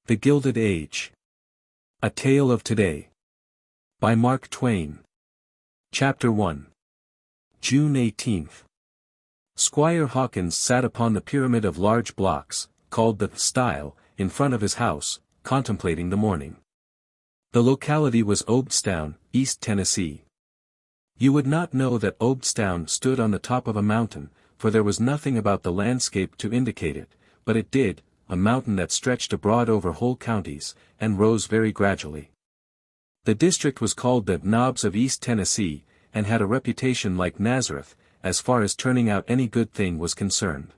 The Gilded Age. A Tale of Today. By Mark Twain. Chapter 1. June 18th. Squire Hawkins sat upon the pyramid of large blocks, called the stile, in front of his house, contemplating the morning. The locality was Obstown, East Tennessee. You would not know that Obstown stood on the top of a mountain, for there was nothing about the landscape to indicate it, but it did, a mountain that stretched abroad over whole counties, and rose very gradually. The district was called the Knobs of East Tennessee, and had a reputation like Nazareth, as far as turning out any good thing was concerned.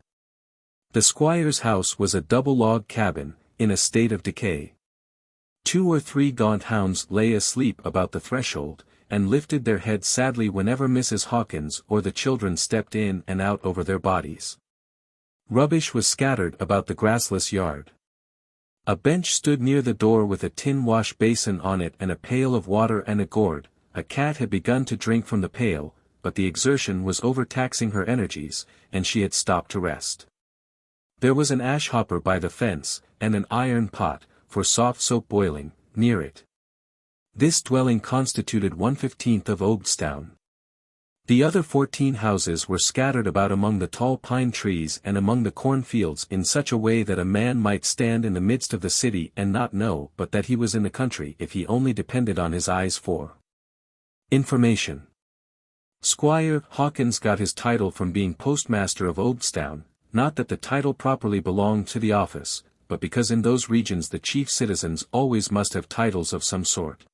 The squire's house was a double log cabin, in a state of decay. 2 or 3 gaunt hounds lay asleep about the threshold, and lifted their heads sadly whenever Mrs. Hawkins or the children stepped in and out over their bodies. Rubbish was scattered about the grassless yard. A bench stood near the door with a tin wash basin on it and a pail of water and a gourd. A cat had begun to drink from the pail, but the exertion was overtaxing her energies, and she had stopped to rest. There was an ash hopper by the fence, and an iron pot, for soft soap boiling, near it. This dwelling constituted 1/15 of Obstown. The other 14 houses were scattered about among the tall pine trees and among the cornfields in such a way that a man might stand in the midst of the city and not know but that he was in the country if he only depended on his eyes for information. Squire Hawkins got his title from being postmaster of Obstown, not that the title properly belonged to the office, but because in those regions the chief citizens always must have titles of some sort.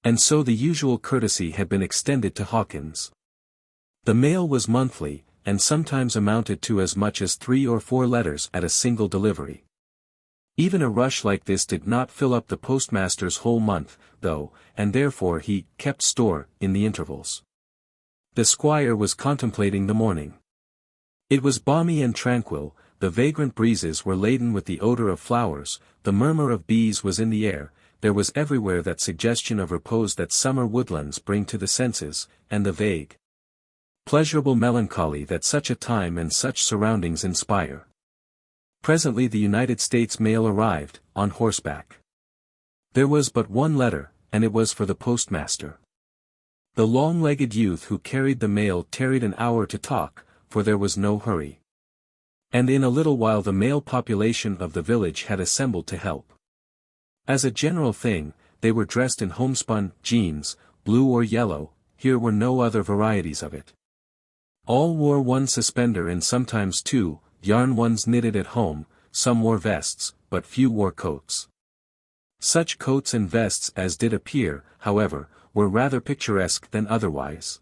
And so the usual courtesy had been extended to Hawkins. The mail was monthly, and sometimes amounted to as much as 3 or 4 letters at a single delivery. Even a rush like this did not fill up the postmaster's whole month, though, and therefore he kept store in the intervals. The squire was contemplating the morning. It was balmy and tranquil, the vagrant breezes were laden with the odor of flowers, the murmur of bees was in the air, there was everywhere that suggestion of repose that summer woodlands bring to the senses, and the vague, pleasurable melancholy that such a time and such surroundings inspire. Presently the United States mail arrived, on horseback. There was but one letter, and it was for the postmaster. The long-legged youth who carried the mail tarried an hour to talk, for there was no hurry. And in a little while the male population of the village had assembled to help. As a general thing, they were dressed in homespun jeans, blue or yellow, here were no other varieties of it. All wore one suspender and sometimes 2, yarn ones knitted at home, some wore vests, but few wore coats. Such coats and vests as did appear, however, were rather picturesque than otherwise.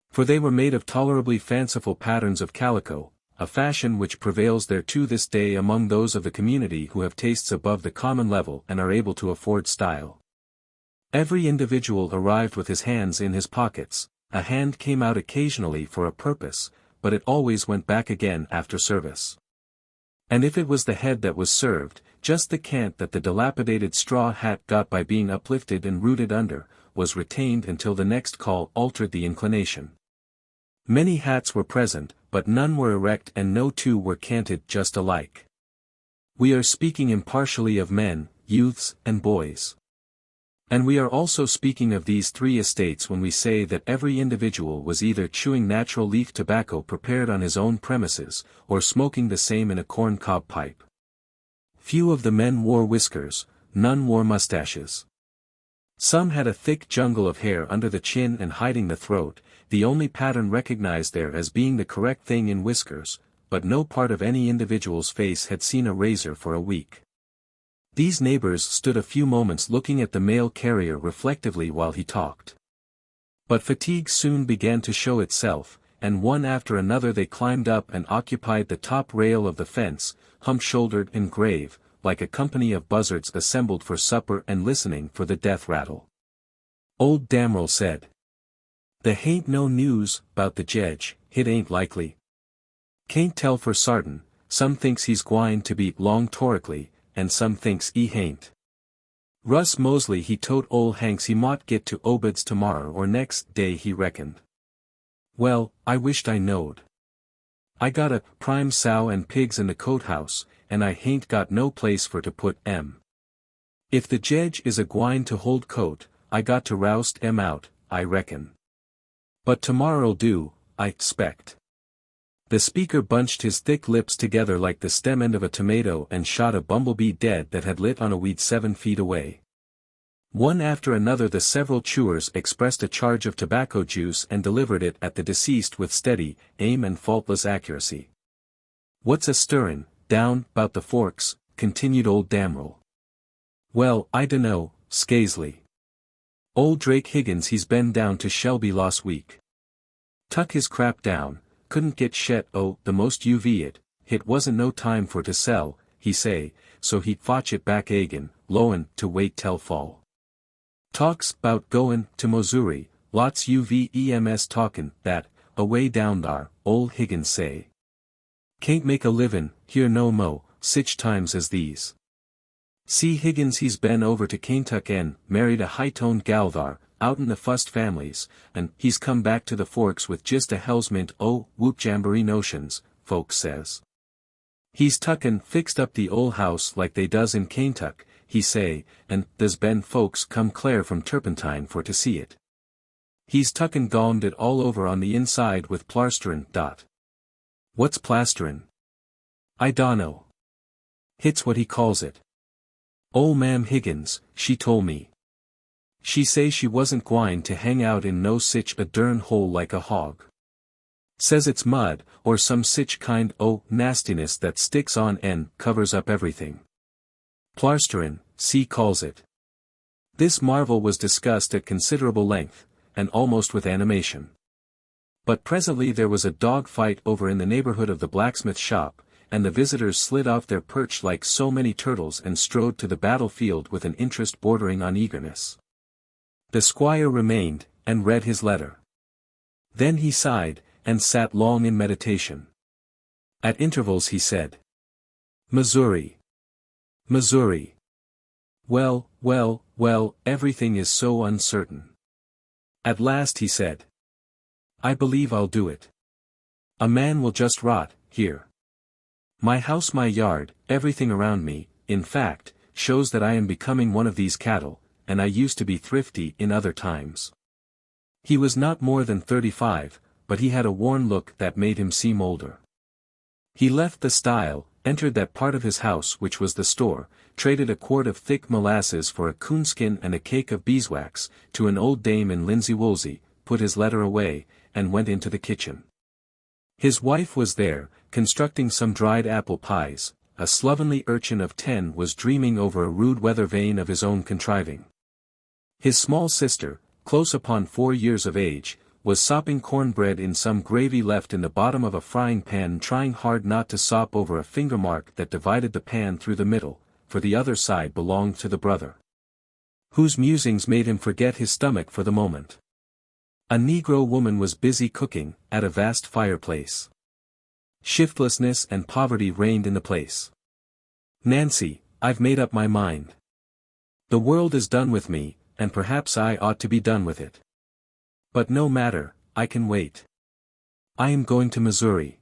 For they were made of tolerably fanciful patterns of calico, a fashion which prevails there to this day among those of the community who have tastes above the common level and are able to afford style. Every individual arrived with his hands in his pockets. A hand came out occasionally for a purpose, but it always went back again after service. And if it was the head that was served, just the cant that the dilapidated straw hat got by being uplifted and rooted under, was retained until the next call altered the inclination. Many hats were present, but none were erect and no 2 were canted just alike. We are speaking impartially of men, youths, and boys. And we are also speaking of these 3 estates when we say that every individual was either chewing natural leaf tobacco prepared on his own premises, or smoking the same in a corn-cob pipe. Few of the men wore whiskers, none wore mustaches. Some had a thick jungle of hair under the chin and hiding the throat, the only pattern recognized there as being the correct thing in whiskers, but no part of any individual's face had seen a razor for a week. These neighbors stood a few moments looking at the mail carrier reflectively while he talked. But fatigue soon began to show itself, and one after another they climbed up and occupied the top rail of the fence, hump-shouldered and grave, like a company of buzzards assembled for supper and listening for the death rattle. Old Damrell said, "There hain't no news 'bout the jedge, hit ain't likely. Can't tell for sartin, some thinks he's gwine to be long torically, and some thinks he hain't. Russ Mosley he told ol' Hanks he mought get to Obed's tomorrow or next day he reckoned. Well, I wished I knowed. I got a prime sow and pigs in the coat house, and I hain't got no place for to put 'em. If the jedge is a gwine to hold coat, I got to roust 'em out, I reckon. But tomorrow'll do, I 'spect. The speaker bunched his thick lips together like the stem end of a tomato and shot a bumblebee dead that had lit on a weed 7 feet away. One after another the several chewers expressed a charge of tobacco juice and delivered it at the deceased with steady aim and faultless accuracy. "What's a stirrin' down 'bout the forks?" continued old Damrell. "Well, I dunno, Scaisley. Old Drake Higgins he's been down to Shelby last week. Tuck his crap down, couldn't get shet the most hit wasn't no time for to sell, he say, so he'd fotch it back agin, loan to wait till fall. Talks 'bout goin' to Missouri, lots ems talkin' that, away down thar, ol' Higgins say. Can't make a livin' here no mo, sich times as these. See Higgins he's been over to Kaintuck and married a high-toned gal thar, out'n the fust families, and he's come back to the Forks with just a hell's mint whoop jamboree notions, folks says. He's tuckin' fixed up the ol' house like they does in Kaintuck, he say, and there's been folks come clear from Turpentine for to see it. He's tuckin' gawned it all over on the inside with plasterin'. What's plasterin'? I dunno. Hit's what he calls it. Ol' Mam Higgins, she tole me. She say she wasn't gwine to hang out in no sich a dern hole like a hog. Says it's mud, or some sich kind nastiness that sticks on and covers up everything. Plasterin', she calls it. This marvel was discussed at considerable length, and almost with animation. But presently there was a dog fight over in the neighborhood of the blacksmith shop, and the visitors slid off their perch like so many turtles and strode to the battlefield with an interest bordering on eagerness. The squire remained, and read his letter. Then he sighed, and sat long in meditation. At intervals he said, "Missouri. Missouri. Well, well, well, everything is so uncertain." At last he said, "I believe I'll do it. A man will just rot, here. My house, my yard, everything around me, in fact, shows that I am becoming one of these cattle, and I used to be thrifty in other times." He was not more than 35, but he had a worn look that made him seem older. He left the stile, entered that part of his house which was the store, traded a quart of thick molasses for a coonskin and a cake of beeswax, to an old dame in linsey-woolsey, put his letter away, and went into the kitchen. His wife was there, constructing some dried apple pies. A slovenly urchin of 10 was dreaming over a rude weather vane of his own contriving. His small sister, close upon 4 years of age, was sopping cornbread in some gravy left in the bottom of a frying pan, trying hard not to sop over a finger mark that divided the pan through the middle, for the other side belonged to the brother, whose musings made him forget his stomach for the moment. A Negro woman was busy cooking, at a vast fireplace. Shiftlessness and poverty reigned in the place. "Nancy, I've made up my mind. The world is done with me, and perhaps I ought to be done with it. But no matter, I can wait. I am going to Missouri.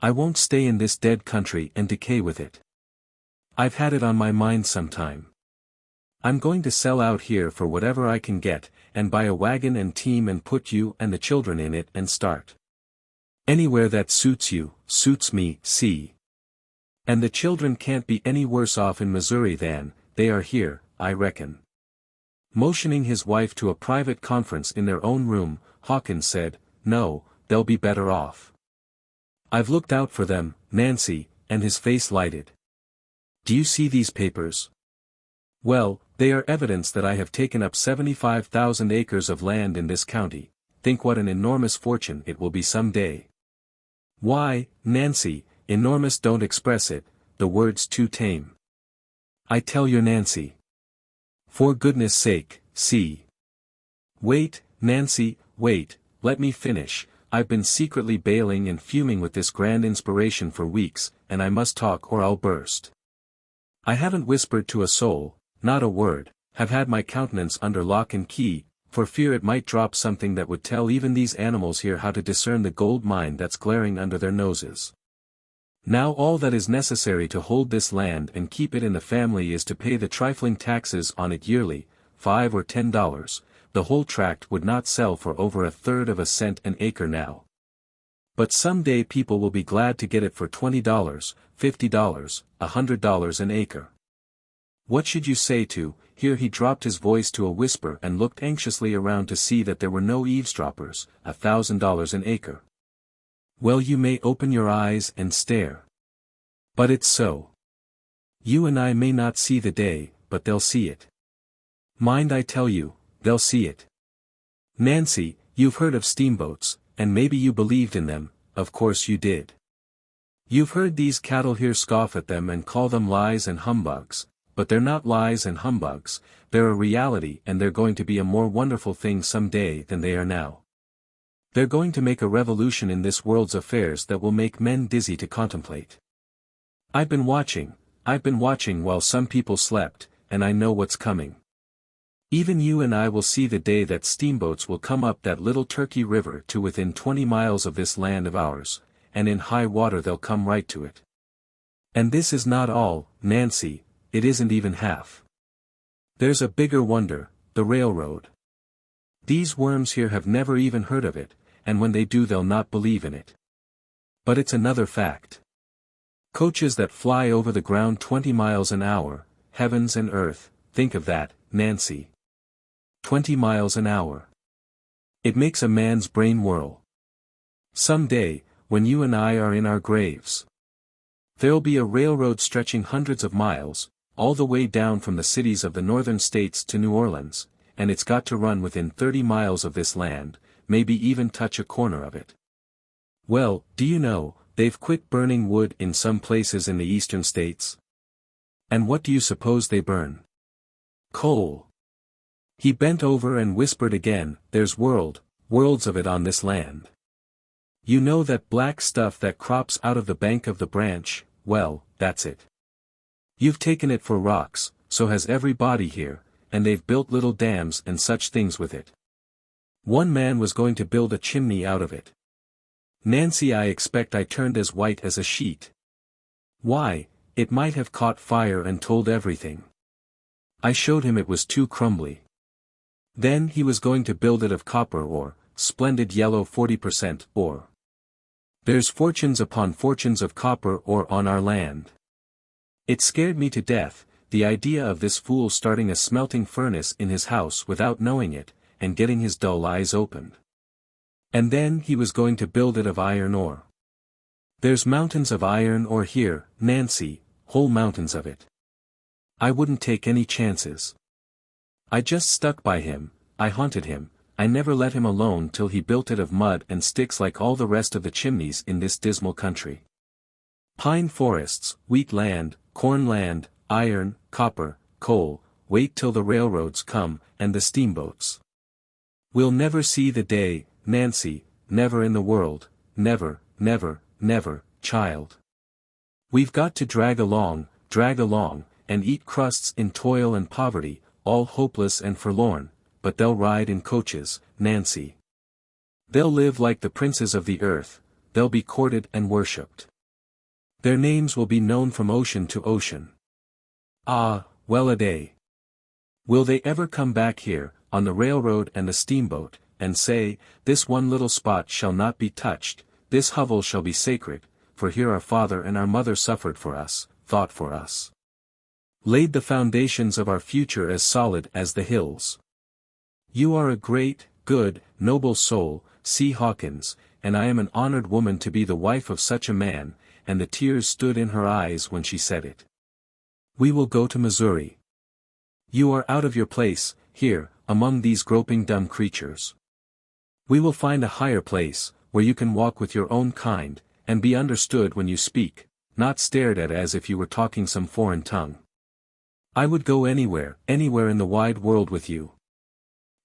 I won't stay in this dead country and decay with it. I've had it on my mind some time. I'm going to sell out here for whatever I can get, and buy a wagon and team and put you and the children in it and start. Anywhere that suits you, suits me, see. And the children can't be any worse off in Missouri than they are here, I reckon." Motioning his wife to a private conference in their own room, Hawkins said, "No, they'll be better off. I've looked out for them, Nancy," and his face lighted. "Do you see these papers? Well, they are evidence that I have taken up 75,000 acres of land in this county. Think what an enormous fortune it will be some day." "Why, Nancy, enormous don't express it, the word's too tame. I tell your Nancy. For goodness sake, see. Wait, Nancy, wait, let me finish. I've been secretly bailing and fuming with this grand inspiration for weeks, and I must talk or I'll burst. I haven't whispered to a soul, not a word, have had my countenance under lock and key, for fear it might drop something that would tell even these animals here how to discern the gold mine that's glaring under their noses. Now all that is necessary to hold this land and keep it in the family is to pay the trifling taxes on it yearly, $5 or $10, the whole tract would not sell for over 1/3 of a cent an acre now. But some day people will be glad to get it for $20, $50, $100 an acre. What should you say to, here he dropped his voice to a whisper and looked anxiously around to see that there were no eavesdroppers, $1,000 an acre. Well, you may open your eyes and stare. But it's so. You and I may not see the day, but they'll see it. Mind, I tell you, they'll see it. Nancy, you've heard of steamboats, and maybe you believed in them, of course you did. You've heard these cattle here scoff at them and call them lies and humbugs, but they're not lies and humbugs, they're a reality, and they're going to be a more wonderful thing some day than they are now. They're going to make a revolution in this world's affairs that will make men dizzy to contemplate. I've been watching while some people slept, and I know what's coming. Even you and I will see the day that steamboats will come up that little Turkey River to within 20 miles of this land of ours, and in high water they'll come right to it. And this is not all, Nancy, it isn't even half. There's a bigger wonder, the railroad. These worms here have never even heard of it, and when they do they'll not believe in it. But it's another fact. Coaches that fly over the ground 20 miles an hour, heavens and earth, think of that, Nancy. 20 miles an hour. It makes a man's brain whirl. Some day, when you and I are in our graves, there'll be a railroad stretching hundreds of miles, all the way down from the cities of the northern states to New Orleans, and it's got to run within 30 miles of this land, maybe even touch a corner of it. Well, do you know, they've quit burning wood in some places in the eastern states? And what do you suppose they burn? Coal. He bent over and whispered again, there's worlds of it on this land. You know that black stuff that crops out of the bank of the branch, well, that's it. You've taken it for rocks, so has everybody here, and they've built little dams and such things with it. One man was going to build a chimney out of it. Nancy, I expect I turned as white as a sheet. Why, it might have caught fire and told everything. I showed him it was too crumbly. Then he was going to build it of copper ore, splendid yellow 40% ore. There's fortunes upon fortunes of copper ore on our land. It scared me to death, the idea of this fool starting a smelting furnace in his house without knowing it, and getting his dull eyes opened. And then he was going to build it of iron ore. There's mountains of iron ore here, Nancy, whole mountains of it. I wouldn't take any chances. I just stuck by him, I haunted him, I never let him alone till he built it of mud and sticks like all the rest of the chimneys in this dismal country. Pine forests, wheat land, corn land, iron, copper, coal, wait till the railroads come, and the steamboats. We'll never see the day, Nancy, never in the world, never, never, never, child. We've got to drag along, and eat crusts in toil and poverty, all hopeless and forlorn, but they'll ride in coaches, Nancy. They'll live like the princes of the earth, they'll be courted and worshipped. Their names will be known from ocean to ocean. Ah, well a day. Will they ever come back here, on the railroad and the steamboat, and say, this one little spot shall not be touched, this hovel shall be sacred, for here our father and our mother suffered for us, thought for us, laid the foundations of our future as solid as the hills. You are a great, good, noble soul, C. Hawkins, and I am an honored woman to be the wife of such a man, and the tears stood in her eyes when she said it. We will go to Missouri. You are out of your place, here, among these groping dumb creatures. We will find a higher place, where you can walk with your own kind, and be understood when you speak, not stared at as if you were talking some foreign tongue. I would go anywhere in the wide world with you.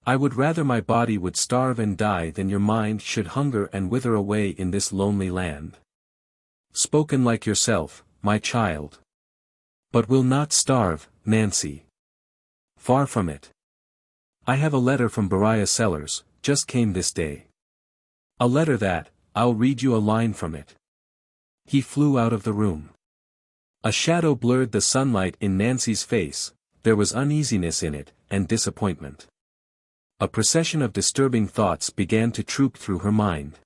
I would rather my body would starve and die than your mind should hunger and wither away in this lonely land. Spoken like yourself, my child. But we'll not starve, Nancy. Far from it. I have a letter from Beriah Sellers, just came this day. A letter that, I'll read you a line from it. He flew out of the room. A shadow blurred the sunlight in Nancy's face, there was uneasiness in it, and disappointment. A procession of disturbing thoughts began to troop through her mind.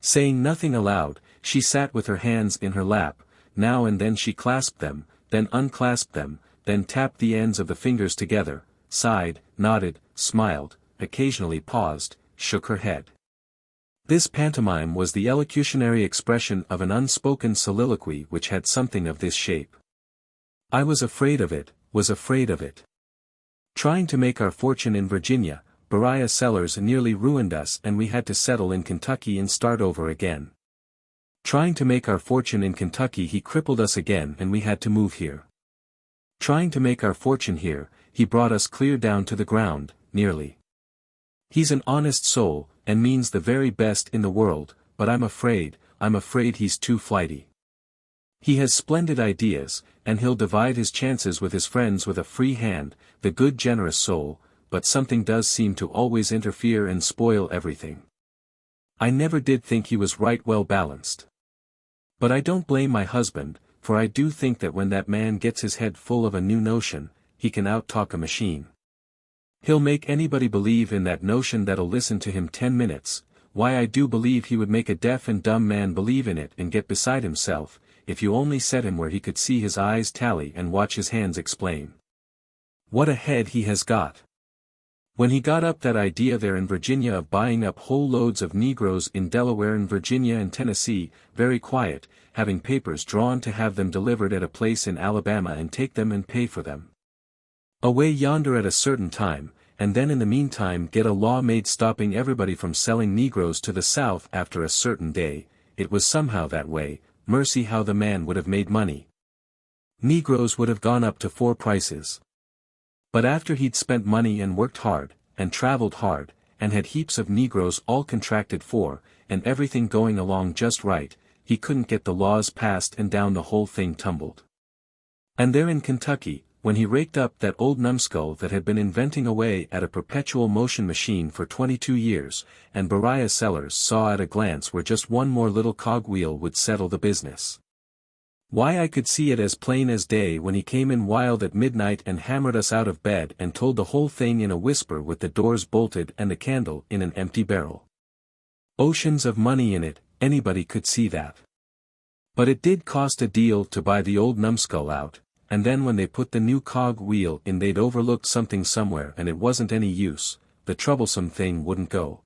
Saying nothing aloud, she sat with her hands in her lap, now and then she clasped them, then unclasped them, then tapped the ends of the fingers together, sighed, nodded, smiled, occasionally paused, shook her head. This pantomime was the elocutionary expression of an unspoken soliloquy which had something of this shape. I was afraid of it, was afraid of it. Trying to make our fortune in Virginia, Beriah Sellers nearly ruined us and we had to settle in Kentucky and start over again. Trying to make our fortune in Kentucky he crippled us again and we had to move here. Trying to make our fortune here, he brought us clear down to the ground, nearly. He's an honest soul, and means the very best in the world, but I'm afraid he's too flighty. He has splendid ideas, and he'll divide his chances with his friends with a free hand, the good generous soul, but something does seem to always interfere and spoil everything. I never did think he was right well balanced. But I don't blame my husband, for I do think that when that man gets his head full of a new notion, he can out-talk a machine. He'll make anybody believe in that notion that'll listen to him 10 minutes, why I do believe he would make a deaf and dumb man believe in it and get beside himself, if you only set him where he could see his eyes tally and watch his hands explain. What a head he has got! When he got up that idea there in Virginia of buying up whole loads of Negroes in Delaware and Virginia and Tennessee, very quiet, having papers drawn to have them delivered at a place in Alabama and take them and pay for them away yonder at a certain time, and then in the meantime get a law made stopping everybody from selling Negroes to the South after a certain day, it was somehow that way, mercy how the man would have made money. Negroes would have gone up to 4 prices. But after he'd spent money and worked hard, and traveled hard, and had heaps of Negroes all contracted for, and everything going along just right, he couldn't get the laws passed and down the whole thing tumbled. And there in Kentucky, when he raked up that old numbskull that had been inventing away at a perpetual motion machine for 22 years, and Beriah Sellers saw at a glance where just one more little cogwheel would settle the business. Why I could see it as plain as day when he came in wild at midnight and hammered us out of bed and told the whole thing in a whisper with the doors bolted and the candle in an empty barrel. Oceans of money in it, anybody could see that. But it did cost a deal to buy the old numbskull out. And then when they put the new cog wheel in they'd overlooked something somewhere and it wasn't any use, the troublesome thing wouldn't go.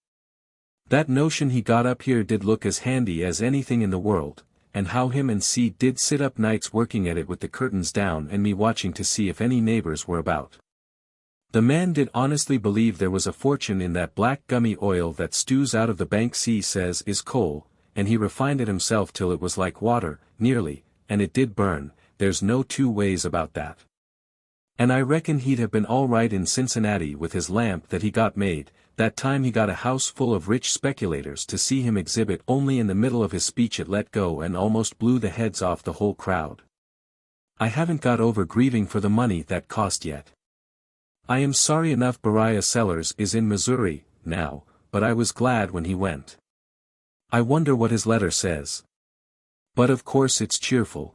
That notion he got up here did look as handy as anything in the world, and how him and C did sit up nights working at it with the curtains down and me watching to see if any neighbors were about. The man did honestly believe there was a fortune in that black gummy oil that stews out of the bank C says is coal, and he refined it himself till it was like water, nearly, and it did burn. There's no 2 ways about that. And I reckon he'd have been all right in Cincinnati with his lamp that he got made, that time he got a house full of rich speculators to see him exhibit only in the middle of his speech it let go and almost blew the heads off the whole crowd. I haven't got over grieving for the money that cost yet. I am sorry enough Beriah Sellers is in Missouri, now, but I was glad when he went. I wonder what his letter says. But of course it's cheerful.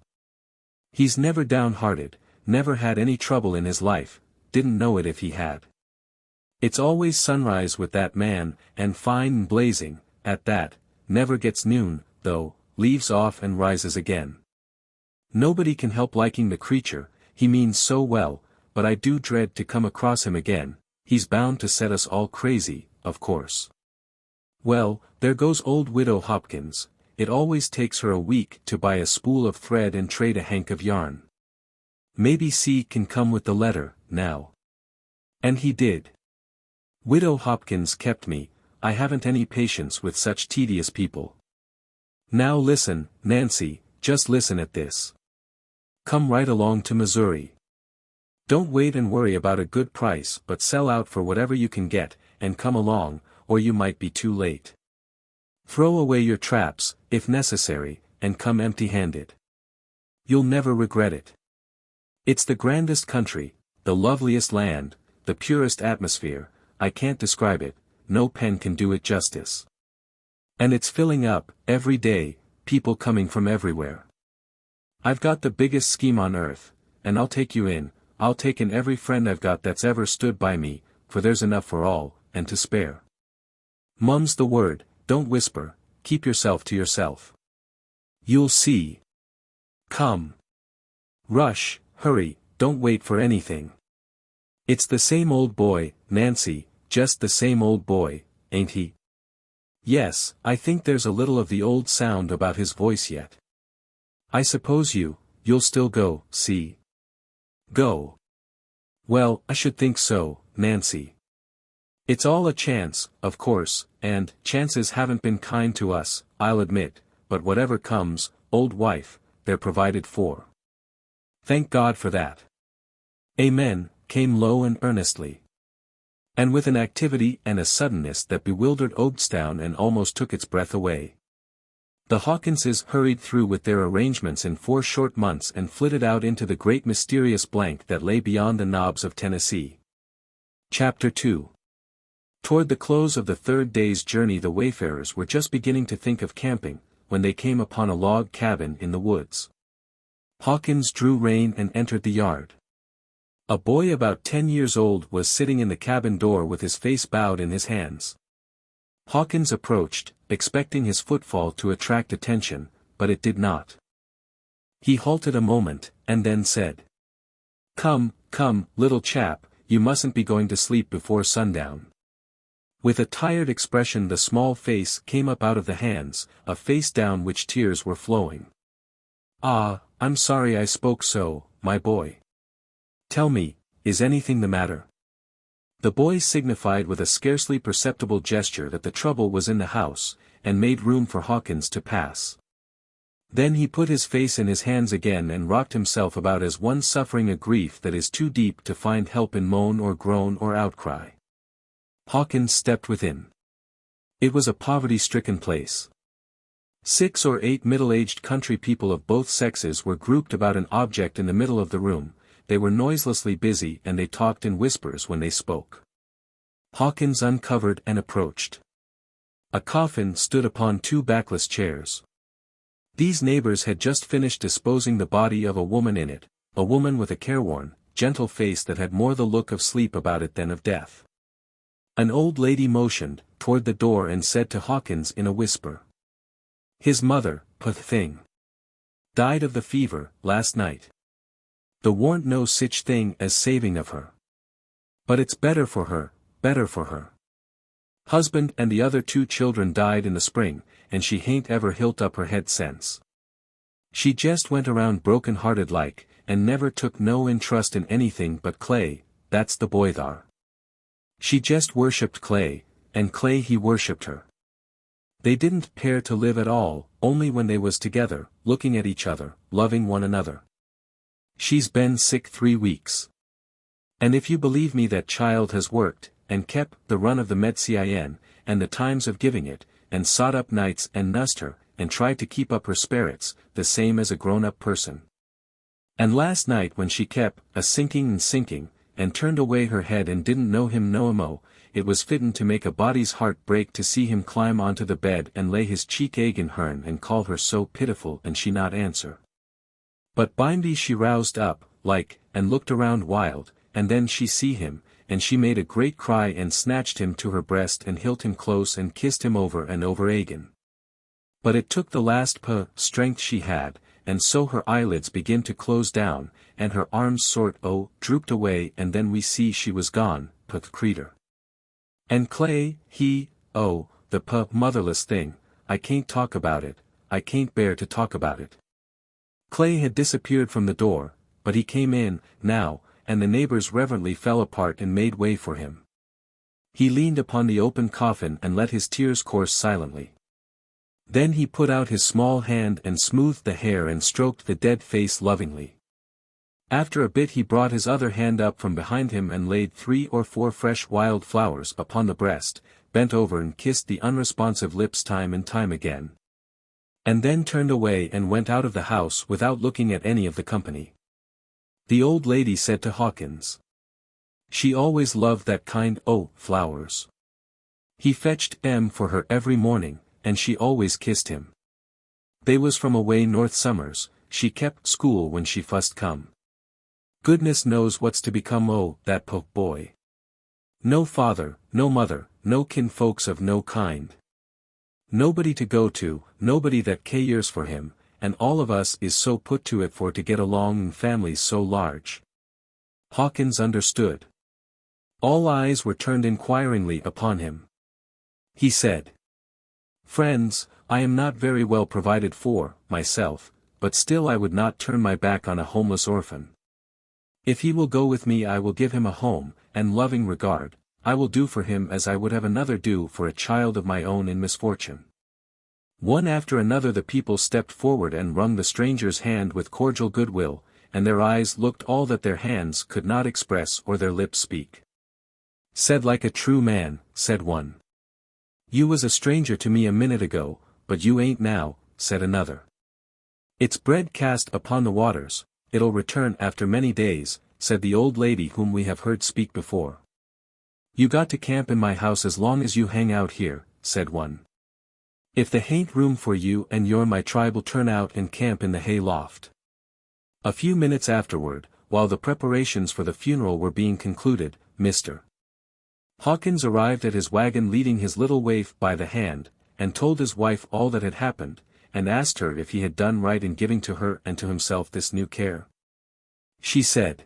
He's never downhearted, never had any trouble in his life, didn't know it if he had. It's always sunrise with that man, and fine and blazing, at that, never gets noon, though, leaves off and rises again. Nobody can help liking the creature, he means so well, but I do dread to come across him again, he's bound to set us all crazy, of course. Well, there goes old widow Hawkins. It always takes her a week to buy a spool of thread and trade a hank of yarn. Maybe C can come with the letter, now. And he did. Widow Hawkins kept me, I haven't any patience with such tedious people. Now listen, Nancy, just listen at this. Come right along to Missouri. Don't wait and worry about a good price but sell out for whatever you can get, and come along, or you might be too late. Throw away your traps, if necessary, and come empty-handed. You'll never regret it. It's the grandest country, the loveliest land, the purest atmosphere, I can't describe it, no pen can do it justice. And it's filling up, every day, people coming from everywhere. I've got the biggest scheme on earth, and I'll take you in, I'll take in every friend I've got that's ever stood by me, for there's enough for all, and to spare. Mum's the word, don't whisper, keep yourself to yourself. You'll see. Come. Rush, hurry, don't wait for anything. It's the same old boy, Nancy, just the same old boy, ain't he? Yes, I think there's a little of the old sound about his voice yet. I suppose you'll still go, see? Go. Well, I should think so, Nancy. It's all a chance, of course, and chances haven't been kind to us, I'll admit, but whatever comes, old wife, they're provided for. Thank God for that. Amen, came low and earnestly. And with an activity and a suddenness that bewildered Oldstown and almost took its breath away. The Hawkinses hurried through with their arrangements in 4 short months and flitted out into the great mysterious blank that lay beyond the knobs of Tennessee. Chapter 2. Toward the close of the 3rd day's journey the wayfarers were just beginning to think of camping, when they came upon a log cabin in the woods. Hawkins drew rein and entered the yard. A boy about 10 years old was sitting in the cabin door with his face bowed in his hands. Hawkins approached, expecting his footfall to attract attention, but it did not. He halted a moment, and then said, "Come, come, little chap, you mustn't be going to sleep before sundown." With a tired expression the small face came up out of the hands, a face down which tears were flowing. "Ah, I'm sorry I spoke so, my boy. Tell me, is anything the matter?" The boy signified with a scarcely perceptible gesture that the trouble was in the house, and made room for Hawkins to pass. Then he put his face in his hands again and rocked himself about as one suffering a grief that is too deep to find help in moan or groan or outcry. Hawkins stepped within. It was a poverty-stricken place. 6 or 8 middle-aged country people of both sexes were grouped about an object in the middle of the room. They were noiselessly busy and they talked in whispers when they spoke. Hawkins uncovered and approached. A coffin stood upon 2 backless chairs. These neighbors had just finished disposing the body of a woman in it, a woman with a careworn, gentle face that had more the look of sleep about it than of death. An old lady motioned toward the door and said to Hawkins in a whisper, "His mother, poor thing, died of the fever, last night. There warn't no sich thing as saving of her. But it's better for her, better for her. Husband and the other 2 children died in the spring, and she hain't ever hilt up her head since. She jest went around broken-hearted like, and never took no interest in anything but Clay, that's the boy thar. She jest worshipped Clay, and Clay he worshipped her. They didn't pair to live at all, only when they was together, looking at each other, loving one another. She's been sick 3 weeks. And if you believe me that child has worked, and kept the run of the XXIX, and the times of giving it, and sot up nights and nussed her, and tried to keep up her spirits, the same as a grown-up person. And last night when she kept a-sinking and sinking, and turned away her head and didn't know him no mo, it was fittin' to make a body's heart break to see him climb onto the bed and lay his cheek agin hern and call her so pitiful and she not answer. But bimeby she roused up, like, and looked around wild, and then she see him, and she made a great cry and snatched him to her breast and hilt him close and kissed him over and over agin. But it took the last strength she had, and so her eyelids begin to close down, and her arms drooped away and then we see she was gone, creeter. And Clay, the motherless thing, I can't talk about it, I can't bear to talk about it. Clay had disappeared from the door, but he came in, now, and the neighbors reverently fell apart and made way for him. He leaned upon the open coffin and let his tears course silently. Then he put out his small hand and smoothed the hair and stroked the dead face lovingly. After a bit he brought his other hand up from behind him and laid 3 or 4 fresh wild flowers upon the breast, bent over and kissed the unresponsive lips time and time again. And then turned away and went out of the house without looking at any of the company. The old lady said to Hawkins, She always loved that kind o' flowers. He fetched them for her every morning, and she always kissed him. They was from away north summers, she kept school when she fust come. Goodness knows what's to become o' that poke boy. No father, no mother, no kinfolks of no kind. Nobody to go to, nobody that cares for him, and all of us is so put to it for to get along in families so large. Hawkins understood. All eyes were turned inquiringly upon him. He said, "Friends, I am not very well provided for, myself, but still I would not turn my back on a homeless orphan. If he will go with me I will give him a home, and loving regard, I will do for him as I would have another do for a child of my own in misfortune." One after another the people stepped forward and wrung the stranger's hand with cordial goodwill, and their eyes looked all that their hands could not express or their lips speak. "Said like a true man," said one. "You was a stranger to me a minute ago, but you ain't now," said another. "It's bread cast upon the waters, it'll return after many days," said the old lady whom we have heard speak before. "You got to camp in my house as long as you hang out here," said one. "If the hain't room for you and my tribe'll turn out and camp in the hay loft." A few minutes afterward, while the preparations for the funeral were being concluded, Mr. Hawkins arrived at his wagon leading his little waif by the hand, and told his wife all that had happened, and asked her if he had done right in giving to her and to himself this new care. She said,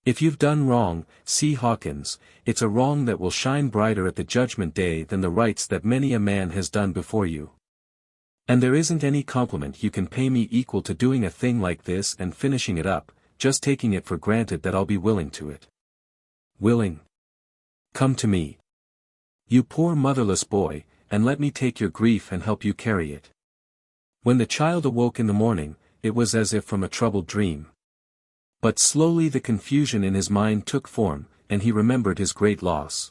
"If you've done wrong, see Hawkins, it's a wrong that will shine brighter at the judgment day than the rights that many a man has done before you. And there isn't any compliment you can pay me equal to doing a thing like this and finishing it up, just taking it for granted that I'll be willing to it." "Willing? Come to me, you poor motherless boy, and let me take your grief and help you carry it." When the child awoke in the morning, it was as if from a troubled dream. But slowly the confusion in his mind took form, and he remembered his great loss.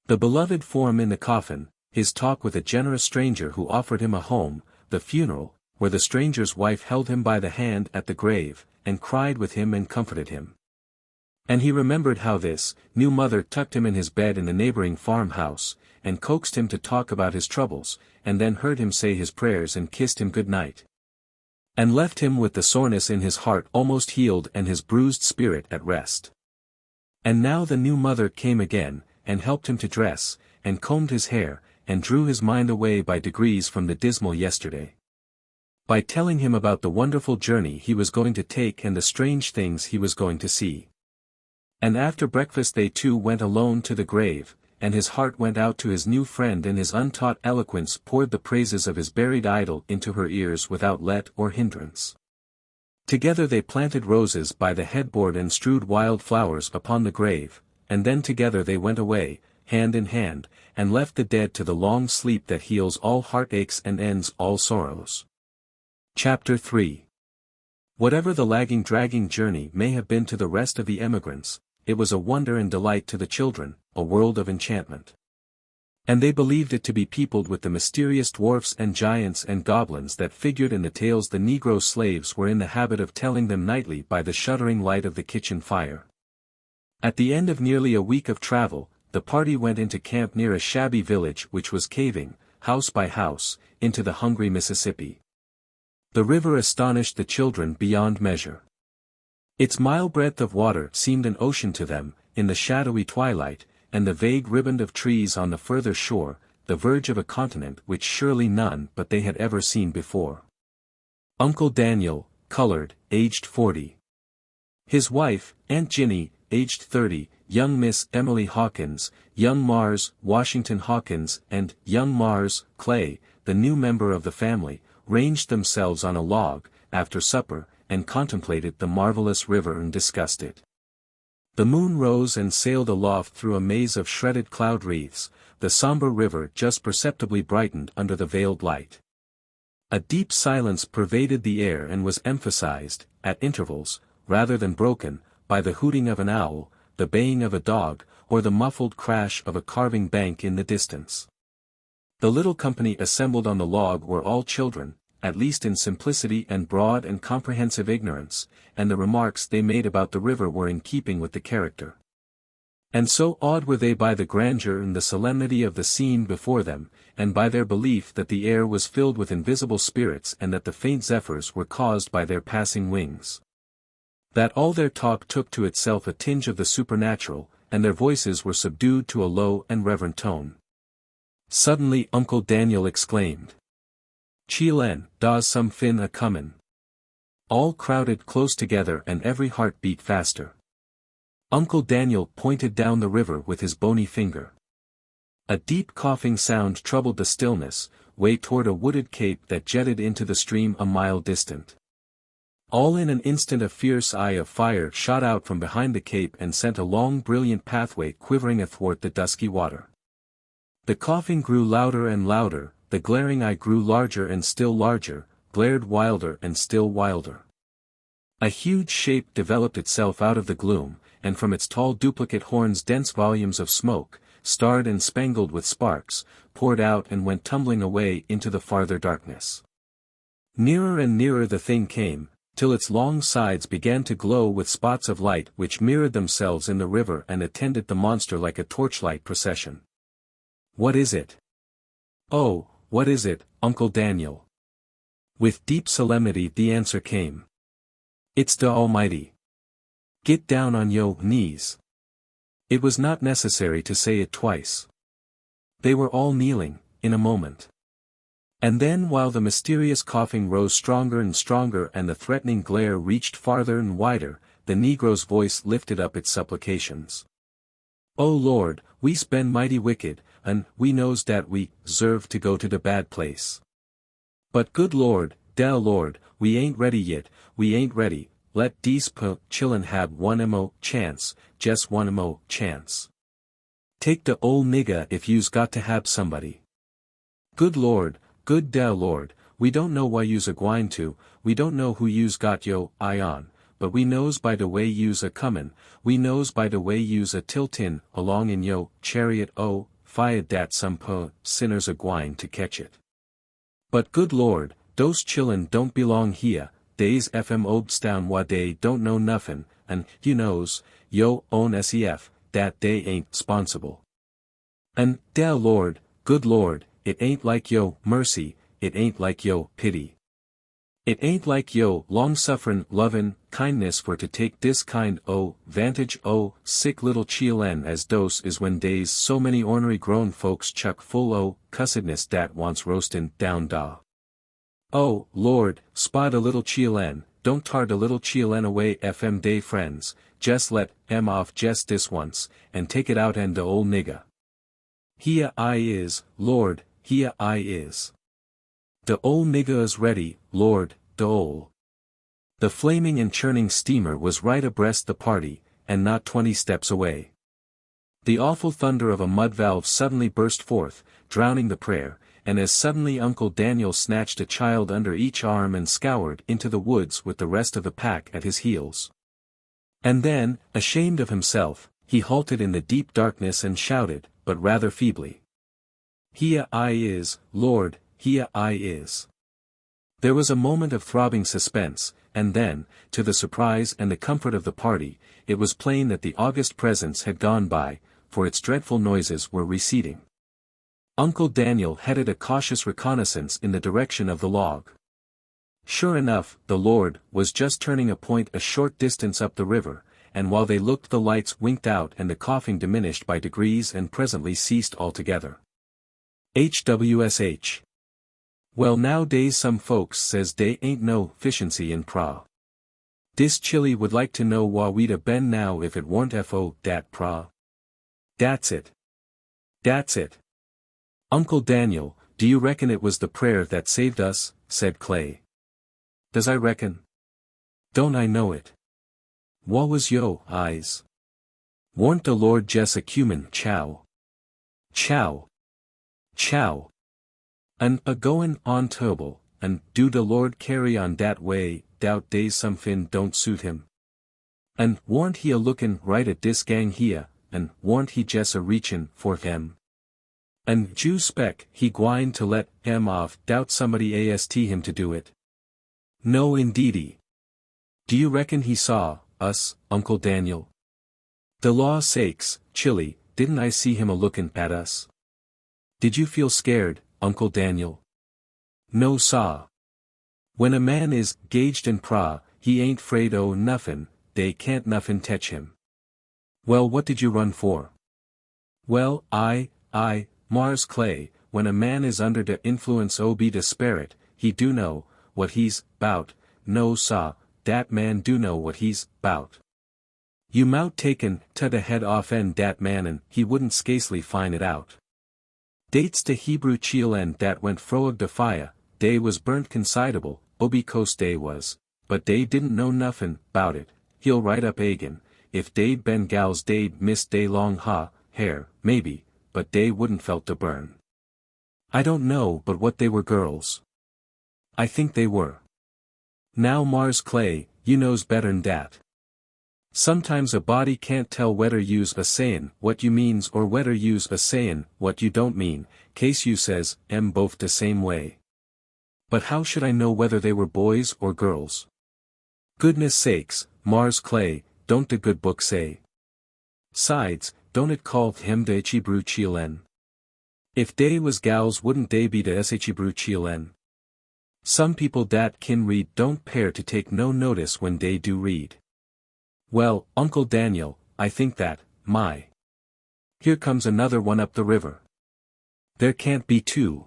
The beloved form in the coffin, his talk with a generous stranger who offered him a home, the funeral, where the stranger's wife held him by the hand at the grave, and cried with him and comforted him. And he remembered how this new mother tucked him in his bed in the neighboring farmhouse, and coaxed him to talk about his troubles, and then heard him say his prayers and kissed him good night. And left him with the soreness in his heart almost healed and his bruised spirit at rest. And now the new mother came again, and helped him to dress, and combed his hair, and drew his mind away by degrees from the dismal yesterday. By telling him about the wonderful journey he was going to take and the strange things he was going to see. And after breakfast they two went alone to the grave, and his heart went out to his new friend and his untaught eloquence poured the praises of his buried idol into her ears without let or hindrance. Together they planted roses by the headboard and strewed wild flowers upon the grave, and then together they went away, hand in hand, and left the dead to the long sleep that heals all heartaches and ends all sorrows. Chapter 3. Whatever the lagging dragging journey may have been to the rest of the emigrants, it was a wonder and delight to the children, a world of enchantment. And they believed it to be peopled with the mysterious dwarfs and giants and goblins that figured in the tales the Negro slaves were in the habit of telling them nightly by the shuddering light of the kitchen fire. At the end of nearly a week of travel, the party went into camp near a shabby village which was caving, house by house, into the hungry Mississippi. The river astonished the children beyond measure. Its mile breadth of water seemed an ocean to them, in the shadowy twilight, and the vague riband of trees on the further shore, the verge of a continent which surely none but they had ever seen before. Uncle Daniel, colored, aged 40. His wife, Aunt Ginny, aged 30, young Miss Emily Hawkins, young Mars, Washington Hawkins, and young Mars, Clay, the new member of the family, ranged themselves on a log, after supper, and contemplated the marvelous river and discussed it. The moon rose and sailed aloft through a maze of shredded cloud wreaths, the somber river just perceptibly brightened under the veiled light. A deep silence pervaded the air and was emphasized, at intervals, rather than broken, by the hooting of an owl, the baying of a dog, or the muffled crash of a carving bank in the distance. The little company assembled on the log were all children, at least in simplicity and broad and comprehensive ignorance, and the remarks they made about the river were in keeping with the character. And so awed were they by the grandeur and the solemnity of the scene before them, and by their belief that the air was filled with invisible spirits and that the faint zephyrs were caused by their passing wings, that all their talk took to itself a tinge of the supernatural, and their voices were subdued to a low and reverent tone. Suddenly Uncle Daniel exclaimed, "Chilen, da's some fin a comin'." All crowded close together and every heart beat faster. Uncle Daniel pointed down the river with his bony finger. A deep coughing sound troubled the stillness, way toward a wooded cape that jetted into the stream a mile distant. All in an instant a fierce eye of fire shot out from behind the cape and sent a long brilliant pathway quivering athwart the dusky water. The coughing grew louder and louder, the glaring eye grew larger and still larger, glared wilder and still wilder. A huge shape developed itself out of the gloom, and from its tall duplicate horns dense volumes of smoke, starred and spangled with sparks, poured out and went tumbling away into the farther darkness. Nearer and nearer the thing came, till its long sides began to glow with spots of light which mirrored themselves in the river and attended the monster like a torchlight procession. "What is it? Oh, what is it, Uncle Daniel?" With deep solemnity the answer came. "It's the Almighty. Get down on yo' knees." It was not necessary to say it twice. They were all kneeling, in a moment. And then while the mysterious coughing rose stronger and stronger and the threatening glare reached farther and wider, the Negro's voice lifted up its supplications. "O Lord, we's been mighty wicked, and we knows dat we 'serve to go to the bad place. But good Lord, dear Lord, we ain't ready yit, we ain't ready, let dese chillun hab one mo chance, jes one mo chance. Take the ol' nigga if you's got to hab somebody. Good Lord, good dear Lord, we don't know why you's a gwine to, we don't know who you's got yo' eye on, but we knows by the way you's a comin', we knows by the way you's a tiltin' along in yo' chariot fiad dat some sinners a gwine to catch it. But good Lord, dose chillun don't belong here, dey's fm obstown why dey don't know nuffin, and, you knows, yo' own sef, dat dey ain't 'sponsible. And, dear Lord, good Lord, it ain't like yo' mercy, it ain't like yo' pity. It ain't like yo' long-sufferin', lovin' kindness for to take dis kind vantage sick little chillun as dose is when dey's so many ornery grown folks chuck full cussedness dat wants roastin' down da. Oh, Lord, spot a little chillun, don't tar the little chillun away fm day friends, jes let em off jes dis once, and take it out and the ol' nigga. Here I is, Lord, here I is. The ol' nigga is ready, Lord, the ol'." The flaming and churning steamer was right abreast the party, and not 20 steps away. The awful thunder of a mud valve suddenly burst forth, drowning the prayer, and as suddenly Uncle Daniel snatched a child under each arm and scoured into the woods with the rest of the pack at his heels. And then, ashamed of himself, he halted in the deep darkness and shouted, but rather feebly, "Here I is, Lord, here I is." There was a moment of throbbing suspense, and then, to the surprise and the comfort of the party, it was plain that the august presence had gone by, for its dreadful noises were receding. Uncle Daniel headed a cautious reconnaissance in the direction of the log. Sure enough, the Lord was just turning a point a short distance up the river, and while they looked the lights winked out and the coughing diminished by degrees and presently ceased altogether. HWSH. Well, nowadays some folks says dey ain't no efficiency in pra. Dis chilly would like to know wha we'd a been now if it warn't fo dat pra. Dat's it. Dat's it. Uncle Daniel, do you reckon it was the prayer that saved us? Said Clay. Does I reckon? Don't I know it? Wha was yo' eyes? Warn't the Lord jes a cumin chow? Chow. Chow. An' a-goin' on turble, an' do the Lord carry on dat way, doubt dey's somefin don't suit him? An' warn't he a-lookin' right at dis gang here, an' warn't he jes a-reachin' for him? An' Jew spec he gwine to let him off doubt somebody ast him to do it? No indeedy. Do you reckon he saw us, Uncle Daniel? The law sakes, Chilly, didn't I see him a-lookin' at us? Did you feel scared, Uncle Daniel? No saw. When a man is gauged in pra, he ain't 'fraid o' nuffin', they can't nuffin' tetch him. Well, what did you run for? Well, Mars Clay, when a man is under de influence o' be de spirit, he do know what he's 'bout. No saw, dat man do know what he's 'bout. You mout taken to the head off en dat man and he wouldn't scasely find it out. Dates de Hebrew chielen dat went froeg de fire, dey was burnt considerable, obi coast dey was, but dey didn't know nuffin' 'bout it. He'll right up agin, if dey'd been gals dey'd miss dey long hair, maybe, but dey wouldn't felt de burn. I don't know but what they were girls. I think they were. Now Mars Clay, you knows better'n dat. Sometimes a body can't tell whether you's a-sayin' what you means or whether you's a-sayin' what you don't mean, case you says, both the same way. But how should I know whether they were boys or girls? Goodness sakes, Mars Clay, don't the good book say? Sides, don't it call him de Hebrew chielen? If dey was gals wouldn't dey be de Hebrew chielen? Some people dat kin read don't pair to take no notice when dey do read. Well, Uncle Daniel, I think that, my. Here comes another one up the river. There can't be two.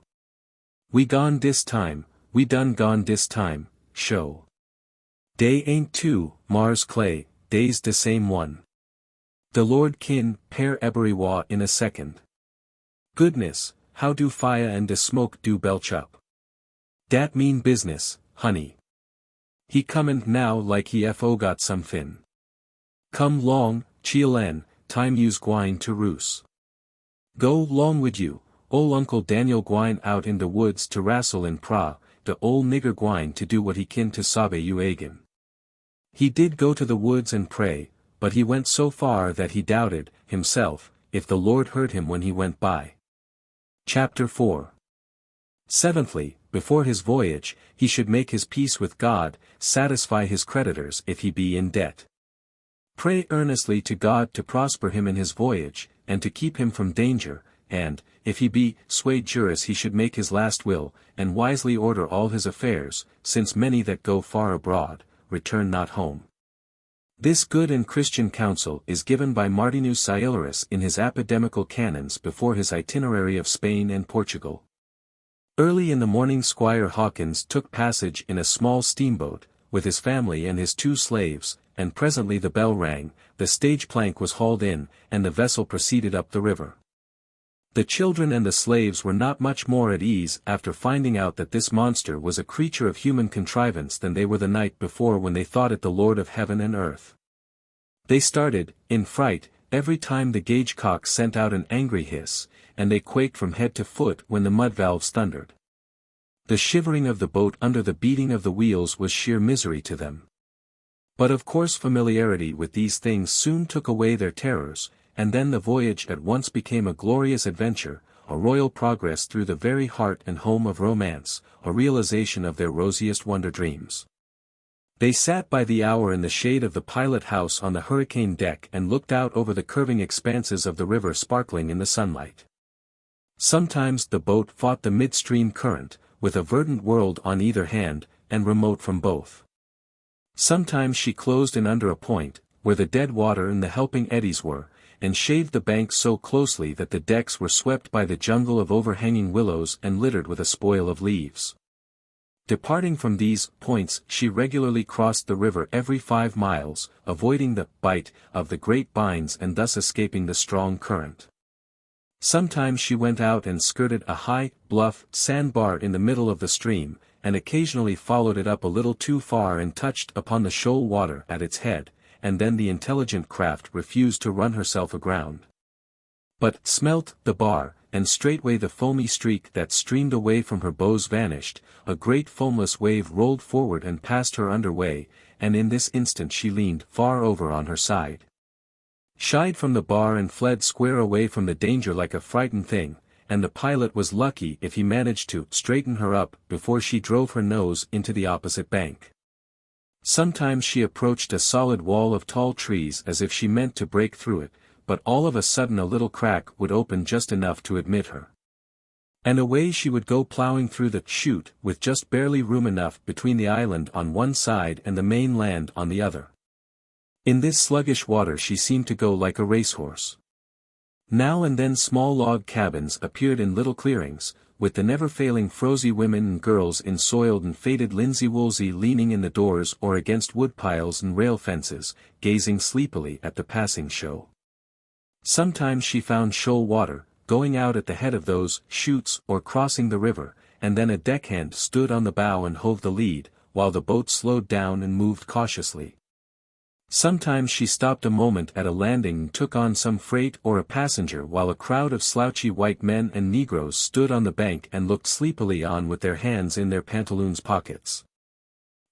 We gone dis time, we done gone dis time, show. Dey ain't two, Mars Clay, dey's de same one. The Lord kin pair Eberywa in a second. Goodness, how do fire and de smoke do belch up? Dat mean business, honey. He comin' now like he fo got some fin. Come long, chielen, time you's gwine to roos. Go long wid you, ol' Uncle Daniel gwine out in de woods to wrastle in pra, de ol' nigger gwine to do what he kin to sabe you agin. He did go to the woods and pray, but he went so far that he doubted, himself, if the Lord heard him when he went by. Chapter 4. Seventhly, before his voyage, he should make his peace with God, satisfy his creditors if he be in debt. Pray earnestly to God to prosper him in his voyage, and to keep him from danger, and, if he be sui juris he should make his last will, and wisely order all his affairs, since many that go far abroad, return not home. This good and Christian counsel is given by Martinus Sciolarus in his Academical Canons before his itinerary of Spain and Portugal. Early in the morning Squire Hawkins took passage in a small steamboat, with his family and his 2 slaves, and presently the bell rang, the stage plank was hauled in, and the vessel proceeded up the river. The children and the slaves were not much more at ease after finding out that this monster was a creature of human contrivance than they were the night before when they thought it the Lord of heaven and earth. They started, in fright, every time the gauge-cock sent out an angry hiss, and they quaked from head to foot when the mud-valves thundered. The shivering of the boat under the beating of the wheels was sheer misery to them. But of course familiarity with these things soon took away their terrors, and then the voyage at once became a glorious adventure, a royal progress through the very heart and home of romance, a realization of their rosiest wonder dreams. They sat by the hour in the shade of the pilot house on the hurricane deck and looked out over the curving expanses of the river sparkling in the sunlight. Sometimes the boat fought the midstream current, with a verdant world on either hand, and remote from both. Sometimes she closed in under a point, where the dead water and the helping eddies were, and shaved the banks so closely that the decks were swept by the jungle of overhanging willows and littered with a spoil of leaves. Departing from these points she regularly crossed the river every 5 miles, avoiding the bite of the great bines and thus escaping the strong current. Sometimes she went out and skirted a high, bluff, sandbar in the middle of the stream, and occasionally followed it up a little too far and touched upon the shoal water at its head, and then the intelligent craft refused to run herself aground. But smelt the bar, and straightway the foamy streak that streamed away from her bows vanished, a great foamless wave rolled forward and passed her under way, and in this instant she leaned far over on her side. Shied from the bar and fled square away from the danger like a frightened thing, and the pilot was lucky if he managed to straighten her up before she drove her nose into the opposite bank. Sometimes she approached a solid wall of tall trees as if she meant to break through it, but all of a sudden a little crack would open just enough to admit her. And away she would go plowing through the chute with just barely room enough between the island on one side and the main land on the other. In this sluggish water she seemed to go like a racehorse. Now and then small log cabins appeared in little clearings, with the never-failing frowsy women and girls in soiled and faded linsey-woolsey leaning in the doors or against woodpiles and rail fences, gazing sleepily at the passing show. Sometimes she found shoal water, going out at the head of those chutes or crossing the river, and then a deckhand stood on the bow and hove the lead, while the boat slowed down and moved cautiously. Sometimes she stopped a moment at a landing and took on some freight or a passenger while a crowd of slouchy white men and Negroes stood on the bank and looked sleepily on with their hands in their pantaloons' pockets.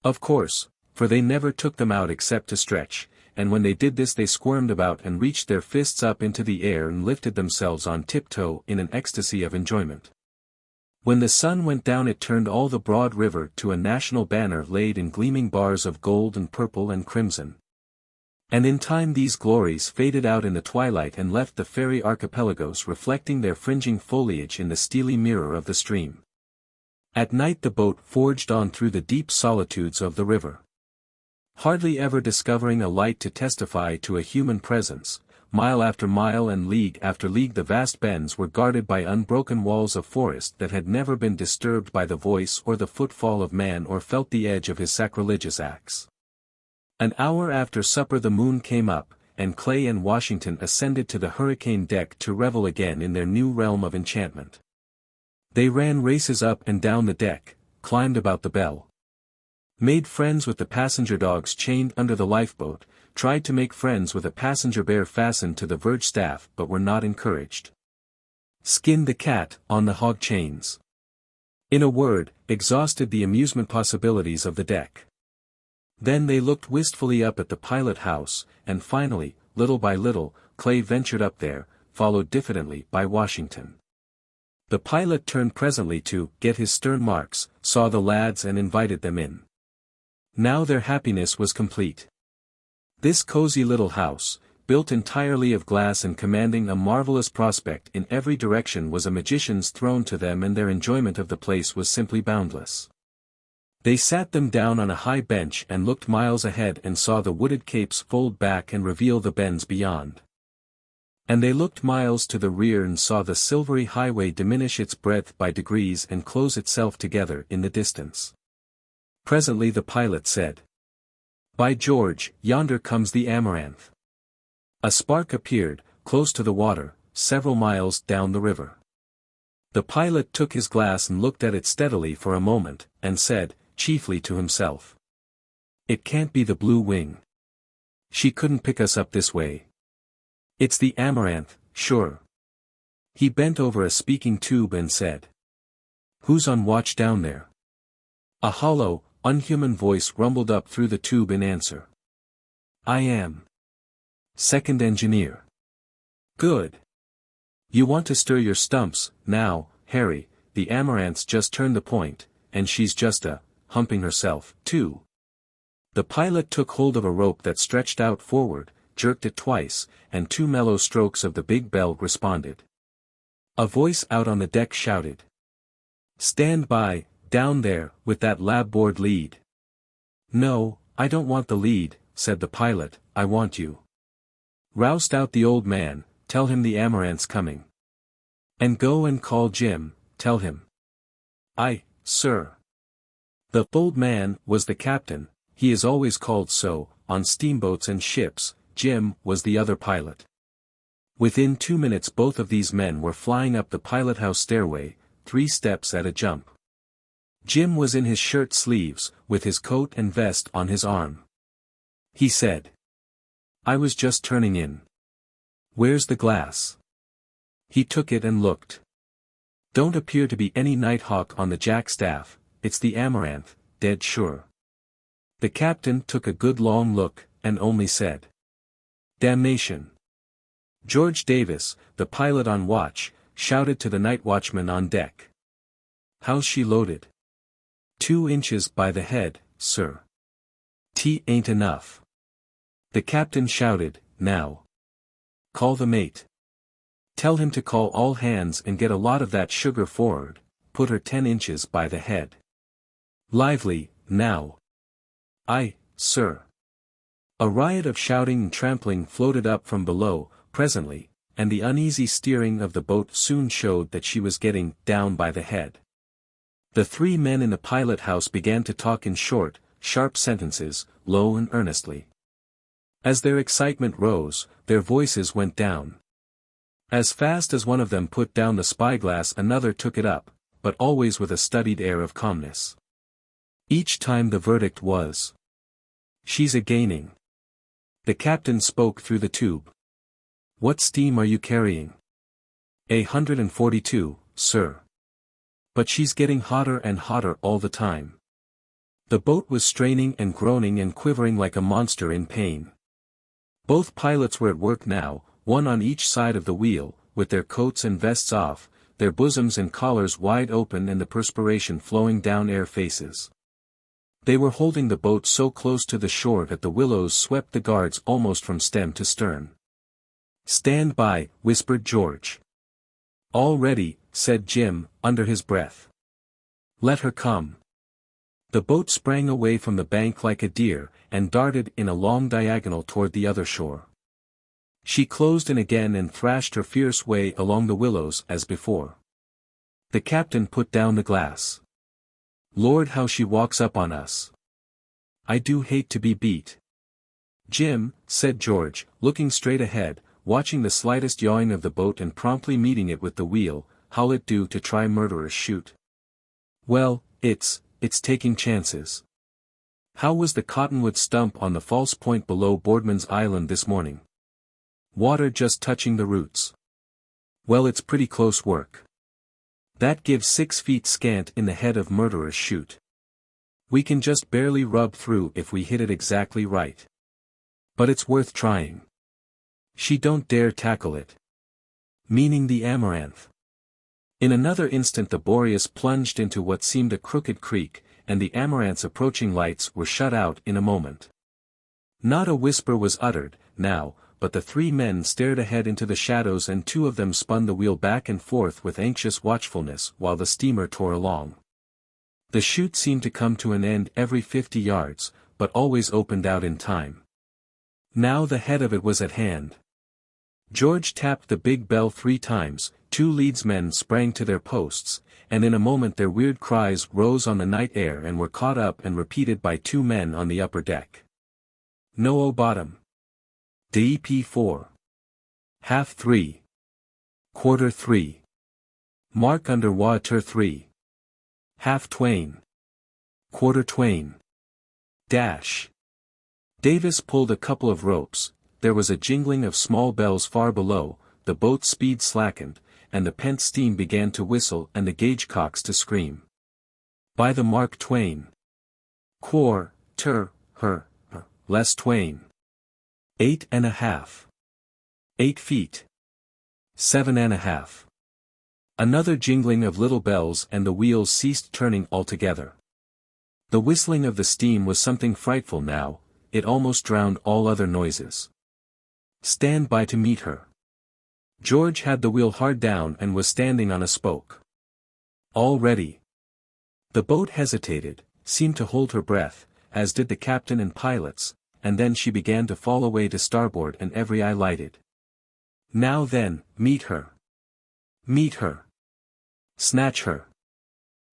Of course, for they never took them out except to stretch, and when they did this they squirmed about and reached their fists up into the air and lifted themselves on tiptoe in an ecstasy of enjoyment. When the sun went down it turned all the broad river to a national banner laid in gleaming bars of gold and purple and crimson. And in time these glories faded out in the twilight and left the fairy archipelagos reflecting their fringing foliage in the steely mirror of the stream. At night the boat forged on through the deep solitudes of the river. Hardly ever discovering a light to testify to a human presence, mile after mile and league after league the vast bends were guarded by unbroken walls of forest that had never been disturbed by the voice or the footfall of man or felt the edge of his sacrilegious axe. An hour after supper the moon came up, and Clay and Washington ascended to the hurricane deck to revel again in their new realm of enchantment. They ran races up and down the deck, climbed about the bell, made friends with the passenger dogs chained under the lifeboat, tried to make friends with a passenger bear fastened to the verge staff but were not encouraged. Skinned the cat on the hog chains. In a word, exhausted the amusement possibilities of the deck. Then they looked wistfully up at the pilot house, and finally, little by little, Clay ventured up there, followed diffidently by Washington. The pilot turned presently to get his stern marks, saw the lads and invited them in. Now their happiness was complete. This cozy little house, built entirely of glass and commanding a marvelous prospect in every direction was a magician's throne to them and their enjoyment of the place was simply boundless. They sat them down on a high bench and looked miles ahead and saw the wooded capes fold back and reveal the bends beyond. And they looked miles to the rear and saw the silvery highway diminish its breadth by degrees and close itself together in the distance. Presently the pilot said, "By George, yonder comes the Amaranth." A spark appeared, close to the water, several miles down the river. The pilot took his glass and looked at it steadily for a moment, and said, chiefly to himself, "It can't be the Blue Wing. She couldn't pick us up this way. It's the Amaranth, sure." He bent over a speaking tube and said, "Who's on watch down there?" A hollow, unhuman voice rumbled up through the tube in answer. "I am. Second engineer." "Good. You want to stir your stumps, now, Harry, the Amaranth's just turned the point, and she's just humping herself, too." The pilot took hold of a rope that stretched out forward, jerked it twice, and two mellow strokes of the big bell responded. A voice out on the deck shouted, "Stand by, down there, with that labboard lead." "No, I don't want the lead," said the pilot, "I want you." Roused out the old man, "Tell him the Amaranth's coming. And go and call Jim, tell him." "Aye, sir." The old man was the captain, he is always called so, on steamboats and ships. Jim was the other pilot. Within 2 minutes both of these men were flying up the pilothouse stairway, 3 steps at a jump. Jim was in his shirt sleeves, with his coat and vest on his arm. He said, "I was just turning in. Where's the glass?" He took it and looked. "Don't appear to be any night hawk on the jack staff, it's the Amaranth, dead sure." The captain took a good long look, and only said, "Damnation." George Davis, the pilot on watch, shouted to the night watchman on deck. "How's she loaded?" 2 inches by the head, sir." Tea ain't enough. The captain shouted, now. Call the mate. Tell him to call all hands and get a lot of that sugar for'ard, put her 10 inches by the head. Lively, now. Aye, sir. A riot of shouting and trampling floated up from below, presently, and the uneasy steering of the boat soon showed that she was getting down by the head. The 3 men in the pilot-house began to talk in short, sharp sentences, low and earnestly. As their excitement rose, their voices went down. As fast as one of them put down the spyglass another took it up, but always with a studied air of calmness. Each time the verdict was, "She's a-gaining." The captain spoke through the tube. "What steam are you carrying?" 142, sir. "But she's getting hotter and hotter all the time." The boat was straining and groaning and quivering like a monster in pain. Both pilots were at work now, one on each side of the wheel, with their coats and vests off, their bosoms and collars wide open and the perspiration flowing down their faces. They were holding the boat so close to the shore that the willows swept the guards almost from stem to stern. "Stand by," whispered George. "All ready," said Jim, under his breath. "Let her come." The boat sprang away from the bank like a deer, and darted in a long diagonal toward the other shore. She closed in again and thrashed her fierce way along the willows as before. The captain put down the glass. "Lord, how she walks up on us. I do hate to be beat." "Jim," said George, looking straight ahead, watching the slightest yawing of the boat and promptly meeting it with the wheel, "how'll it do to try murderer's shoot?" "Well, it's taking chances. How was the cottonwood stump on the false point below Boardman's Island this morning? Water just touching the roots. Well, it's pretty close work. That gives 6 feet scant in the head of murderer's shoot. We can just barely rub through if we hit it exactly right. But it's worth trying. She don't dare tackle it." Meaning the Amaranth. In another instant the Boreas plunged into what seemed a crooked creek, and the Amaranth's approaching lights were shut out in a moment. Not a whisper was uttered, now, but the 3 men stared ahead into the shadows and 2 of them spun the wheel back and forth with anxious watchfulness while the steamer tore along. The chute seemed to come to an end every 50 yards, but always opened out in time. Now the head of it was at hand. George tapped the big bell 3 times, 2 leadsmen sprang to their posts, and in a moment their weird cries rose on the night air and were caught up and repeated by 2 men on the upper deck. "No bottom. DEP 4. Half 3. Quarter 3. Mark under water 3. Half Twain. Quarter Twain. Dash." Davis pulled a couple of ropes, there was a jingling of small bells far below, the boat's speed slackened, and the pent steam began to whistle and the gauge-cocks to scream. "By the Mark Twain. Quar, her, less Twain. 8.5. 8 feet. 7.5. Another jingling of little bells and the wheels ceased turning altogether. The whistling of the steam was something frightful now, it almost drowned all other noises. "Stand by to meet her." George had the wheel hard down and was standing on a spoke. "All ready." The boat hesitated, seemed to hold her breath, as did the captain and pilots, and then she began to fall away to starboard and every eye lighted. "Now then, meet her. Meet her. Snatch her."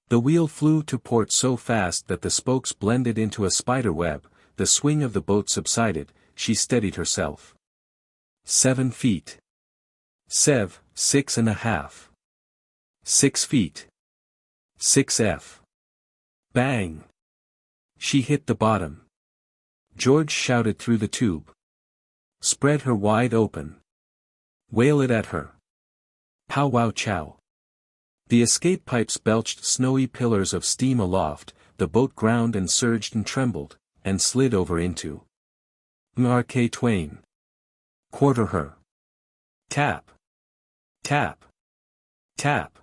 The wheel flew to port so fast that the spokes blended into a spider web, the swing of the boat subsided, she steadied herself. 7 feet. 6.5. 6 feet. 6 F. Bang! She hit the bottom. George shouted through the tube. "Spread her wide open. Whale it at her. Pow wow chow." The escape pipes belched snowy pillars of steam aloft, the boat ground and surged and trembled, and slid over into Mark Twain. "Quarter her." Tap. Tap. Tap.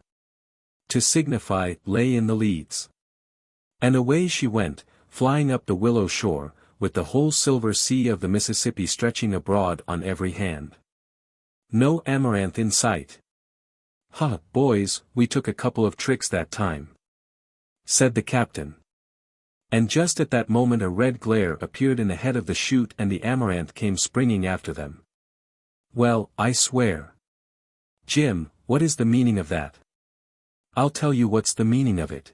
To signify, lay in the leads. And away she went, flying up the willow shore, with the whole silver sea of the Mississippi stretching abroad on every hand. No amaranth in sight. "Ha, boys, we took a couple of tricks that time," said the captain. And just at that moment a red glare appeared in the head of the chute and the amaranth came springing after them. "Well, I swear. Jim, what is the meaning of that?" "I'll tell you what's the meaning of it.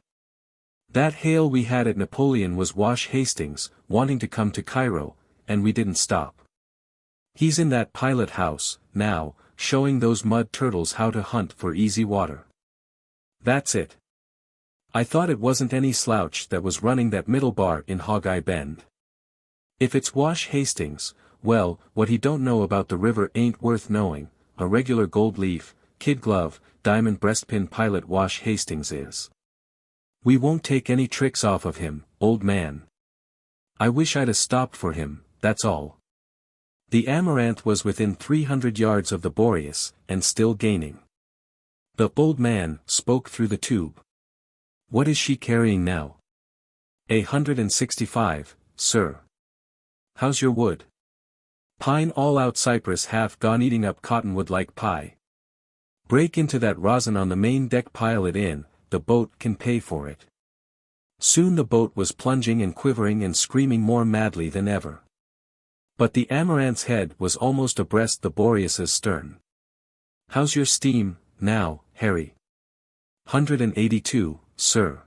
That hail we had at Napoleon was Wash Hastings, wanting to come to Cairo, and we didn't stop. He's in that pilot house, now, showing those mud turtles how to hunt for easy water. That's it. I thought it wasn't any slouch that was running that middle bar in Hog-Eye Bend. If it's Wash Hastings, well, what he don't know about the river ain't worth knowing. A regular gold leaf, kid glove, diamond breastpin pilot Wash Hastings is. We won't take any tricks off of him, old man. I wish I'd a stopped for him, that's all." The Amaranth was within 300 yards of the Boreas, and still gaining. The old man spoke through the tube. "What is she carrying now?" "165, sir." "How's your wood?" "Pine all out, cypress half gone, eating up cottonwood like pie." "Break into that rosin on the main deck, pile it in, the boat can pay for it." Soon the boat was plunging and quivering and screaming more madly than ever. But the Amaranth's head was almost abreast the Boreas's stern. "How's your steam, now, Harry?" "182, sir."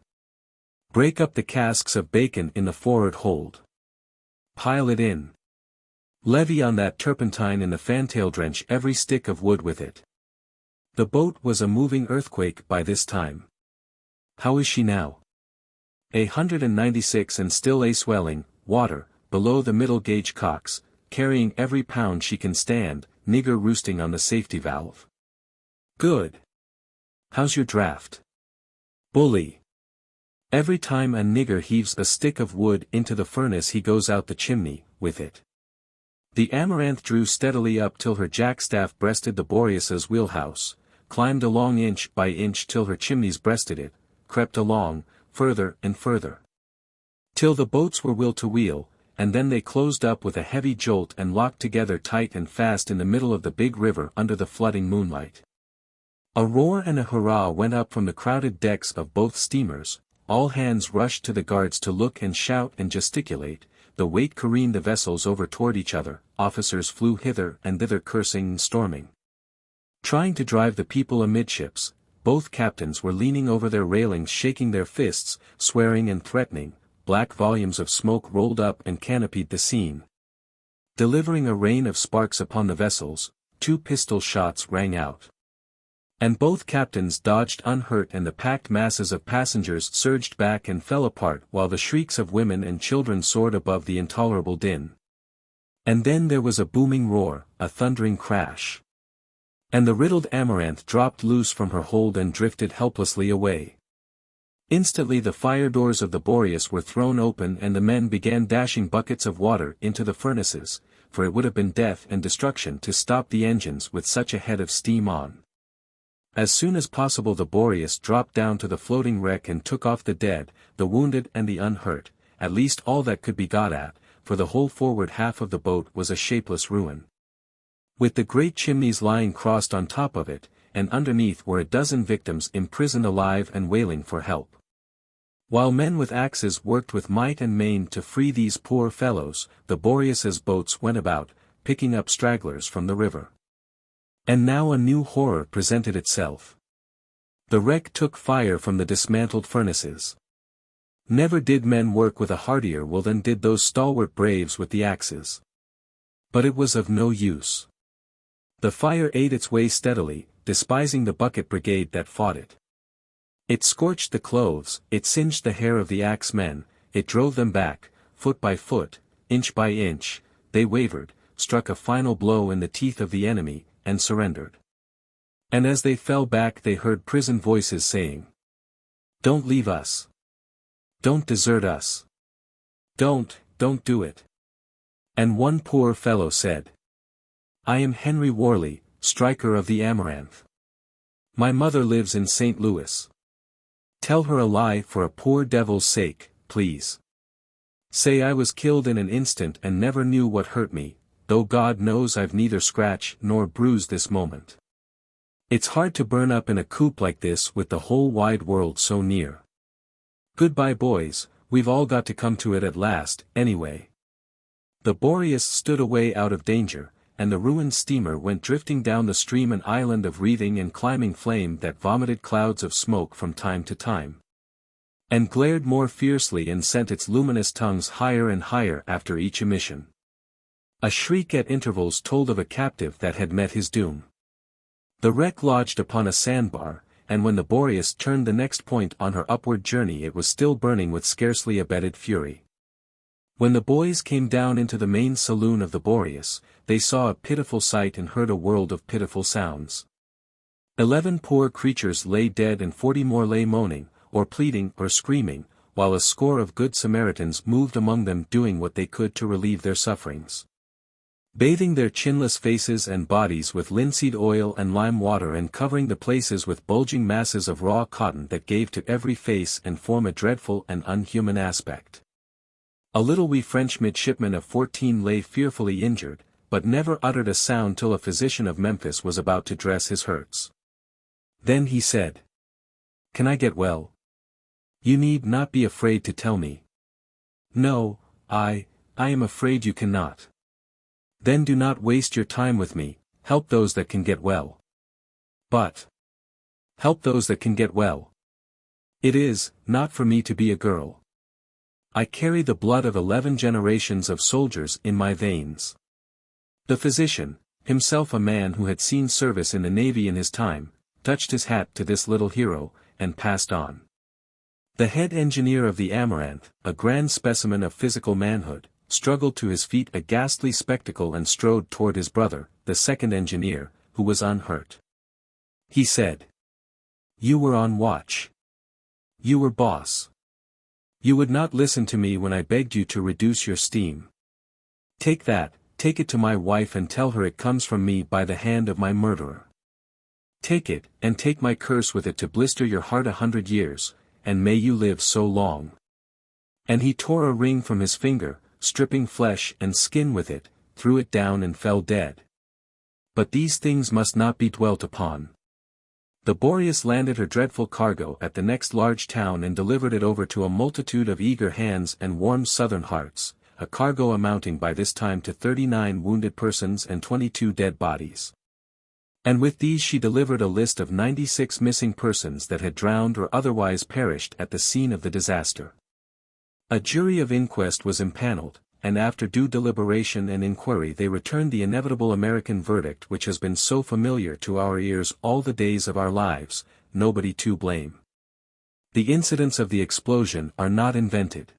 "Break up the casks of bacon in the forward hold. Pile it in. Levy on that turpentine in the fantail, drench every stick of wood with it." The boat was a moving earthquake by this time. "How is she now?" 196 and still a swelling, water, below the middle gauge cocks, carrying every pound she can stand, nigger roosting on the safety valve." "Good. How's your draft?" "Bully. Every time a nigger heaves a stick of wood into the furnace he goes out the chimney, with it." The Amaranth drew steadily up till her jackstaff breasted the Boreas's wheelhouse, climbed along inch by inch till her chimneys breasted it, crept along, further and further, till the boats were wheel to wheel, and then they closed up with a heavy jolt and locked together tight and fast in the middle of the big river under the flooding moonlight. A roar and a hurrah went up from the crowded decks of both steamers, all hands rushed to the guards to look and shout and gesticulate, the weight careened the vessels over toward each other, officers flew hither and thither cursing and storming, trying to drive the people amidships. Both captains were leaning over their railings, shaking their fists, swearing and threatening. Black volumes of smoke rolled up and canopied the scene. Delivering a rain of sparks upon the vessels, 2 pistol shots rang out. And both captains dodged unhurt, and the packed masses of passengers surged back and fell apart while the shrieks of women and children soared above the intolerable din. And then there was a booming roar, a thundering crash. And the riddled Amaranth dropped loose from her hold and drifted helplessly away. Instantly the fire doors of the Boreas were thrown open and the men began dashing buckets of water into the furnaces, for it would have been death and destruction to stop the engines with such a head of steam on. As soon as possible the Boreas dropped down to the floating wreck and took off the dead, the wounded and the unhurt, at least all that could be got at, for the whole forward half of the boat was a shapeless ruin, with the great chimneys lying crossed on top of it, and underneath were a dozen victims imprisoned alive and wailing for help. While men with axes worked with might and main to free these poor fellows, the Boreas's boats went about, picking up stragglers from the river. And now a new horror presented itself. The wreck took fire from the dismantled furnaces. Never did men work with a heartier will than did those stalwart braves with the axes. But it was of no use. The fire ate its way steadily, despising the bucket brigade that fought it. It scorched the clothes, it singed the hair of the axemen, it drove them back, foot by foot, inch by inch, they wavered, struck a final blow in the teeth of the enemy, and surrendered. And as they fell back they heard prison voices saying, "Don't leave us. Don't desert us. Don't do it." And one poor fellow said, "I am Henry Worley, striker of the Amaranth. My mother lives in St. Louis. Tell her a lie for a poor devil's sake, please." Say I was killed in an instant and never knew what hurt me, though God knows I've neither scratch nor bruise this moment. It's hard to burn up in a coop like this with the whole wide world so near. Goodbye boys, we've all got to come to it at last, anyway. The Boreas stood away out of danger, and the ruined steamer went drifting down the stream, an island of wreathing and climbing flame that vomited clouds of smoke from time to time, and glared more fiercely and sent its luminous tongues higher and higher after each emission. A shriek at intervals told of a captive that had met his doom. The wreck lodged upon a sandbar, and when the Boreas turned the next point on her upward journey it was still burning with scarcely abated fury. When the boys came down into the main saloon of the Boreas, they saw a pitiful sight and heard a world of pitiful sounds. 11 poor creatures lay dead and 40 more lay moaning, or pleading or screaming, while a score of good Samaritans moved among them doing what they could to relieve their sufferings. Bathing their chinless faces and bodies with linseed oil and lime water and covering the places with bulging masses of raw cotton that gave to every face and form a dreadful and unhuman aspect. A little wee French midshipman of 14 lay fearfully injured, but never uttered a sound till a physician of Memphis was about to dress his hurts. Then he said, "Can I get well? You need not be afraid to tell me." "No, I am afraid you cannot." "Then do not waste your time with me, help those that can get well." "But help those that can get well. It is not for me to be a girl. I carry the blood of 11 generations of soldiers in my veins." The physician, himself a man who had seen service in the navy in his time, touched his hat to this little hero, and passed on. The head engineer of the Amaranth, a grand specimen of physical manhood, struggled to his feet, a ghastly spectacle, and strode toward his brother, the second engineer, who was unhurt. He said, "You were on watch. You were boss. You would not listen to me when I begged you to reduce your steam. Take that, take it to my wife and tell her it comes from me by the hand of my murderer. Take it, and take my curse with it to blister your heart 100 years, and may you live so long." And he tore a ring from his finger, stripping flesh and skin with it, threw it down and fell dead. But these things must not be dwelt upon. The Boreas landed her dreadful cargo at the next large town and delivered it over to a multitude of eager hands and warm southern hearts, a cargo amounting by this time to 39 wounded persons and 22 dead bodies. And with these she delivered a list of 96 missing persons that had drowned or otherwise perished at the scene of the disaster. A jury of inquest was impaneled, and after due deliberation and inquiry they returned the inevitable American verdict which has been so familiar to our ears all the days of our lives: nobody to blame. The incidents of the explosion are not invented.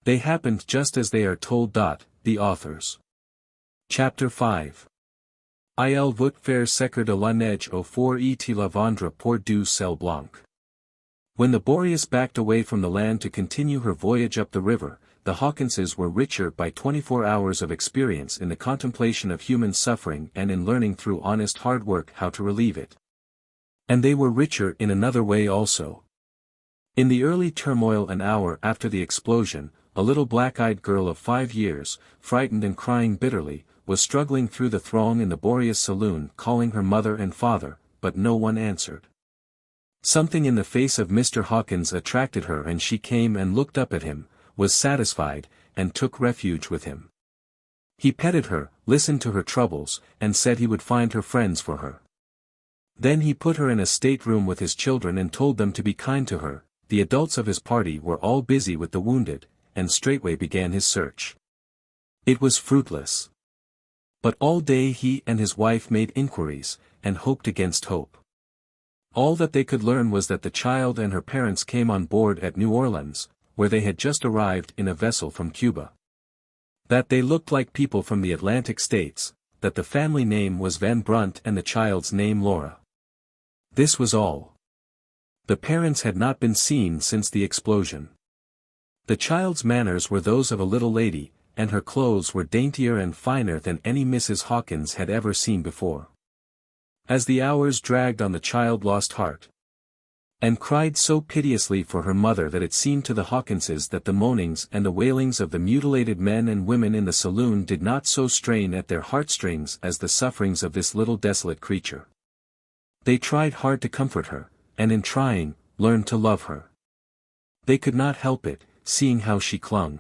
They happened just as they are told. The authors. Chapter 5. Il vous faire sécher de la neige au four et la vendre pour du sel blanc. When the Boreas backed away from the land to continue her voyage up the river, the Hawkinses were richer by 24 hours of experience in the contemplation of human suffering and in learning through honest hard work how to relieve it. And they were richer in another way also. In the early turmoil an hour after the explosion, a little black-eyed girl of 5 years, frightened and crying bitterly, was struggling through the throng in the Boreas saloon calling her mother and father, but no one answered. Something in the face of Mr. Hawkins attracted her and she came and looked up at him, was satisfied, and took refuge with him. He petted her, listened to her troubles, and said he would find her friends for her. Then he put her in a stateroom with his children and told them to be kind to her. The adults of his party were all busy with the wounded, and straightway began his search. It was fruitless. But all day he and his wife made inquiries, and hoped against hope. All that they could learn was that the child and her parents came on board at New Orleans, where they had just arrived in a vessel from Cuba. That they looked like people from the Atlantic states, that the family name was Van Brunt and the child's name Laura. This was all. The parents had not been seen since the explosion. The child's manners were those of a little lady, and her clothes were daintier and finer than any Mrs. Hawkins had ever seen before. As the hours dragged on the child lost heart. and cried so piteously for her mother that it seemed to the Hawkinses that the moanings and the wailings of the mutilated men and women in the saloon did not so strain at their heartstrings as the sufferings of this little desolate creature. They tried hard to comfort her, and in trying, learned to love her. They could not help it, seeing how she clung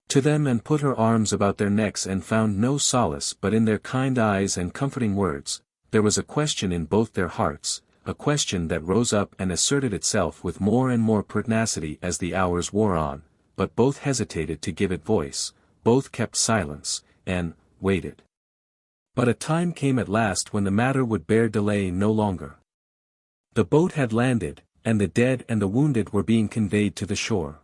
to them and put her arms about their necks and found no solace but in their kind eyes and comforting words. There was a question in both their hearts, a question that rose up and asserted itself with more and more pertinacity as the hours wore on, but both hesitated to give it voice, both kept silence, and waited. But a time came at last when the matter would bear delay no longer. The boat had landed, and the dead and the wounded were being conveyed to the shore.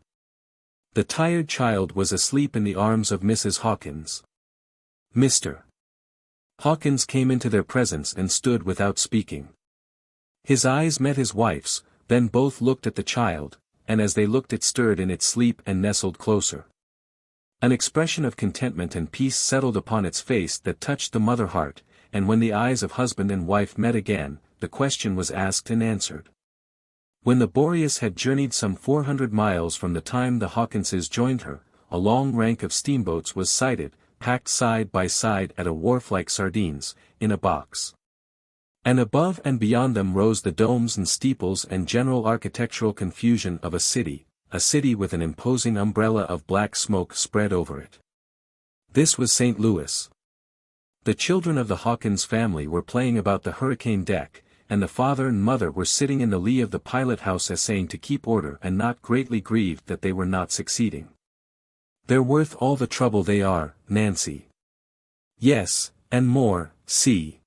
The tired child was asleep in the arms of Mrs. Hawkins. Mr. Hawkins came into their presence and stood without speaking. His eyes met his wife's, then both looked at the child, and as they looked it stirred in its sleep and nestled closer. An expression of contentment and peace settled upon its face that touched the mother heart, and when the eyes of husband and wife met again, the question was asked and answered. When the Boreas had journeyed some 400 miles from the time the Hawkinses joined her, a long rank of steamboats was sighted, packed side by side at a wharf like sardines, in a box. And above and beyond them rose the domes and steeples and general architectural confusion of a city with an imposing umbrella of black smoke spread over it. This was St. Louis. The children of the Hawkins family were playing about the hurricane deck, and the father and mother were sitting in the lee of the pilot house essaying to keep order and not greatly grieved that they were not succeeding. "They're worth all the trouble they are, Nancy." "Yes, and more, see.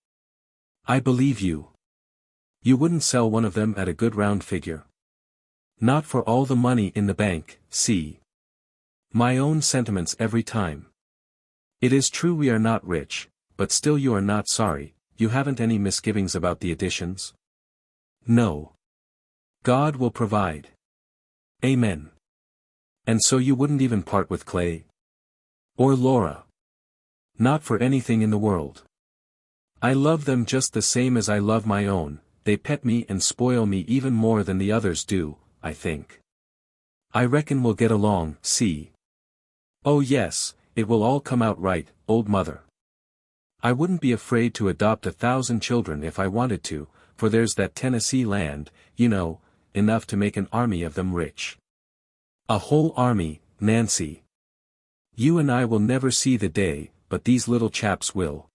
I believe you. You wouldn't sell one of them at a good round figure?" "Not for all the money in the bank, see. My own sentiments every time. It is true we are not rich, but still you are not sorry. You haven't any misgivings about the additions?" "No. God will provide." "Amen. And so you wouldn't even part with Clay? Or Laura?" "Not for anything in the world. I love them just the same as I love my own. They pet me and spoil me even more than the others do, I think. I reckon we'll get along, see. Oh yes, it will all come out right, old mother. I wouldn't be afraid to adopt 1,000 children if I wanted to, for there's that Tennessee land, you know, enough to make an army of them rich." "A whole army, Nancy. You and I will never see the day, but these little chaps will."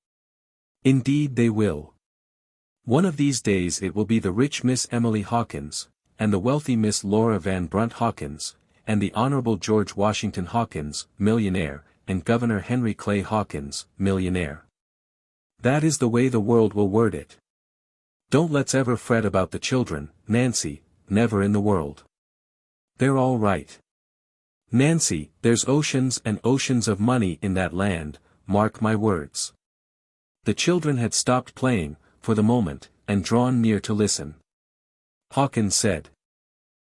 "Indeed they will. One of these days it will be the rich Miss Emily Hawkins, and the wealthy Miss Laura Van Brunt Hawkins, and the Honorable George Washington Hawkins, millionaire, and Governor Henry Clay Hawkins, millionaire. That is the way the world will word it. Don't let's ever fret about the children, Nancy, never in the world. They're all right. Nancy, there's oceans and oceans of money in that land, mark my words." The children had stopped playing, for the moment, and drawn near to listen. Hawkins said,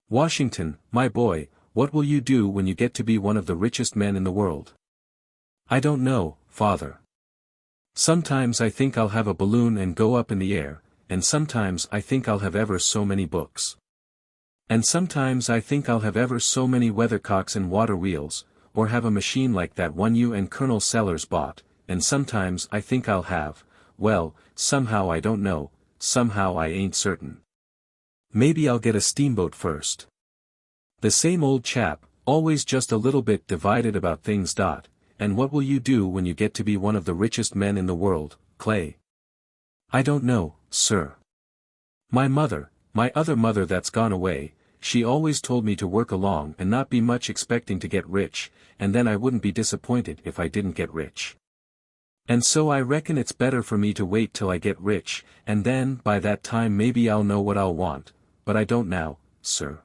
"Washington, my boy, what will you do when you get to be one of the richest men in the world?" "I don't know, father. Sometimes I think I'll have a balloon and go up in the air, and sometimes I think I'll have ever so many books. And sometimes I think I'll have ever so many weathercocks and water wheels, or have a machine like that one you and Colonel Sellers bought, and sometimes I think I'll have, well, somehow I don't know, somehow I ain't certain. Maybe I'll get a steamboat first. The same old chap, always just a little bit divided about things. And what will you do when you get to be one of the richest men in the world, Clay?" "I don't know, sir. My mother, my other mother that's gone away, she always told me to work along and not be much expecting to get rich, and then I wouldn't be disappointed if I didn't get rich. And so I reckon it's better for me to wait till I get rich, and then by that time maybe I'll know what I'll want, but I don't now, sir."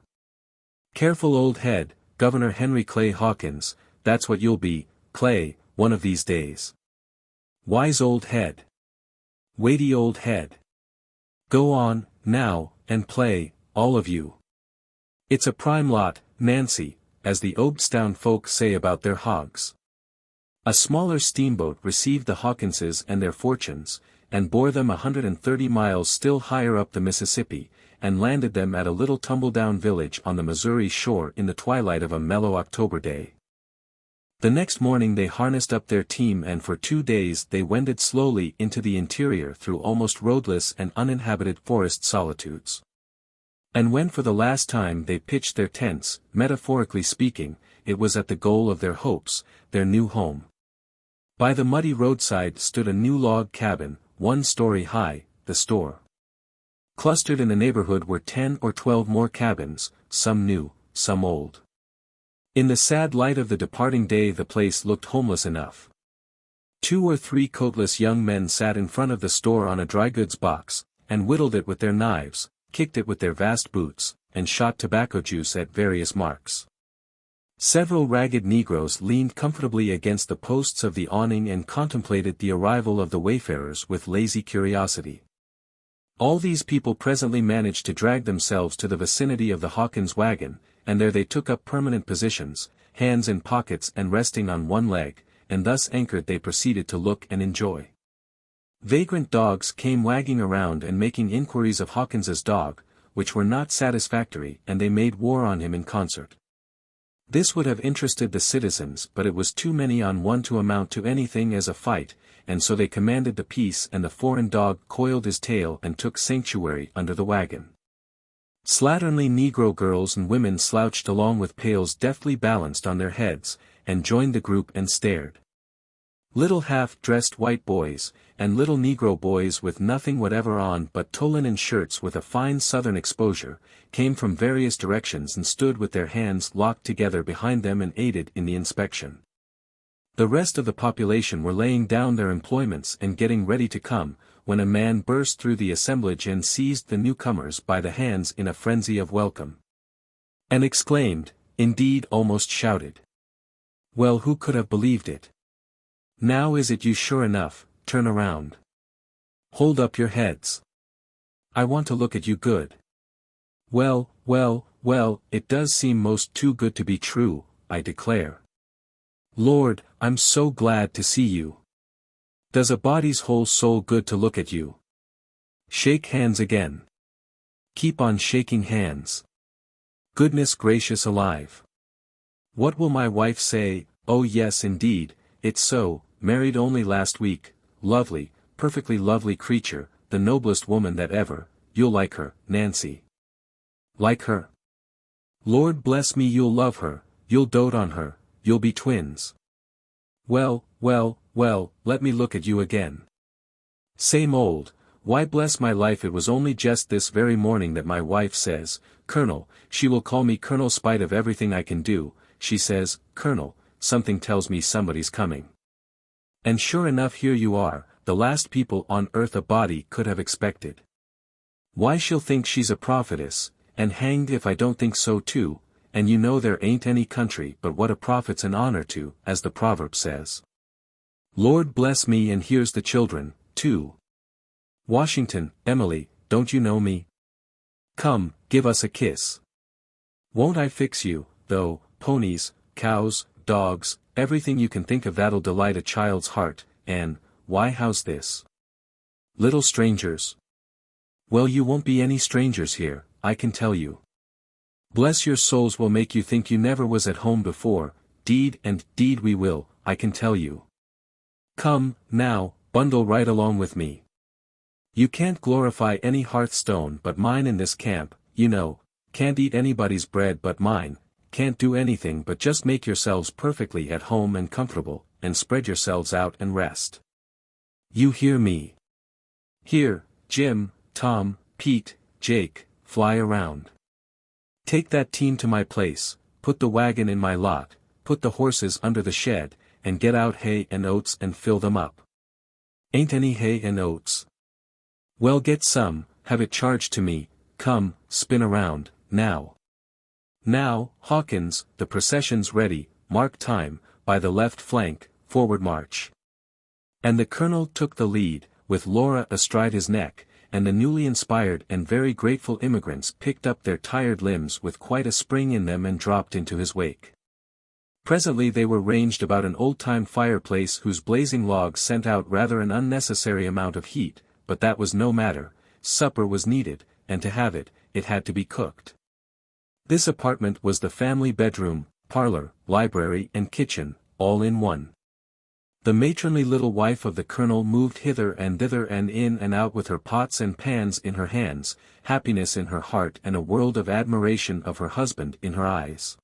"Careful old head, Governor Henry Clay Hawkins, that's what you'll be, Clay, one of these days. Wise old head. Weighty old head. Go on, now, and play, all of you. It's a prime lot, Nancy, as the Obstown folk say about their hogs." A smaller steamboat received the Hawkinses and their fortunes, and bore them 130 miles still higher up the Mississippi, and landed them at a little tumble-down village on the Missouri shore in the twilight of a mellow October day. The next morning they harnessed up their team, and for 2 days they wended slowly into the interior through almost roadless and uninhabited forest solitudes. And when for the last time they pitched their tents, metaphorically speaking, it was at the goal of their hopes, their new home. By the muddy roadside stood a new log cabin, 1 story high, the store. Clustered in the neighborhood were 10 or 12 more cabins, some new, some old. In the sad light of the departing day the place looked homeless enough. 2 or 3 coatless young men sat in front of the store on a dry goods box, and whittled it with their knives, kicked it with their vast boots, and shot tobacco juice at various marks. Several ragged Negroes leaned comfortably against the posts of the awning and contemplated the arrival of the wayfarers with lazy curiosity. All these people presently managed to drag themselves to the vicinity of the Hawkins wagon, and there they took up permanent positions, hands in pockets and resting on one leg, and thus anchored they proceeded to look and enjoy. Vagrant dogs came wagging around and making inquiries of Hawkins's dog, which were not satisfactory, and they made war on him in concert. This would have interested the citizens, but it was too many on one to amount to anything as a fight, and so they commanded the peace, and the foreign dog coiled his tail and took sanctuary under the wagon. Slatternly Negro girls and women slouched along with pails deftly balanced on their heads, and joined the group and stared. Little half-dressed white boys, and little Negro boys with nothing whatever on but tow-linen shirts with a fine southern exposure, came from various directions and stood with their hands locked together behind them and aided in the inspection. The rest of the population were laying down their employments and getting ready to come, when a man burst through the assemblage and seized the newcomers by the hands in a frenzy of welcome. And exclaimed, indeed almost shouted. Well, who could have believed it? Now is it you sure enough, turn around. Hold up your heads. I want to look at you good. Well, well, well, it does seem most too good to be true, I declare. Lord, I'm so glad to see you. Does a body's whole soul good to look at you? Shake hands again. Keep on shaking hands. Goodness gracious alive. What will my wife say? Oh yes indeed, it's so, married only last week, lovely, perfectly lovely creature, the noblest woman that ever, you'll like her, Nancy. Like her? Lord bless me, you'll love her, you'll dote on her, you'll be twins. Well, well, well, let me look at you again. Same old, why bless my life, it was only just this very morning that my wife says, Colonel, she will call me Colonel spite of everything I can do, she says, Colonel, something tells me somebody's coming. And sure enough here you are, the last people on earth a body could have expected. Why she'll think she's a prophetess, and hanged if I don't think so too, and you know there ain't any country but what a prophet's an honor to, as the proverb says. Lord bless me, and here's the children, too. Washington, Emily, don't you know me? Come, give us a kiss. Won't I fix you, though, ponies, cows, dogs, everything you can think of that'll delight a child's heart, and, why how's this? Little strangers. Well, you won't be any strangers here, I can tell you. Bless your souls, will make you think you never was at home before, deed and deed we will, I can tell you. Come, now, bundle right along with me. You can't glorify any hearthstone but mine in this camp, you know, can't eat anybody's bread but mine, can't do anything but just make yourselves perfectly at home and comfortable, and spread yourselves out and rest. You hear me? Here, Jim, Tom, Pete, Jake, fly around. Take that team to my place, put the wagon in my lot, put the horses under the shed, and get out hay and oats and fill them up. Ain't any hay and oats? Well, get some, have it charged to me, come, spin around, now. Now, Hawkins, the procession's ready, mark time, by the left flank, forward march. And the colonel took the lead, with Laura astride his neck, and the newly inspired and very grateful immigrants picked up their tired limbs with quite a spring in them and dropped into his wake. Presently they were ranged about an old-time fireplace whose blazing logs sent out rather an unnecessary amount of heat, but that was no matter, supper was needed, and to have it, it had to be cooked. This apartment was the family bedroom, parlor, library and kitchen, all in one. The matronly little wife of the colonel moved hither and thither and in and out with her pots and pans in her hands, happiness in her heart and a world of admiration of her husband in her eyes.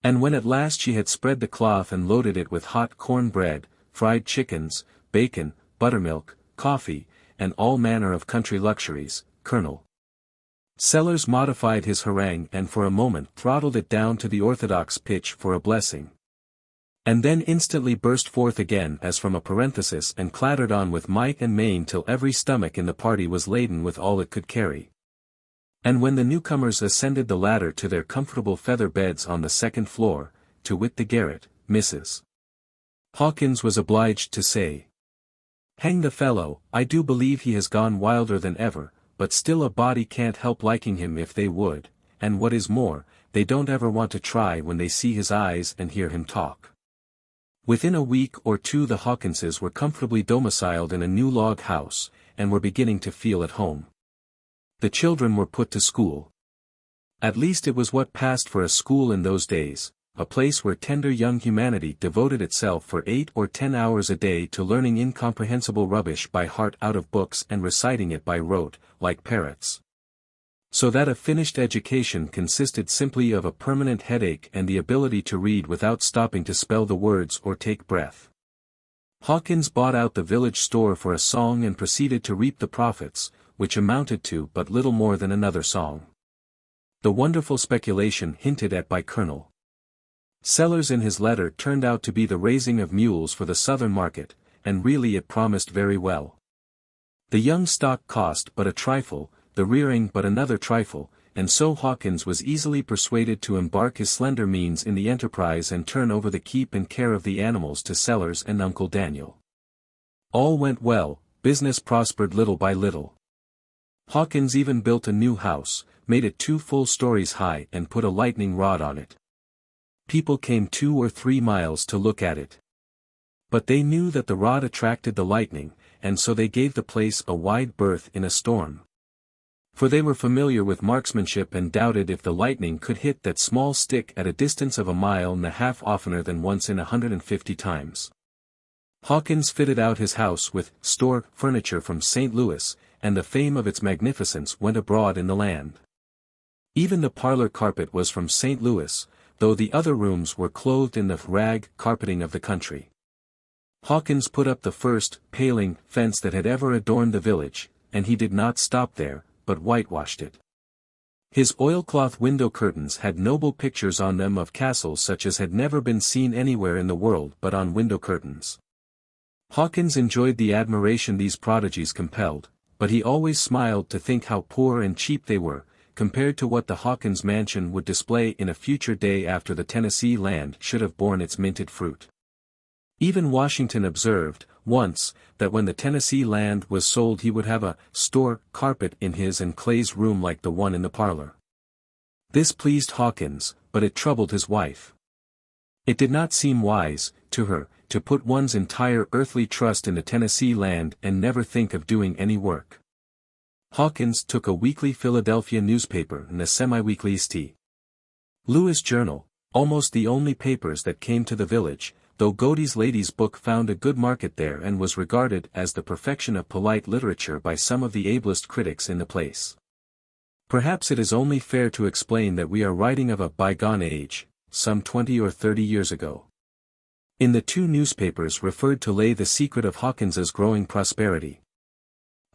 And when at last she had spread the cloth and loaded it with hot corn bread, fried chickens, bacon, buttermilk, coffee, and all manner of country luxuries, Colonel Sellers modified his harangue and for a moment throttled it down to the orthodox pitch for a blessing. And then instantly burst forth again as from a parenthesis and clattered on with might and main till every stomach in the party was laden with all it could carry. And when the newcomers ascended the ladder to their comfortable feather beds on the second floor, to wit the garret, Mrs. Hawkins was obliged to say, "Hang the fellow, I do believe he has gone wilder than ever, but still a body can't help liking him if they would, and what is more, they don't ever want to try when they see his eyes and hear him talk." Within a week or two the Hawkinses were comfortably domiciled in a new log house, and were beginning to feel at home. The children were put to school. At least it was what passed for a school in those days, a place where tender young humanity devoted itself for 8 or 10 hours a day to learning incomprehensible rubbish by heart out of books and reciting it by rote, like parrots. So that a finished education consisted simply of a permanent headache and the ability to read without stopping to spell the words or take breath. Hawkins bought out the village store for a song and proceeded to reap the profits, which amounted to but little more than another song. The wonderful speculation hinted at by Colonel Sellers in his letter turned out to be the raising of mules for the southern market, and really it promised very well. The young stock cost but a trifle, the rearing but another trifle, and so Hawkins was easily persuaded to embark his slender means in the enterprise and turn over the keep and care of the animals to Sellers and Uncle Daniel. All went well, business prospered little by little. Hawkins even built a new house, made it 2 full stories high and put a lightning rod on it. People came 2 or 3 miles to look at it. But they knew that the rod attracted the lightning, and so they gave the place a wide berth in a storm. For they were familiar with marksmanship and doubted if the lightning could hit that small stick at a distance of 1.5 miles oftener than once in 150 times. Hawkins fitted out his house with store furniture from St. Louis, and the fame of its magnificence went abroad in the land. Even the parlor carpet was from St. Louis, though the other rooms were clothed in the rag carpeting of the country. Hawkins put up the first paling fence that had ever adorned the village, and he did not stop there, but whitewashed it. His oilcloth window curtains had noble pictures on them of castles such as had never been seen anywhere in the world but on window curtains. Hawkins enjoyed the admiration these prodigies compelled, but he always smiled to think how poor and cheap they were, compared to what the Hawkins mansion would display in a future day after the Tennessee land should have borne its minted fruit. Even Washington observed, once, that when the Tennessee land was sold he would have a store carpet in his and Clay's room like the one in the parlor. This pleased Hawkins, but it troubled his wife. It did not seem wise, to her, to put one's entire earthly trust in the Tennessee land and never think of doing any work. Hawkins took a weekly Philadelphia newspaper and a semi-weekly St. Louis journal, almost the only papers that came to the village, though Godey's Lady's Book found a good market there and was regarded as the perfection of polite literature by some of the ablest critics in the place. Perhaps it is only fair to explain that we are writing of a bygone age, some 20 or 30 years ago. In the 2 newspapers referred to lay the secret of Hawkins's growing prosperity.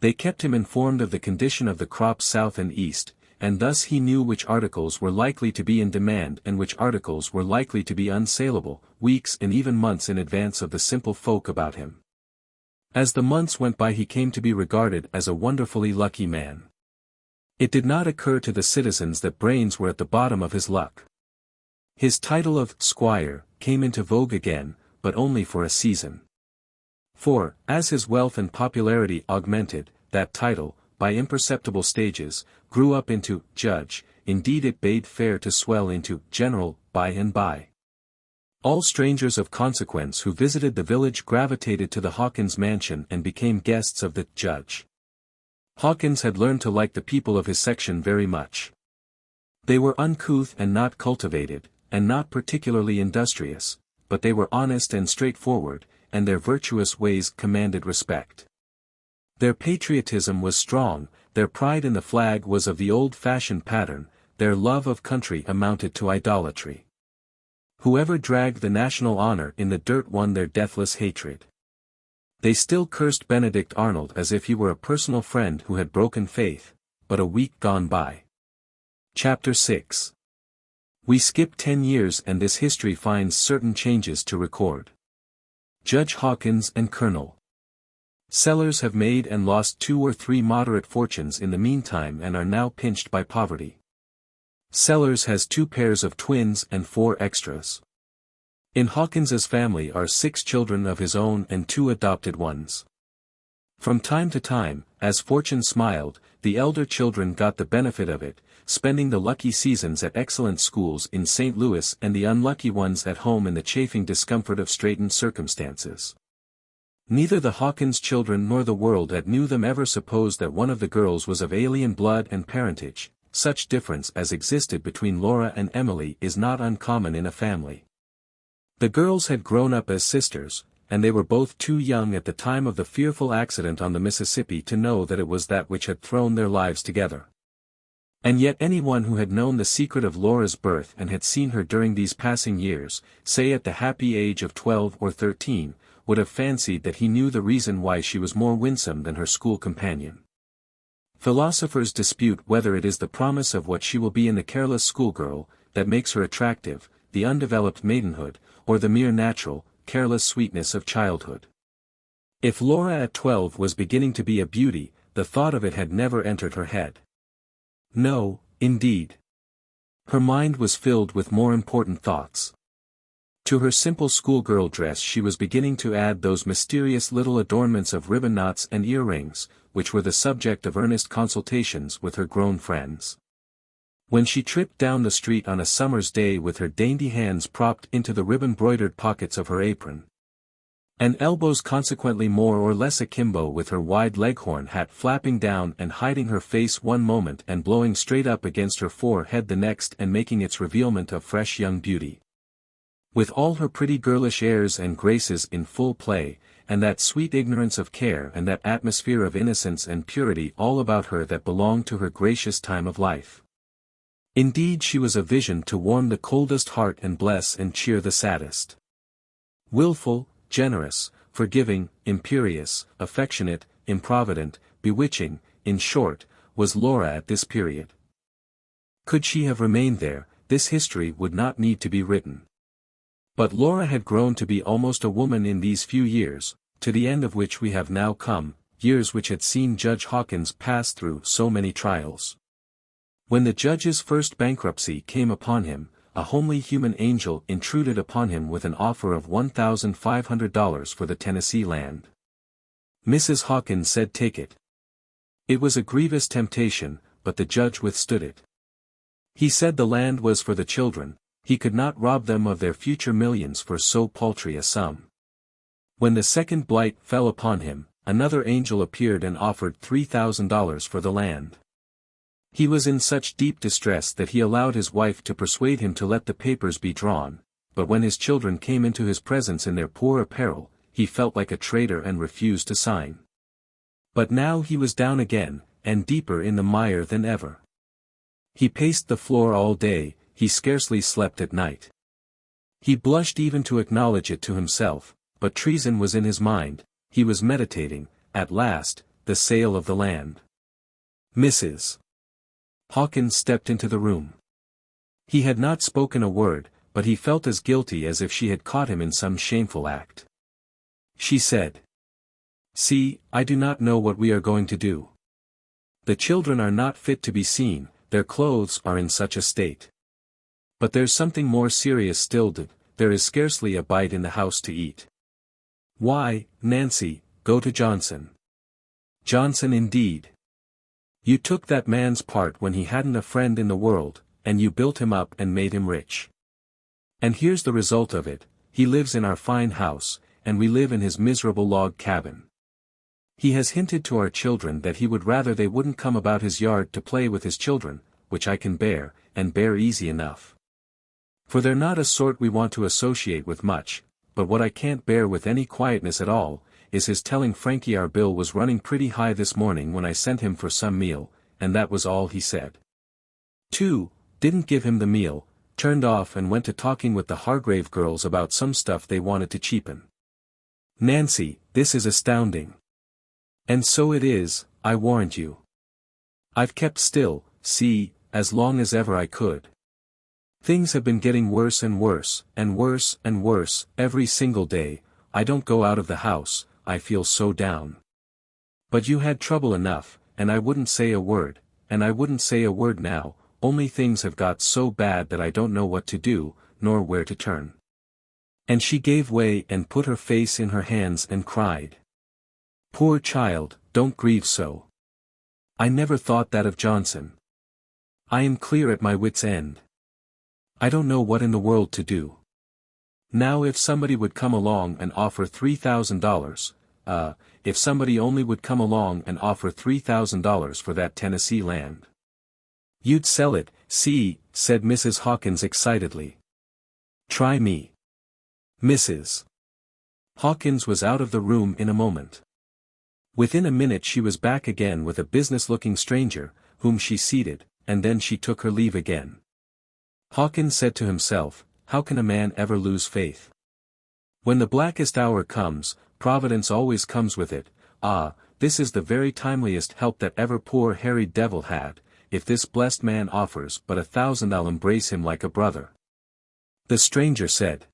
They kept him informed of the condition of the crops south and east, and thus he knew which articles were likely to be in demand and which articles were likely to be unsaleable, weeks and even months in advance of the simple folk about him. As the months went by he came to be regarded as a wonderfully lucky man. It did not occur to the citizens that brains were at the bottom of his luck. His title of squire came into vogue again, but only for a season. For, as his wealth and popularity augmented, that title, by imperceptible stages, grew up into judge, indeed it bade fair to swell into general, by and by. All strangers of consequence who visited the village gravitated to the Hawkins mansion and became guests of the judge. Hawkins had learned to like the people of his section very much. They were uncouth and not cultivated, and not particularly industrious, but they were honest and straightforward, and their virtuous ways commanded respect. Their patriotism was strong, their pride in the flag was of the old-fashioned pattern, their love of country amounted to idolatry. Whoever dragged the national honor in the dirt won their deathless hatred. They still cursed Benedict Arnold as if he were a personal friend who had broken faith, but a week gone by. Chapter 6. We skip 10 years and this history finds certain changes to record. Judge Hawkins and Colonel Sellers have made and lost 2 or 3 moderate fortunes in the meantime and are now pinched by poverty. Sellers has 2 pairs of twins and 4 extras. In Hawkins's family are 6 children of his own and 2 adopted ones. From time to time, as fortune smiled, the elder children got the benefit of it, spending the lucky seasons at excellent schools in St. Louis and the unlucky ones at home in the chafing discomfort of straitened circumstances. Neither the Hawkins children nor the world that knew them ever supposed that one of the girls was of alien blood and parentage. Such difference as existed between Laura and Emily is not uncommon in a family. The girls had grown up as sisters, and they were both too young at the time of the fearful accident on the Mississippi to know that it was that which had thrown their lives together. And yet anyone who had known the secret of Laura's birth and had seen her during these passing years, say at the happy age of 12 or 13, would have fancied that he knew the reason why she was more winsome than her school companion. Philosophers dispute whether it is the promise of what she will be in the careless schoolgirl, that makes her attractive, the undeveloped maidenhood, or the mere natural, careless sweetness of childhood. If Laura at 12 was beginning to be a beauty, the thought of it had never entered her head. No, indeed. Her mind was filled with more important thoughts. To her simple schoolgirl dress she was beginning to add those mysterious little adornments of ribbon knots and earrings, which were the subject of earnest consultations with her grown friends. When she tripped down the street on a summer's day with her dainty hands propped into the ribbon-broidered pockets of her apron, and elbows consequently more or less akimbo with her wide leghorn hat flapping down and hiding her face one moment and blowing straight up against her forehead the next and making its revealment of fresh young beauty. With all her pretty girlish airs and graces in full play, and that sweet ignorance of care and that atmosphere of innocence and purity all about her that belonged to her gracious time of life. Indeed she was a vision to warm the coldest heart and bless and cheer the saddest. Willful, generous, forgiving, imperious, affectionate, improvident, bewitching, in short, was Laura at this period. Could she have remained there, this history would not need to be written. But Laura had grown to be almost a woman in these few years, to the end of which we have now come, years which had seen Judge Hawkins pass through so many trials. When the judge's first bankruptcy came upon him, a homely human angel intruded upon him with an offer of $1,500 for the Tennessee land. Mrs. Hawkins said take it. It was a grievous temptation, but the judge withstood it. He said the land was for the children, he could not rob them of their future millions for so paltry a sum. When the second blight fell upon him, another angel appeared and offered $3,000 for the land. He was in such deep distress that he allowed his wife to persuade him to let the papers be drawn, but when his children came into his presence in their poor apparel, he felt like a traitor and refused to sign. But now he was down again, and deeper in the mire than ever. He paced the floor all day, he scarcely slept at night. He blushed even to acknowledge it to himself, but treason was in his mind, he was meditating, at last, the sale of the land. Mrs. Hawkins stepped into the room. He had not spoken a word, but he felt as guilty as if she had caught him in some shameful act. She said, "See, I do not know what we are going to do. The children are not fit to be seen, their clothes are in such a state. But there's something more serious still. There is scarcely a bite in the house to eat. Why, Nancy, go to Johnson. Johnson indeed. You took that man's part when he hadn't a friend in the world, and you built him up and made him rich. And here's the result of it, he lives in our fine house, and we live in his miserable log cabin. He has hinted to our children that he would rather they wouldn't come about his yard to play with his children, which I can bear, and bear easy enough. For they're not a sort we want to associate with much, but what I can't bear with any quietness at all, is his telling Frankie our bill was running pretty high this morning when I sent him for some meal, and that was all he said. 2. Didn't give him the meal, turned off and went to talking with the Hargrave girls about some stuff they wanted to cheapen. Nancy, this is astounding. And so it is, I warrant you. I've kept still, see, as long as ever I could. Things have been getting worse and worse, and worse and worse, every single day. I don't go out of the house, I feel so down. But you had trouble enough, and I wouldn't say a word, and I wouldn't say a word now, only things have got so bad that I don't know what to do, nor where to turn. And she gave way and put her face in her hands and cried. Poor child, don't grieve so. I never thought that of Johnson. I am clear at my wit's end. I don't know what in the world to do. Now if somebody would come along and offer $3,000, if somebody only would come along and offer $3,000 for that Tennessee land. You'd sell it, see, said Mrs. Hawkins excitedly. Try me. Mrs. Hawkins was out of the room in a moment. Within a minute she was back again with a business-looking stranger, whom she seated, and then she took her leave again. Hawkins said to himself, how can a man ever lose faith? When the blackest hour comes, Providence always comes with it. Ah, this is the very timeliest help that ever poor harried devil had. If this blessed man offers but 1,000 I'll embrace him like a brother. The stranger said.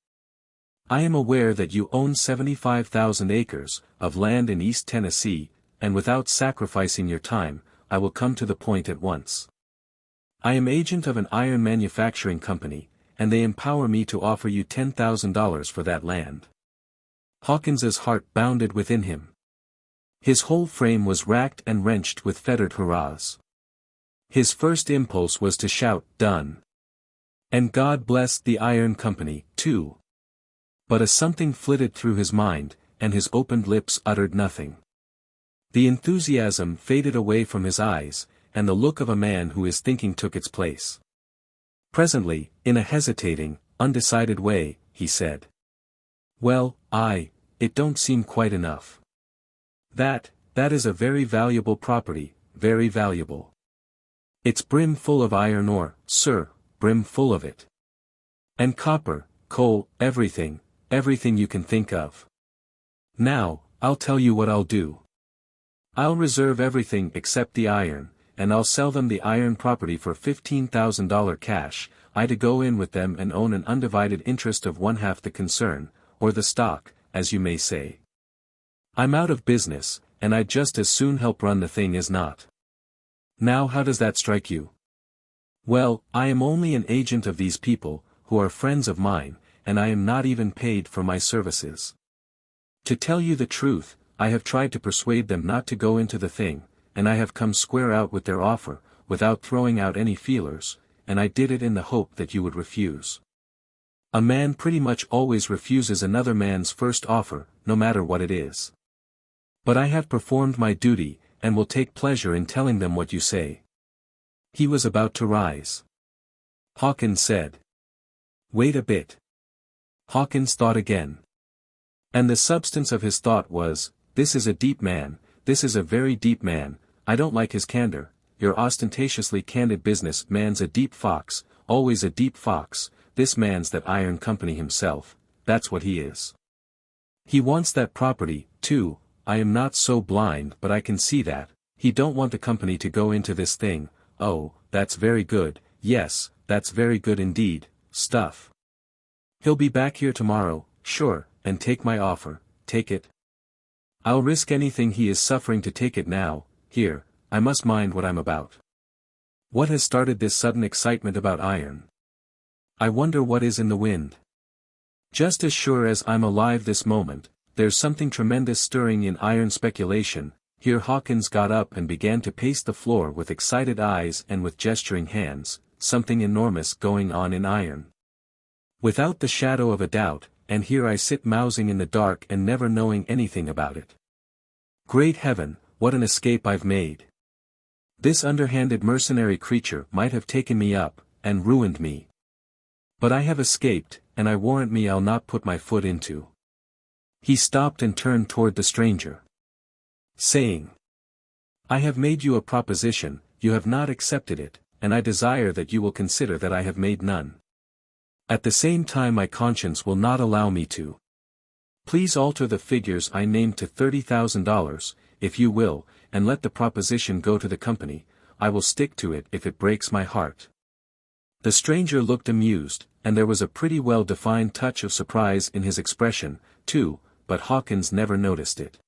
I am aware that you own 75,000 acres of land in East Tennessee, and without sacrificing your time, I will come to the point at once. I am agent of an iron manufacturing company, and they empower me to offer you $10,000 for that land. Hawkins's heart bounded within him. His whole frame was racked and wrenched with fettered hurrahs. His first impulse was to shout, done. And God blessed the iron company, too. But a something flitted through his mind, and his opened lips uttered nothing. The enthusiasm faded away from his eyes, and the look of a man who is thinking took its place. Presently, in a hesitating, undecided way, he said. Well, it don't seem quite enough. That is a very valuable property, very valuable. It's brim full of iron ore, sir, brim full of it. And copper, coal, everything you can think of. Now, I'll tell you what I'll do. I'll reserve everything except the iron, and I'll sell them the iron property for $15,000 cash. I to go in with them and own an undivided interest of one half the concern, or the stock, as you may say. I'm out of business, and I'd just as soon help run the thing as not. Now how does that strike you? Well, I am only an agent of these people, who are friends of mine, and I am not even paid for my services. To tell you the truth, I have tried to persuade them not to go into the thing, and I have come square out with their offer, without throwing out any feelers, and I did it in the hope that you would refuse. A man pretty much always refuses another man's first offer, no matter what it is. But I have performed my duty, and will take pleasure in telling them what you say. He was about to rise. Hawkins said. Wait a bit. Hawkins thought again. And the substance of his thought was, this is a deep man, this is a very deep man, I don't like his candor, your ostentatiously candid business man's a deep fox, always a deep fox, this man's that iron company himself, that's what he is. He wants that property, too, I am not so blind but I can see that, he don't want the company to go into this thing, oh, that's very good, yes, that's very good indeed, stuff. He'll be back here tomorrow, sure, and take my offer, take it. I'll risk anything he is suffering to take it now, here, I must mind what I'm about. What has started this sudden excitement about iron? I wonder what is in the wind. Just as sure as I'm alive this moment, there's something tremendous stirring in iron speculation. Here Hawkins got up and began to pace the floor with excited eyes and with gesturing hands, something enormous going on in iron. Without the shadow of a doubt, and here I sit mousing in the dark and never knowing anything about it. Great heaven, what an escape I've made. This underhanded mercenary creature might have taken me up, and ruined me. But I have escaped, and I warrant me I'll not put my foot into. He stopped and turned toward the stranger, saying, I have made you a proposition, you have not accepted it, and I desire that you will consider that I have made none. At the same time my conscience will not allow me to. Please alter the figures I named to $30,000, if you will, and let the proposition go to the company. I will stick to it if it breaks my heart. The stranger looked amused, and there was a pretty well-defined touch of surprise in his expression, too, but Hawkins never noticed it.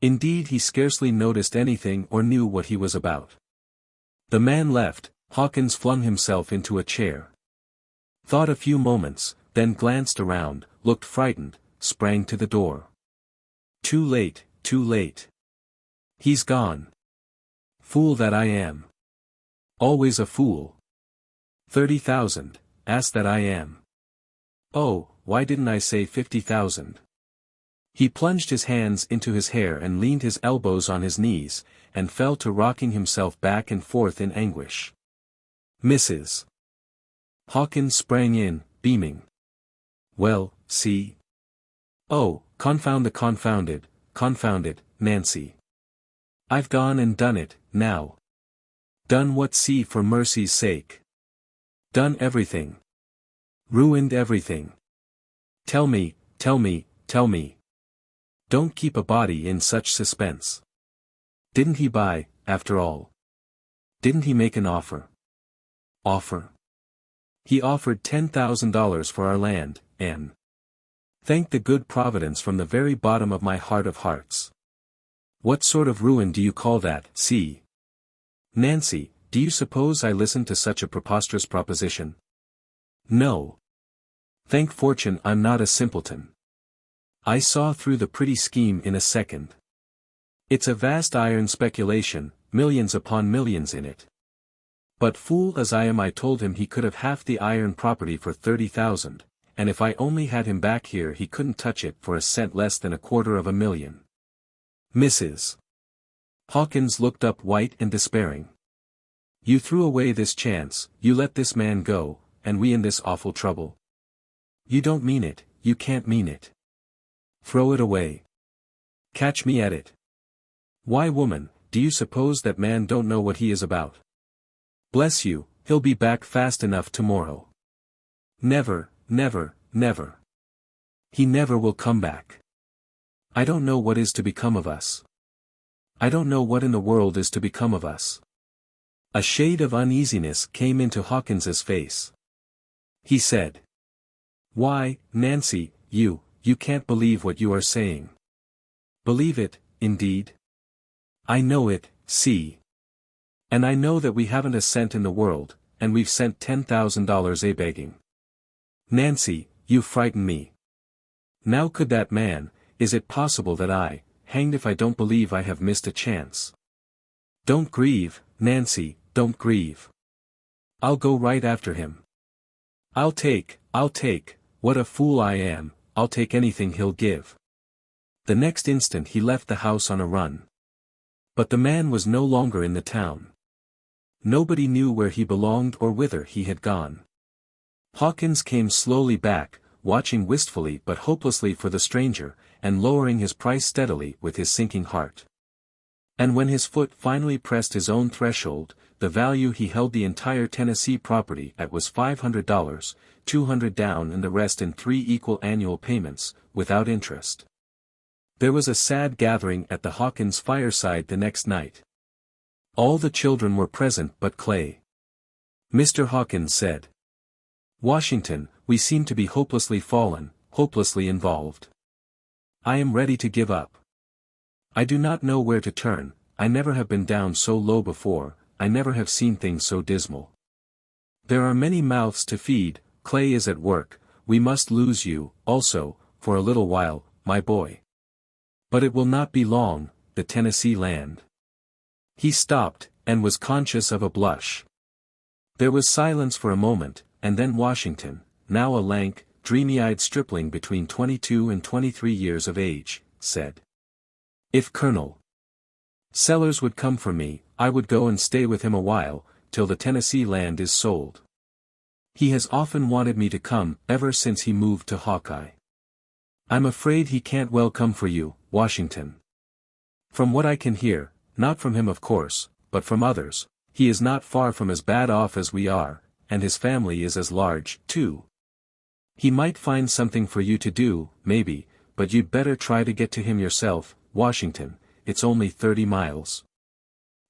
Indeed, he scarcely noticed anything or knew what he was about. The man left. Hawkins flung himself into a chair. Thought a few moments, then glanced around, looked frightened, sprang to the door. Too late, too late. He's gone. Fool that I am. Always a fool. 30,000, ass that I am. Oh, why didn't I say 50,000? He plunged his hands into his hair and leaned his elbows on his knees, and fell to rocking himself back and forth in anguish. Mrs. Hawkins sprang in, beaming. Well, see? Oh, confound the confounded, Nancy. I've gone and done it, now. Done what, see, for mercy's sake? Done everything. Ruined everything. Tell me. Don't keep a body in such suspense. Didn't he buy, after all? Didn't he make an offer? Offer? He offered $10,000 for our land, and thank the good Providence from the very bottom of my heart of hearts. What sort of ruin do you call that, see? Nancy, do you suppose I listened to such a preposterous proposition? No. Thank fortune I'm not a simpleton. I saw through the pretty scheme in a second. It's a vast iron speculation, millions upon millions in it. But fool as I am, I told him he could have half the iron property for 30,000, and if I only had him back here he couldn't touch it for a cent less than $250,000. Mrs. Hawkins looked up white and despairing. You threw away this chance, you let this man go, and we in this awful trouble. You don't mean it, you can't mean it. Throw it away. Catch me at it. Why, woman, do you suppose that man don't know what he is about? Bless you, he'll be back fast enough tomorrow. Never. He never will come back. I don't know what is to become of us. I don't know what in the world is to become of us. A shade of uneasiness came into Hawkins's face. He said, Why, Nancy, you can't believe what you are saying. Believe it, indeed? I know it, see. And I know that we haven't a cent in the world, and we've sent $10,000 a-begging. Nancy, you frighten me. Now could that man, is it possible that I, hanged if I don't believe I have missed a chance. Don't grieve, Nancy, don't grieve. I'll go right after him. I'll take, what a fool I am, I'll take anything he'll give. The next instant he left the house on a run. But the man was no longer in the town. Nobody knew where he belonged or whither he had gone. Hawkins came slowly back, watching wistfully but hopelessly for the stranger, and lowering his price steadily with his sinking heart. And when his foot finally pressed his own threshold, the value he held the entire Tennessee property at was $500, $200 down and the rest in 3 equal annual payments, without interest. There was a sad gathering at the Hawkins fireside the next night. All the children were present but Clay. Mr. Hawkins said, Washington, we seem to be hopelessly fallen, hopelessly involved. I am ready to give up. I do not know where to turn, I never have been down so low before, I never have seen things so dismal. There are many mouths to feed, Clay is at work, we must lose you, also, for a little while, my boy. But it will not be long, the Tennessee land. He stopped, and was conscious of a blush. There was silence for a moment, and then Washington, now a lank, dreamy-eyed stripling between 22 and 23 years of age, said, If Colonel Sellers would come for me, I would go and stay with him a while, till the Tennessee land is sold. He has often wanted me to come, ever since he moved to Hawkeye. I'm afraid he can't well come for you, Washington. From what I can hear, not from him of course, but from others, he is not far from as bad off as we are, and his family is as large, too. He might find something for you to do, maybe, but you'd better try to get to him yourself, Washington. It's only 30 miles.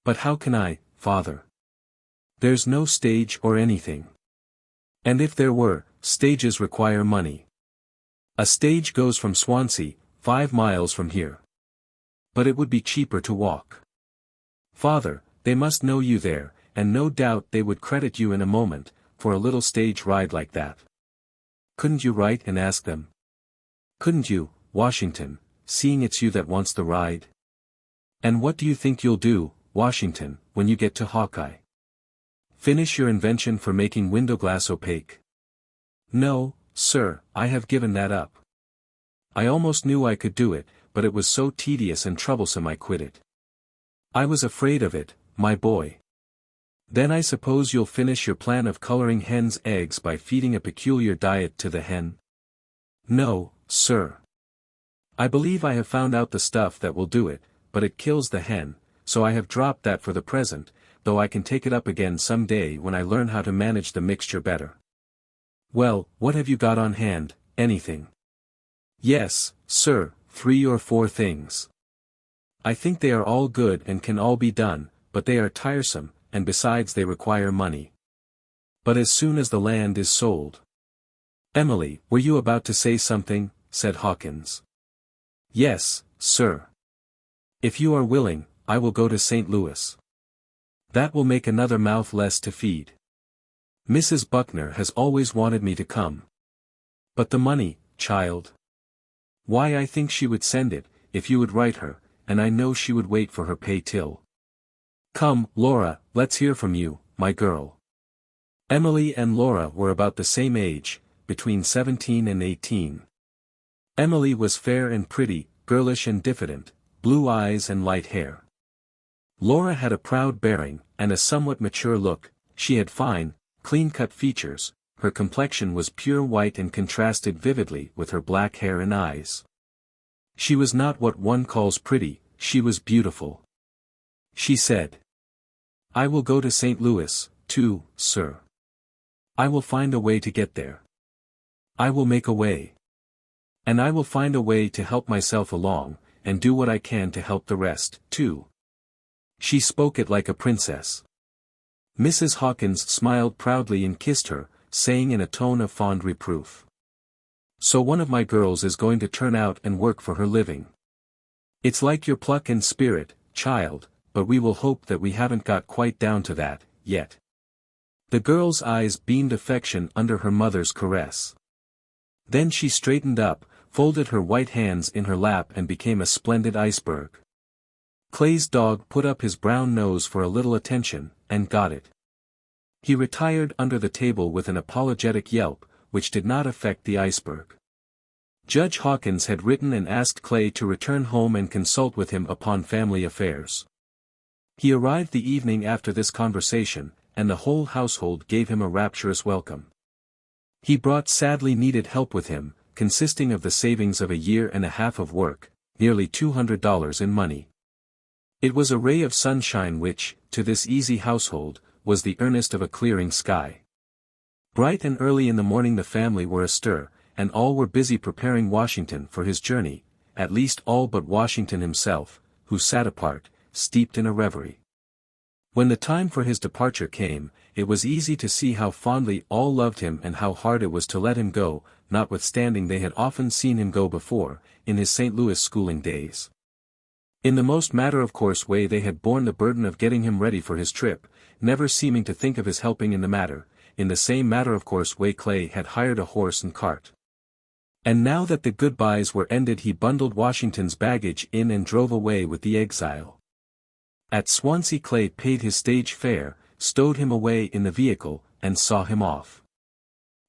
But how can I, father? There's no stage or anything. And if there were, stages require money. A stage goes from Swansea, 5 miles from here. But it would be cheaper to walk. Father, they must know you there, and no doubt they would credit you in a moment, for a little stage ride like that. Couldn't you write and ask them? Couldn't you, Washington, seeing it's you that wants the ride? And what do you think you'll do, Washington, when you get to Hawkeye? Finish your invention for making window glass opaque? No, sir, I have given that up. I almost knew I could do it, but it was so tedious and troublesome I quit it. I was afraid of it, my boy. Then I suppose you'll finish your plan of coloring hen's eggs by feeding a peculiar diet to the hen? No, sir. I believe I have found out the stuff that will do it, but it kills the hen, so I have dropped that for the present, though I can take it up again some day when I learn how to manage the mixture better. Well, what have you got on hand, anything? Yes, sir, 3 or 4 things. I think they are all good and can all be done, but they are tiresome, and besides they require money. But as soon as the land is sold. Emily, were you about to say something? Said Hawkins. Yes, sir. If you are willing, I will go to St. Louis. That will make another mouth less to feed. Mrs. Buckner has always wanted me to come. But the money, child. Why, I think she would send it, if you would write her, and I know she would wait for her pay till. Come, Laura, let's hear from you, my girl. Emily and Laura were about the same age, between 17 and 18. Emily was fair and pretty, girlish and diffident, blue eyes and light hair. Laura had a proud bearing, and a somewhat mature look. She had fine, clean-cut features, her complexion was pure white and contrasted vividly with her black hair and eyes. She was not what one calls pretty, she was beautiful. She said, I will go to St. Louis, too, sir. I will find a way to get there. I will make a way. And I will find a way to help myself along, and do what I can to help the rest, too. She spoke it like a princess. Mrs. Hawkins smiled proudly and kissed her, saying in a tone of fond reproof. So one of my girls is going to turn out and work for her living. It's like your pluck and spirit, child, but we will hope that we haven't got quite down to that, yet. The girl's eyes beamed affection under her mother's caress. Then she straightened up, folded her white hands in her lap and became a splendid iceberg. Clay's dog put up his brown nose for a little attention, and got it. He retired under the table with an apologetic yelp, which did not affect the iceberg. Judge Hawkins had written and asked Clay to return home and consult with him upon family affairs. He arrived the evening after this conversation, and the whole household gave him a rapturous welcome. He brought sadly needed help with him, consisting of the savings of a year and a half of work, nearly $200 in money. It was a ray of sunshine which, to this easy household, was the earnest of a clearing sky. Bright and early in the morning the family were astir, and all were busy preparing Washington for his journey, at least all but Washington himself, who sat apart, steeped in a reverie. When the time for his departure came, it was easy to see how fondly all loved him and how hard it was to let him go, notwithstanding they had often seen him go before, in his St. Louis schooling days. In the most matter-of-course way they had borne the burden of getting him ready for his trip, never seeming to think of his helping in the matter. In the same matter-of-course way Clay had hired a horse and cart. And now that the goodbyes were ended he bundled Washington's baggage in and drove away with the exile. At Swansea Clay paid his stage fare, stowed him away in the vehicle, and saw him off.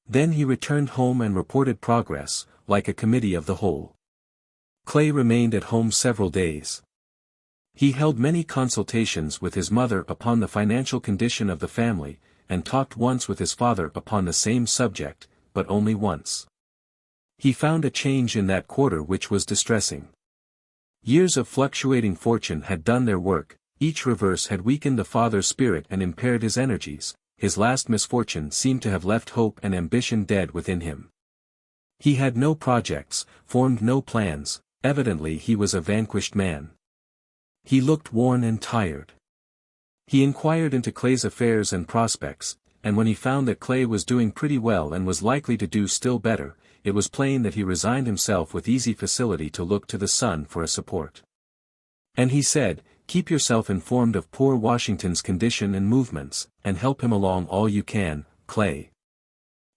Then he returned home and reported progress, like a committee of the whole. Clay remained at home several days. He held many consultations with his mother upon the financial condition of the family, and talked once with his father upon the same subject, but only once. He found a change in that quarter which was distressing. Years of fluctuating fortune had done their work, each reverse had weakened the father's spirit and impaired his energies. His last misfortune seemed to have left hope and ambition dead within him. He had no projects, formed no plans, evidently he was a vanquished man. He looked worn and tired. He inquired into Clay's affairs and prospects, and when he found that Clay was doing pretty well and was likely to do still better, it was plain that he resigned himself with easy facility to look to the son for a support. And he said, "Keep yourself informed of poor Washington's condition and movements, and help him along all you can, Clay."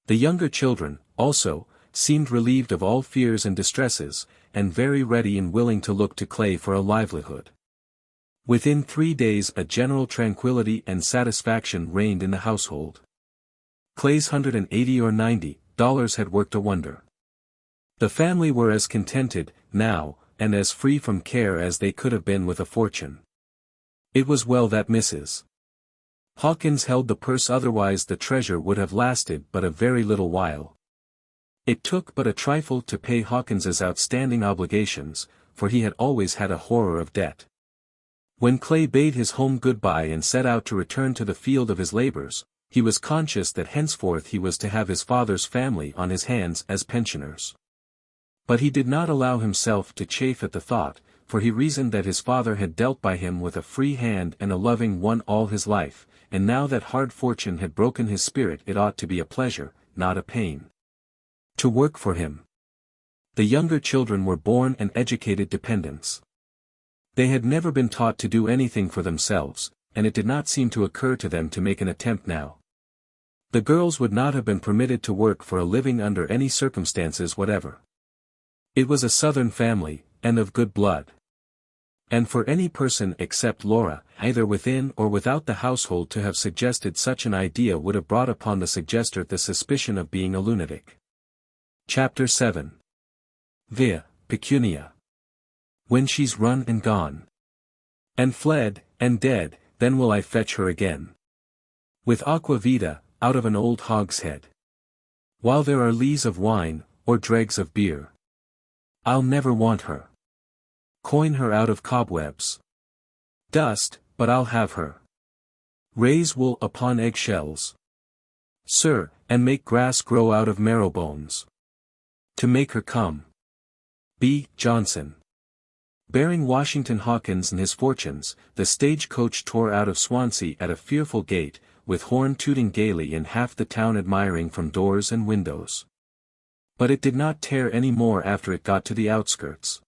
The younger children, also, seemed relieved of all fears and distresses, and very ready and willing to look to Clay for a livelihood. Within 3 days a general tranquility and satisfaction reigned in the household. Clay's $180 or $90 had worked a wonder. The family were as contented, now, and as free from care as they could have been with a fortune. It was well that Mrs. Hawkins held the purse, otherwise the treasure would have lasted but a very little while. It took but a trifle to pay Hawkins's outstanding obligations, for he had always had a horror of debt. When Clay bade his home goodbye and set out to return to the field of his labors, he was conscious that henceforth he was to have his father's family on his hands as pensioners. But he did not allow himself to chafe at the thought, for he reasoned that his father had dealt by him with a free hand and a loving one all his life, and now that hard fortune had broken his spirit it ought to be a pleasure, not a pain, to work for him. The younger children were born and educated dependents. They had never been taught to do anything for themselves, and it did not seem to occur to them to make an attempt now. The girls would not have been permitted to work for a living under any circumstances whatever. It was a Southern family, and of good blood. And for any person except Laura, either within or without the household, to have suggested such an idea would have brought upon the suggester the suspicion of being a lunatic. Chapter 7. Via, Pecunia. When she's run and gone, and fled, and dead, then will I fetch her again. With aqua vita, out of an old hogshead. While there are lees of wine, or dregs of beer, I'll never want her. Coin her out of cobwebs. Dust, but I'll have her. Raise wool upon eggshells, sir, and make grass grow out of marrow bones. To make her come. B. Johnson. Bearing Washington Hawkins and his fortunes, the stage-coach tore out of Swansea at a fearful gait, with horn tooting gaily and half the town admiring from doors and windows. But it did not tear any more after it got to the outskirts.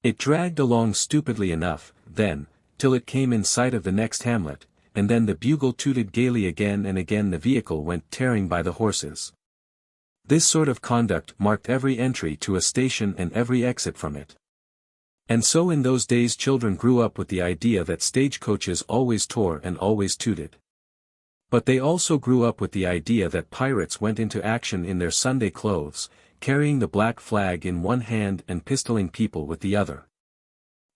It dragged along stupidly enough, then, till it came in sight of the next hamlet, and then the bugle tooted gaily again, and again the vehicle went tearing by the horses. This sort of conduct marked every entry to a station and every exit from it. And so in those days children grew up with the idea that stagecoaches always tore and always tooted. But they also grew up with the idea that pirates went into action in their Sunday clothes, carrying the black flag in one hand and pistoling people with the other.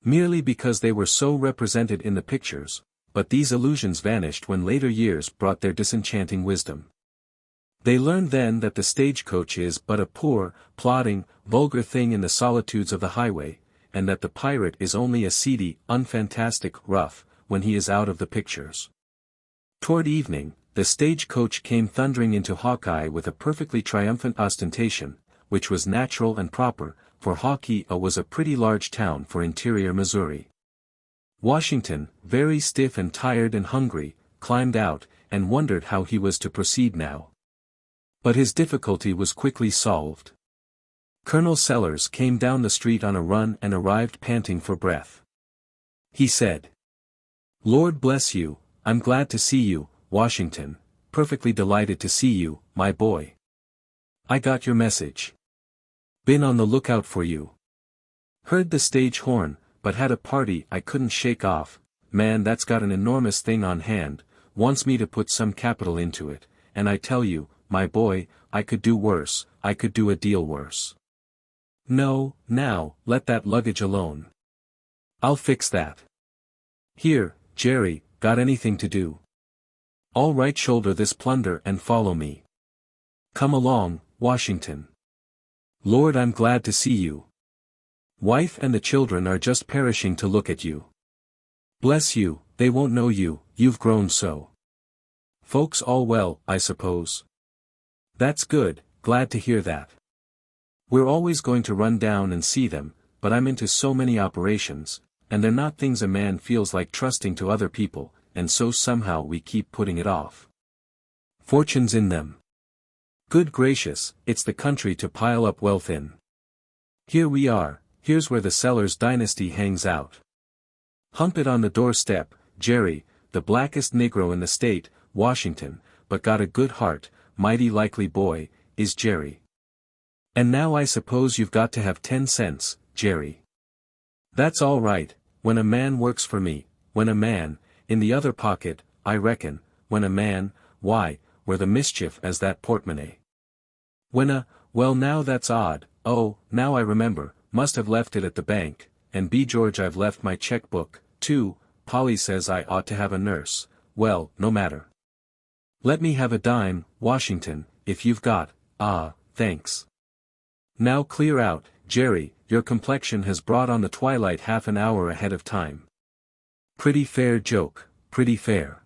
Merely because they were so represented in the pictures, but these illusions vanished when later years brought their disenchanting wisdom. They learned then that the stagecoach is but a poor, plodding, vulgar thing in the solitudes of the highway, and that the pirate is only a seedy, unfantastic rough, when he is out of the pictures. Toward evening, the stage-coach came thundering into Hawkeye with a perfectly triumphant ostentation, which was natural and proper, for Hawkeye was a pretty large town for interior Missouri. Washington, very stiff and tired and hungry, climbed out, and wondered how he was to proceed now. But his difficulty was quickly solved. Colonel Sellers came down the street on a run and arrived panting for breath. He said, "Lord bless you, I'm glad to see you, Washington, perfectly delighted to see you, my boy. I got your message. Been on the lookout for you. Heard the stage horn, but had a party I couldn't shake off. Man that's got an enormous thing on hand, wants me to put some capital into it, and I tell you, my boy, I could do worse, I could do a deal worse. No, now, let that luggage alone. I'll fix that. Here, Jerry, got anything to do? All right, shoulder this plunder and follow me. Come along, Washington. Lord, I'm glad to see you. Wife and the children are just perishing to look at you. Bless you, they won't know you, you've grown so. Folks all well, I suppose. That's good, glad to hear that. We're always going to run down and see them, but I'm into so many operations, and they're not things a man feels like trusting to other people, and so somehow we keep putting it off. Fortune's in them. Good gracious, it's the country to pile up wealth in. Here we are, here's where the Sellers dynasty hangs out. Hump it on the doorstep, Jerry, the blackest Negro in the state, Washington, but got a good heart, mighty likely boy, is Jerry. And now I suppose you've got to have 10 cents, Jerry. That's all right, when a man works for me, when a man, in the other pocket, I reckon, when a man, why, where the mischief as that portemonnaie. Well now that's odd, oh, now I remember, must have left it at the bank, and B. George I've left my checkbook, too. Polly says I ought to have a nurse, well, no matter. Let me have a dime, Washington, if you've got, thanks. Now clear out, Jerry, your complexion has brought on the twilight half an hour ahead of time. Pretty fair joke, pretty fair.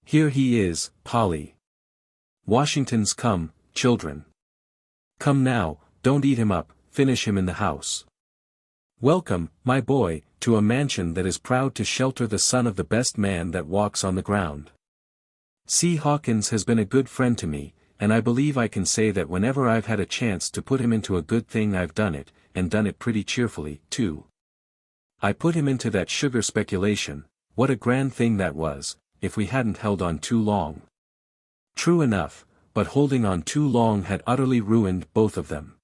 Here he is, Polly. Washington's come, children. Come now, don't eat him up, finish him in the house. Welcome, my boy, to a mansion that is proud to shelter the son of the best man that walks on the ground. C. Hawkins has been a good friend to me, and I believe I can say that whenever I've had a chance to put him into a good thing I've done it, and done it pretty cheerfully, too. I put him into that sugar speculation, what a grand thing that was, if we hadn't held on too long. True enough, but holding on too long had utterly ruined both of them.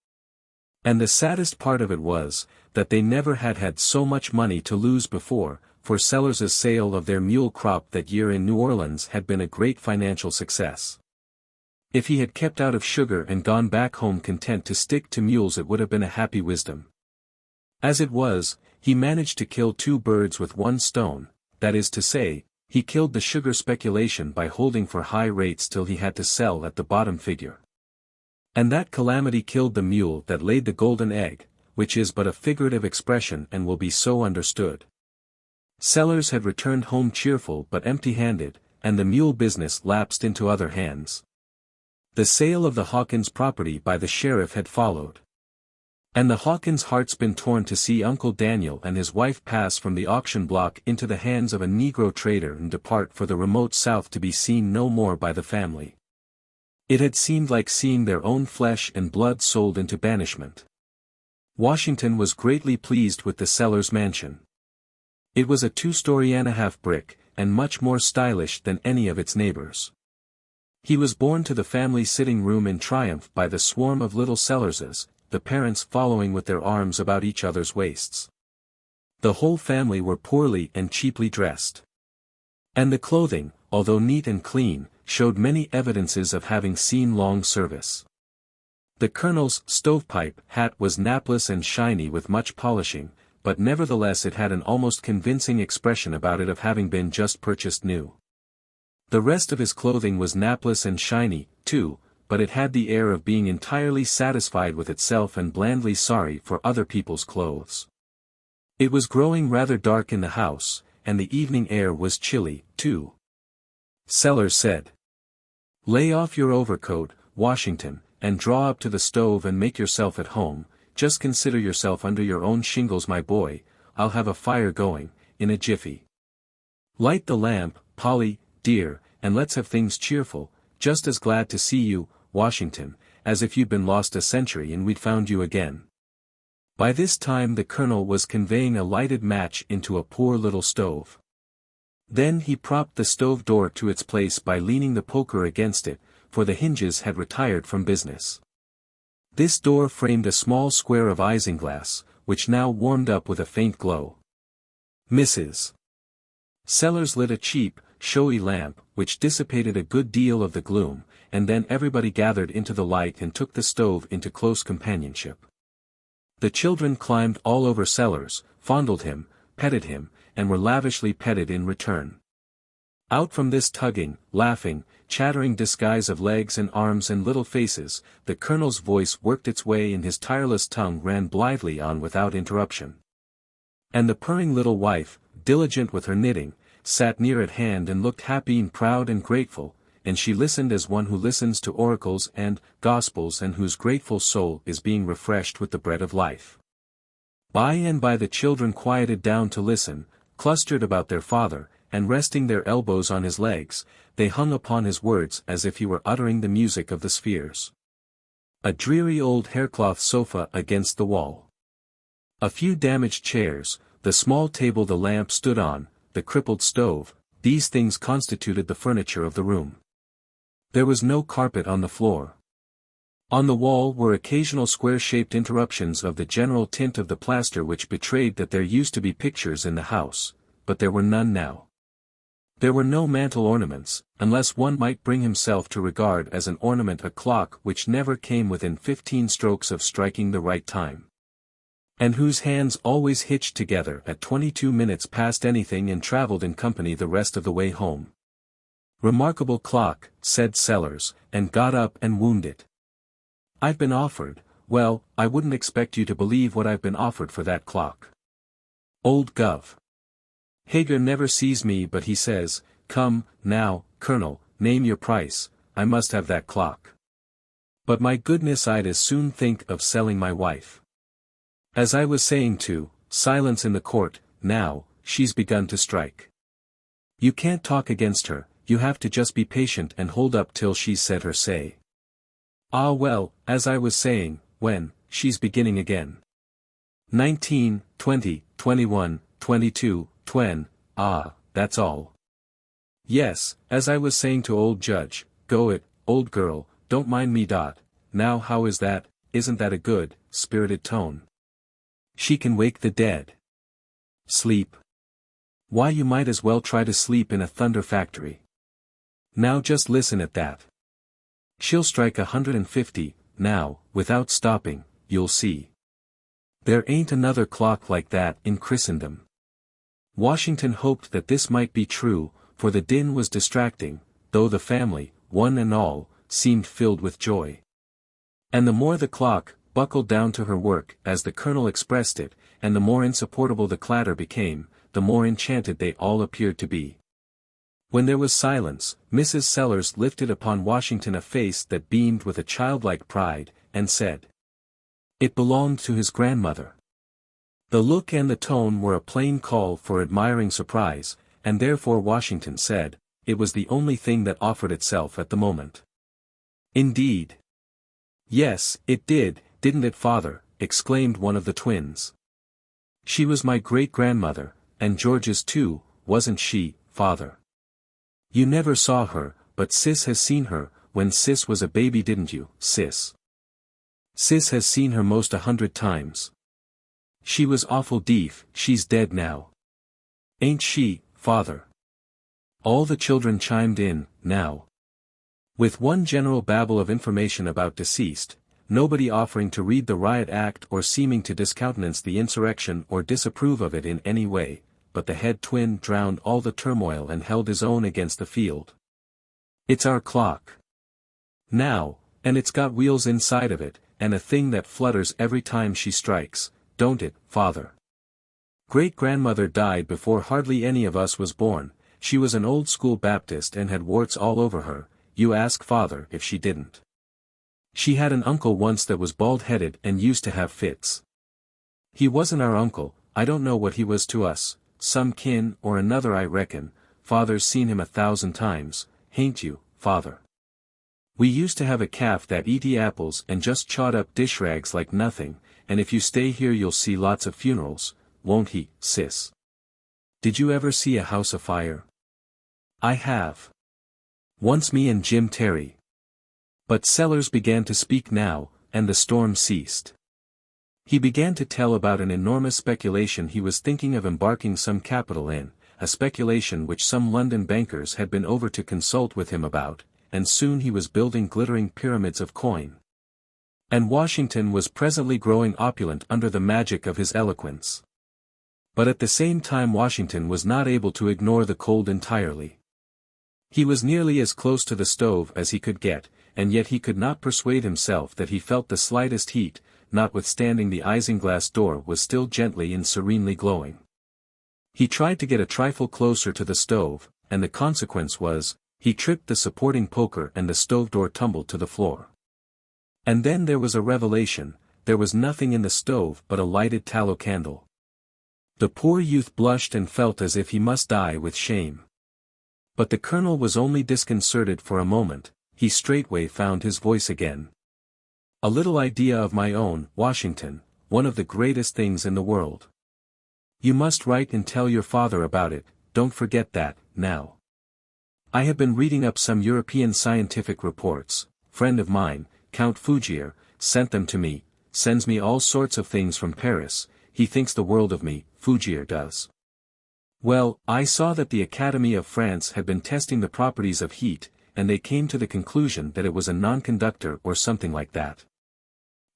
And the saddest part of it was, that they never had had so much money to lose before, for Sellers's sale of their mule crop that year in New Orleans had been a great financial success. If he had kept out of sugar and gone back home content to stick to mules, it would have been a happy wisdom. As it was, he managed to kill two birds with one stone, that is to say, he killed the sugar speculation by holding for high rates till he had to sell at the bottom figure. And that calamity killed the mule that laid the golden egg, which is but a figurative expression and will be so understood. Sellers had returned home cheerful but empty-handed, and the mule business lapsed into other hands. The sale of the Hawkins property by the sheriff had followed. And the Hawkins' heart's been torn to see Uncle Daniel and his wife pass from the auction block into the hands of a Negro trader and depart for the remote South to be seen no more by the family. It had seemed like seeing their own flesh and blood sold into banishment. Washington was greatly pleased with the Sellers mansion. It was a 2-story-and-a-half brick, and much more stylish than any of its neighbors. He was borne to the family sitting room in triumph by the swarm of little Sellerses, the parents following with their arms about each other's waists. The whole family were poorly and cheaply dressed. And the clothing, although neat and clean, showed many evidences of having seen long service. The Colonel's stovepipe hat was napless and shiny with much polishing, but nevertheless it had an almost convincing expression about it of having been just purchased new. The rest of his clothing was napless and shiny, too, but it had the air of being entirely satisfied with itself and blandly sorry for other people's clothes. It was growing rather dark in the house, and the evening air was chilly, too. Sellers said, "Lay off your overcoat, Washington, and draw up to the stove and make yourself at home. Just consider yourself under your own shingles, my boy. I'll have a fire going, in a jiffy. Light the lamp, Polly, dear, and let's have things cheerful. Just as glad to see you, Washington, as if you'd been lost a century and we'd found you again." By this time the Colonel was conveying a lighted match into a poor little stove. Then he propped the stove door to its place by leaning the poker against it, for the hinges had retired from business. This door framed a small square of isinglass, which now warmed up with a faint glow. Mrs. Sellers lit a cheap, showy lamp, which dissipated a good deal of the gloom, and then everybody gathered into the light and took the stove into close companionship. The children climbed all over Sellers, fondled him, petted him, and were lavishly petted in return. Out from this tugging, laughing, chattering disguise of legs and arms and little faces, the colonel's voice worked its way and his tireless tongue ran blithely on without interruption. And the purring little wife, diligent with her knitting, sat near at hand and looked happy and proud and grateful, and she listened as one who listens to oracles and gospels and whose grateful soul is being refreshed with the bread of life. By and by the children quieted down to listen, clustered about their father, and resting their elbows on his legs, they hung upon his words as if he were uttering the music of the spheres. A dreary old haircloth sofa against the wall. A few damaged chairs, the small table the lamp stood on, the crippled stove, these things constituted the furniture of the room. There was no carpet on the floor. On the wall were occasional square-shaped interruptions of the general tint of the plaster which betrayed that there used to be pictures in the house, but there were none now. There were no mantel ornaments, unless one might bring himself to regard as an ornament a clock which never came within 15 strokes of striking the right time, and whose hands always hitched together at 22 minutes past anything and travelled in company the rest of the way home. "Remarkable clock," said Sellers, and got up and wound it. "I've been offered, well, I wouldn't expect you to believe what I've been offered for that clock. Old Gov. Hager never sees me but he says, 'Come, now, Colonel, name your price, I must have that clock.' But my goodness, I'd as soon think of selling my wife. As I was saying to, silence in the court, now, she's begun to strike. You can't talk against her, you have to just be patient and hold up till she's said her say. Ah well, as I was saying, when, she's beginning again. 19, 20, 21, 22, 20, that's all. Yes, as I was saying to old Judge, go it, old girl, don't mind me. Now how is that, isn't that a good, spirited tone? She can wake the dead. Sleep? Why, you might as well try to sleep in a thunder factory. Now just listen at that. She'll strike 150, now, without stopping, you'll see. There ain't another clock like that in Christendom." Washington hoped that this might be true, for the din was distracting, though the family, one and all, seemed filled with joy. And the more the clock buckled down to her work, as the colonel expressed it, and the more insupportable the clatter became, the more enchanted they all appeared to be. When there was silence, Mrs. Sellers lifted upon Washington a face that beamed with a childlike pride, and said, "It belonged to his grandmother." The look and the tone were a plain call for admiring surprise, and therefore Washington said, it was the only thing that offered itself at the moment. "Indeed?" "Yes, it did, didn't it, father?" exclaimed one of the twins. "She was my great-grandmother, and George's too, wasn't she, father? You never saw her, but Sis has seen her, when Sis was a baby, didn't you, Sis? Sis has seen her most 100 times. She was awful deef, she's dead now. Ain't she, father?" All the children chimed in, now. With one general babble of information about deceased, nobody offering to read the riot act or seeming to discountenance the insurrection or disapprove of it in any way, but the head twin drowned all the turmoil and held his own against the field. "It's our clock. Now, and it's got wheels inside of it, and a thing that flutters every time she strikes, don't it, father? Great-grandmother died before hardly any of us was born. She was an old-school Baptist and had warts all over her, you ask father if she didn't. She had an uncle once that was bald-headed and used to have fits. He wasn't our uncle, I don't know what he was to us, some kin or another I reckon, father's seen him 1,000 times, hain't you, father? We used to have a calf that eat apples and just chawed up dish rags like nothing, and if you stay here you'll see lots of funerals, won't he, sis? Did you ever see a house afire? I have. Once, me and Jim Terry." But Sellers began to speak now, and the storm ceased. He began to tell about an enormous speculation he was thinking of embarking some capital in, a speculation which some London bankers had been over to consult with him about, and soon he was building glittering pyramids of coin. And Washington was presently growing opulent under the magic of his eloquence. But at the same time Washington was not able to ignore the cold entirely. He was nearly as close to the stove as he could get, and yet he could not persuade himself that he felt the slightest heat, notwithstanding the isinglass door was still gently and serenely glowing. He tried to get a trifle closer to the stove, and the consequence was, he tripped the supporting poker and the stove door tumbled to the floor. And then there was a revelation, there was nothing in the stove but a lighted tallow candle. The poor youth blushed and felt as if he must die with shame. But the colonel was only disconcerted for a moment, he straightway found his voice again. A little idea of my own, Washington, one of the greatest things in the world. You must write and tell your father about it, don't forget that, now. I have been reading up some European scientific reports, friend of mine, Count Fougier, sent them to me, sends me all sorts of things from Paris, he thinks the world of me, Fougier does. Well, I saw that the Academy of France had been testing the properties of heat, and they came to the conclusion that it was a non-conductor or something like that.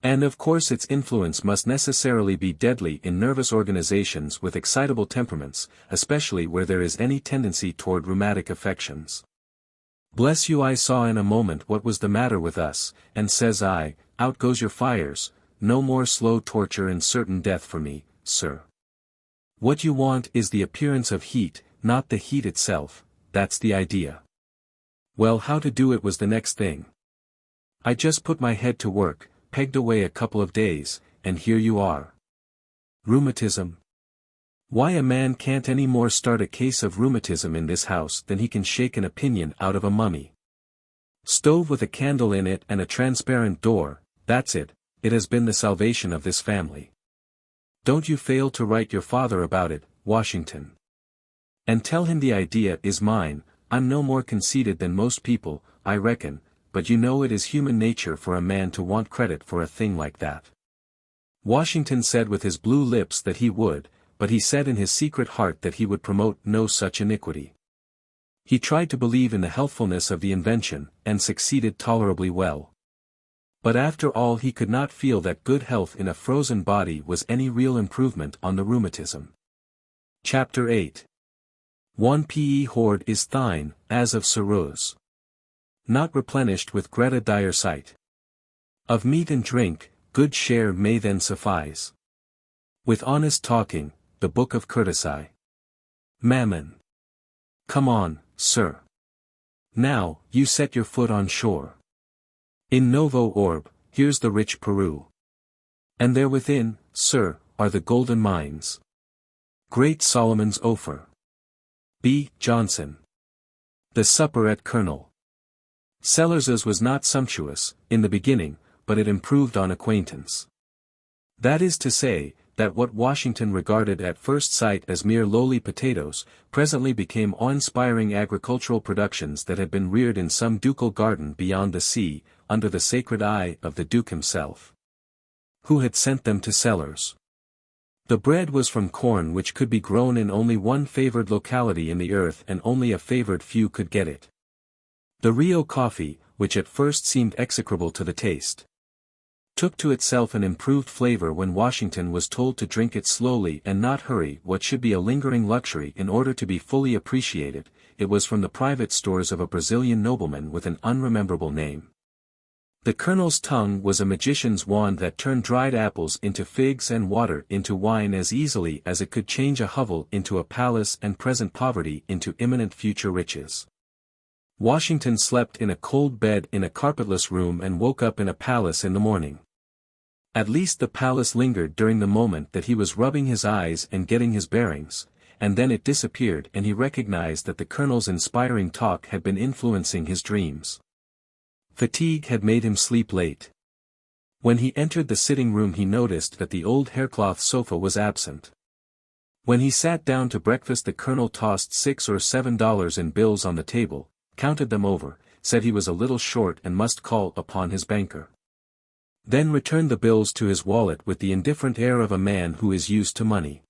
And of course its influence must necessarily be deadly in nervous organizations with excitable temperaments, especially where there is any tendency toward rheumatic affections. Bless you, I saw in a moment what was the matter with us, and says I, out goes your fires, no more slow torture and certain death for me, sir. What you want is the appearance of heat, not the heat itself, that's the idea. Well, how to do it was the next thing. I just put my head to work, pegged away a couple of days, and here you are. Rheumatism? Why, a man can't any more start a case of rheumatism in this house than he can shake an opinion out of a mummy. Stove with a candle in it and a transparent door, that's it, it has been the salvation of this family. Don't you fail to write your father about it, Washington. And tell him the idea is mine, I'm no more conceited than most people, I reckon, but you know it is human nature for a man to want credit for a thing like that. Washington said with his blue lips that he would, but he said in his secret heart that he would promote no such iniquity. He tried to believe in the healthfulness of the invention, and succeeded tolerably well. But after all he could not feel that good health in a frozen body was any real improvement on the rheumatism. Chapter 8. 1 Pe hoard is thine, as of Serouse. Not replenished with Greta dire sight. Of meat and drink, good share may then suffice. With honest talking, the book of courtesy. Mammon. Come on, sir. Now, you set your foot on shore. In novo orb, here's the rich Peru. And there within, sir, are the golden mines. Great Solomon's Ophir. B. Johnson. The supper at Colonel Sellers's was not sumptuous, in the beginning, but it improved on acquaintance. That is to say, that what Washington regarded at first sight as mere lowly potatoes, presently became awe-inspiring agricultural productions that had been reared in some ducal garden beyond the sea, under the sacred eye of the Duke himself. Who had sent them to Sellers? The bread was from corn which could be grown in only one favored locality in the earth and only a favored few could get it. The Rio coffee, which at first seemed execrable to the taste, took to itself an improved flavor when Washington was told to drink it slowly and not hurry what should be a lingering luxury in order to be fully appreciated. It was from the private stores of a Brazilian nobleman with an unrememberable name. The colonel's tongue was a magician's wand that turned dried apples into figs and water into wine as easily as it could change a hovel into a palace and present poverty into imminent future riches. Washington slept in a cold bed in a carpetless room and woke up in a palace in the morning. At least the palace lingered during the moment that he was rubbing his eyes and getting his bearings, and then it disappeared and he recognized that the colonel's inspiring talk had been influencing his dreams. Fatigue had made him sleep late. When he entered the sitting room he noticed that the old haircloth sofa was absent. When he sat down to breakfast the colonel tossed $6 or $7 in bills on the table, counted them over, said he was a little short and must call upon his banker. Then returned the bills to his wallet with the indifferent air of a man who is used to money.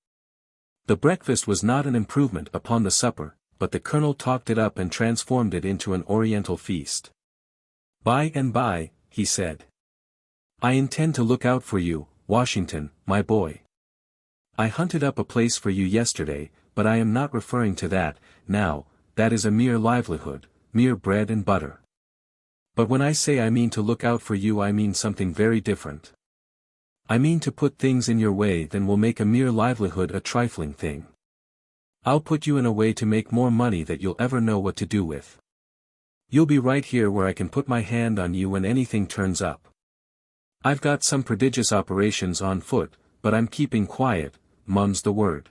The breakfast was not an improvement upon the supper, but the colonel talked it up and transformed it into an oriental feast. By and by, he said. I intend to look out for you, Washington, my boy. I hunted up a place for you yesterday, but I am not referring to that, now, that is a mere livelihood, mere bread and butter. But when I say I mean to look out for you, I mean something very different. I mean to put things in your way that will make a mere livelihood a trifling thing. I'll put you in a way to make more money that you'll ever know what to do with. You'll be right here where I can put my hand on you when anything turns up. I've got some prodigious operations on foot, but I'm keeping quiet, mum's the word.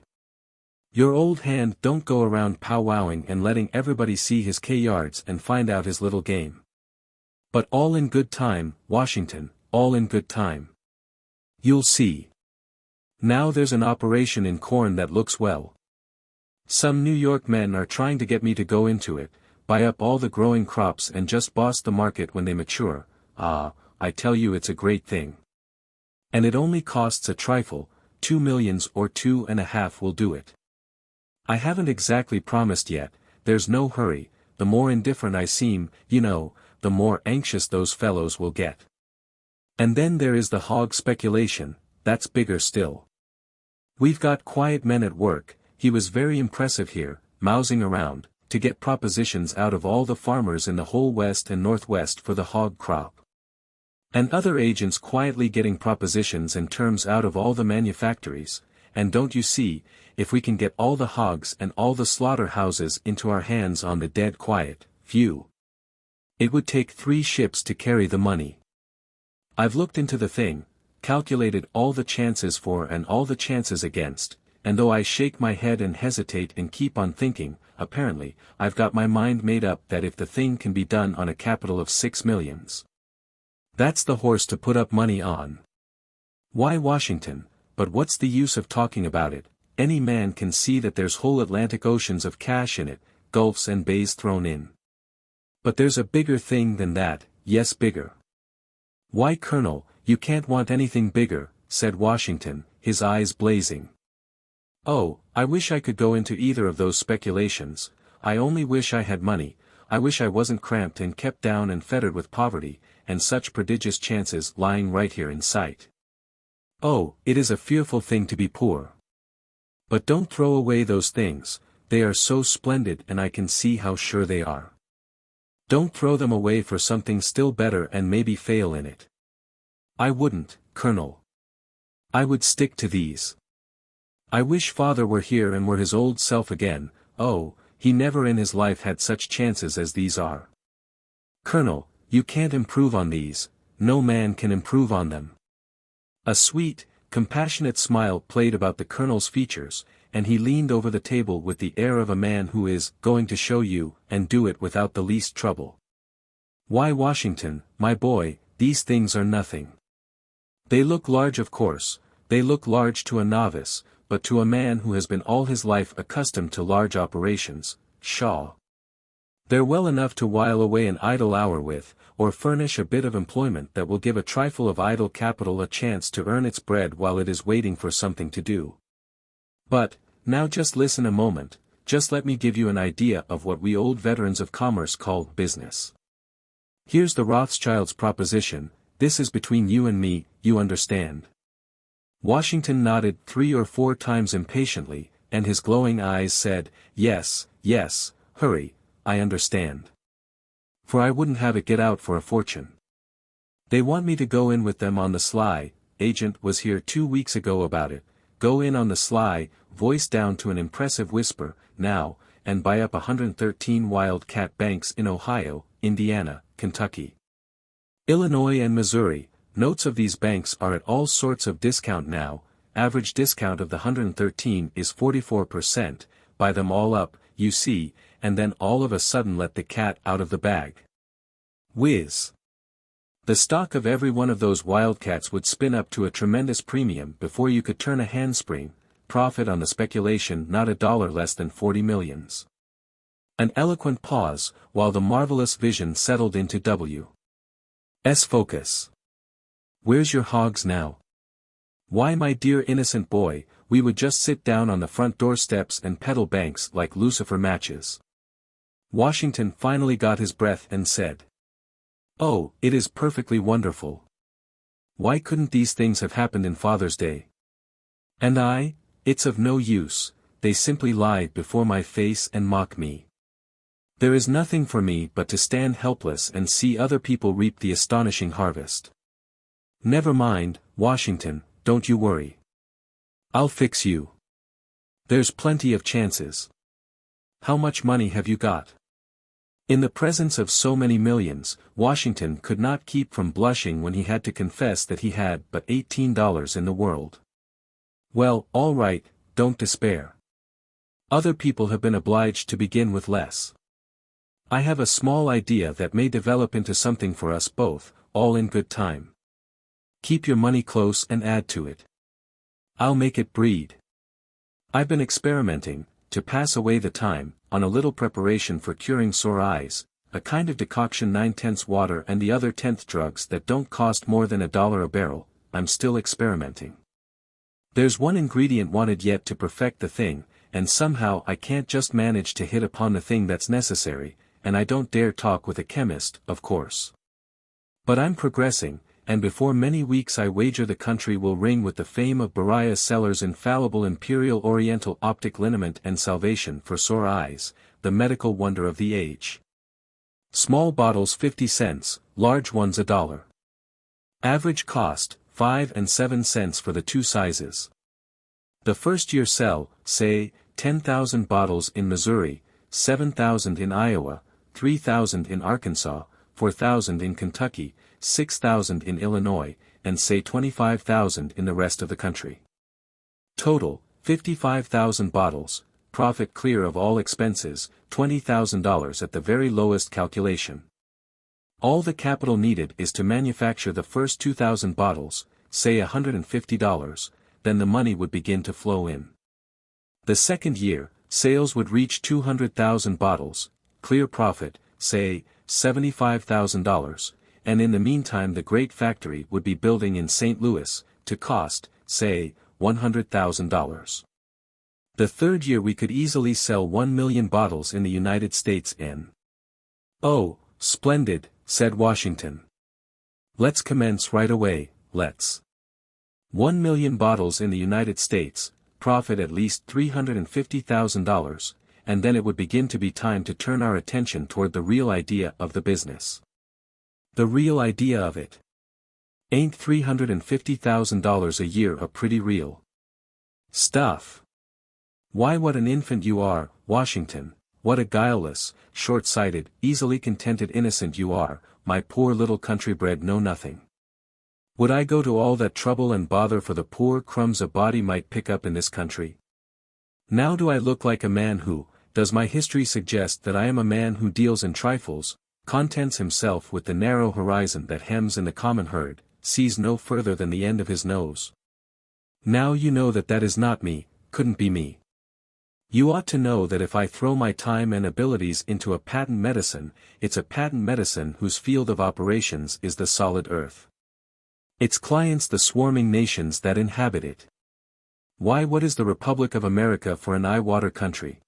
Your old hand don't go around powwowing and letting everybody see his K-yards and find out his little game. But all in good time, Washington, all in good time. You'll see. Now there's an operation in corn that looks well. Some New York men are trying to get me to go into it, buy up all the growing crops and just boss the market when they mature. I tell you it's a great thing. And it only costs a trifle, 2 millions or 2.5 will do it. I haven't exactly promised yet, there's no hurry, the more indifferent I seem, you know, the more anxious those fellows will get. And then there is the hog speculation, that's bigger still. We've got quiet men at work, he was very impressive here, mousing around, to get propositions out of all the farmers in the whole West and Northwest for the hog crop. And other agents quietly getting propositions and terms out of all the manufactories, and don't you see, if we can get all the hogs and all the slaughterhouses into our hands on the dead quiet, phew. It would take 3 ships to carry the money. I've looked into the thing, calculated all the chances for and all the chances against, and though I shake my head and hesitate and keep on thinking, apparently, I've got my mind made up that if the thing can be done on a capital of 6 millions. That's the horse to put up money on. Why Washington, but what's the use of talking about it, any man can see that there's whole Atlantic oceans of cash in it, gulfs and bays thrown in. But there's a bigger thing than that, yes bigger. Why Colonel, you can't want anything bigger, said Washington, his eyes blazing. Oh, I wish I could go into either of those speculations, I only wish I had money, I wish I wasn't cramped and kept down and fettered with poverty, and such prodigious chances lying right here in sight. Oh, it is a fearful thing to be poor. But don't throw away those things, they are so splendid and I can see how sure they are. Don't throw them away for something still better and maybe fail in it. I wouldn't, Colonel. I would stick to these. I wish father were here and were his old self again, oh, he never in his life had such chances as these are. Colonel, you can't improve on these, no man can improve on them. A sweet, compassionate smile played about the Colonel's features, and he leaned over the table with the air of a man who is going to show you, and do it without the least trouble. Why Washington, my boy, these things are nothing. They look large of course, they look large to a novice, but to a man who has been all his life accustomed to large operations, pshaw. They're well enough to while away an idle hour with, or furnish a bit of employment that will give a trifle of idle capital a chance to earn its bread while it is waiting for something to do. But, now just listen a moment, just let me give you an idea of what we old veterans of commerce call business. Here's the Rothschild's proposition, this is between you and me, you understand. Washington nodded 3 or 4 times impatiently, and his glowing eyes said, yes, yes, hurry, I understand. For I wouldn't have it get out for a fortune. They want me to go in with them on the sly, agent was here 2 weeks ago about it, go in on the sly, voice down to an impressive whisper, now, and buy up 113 wildcat banks in Ohio, Indiana, Kentucky, Illinois and Missouri. Notes of these banks are at all sorts of discount now, average discount of the 113 is 44%, buy them all up, you see, and then all of a sudden let the cat out of the bag. Whiz! The stock of every one of those wildcats would spin up to a tremendous premium before you could turn a handspring, profit on the speculation not $1 less than 40 millions. An eloquent pause, while the marvelous vision settled into W.'s focus. Where's your hogs now? Why my dear innocent boy, we would just sit down on the front door steps and peddle banks like lucifer matches. Washington finally got his breath and said, oh, it is perfectly wonderful. Why couldn't these things have happened in Father's Day? And it's of no use, they simply lie before my face and mock me. There is nothing for me but to stand helpless and see other people reap the astonishing harvest. Never mind, Washington, don't you worry. I'll fix you. There's plenty of chances. How much money have you got? In the presence of so many millions, Washington could not keep from blushing when he had to confess that he had but $18 in the world. Well, all right, don't despair. Other people have been obliged to begin with less. I have a small idea that may develop into something for us both, all in good time. Keep your money close and add to it. I'll make it breed. I've been experimenting, to pass away the time, on a little preparation for curing sore eyes, a kind of decoction 9/10 water and the other 10th drugs that don't cost more than $1 a barrel. I'm still experimenting. There's one ingredient wanted yet to perfect the thing, and somehow I can't just manage to hit upon the thing that's necessary, and I don't dare talk with a chemist, of course. But I'm progressing, and before many weeks I wager the country will ring with the fame of Beriah Sellers' infallible Imperial Oriental Optic Liniment and Salvation for Sore Eyes, the medical wonder of the age. Small bottles 50 cents, large ones $1. Average cost, 5 and 7 cents for the two sizes. The first year sell, say, 10,000 bottles in Missouri, 7,000 in Iowa, 3,000 in Arkansas, 4,000 in Kentucky, 6,000 in Illinois, and say 25,000 in the rest of the country. Total, 55,000 bottles, profit clear of all expenses, $20,000 at the very lowest calculation. All the capital needed is to manufacture the first 2,000 bottles, say $150, then the money would begin to flow in. The second year, sales would reach 200,000 bottles, clear profit, say, $75,000, and in the meantime the great factory would be building in St. Louis, to cost, say, $100,000. The third year we could easily sell 1 million bottles in the United States in. Oh, splendid, said Washington. Let's commence right away, let's. 1 million bottles in the United States, profit at least $350,000, and then it would begin to be time to turn our attention toward the real idea of the business. The real idea of it. Ain't $350,000 a year a pretty real stuff? Why, what an infant you are, Washington, what a guileless, short-sighted, easily contented innocent you are, my poor little country-bred know-nothing. Would I go to all that trouble and bother for the poor crumbs a body might pick up in this country? Now do I look like a man who, does my history suggest that I am a man who deals in trifles, contents himself with the narrow horizon that hems in the common herd, sees no further than the end of his nose? Now you know that that is not me, couldn't be me. You ought to know that if I throw my time and abilities into a patent medicine, it's a patent medicine whose field of operations is the solid earth. Its clients the swarming nations that inhabit it. Why, what is the Republic of America for an eye-water country?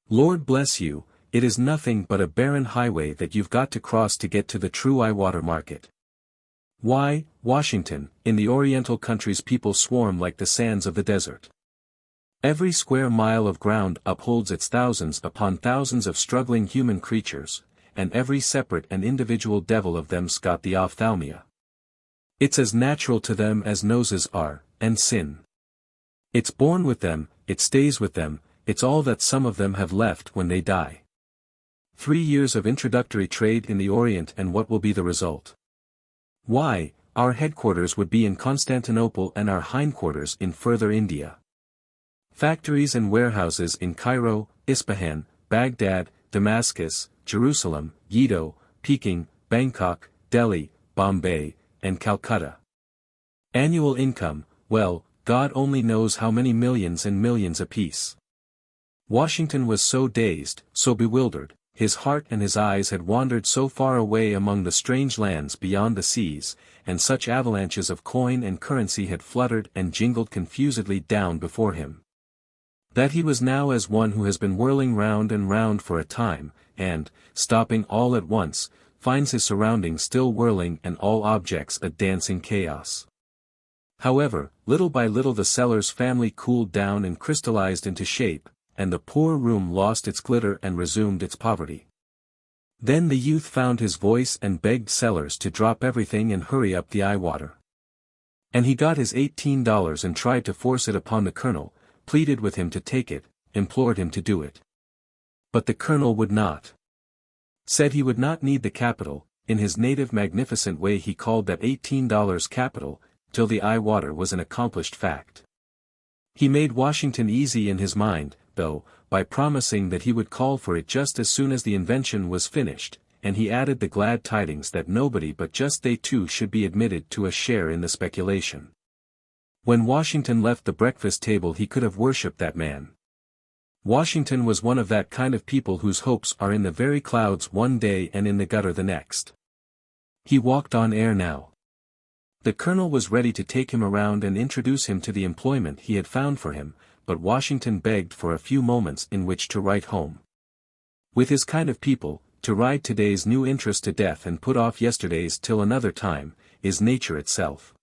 Lord bless you, it is nothing but a barren highway that you've got to cross to get to the true eye-water market. Why, Washington, in the Oriental countries people swarm like the sands of the desert. Every square mile of ground upholds its thousands upon thousands of struggling human creatures, and every separate and individual devil of them's got the ophthalmia. It's as natural to them as noses are, and sin. It's born with them, it stays with them, it's all that some of them have left when they die. 3 years of introductory trade in the Orient, and what will be the result? Why, our headquarters would be in Constantinople and our hindquarters in further India. Factories and warehouses in Cairo, Ispahan, Baghdad, Damascus, Jerusalem, Yedo, Peking, Bangkok, Delhi, Bombay, and Calcutta. Annual income, well, God only knows how many millions and millions apiece. Washington was so dazed, so bewildered, his heart and his eyes had wandered so far away among the strange lands beyond the seas, and such avalanches of coin and currency had fluttered and jingled confusedly down before him, that he was now as one who has been whirling round and round for a time, and, stopping all at once, finds his surroundings still whirling and all objects a dancing chaos. However, little by little the Sellers family cooled down and crystallized into shape, and the poor room lost its glitter and resumed its poverty. Then the youth found his voice and begged Sellers to drop everything and hurry up the eye water. And he got his $18 and tried to force it upon the Colonel, pleaded with him to take it, implored him to do it. But the Colonel would not. Said he would not need the capital, in his native magnificent way he called that $18 capital, till the eye water was an accomplished fact. He made Washington easy in his mind, though, by promising that he would call for it just as soon as the invention was finished, and he added the glad tidings that nobody but just they two should be admitted to a share in the speculation. When Washington left the breakfast table he could have worshipped that man. Washington was one of that kind of people whose hopes are in the very clouds one day and in the gutter the next. He walked on air now. The Colonel was ready to take him around and introduce him to the employment he had found for him, but Washington begged for a few moments in which to write home. With his kind of people, to ride today's new interest to death and put off yesterday's till another time, is nature itself.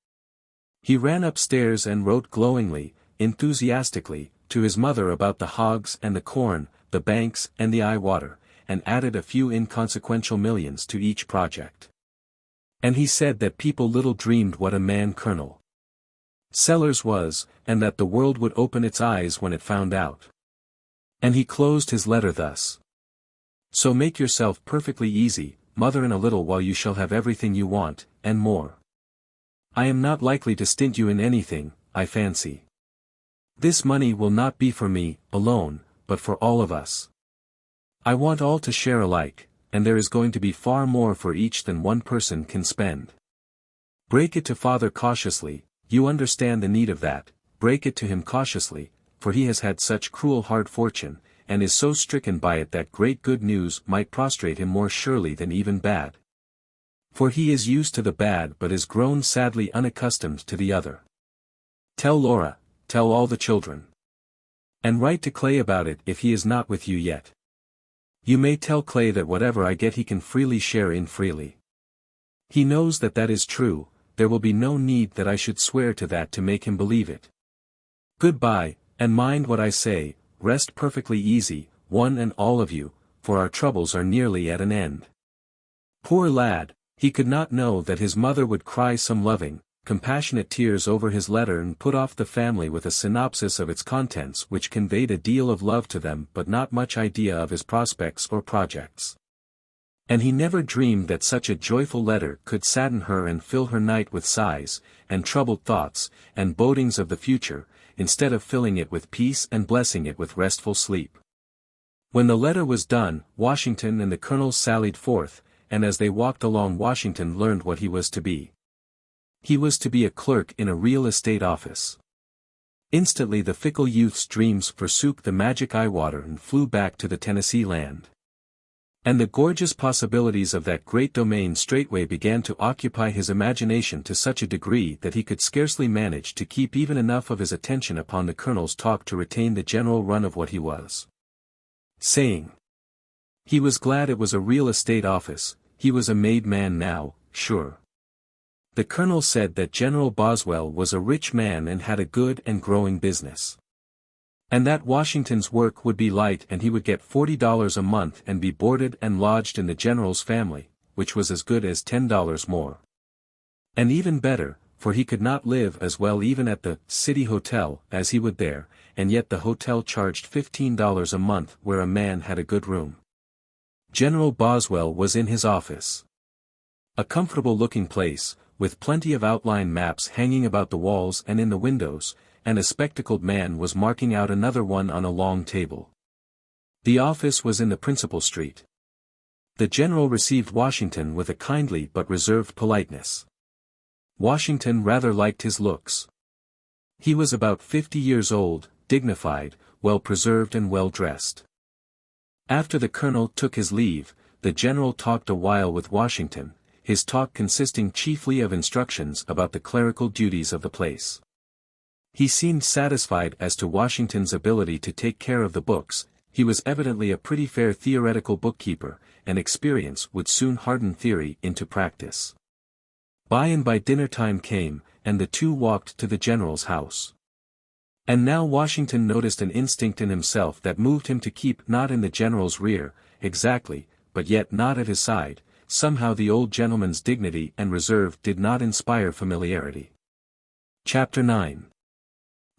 He ran upstairs and wrote glowingly, enthusiastically, to his mother about the hogs and the corn, the banks and the eye water, and added a few inconsequential millions to each project. And he said that people little dreamed what a man Colonel Sellers was, and that the world would open its eyes when it found out. And he closed his letter thus. So make yourself perfectly easy, mother, in a little while you shall have everything you want, and more. I am not likely to stint you in anything, I fancy. This money will not be for me, alone, but for all of us. I want all to share alike, and there is going to be far more for each than one person can spend. Break it to father cautiously, you understand the need of that, break it to him cautiously, for he has had such cruel hard fortune, and is so stricken by it that great good news might prostrate him more surely than even bad. For he is used to the bad but is grown sadly unaccustomed to the other. Tell Laura, tell all the children. And write to Clay about it if he is not with you yet. You may tell Clay that whatever I get he can freely share in freely. He knows that that is true, there will be no need that I should swear to that to make him believe it. Goodbye, and mind what I say, rest perfectly easy, one and all of you, for our troubles are nearly at an end. Poor lad, he could not know that his mother would cry some loving, compassionate tears over his letter and put off the family with a synopsis of its contents which conveyed a deal of love to them but not much idea of his prospects or projects. And he never dreamed that such a joyful letter could sadden her and fill her night with sighs, and troubled thoughts, and bodings of the future, instead of filling it with peace and blessing it with restful sleep. When the letter was done, Washington and the Colonel sallied forth, and as they walked along Washington learned what he was to be. He was to be a clerk in a real estate office. Instantly the fickle youth's dreams forsook the magic eye water and flew back to the Tennessee land. And the gorgeous possibilities of that great domain straightway began to occupy his imagination to such a degree that he could scarcely manage to keep even enough of his attention upon the Colonel's talk to retain the general run of what he was saying. He was glad it was a real estate office, he was a made man now, sure. The Colonel said that General Boswell was a rich man and had a good and growing business. And that Washington's work would be light and he would get $40 a month and be boarded and lodged in the General's family, which was as good as $10 more. And even better, for he could not live as well even at the City Hotel as he would there, and yet the hotel charged $15 a month where a man had a good room. General Boswell was in his office. A comfortable-looking place, with plenty of outline maps hanging about the walls and in the windows, and a spectacled man was marking out another one on a long table. The office was in the principal street. The general received Washington with a kindly but reserved politeness. Washington rather liked his looks. He was about 50 years old, dignified, well-preserved and well-dressed. After the colonel took his leave, the general talked a while with Washington, his talk consisting chiefly of instructions about the clerical duties of the place. He seemed satisfied as to Washington's ability to take care of the books, he was evidently a pretty fair theoretical bookkeeper, and experience would soon harden theory into practice. By and by dinner time came, and the two walked to the general's house. And now Washington noticed an instinct in himself that moved him to keep not in the general's rear, exactly, but yet not at his side. Somehow the old gentleman's dignity and reserve did not inspire familiarity. Chapter 9.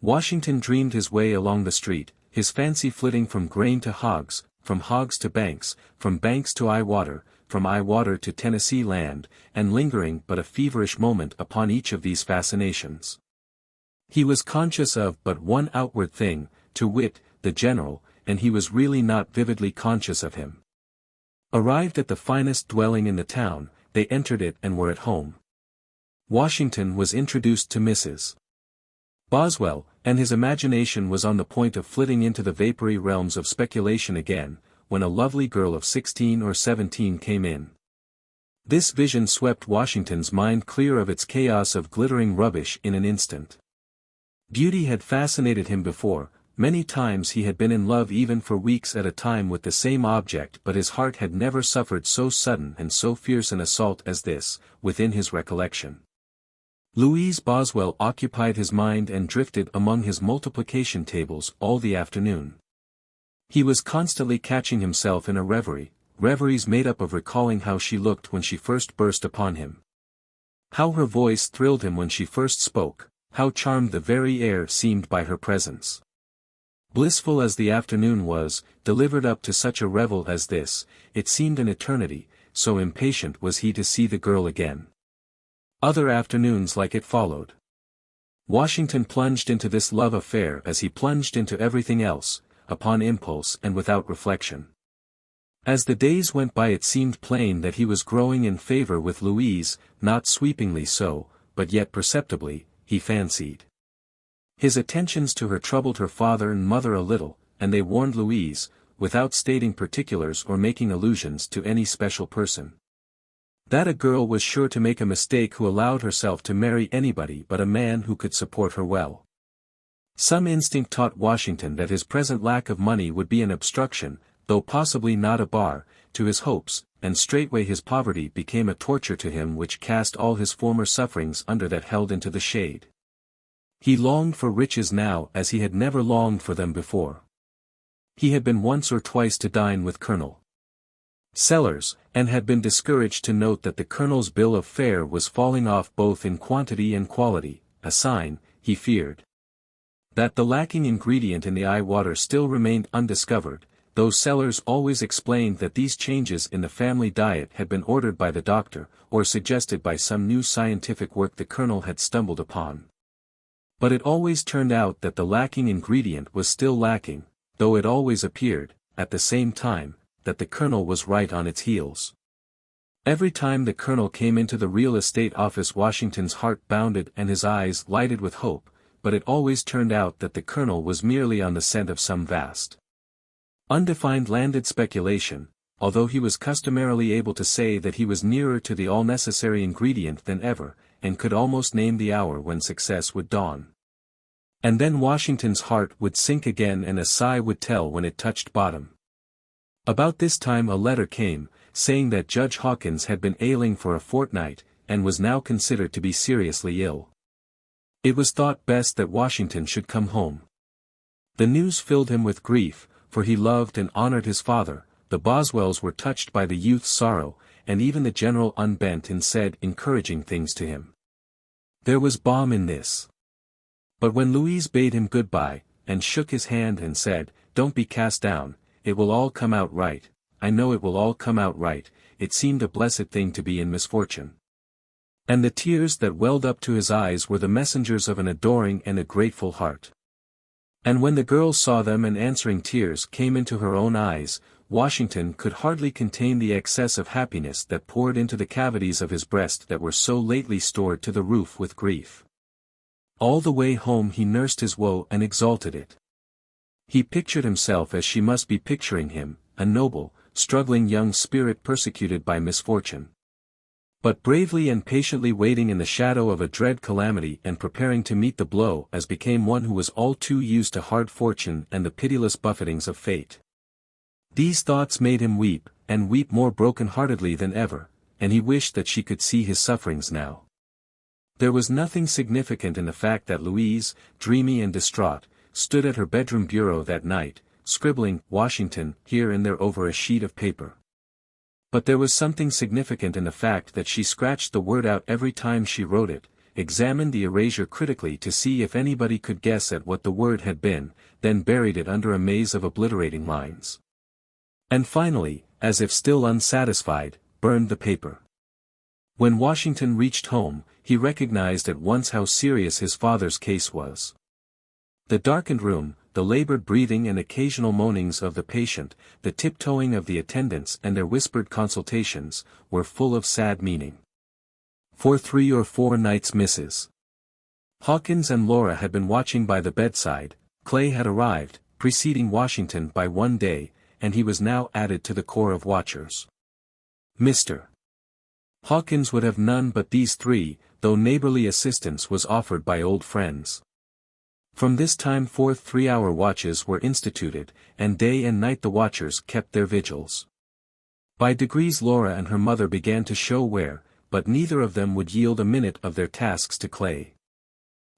Washington dreamed his way along the street, his fancy flitting from grain to hogs, from hogs to banks, from banks to Iwater, from Iwater to Tennessee land, and lingering but a feverish moment upon each of these fascinations. He was conscious of but one outward thing, to wit, the general, and he was really not vividly conscious of him. Arrived at the finest dwelling in the town, they entered it and were at home. Washington was introduced to Mrs. Boswell, and his imagination was on the point of flitting into the vapory realms of speculation again, when a lovely girl of 16 or 17 came in. This vision swept Washington's mind clear of its chaos of glittering rubbish in an instant. Beauty had fascinated him before. Many times he had been in love even for weeks at a time with the same object, but his heart had never suffered so sudden and so fierce an assault as this, within his recollection. Louise Boswell occupied his mind and drifted among his multiplication tables all the afternoon. He was constantly catching himself in a reverie, reveries made up of recalling how she looked when she first burst upon him. How her voice thrilled him when she first spoke, how charmed the very air seemed by her presence. Blissful as the afternoon was, delivered up to such a revel as this, it seemed an eternity, so impatient was he to see the girl again. Other afternoons like it followed. Washington plunged into this love affair as he plunged into everything else, upon impulse and without reflection. As the days went by it seemed plain that he was growing in favor with Louise, not sweepingly so, but yet perceptibly, he fancied. His attentions to her troubled her father and mother a little, and they warned Louise, without stating particulars or making allusions to any special person, that a girl was sure to make a mistake who allowed herself to marry anybody but a man who could support her well. Some instinct taught Washington that his present lack of money would be an obstruction, though possibly not a bar, to his hopes, and straightway his poverty became a torture to him which cast all his former sufferings under that held into the shade. He longed for riches now as he had never longed for them before. He had been once or twice to dine with Colonel Sellers, and had been discouraged to note that the Colonel's bill of fare was falling off both in quantity and quality, a sign, he feared, that the lacking ingredient in the Iwater still remained undiscovered, though Sellers always explained that these changes in the family diet had been ordered by the doctor, or suggested by some new scientific work the Colonel had stumbled upon. But it always turned out that the lacking ingredient was still lacking, though it always appeared, at the same time, that the Colonel was right on its heels. Every time the Colonel came into the real estate office Washington's heart bounded and his eyes lighted with hope, but it always turned out that the Colonel was merely on the scent of some vast, undefined landed speculation, although he was customarily able to say that he was nearer to the all-necessary ingredient than ever, and could almost name the hour when success would dawn. And then Washington's heart would sink again and a sigh would tell when it touched bottom. About this time a letter came, saying that Judge Hawkins had been ailing for a fortnight, and was now considered to be seriously ill. It was thought best that Washington should come home. The news filled him with grief, for he loved and honored his father. The Boswells were touched by the youth's sorrow, and even the general unbent and said encouraging things to him. There was balm in this. But when Louise bade him goodbye, and shook his hand and said, "Don't be cast down, it will all come out right, I know it will all come out right," it seemed a blessed thing to be in misfortune. And the tears that welled up to his eyes were the messengers of an adoring and a grateful heart. And when the girl saw them and answering tears came into her own eyes, Washington could hardly contain the excess of happiness that poured into the cavities of his breast that were so lately stored to the roof with grief. All the way home he nursed his woe and exalted it. He pictured himself as she must be picturing him, a noble, struggling young spirit persecuted by misfortune, but bravely and patiently waiting in the shadow of a dread calamity and preparing to meet the blow as became one who was all too used to hard fortune and the pitiless buffetings of fate. These thoughts made him weep, and weep more broken-heartedly than ever, and he wished that she could see his sufferings now. There was nothing significant in the fact that Louise, dreamy and distraught, stood at her bedroom bureau that night, scribbling "Washington" here and there over a sheet of paper. But there was something significant in the fact that she scratched the word out every time she wrote it, examined the erasure critically to see if anybody could guess at what the word had been, then buried it under a maze of obliterating lines. And finally, as if still unsatisfied, burned the paper. When Washington reached home, he recognized at once how serious his father's case was. The darkened room, the labored breathing and occasional moanings of the patient, the tiptoeing of the attendants and their whispered consultations, were full of sad meaning. For 3 or 4 nights Mrs. Hawkins and Laura had been watching by the bedside. Clay had arrived, preceding Washington by 1 day, and he was now added to the corps of watchers. Mr. Hawkins would have none but these 3, though neighborly assistance was offered by old friends. From this time forth 3-hour watches were instituted, and day and night the watchers kept their vigils. By degrees Laura and her mother began to show wear, but neither of them would yield a minute of their tasks to Clay.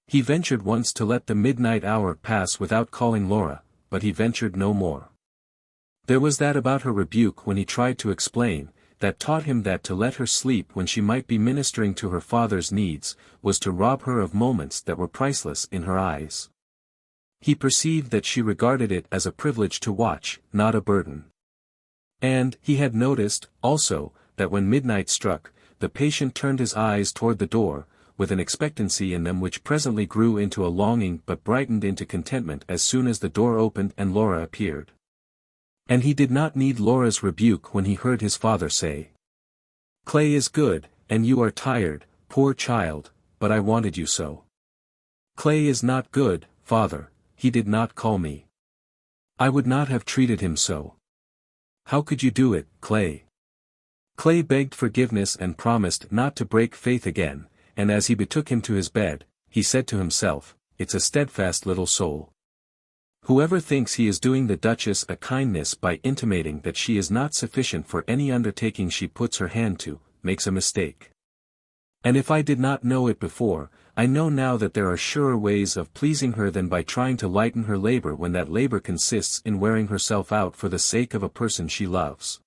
He ventured once to let the midnight hour pass without calling Laura, but he ventured no more. There was that about her rebuke when he tried to explain, that taught him that to let her sleep when she might be ministering to her father's needs, was to rob her of moments that were priceless in her eyes. He perceived that she regarded it as a privilege to watch, not a burden. And he had noticed, also, that when midnight struck, the patient turned his eyes toward the door, with an expectancy in them which presently grew into a longing but brightened into contentment as soon as the door opened and Laura appeared. And he did not need Laura's rebuke when he heard his father say, "Clay is good, and you are tired, poor child, but I wanted you so." "Clay is not good, father, he did not call me. I would not have treated him so." "How could you do it, Clay?" Clay begged forgiveness and promised not to break faith again, and as he betook him to his bed, he said to himself, "It's a steadfast little soul. Whoever thinks he is doing the Duchess a kindness by intimating that she is not sufficient for any undertaking she puts her hand to, makes a mistake. And if I did not know it before, I know now that there are surer ways of pleasing her than by trying to lighten her labor when that labor consists in wearing herself out for the sake of a person she loves."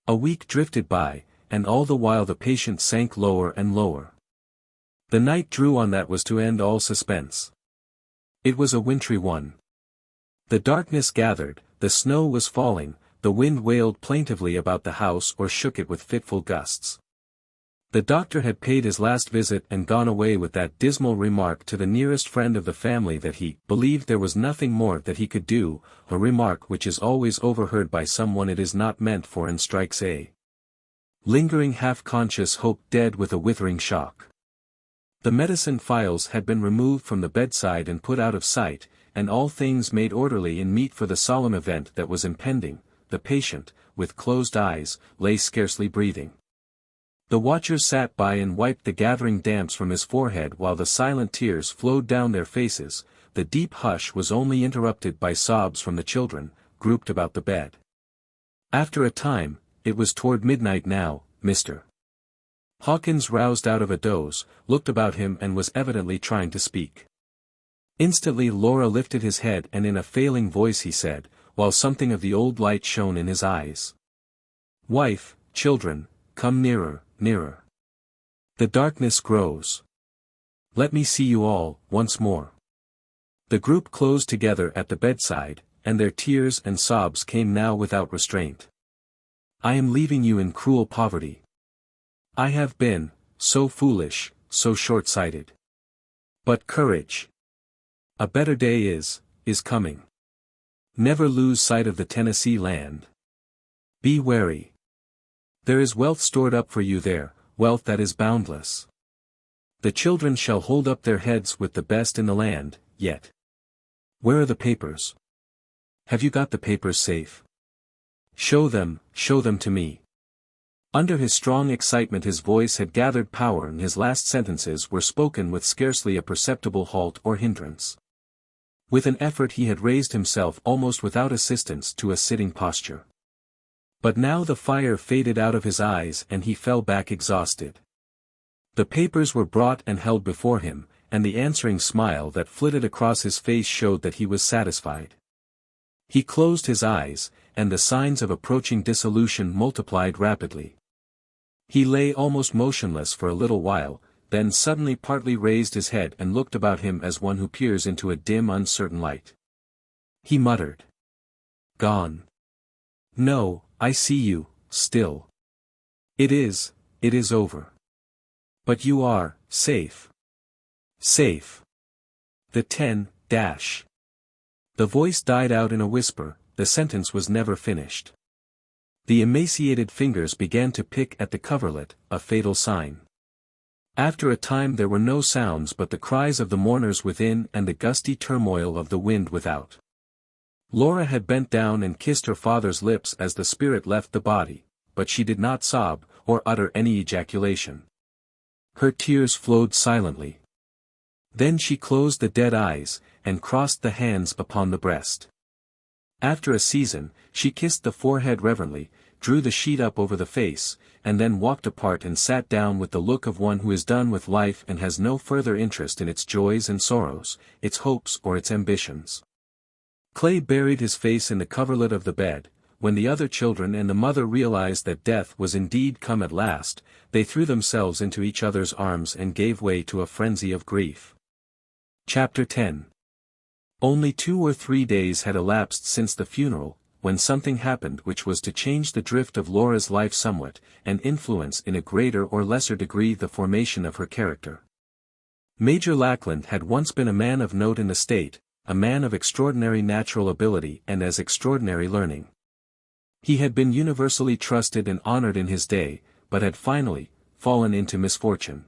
A week drifted by, and all the while the patient sank lower and lower. The night drew on that was to end all suspense. It was a wintry one. The darkness gathered, the snow was falling, the wind wailed plaintively about the house or shook it with fitful gusts. The doctor had paid his last visit and gone away with that dismal remark to the nearest friend of the family that he believed there was nothing more that he could do, a remark which is always overheard by someone it is not meant for and strikes a lingering half-conscious hope dead with a withering shock. The medicine phials had been removed from the bedside and put out of sight, and all things made orderly and meet for the solemn event that was impending. The patient, with closed eyes, lay scarcely breathing. The watchers sat by and wiped the gathering damps from his forehead while the silent tears flowed down their faces. The deep hush was only interrupted by sobs from the children, grouped about the bed. After a time, it was toward midnight now, Mr. Hawkins roused out of a doze, looked about him and was evidently trying to speak. Instantly Laura lifted his head and in a failing voice he said, while something of the old light shone in his eyes, "Wife, children, come nearer, nearer. The darkness grows. Let me see you all, once more." The group closed together at the bedside, and their tears and sobs came now without restraint. "I am leaving you in cruel poverty. I have been, so foolish, so short-sighted. But courage. A better day is coming. Never lose sight of the Tennessee land. Be wary. There is wealth stored up for you there, wealth that is boundless. The children shall hold up their heads with the best in the land, yet. Where are the papers? Have you got the papers safe? Show them to me." Under his strong excitement his voice had gathered power and his last sentences were spoken with scarcely a perceptible halt or hindrance. With an effort he had raised himself almost without assistance to a sitting posture. But now the fire faded out of his eyes and he fell back exhausted. The papers were brought and held before him, and the answering smile that flitted across his face showed that he was satisfied. He closed his eyes, and the signs of approaching dissolution multiplied rapidly. He lay almost motionless for a little while, then suddenly partly raised his head and looked about him as one who peers into a dim uncertain light. He muttered. "Gone. No, I see you, still. It is over. But you are, safe. Safe. The 10 dash." The voice died out in a whisper, the sentence was never finished. The emaciated fingers began to pick at the coverlet, a fatal sign. After a time there were no sounds but the cries of the mourners within and the gusty turmoil of the wind without. Laura had bent down and kissed her father's lips as the spirit left the body, but she did not sob, or utter any ejaculation. Her tears flowed silently. Then she closed the dead eyes, and crossed the hands upon the breast. After a season, she kissed the forehead reverently, drew the sheet up over the face, and then walked apart and sat down with the look of one who is done with life and has no further interest in its joys and sorrows, its hopes or its ambitions. Clay buried his face in the coverlet of the bed. When the other children and the mother realized that death was indeed come at last, they threw themselves into each other's arms and gave way to a frenzy of grief. Chapter 10. Only 2 or 3 days had elapsed since the funeral, when something happened which was to change the drift of Laura's life somewhat, and influence in a greater or lesser degree the formation of her character. Major Lackland had once been a man of note in the state, a man of extraordinary natural ability and as extraordinary learning. He had been universally trusted and honored in his day, but had finally fallen into misfortune.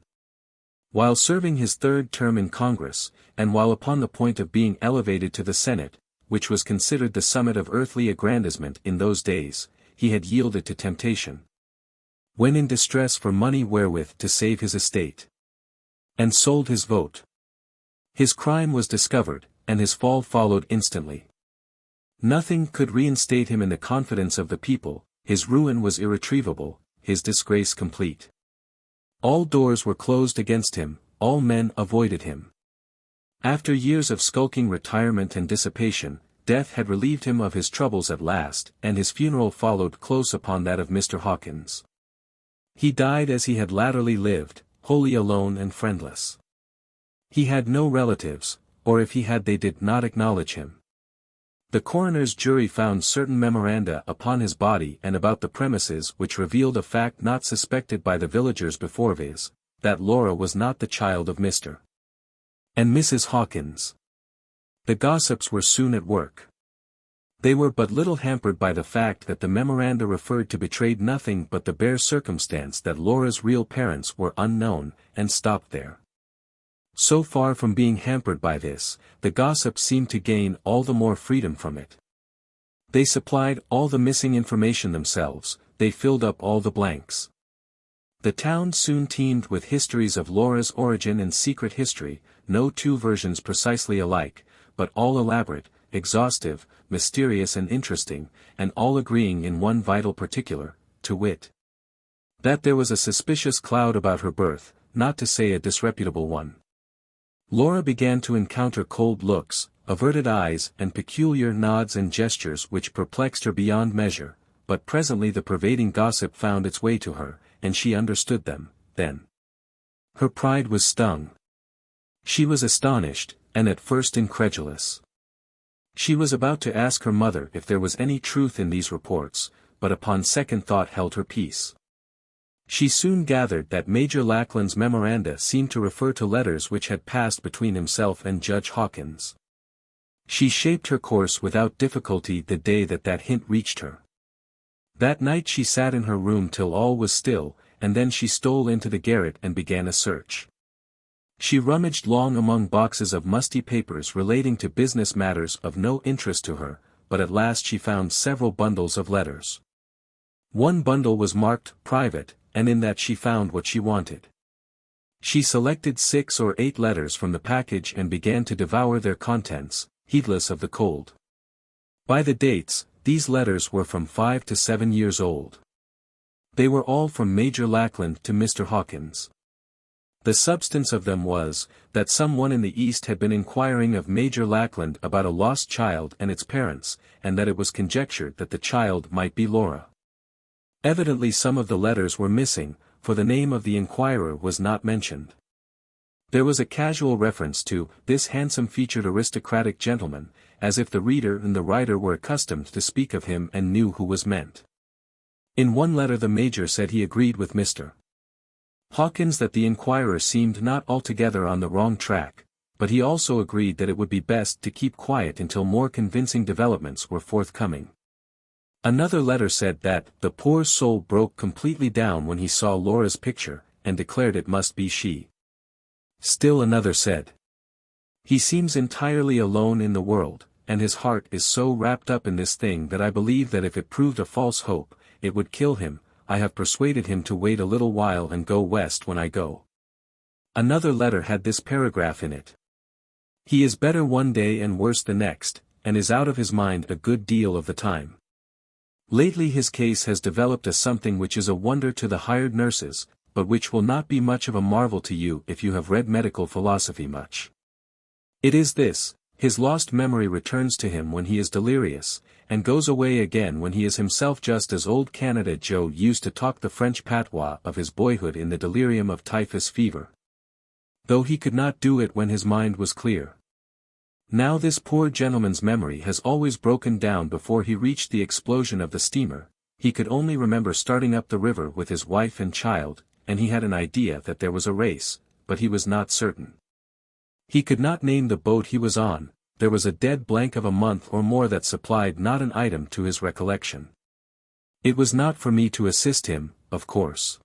While serving his 3rd term in Congress, and while upon the point of being elevated to the Senate, which was considered the summit of earthly aggrandizement in those days, he had yielded to temptation. When in distress for money wherewith to save his estate, and sold his vote. His crime was discovered, and his fall followed instantly. Nothing could reinstate him in the confidence of the people, his ruin was irretrievable, his disgrace complete. All doors were closed against him, all men avoided him. After years of skulking retirement and dissipation, death had relieved him of his troubles at last, and his funeral followed close upon that of Mr. Hawkins. He died as he had latterly lived, wholly alone and friendless. He had no relatives, or if he had they did not acknowledge him. The coroner's jury found certain memoranda upon his body and about the premises which revealed a fact not suspected by the villagers before, viz., that Laura was not the child of Mr. and Mrs. Hawkins. The gossips were soon at work. They were but little hampered by the fact that the memoranda referred to betrayed nothing but the bare circumstance that Laura's real parents were unknown, and stopped there. So far from being hampered by this, the gossips seemed to gain all the more freedom from it. They supplied all the missing information themselves, they filled up all the blanks. The town soon teemed with histories of Laura's origin and secret history, no 2 versions precisely alike, but all elaborate, exhaustive, mysterious and interesting, and all agreeing in one vital particular, to wit, that there was a suspicious cloud about her birth, not to say a disreputable one. Laura began to encounter cold looks, averted eyes and peculiar nods and gestures which perplexed her beyond measure, but presently the pervading gossip found its way to her, and she understood them, then. Her pride was stung. She was astonished, and at first incredulous. She was about to ask her mother if there was any truth in these reports, but upon second thought held her peace. She soon gathered that Major Lackland's memoranda seemed to refer to letters which had passed between himself and Judge Hawkins. She shaped her course without difficulty the day that hint reached her. That night she sat in her room till all was still, and then she stole into the garret and began a search. She rummaged long among boxes of musty papers relating to business matters of no interest to her, but at last she found several bundles of letters. One bundle was marked "Private," and in that she found what she wanted. She selected 6 or 8 letters from the package and began to devour their contents, heedless of the cold. By the dates, these letters were from 5 to 7 years old. They were all from Major Lackland to Mr. Hawkins. The substance of them was, that someone in the East had been inquiring of Major Lackland about a lost child and its parents, and that it was conjectured that the child might be Laura. Evidently some of the letters were missing, for the name of the inquirer was not mentioned. There was a casual reference to this handsome-featured aristocratic gentleman, as if the reader and the writer were accustomed to speak of him and knew who was meant. In one letter the Major said he agreed with Mr. Hawkins that the inquirer seemed not altogether on the wrong track, but he also agreed that it would be best to keep quiet until more convincing developments were forthcoming. Another letter said that the poor soul broke completely down when he saw Laura's picture, and declared it must be she. Still another said, he seems entirely alone in the world, and his heart is so wrapped up in this thing that I believe that if it proved a false hope, it would kill him. I have persuaded him to wait a little while and go west when I go. Another letter had this paragraph in it. He is better one day and worse the next, and is out of his mind a good deal of the time. Lately his case has developed as something which is a wonder to the hired nurses, but which will not be much of a marvel to you if you have read medical philosophy much. It is this: his lost memory returns to him when he is delirious, and goes away again when he is himself, just as old Canada Joe used to talk the French patois of his boyhood in the delirium of typhus fever. Though he could not do it when his mind was clear. Now this poor gentleman's memory has always broken down before he reached the explosion of the steamer. He could only remember starting up the river with his wife and child, and he had an idea that there was a race, but he was not certain. He could not name the boat he was on. There was a dead blank of a month or more that supplied not an item to his recollection. It was not for me to assist him, of course.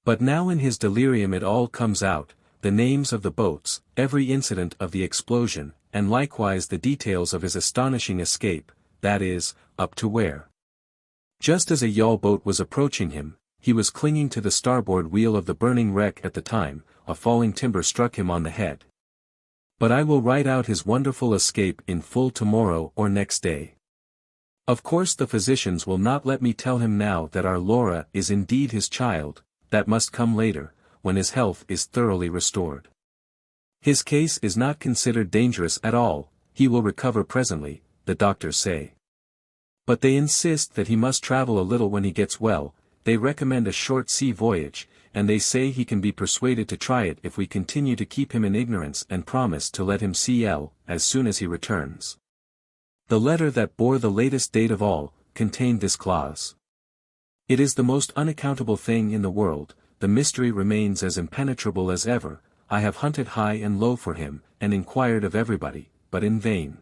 But now in his delirium it all comes out, the names of the boats, every incident of the explosion, and likewise the details of his astonishing escape, that is, up to where. Just as a yawl boat was approaching him, he was clinging to the starboard wheel of the burning wreck at the time, a falling timber struck him on the head. But I will write out his wonderful escape in full tomorrow or next day. Of course the physicians will not let me tell him now that our Laura is indeed his child. That must come later, when his health is thoroughly restored. His case is not considered dangerous at all, he will recover presently, the doctors say. But they insist that he must travel a little when he gets well. They recommend a short sea voyage, and they say he can be persuaded to try it if we continue to keep him in ignorance and promise to let him see L. as soon as he returns. The letter that bore the latest date of all, contained this clause. It is the most unaccountable thing in the world, the mystery remains as impenetrable as ever. I have hunted high and low for him, and inquired of everybody, but in vain.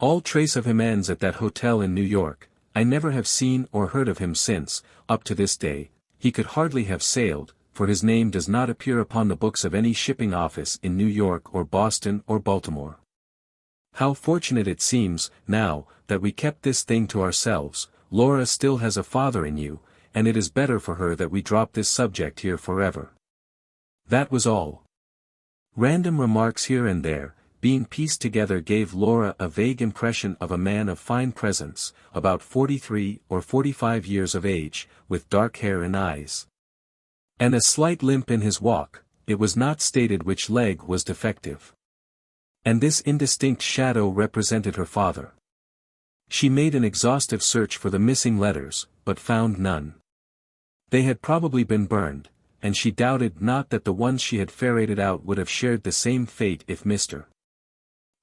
All trace of him ends at that hotel in New York. I never have seen or heard of him since, up to this day. He could hardly have sailed, for his name does not appear upon the books of any shipping office in New York or Boston or Baltimore. How fortunate it seems, now, that we kept this thing to ourselves. Laura still has a father in you, and it is better for her that we drop this subject here forever. That was all. Random remarks here and there, being pieced together, gave Laura a vague impression of a man of fine presence, about 43 or 45 years of age, with dark hair and eyes. And a slight limp in his walk. It was not stated which leg was defective. And this indistinct shadow represented her father. She made an exhaustive search for the missing letters, but found none. They had probably been burned, and she doubted not that the ones she had ferreted out would have shared the same fate if Mr.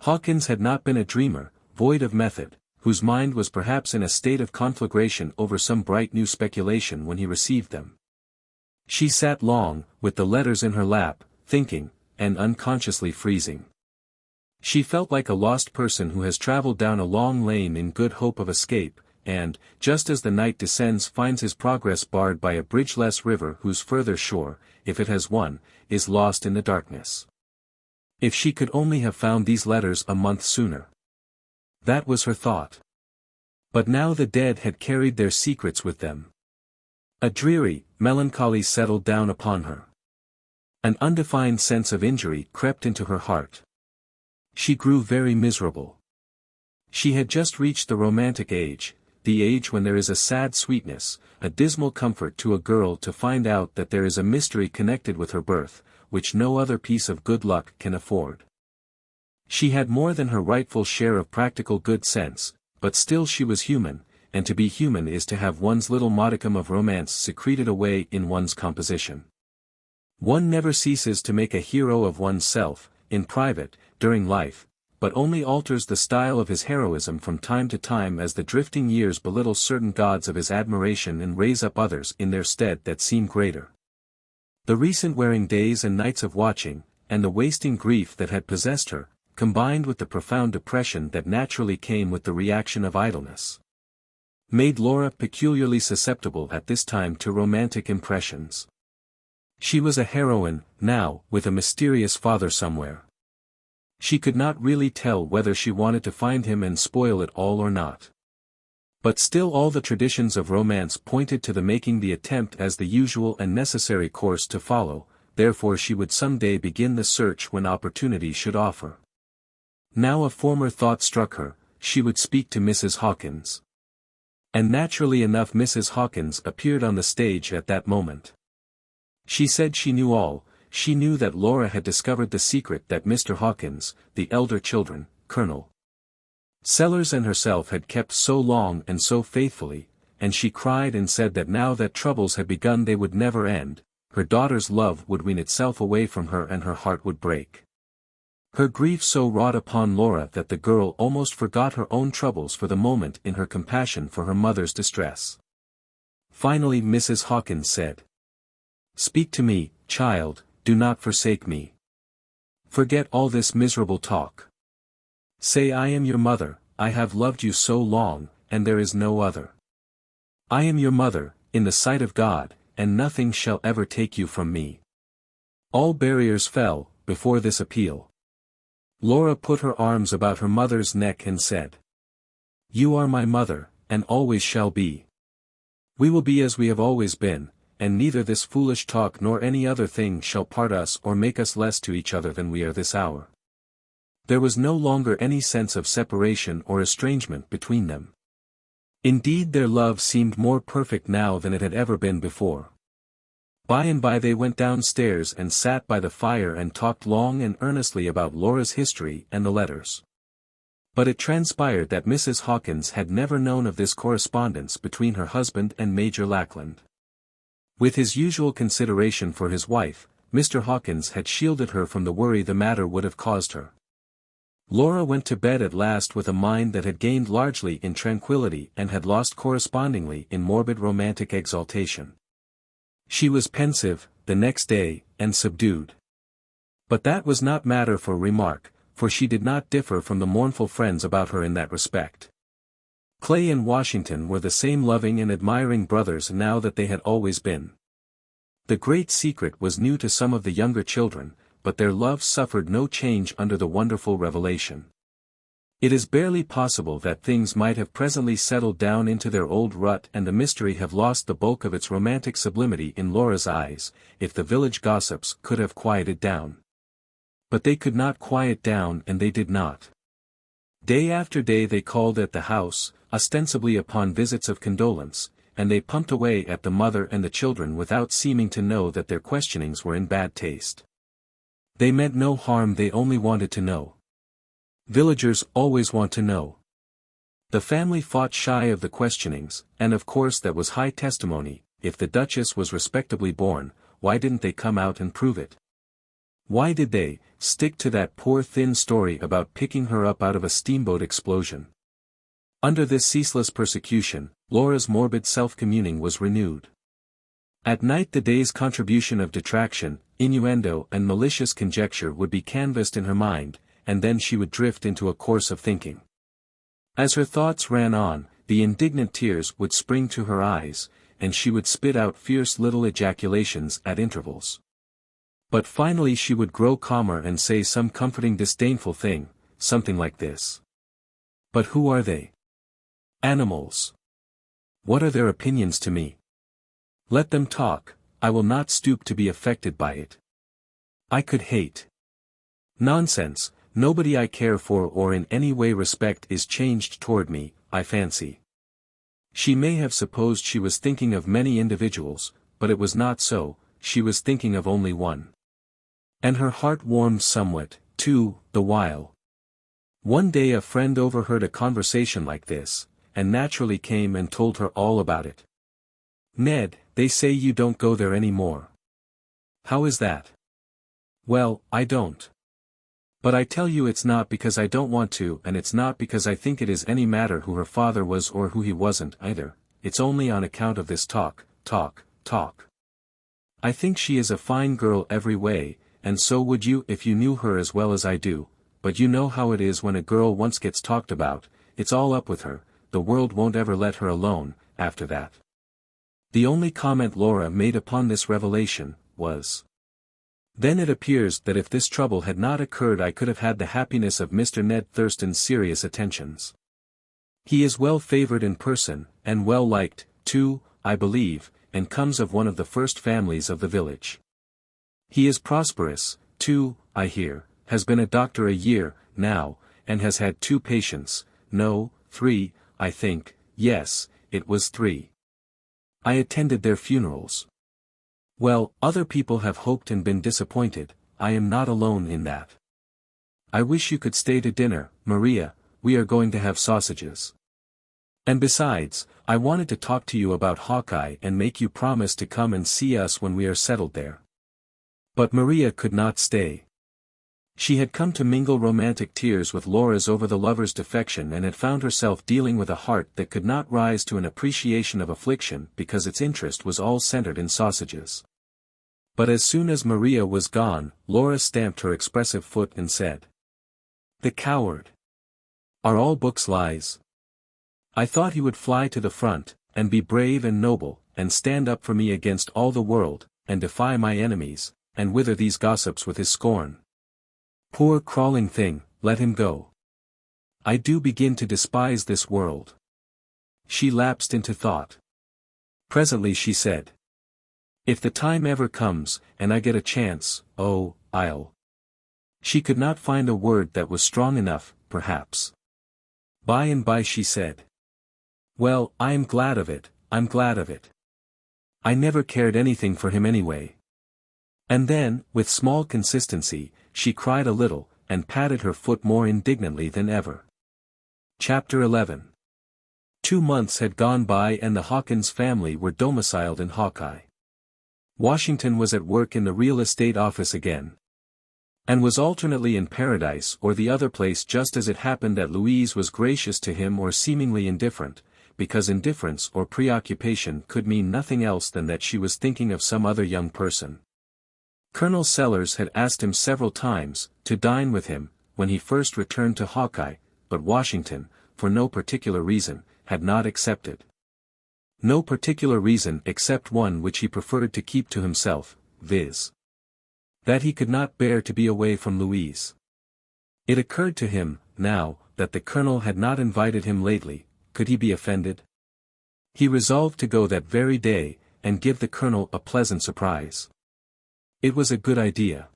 Hawkins had not been a dreamer, void of method, whose mind was perhaps in a state of conflagration over some bright new speculation when he received them. She sat long, with the letters in her lap, thinking, and unconsciously freezing. She felt like a lost person who has traveled down a long lane in good hope of escape, and, just as the night descends, finds his progress barred by a bridgeless river whose further shore, if it has one, is lost in the darkness. If she could only have found these letters a month sooner. That was her thought. But now the dead had carried their secrets with them. A dreary melancholy settled down upon her. An undefined sense of injury crept into her heart. She grew very miserable. She had just reached the romantic age, the age when there is a sad sweetness, a dismal comfort to a girl to find out that there is a mystery connected with her birth, which no other piece of good luck can afford. She had more than her rightful share of practical good sense, but still she was human, and to be human is to have one's little modicum of romance secreted away in one's composition. One never ceases to make a hero of one's self, in private, during life, but only alters the style of his heroism from time to time as the drifting years belittle certain gods of his admiration and raise up others in their stead that seem greater. The recent wearing days and nights of watching, and the wasting grief that had possessed her, combined with the profound depression that naturally came with the reaction of idleness, made Laura peculiarly susceptible at this time to romantic impressions. She was a heroine, now, with a mysterious father somewhere. She could not really tell whether she wanted to find him and spoil it all or not. But still all the traditions of romance pointed to the making the attempt as the usual and necessary course to follow, therefore she would someday begin the search when opportunity should offer. Now a former thought struck her, she would speak to Mrs. Hawkins. And naturally enough Mrs. Hawkins appeared on the stage at that moment. She said she knew all. She knew that Laura had discovered the secret that Mr. Hawkins, the elder children, Colonel Sellers and herself had kept so long and so faithfully, and she cried and said that now that troubles had begun they would never end, her daughter's love would wean itself away from her and her heart would break. Her grief so wrought upon Laura that the girl almost forgot her own troubles for the moment in her compassion for her mother's distress. Finally Mrs. Hawkins said, "Speak to me, child. Do not forsake me. Forget all this miserable talk. Say I am your mother, I have loved you so long, and there is no other. I am your mother, in the sight of God, and nothing shall ever take you from me." All barriers fell, before this appeal. Laura put her arms about her mother's neck and said, "You are my mother, and always shall be. We will be as we have always been, and neither this foolish talk nor any other thing shall part us or make us less to each other than we are this hour." There was no longer any sense of separation or estrangement between them. Indeed their love seemed more perfect now than it had ever been before. By and by they went downstairs and sat by the fire and talked long and earnestly about Laura's history and the letters. But it transpired that Mrs. Hawkins had never known of this correspondence between her husband and Major Lackland. With his usual consideration for his wife, Mr. Hawkins had shielded her from the worry the matter would have caused her. Laura went to bed at last with a mind that had gained largely in tranquility and had lost correspondingly in morbid romantic exaltation. She was pensive, the next day, and subdued. But that was not matter for remark, for she did not differ from the mournful friends about her in that respect. Clay and Washington were the same loving and admiring brothers now that they had always been. The great secret was new to some of the younger children, but their love suffered no change under the wonderful revelation. It is barely possible that things might have presently settled down into their old rut and the mystery have lost the bulk of its romantic sublimity in Laura's eyes, if the village gossips could have quieted down. But they could not quiet down and they did not. Day after day they called at the house, ostensibly upon visits of condolence, and they pumped away at the mother and the children without seeming to know that their questionings were in bad taste. They meant no harm, they only wanted to know. Villagers always want to know. The family fought shy of the questionings, and of course that was high testimony. If the Duchess was respectably born, why didn't they come out and prove it? Why did they stick to that poor thin story about picking her up out of a steamboat explosion? Under this ceaseless persecution, Laura's morbid self-communing was renewed. At night the day's contribution of detraction, innuendo and malicious conjecture would be canvassed in her mind, and then she would drift into a course of thinking. As her thoughts ran on, the indignant tears would spring to her eyes, and she would spit out fierce little ejaculations at intervals. But finally she would grow calmer and say some comforting disdainful thing, something like this. "But who are they? Animals. What are their opinions to me? Let them talk, I will not stoop to be affected by it. I could hate. Nonsense, Nobody I care for or in any way respect is changed toward me, I fancy. She may have supposed she was thinking of many individuals, but it was not so, she was thinking of only one. And her heart warmed somewhat, too, the while. One day a friend overheard a conversation like this, and naturally came and told her all about it. "Ned, they say you don't go there any more." "How is that?" "Well, I don't. But I tell you it's not because I don't want to, and it's not because I think it is any matter who her father was or who he wasn't either, it's only on account of this talk. I think she is a fine girl every way, and so would you if you knew her as well as I do, but you know how it is when a girl once gets talked about, it's all up with her, the world won't ever let her alone, after that." The only comment Laura made upon this revelation, was, "Then it appears that if this trouble had not occurred I could have had the happiness of Mr. Ned Thurston's serious attentions. He is well favored in person, and well liked, too, I believe, and comes of one of the first families of the village. He is prosperous, too, I hear, has been a doctor a year, now, and has had 2 patients, no, 3, I think, yes, it was 3. I attended their funerals. Well, other people have hoped and been disappointed, I am not alone in that. I wish you could stay to dinner, Maria, we are going to have sausages. And besides, I wanted to talk to you about Hawkeye and make you promise to come and see us when we are settled there." But Maria could not stay. She had come to mingle romantic tears with Laura's over the lover's defection and had found herself dealing with a heart that could not rise to an appreciation of affliction because its interest was all centered in sausages. But as soon as Maria was gone, Laura stamped her expressive foot and said, "The coward! Are all books lies? I thought he would fly to the front, and be brave and noble, and stand up for me against all the world, and defy my enemies, and wither these gossips with his scorn. Poor crawling thing, let him go. I do begin to despise this world." She lapsed into thought. Presently she said, "If the time ever comes, and I get a chance, oh, I'll—" She could not find a word that was strong enough, perhaps. By and by she said, "Well, I am glad of it, I'm glad of it. I never cared anything for him anyway." And then, with small consistency, she cried a little, and patted her foot more indignantly than ever. Chapter 11. 2 months had gone by and the Hawkins family were domiciled in Hawkeye. Washington was at work in the real estate office again. And was alternately in Paradise or the other place, just as it happened that Louise was gracious to him or seemingly indifferent, because indifference or preoccupation could mean nothing else than that she was thinking of some other young person. Colonel Sellers had asked him several times to dine with him when he first returned to Hawkeye, but Washington, for no particular reason, had not accepted. No particular reason except one which he preferred to keep to himself, viz. that he could not bear to be away from Louise. It occurred to him, now, that the colonel had not invited him lately, could he be offended? He resolved to go that very day, and give the colonel a pleasant surprise. It was a good idea.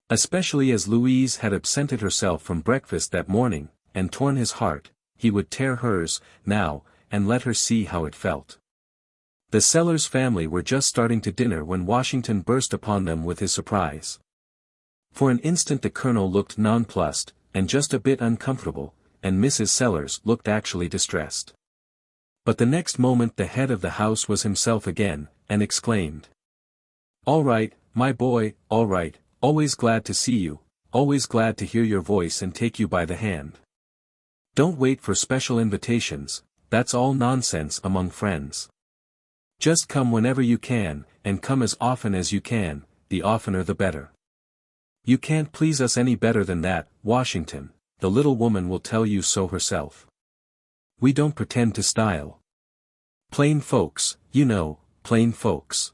Especially as Louise had absented herself from breakfast that morning, and torn his heart, he would tear hers, now, and let her see how it felt. The Sellers family were just starting to dinner when Washington burst upon them with his surprise. For an instant the colonel looked nonplussed, and just a bit uncomfortable, and Mrs. Sellers looked actually distressed. But the next moment the head of the house was himself again, and exclaimed, "All right, my boy, all right, always glad to see you, always glad to hear your voice and take you by the hand. Don't wait for special invitations, that's all nonsense among friends. Just come whenever you can, and come as often as you can, the oftener the better. You can't please us any better than that, Washington, the little woman will tell you so herself. We don't pretend to style. Plain folks, you know, plain folks.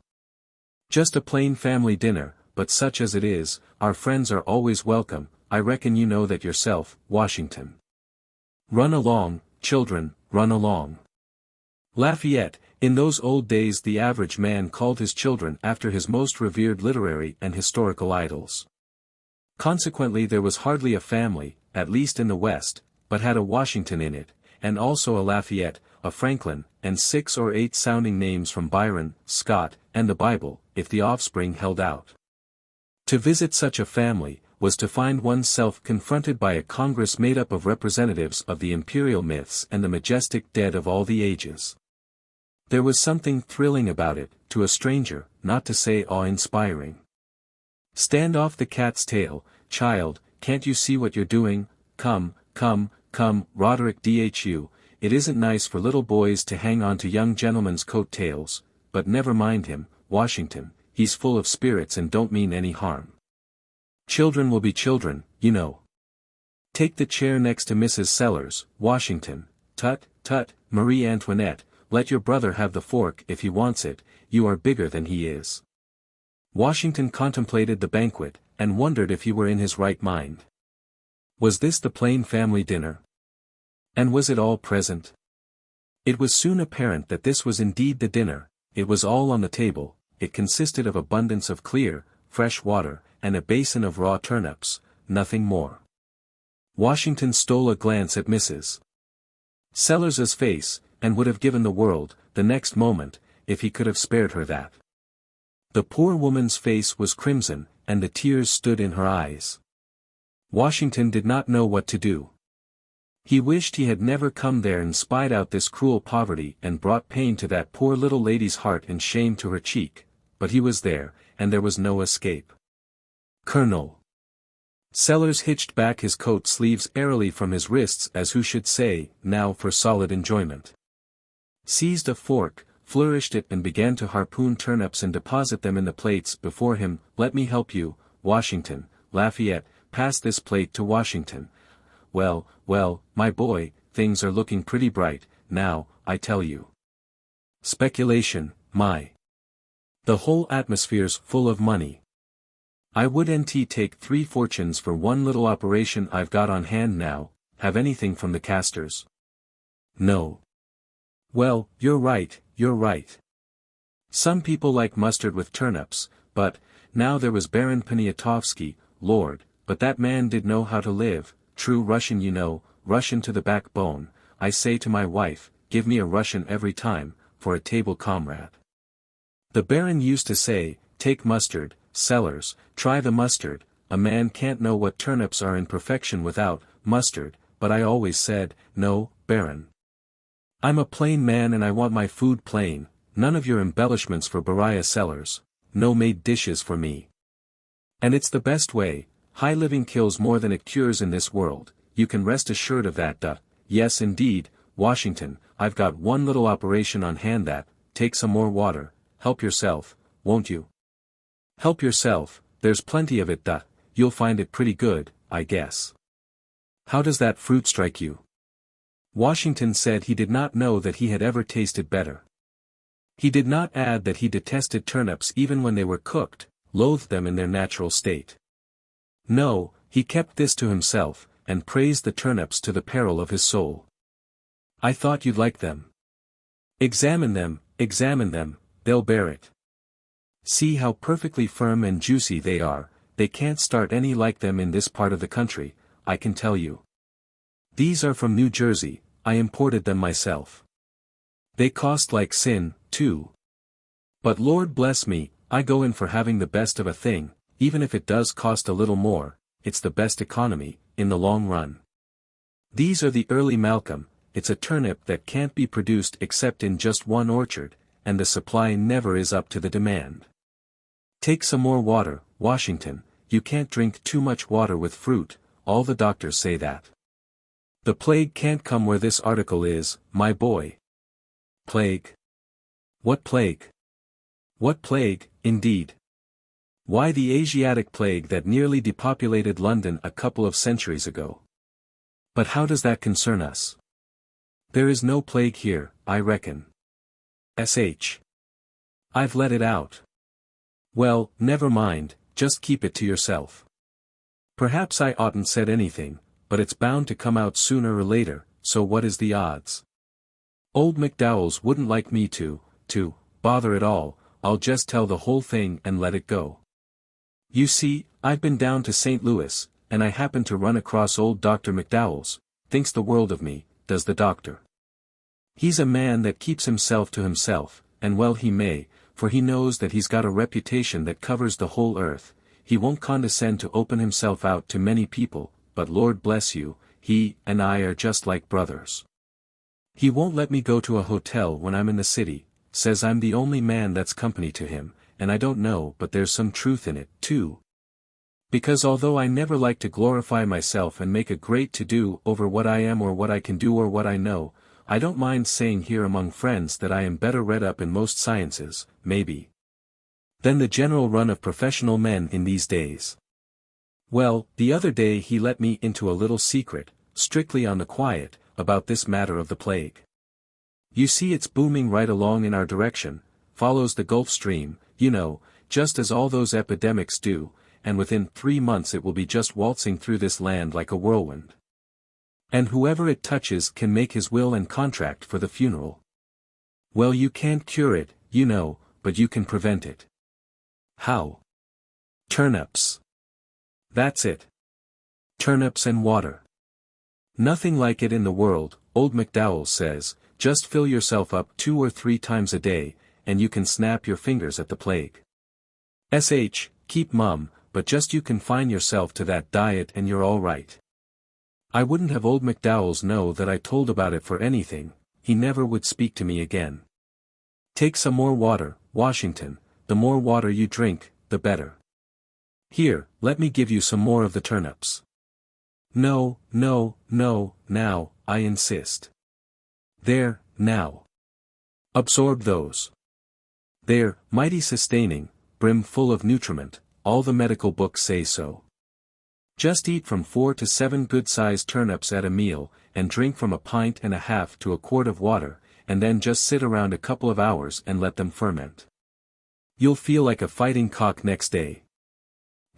Just a plain family dinner, but such as it is, our friends are always welcome, I reckon you know that yourself, Washington. Run along, children, run along." Lafayette, in those old days the average man called his children after his most revered literary and historical idols. Consequently there was hardly a family, at least in the West, but had a Washington in it, and also a Lafayette, a Franklin, and 6 or 8 sounding names from Byron, Scott, and the Bible, if the offspring held out. To visit such a family, was to find oneself confronted by a Congress made up of representatives of the imperial myths and the majestic dead of all the ages. There was something thrilling about it, to a stranger, not to say awe-inspiring. Stand off the cat's tail, child, can't you see what you're doing? Come, Roderick Dhu, it isn't nice for little boys to hang on to young gentlemen's coat-tails, but never mind him, Washington, he's full of spirits and don't mean any harm. Children will be children, you know. Take the chair next to Mrs. Sellers, Washington. Tut, Marie Antoinette, let your brother have the fork if he wants it, you are bigger than he is. Washington contemplated the banquet, and wondered if he were in his right mind. Was this the plain family dinner? And was it all present? It was soon apparent that this was indeed the dinner. It was all on the table. It consisted of abundance of clear, fresh water, and a basin of raw turnips, nothing more. Washington stole a glance at Mrs. Sellers's face, and would have given the world, the next moment, if he could have spared her that. The poor woman's face was crimson, and the tears stood in her eyes. Washington did not know what to do. He wished he had never come there and spied out this cruel poverty and brought pain to that poor little lady's heart and shame to her cheek, but he was there, and there was no escape. Colonel Sellers hitched back his coat sleeves airily from his wrists as who should say, now for solid enjoyment. Seized a fork, flourished it and began to harpoon turnips and deposit them in the plates before him. Let me help you, Washington. Lafayette, pass this plate to Washington. Well, my boy, things are looking pretty bright, now, I tell you. Speculation, my. The whole atmosphere's full of money. I wouldn't take 3 fortunes for one little operation I've got on hand now. Have anything from the casters? No. Well, you're right. Some people like mustard with turnips, but, now there was Baron Poniatowski, Lord, but that man did know how to live, true Russian you know, Russian to the backbone. I say to my wife, give me a Russian every time, for a table comrade. The Baron used to say, take mustard, Sellers, try the mustard, a man can't know what turnips are in perfection without mustard, but I always said, no, Baron. I'm a plain man and I want my food plain, none of your embellishments for Beriah Sellers, no made dishes for me. And it's the best way, high living kills more than it cures in this world, you can rest assured of that. Yes indeed, Washington, I've got one little operation on hand that, take some more water, help yourself, won't you? Help yourself, there's plenty of it. You'll find it pretty good, I guess. How does that fruit strike you? Washington said he did not know that he had ever tasted better. He did not add that he detested turnips even when they were cooked, loathed them in their natural state. No, he kept this to himself, and praised the turnips to the peril of his soul. I thought you'd like them. Examine them, they'll bear it. See how perfectly firm and juicy they are, they can't start any like them in this part of the country, I can tell you. These are from New Jersey, I imported them myself. They cost like sin, too. But Lord bless me, I go in for having the best of a thing, even if it does cost a little more, it's the best economy, in the long run. These are the early Malcolm, it's a turnip that can't be produced except in just one orchard, and the supply never is up to the demand. Take some more water, Washington, you can't drink too much water with fruit, all the doctors say that. The plague can't come where this article is, my boy. Plague? What plague? What plague, indeed? Why the Asiatic plague that nearly depopulated London a couple of centuries ago. But how does that concern us? There is no plague here, I reckon. I've let it out. Well, never mind, just keep it to yourself. Perhaps I oughtn't said anything, but it's bound to come out sooner or later, so what is the odds? Old McDowells wouldn't like me to bother at all, I'll just tell the whole thing and let it go. You see, I've been down to St. Louis, and I happened to run across old Dr. McDowell's, thinks the world of me, does the doctor. He's a man that keeps himself to himself, and well he may, for he knows that he's got a reputation that covers the whole earth. He won't condescend to open himself out to many people, but Lord bless you, he and I are just like brothers. He won't let me go to a hotel when I'm in the city, says I'm the only man that's company to him, and I don't know but there's some truth in it, too. Because although I never like to glorify myself and make a great to-do over what I am or what I can do or what I know, I don't mind saying here among friends that I am better read up in most sciences, maybe, than the general run of professional men in these days. Well, the other day he let me into a little secret, strictly on the quiet, about this matter of the plague. You see it's booming right along in our direction, follows the Gulf Stream, you know, just as all those epidemics do, and within 3 months it will be just waltzing through this land like a whirlwind. And whoever it touches can make his will and contract for the funeral. Well, you can't cure it, you know, but you can prevent it. How? Turnips. That's it. Turnips and water. Nothing like it in the world, old McDowell says, just fill yourself up 2 or 3 times a day, and you can snap your fingers at the plague. Keep mum, but just you confine yourself to that diet and you're all right. I wouldn't have old McDowell's know that I told about it for anything, he never would speak to me again. Take some more water, Washington, the more water you drink, the better. Here, let me give you some more of the turnips. No, now, I insist. There, now. Absorb those. They're mighty sustaining, brim full of nutriment, all the medical books say so. Just eat from 4 to 7 good-sized turnips at a meal, and drink from 1.5 pints to 1 quart of water, and then just sit around a couple of hours and let them ferment. You'll feel like a fighting cock next day.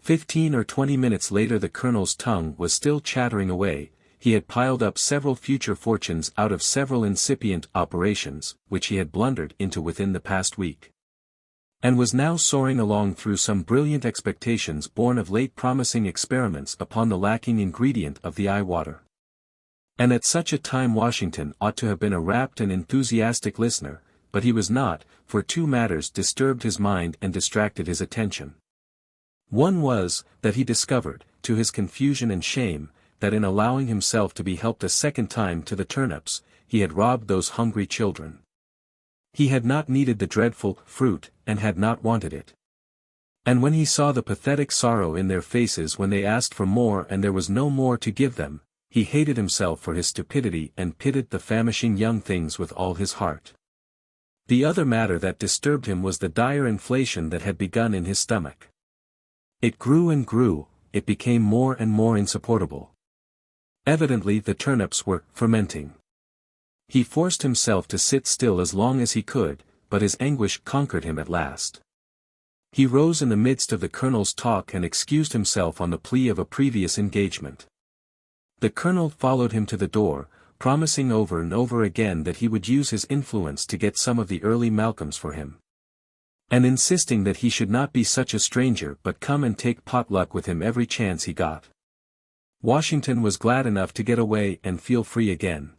15 or 20 minutes later the colonel's tongue was still chattering away. He had piled up several future fortunes out of several incipient operations, which he had blundered into within the past week, and was now soaring along through some brilliant expectations born of late promising experiments upon the lacking ingredient of the eye water. And at such a time Washington ought to have been a rapt and enthusiastic listener, but he was not, for 2 matters disturbed his mind and distracted his attention. One was, that he discovered, to his confusion and shame, that in allowing himself to be helped a second time to the turnips, he had robbed those hungry children. He had not needed the dreadful fruit, and had not wanted it. And when he saw the pathetic sorrow in their faces when they asked for more and there was no more to give them, he hated himself for his stupidity and pitied the famishing young things with all his heart. The other matter that disturbed him was the dire inflation that had begun in his stomach. It grew and grew, it became more and more insupportable. Evidently the turnips were fermenting. He forced himself to sit still as long as he could, but his anguish conquered him at last. He rose in the midst of the colonel's talk and excused himself on the plea of a previous engagement. The colonel followed him to the door, promising over and over again that he would use his influence to get some of the early Malcolms for him, and insisting that he should not be such a stranger but come and take potluck with him every chance he got. Washington was glad enough to get away and feel free again.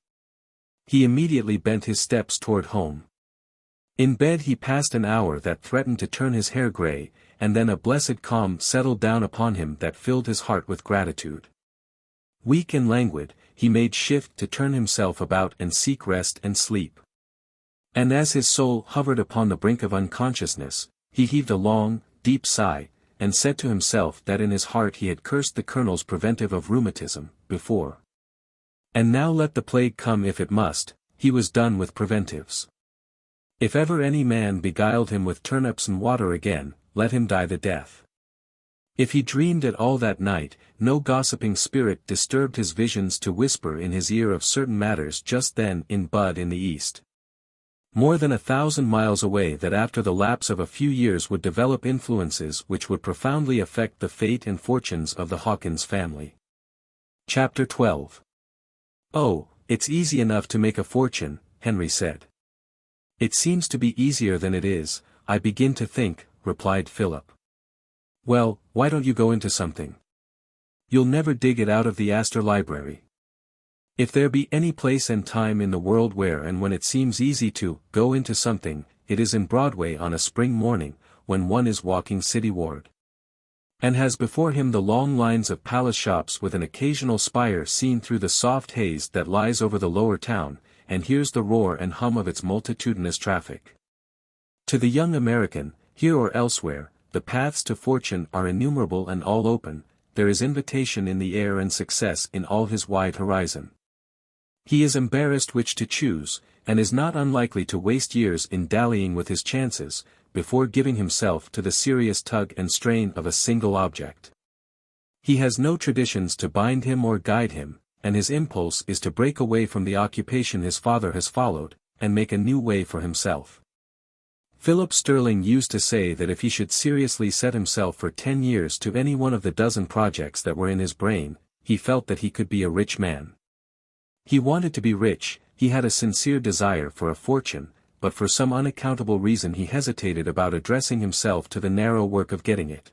He immediately bent his steps toward home. In bed he passed an hour that threatened to turn his hair gray, and then a blessed calm settled down upon him that filled his heart with gratitude. Weak and languid, he made shift to turn himself about and seek rest and sleep. And as his soul hovered upon the brink of unconsciousness, he heaved a long, deep sigh, and said to himself that in his heart he had cursed the colonel's preventive of rheumatism, before. And now let the plague come if it must, he was done with preventives. If ever any man beguiled him with turnips and water again, let him die the death. If he dreamed at all that night, no gossiping spirit disturbed his visions to whisper in his ear of certain matters just then in bud in the East, more than 1,000 miles away, that after the lapse of a few years would develop influences which would profoundly affect the fate and fortunes of the Hawkins family. Chapter 12. "Oh, it's easy enough to make a fortune," Henry said. "It seems to be easier than it is, I begin to think," replied Philip. Well, why don't you go into something? You'll never dig it out of the Astor Library. If there be any place and time in the world where and when it seems easy to go into something, it is in Broadway on a spring morning, when one is walking cityward, and has before him the long lines of palace shops with an occasional spire seen through the soft haze that lies over the lower town, and hears the roar and hum of its multitudinous traffic. To the young American, here or elsewhere, the paths to fortune are innumerable and all open, there is invitation in the air and success in all his wide horizon. He is embarrassed which to choose, and is not unlikely to waste years in dallying with his chances, before giving himself to the serious tug and strain of a single object. He has no traditions to bind him or guide him, and his impulse is to break away from the occupation his father has followed, and make a new way for himself. Philip Sterling used to say that if he should seriously set himself for 10 years to any one of the dozen projects that were in his brain, he felt that he could be a rich man. He wanted to be rich, he had a sincere desire for a fortune, but for some unaccountable reason he hesitated about addressing himself to the narrow work of getting it.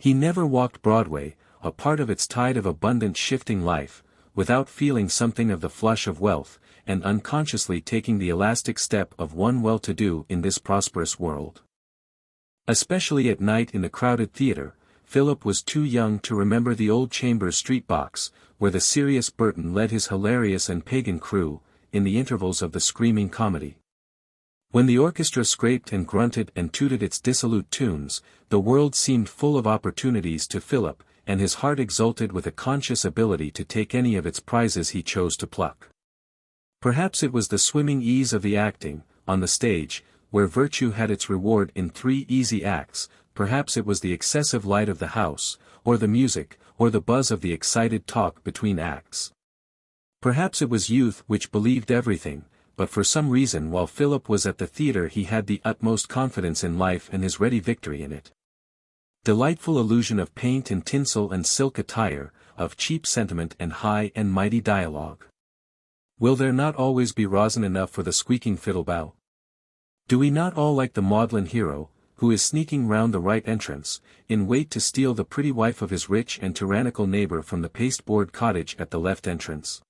He never walked Broadway, a part of its tide of abundant shifting life, without feeling something of the flush of wealth, and unconsciously taking the elastic step of one well-to-do in this prosperous world. Especially at night in the crowded theater, Philip was too young to remember the old Chambers Street box, where the serious Burton led his hilarious and pagan crew, in the intervals of the screaming comedy. When the orchestra scraped and grunted and tooted its dissolute tunes, the world seemed full of opportunities to Philip, and his heart exulted with a conscious ability to take any of its prizes he chose to pluck. Perhaps it was the swimming ease of the acting, on the stage, where virtue had its reward in 3 easy acts, perhaps it was the excessive light of the house, or the music, or the buzz of the excited talk between acts. Perhaps it was youth which believed everything, but for some reason while Philip was at the theater he had the utmost confidence in life and his ready victory in it. Delightful illusion of paint and tinsel and silk attire, of cheap sentiment and high and mighty dialogue. Will there not always be rosin enough for the squeaking fiddle-bow? Do we not all like the maudlin hero, who is sneaking round the right entrance, in wait to steal the pretty wife of his rich and tyrannical neighbor from the pasteboard cottage at the left entrance?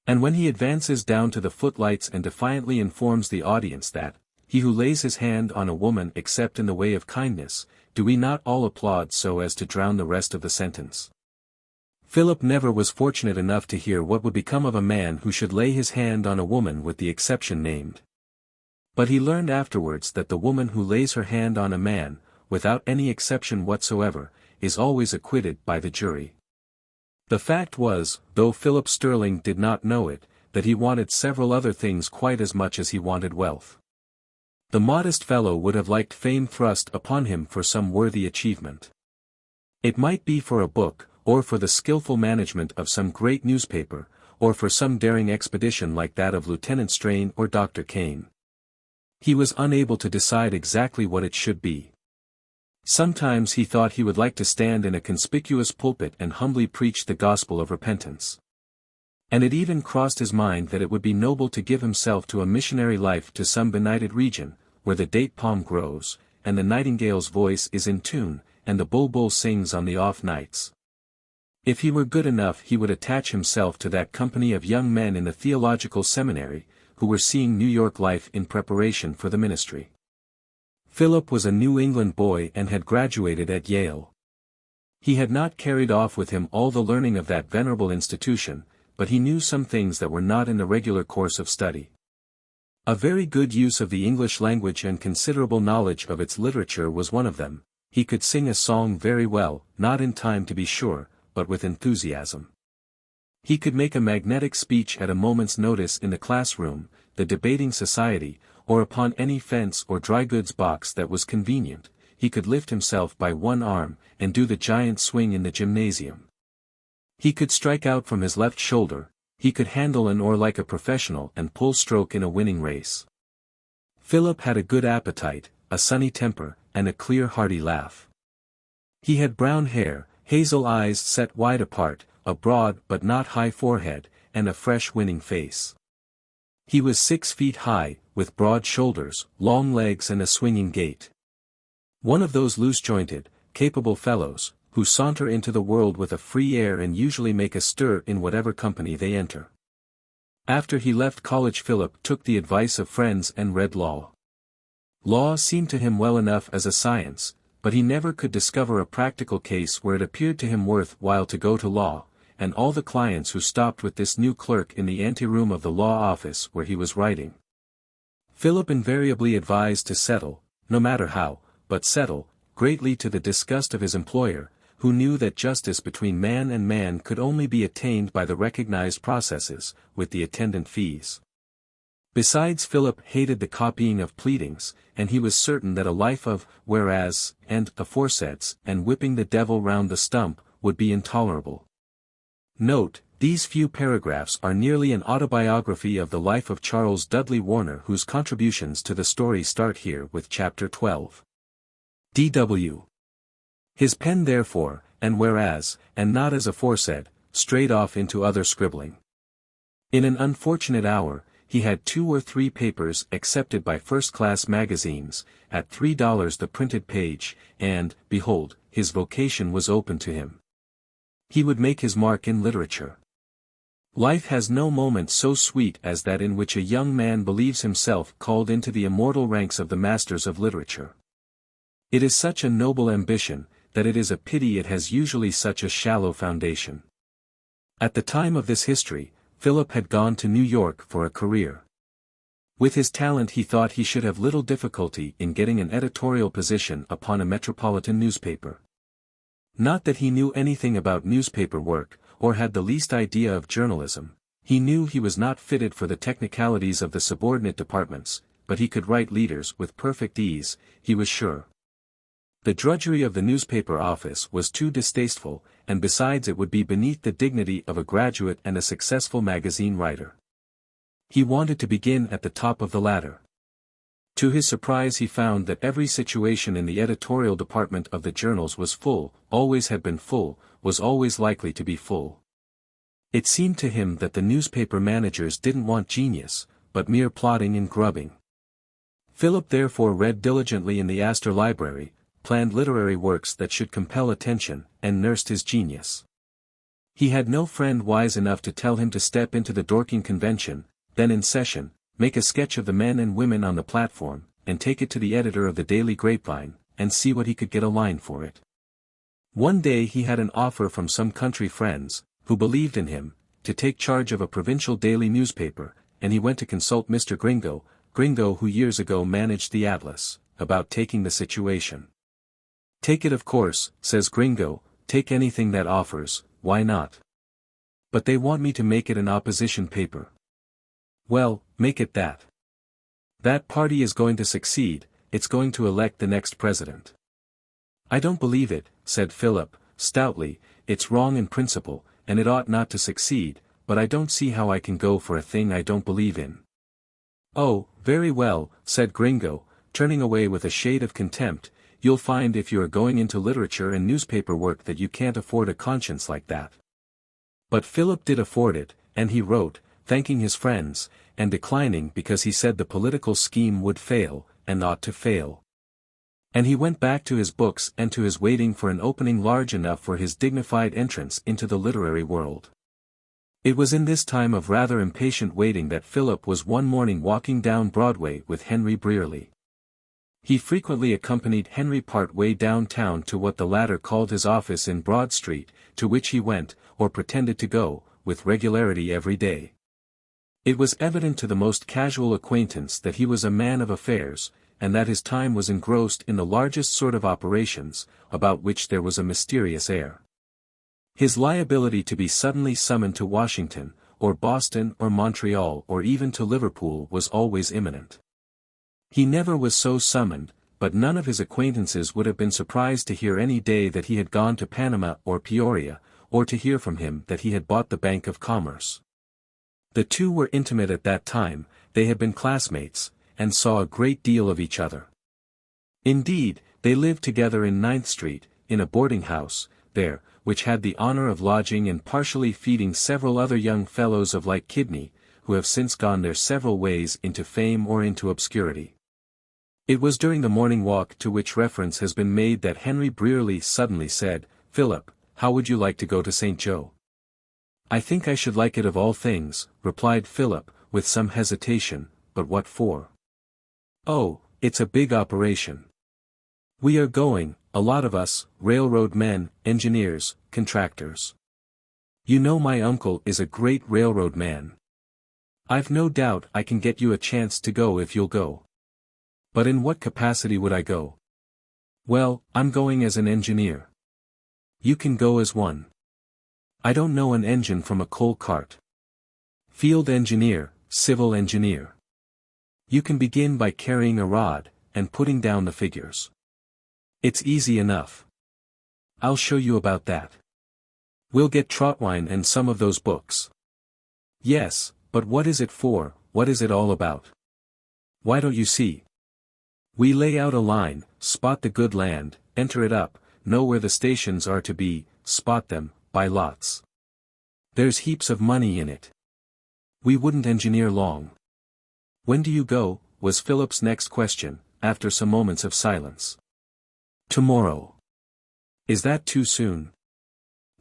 And when he advances down to the footlights and defiantly informs the audience that, he who lays his hand on a woman except in the way of kindness, do we not all applaud so as to drown the rest of the sentence? Philip never was fortunate enough to hear what would become of a man who should lay his hand on a woman with the exception named. But he learned afterwards that the woman who lays her hand on a man, without any exception whatsoever, is always acquitted by the jury. The fact was, though Philip Sterling did not know it, that he wanted several other things quite as much as he wanted wealth. The modest fellow would have liked fame thrust upon him for some worthy achievement. It might be for a book, or for the skillful management of some great newspaper, or for some daring expedition like that of Lieutenant Strain or Dr. Kane. He was unable to decide exactly what it should be. Sometimes he thought he would like to stand in a conspicuous pulpit and humbly preach the gospel of repentance. And it even crossed his mind that it would be noble to give himself to a missionary life to some benighted region, where the date palm grows, and the nightingale's voice is in tune, and the bulbul sings on the off nights. If he were good enough he would attach himself to that company of young men in the theological seminary, who were seeing New York life in preparation for the ministry. Philip was a New England boy and had graduated at Yale. He had not carried off with him all the learning of that venerable institution, but he knew some things that were not in the regular course of study. A very good use of the English language and considerable knowledge of its literature was one of them. He could sing a song very well, not in time to be sure, but with enthusiasm. He could make a magnetic speech at a moment's notice in the classroom, the debating society, or upon any fence or dry goods box that was convenient. He could lift himself by one arm, and do the giant swing in the gymnasium. He could strike out from his left shoulder, he could handle an oar like a professional and pull stroke in a winning race. Philip had a good appetite, a sunny temper, and a clear hearty laugh. He had brown hair, hazel eyes set wide apart, a broad but not high forehead, and a fresh winning face. He was 6 feet high, with broad shoulders, long legs and a swinging gait. One of those loose-jointed, capable fellows, who saunter into the world with a free air and usually make a stir in whatever company they enter. After he left college, Philip took the advice of friends and read law. Law seemed to him well enough as a science, but he never could discover a practical case where it appeared to him worth while to go to law, and all the clients who stopped with this new clerk in the anteroom of the law office where he was writing. Philip invariably advised to settle, no matter how, but settle, greatly to the disgust of his employer, who knew that justice between man and man could only be attained by the recognized processes, with the attendant fees. Besides, Philip hated the copying of pleadings, and he was certain that a life of whereas, and aforesaids, and whipping the devil round the stump, would be intolerable. Note, these few paragraphs are nearly an autobiography of the life of Charles Dudley Warner, whose contributions to the story start here with Chapter 12. D.W. His pen therefore, and whereas, and not as aforesaid, strayed off into other scribbling. In an unfortunate hour, he had 2 or 3 papers accepted by first-class magazines, at $3 the printed page, and, behold, his vocation was open to him. He would make his mark in literature. Life has no moment so sweet as that in which a young man believes himself called into the immortal ranks of the masters of literature. It is such a noble ambition, that it is a pity it has usually such a shallow foundation. At the time of this history, Philip had gone to New York for a career. With his talent he thought he should have little difficulty in getting an editorial position upon a metropolitan newspaper. Not that he knew anything about newspaper work, or had the least idea of journalism. He knew he was not fitted for the technicalities of the subordinate departments, but he could write leaders with perfect ease, he was sure. The drudgery of the newspaper office was too distasteful, and besides it would be beneath the dignity of a graduate and a successful magazine writer. He wanted to begin at the top of the ladder. To his surprise he found that every situation in the editorial department of the journals was full, always had been full, was always likely to be full. It seemed to him that the newspaper managers didn't want genius, but mere plodding and grubbing. Philip therefore read diligently in the Astor Library, planned literary works that should compel attention, and nursed his genius. He had no friend wise enough to tell him to step into the Dorking Convention, then in session, make a sketch of the men and women on the platform, and take it to the editor of the Daily Grapevine, and see what he could get a line for it. One day he had an offer from some country friends, who believed in him, to take charge of a provincial daily newspaper, and he went to consult Mr. Gringo, who years ago managed the Atlas, about taking the situation. "Take it of course," says Gringo, "take anything that offers, why not? But they want me to make it an opposition paper." "Well, make it that. That party is going to succeed, it's going to elect the next president." "I don't believe it," said Philip, stoutly, "it's wrong in principle, and it ought not to succeed, but I don't see how I can go for a thing I don't believe in." "Oh, very well," said Gringo, turning away with a shade of contempt, "you'll find if you are going into literature and newspaper work that you can't afford a conscience like that." But Philip did afford it, and he wrote, thanking his friends, and declining because he said the political scheme would fail, and ought to fail. And he went back to his books and to his waiting for an opening large enough for his dignified entrance into the literary world. It was in this time of rather impatient waiting that Philip was one morning walking down Broadway with Henry Brierly. He frequently accompanied Henry part way downtown to what the latter called his office in Broad Street, to which he went, or pretended to go, with regularity every day. It was evident to the most casual acquaintance that he was a man of affairs, and that his time was engrossed in the largest sort of operations, about which there was a mysterious air. His liability to be suddenly summoned to Washington, or Boston or Montreal or even to Liverpool was always imminent. He never was so summoned, but none of his acquaintances would have been surprised to hear any day that he had gone to Panama or Peoria, or to hear from him that he had bought the Bank of Commerce. The two were intimate at that time, they had been classmates, and saw a great deal of each other. Indeed, they lived together in 9th Street, in a boarding house, there, which had the honor of lodging and partially feeding several other young fellows of like kidney, who have since gone their several ways into fame or into obscurity. It was during the morning walk to which reference has been made that Henry Brierly suddenly said, "Philip, how would you like to go to St. Joe?" "I think I should like it of all things," replied Philip, with some hesitation, "but what for?" "Oh, it's a big operation. We are going, a lot of us, railroad men, engineers, contractors. You know my uncle is a great railroad man. I've no doubt I can get you a chance to go if you'll go." "But in what capacity would I go?" "Well, I'm going as an engineer." "You can go as one." "I don't know an engine from a coal cart." "Field engineer, civil engineer. You can begin by carrying a rod, and putting down the figures. It's easy enough. I'll show you about that. We'll get Twain and some of those books." "Yes, but what is it for, what is it all about?" "Why don't you see? We lay out a line, spot the good land, enter it up, know where the stations are to be, spot them, buy lots. There's heaps of money in it. We wouldn't engineer long." "When do you go?" was Philip's next question, after some moments of silence. "Tomorrow." "Is that too soon?"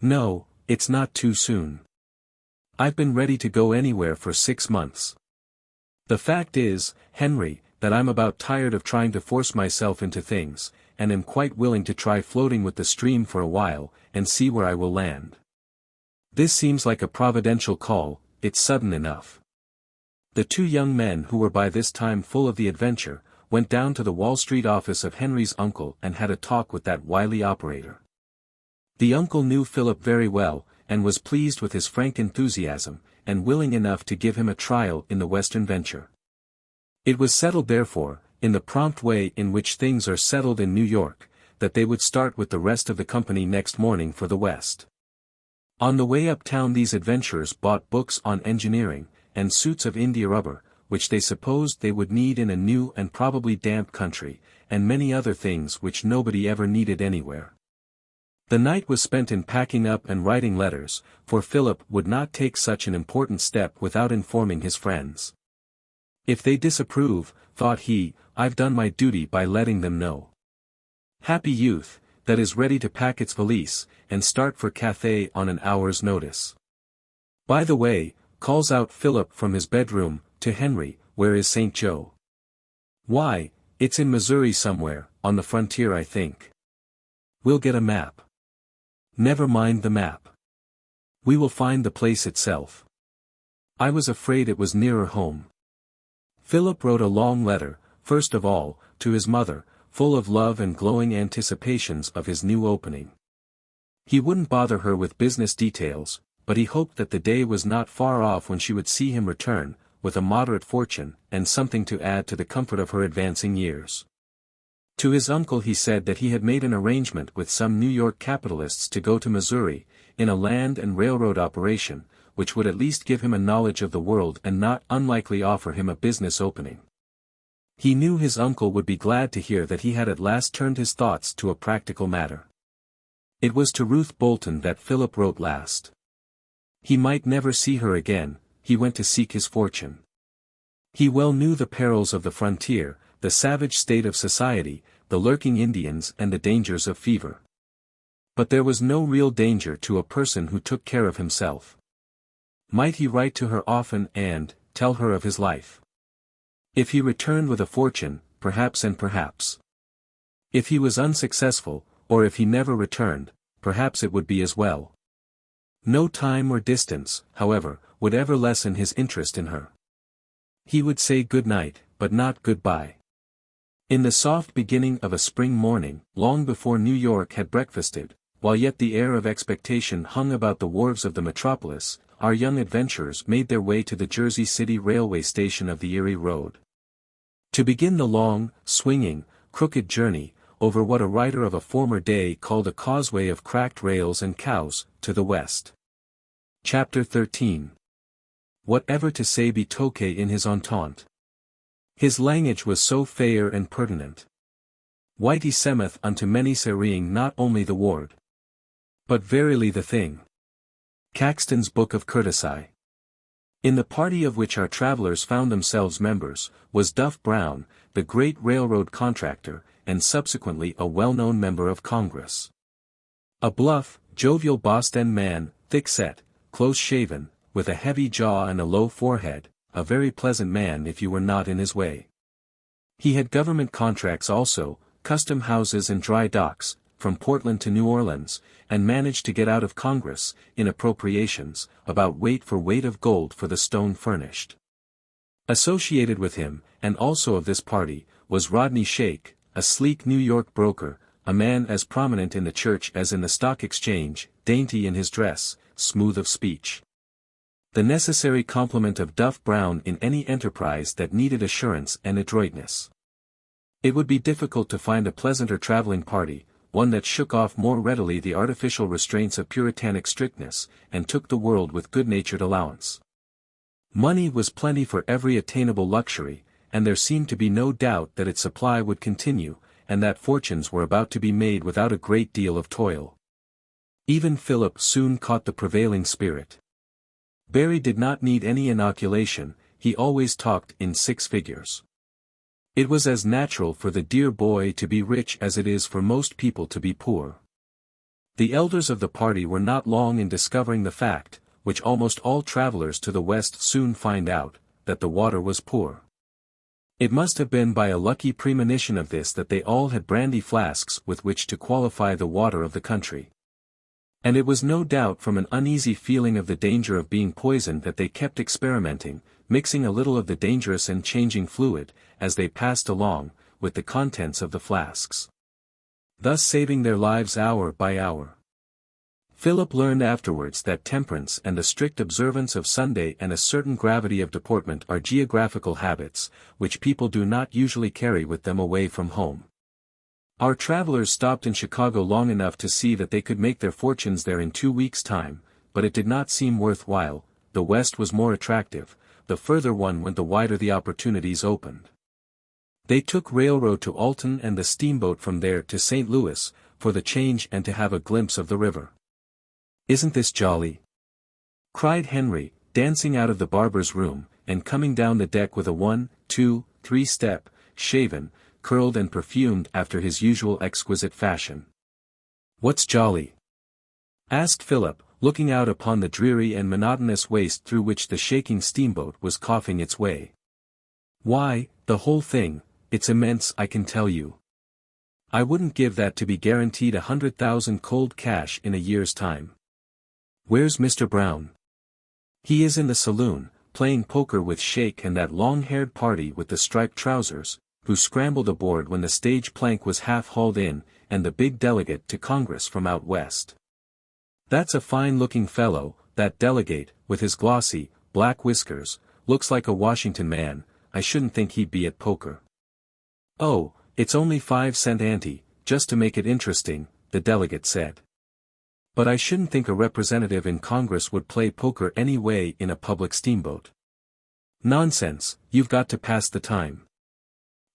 "No, it's not too soon. I've been ready to go anywhere for 6 months. The fact is, Henry, that I'm about tired of trying to force myself into things, and am quite willing to try floating with the stream for a while, and see where I will land. This seems like a providential call, it's sudden enough." The two young men who were by this time full of the adventure, went down to the Wall Street office of Henry's uncle and had a talk with that wily operator. The uncle knew Philip very well, and was pleased with his frank enthusiasm, and willing enough to give him a trial in the Western venture. It was settled therefore, in the prompt way in which things are settled in New York, that they would start with the rest of the company next morning for the West. On the way uptown these adventurers bought books on engineering, and suits of India rubber, which they supposed they would need in a new and probably damp country, and many other things which nobody ever needed anywhere. The night was spent in packing up and writing letters, for Philip would not take such an important step without informing his friends. "If they disapprove," thought he, "I've done my duty by letting them know." Happy youth, that is ready to pack its valise, and start for Cathay on an hour's notice. "By the way," calls out Philip from his bedroom, to Henry, "where is St. Joe?" "Why, it's in Missouri somewhere, on the frontier I think." "We'll get a map." "Never mind the map. We will find the place itself. I was afraid it was nearer home." Philip wrote a long letter, first of all, to his mother, full of love and glowing anticipations of his new opening. He wouldn't bother her with business details, but he hoped that the day was not far off when she would see him return, with a moderate fortune, and something to add to the comfort of her advancing years. To his uncle he said that he had made an arrangement with some New York capitalists to go to Missouri, in a land and railroad operation, which would at least give him a knowledge of the world and not unlikely offer him a business opening. He knew his uncle would be glad to hear that he had at last turned his thoughts to a practical matter. It was to Ruth Bolton that Philip wrote last. He might never see her again, he went to seek his fortune. He well knew the perils of the frontier, the savage state of society, the lurking Indians and the dangers of fever. But there was no real danger to a person who took care of himself. Might he write to her often and tell her of his life? If he returned with a fortune, perhaps and perhaps. If he was unsuccessful, or if he never returned, perhaps it would be as well. No time or distance, however, would ever lessen his interest in her. He would say good night, but not goodbye. In the soft beginning of a spring morning, long before New York had breakfasted, while yet the air of expectation hung about the wharves of the metropolis, our young adventurers made their way to the Jersey City railway station of the Erie Road. To begin the long, swinging, crooked journey, over what a writer of a former day called a causeway of cracked rails and cows, to the west. Chapter 13. Whatever to say betoke in his entente. His language was so fair and pertinent. Whitey semeth unto many sereing not only the word, but verily the thing. Caxton's Book of Courtesy. In the party of which our travelers found themselves members, was Duff Brown, the great railroad contractor, and subsequently a well-known member of Congress. A bluff, jovial Boston man, thick-set, close-shaven, with a heavy jaw and a low forehead, a very pleasant man if you were not in his way. He had government contracts also, custom houses and dry docks, from Portland to New Orleans, and managed to get out of Congress, in appropriations, about weight for weight of gold for the stone furnished. Associated with him, and also of this party, was Rodney Shake, a sleek New York broker, a man as prominent in the church as in the stock exchange, dainty in his dress, smooth of speech. The necessary complement of Duff Brown in any enterprise that needed assurance and adroitness. It would be difficult to find a pleasanter traveling party, one that shook off more readily the artificial restraints of puritanic strictness, and took the world with good-natured allowance. Money was plenty for every attainable luxury, and there seemed to be no doubt that its supply would continue, and that fortunes were about to be made without a great deal of toil. Even Philip soon caught the prevailing spirit. Barry did not need any inoculation, he always talked in 6 figures. It was as natural for the dear boy to be rich as it is for most people to be poor. The elders of the party were not long in discovering the fact, which almost all travelers to the west soon find out, that the water was poor. It must have been by a lucky premonition of this that they all had brandy flasks with which to qualify the water of the country. And it was no doubt from an uneasy feeling of the danger of being poisoned that they kept experimenting, mixing a little of the dangerous and changing fluid, as they passed along, with the contents of the flasks. Thus saving their lives hour by hour. Philip learned afterwards that temperance and a strict observance of Sunday and a certain gravity of deportment are geographical habits, which people do not usually carry with them away from home. Our travelers stopped in Chicago long enough to see that they could make their fortunes there in 2 weeks' time, but it did not seem worthwhile. The West was more attractive, the further one went the wider the opportunities opened. They took railroad to Alton and the steamboat from there to St. Louis, for the change and to have a glimpse of the river. "Isn't this jolly?" cried Henry, dancing out of the barber's room, and coming down the deck with a 1, 2, 3 step, shaven, curled and perfumed after his usual exquisite fashion. "What's jolly?" asked Philip, looking out upon the dreary and monotonous waste through which the shaking steamboat was coughing its way. "Why, the whole thing, it's immense, I can tell you. I wouldn't give that to be guaranteed 100,000 cold cash in a year's time. Where's Mr. Brown?" "He is in the saloon, playing poker with Shake and that long-haired party with the striped trousers, who scrambled aboard when the stage plank was half hauled in, and the big delegate to Congress from out west. That's a fine-looking fellow, that delegate, with his glossy, black whiskers, looks like a Washington man. I shouldn't think he'd be at poker." "Oh, it's only 5-cent ante, just to make it interesting," the delegate said. "But I shouldn't think a representative in Congress would play poker any way in a public steamboat." "Nonsense, you've got to pass the time."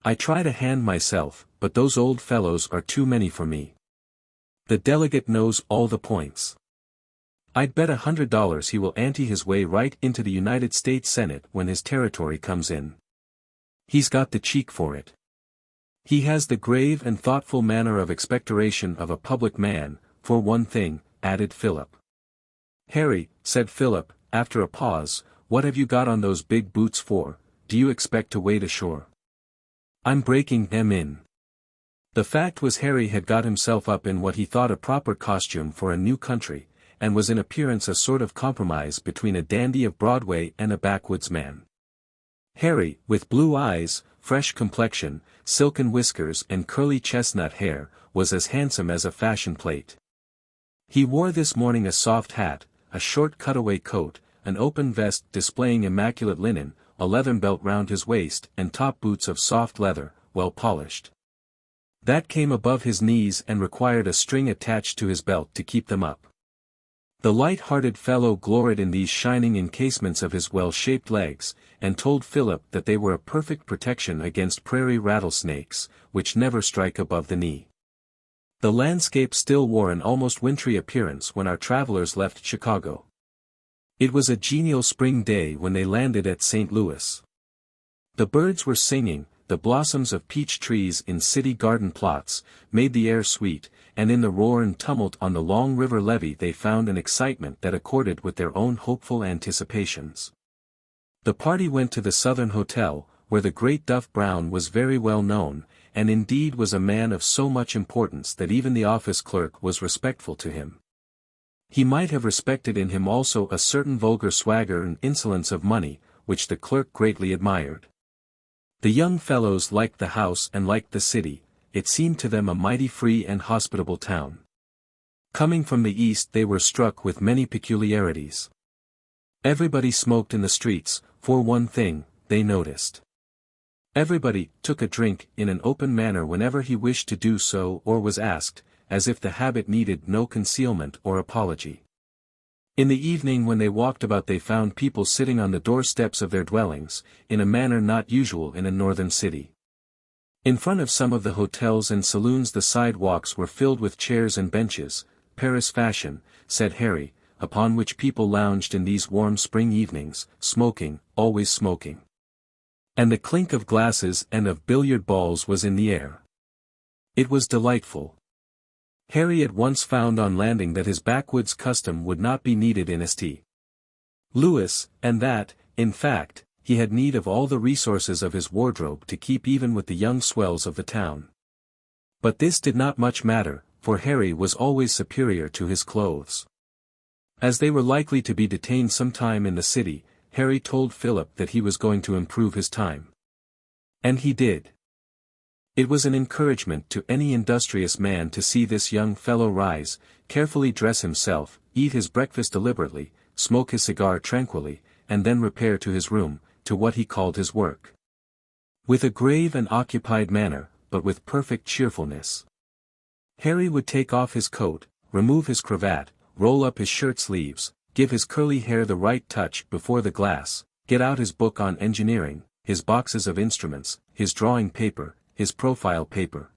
"I try to hand myself, but those old fellows are too many for me." The delegate knows all the points. "I'd bet $100 he will ante his way right into the United States Senate when his territory comes in. He's got the cheek for it. He has the grave and thoughtful manner of expectoration of a public man, for one thing," added Philip. "Harry," said Philip, after a pause, "what have you got on those big boots for? Do you expect to wade ashore?" "I'm breaking them in." The fact was Harry had got himself up in what he thought a proper costume for a new country, and was in appearance a sort of compromise between a dandy of Broadway and a backwoods man. Harry, with blue eyes, fresh complexion, silken whiskers and curly chestnut hair, was as handsome as a fashion plate. He wore this morning a soft hat, a short cutaway coat, an open vest displaying immaculate linen, a leathern belt round his waist and top boots of soft leather, well polished. That came above his knees and required a string attached to his belt to keep them up. The light-hearted fellow gloried in these shining encasements of his well-shaped legs, and told Philip that they were a perfect protection against prairie rattlesnakes, which never strike above the knee. The landscape still wore an almost wintry appearance when our travelers left Chicago. It was a genial spring day when they landed at St. Louis. The birds were singing, the blossoms of peach trees in city garden plots made the air sweet, and in the roar and tumult on the long river levee they found an excitement that accorded with their own hopeful anticipations. The party went to the Southern Hotel, where the great Duff Brown was very well known, and indeed was a man of so much importance that even the office clerk was respectful to him. He might have respected in him also a certain vulgar swagger and insolence of money, which the clerk greatly admired. The young fellows liked the house and liked the city. It seemed to them a mighty free and hospitable town. Coming from the east they were struck with many peculiarities. Everybody smoked in the streets, for one thing, they noticed. Everybody took a drink in an open manner whenever he wished to do so or was asked, as if the habit needed no concealment or apology. In the evening when they walked about they found people sitting on the doorsteps of their dwellings, in a manner not usual in a northern city. In front of some of the hotels and saloons the sidewalks were filled with chairs and benches, Paris fashion, said Harry, upon which people lounged in these warm spring evenings, smoking, always smoking. And the clink of glasses and of billiard balls was in the air. It was delightful. Harry at once found on landing that his backwoods custom would not be needed in St. Louis, and that, in fact, he had need of all the resources of his wardrobe to keep even with the young swells of the town. But this did not much matter, for Harry was always superior to his clothes. As they were likely to be detained some time in the city, Harry told Philip that he was going to improve his time. And he did. It was an encouragement to any industrious man to see this young fellow rise, carefully dress himself, eat his breakfast deliberately, smoke his cigar tranquilly, and then repair to his room, to what he called his work. With a grave and occupied manner, but with perfect cheerfulness. Harry would take off his coat, remove his cravat, roll up his shirt sleeves, give his curly hair the right touch before the glass, get out his book on engineering, his boxes of instruments, his drawing paper, his profile paper.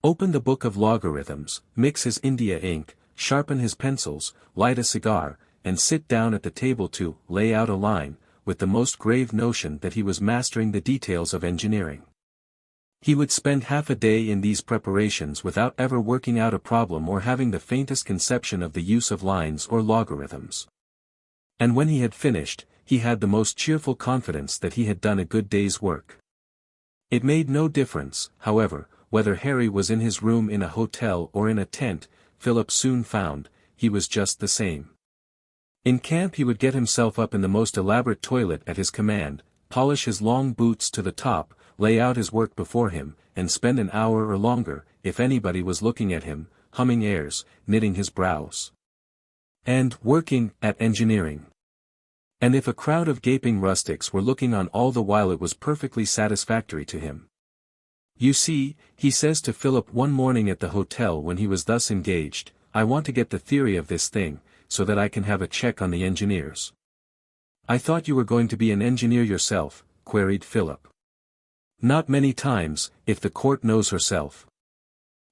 Open the book of logarithms, mix his India ink, sharpen his pencils, light a cigar, and sit down at the table to lay out a line, with the most grave notion that he was mastering the details of engineering. He would spend half a day in these preparations without ever working out a problem or having the faintest conception of the use of lines or logarithms. And when he had finished, he had the most cheerful confidence that he had done a good day's work. It made no difference, however, whether Harry was in his room in a hotel or in a tent. Philip soon found, he was just the same. In camp he would get himself up in the most elaborate toilet at his command, polish his long boots to the top, lay out his work before him, and spend an hour or longer, if anybody was looking at him, humming airs, knitting his brows, and working at engineering. And if a crowd of gaping rustics were looking on all the while it was perfectly satisfactory to him. You see, he says to Philip one morning at the hotel when he was thus engaged, I want to get the theory of this thing, so that I can have a check on the engineers. I thought you were going to be an engineer yourself, queried Philip. Not many times, if the court knows herself.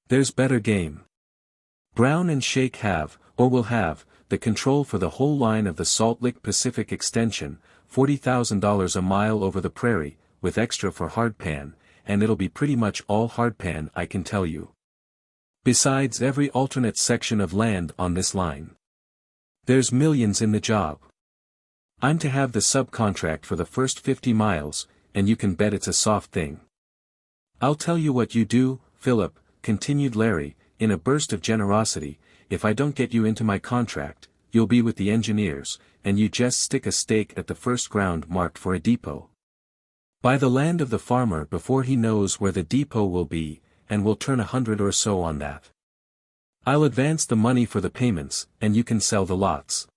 There's better game. Brown and Shake have, or will have, the control for the whole line of the Salt Lick Pacific extension, $40,000 a mile over the prairie, with extra for hardpan, and it'll be pretty much all hardpan I can tell you. Besides every alternate section of land on this line. There's millions in the job. I'm to have the subcontract for the first 50 miles, and you can bet it's a soft thing. I'll tell you what you do, Philip, continued Larry, in a burst of generosity, if I don't get you into my contract, you'll be with the engineers, and you just stick a stake at the first ground marked for a depot. Buy the land of the farmer before he knows where the depot will be, and we'll turn 100 or so on that. I'll advance the money for the payments, and you can sell the lots.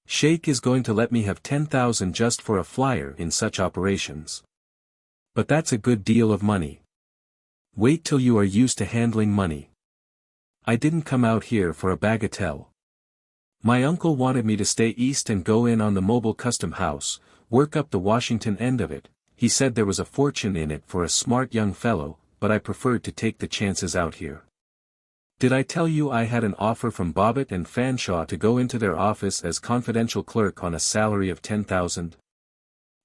Shake is going to let me have 10,000 just for a flyer in such operations. But that's a good deal of money. Wait till you are used to handling money. I didn't come out here for a bagatelle. My uncle wanted me to stay east and go in on the mobile custom house, work up the Washington end of it. He said there was a fortune in it for a smart young fellow, but I preferred to take the chances out here. Did I tell you I had an offer from Bobbitt and Fanshawe to go into their office as confidential clerk on a salary of 10,000?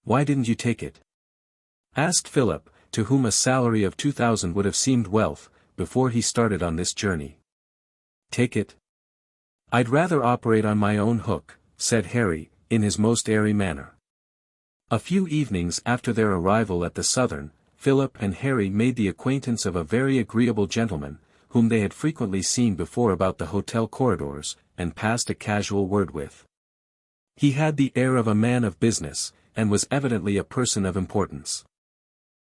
Why didn't you take it? Asked Philip, to whom a salary of 2,000 would have seemed wealth, before he started on this journey. Take it? I'd rather operate on my own hook, said Harry, in his most airy manner. A few evenings after their arrival at the Southern, Philip and Harry made the acquaintance of a very agreeable gentleman, whom they had frequently seen before about the hotel corridors, and passed a casual word with. He had the air of a man of business, and was evidently a person of importance.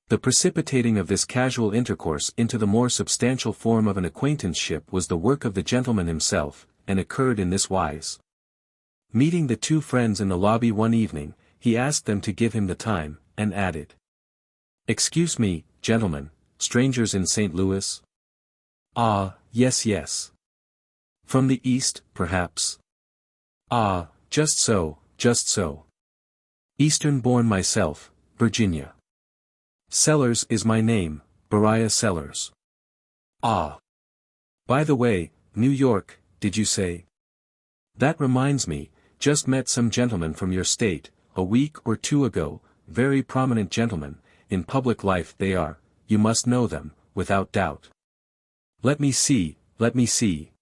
The precipitating of this casual intercourse into the more substantial form of an acquaintanceship was the work of the gentleman himself, and occurred in this wise. Meeting the two friends in the lobby one evening, he asked them to give him the time, and added, "Excuse me, gentlemen, strangers in St. Louis?" "Ah, yes, yes. From the East, perhaps?" "Ah, just so, just so. Eastern-born myself, Virginia. Sellers is my name, Beriah Sellers." "Ah. By the way, New York, did you say? That reminds me, just met some gentlemen from your state, a week or two ago, very prominent gentlemen, in public life they are, you must know them, without doubt. Let me see.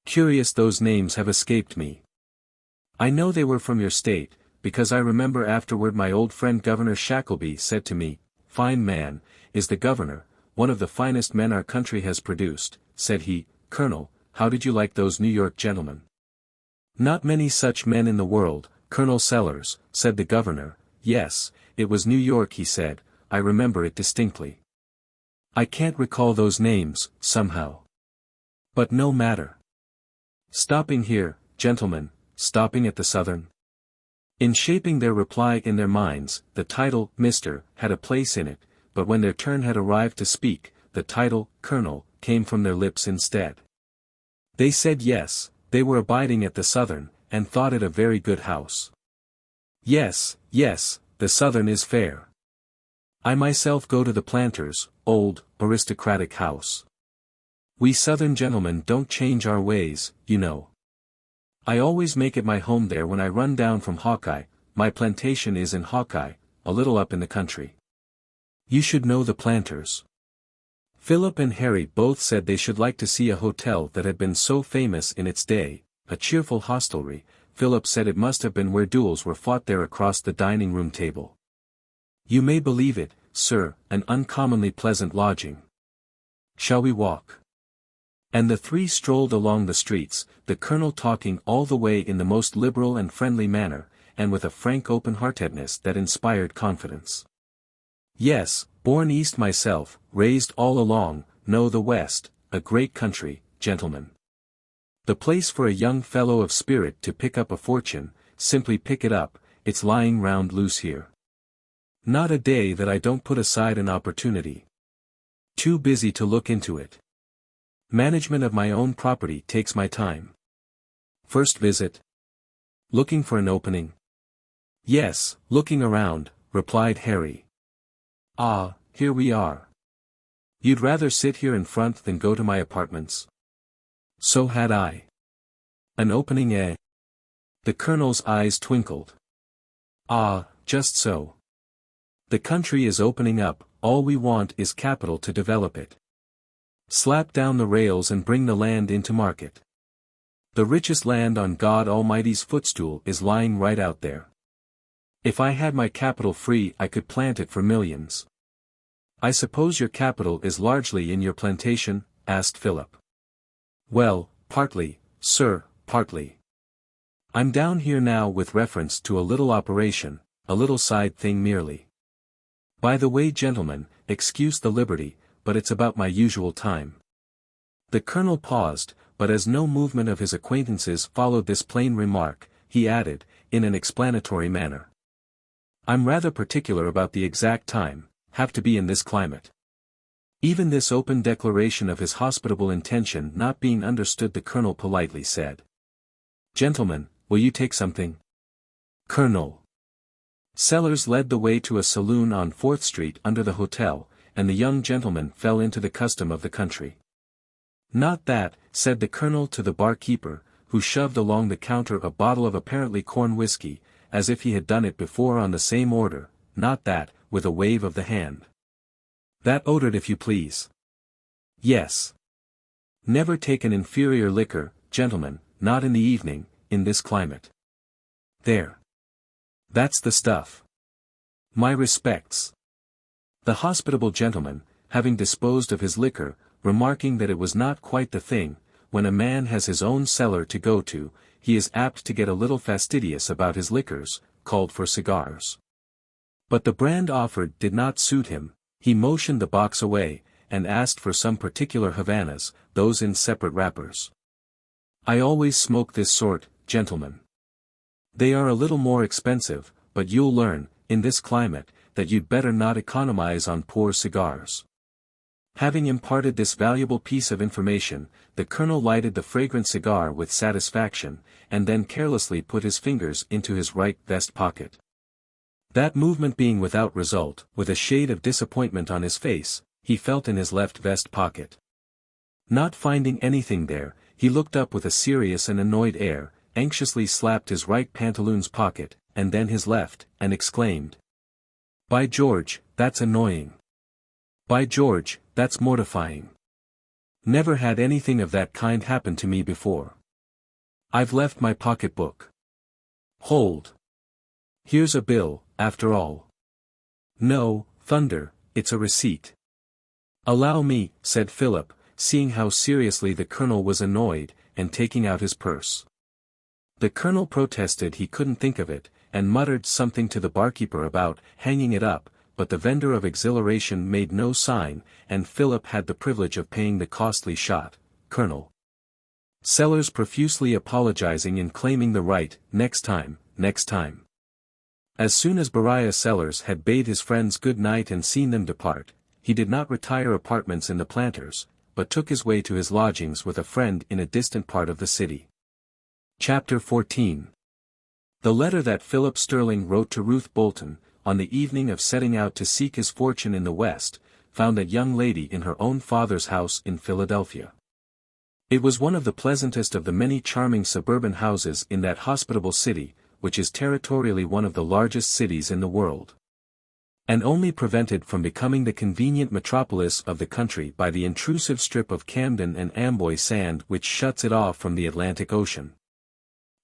Curious those names have escaped me. I know they were from your state, because I remember afterward my old friend Governor Shackleby said to me, 'Fine man, is the governor, one of the finest men our country has produced,' said he, 'Colonel, how did you like those New York gentlemen?' 'Not many such men in the world, Colonel Sellers,' said the governor. 'Yes, it was New York,' he said, 'I remember it distinctly. I can't recall those names, somehow. But no matter. Stopping here, gentlemen, stopping at the Southern?' In shaping their reply in their minds, the title, Mr., had a place in it, but when their turn had arrived to speak, the title, Colonel, came from their lips instead. They said yes, they were abiding at the Southern, and thought it a very good house. Yes, the Southern is fair. I myself go to the Planters, old, aristocratic house. We Southern gentlemen don't change our ways, you know. I always make it my home there when I run down from Hawkeye. My plantation is in Hawkeye, a little up in the country. You should know the Planters." Philip and Harry both said they should like to see a hotel that had been so famous in its day, a cheerful hostelry. Philip said it must have been where duels were fought there across the dining-room table. "You may believe it, sir, an uncommonly pleasant lodging. Shall we walk?" And the three strolled along the streets, the colonel talking all the way in the most liberal and friendly manner, and with a frank open-heartedness that inspired confidence. "Yes, born East myself, raised all along, know the West, a great country, gentlemen. The place for a young fellow of spirit to pick up a fortune, simply pick it up, it's lying round loose here. Not a day that I don't put aside an opportunity. Too busy to look into it. Management of my own property takes my time. First visit? Looking for an opening?" "Yes, looking around," replied Harry. "Ah, here we are. You'd rather sit here in front than go to my apartments?" "So had I. An opening, eh?" The colonel's eyes twinkled. "Ah, just so. The country is opening up, all we want is capital to develop it. Slap down the rails and bring the land into market. The richest land on God Almighty's footstool is lying right out there. If I had my capital free I could plant it for millions." "I suppose your capital is largely in your plantation?" asked Philip. "Well, partly, sir, partly. I'm down here now with reference to a little operation, a little side thing merely. By the way, gentlemen, excuse the liberty, but it's about my usual time." The colonel paused, but as no movement of his acquaintances followed this plain remark, he added, in an explanatory manner, "I'm rather particular about the exact time, have to be in this climate." Even this open declaration of his hospitable intention not being understood, the colonel politely said, "Gentlemen, will you take something?" "Colonel." Sellers led the way to a saloon on 4th Street under the hotel, and the young gentleman fell into the custom of the country. Not that, said the colonel to the barkeeper, who shoved along the counter a bottle of apparently corn whiskey, as if he had done it before on the same order, not that, with a wave of the hand. That odoured, if you please. Yes. Never take an inferior liquor, gentlemen, not in the evening, in this climate. There. That's the stuff. My respects. The hospitable gentleman, having disposed of his liquor, remarking that it was not quite the thing, when a man has his own cellar to go to, he is apt to get a little fastidious about his liquors, called for cigars. But the brand offered did not suit him, he motioned the box away, and asked for some particular Havanas, those in separate wrappers. I always smoke this sort, gentlemen. They are a little more expensive, but you'll learn, in this climate, that you'd better not economize on poor cigars. Having imparted this valuable piece of information, the colonel lighted the fragrant cigar with satisfaction, and then carelessly put his fingers into his right vest pocket. That movement being without result, with a shade of disappointment on his face, he felt in his left vest pocket. Not finding anything there, he looked up with a serious and annoyed air, anxiously slapped his right pantaloons pocket, and then his left, and exclaimed. By George, that's annoying. By George, that's mortifying. Never had anything of that kind happen to me before. I've left my pocketbook. Hold. Here's a bill, after all. No, thunder, it's a receipt. Allow me, said Philip, seeing how seriously the colonel was annoyed, and taking out his purse. The colonel protested he couldn't think of it, and muttered something to the barkeeper about hanging it up, but the vendor of exhilaration made no sign, and Philip had the privilege of paying the costly shot, Colonel Sellers profusely apologizing and claiming the right, next time. As soon as Beriah Sellers had bade his friends good night and seen them depart, he did not retire apartments in the Planters, but took his way to his lodgings with a friend in a distant part of the city. Chapter 14. The letter that Philip Sterling wrote to Ruth Bolton, on the evening of setting out to seek his fortune in the West, found that young lady in her own father's house in Philadelphia. It was one of the pleasantest of the many charming suburban houses in that hospitable city, which is territorially one of the largest cities in the world. And only prevented from becoming the convenient metropolis of the country by the intrusive strip of Camden and Amboy sand which shuts it off from the Atlantic Ocean.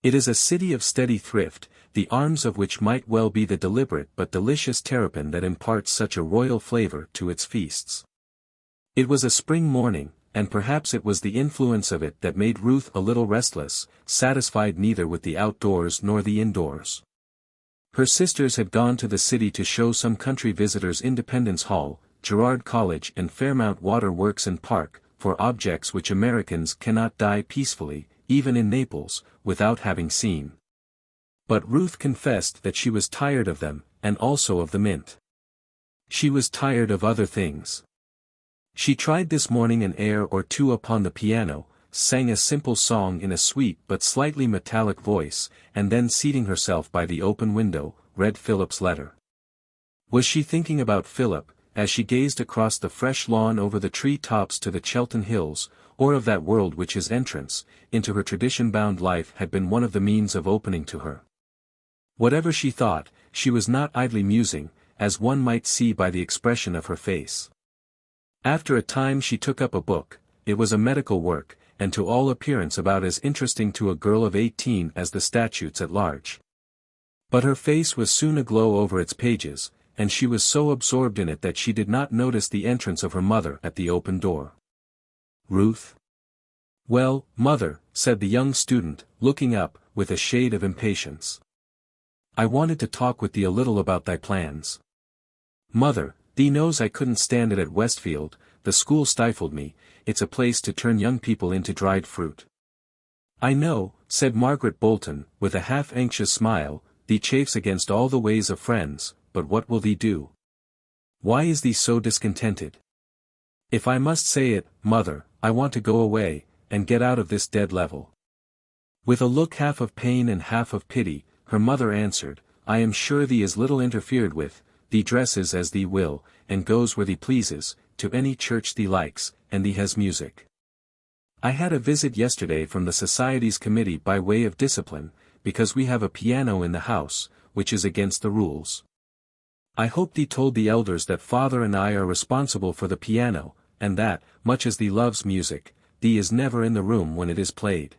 It is a city of steady thrift, the arms of which might well be the deliberate but delicious terrapin that imparts such a royal flavor to its feasts. It was a spring morning, and perhaps it was the influence of it that made Ruth a little restless, satisfied neither with the outdoors nor the indoors. Her sisters had gone to the city to show some country visitors Independence Hall, Girard College and Fairmount Water Works and Park, for objects which Americans cannot die peacefully, even in Naples, without having seen. But Ruth confessed that she was tired of them, and also of the mint. She was tired of other things. She tried this morning an air or two upon the piano, sang a simple song in a sweet but slightly metallic voice, and then seating herself by the open window, read Philip's letter. Was she thinking about Philip, as she gazed across the fresh lawn over the tree-tops to the Chelton Hills, or of that world which his entrance, into her tradition-bound life had been one of the means of opening to her? Whatever she thought, she was not idly musing, as one might see by the expression of her face. After a time she took up a book. It was a medical work, and to all appearance about as interesting to a girl of 18 as the statutes at large. But her face was soon aglow over its pages, and she was so absorbed in it that she did not notice the entrance of her mother at the open door. Ruth? Well, mother, said the young student, looking up, with a shade of impatience. I wanted to talk with thee a little about thy plans. Mother, thee knows I couldn't stand it at Westfield, the school stifled me, it's a place to turn young people into dried fruit. I know, said Margaret Bolton, with a half-anxious smile, thee chafes against all the ways of friends, but what will thee do? Why is thee so discontented? If I must say it, mother, I want to go away, and get out of this dead level. With a look half of pain and half of pity, her mother answered, I am sure thee is little interfered with, thee dresses as thee will, and goes where thee pleases, to any church thee likes, and thee has music. I had a visit yesterday from the Society's committee by way of discipline, because we have a piano in the house, which is against the rules. I hope thee told the elders that father and I are responsible for the piano, and that, much as thee loves music, thee is never in the room when it is played.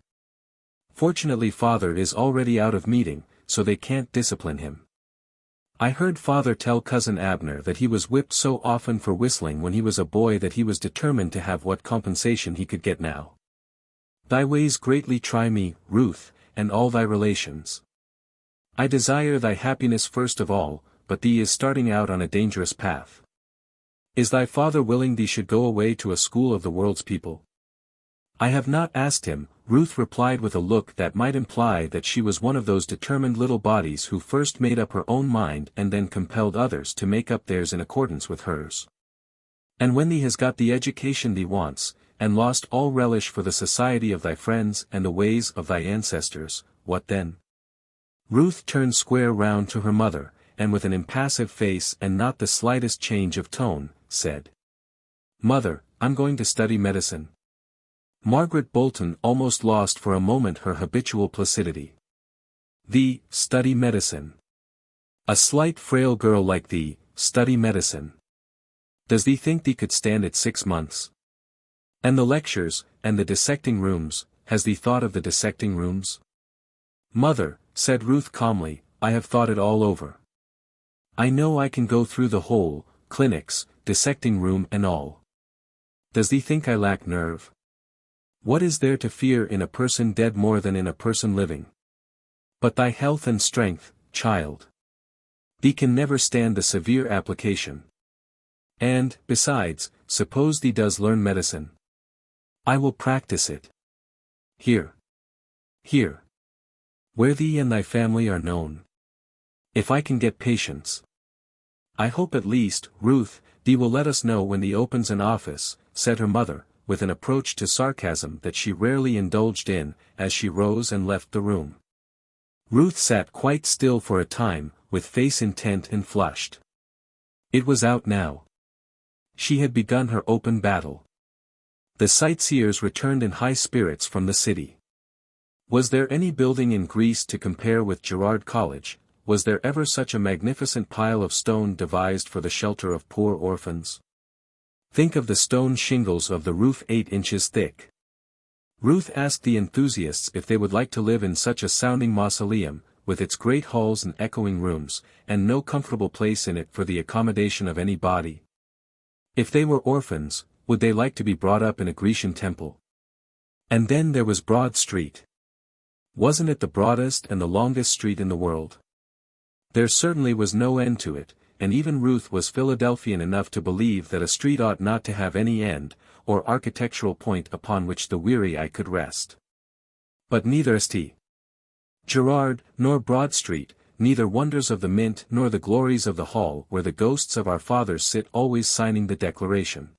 Fortunately father is already out of meeting, so they can't discipline him. I heard father tell cousin Abner that he was whipped so often for whistling when he was a boy that he was determined to have what compensation he could get now. Thy ways greatly try me, Ruth, and all thy relations. I desire thy happiness first of all, but thee is starting out on a dangerous path. Is thy father willing thee should go away to a school of the world's people? I have not asked him, Ruth replied with a look that might imply that she was one of those determined little bodies who first made up her own mind and then compelled others to make up theirs in accordance with hers. And when thee has got the education thee wants, and lost all relish for the society of thy friends and the ways of thy ancestors, what then? Ruth turned square round to her mother, and with an impassive face and not the slightest change of tone, said, Mother, I'm going to study medicine. Margaret Bolton almost lost for a moment her habitual placidity. Thee, study medicine. A slight frail girl like thee, study medicine. Does thee think thee could stand it 6 months? And the lectures, and the dissecting rooms, has thee thought of the dissecting rooms? Mother, said Ruth calmly, I have thought it all over. I know I can go through the whole, clinics, dissecting room and all. Does thee think I lack nerve? What is there to fear in a person dead more than in a person living? But thy health and strength, child. Thee can never stand the severe application. And, besides, suppose thee does learn medicine. I will practice it. Here. Here. Where thee and thy family are known. If I can get patients. I hope at least, Ruth, thee will let us know when thee opens an office, said her mother, with an approach to sarcasm that she rarely indulged in, as she rose and left the room. Ruth sat quite still for a time, with face intent and flushed. It was out now. She had begun her open battle. The sightseers returned in high spirits from the city. Was there any building in Greece to compare with Girard College? Was there ever such a magnificent pile of stone devised for the shelter of poor orphans? Think of the stone shingles of the roof 8 inches thick. Ruth asked the enthusiasts if they would like to live in such a sounding mausoleum, with its great halls and echoing rooms, and no comfortable place in it for the accommodation of any body. If they were orphans, would they like to be brought up in a Grecian temple? And then there was Broad Street. Wasn't it the broadest and the longest street in the world? There certainly was no end to it, and even Ruth was Philadelphian enough to believe that a street ought not to have any end, or architectural point upon which the weary eye could rest. But neither St. Girard, nor Broad Street, neither wonders of the Mint nor the glories of the Hall where the ghosts of our fathers sit always signing the Declaration,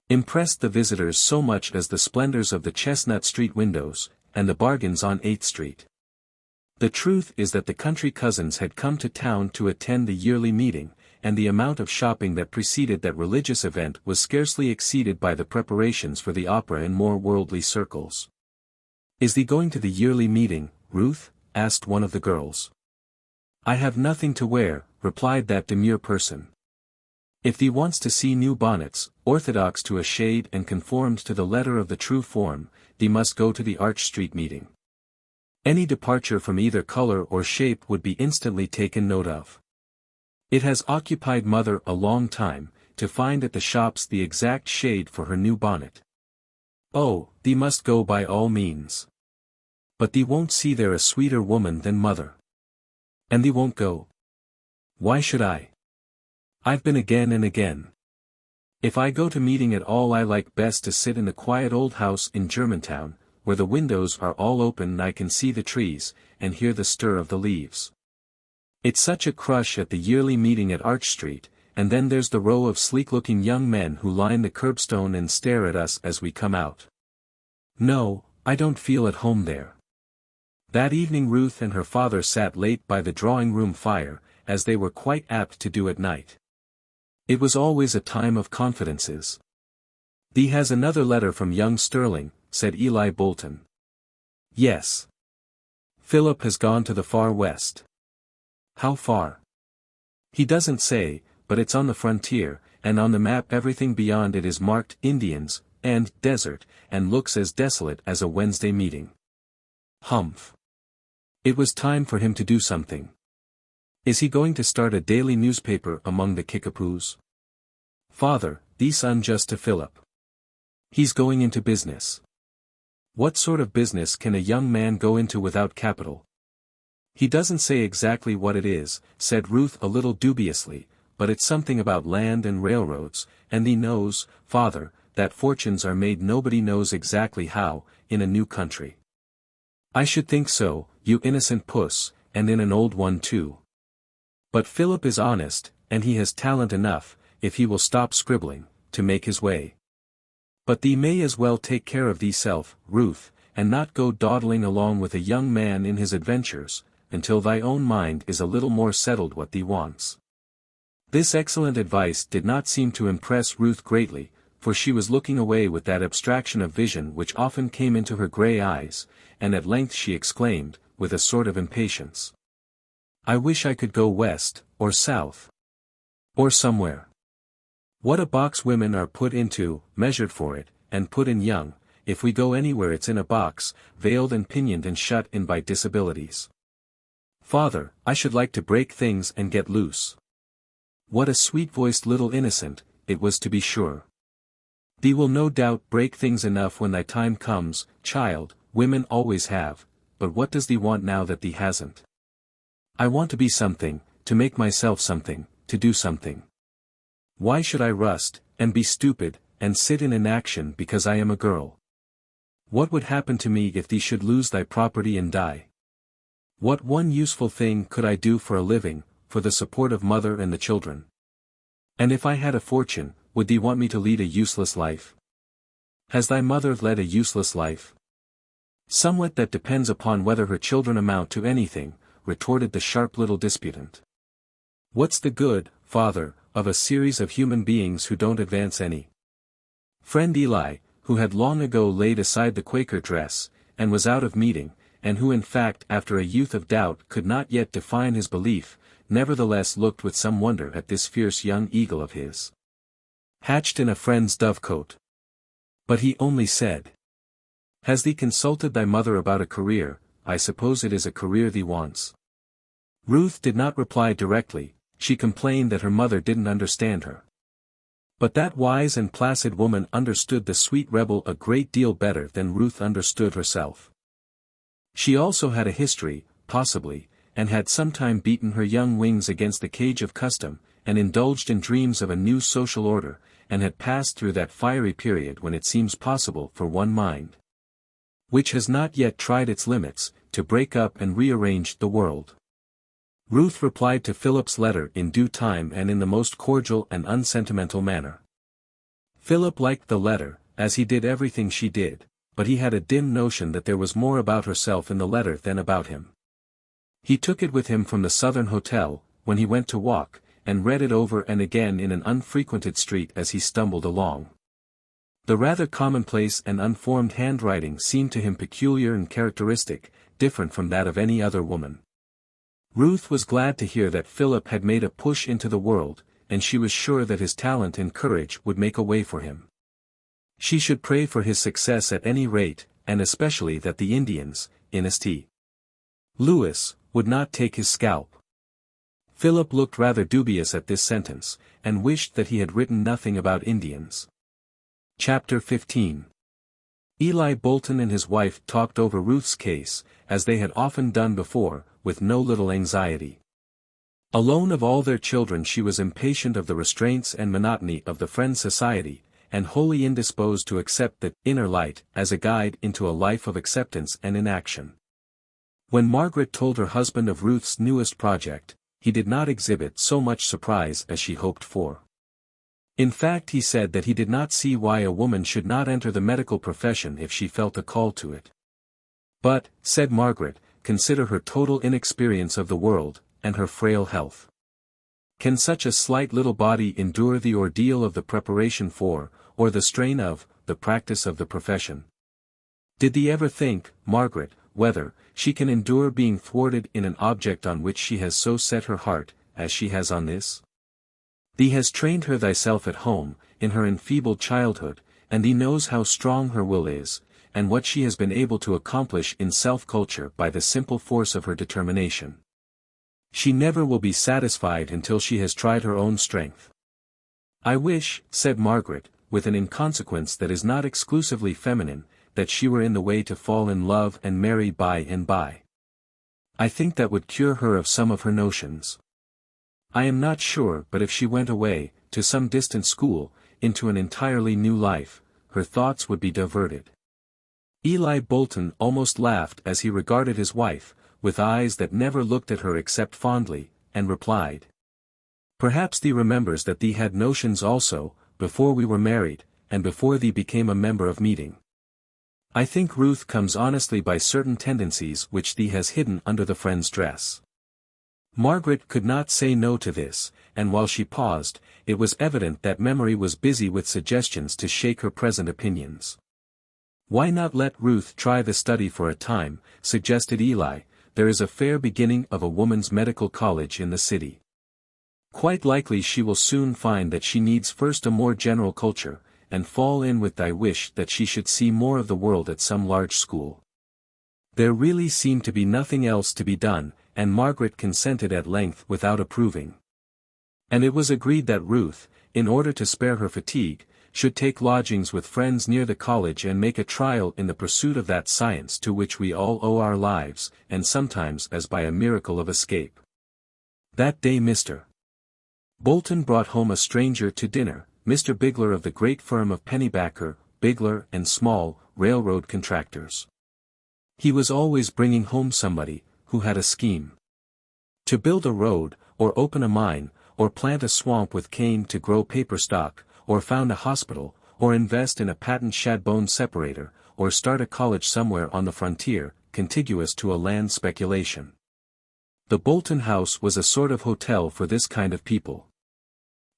impressed the visitors so much as the splendors of the Chestnut Street windows, and the bargains on 8th Street. The truth is that the country cousins had come to town to attend the yearly meeting, and the amount of shopping that preceded that religious event was scarcely exceeded by the preparations for the opera in more worldly circles. Is thee going to the yearly meeting, Ruth? Asked one of the girls. I have nothing to wear, replied that demure person. If thee wants to see new bonnets, orthodox to a shade and conformed to the letter of the true form, thee must go to the Arch Street meeting. Any departure from either color or shape would be instantly taken note of. It has occupied mother a long time, to find at the shops the exact shade for her new bonnet. Oh, thee must go by all means. But thee won't see there a sweeter woman than mother. And thee won't go? Why should I? I've been again and again. If I go to meeting at all I like best to sit in the quiet old house in Germantown, where the windows are all open and I can see the trees, and hear the stir of the leaves. It's such a crush at the yearly meeting at Arch Street, and then there's the row of sleek-looking young men who line the curbstone and stare at us as we come out. No, I don't feel at home there. That evening Ruth and her father sat late by the drawing-room fire, as they were quite apt to do at night. It was always a time of confidences. Thee has another letter from young Sterling, said Eli Bolton. Yes. Philip has gone to the far west. How far? He doesn't say, but it's on the frontier, and on the map everything beyond it is marked Indians, and desert, and looks as desolate as a Wednesday meeting. Humph. It was time for him to do something. Is he going to start a daily newspaper among the Kickapoos? Father, these unjust to Philip. He's going into business. What sort of business can a young man go into without capital? He doesn't say exactly what it is, said Ruth a little dubiously, but it's something about land and railroads, and he knows, father, that fortunes are made nobody knows exactly how, in a new country. I should think so, you innocent puss, and in an old one too. But Philip is honest, and he has talent enough, if he will stop scribbling, to make his way. But thee may as well take care of theeself, Ruth, and not go dawdling along with a young man in his adventures, until thy own mind is a little more settled what thee wants. This excellent advice did not seem to impress Ruth greatly, for she was looking away with that abstraction of vision which often came into her grey eyes, and at length she exclaimed, with a sort of impatience. I wish I could go west, or south. Or somewhere. What a box women are put into, measured for it, and put in young, if we go anywhere it's in a box, veiled and pinioned and shut in by disabilities. Father, I should like to break things and get loose. What a sweet-voiced little innocent, it was to be sure. Thee will no doubt break things enough when thy time comes, child, women always have, but what does thee want now that thee hasn't? I want to be something, to make myself something, to do something. Why should I rust, and be stupid, and sit in inaction because I am a girl? What would happen to me if thee should lose thy property and die? What one useful thing could I do for a living, for the support of mother and the children? And if I had a fortune, would thee want me to lead a useless life? Has thy mother led a useless life? Somewhat that depends upon whether her children amount to anything, retorted the sharp little disputant. What's the good, father, of a series of human beings who don't advance any? Friend Eli, who had long ago laid aside the Quaker dress, and was out of meeting, and who in fact after a youth of doubt could not yet define his belief, nevertheless looked with some wonder at this fierce young eagle of his. Hatched in a friend's dovecote. But he only said, Has thee consulted thy mother about a career? I suppose it is a career thee wants. Ruth did not reply directly, she complained that her mother didn't understand her. But that wise and placid woman understood the sweet rebel a great deal better than Ruth understood herself. She also had a history, possibly, and had sometime beaten her young wings against the cage of custom, and indulged in dreams of a new social order, and had passed through that fiery period when it seems possible for one mind, which has not yet tried its limits, to break up and rearrange the world. Ruth replied to Philip's letter in due time and in the most cordial and unsentimental manner. Philip liked the letter, as he did everything she did, but he had a dim notion that there was more about herself in the letter than about him. He took it with him from the Southern Hotel, when he went to walk, and read it over and again in an unfrequented street as he stumbled along. The rather commonplace and unformed handwriting seemed to him peculiar and characteristic, different from that of any other woman. Ruth was glad to hear that Philip had made a push into the world, and she was sure that his talent and courage would make a way for him. She should pray for his success at any rate, and especially that the Indians, in St. Louis, would not take his scalp. Philip looked rather dubious at this sentence, and wished that he had written nothing about Indians. Chapter 15. Eli Bolton and his wife talked over Ruth's case, as they had often done before, with no little anxiety. Alone of all their children she was impatient of the restraints and monotony of the Friends' Society, and wholly indisposed to accept the inner light as a guide into a life of acceptance and inaction. When Margaret told her husband of Ruth's newest project, he did not exhibit so much surprise as she hoped for. In fact, he said that he did not see why a woman should not enter the medical profession if she felt a call to it. But, said Margaret, consider her total inexperience of the world, and her frail health. Can such a slight little body endure the ordeal of the preparation for, or the strain of, the practice of the profession? Did thee ever think, Margaret, whether she can endure being thwarted in an object on which she has so set her heart, as she has on this? Thee has trained her thyself at home, in her enfeebled childhood, and thee knows how strong her will is, and what she has been able to accomplish in self-culture by the simple force of her determination. She never will be satisfied until she has tried her own strength. I wish, said Margaret, with an inconsequence that is not exclusively feminine, that she were in the way to fall in love and marry by and by. I think that would cure her of some of her notions. I am not sure, but if she went away, to some distant school, into an entirely new life, her thoughts would be diverted. Eli Bolton almost laughed as he regarded his wife, with eyes that never looked at her except fondly, and replied. Perhaps thee remembers that thee had notions also, before we were married, and before thee became a member of meeting. I think Ruth comes honestly by certain tendencies which thee has hidden under the friend's dress. Margaret could not say no to this, and while she paused, it was evident that memory was busy with suggestions to shake her present opinions. Why not let Ruth try the study for a time, suggested Eli, there is a fair beginning of a woman's medical college in the city. Quite likely she will soon find that she needs first a more general culture, and fall in with thy wish that she should see more of the world at some large school. There really seemed to be nothing else to be done, and Margaret consented at length without approving. And it was agreed that Ruth, in order to spare her fatigue, should take lodgings with friends near the college and make a trial in the pursuit of that science to which we all owe our lives, and sometimes as by a miracle of escape. That day Mr. Bolton brought home a stranger to dinner, Mr. Bigler of the great firm of Pennybacker, Bigler and Small, railroad contractors. He was always bringing home somebody, who had a scheme. To build a road, or open a mine, or plant a swamp with cane to grow paper stock, or found a hospital, or invest in a patent shad bone separator, or start a college somewhere on the frontier, contiguous to a land speculation. The Bolton house was a sort of hotel for this kind of people.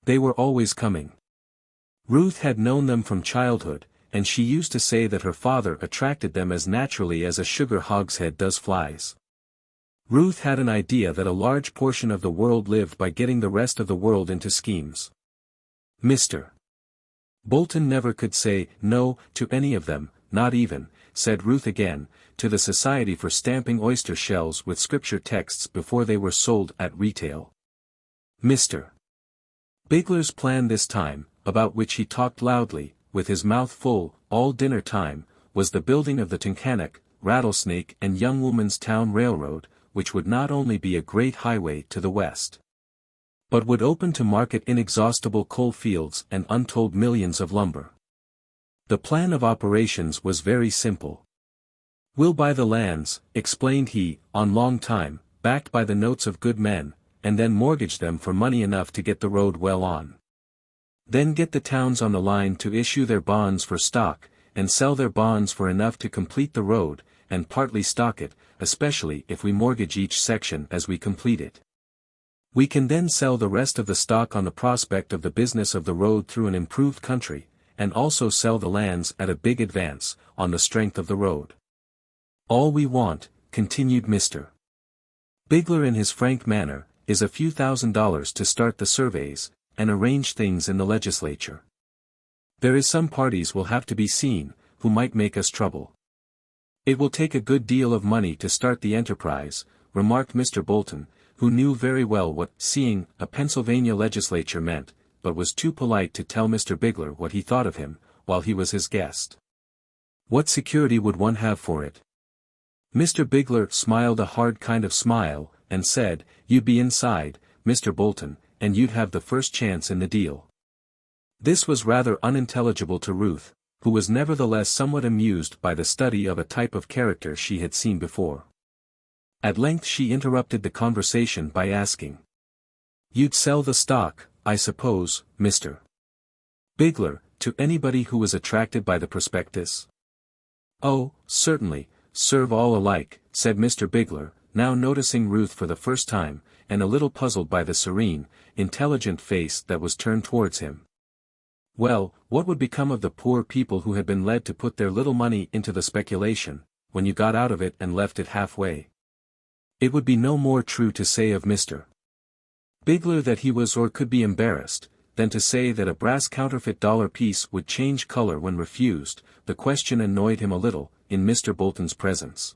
They were always coming. Ruth had known them from childhood, and she used to say that her father attracted them as naturally as a sugar hogshead does flies. Ruth had an idea that a large portion of the world lived by getting the rest of the world into schemes. Mr. Bolton never could say no to any of them, not even, said Ruth again, to the Society for Stamping Oyster Shells with scripture texts before they were sold at retail. Mr. Bigler's plan this time, about which he talked loudly, with his mouth full, all dinner time, was the building of the Tunkhannock, Rattlesnake and Young Woman's Town Railroad, which would not only be a great highway to the west, but would open to market inexhaustible coal fields and untold millions of lumber. The plan of operations was very simple. We'll buy the lands, explained he, on long time, backed by the notes of good men, and then mortgage them for money enough to get the road well on. Then get the towns on the line to issue their bonds for stock, and sell their bonds for enough to complete the road, and partly stock it, especially if we mortgage each section as we complete it. We can then sell the rest of the stock on the prospect of the business of the road through an improved country, and also sell the lands at a big advance, on the strength of the road. All we want, continued Mr. Bigler in his frank manner, is a few $1,000s to start the surveys, and arrange things in the legislature. There is some parties will have to be seen, who might make us trouble. It will take a good deal of money to start the enterprise, remarked Mr. Bolton, who knew very well what seeing a Pennsylvania legislature meant, but was too polite to tell Mr. Bigler what he thought of him, while he was his guest. What security would one have for it? Mr. Bigler smiled a hard kind of smile, and said, you'd be inside, Mr. Bolton, and you'd have the first chance in the deal. This was rather unintelligible to Ruth, who was nevertheless somewhat amused by the study of a type of character she had seen before. At length she interrupted the conversation by asking. You'd sell the stock, I suppose, Mr. Bigler, to anybody who was attracted by the prospectus? Oh, certainly, serve all alike, said Mr. Bigler, now noticing Ruth for the first time, and a little puzzled by the serene, intelligent face that was turned towards him. Well, what would become of the poor people who had been led to put their little money into the speculation, when you got out of it and left it halfway? It would be no more true to say of Mr. Bigler that he was or could be embarrassed, than to say that a brass counterfeit dollar piece would change color when refused. The question annoyed him a little, in Mr. Bolton's presence.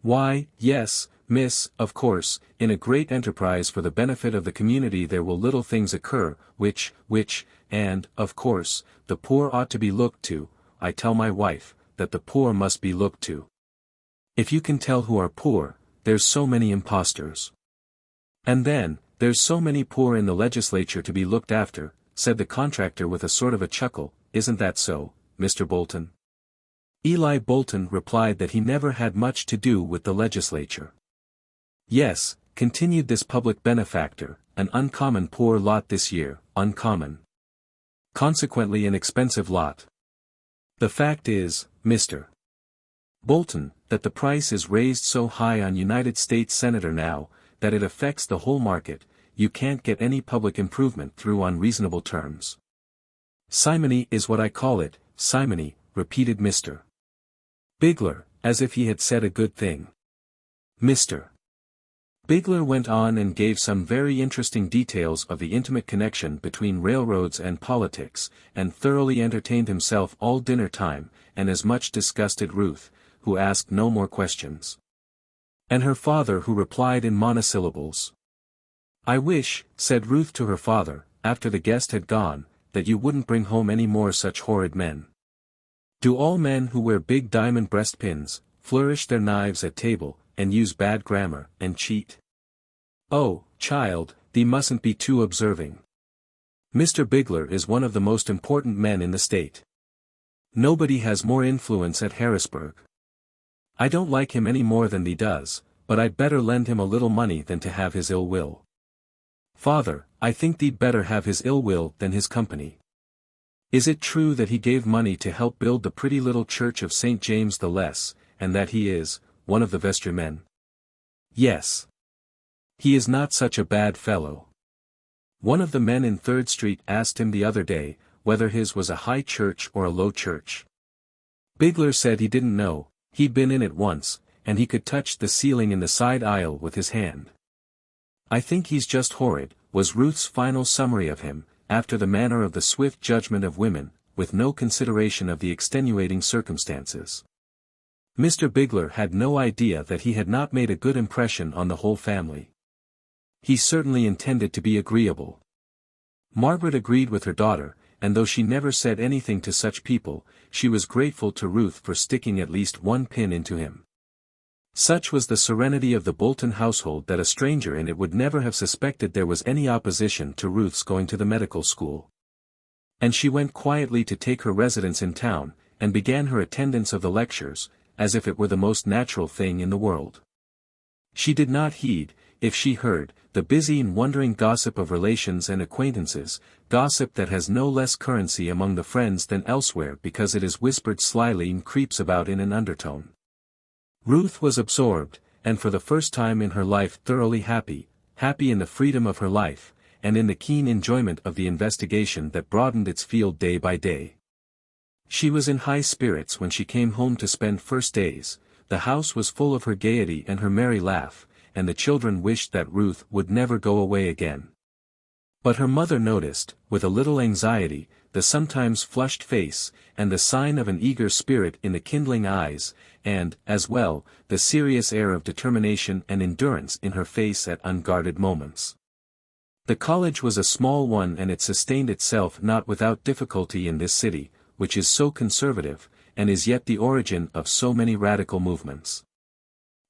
Why, yes, miss, of course, in a great enterprise for the benefit of the community there will little things occur, which, and, of course, the poor ought to be looked to. I tell my wife, that the poor must be looked to. If you can tell who are poor, there's so many impostors. And then, there's so many poor in the legislature to be looked after, said the contractor with a sort of a chuckle. Isn't that so, Mr. Bolton? Eli Bolton replied that he never had much to do with the legislature. Yes, continued this public benefactor, an uncommon poor lot this year, uncommon. Consequently an expensive lot. The fact is, Mr. Bolton, that the price is raised so high on United States Senator now, that it affects the whole market. You can't get any public improvement through on reasonable terms. Simony is what I call it, simony, repeated Mr. Bigler, as if he had said a good thing. Mr. Bigler went on and gave some very interesting details of the intimate connection between railroads and politics, and thoroughly entertained himself all dinner time, and as much disgusted Ruth, who asked no more questions. And her father who replied in monosyllables. I wish, said Ruth to her father, after the guest had gone, that you wouldn't bring home any more such horrid men. Do all men who wear big diamond breastpins, flourish their knives at table, and use bad grammar, and cheat? Oh, child, thee mustn't be too observing. Mr. Bigler is one of the most important men in the state. Nobody has more influence at Harrisburg. I don't like him any more than thee does, but I'd better lend him a little money than to have his ill will. Father, I think thee'd better have his ill will than his company. Is it true that he gave money to help build the pretty little church of St. James the Less, and that he is one of the vestrymen? Yes. He is not such a bad fellow. One of the men in 3rd Street asked him the other day, whether his was a high church or a low church. Bigler said he didn't know, he'd been in it once, and he could touch the ceiling in the side aisle with his hand. I think he's just horrid, was Ruth's final summary of him, after the manner of the swift judgment of women, with no consideration of the extenuating circumstances. Mr. Bigler had no idea that he had not made a good impression on the whole family. He certainly intended to be agreeable. Margaret agreed with her daughter, and though she never said anything to such people, she was grateful to Ruth for sticking at least one pin into him. Such was the serenity of the Bolton household that a stranger in it would never have suspected there was any opposition to Ruth's going to the medical school. And she went quietly to take her residence in town, and began her attendance of the lectures, as if it were the most natural thing in the world. She did not heed, if she heard, the busy and wondering gossip of relations and acquaintances, gossip that has no less currency among the friends than elsewhere because it is whispered slyly and creeps about in an undertone. Ruth was absorbed, and for the first time in her life thoroughly happy in the freedom of her life, and in the keen enjoyment of the investigation that broadened its field day by day. She was in high spirits when she came home to spend first days. The house was full of her gaiety and her merry laugh, and the children wished that Ruth would never go away again. But her mother noticed, with a little anxiety, the sometimes flushed face, and the sign of an eager spirit in the kindling eyes, and, as well, the serious air of determination and endurance in her face at unguarded moments. The college was a small one and it sustained itself not without difficulty in this city, which is so conservative, and is yet the origin of so many radical movements.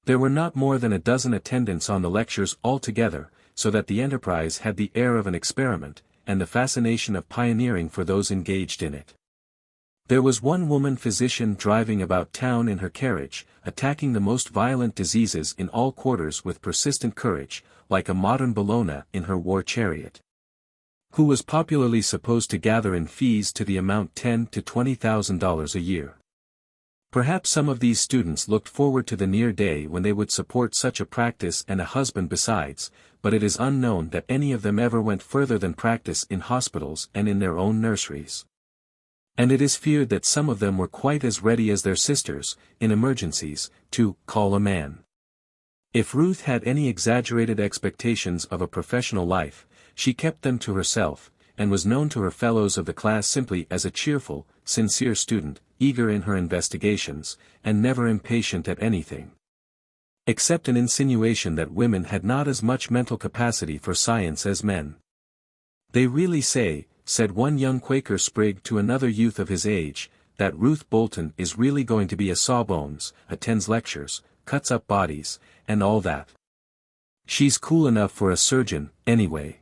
There were not more than a dozen attendants on the lectures altogether, so that the enterprise had the air of an experiment, and the fascination of pioneering for those engaged in it. There was one woman physician driving about town in her carriage, attacking the most violent diseases in all quarters with persistent courage, like a modern Bellona in her war chariot. Who was popularly supposed to gather in fees to the amount $10,000 to $20,000 a year. Perhaps some of these students looked forward to the near day when they would support such a practice and a husband besides, but it is unknown that any of them ever went further than practice in hospitals and in their own nurseries. And it is feared that some of them were quite as ready as their sisters, in emergencies, to call a man. If Ruth had any exaggerated expectations of a professional life, she kept them to herself, and was known to her fellows of the class simply as a cheerful, sincere student, eager in her investigations, and never impatient at anything. Except an insinuation that women had not as much mental capacity for science as men. "They really say," said one young Quaker sprig to another youth of his age, "that Ruth Bolton is really going to be a sawbones, attends lectures, cuts up bodies, and all that. She's cool enough for a surgeon, anyway."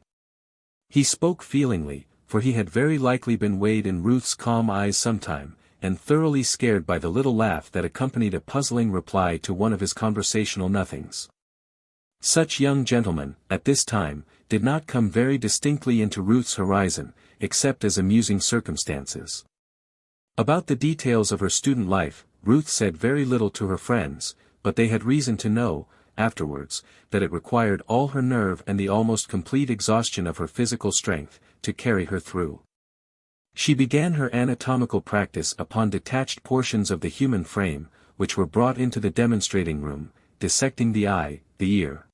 He spoke feelingly, for he had very likely been weighed in Ruth's calm eyes sometime, and thoroughly scared by the little laugh that accompanied a puzzling reply to one of his conversational nothings. Such young gentlemen, at this time, did not come very distinctly into Ruth's horizon, except as amusing circumstances. About the details of her student life, Ruth said very little to her friends, but they had reason to know, afterwards, that it required all her nerve and the almost complete exhaustion of her physical strength, to carry her through. She began her anatomical practice upon detached portions of the human frame, which were brought into the demonstrating room, dissecting the eye, the ear,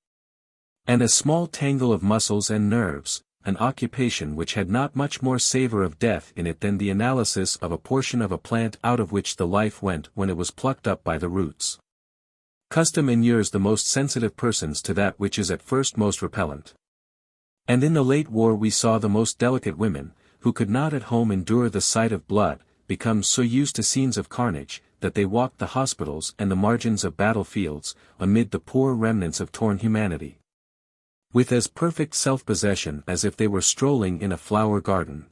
and a small tangle of muscles and nerves, an occupation which had not much more savor of death in it than the analysis of a portion of a plant out of which the life went when it was plucked up by the roots. Custom inures the most sensitive persons to that which is at first most repellent. And in the late war we saw the most delicate women, who could not at home endure the sight of blood, become so used to scenes of carnage, that they walked the hospitals and the margins of battlefields, amid the poor remnants of torn humanity, with as perfect self-possession as if they were strolling in a flower garden.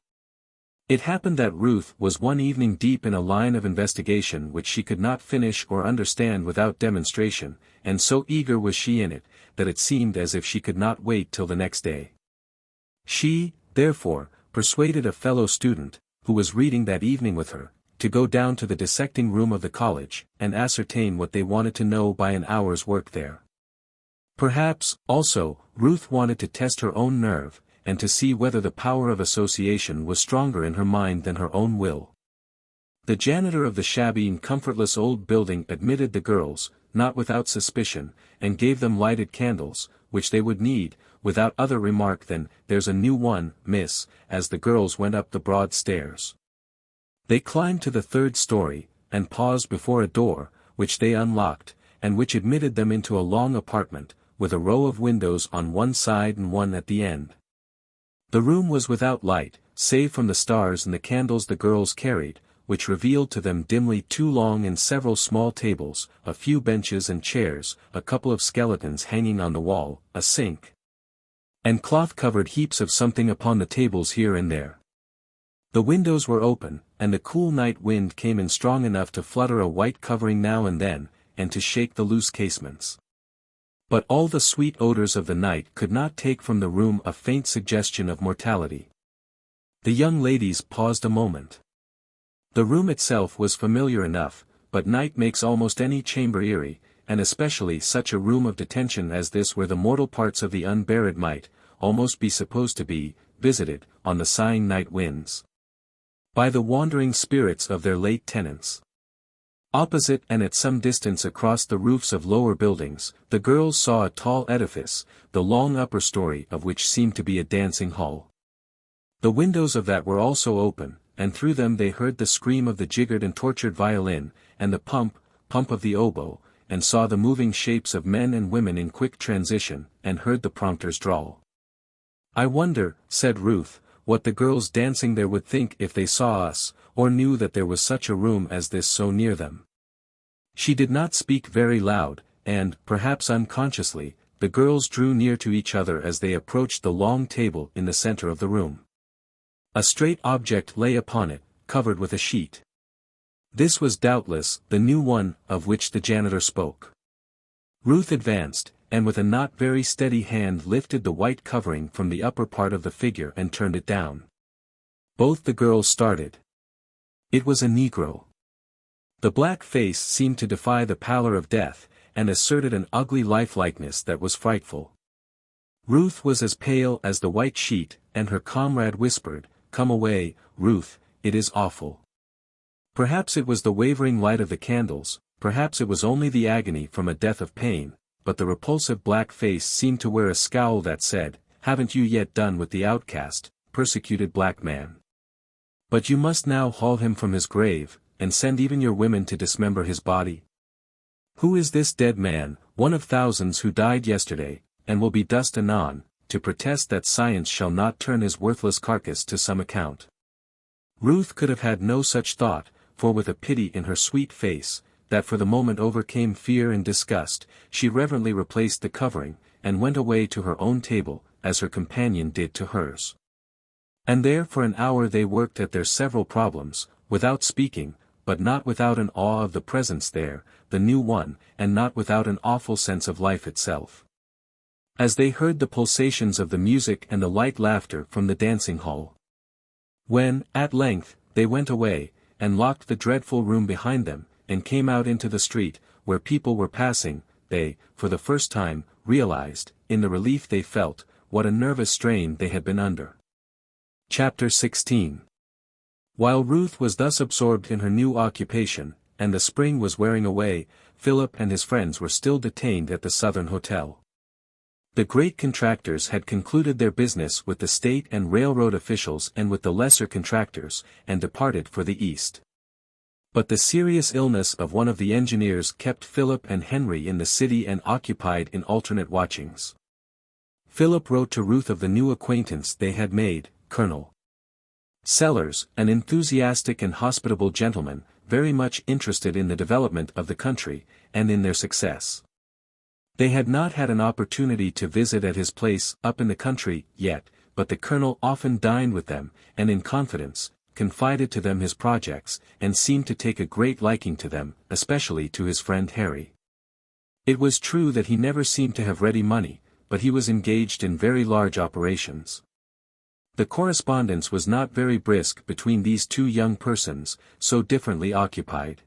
It happened that Ruth was one evening deep in a line of investigation which she could not finish or understand without demonstration, and so eager was she in it, that it seemed as if she could not wait till the next day. She, therefore, persuaded a fellow student, who was reading that evening with her, to go down to the dissecting room of the college, and ascertain what they wanted to know by an hour's work there. Perhaps, also, Ruth wanted to test her own nerve, and to see whether the power of association was stronger in her mind than her own will. The janitor of the shabby and comfortless old building admitted the girls, not without suspicion, and gave them lighted candles, which they would need, without other remark than, "There's a new one, miss," as the girls went up the broad stairs. They climbed to the third story, and paused before a door, which they unlocked, and which admitted them into a long apartment, with a row of windows on one side and one at the end. The room was without light, save from the stars and the candles the girls carried, which revealed to them dimly two long and several small tables, a few benches and chairs, a couple of skeletons hanging on the wall, a sink, and cloth-covered heaps of something upon the tables here and there. The windows were open, and the cool night wind came in strong enough to flutter a white covering now and then, and to shake the loose casements. But all the sweet odors of the night could not take from the room a faint suggestion of mortality. The young ladies paused a moment. The room itself was familiar enough, but night makes almost any chamber eerie, and especially such a room of detention as this where the mortal parts of the unburied might, almost be supposed to be, visited, on the sighing night winds, by the wandering spirits of their late tenants. Opposite and at some distance across the roofs of lower buildings, the girls saw a tall edifice, the long upper story of which seemed to be a dancing hall. The windows of that were also open, and through them they heard the scream of the jiggered and tortured violin, and the pump of the oboe, and saw the moving shapes of men and women in quick transition, and heard the prompter's drawl. "I wonder," said Ruth, "what the girls dancing there would think if they saw us, or knew that there was such a room as this so near them." She did not speak very loud, and, perhaps unconsciously, the girls drew near to each other as they approached the long table in the center of the room. A straight object lay upon it, covered with a sheet. This was doubtless the new one of which the janitor spoke. Ruth advanced, and with a not very steady hand lifted the white covering from the upper part of the figure and turned it down. Both the girls started. It was a Negro. The black face seemed to defy the pallor of death, and asserted an ugly lifelikeness that was frightful. Ruth was as pale as the white sheet, and her comrade whispered, "Come away, Ruth, it is awful." Perhaps it was the wavering light of the candles, perhaps it was only the agony from a death of pain, but the repulsive black face seemed to wear a scowl that said, "Haven't you yet done with the outcast, persecuted black man? But you must now haul him from his grave, and send even your women to dismember his body. Who is this dead man, one of thousands who died yesterday, and will be dust anon, to protest that science shall not turn his worthless carcass to some account?" Ruth could have had no such thought, for with a pity in her sweet face, that for the moment overcame fear and disgust, she reverently replaced the covering, and went away to her own table, as her companion did to hers. And there for an hour they worked at their several problems, without speaking, but not without an awe of the presence there, the new one, and not without an awful sense of life itself. As they heard the pulsations of the music and the light laughter from the dancing hall. When, at length, they went away, and locked the dreadful room behind them, and came out into the street, where people were passing, they, for the first time, realized, in the relief they felt, what a nervous strain they had been under. Chapter 16. While Ruth was thus absorbed in her new occupation, and the spring was wearing away, Philip and his friends were still detained at the Southern Hotel. The great contractors had concluded their business with the state and railroad officials and with the lesser contractors, and departed for the East. But the serious illness of one of the engineers kept Philip and Henry in the city and occupied in alternate watchings. Philip wrote to Ruth of the new acquaintance they had made, Colonel Sellers, an enthusiastic and hospitable gentleman, very much interested in the development of the country, and in their success. They had not had an opportunity to visit at his place up in the country yet, but the colonel often dined with them, and in confidence, confided to them his projects, and seemed to take a great liking to them, especially to his friend Harry. It was true that he never seemed to have ready money, but he was engaged in very large operations. The correspondence was not very brisk between these two young persons, so differently occupied.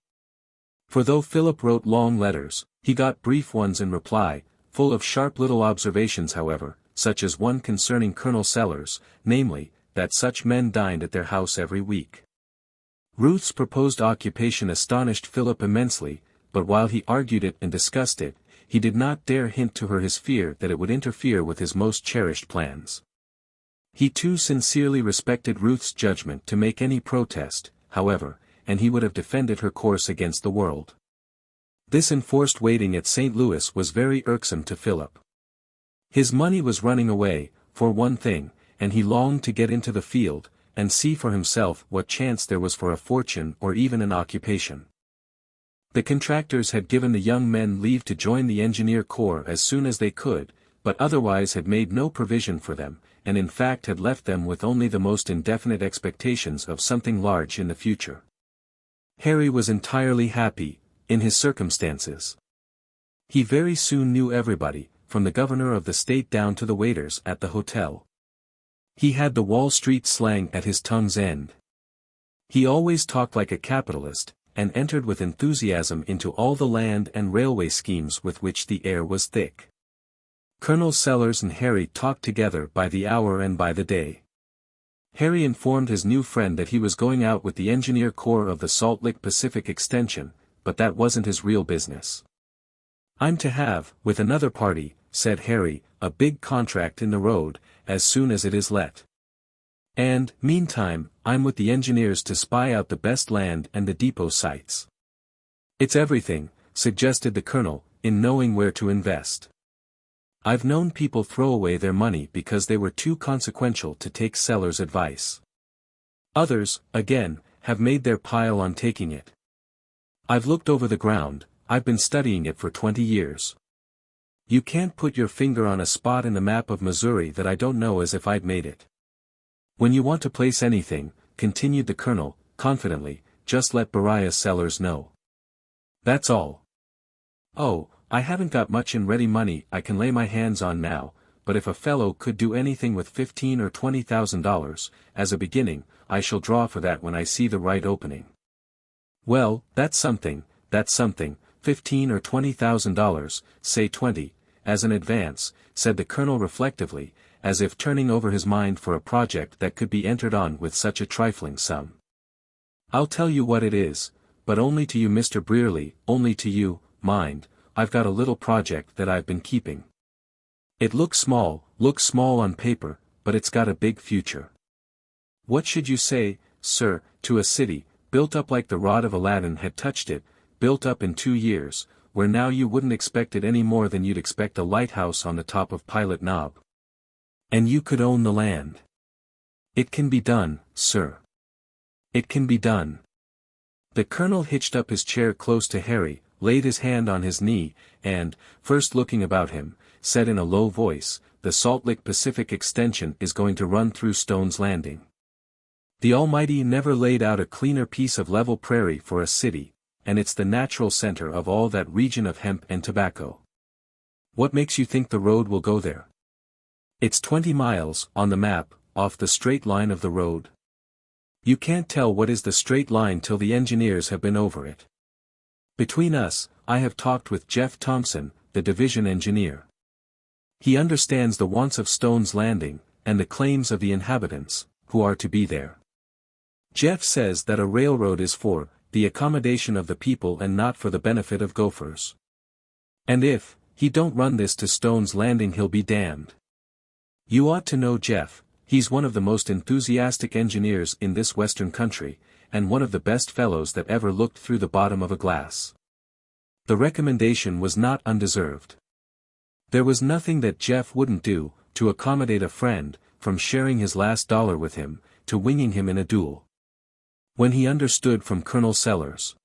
For though Philip wrote long letters, he got brief ones in reply, full of sharp little observations however, such as one concerning Colonel Sellers, namely, that such men dined at their house every week. Ruth's proposed occupation astonished Philip immensely, but while he argued it and discussed it, he did not dare hint to her his fear that it would interfere with his most cherished plans. He too sincerely respected Ruth's judgment to make any protest, however, and he would have defended her course against the world. This enforced waiting at St. Louis was very irksome to Philip. His money was running away, for one thing, and he longed to get into the field, and see for himself what chance there was for a fortune or even an occupation. The contractors had given the young men leave to join the engineer corps as soon as they could, but otherwise had made no provision for them, and in fact had left them with only the most indefinite expectations of something large in the future. Harry was entirely happy, in his circumstances. He very soon knew everybody, from the governor of the state down to the waiters at the hotel. He had the Wall Street slang at his tongue's end. He always talked like a capitalist, and entered with enthusiasm into all the land and railway schemes with which the air was thick. Colonel Sellers and Harry talked together by the hour and by the day. Harry informed his new friend that he was going out with the engineer corps of the Salt Lick Pacific Extension, but that wasn't his real business. "I'm to have, with another party," said Harry, "a big contract in the road, as soon as it is let. And, meantime, I'm with the engineers to spy out the best land and the depot sites. It's everything," suggested the colonel, "in knowing where to invest. I've known people throw away their money because they were too consequential to take Sellers' advice. Others, again, have made their pile on taking it. I've looked over the ground, I've been studying it for 20 years. You can't put your finger on a spot in the map of Missouri that I don't know as if I'd made it. When you want to place anything," continued the colonel, confidently, "just let Beriah Sellers know. That's all. Oh, I haven't got much in ready money I can lay my hands on now, but if a fellow could do anything with $15,000 or $20,000, as a beginning, I shall draw for that when I see the right opening." Well, that's something, $15,000 or $20,000, say 20, as an advance, said the colonel reflectively, as if turning over his mind for a project that could be entered on with such a trifling sum. I'll tell you what it is, but only to you, Mr. Brierly, only to you, mind. I've got a little project that I've been keeping. It looks small on paper, but it's got a big future. What should you say, sir, to a city, built up like the rod of Aladdin had touched it, built up in 2 years, where now you wouldn't expect it any more than you'd expect a lighthouse on the top of Pilot Knob. And you could own the land. It can be done, sir. It can be done. The colonel hitched up his chair close to Harry, laid his hand on his knee, and, first looking about him, said in a low voice, "The Salt Lick Pacific extension is going to run through Stone's Landing. The Almighty never laid out a cleaner piece of level prairie for a city, and it's the natural center of all that region of hemp and tobacco. What makes you think the road will go there? It's 20 miles, on the map, off the straight line of the road. You can't tell what is the straight line till the engineers have been over it. Between us, I have talked with Jeff Thompson, the division engineer. He understands the wants of Stone's Landing, and the claims of the inhabitants, who are to be there. Jeff says that a railroad is for the accommodation of the people and not for the benefit of gophers. And if he don't run this to Stone's Landing, he'll be damned. You ought to know Jeff. He's one of the most enthusiastic engineers in this western country, and one of the best fellows that ever looked through the bottom of a glass." The recommendation was not undeserved. There was nothing that Jeff wouldn't do, to accommodate a friend, from sharing his last dollar with him, to winging him in a duel. When he understood from Colonel Sellers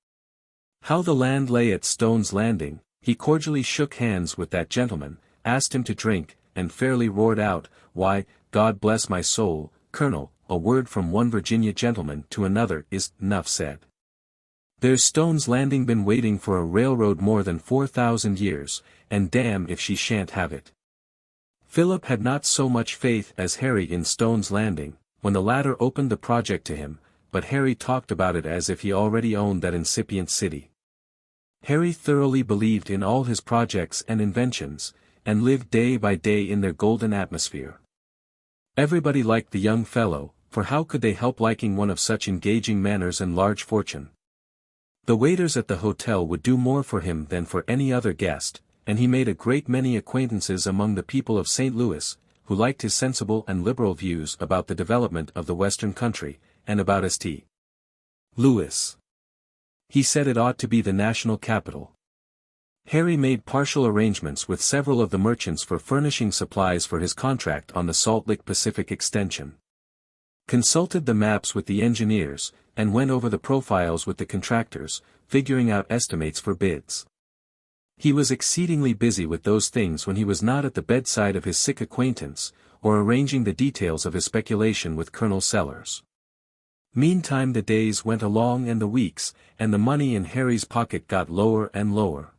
how the land lay at Stone's Landing, he cordially shook hands with that gentleman, asked him to drink, and fairly roared out, "Why, God bless my soul, Colonel, a word from one Virginia gentleman to another is 'nough said. There's Stone's Landing been waiting for a railroad more than 4,000 years, and damn if she shan't have it." Philip had not so much faith as Harry in Stone's Landing, when the latter opened the project to him, but Harry talked about it as if he already owned that incipient city. Harry thoroughly believed in all his projects and inventions, and lived day by day in their golden atmosphere. Everybody liked the young fellow, for how could they help liking one of such engaging manners and large fortune? The waiters at the hotel would do more for him than for any other guest, and he made a great many acquaintances among the people of St. Louis, who liked his sensible and liberal views about the development of the western country, and about St. Louis. He said it ought to be the national capital. Harry made partial arrangements with several of the merchants for furnishing supplies for his contract on the Salt Lick Pacific extension. Consulted the maps with the engineers, and went over the profiles with the contractors, figuring out estimates for bids. He was exceedingly busy with those things when he was not at the bedside of his sick acquaintance, or arranging the details of his speculation with Colonel Sellers. Meantime the days went along and the weeks, and the money in Harry's pocket got lower and lower.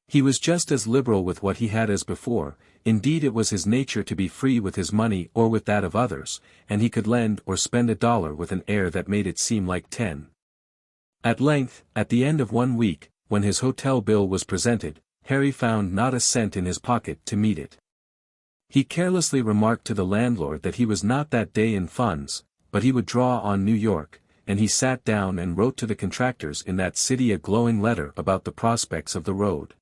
He was just as liberal with what he had as before, indeed it was his nature to be free with his money or with that of others, and he could lend or spend $1 with an air that made it seem like 10. At length, at the end of 1 week, when his hotel bill was presented, Harry found not a cent in his pocket to meet it. He carelessly remarked to the landlord that he was not that day in funds, but he would draw on New York, and he sat down and wrote to the contractors in that city a glowing letter about the prospects of the road,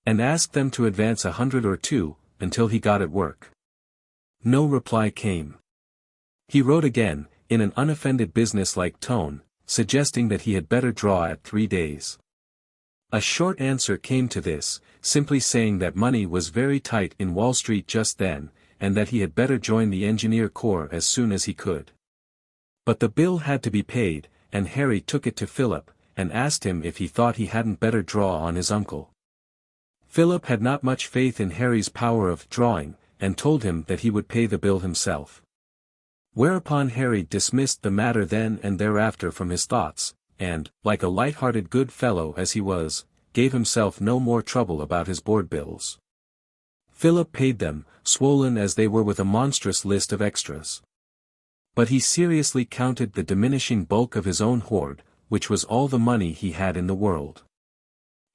and asked them to advance $100 or $2, until he got at work. No reply came. He wrote again, in an unoffended business-like tone, suggesting that he had better draw at 3 days. A short answer came to this, simply saying that money was very tight in Wall Street just then, and that he had better join the engineer corps as soon as he could. But the bill had to be paid, and Harry took it to Philip, and asked him if he thought he hadn't better draw on his uncle. Philip had not much faith in Harry's power of drawing, and told him that he would pay the bill himself. Whereupon Harry dismissed the matter then and thereafter from his thoughts, and, like a light-hearted good fellow as he was, gave himself no more trouble about his board bills. Philip paid them, swollen as they were with a monstrous list of extras. But he seriously counted the diminishing bulk of his own hoard, which was all the money he had in the world.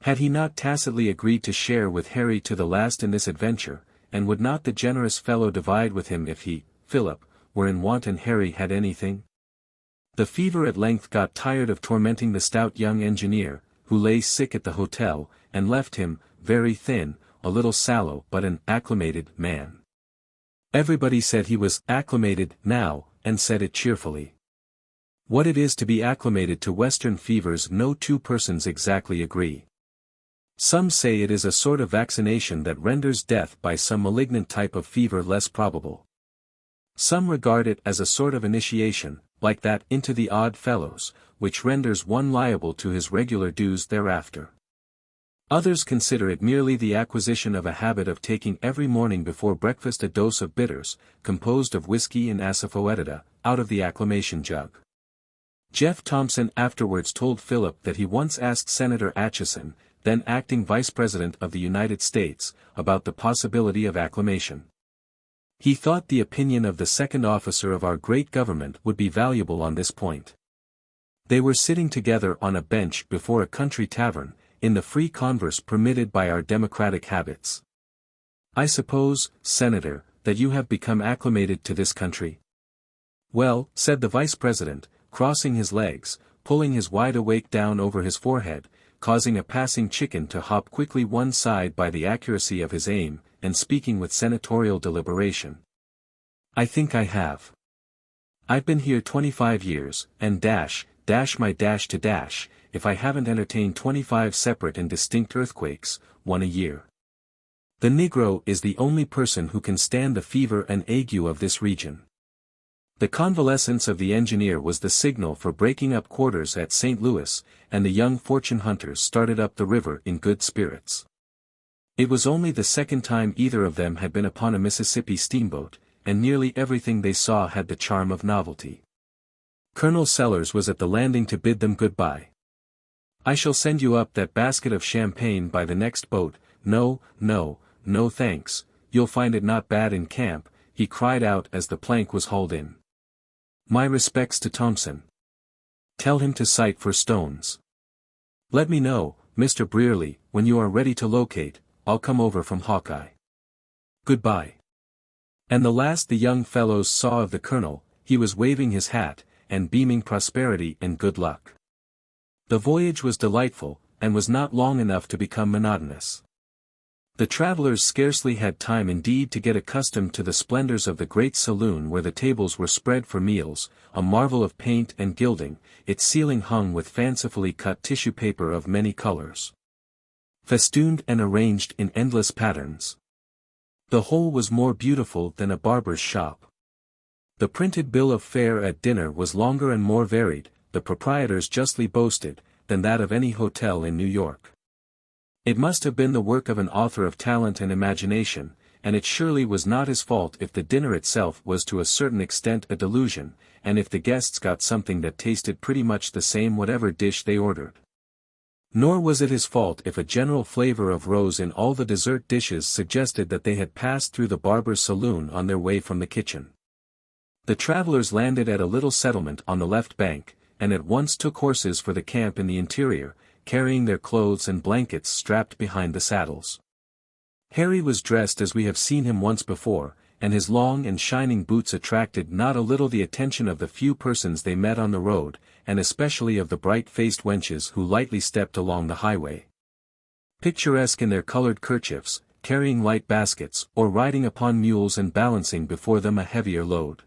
Had he not tacitly agreed to share with Harry to the last in this adventure, and would not the generous fellow divide with him if he, Philip, were in want and Harry had anything? The fever at length got tired of tormenting the stout young engineer, who lay sick at the hotel, and left him, very thin, a little sallow but an acclimated man. Everybody said he was acclimated now, and said it cheerfully. What it is to be acclimated to Western fevers no two persons exactly agree. Some say it is a sort of vaccination that renders death by some malignant type of fever less probable. Some regard it as a sort of initiation, like that into the Odd Fellows, which renders one liable to his regular dues thereafter. Others consider it merely the acquisition of a habit of taking every morning before breakfast a dose of bitters, composed of whiskey and asafoetida, out of the acclimation jug. Jeff Thompson afterwards told Philip that he once asked Senator Atchison, then acting Vice President of the United States, about the possibility of acclimation. He thought the opinion of the second officer of our great government would be valuable on this point. They were sitting together on a bench before a country tavern, in the free converse permitted by our democratic habits. "I suppose, Senator, that you have become acclimated to this country?" "Well," said the Vice President, crossing his legs, pulling his wide-awake down over his forehead, causing a passing chicken to hop quickly one side by the accuracy of his aim, and speaking with senatorial deliberation. "I think I have. I've been here 25 years, and dash my dash to dash, if I haven't entertained 25 separate and distinct earthquakes, one a year. The Negro is the only person who can stand the fever and ague of this region." The convalescence of the engineer was the signal for breaking up quarters at St. Louis, and the young fortune hunters started up the river in good spirits. It was only the second time either of them had been upon a Mississippi steamboat, and nearly everything they saw had the charm of novelty. Colonel Sellers was at the landing to bid them good-bye. "I shall send you up that basket of champagne by the next boat." No, thanks, you'll find it not bad in camp," he cried out as the plank was hauled in. "My respects to Thompson. Tell him to sight for stones. Let me know, Mr. Brearley, when you are ready to locate. I'll come over from Hawkeye. Goodbye." And the last the young fellows saw of the colonel, he was waving his hat, and beaming prosperity and good luck. The voyage was delightful, and was not long enough to become monotonous. The travelers scarcely had time indeed to get accustomed to the splendors of the great saloon where the tables were spread for meals, a marvel of paint and gilding, its ceiling hung with fancifully cut tissue paper of many colors, festooned and arranged in endless patterns. The whole was more beautiful than a barber's shop. The printed bill of fare at dinner was longer and more varied, the proprietors justly boasted, than that of any hotel in New York. It must have been the work of an author of talent and imagination, and it surely was not his fault if the dinner itself was to a certain extent a delusion, and if the guests got something that tasted pretty much the same whatever dish they ordered. Nor was it his fault if a general flavor of rose in all the dessert dishes suggested that they had passed through the barber's saloon on their way from the kitchen. The travelers landed at a little settlement on the left bank, and at once took horses for the camp in the interior, carrying their clothes and blankets strapped behind the saddles. Harry was dressed as we have seen him once before, and his long and shining boots attracted not a little the attention of the few persons they met on the road, and especially of the bright-faced wenches who lightly stepped along the highway. Picturesque in their colored kerchiefs, carrying light baskets, or riding upon mules and balancing before them a heavier load.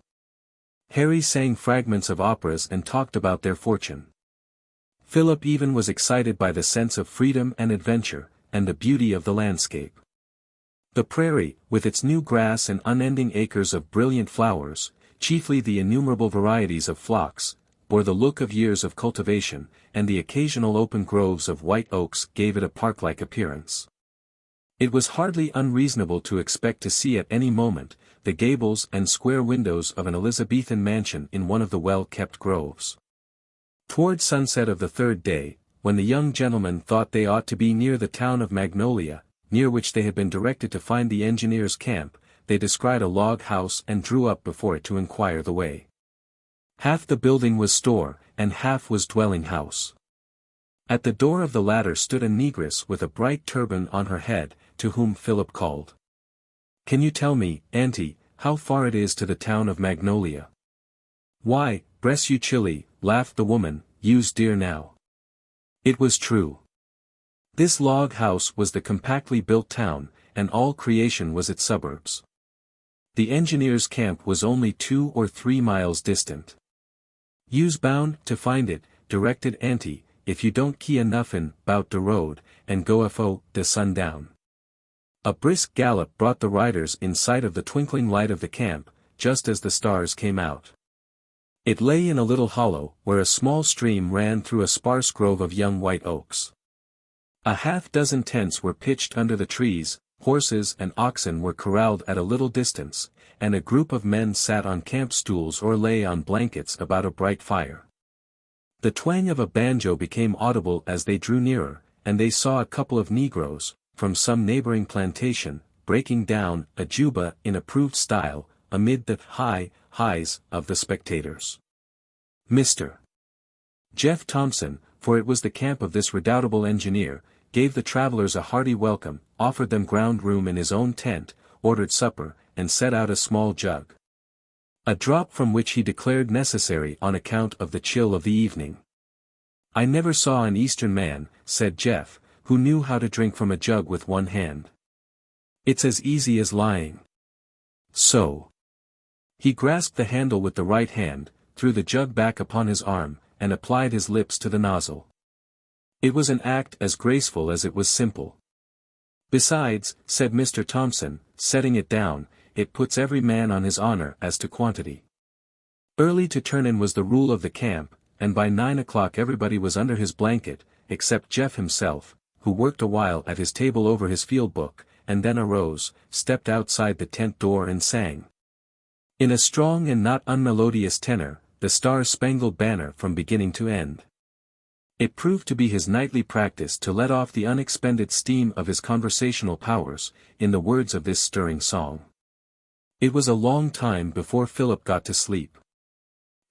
Harry sang fragments of operas and talked about their fortune. Philip even was excited by the sense of freedom and adventure, and the beauty of the landscape. The prairie, with its new grass and unending acres of brilliant flowers, chiefly the innumerable varieties of phlox, bore the look of years of cultivation, and the occasional open groves of white oaks gave it a park-like appearance. It was hardly unreasonable to expect to see at any moment, the gables and square windows of an Elizabethan mansion in one of the well-kept groves. Toward sunset of the third day, when the young gentlemen thought they ought to be near the town of Magnolia, near which they had been directed to find the engineers' camp, they descried a log house and drew up before it to inquire the way. Half the building was store, and half was dwelling house. At the door of the latter stood a negress with a bright turban on her head, to whom Philip called. "Can you tell me, auntie, how far it is to the town of Magnolia?" "Why, bress you chilly," laughed the woman, "you's dear now." It was true. This log house was the compactly built town, and all creation was its suburbs. The engineers' camp was only 2 or 3 miles distant. "You's bound to find it," directed auntie, "if you don't key enough in 'bout de road, and go afo de sundown." A brisk gallop brought the riders in sight of the twinkling light of the camp, just as the stars came out. It lay in a little hollow, where a small stream ran through a sparse grove of young white oaks. A half-dozen tents were pitched under the trees, horses and oxen were corralled at a little distance, and a group of men sat on camp stools or lay on blankets about a bright fire. The twang of a banjo became audible as they drew nearer, and they saw a couple of Negroes, from some neighboring plantation, breaking down a juba in approved style, amid the highs of the spectators. Mr. Jeff Thompson, for it was the camp of this redoubtable engineer, gave the travelers a hearty welcome, offered them ground room in his own tent, ordered supper, and set out a small jug. A drop from which he declared necessary on account of the chill of the evening. "I never saw an Eastern man," said Jeff, "who knew how to drink from a jug with one hand. It's as easy as lying. So." He grasped the handle with the right hand, threw the jug back upon his arm, and applied his lips to the nozzle. It was an act as graceful as it was simple. "Besides," said Mr. Thompson, setting it down, "it puts every man on his honor as to quantity." Early to turn in was the rule of the camp, and by 9 o'clock everybody was under his blanket, except Jeff himself, who worked a while at his table over his field book, and then arose, stepped outside the tent door and sang. In a strong and not unmelodious tenor, the Star-Spangled Banner from beginning to end. It proved to be his nightly practice to let off the unexpended steam of his conversational powers, in the words of this stirring song. It was a long time before Philip got to sleep.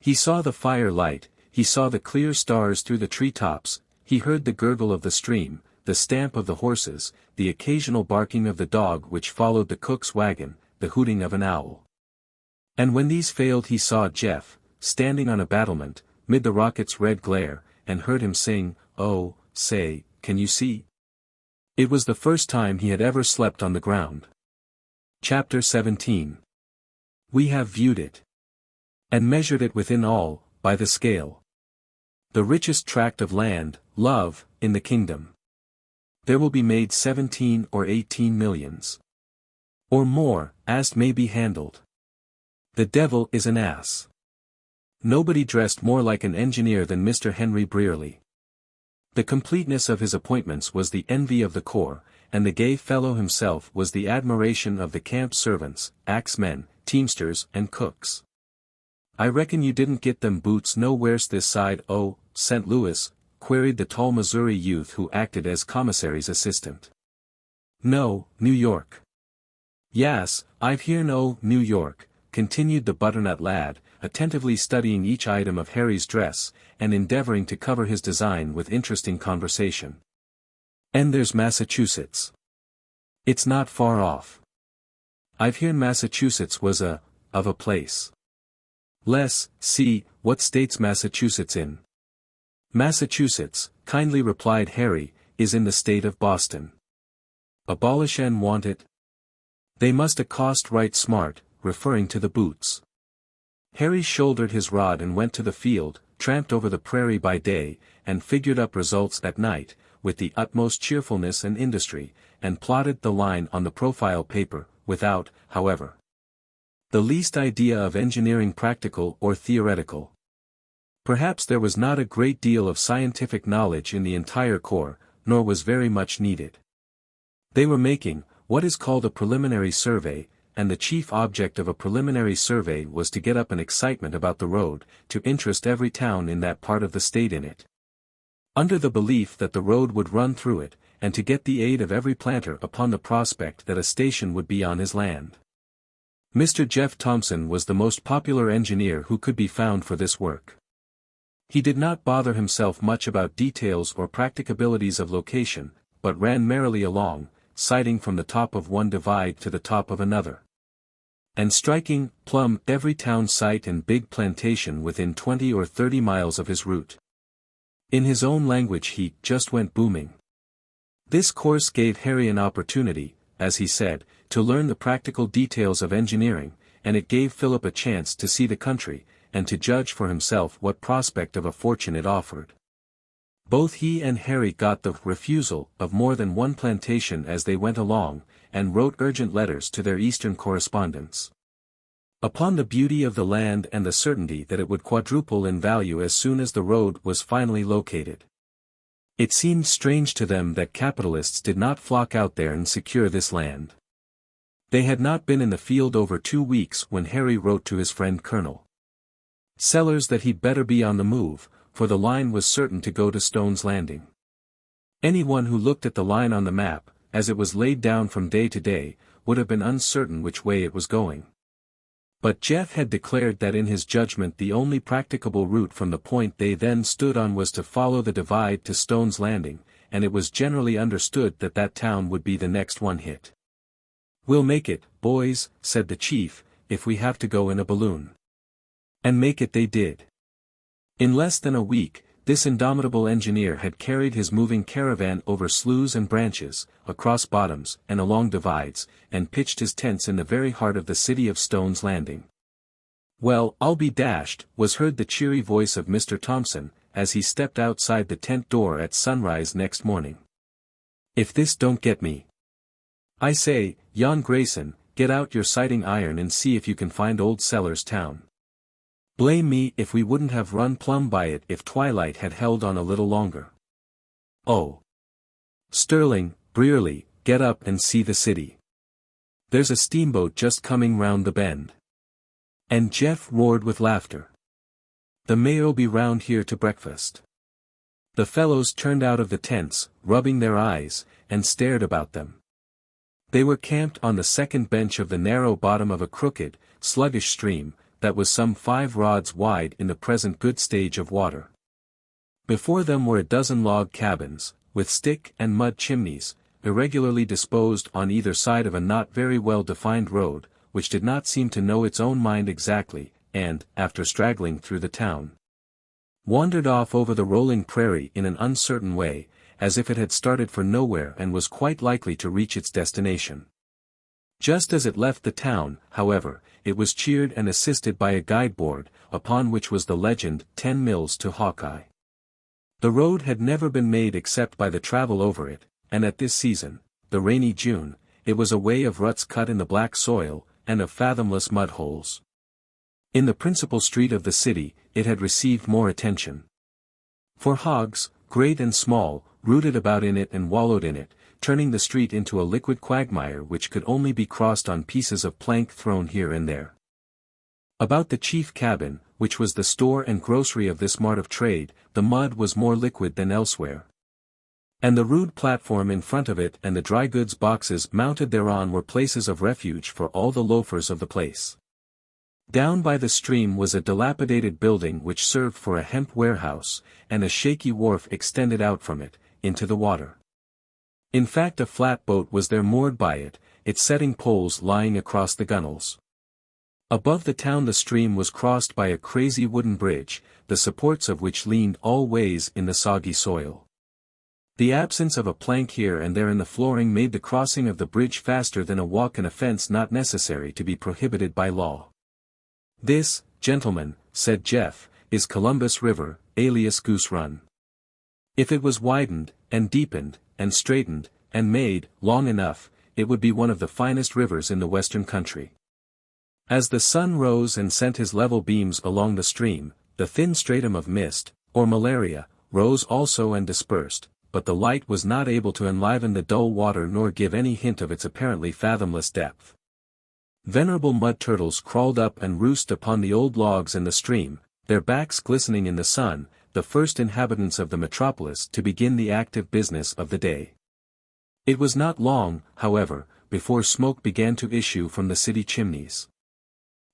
He saw the fire light, he saw the clear stars through the tree-tops, he heard the gurgle of the stream, the stamp of the horses, the occasional barking of the dog which followed the cook's wagon, the hooting of an owl. And when these failed he saw Jeff, standing on a battlement, mid the rocket's red glare, and heard him sing, "Oh, say, can you see?" It was the first time he had ever slept on the ground. Chapter 17. We have viewed it. And measured it within all, by the scale. The richest tract of land, love, in the kingdom. There will be made 17 or 18 millions. Or more, as may be handled. The devil is an ass. Nobody dressed more like an engineer than Mr. Henry Brierly. The completeness of his appointments was the envy of the corps, and the gay fellow himself was the admiration of the camp servants, axemen, teamsters and cooks. "I reckon you didn't get them boots nowheres this side o' St. Louis?" queried the tall Missouri youth who acted as commissary's assistant. "No, New York." "Yas, I've hearn o' New York," continued the butternut lad, attentively studying each item of Harry's dress, and endeavoring to cover his design with interesting conversation. "And there's Massachusetts. It's not far off. I've hearn Massachusetts was of a place. Les, see, what state's Massachusetts in?" "Massachusetts," kindly replied Harry, "is in the state of Boston." "Abolish and want it? They must accost right smart," referring to the boots. Harry shouldered his rod and went to the field, tramped over the prairie by day, and figured up results at night, with the utmost cheerfulness and industry, and plotted the line on the profile paper, without, however, the least idea of engineering practical or theoretical. Perhaps there was not a great deal of scientific knowledge in the entire corps, nor was very much needed. They were making what is called a preliminary survey, and the chief object of a preliminary survey was to get up an excitement about the road, to interest every town in that part of the state in it. Under the belief that the road would run through it, and to get the aid of every planter upon the prospect that a station would be on his land. Mr. Jeff Thompson was the most popular engineer who could be found for this work. He did not bother himself much about details or practicabilities of location, but ran merrily along, sighting from the top of one divide to the top of another, and striking plumb every town site and big plantation within 20 or 30 miles of his route. In his own language he just went booming. This course gave Harry an opportunity, as he said, to learn the practical details of engineering, and it gave Philip a chance to see the country, and to judge for himself what prospect of a fortune it offered. Both he and Harry got the refusal of more than one plantation as they went along, and wrote urgent letters to their eastern correspondents. Upon the beauty of the land and the certainty that it would quadruple in value as soon as the road was finally located. It seemed strange to them that capitalists did not flock out there and secure this land. They had not been in the field over 2 weeks when Harry wrote to his friend Colonel Sellers that he'd better be on the move, for the line was certain to go to Stone's Landing. Anyone who looked at the line on the map, as it was laid down from day to day, would have been uncertain which way it was going. But Jeff had declared that in his judgment the only practicable route from the point they then stood on was to follow the divide to Stone's Landing, and it was generally understood that that town would be the next one hit. "We'll make it, boys," said the chief, "if we have to go in a balloon." And make it they did. In less than a week, this indomitable engineer had carried his moving caravan over sloughs and branches, across bottoms and along divides, and pitched his tents in the very heart of the city of Stone's Landing. "Well, I'll be dashed," was heard the cheery voice of Mr. Thompson, as he stepped outside the tent door at sunrise next morning. "If this don't get me. I say, Jan Grayson, get out your sighting iron and see if you can find old Sellers town. Blame me if we wouldn't have run plumb by it if twilight had held on a little longer. Oh! Sterling, Brearley, get up and see the city. There's a steamboat just coming round the bend." And Jeff roared with laughter. "The mayor'll be round here to breakfast." The fellows turned out of the tents, rubbing their eyes, and stared about them. They were camped on the second bench of the narrow bottom of a crooked, sluggish stream, that was some 5 rods wide in the present good stage of water. Before them were a dozen log cabins, with stick and mud chimneys, irregularly disposed on either side of a not very well defined road, which did not seem to know its own mind exactly, and, after straggling through the town, wandered off over the rolling prairie in an uncertain way, as if it had started for nowhere and was quite likely to reach its destination. Just as it left the town, however, it was cheered and assisted by a guide-board, upon which was the legend, 10 Mills to Hawkeye. The road had never been made except by the travel over it, and at this season, the rainy June, it was a way of ruts cut in the black soil, and of fathomless mud holes. In the principal street of the city, it had received more attention. For hogs, great and small, rooted about in it and wallowed in it, turning the street into a liquid quagmire which could only be crossed on pieces of plank thrown here and there. About the chief cabin, which was the store and grocery of this mart of trade, the mud was more liquid than elsewhere. And the rude platform in front of it and the dry goods boxes mounted thereon were places of refuge for all the loafers of the place. Down by the stream was a dilapidated building which served for a hemp warehouse, and a shaky wharf extended out from it, into the water. In fact, a flatboat was there moored by it, its setting poles lying across the gunwales. Above the town the stream was crossed by a crazy wooden bridge, the supports of which leaned all ways in the soggy soil. The absence of a plank here and there in the flooring made the crossing of the bridge faster than a walk, and a fence not necessary to be prohibited by law. "This, gentlemen," said Jeff, "is Columbus River, alias Goose Run. If it was widened, and deepened, and straightened, and made long enough, it would be one of the finest rivers in the western country." As the sun rose and sent his level beams along the stream, the thin stratum of mist, or malaria, rose also and dispersed, but the light was not able to enliven the dull water nor give any hint of its apparently fathomless depth. Venerable mud turtles crawled up and roosted upon the old logs in the stream, their backs glistening in the sun, the first inhabitants of the metropolis to begin the active business of the day. It was not long, however, before smoke began to issue from the city chimneys.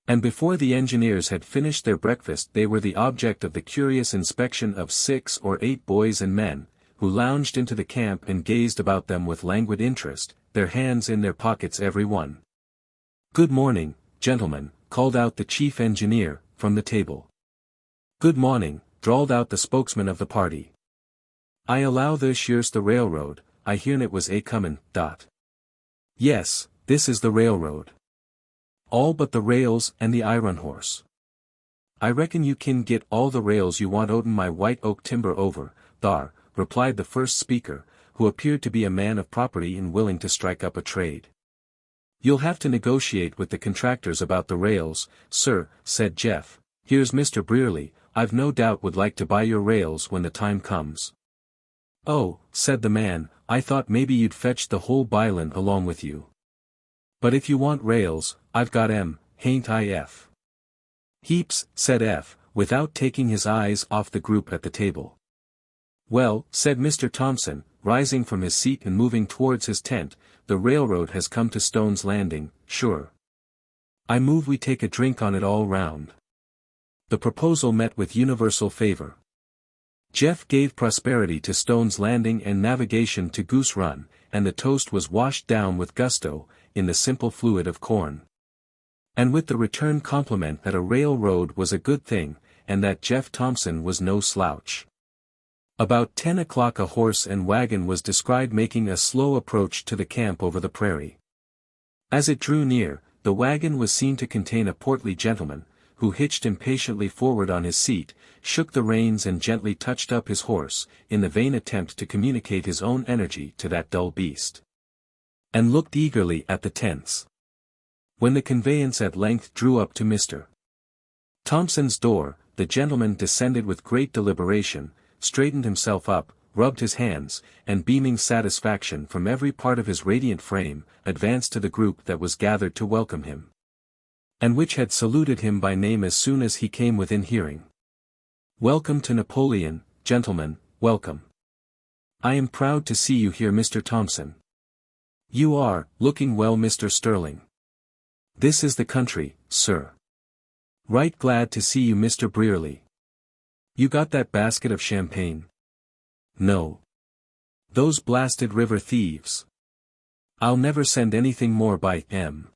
And before the engineers had finished their breakfast they were the object of the curious inspection of 6 or 8 boys and men, who lounged into the camp and gazed about them with languid interest, their hands in their pockets every one. "Good morning, gentlemen," called out the chief engineer, from the table. "Good morning," drawled out the spokesman of the party. "I allow this year's the railroad, I hearn it was comin', dot." "Yes, this is the railroad. All but the rails and the iron horse. I reckon you kin git all the rails you want outen my white oak timber over, thar," replied the first speaker, who appeared to be a man of property and willing to strike up a trade. "You'll have to negotiate with the contractors about the rails, sir," said Jeff. "Here's Mr. Brierly, I've no doubt would like to buy your rails when the time comes." "Oh," said the man, "I thought maybe you'd fetch the whole b'island along with you. But if you want rails, I've got 'em, hain't I, F?" "Heaps," said F, without taking his eyes off the group at the table. "Well," said Mr. Thompson, rising from his seat and moving towards his tent, "the railroad has come to Stone's Landing, sure. I move we take a drink on it all round." The proposal met with universal favor. Jeff gave prosperity to Stone's Landing and navigation to Goose Run, and the toast was washed down with gusto, in the simple fluid of corn. And with the return compliment that a railroad was a good thing, and that Jeff Thompson was no slouch. About 10 o'clock a horse and wagon was descried making a slow approach to the camp over the prairie. As it drew near, the wagon was seen to contain a portly gentleman, who hitched impatiently forward on his seat, shook the reins and gently touched up his horse, in the vain attempt to communicate his own energy to that dull beast. And looked eagerly at the tents. When the conveyance at length drew up to Mr. Thompson's door, the gentleman descended with great deliberation, straightened himself up, rubbed his hands, and beaming satisfaction from every part of his radiant frame, advanced to the group that was gathered to welcome him, and which had saluted him by name as soon as he came within hearing. "Welcome to Napoleon, gentlemen, welcome. I am proud to see you here, Mr. Thompson. You are, looking well, Mr. Sterling. This is the country, sir. Right glad to see you, Mr. Brierly. You got that basket of champagne?" "No. Those blasted river thieves. I'll never send anything more by M.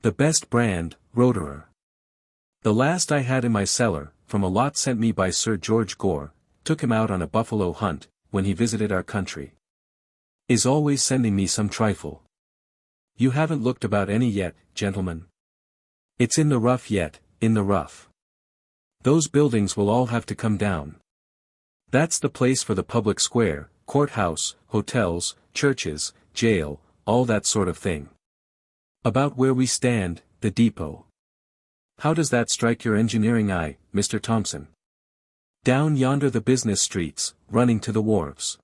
The best brand, Roederer. The last I had in my cellar, from a lot sent me by Sir George Gore, took him out on a buffalo hunt, when he visited our country. Is always sending me some trifle. You haven't looked about any yet, gentlemen? It's in the rough yet, in the rough. Those buildings will all have to come down. That's the place for the public square, courthouse, hotels, churches, jail, all that sort of thing. About where we stand, the depot. How does that strike your engineering eye, Mr. Thompson? Down yonder the business streets, running to the wharves.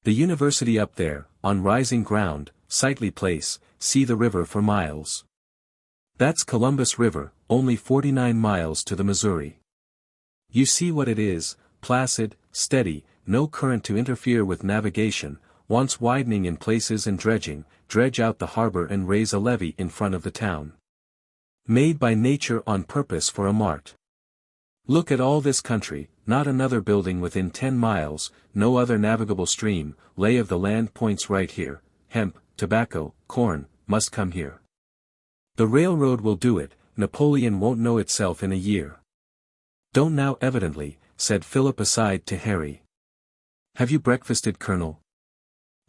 The university up there, on rising ground, sightly place, see the river for miles. That's Columbus River, only 49 miles to the Missouri. You see what it is, placid, steady, no current to interfere with navigation, wants widening in places and dredge out the harbor and raise a levee in front of the town. Made by nature on purpose for a mart. Look at all this country, not another building within 10 miles, no other navigable stream, lay of the land points right here, hemp, tobacco, corn, must come here. The railroad will do it, Napoleon won't know itself in a year. Don't now evidently, said Philip aside to Harry. Have you breakfasted, Colonel?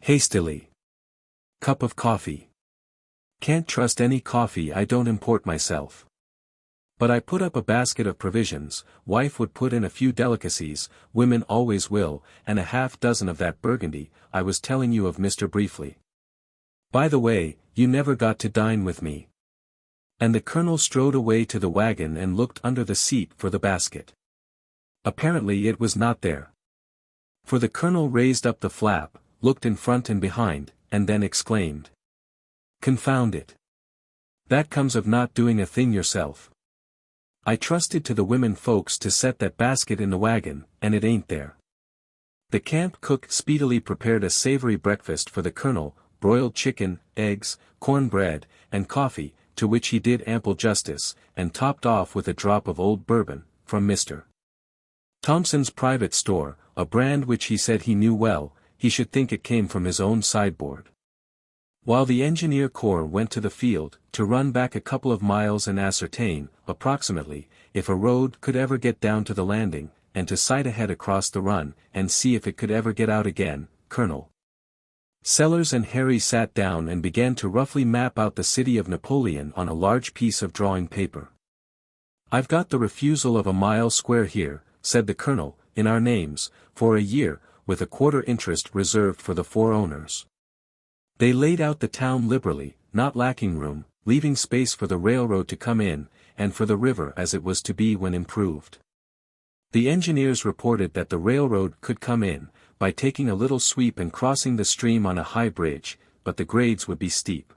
Hastily. Cup of coffee. Can't trust any coffee I don't import myself. But I put up a basket of provisions, wife would put in a few delicacies, women always will, and a half-dozen of that burgundy, I was telling you of, Mr. Briefly. By the way, you never got to dine with me. And the colonel strode away to the wagon and looked under the seat for the basket. Apparently it was not there. For the colonel raised up the flap, looked in front and behind, and then exclaimed. Confound it. That comes of not doing a thing yourself. I trusted to the women folks to set that basket in the wagon, and it ain't there. The camp cook speedily prepared a savory breakfast for the colonel, broiled chicken, eggs, cornbread, and coffee, to which he did ample justice, and topped off with a drop of old bourbon, from Mr. Thompson's private store, a brand which he said he knew well, he should think it came from his own sideboard. While the engineer corps went to the field, to run back a couple of miles and ascertain, approximately, if a road could ever get down to the landing, and to sight ahead across the run, and see if it could ever get out again, Colonel Sellers and Harry sat down and began to roughly map out the city of Napoleon on a large piece of drawing paper. "I've got the refusal of a mile square here," said the Colonel, "in our names, for a year, with a quarter interest reserved for the 4 owners." They laid out the town liberally, not lacking room, leaving space for the railroad to come in, and for the river as it was to be when improved. The engineers reported that the railroad could come in, by taking a little sweep and crossing the stream on a high bridge, but the grades would be steep.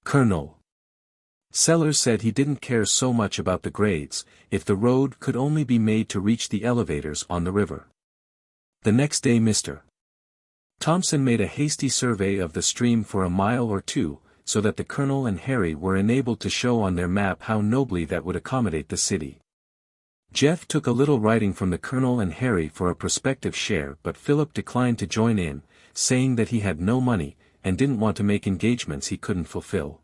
Colonel Sellers said he didn't care so much about the grades, if the road could only be made to reach the elevators on the river. The next day Mr. Thompson made a hasty survey of the stream for a mile or two, so that the Colonel and Harry were enabled to show on their map how nobly that would accommodate the city. Jeff took a little writing from the Colonel and Harry for a prospective share, but Philip declined to join in, saying that he had no money, and didn't want to make engagements he couldn't fulfill.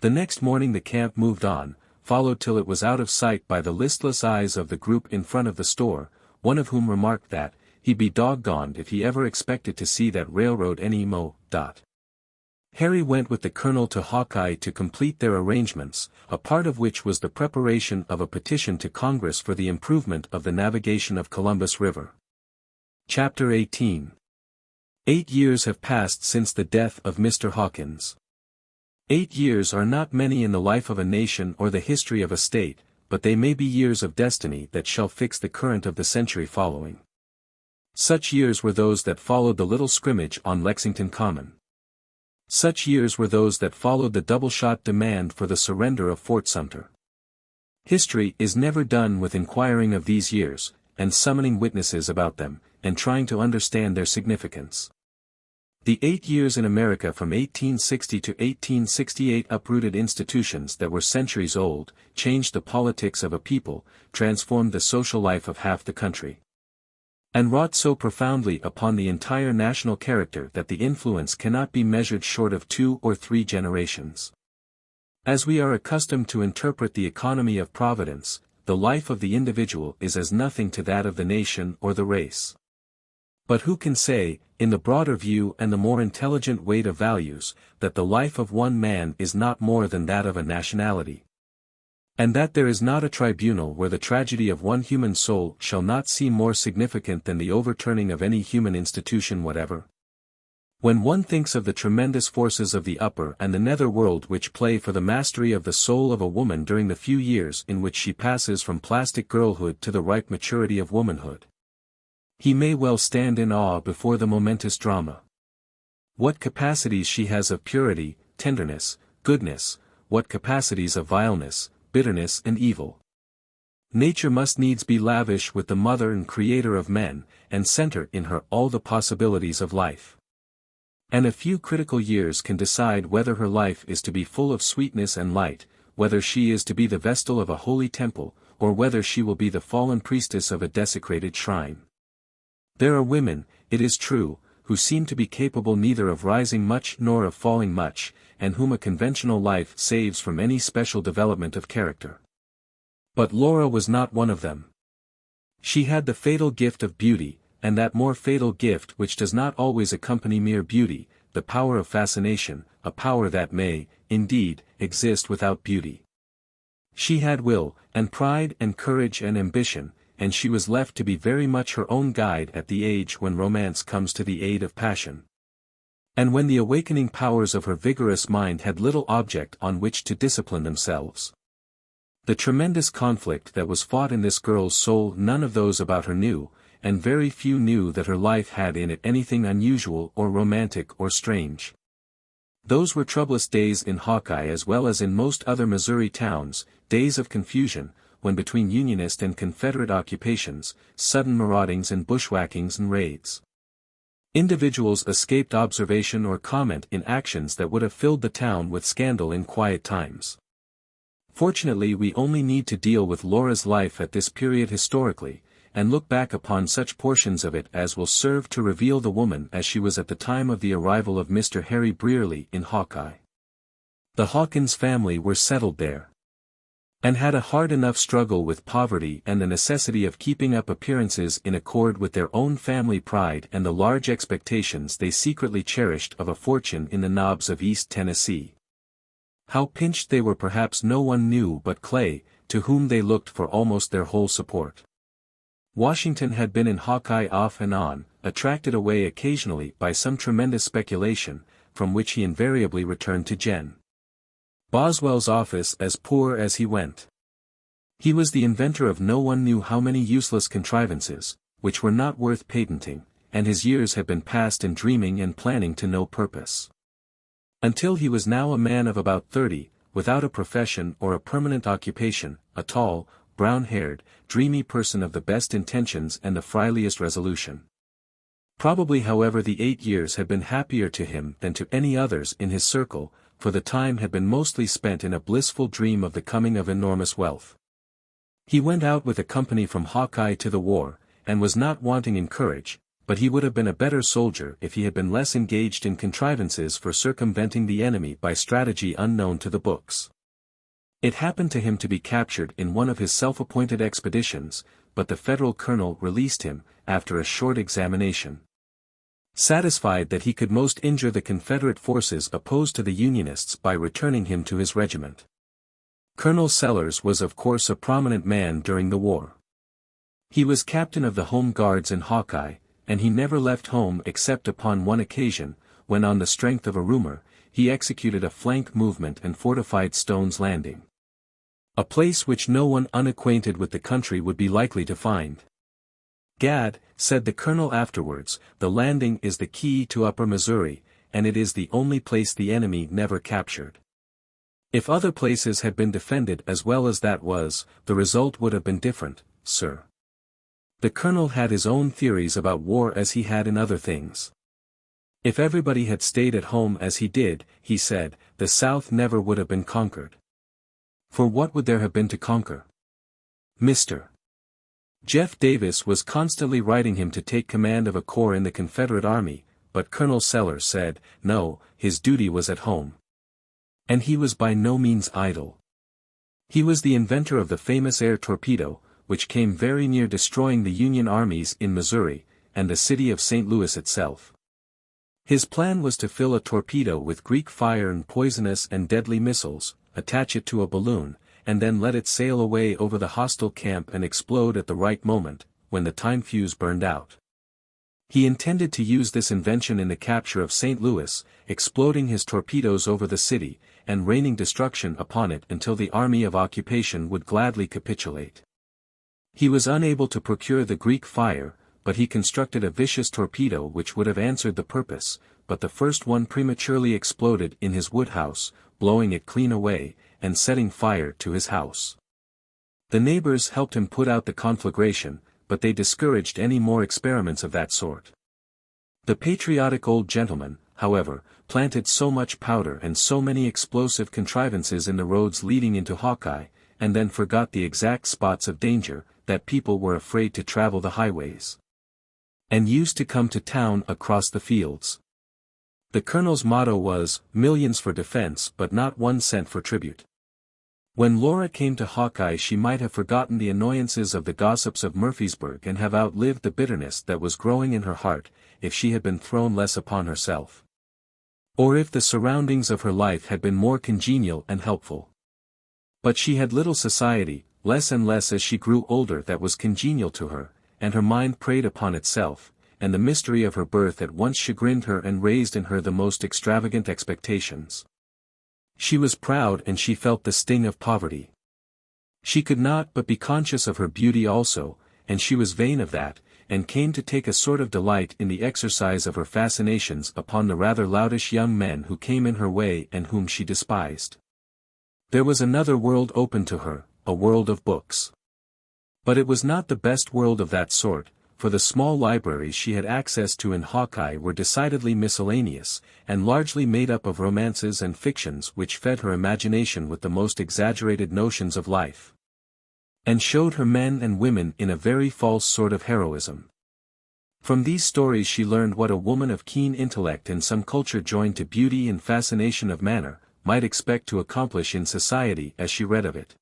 The next morning the camp moved on, followed till it was out of sight by the listless eyes of the group in front of the store, one of whom remarked that, he'd be doggoned if he ever expected to see that railroad any mo. Harry went with the Colonel to Hawkeye to complete their arrangements, a part of which was the preparation of a petition to Congress for the improvement of the navigation of Columbus River. Chapter 18. 8 years have passed since the death of Mr. Hawkins. 8 years are not many in the life of a nation or the history of a state, but they may be years of destiny that shall fix the current of the century following. Such years were those that followed the little scrimmage on Lexington Common. Such years were those that followed the double-shot demand for the surrender of Fort Sumter. History is never done with inquiring of these years, and summoning witnesses about them, and trying to understand their significance. The 8 years in America from 1860 to 1868 uprooted institutions that were centuries old, changed the politics of a people, transformed the social life of half the country, and wrought so profoundly upon the entire national character that the influence cannot be measured short of 2 or 3 generations. As we are accustomed to interpret the economy of Providence, the life of the individual is as nothing to that of the nation or the race. But who can say, in the broader view and the more intelligent weight of values, that the life of one man is not more than that of a nationality? And that there is not a tribunal where the tragedy of one human soul shall not seem more significant than the overturning of any human institution whatever? When one thinks of the tremendous forces of the upper and the nether world which play for the mastery of the soul of a woman during the few years in which she passes from plastic girlhood to the ripe maturity of womanhood, he may well stand in awe before the momentous drama. What capacities she has of purity, tenderness, goodness, what capacities of vileness, bitterness and evil. Nature must needs be lavish with the mother and creator of men, and center in her all the possibilities of life. And a few critical years can decide whether her life is to be full of sweetness and light, whether she is to be the vestal of a holy temple, or whether she will be the fallen priestess of a desecrated shrine. There are women, it is true, who seem to be capable neither of rising much nor of falling much, and whom a conventional life saves from any special development of character. But Laura was not one of them. She had the fatal gift of beauty, and that more fatal gift which does not always accompany mere beauty, the power of fascination, a power that may, indeed, exist without beauty. She had will, and pride and courage and ambition, and she was left to be very much her own guide at the age when romance comes to the aid of passion. And when the awakening powers of her vigorous mind had little object on which to discipline themselves. The tremendous conflict that was fought in this girl's soul none of those about her knew, and very few knew that her life had in it anything unusual or romantic or strange. Those were troublous days in Hawkeye as well as in most other Missouri towns, days of confusion, when between Unionist and Confederate occupations, sudden maraudings and bushwhackings and raids. Individuals escaped observation or comment in actions that would have filled the town with scandal in quiet times. Fortunately, we only need to deal with Laura's life at this period historically, and look back upon such portions of it as will serve to reveal the woman as she was at the time of the arrival of Mr. Harry Brierly in Hawkeye. The Hawkins family were settled there, and had a hard enough struggle with poverty and the necessity of keeping up appearances in accord with their own family pride and the large expectations they secretly cherished of a fortune in the knobs of East Tennessee. How pinched they were perhaps no one knew but Clay, to whom they looked for almost their whole support. Washington had been in Hawkeye off and on, attracted away occasionally by some tremendous speculation, from which he invariably returned to Gen. Boswell's office as poor as he went. He was the inventor of no one knew how many useless contrivances, which were not worth patenting, and his years had been passed in dreaming and planning to no purpose. Until he was now a man of about 30, without a profession or a permanent occupation, a tall, brown-haired, dreamy person of the best intentions and the friendliest resolution. Probably, however, the 8 years had been happier to him than to any others in his circle, for the time had been mostly spent in a blissful dream of the coming of enormous wealth. He went out with a company from Hawkeye to the war, and was not wanting in courage, but he would have been a better soldier if he had been less engaged in contrivances for circumventing the enemy by strategy unknown to the books. It happened to him to be captured in one of his self-appointed expeditions, but the Federal colonel released him, after a short examination. Satisfied that he could most injure the Confederate forces opposed to the Unionists by returning him to his regiment. Colonel Sellers was of course a prominent man during the war. He was captain of the Home Guards in Hawkeye, and he never left home except upon one occasion, when on the strength of a rumor, he executed a flank movement and fortified Stone's Landing. A place which no one unacquainted with the country would be likely to find. "Gad," said the colonel afterwards, "the Landing is the key to Upper Missouri, and it is the only place the enemy never captured. If other places had been defended as well as that was, the result would have been different, sir." The colonel had his own theories about war as he had in other things. If everybody had stayed at home as he did, he said, the South never would have been conquered. For what would there have been to conquer? Mr. Jeff Davis was constantly writing him to take command of a corps in the Confederate Army, but Colonel Sellers said, no, his duty was at home. And he was by no means idle. He was the inventor of the famous air torpedo, which came very near destroying the Union armies in Missouri, and the city of St. Louis itself. His plan was to fill a torpedo with Greek fire and poisonous and deadly missiles, attach it to a balloon, and then let it sail away over the hostile camp and explode at the right moment, when the time fuse burned out. He intended to use this invention in the capture of St. Louis, exploding his torpedoes over the city, and raining destruction upon it until the army of occupation would gladly capitulate. He was unable to procure the Greek fire, but he constructed a vicious torpedo which would have answered the purpose, but the first one prematurely exploded in his woodhouse, blowing it clean away, and setting fire to his house. The neighbors helped him put out the conflagration, but they discouraged any more experiments of that sort. The patriotic old gentleman, however, planted so much powder and so many explosive contrivances in the roads leading into Hawkeye, and then forgot the exact spots of danger, that people were afraid to travel the highways, and used to come to town across the fields. The colonel's motto was, millions for defense but not 1 cent for tribute. When Laura came to Hawkeye she might have forgotten the annoyances of the gossips of Murfreesburg and have outlived the bitterness that was growing in her heart, if she had been thrown less upon herself. Or if the surroundings of her life had been more congenial and helpful. But she had little society, less and less as she grew older, that was congenial to her, and her mind preyed upon itself, and the mystery of her birth at once chagrined her and raised in her the most extravagant expectations. She was proud and she felt the sting of poverty. She could not but be conscious of her beauty also, and she was vain of that, and came to take a sort of delight in the exercise of her fascinations upon the rather loutish young men who came in her way and whom she despised. There was another world open to her, a world of books. But it was not the best world of that sort, for the small libraries she had access to in Hawkeye were decidedly miscellaneous, and largely made up of romances and fictions which fed her imagination with the most exaggerated notions of life, and showed her men and women in a very false sort of heroism. From these stories she learned what a woman of keen intellect and some culture joined to beauty and fascination of manner, might expect to accomplish in society as she read of it.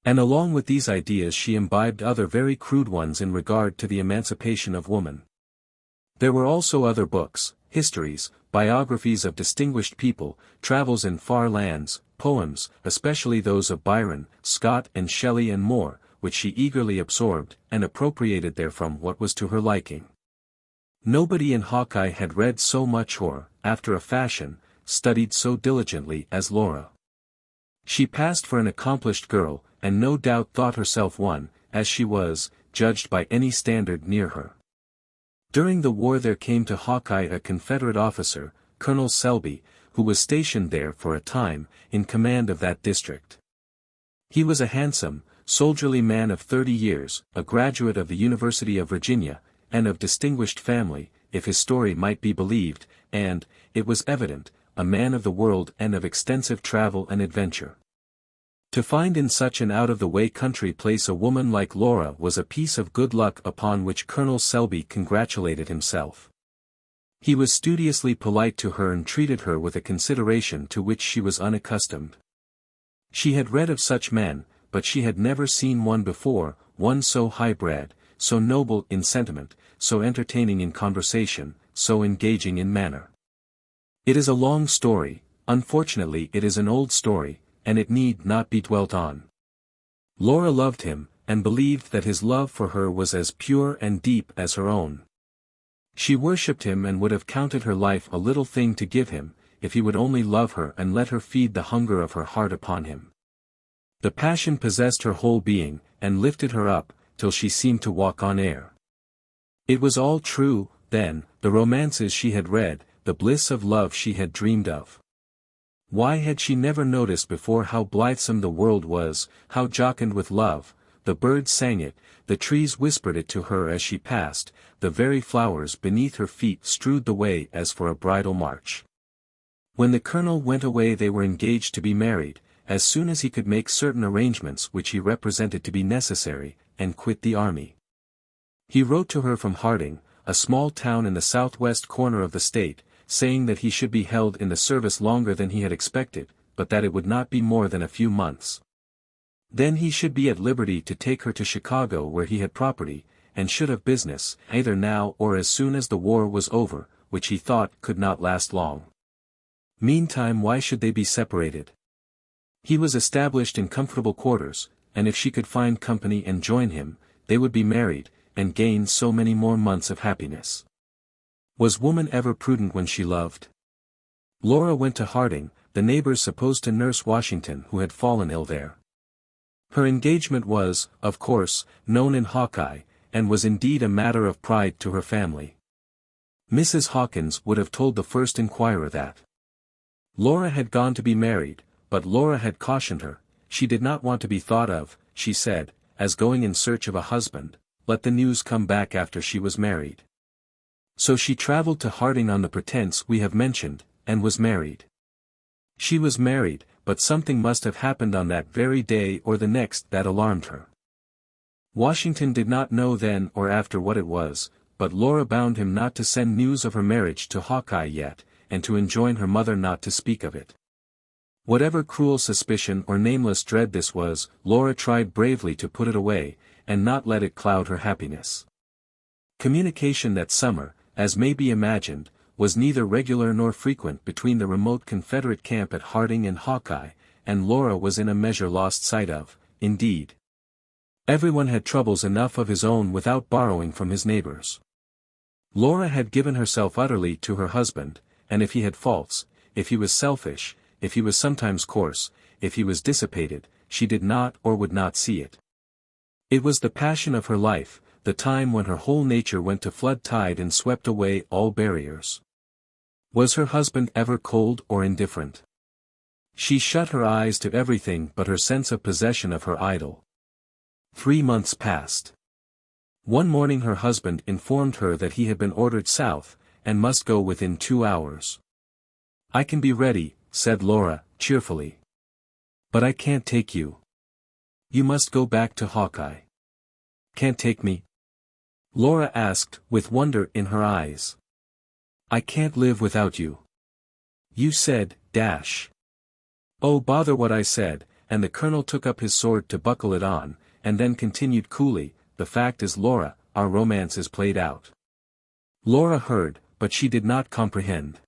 And along with these ideas she imbibed other very crude ones in regard to the emancipation of woman. There were also other books, histories, biographies of distinguished people, travels in far lands, poems, especially those of Byron, Scott and Shelley and more, which she eagerly absorbed, and appropriated therefrom what was to her liking. Nobody in Hawkeye had read so much or, after a fashion, studied so diligently as Laura. She passed for an accomplished girl, and no doubt thought herself one, as she was, judged by any standard near her. During the war there came to Hawkeye a Confederate officer, Colonel Selby, who was stationed there for a time, in command of that district. He was a handsome, soldierly man of 30 years, a graduate of the University of Virginia, and of distinguished family, if his story might be believed, and, it was evident, a man of the world and of extensive travel and adventure. To find in such an out-of-the-way country place a woman like Laura was a piece of good luck upon which Colonel Selby congratulated himself. He was studiously polite to her and treated her with a consideration to which she was unaccustomed. She had read of such men, but she had never seen one before, one so high-bred, so noble in sentiment, so entertaining in conversation, so engaging in manner. It is a long story, unfortunately it is an old story, and it need not be dwelt on. Laura loved him, and believed that his love for her was as pure and deep as her own. She worshipped him and would have counted her life a little thing to give him, if he would only love her and let her feed the hunger of her heart upon him. The passion possessed her whole being, and lifted her up, till she seemed to walk on air. It was all true, then, the romances she had read, the bliss of love she had dreamed of. Why had she never noticed before how blithesome the world was, how jocund with love? The birds sang it, the trees whispered it to her as she passed, the very flowers beneath her feet strewed the way as for a bridal march. When the colonel went away they were engaged to be married, as soon as he could make certain arrangements which he represented to be necessary, and quit the army. He wrote to her from Harding, a small town in the southwest corner of the state, saying that he should be held in the service longer than he had expected, but that it would not be more than a few months. Then he should be at liberty to take her to Chicago where he had property, and should have business, either now or as soon as the war was over, which he thought could not last long. Meantime why should they be separated? He was established in comfortable quarters, and if she could find company and join him, they would be married, and gain so many more months of happiness. Was woman ever prudent when she loved? Laura went to Harding, the neighbors supposed to nurse Washington who had fallen ill there. Her engagement was, of course, known in Hawkeye, and was indeed a matter of pride to her family. Mrs. Hawkins would have told the first inquirer that Laura had gone to be married, but Laura had cautioned her, she did not want to be thought of, she said, as going in search of a husband, let the news come back after she was married. So she traveled to Harding on the pretense we have mentioned, and was married. She was married, but something must have happened on that very day or the next that alarmed her. Washington did not know then or after what it was, but Laura bound him not to send news of her marriage to Hawkeye yet, and to enjoin her mother not to speak of it. Whatever cruel suspicion or nameless dread this was, Laura tried bravely to put it away, and not let it cloud her happiness. Communication that summer, as may be imagined, was neither regular nor frequent between the remote Confederate camp at Harding and Hawkeye, and Laura was in a measure lost sight of, indeed. Everyone had troubles enough of his own without borrowing from his neighbors. Laura had given herself utterly to her husband, and if he had faults, if he was selfish, if he was sometimes coarse, if he was dissipated, she did not or would not see it. It was the passion of her life, the time when her whole nature went to flood tide and swept away all barriers. Was her husband ever cold or indifferent? She shut her eyes to everything but her sense of possession of her idol. 3 months passed. One morning her husband informed her that he had been ordered south, and must go within 2 hours. "I can be ready," said Laura, cheerfully. "But I can't take you. You must go back to Hawkeye." "Can't take me?" Laura asked, with wonder in her eyes. "I can't live without you. You said, dash." "Oh, bother what I said," and the colonel took up his sword to buckle it on, and then continued coolly, "The fact is, Laura, our romance is played out." Laura heard, but she did not comprehend.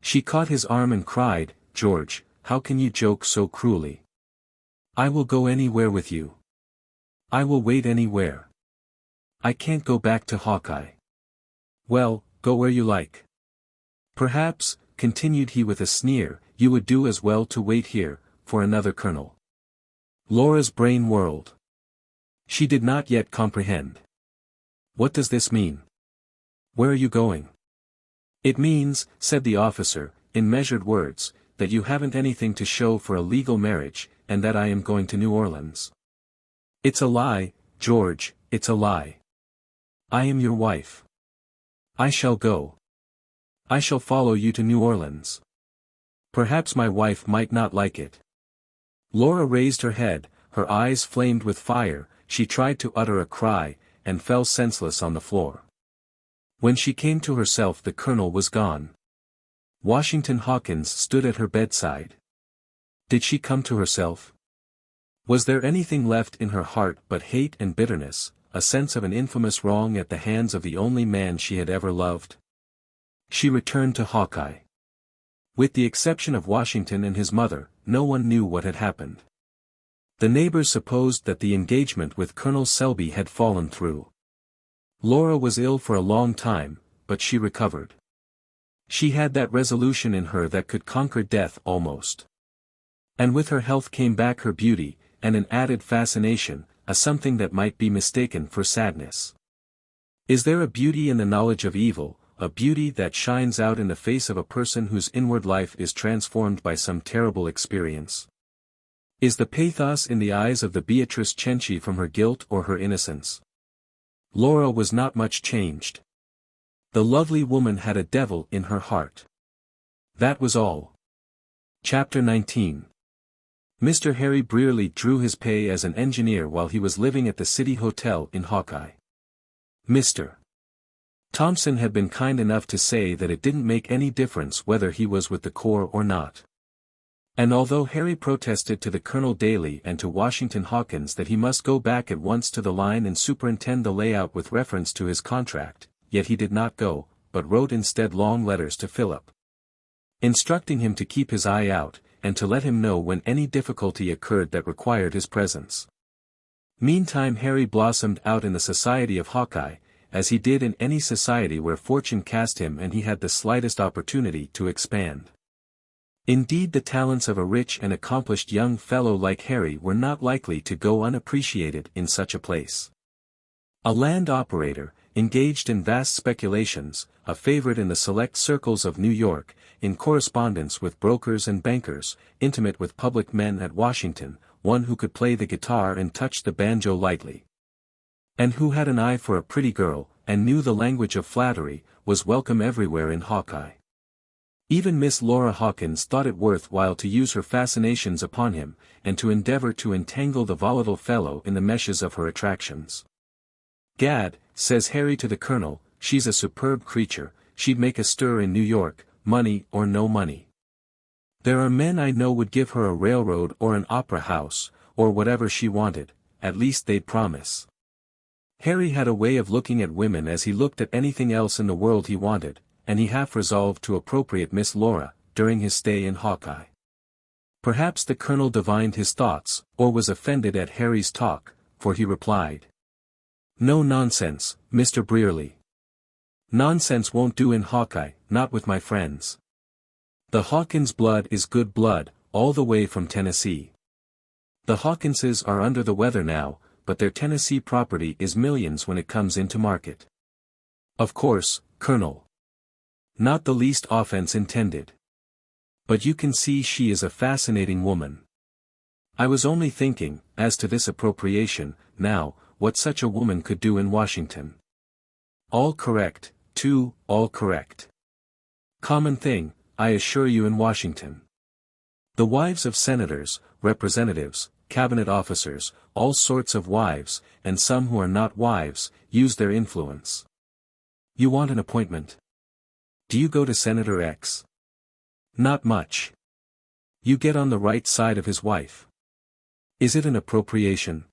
She caught his arm and cried, "George, how can you joke so cruelly? I will go anywhere with you. I will wait anywhere. I can't go back to Hawkeye." "Well, go where you like. Perhaps," continued he with a sneer, "you would do as well to wait here, for another colonel." Laura's brain whirled. She did not yet comprehend. "What does this mean? Where are you going?" "It means," said the officer, in measured words, "that you haven't anything to show for a legal marriage, and that I am going to New Orleans." "It's a lie, George, it's a lie. I am your wife. I shall go. I shall follow you to New Orleans. Perhaps my wife might not like it." Laura raised her head, her eyes flamed with fire, she tried to utter a cry, and fell senseless on the floor. When she came to herself the colonel was gone. Washington Hawkins stood at her bedside. Did she come to herself? Was there anything left in her heart but hate and bitterness, a sense of an infamous wrong at the hands of the only man she had ever loved? She returned to Hawkeye. With the exception of Washington and his mother, no one knew what had happened. The neighbors supposed that the engagement with Colonel Selby had fallen through. Laura was ill for a long time, but she recovered. She had that resolution in her that could conquer death almost. And with her health came back her beauty, and an added fascination, a something that might be mistaken for sadness. Is there a beauty in the knowledge of evil, a beauty that shines out in the face of a person whose inward life is transformed by some terrible experience? Is the pathos in the eyes of the Beatrice Cenci from her guilt or her innocence? Laura was not much changed. The lovely woman had a devil in her heart. That was all. Chapter 19. Mr. Harry Brearley drew his pay as an engineer while he was living at the City Hotel in Hawkeye. Mr. Thompson had been kind enough to say that it didn't make any difference whether he was with the Corps or not. And although Harry protested to the Colonel daily and to Washington Hawkins that he must go back at once to the line and superintend the layout with reference to his contract, yet he did not go, but wrote instead long letters to Philip, instructing him to keep his eye out, and to let him know when any difficulty occurred that required his presence. Meantime Harry blossomed out in the society of Hawkeye, as he did in any society where fortune cast him and he had the slightest opportunity to expand. Indeed, the talents of a rich and accomplished young fellow like Harry were not likely to go unappreciated in such a place. A land operator, engaged in vast speculations, a favorite in the select circles of New York, in correspondence with brokers and bankers, intimate with public men at Washington, one who could play the guitar and touch the banjo lightly, and who had an eye for a pretty girl, and knew the language of flattery, was welcome everywhere in Hawkeye. Even Miss Laura Hawkins thought it worth while to use her fascinations upon him, and to endeavor to entangle the volatile fellow in the meshes of her attractions. "Gad," says Harry to the Colonel, "she's a superb creature, she'd make a stir in New York, money or no money. There are men I know would give her a railroad or an opera house, or whatever she wanted, at least they'd promise." Harry had a way of looking at women as he looked at anything else in the world he wanted, and he half resolved to appropriate Miss Laura, during his stay in Hawkeye. Perhaps the Colonel divined his thoughts, or was offended at Harry's talk, for he replied, "No nonsense, Mr. Brearley. Nonsense won't do in Hawkeye, not with my friends. The Hawkins blood is good blood, all the way from Tennessee. The Hawkinses are under the weather now, but their Tennessee property is millions when it comes into market. Of course, Colonel. Not the least offense intended. But you can see she is a fascinating woman. I was only thinking, as to this appropriation, now, what such a woman could do in Washington. All correct, too, all correct. Common thing, I assure you in Washington. The wives of senators, representatives, cabinet officers, all sorts of wives, and some who are not wives, use their influence. You want an appointment? Do you go to Senator X? Not much. You get on the right side of his wife. Is it an appropriation?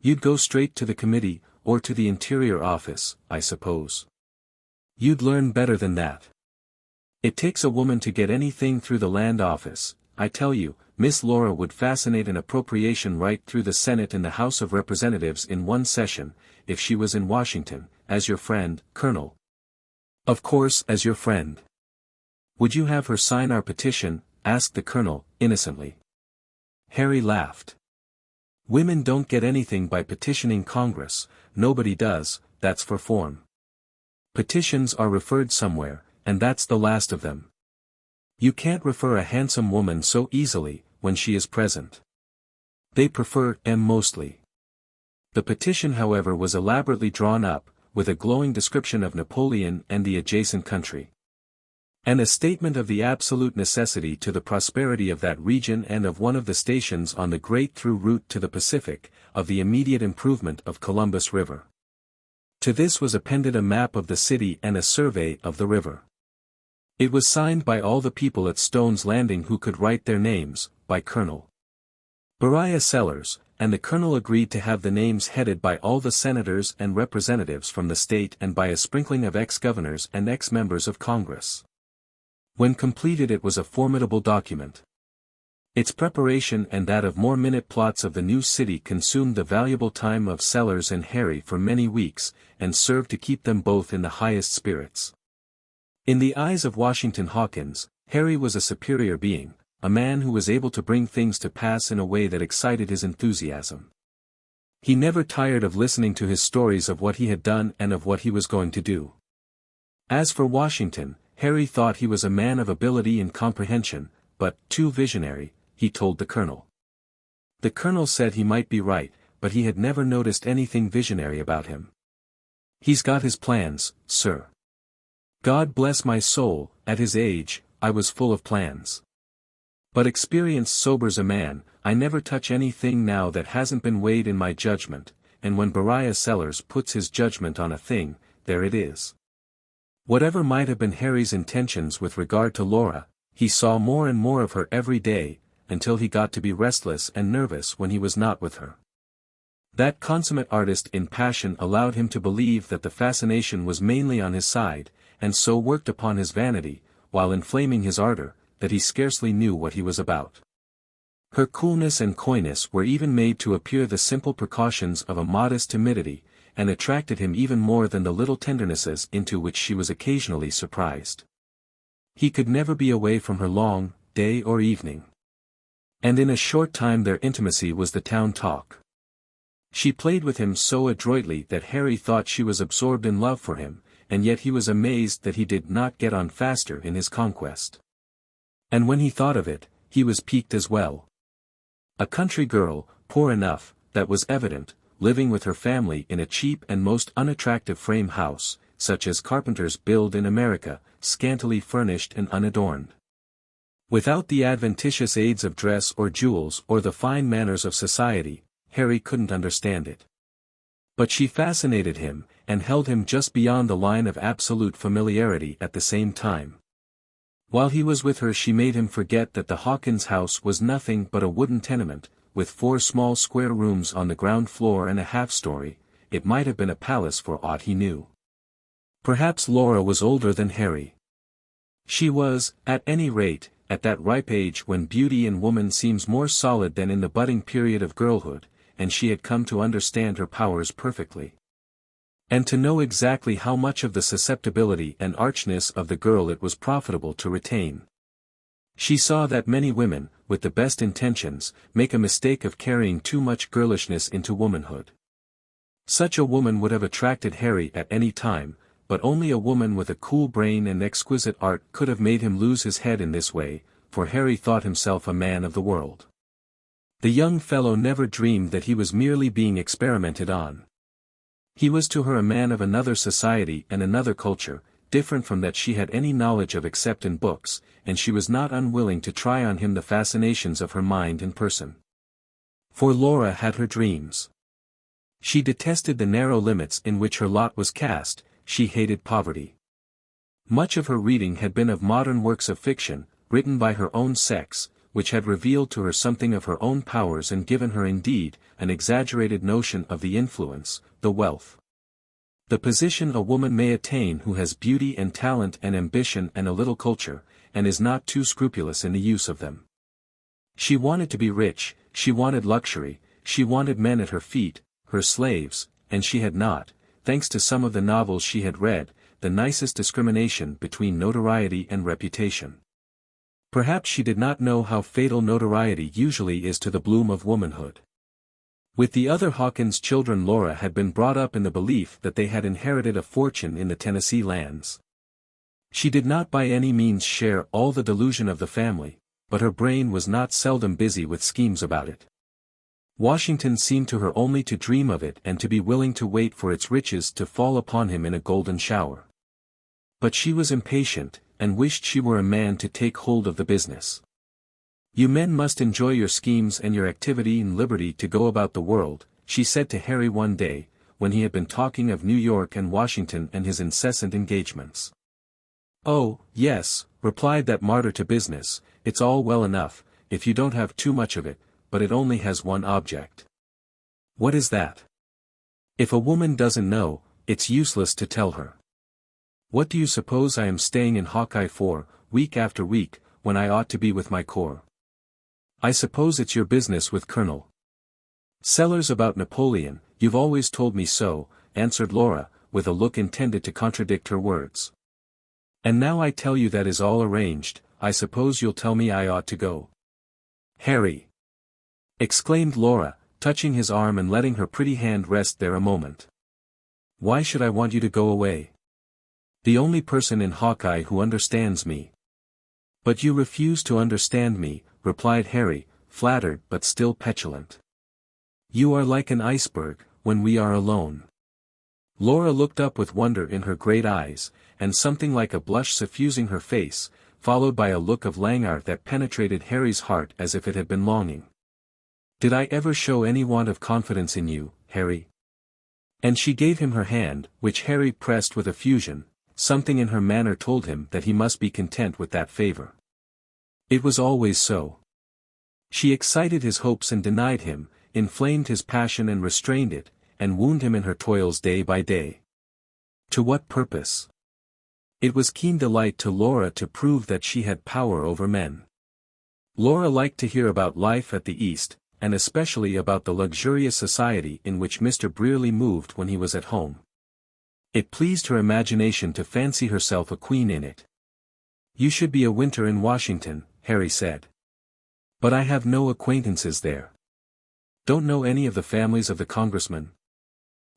You'd go straight to the committee, or to the Interior Office, I suppose. You'd learn better than that. It takes a woman to get anything through the Land Office. I tell you, Miss Laura would fascinate an appropriation right through the Senate and the House of Representatives in one session, if she was in Washington, as your friend, Colonel. Of course, as your friend. Would you have her sign our petition? Asked the Colonel, innocently. Harry laughed. Women don't get anything by petitioning Congress, nobody does, that's for form. Petitions are referred somewhere, and that's the last of them. You can't refer a handsome woman so easily, when she is present. They prefer M mostly. The petition however was elaborately drawn up, with a glowing description of Napoleon and the adjacent country. And a statement of the absolute necessity to the prosperity of that region and of one of the stations on the great through route to the Pacific, of the immediate improvement of Columbus River. To this was appended a map of the city and a survey of the river. It was signed by all the people at Stone's Landing who could write their names, by Colonel Beriah Sellers, and the Colonel agreed to have the names headed by all the senators and representatives from the state and by a sprinkling of ex-governors and ex-members of Congress. When completed it was a formidable document. Its preparation and that of more minute plots of the new city consumed the valuable time of Sellers and Harry for many weeks, and served to keep them both in the highest spirits. In the eyes of Washington Hawkins, Harry was a superior being, a man who was able to bring things to pass in a way that excited his enthusiasm. He never tired of listening to his stories of what he had done and of what he was going to do. As for Washington, Harry thought he was a man of ability and comprehension, but too visionary, he told the Colonel. The Colonel said he might be right, but he had never noticed anything visionary about him. He's got his plans, sir. God bless my soul, at his age, I was full of plans. But experience sobers a man, I never touch anything now that hasn't been weighed in my judgment, and when Beriah Sellers puts his judgment on a thing, there it is. Whatever might have been Harry's intentions with regard to Laura, he saw more and more of her every day, until he got to be restless and nervous when he was not with her. That consummate artist in passion allowed him to believe that the fascination was mainly on his side, and so worked upon his vanity, while inflaming his ardor, that he scarcely knew what he was about. Her coolness and coyness were even made to appear the simple precautions of a modest timidity, and attracted him even more than the little tendernesses into which she was occasionally surprised. He could never be away from her long, day or evening. And in a short time their intimacy was the town talk. She played with him so adroitly that Harry thought she was absorbed in love for him, and yet he was amazed that he did not get on faster in his conquest. And when he thought of it, he was piqued as well. A country girl, poor enough, that was evident, living with her family in a cheap and most unattractive frame house, such as carpenters build in America, scantily furnished and unadorned. Without the adventitious aids of dress or jewels or the fine manners of society, Harry couldn't understand it. But she fascinated him, and held him just beyond the line of absolute familiarity at the same time. While he was with her she made him forget that the Hawkins house was nothing but a wooden tenement, with 4 small square rooms on the ground floor and a half-story. It might have been a palace for aught he knew. Perhaps Laura was older than Harry. She was, at any rate, at that ripe age when beauty in woman seems more solid than in the budding period of girlhood, and she had come to understand her powers perfectly. And to know exactly how much of the susceptibility and archness of the girl it was profitable to retain. She saw that many women, with the best intentions, make a mistake of carrying too much girlishness into womanhood. Such a woman would have attracted Harry at any time, but only a woman with a cool brain and exquisite art could have made him lose his head in this way, for Harry thought himself a man of the world. The young fellow never dreamed that he was merely being experimented on. He was to her a man of another society and another culture, different from that she had any knowledge of except in books, and she was not unwilling to try on him the fascinations of her mind and person. For Laura had her dreams. She detested the narrow limits in which her lot was cast, she hated poverty. Much of her reading had been of modern works of fiction, written by her own sex, which had revealed to her something of her own powers and given her indeed, an exaggerated notion of the influence, the wealth, the position a woman may attain who has beauty and talent and ambition and a little culture, and is not too scrupulous in the use of them. She wanted to be rich, she wanted luxury, she wanted men at her feet, her slaves, and she had not, thanks to some of the novels she had read, the nicest discrimination between notoriety and reputation. Perhaps she did not know how fatal notoriety usually is to the bloom of womanhood. With the other Hawkins children, Laura had been brought up in the belief that they had inherited a fortune in the Tennessee lands. She did not by any means share all the delusion of the family, but her brain was not seldom busy with schemes about it. Washington seemed to her only to dream of it and to be willing to wait for its riches to fall upon him in a golden shower. But she was impatient, and wished she were a man to take hold of the business. You men must enjoy your schemes and your activity and liberty to go about the world, she said to Harry one day, when he had been talking of New York and Washington and his incessant engagements. Oh, yes, replied that martyr to business, it's all well enough, if you don't have too much of it, but it only has one object. What is that? If a woman doesn't know, it's useless to tell her. What do you suppose I am staying in Hawkeye for, week after week, when I ought to be with my corps? I suppose it's your business with Colonel Sellers about Napoleon. You've always told me so, answered Laura, with a look intended to contradict her words. And now I tell you that is all arranged, I suppose you'll tell me I ought to go. Harry! Exclaimed Laura, touching his arm and letting her pretty hand rest there a moment. Why should I want you to go away? The only person in Hawkeye who understands me. But you refuse to understand me, replied Harry, flattered but still petulant. You are like an iceberg, when we are alone. Laura looked up with wonder in her great eyes, and something like a blush suffusing her face, followed by a look of languor that penetrated Harry's heart as if it had been longing. Did I ever show any want of confidence in you, Harry? And she gave him her hand, which Harry pressed with effusion. Something in her manner told him that he must be content with that favor. It was always so. She excited his hopes and denied him, inflamed his passion and restrained it, and wounded him in her toils day by day. To what purpose? It was keen delight to Laura to prove that she had power over men. Laura liked to hear about life at the East, and especially about the luxurious society in which Mr. Brierly moved when he was at home. It pleased her imagination to fancy herself a queen in it. You should be a winter in Washington, Harry said. But I have no acquaintances there. Don't know any of the families of the congressmen.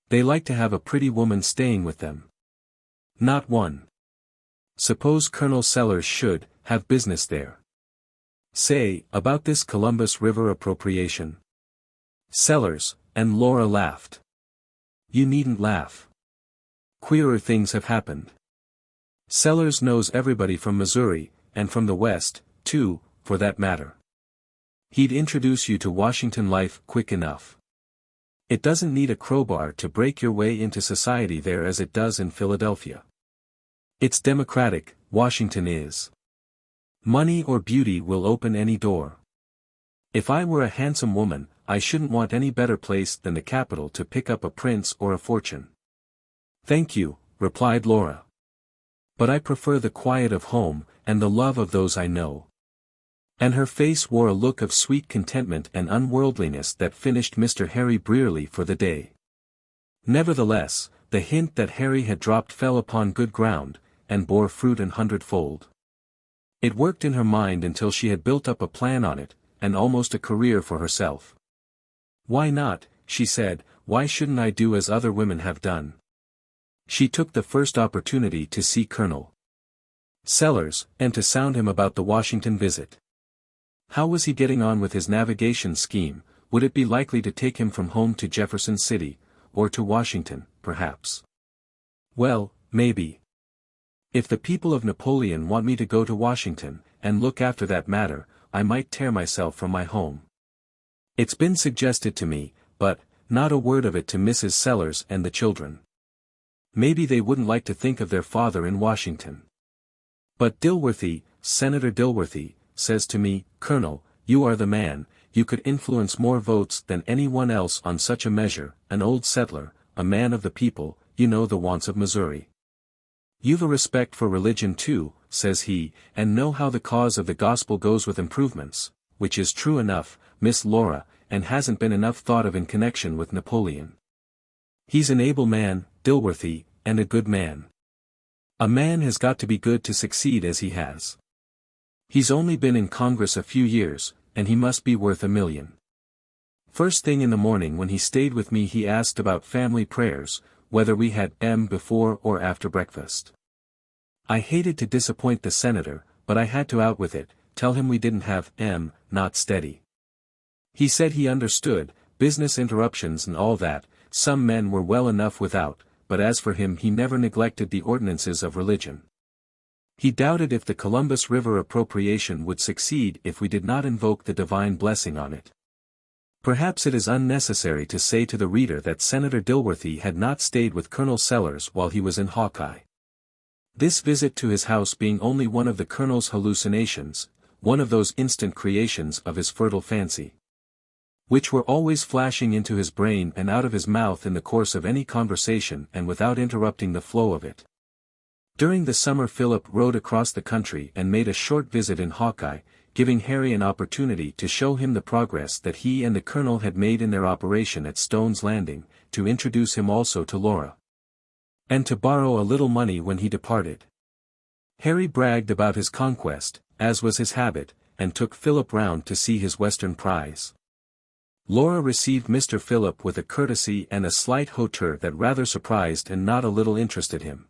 They like to have a pretty woman staying with them. Not one. Suppose Colonel Sellers should have business there. Say, about this Columbus River appropriation. Sellers, and Laura laughed. You needn't laugh. Queerer things have happened. Sellers knows everybody from Missouri, and from the West, too, for that matter. He'd introduce you to Washington life quick enough. It doesn't need a crowbar to break your way into society there as it does in Philadelphia. It's democratic, Washington is. Money or beauty will open any door. If I were a handsome woman, I shouldn't want any better place than the capital to pick up a prince or a fortune. Thank you, replied Laura. But I prefer the quiet of home, and the love of those I know. And her face wore a look of sweet contentment and unworldliness that finished Mr. Harry Brierly for the day. Nevertheless, the hint that Harry had dropped fell upon good ground, and bore fruit an hundredfold. It worked in her mind until she had built up a plan on it, and almost a career for herself. Why not, she said, why shouldn't I do as other women have done? She took the first opportunity to see Colonel Sellers, and to sound him about the Washington visit. How was he getting on with his navigation scheme? Would it be likely to take him from home to Jefferson City, or to Washington, perhaps? Well, maybe. If the people of Napoleon want me to go to Washington, and look after that matter, I might tear myself from my home. It's been suggested to me, but, not a word of it to Mrs. Sellers and the children. Maybe they wouldn't like to think of their father in Washington. But Dilworthy, Senator Dilworthy, says to me, "Colonel, you are the man, you could influence more votes than anyone else on such a measure, an old settler, a man of the people, you know the wants of Missouri. You've a respect for religion too," says he, "and know how the cause of the gospel goes with improvements, which is true enough, Miss Laura, and hasn't been enough thought of in connection with Napoleon. He's an able man, Dilworthy, and a good man. A man has got to be good to succeed as he has. He's only been in Congress a few years, and he must be worth $1 million. First thing in the morning when he stayed with me he asked about family prayers, whether we had M before or after breakfast. I hated to disappoint the senator, but I had to out with it, tell him we didn't have M, not steady. He said he understood, business interruptions and all that, some men were well enough without, but as for him he never neglected the ordinances of religion. He doubted if the Columbus River appropriation would succeed if we did not invoke the divine blessing on it. Perhaps it is unnecessary to say to the reader that Senator Dilworthy had not stayed with Colonel Sellers while he was in Hawkeye. This visit to his house being only one of the Colonel's hallucinations, one of those instant creations of his fertile fancy, which were always flashing into his brain and out of his mouth in the course of any conversation and without interrupting the flow of it. During the summer Philip rode across the country and made a short visit in Hawkeye, giving Harry an opportunity to show him the progress that he and the Colonel had made in their operation at Stone's Landing, to introduce him also to Laura, and to borrow a little money when he departed. Harry bragged about his conquest, as was his habit, and took Philip round to see his western prize. Laura received Mr. Philip with a courtesy and a slight hauteur that rather surprised and not a little interested him.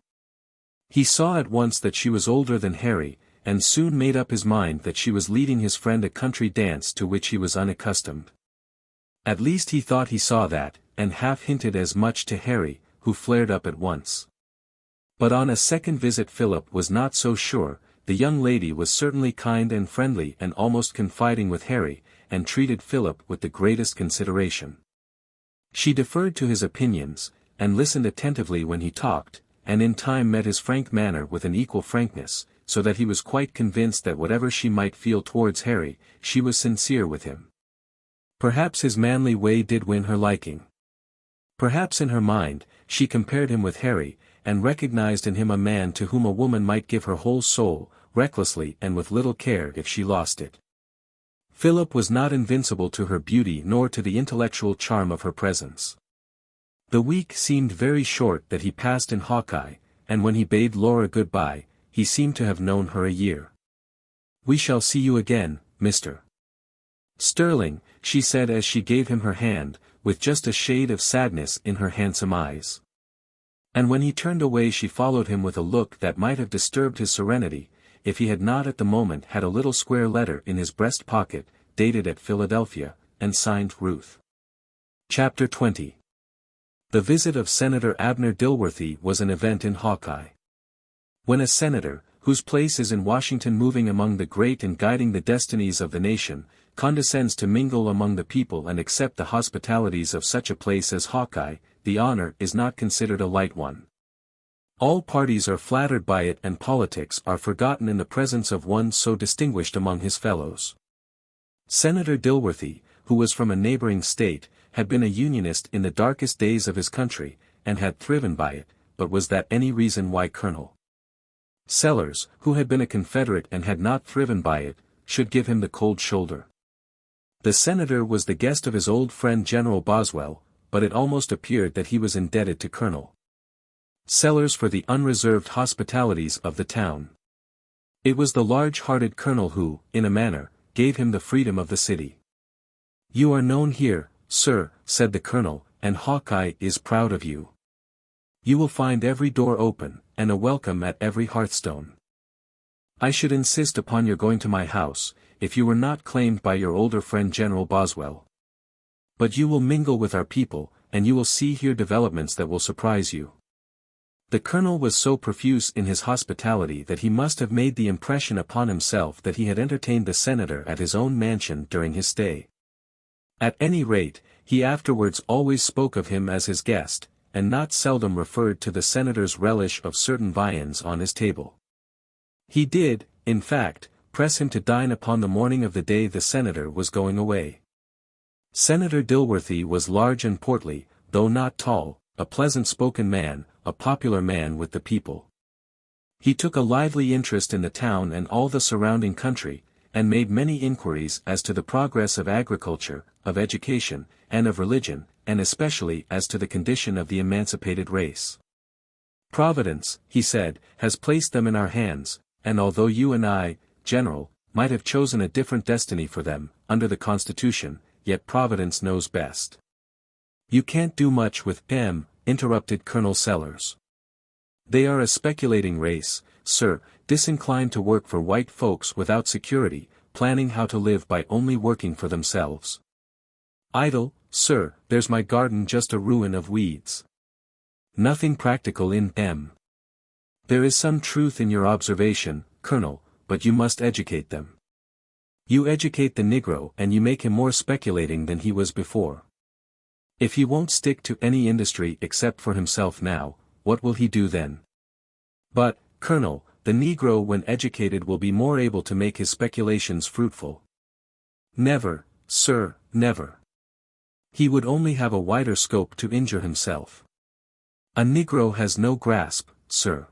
He saw at once that she was older than Harry, and soon made up his mind that she was leading his friend a country dance to which he was unaccustomed. At least he thought he saw that, and half hinted as much to Harry, who flared up at once. But on a second visit Philip was not so sure. The young lady was certainly kind and friendly and almost confiding with Harry, and treated Philip with the greatest consideration. She deferred to his opinions, and listened attentively when he talked, and in time met his frank manner with an equal frankness, so that he was quite convinced that whatever she might feel towards Harry, she was sincere with him. Perhaps his manly way did win her liking. Perhaps in her mind, she compared him with Harry, and recognized in him a man to whom a woman might give her whole soul, recklessly and with little care if she lost it. Philip was not invincible to her beauty nor to the intellectual charm of her presence. The week seemed very short that he passed in Hawkeye, and when he bade Laura good-bye, he seemed to have known her a year. "We shall see you again, Mr. Sterling," she said as she gave him her hand, with just a shade of sadness in her handsome eyes. And when he turned away she followed him with a look that might have disturbed his serenity, if he had not at the moment had a little square letter in his breast pocket, dated at Philadelphia, and signed Ruth. Chapter 20. The visit of Senator Abner Dilworthy was an event in Hawkeye. When a senator, whose place is in Washington moving among the great and guiding the destinies of the nation, condescends to mingle among the people and accept the hospitalities of such a place as Hawkeye, the honor is not considered a light one. All parties are flattered by it and politics are forgotten in the presence of one so distinguished among his fellows. Senator Dilworthy, who was from a neighboring state, had been a Unionist in the darkest days of his country, and had thriven by it, but was that any reason why Colonel Sellers, who had been a Confederate and had not thriven by it, should give him the cold shoulder? The senator was the guest of his old friend General Boswell, but it almost appeared that he was indebted to Colonel Sellers for the unreserved hospitalities of the town. It was the large-hearted colonel who, in a manner, gave him the freedom of the city. "You are known here, sir," said the colonel, "and Hawkeye is proud of you. You will find every door open, and a welcome at every hearthstone. I should insist upon your going to my house, if you were not claimed by your older friend General Boswell. But you will mingle with our people, and you will see here developments that will surprise you. The colonel was so profuse in his hospitality that he must have made the impression upon himself that he had entertained the senator at his own mansion during his stay. At any rate, he afterwards always spoke of him as his guest, and not seldom referred to the senator's relish of certain viands on his table. He did, in fact, press him to dine upon the morning of the day the senator was going away. Senator Dilworthy was large and portly, though not tall, a pleasant-spoken man, a popular man with the people. He took a lively interest in the town and all the surrounding country, and made many inquiries as to the progress of agriculture, of education, and of religion, and especially as to the condition of the emancipated race. Providence, he said, has placed them in our hands, and although you and I, General, might have chosen a different destiny for them, under the Constitution, yet Providence knows best. You can't do much with them, interrupted Colonel Sellers. They are a speculating race, sir, disinclined to work for white folks without security, planning how to live by only working for themselves. Idle, sir, there's my garden just a ruin of weeds. Nothing practical in them. There is some truth in your observation, Colonel, but you must educate them. You educate the Negro and you make him more speculating than he was before. If he won't stick to any industry except for himself now, what will he do then? But, Colonel, the Negro when educated will be more able to make his speculations fruitful. Never, sir, never. He would only have a wider scope to injure himself. A Negro has no grasp, sir.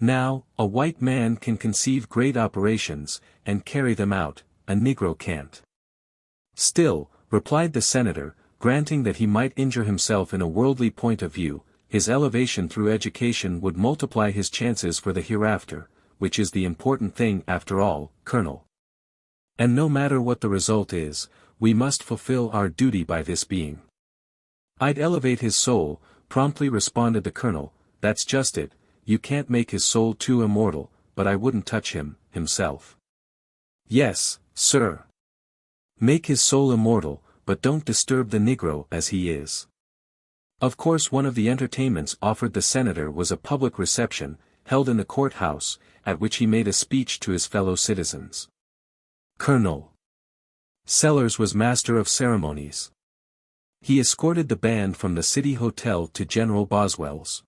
Now, a white man can conceive great operations, and carry them out, a Negro can't. Still, replied the senator, granting that he might injure himself in a worldly point of view, his elevation through education would multiply his chances for the hereafter, which is the important thing after all, Colonel. And no matter what the result is, we must fulfill our duty by this being. I'd elevate his soul, promptly responded the colonel, that's just it. You can't make his soul too immortal, but I wouldn't touch him, himself. Yes, sir. Make his soul immortal, but don't disturb the Negro as he is. Of course one of the entertainments offered the senator was a public reception, held in the courthouse, at which he made a speech to his fellow citizens. Colonel Sellers was master of ceremonies. He escorted the band from the City Hotel to General Boswell's.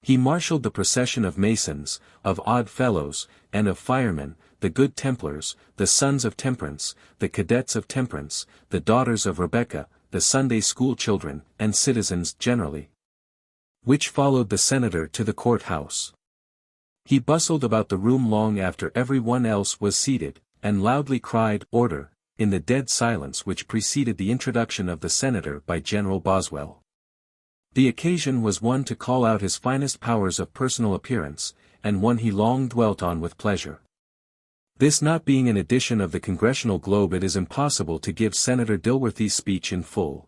He marshaled the procession of Masons, of Odd Fellows, and of firemen, the Good Templars, the Sons of Temperance, the Cadets of Temperance, the Daughters of Rebecca, the Sunday school children, and citizens generally. Which followed the senator to the courthouse. He bustled about the room long after every one else was seated, and loudly cried, "Order," in the dead silence which preceded the introduction of the senator by General Boswell. The occasion was one to call out his finest powers of personal appearance, and one he long dwelt on with pleasure. This not being an edition of the Congressional Globe, it is impossible to give Senator Dilworthy's speech in full.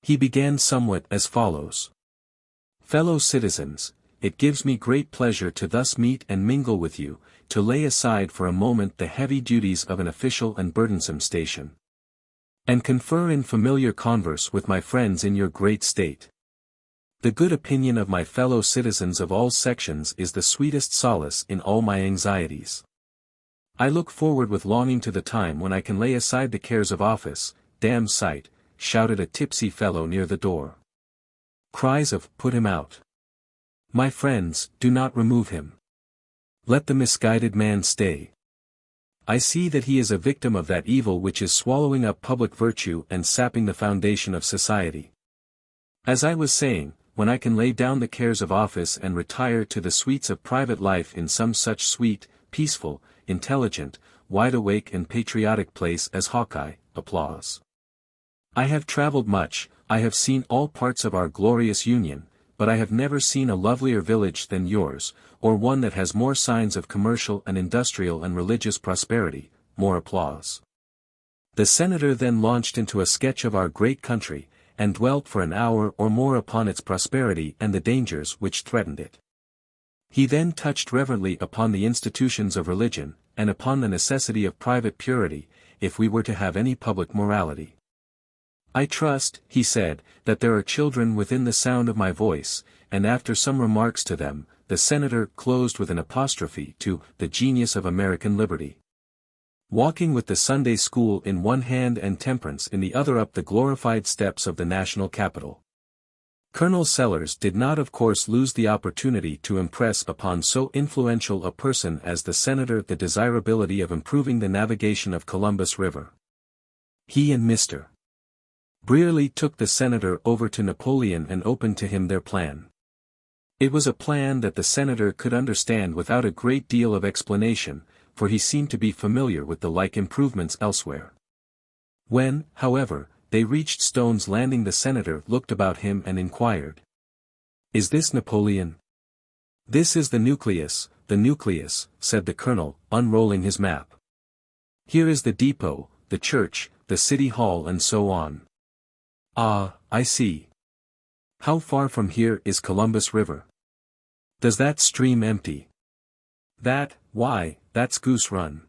He began somewhat as follows. Fellow citizens, it gives me great pleasure to thus meet and mingle with you, to lay aside for a moment the heavy duties of an official and burdensome station, and confer in familiar converse with my friends in your great state. The good opinion of my fellow citizens of all sections is the sweetest solace in all my anxieties. I look forward with longing to the time when I can lay aside the cares of office. Damn sight, shouted a tipsy fellow near the door. Cries of, "Put him out. My friends, do not remove him. Let the misguided man stay. I see that he is a victim of that evil which is swallowing up public virtue and sapping the foundation of society. As I was saying, when I can lay down the cares of office and retire to the sweets of private life in some such sweet, peaceful, intelligent, wide-awake and patriotic place as Hawkeye, applause. I have traveled much, I have seen all parts of our glorious Union, but I have never seen a lovelier village than yours, or one that has more signs of commercial and industrial and religious prosperity, more applause. The senator then launched into a sketch of our great country, and dwelt for an hour or more upon its prosperity and the dangers which threatened it. He then touched reverently upon the institutions of religion, and upon the necessity of private purity, if we were to have any public morality. I trust, he said, that there are children within the sound of my voice, and after some remarks to them, the senator closed with an apostrophe to the genius of American liberty. Walking with the Sunday school in one hand and temperance in the other up the glorified steps of the national Capitol. Colonel Sellers did not of course lose the opportunity to impress upon so influential a person as the senator the desirability of improving the navigation of Columbus River. He and Mr. Brierly took the senator over to Napoleon and opened to him their plan. It was a plan that the senator could understand without a great deal of explanation, for he seemed to be familiar with the like improvements elsewhere. When, however, they reached Stone's Landing, the senator looked about him and inquired, "Is this Napoleon?" "This is the nucleus," said the colonel, unrolling his map. "Here is the depot, the church, the city hall and so on." "Ah, I see. How far from here is Columbus River? Does that stream empty?" Why, that's Goose Run."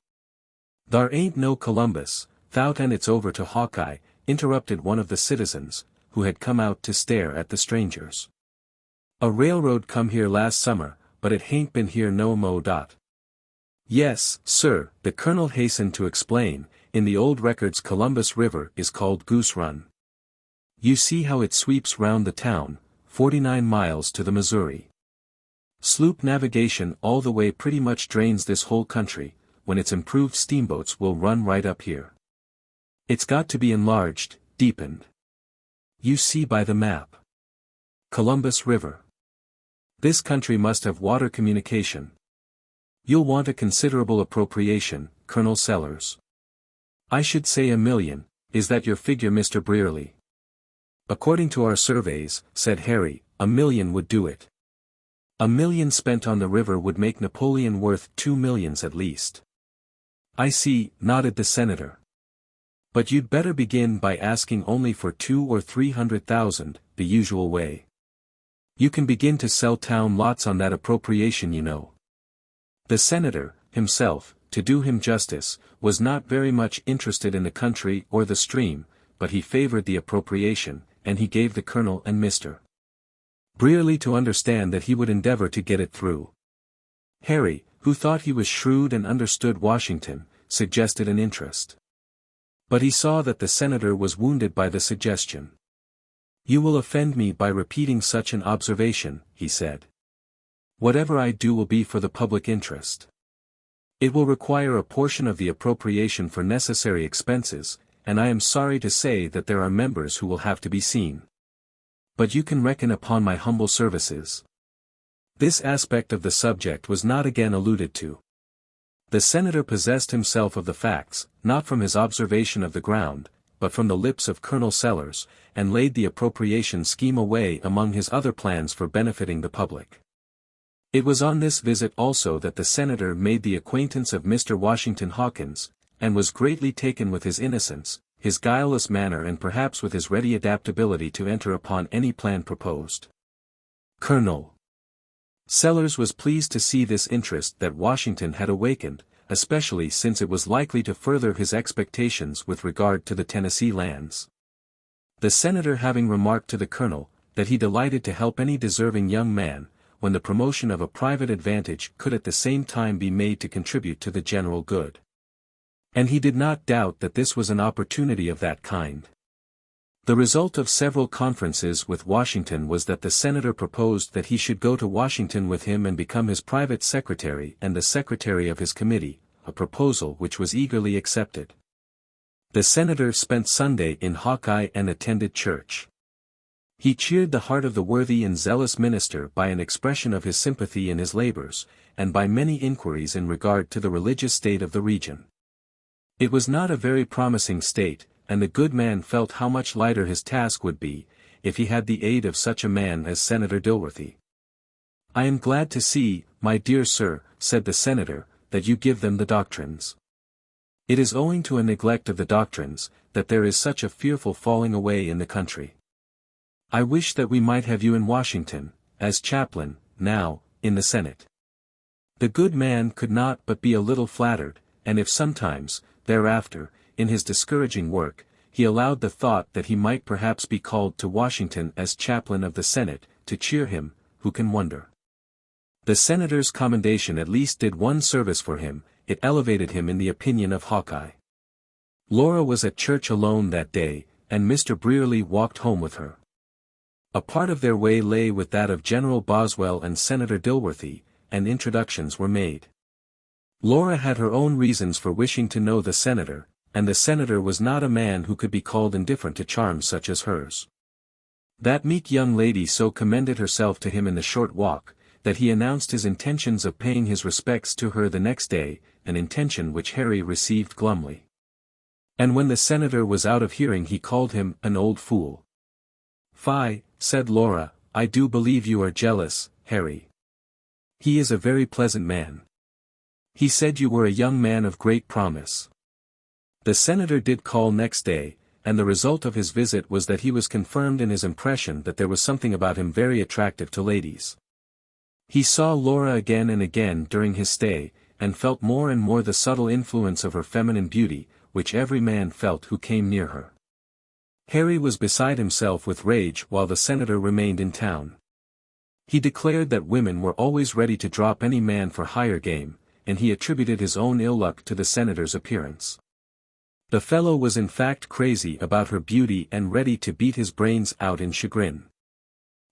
"Thar ain't no Columbus, thout, and it's over to Hawkeye," interrupted one of the citizens, who had come out to stare at the strangers. "A railroad come here last summer, but it hain't been here no mo. "Yes, sir," the colonel hastened to explain, "in the old records Columbus River is called Goose Run. You see how it sweeps round the town, 49 miles to the Missouri. Sloop navigation all the way pretty much drains this whole country, when its improved steamboats will run right up here. It's got to be enlarged, deepened. You see by the map. Columbus River. This country must have water communication. You'll want a considerable appropriation, Colonel Sellers. I should say $1 million, is that your figure, Mr. Brierly?" "According to our surveys," said Harry, $1 million would do it. $1 million spent on the river would make Napoleon worth $2 millions at least." "I see," nodded the senator. "But you'd better begin by asking only for 200,000 or 300,000, the usual way. You can begin to sell town lots on that appropriation, you know." The senator, himself, to do him justice, was not very much interested in the country or the stream, but he favored the appropriation, and he gave the colonel and Mr. Brierly to understand that he would endeavor to get it through. Harry, who thought he was shrewd and understood Washington, suggested an interest. But he saw that the senator was wounded by the suggestion. "You will offend me by repeating such an observation," he said. "Whatever I do will be for the public interest. It will require a portion of the appropriation for necessary expenses, and I am sorry to say that there are members who will have to be seen. But you can reckon upon my humble services." This aspect of the subject was not again alluded to. The senator possessed himself of the facts, not from his observation of the ground, but from the lips of Colonel Sellers, and laid the appropriation scheme away among his other plans for benefiting the public. It was on this visit also that the senator made the acquaintance of Mr. Washington Hawkins, and was greatly taken with his innocence, his guileless manner, and perhaps with his ready adaptability to enter upon any plan proposed. Colonel Sellers was pleased to see this interest that Washington had awakened, especially since it was likely to further his expectations with regard to the Tennessee lands. The senator having remarked to the colonel, that he delighted to help any deserving young man, when the promotion of a private advantage could at the same time be made to contribute to the general good. And he did not doubt that this was an opportunity of that kind. The result of several conferences with Washington was that the senator proposed that he should go to Washington with him and become his private secretary and the secretary of his committee, a proposal which was eagerly accepted. The senator spent Sunday in Hawkeye and attended church. He cheered the heart of the worthy and zealous minister by an expression of his sympathy in his labors, and by many inquiries in regard to the religious state of the region. It was not a very promising state, and the good man felt how much lighter his task would be, if he had the aid of such a man as Senator Dilworthy. "I am glad to see, my dear sir," said the senator, "that you give them the doctrines. It is owing to a neglect of the doctrines, that there is such a fearful falling away in the country. I wish that we might have you in Washington, as chaplain, now, in the Senate. The good man could not but be a little flattered, and if sometimes, thereafter, in his discouraging work, he allowed the thought that he might perhaps be called to Washington as chaplain of the Senate, to cheer him, who can wonder? The senator's commendation at least did one service for him, it elevated him in the opinion of Hawkeye. Laura was at church alone that day, and Mr. Brierly walked home with her. A part of their way lay with that of General Boswell and Senator Dilworthy, and introductions were made. Laura had her own reasons for wishing to know the senator, and the senator was not a man who could be called indifferent to charms such as hers. That meek young lady so commended herself to him in the short walk, that he announced his intentions of paying his respects to her the next day, an intention which Harry received glumly. And when the senator was out of hearing he called him an old fool. "Fie," said Laura, "I do believe you are jealous, Harry. He is a very pleasant man. He said you were a young man of great promise." The senator did call next day, and the result of his visit was that he was confirmed in his impression that there was something about him very attractive to ladies. He saw Laura again and again during his stay, and felt more and more the subtle influence of her feminine beauty, which every man felt who came near her. Harry was beside himself with rage while the senator remained in town. He declared that women were always ready to drop any man for higher game, and he attributed his own ill luck to the senator's appearance. The fellow was in fact crazy about her beauty and ready to beat his brains out in chagrin.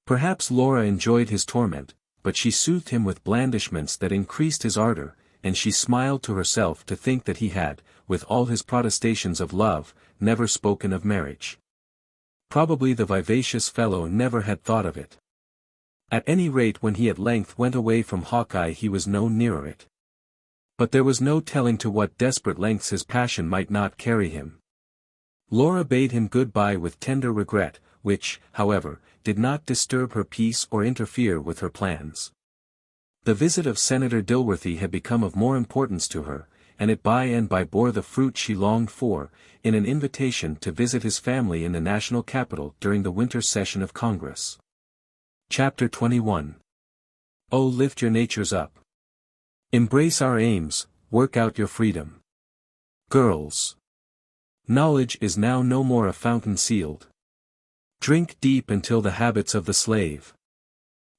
Perhaps Laura enjoyed his torment, but she soothed him with blandishments that increased his ardor, and she smiled to herself to think that he had, with all his protestations of love, never spoken of marriage. Probably the vivacious fellow never had thought of it. At any rate, when he at length went away from Hawkeye he was no nearer it. But there was no telling to what desperate lengths his passion might not carry him. Laura bade him good-bye with tender regret, which, however, did not disturb her peace or interfere with her plans. The visit of Senator Dilworthy had become of more importance to her, and it by and by bore the fruit she longed for, in an invitation to visit his family in the national capital during the winter session of Congress. Chapter 21. Oh, lift your natures up. Embrace our aims, work out your freedom. Girls. Knowledge is now no more a fountain sealed. Drink deep until the habits of the slave.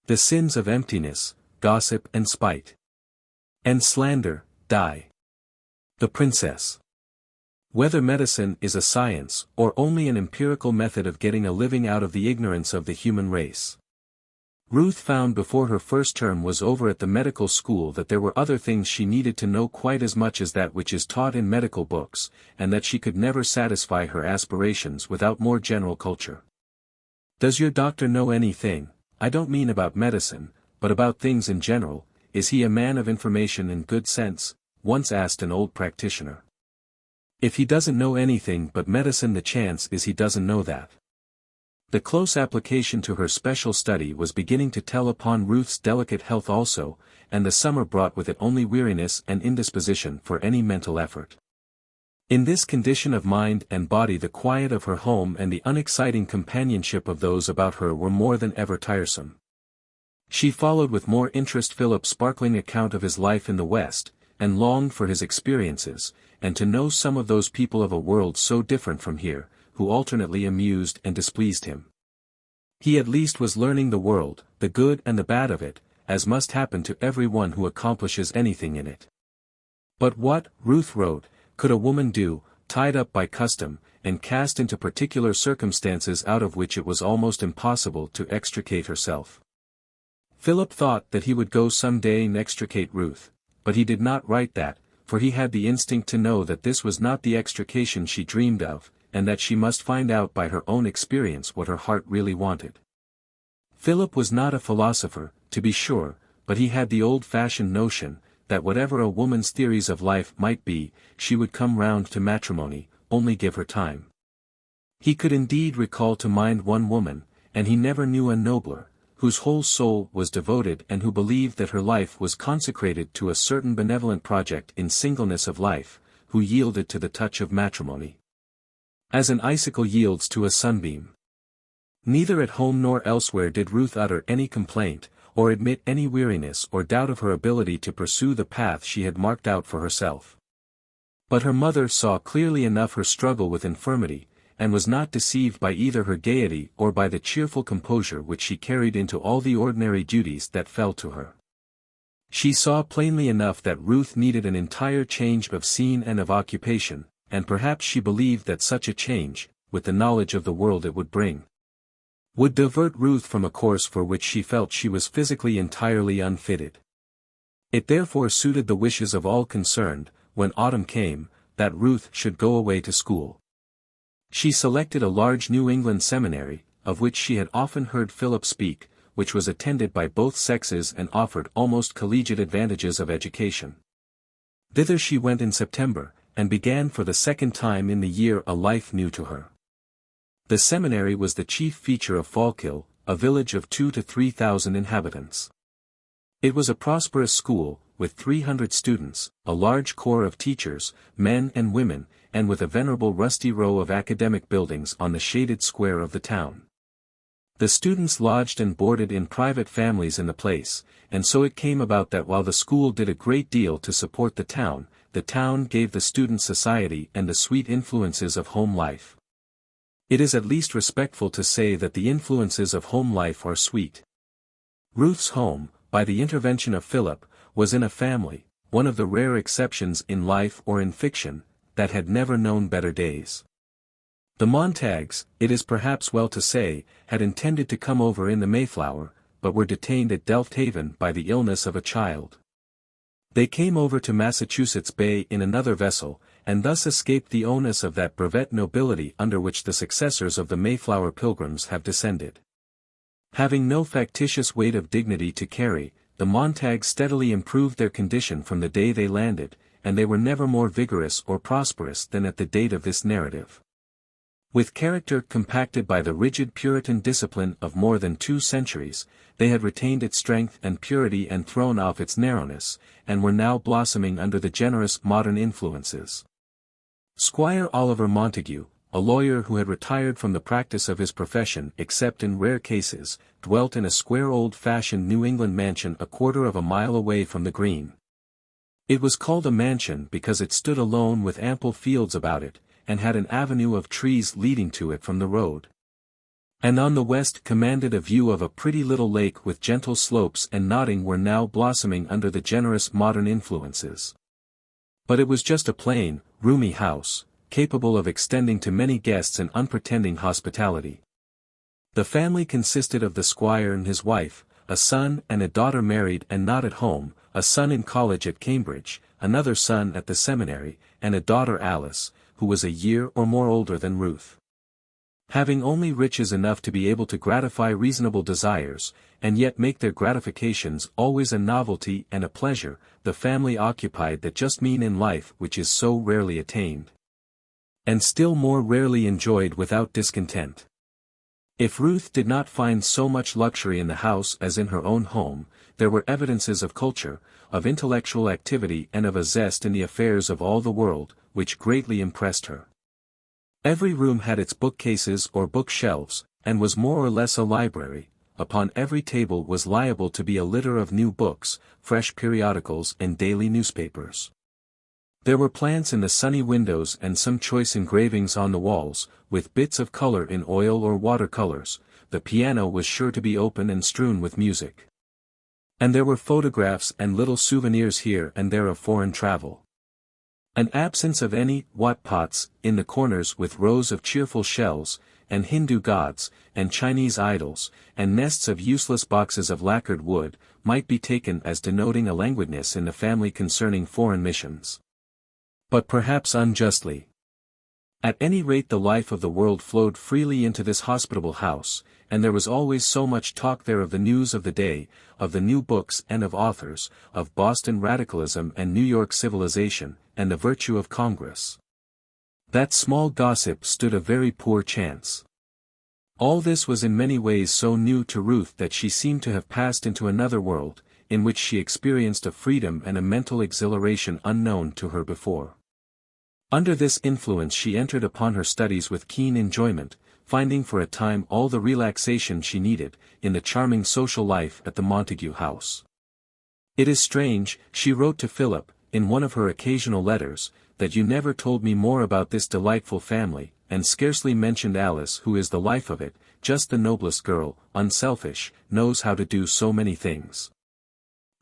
The sins of emptiness, gossip and spite. And slander, die. The Princess. Whether medicine is a science, or only an empirical method of getting a living out of the ignorance of the human race. Ruth found before her first term was over at the medical school that there were other things she needed to know quite as much as that which is taught in medical books, and that she could never satisfy her aspirations without more general culture. "Does your doctor know anything, I don't mean about medicine, but about things in general, is he a man of information and good sense?" once asked an old practitioner. "If he doesn't know anything but medicine, the chance is he doesn't know that." The close application to her special study was beginning to tell upon Ruth's delicate health also, and the summer brought with it only weariness and indisposition for any mental effort. In this condition of mind and body the quiet of her home and the unexciting companionship of those about her were more than ever tiresome. She followed with more interest Philip's sparkling account of his life in the West, and longed for his experiences, and to know some of those people of a world so different from here, who alternately amused and displeased him. He at least was learning the world, the good and the bad of it, as must happen to every one who accomplishes anything in it. But what, Ruth wrote, could a woman do, tied up by custom, and cast into particular circumstances out of which it was almost impossible to extricate herself? Philip thought that he would go some day and extricate Ruth, but he did not write that, for he had the instinct to know that this was not the extrication she dreamed of, and that she must find out by her own experience what her heart really wanted. Philip was not a philosopher, to be sure, but he had the old-fashioned notion, that whatever a woman's theories of life might be, she would come round to matrimony, only give her time. He could indeed recall to mind one woman, and he never knew a nobler, whose whole soul was devoted and who believed that her life was consecrated to a certain benevolent project in singleness of life, who yielded to the touch of matrimony as an icicle yields to a sunbeam. Neither at home nor elsewhere did Ruth utter any complaint, or admit any weariness or doubt of her ability to pursue the path she had marked out for herself. But her mother saw clearly enough her struggle with infirmity, and was not deceived by either her gaiety or by the cheerful composure which she carried into all the ordinary duties that fell to her. She saw plainly enough that Ruth needed an entire change of scene and of occupation, and perhaps she believed that such a change, with the knowledge of the world it would bring, would divert Ruth from a course for which she felt she was physically entirely unfitted. It therefore suited the wishes of all concerned, when autumn came, that Ruth should go away to school. She selected a large New England seminary, of which she had often heard Philip speak, which was attended by both sexes and offered almost collegiate advantages of education. Thither she went in September, and began for the second time in the year a life new to her. The seminary was the chief feature of Fallkill, a village of 2,000 to 3,000 inhabitants. It was a prosperous school, with 300 students, a large corps of teachers, men and women, and with a venerable rusty row of academic buildings on the shaded square of the town. The students lodged and boarded in private families in the place, and so it came about that while the school did a great deal to support the town gave the students society and the sweet influences of home life. It is at least respectful to say that the influences of home life are sweet. Ruth's home, by the intervention of Philip, was in a family, one of the rare exceptions in life or in fiction, that had never known better days. The Montagues, it is perhaps well to say, had intended to come over in the Mayflower, but were detained at Delft Haven by the illness of a child. They came over to Massachusetts Bay in another vessel, and thus escaped the onus of that brevet nobility under which the successors of the Mayflower Pilgrims have descended. Having no factitious weight of dignity to carry, the Montagues steadily improved their condition from the day they landed, and they were never more vigorous or prosperous than at the date of this narrative. With character compacted by the rigid Puritan discipline of more than 2 centuries, they had retained its strength and purity and thrown off its narrowness, and were now blossoming under the generous modern influences. Squire Oliver Montague, a lawyer who had retired from the practice of his profession except in rare cases, dwelt in a square old-fashioned New England mansion a quarter of a mile away from the green. It was called a mansion because it stood alone with ample fields about it, and had an avenue of trees leading to it from the road. And on the west commanded a view of a pretty little lake with gentle slopes and nodding were now blossoming under the generous modern influences. But it was just a plain, roomy house, capable of extending to many guests an unpretending hospitality. The family consisted of the squire and his wife, a son and a daughter married and not at home, a son in college at Cambridge, another son at the seminary, and a daughter Alice, who was a year or more older than Ruth. Having only riches enough to be able to gratify reasonable desires, and yet make their gratifications always a novelty and a pleasure, the family occupied that just mean in life which is so rarely attained, and still more rarely enjoyed without discontent. If Ruth did not find so much luxury in the house as in her own home, there were evidences of culture, of intellectual activity and of a zest in the affairs of all the world, which greatly impressed her. Every room had its bookcases or bookshelves, and was more or less a library. Upon every table was liable to be a litter of new books, fresh periodicals and daily newspapers. There were plants in the sunny windows and some choice engravings on the walls, with bits of color in oil or watercolors. The piano was sure to be open and strewn with music. And there were photographs and little souvenirs here and there of foreign travel. An absence of any wat pots in the corners with rows of cheerful shells, and Hindu gods, and Chinese idols, and nests of useless boxes of lacquered wood, might be taken as denoting a languidness in the family concerning foreign missions. But perhaps unjustly. At any rate the life of the world flowed freely into this hospitable house, and there was always so much talk there of the news of the day, of the new books and of authors, of Boston radicalism and New York civilization, and the virtue of Congress. That small gossip stood a very poor chance. All this was in many ways so new to Ruth that she seemed to have passed into another world, in which she experienced a freedom and a mental exhilaration unknown to her before. Under this influence she entered upon her studies with keen enjoyment, finding for a time all the relaxation she needed, in the charming social life at the Montague house. "It is strange," she wrote to Philip, in one of her occasional letters, "that you never told me more about this delightful family, and scarcely mentioned Alice, who is the life of it, just the noblest girl, unselfish, knows how to do so many things.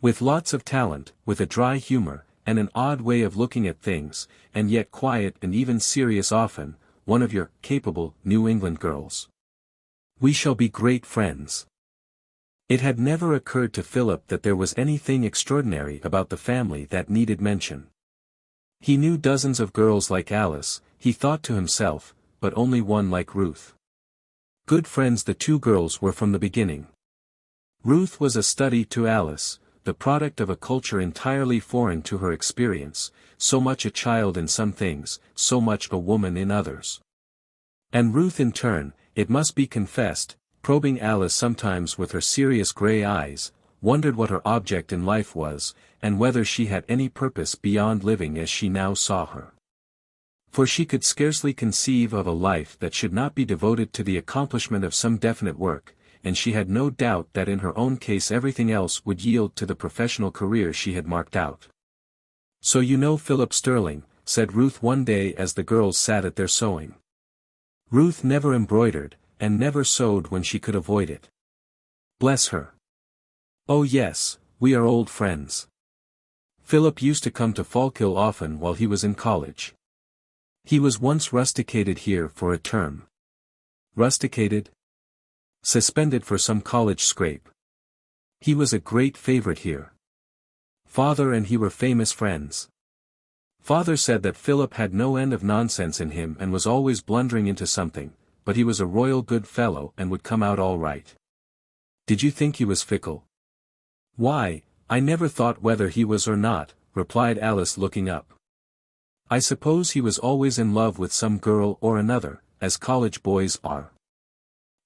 With lots of talent, with a dry humor, and an odd way of looking at things, and yet quiet and even serious often, one of your capable New England girls. We shall be great friends." It had never occurred to Philip that there was anything extraordinary about the family that needed mention. He knew dozens of girls like Alice, he thought to himself, but only one like Ruth. Good friends the two girls were from the beginning. Ruth was a study to Alice, the product of a culture entirely foreign to her experience, so much a child in some things, so much a woman in others. And Ruth in turn, it must be confessed, probing Alice sometimes with her serious grey eyes, wondered what her object in life was, and whether she had any purpose beyond living as she now saw her. For she could scarcely conceive of a life that should not be devoted to the accomplishment of some definite work, and she had no doubt that in her own case everything else would yield to the professional career she had marked out. "So you know Philip Sterling," said Ruth one day as the girls sat at their sewing. Ruth never embroidered, and never sewed when she could avoid it. Bless her. "Oh yes, we are old friends. Philip used to come to Fallkill often while he was in college. He was once rusticated here for a term." Rusticated? Suspended for some college scrape. "He was a great favorite here. Father and he were famous friends. Father said that Philip had no end of nonsense in him and was always blundering into something, but he was a royal good fellow and would come out all right." "Did you think he was fickle?" "Why, I never thought whether he was or not," replied Alice looking up. "I suppose he was always in love with some girl or another, as college boys are.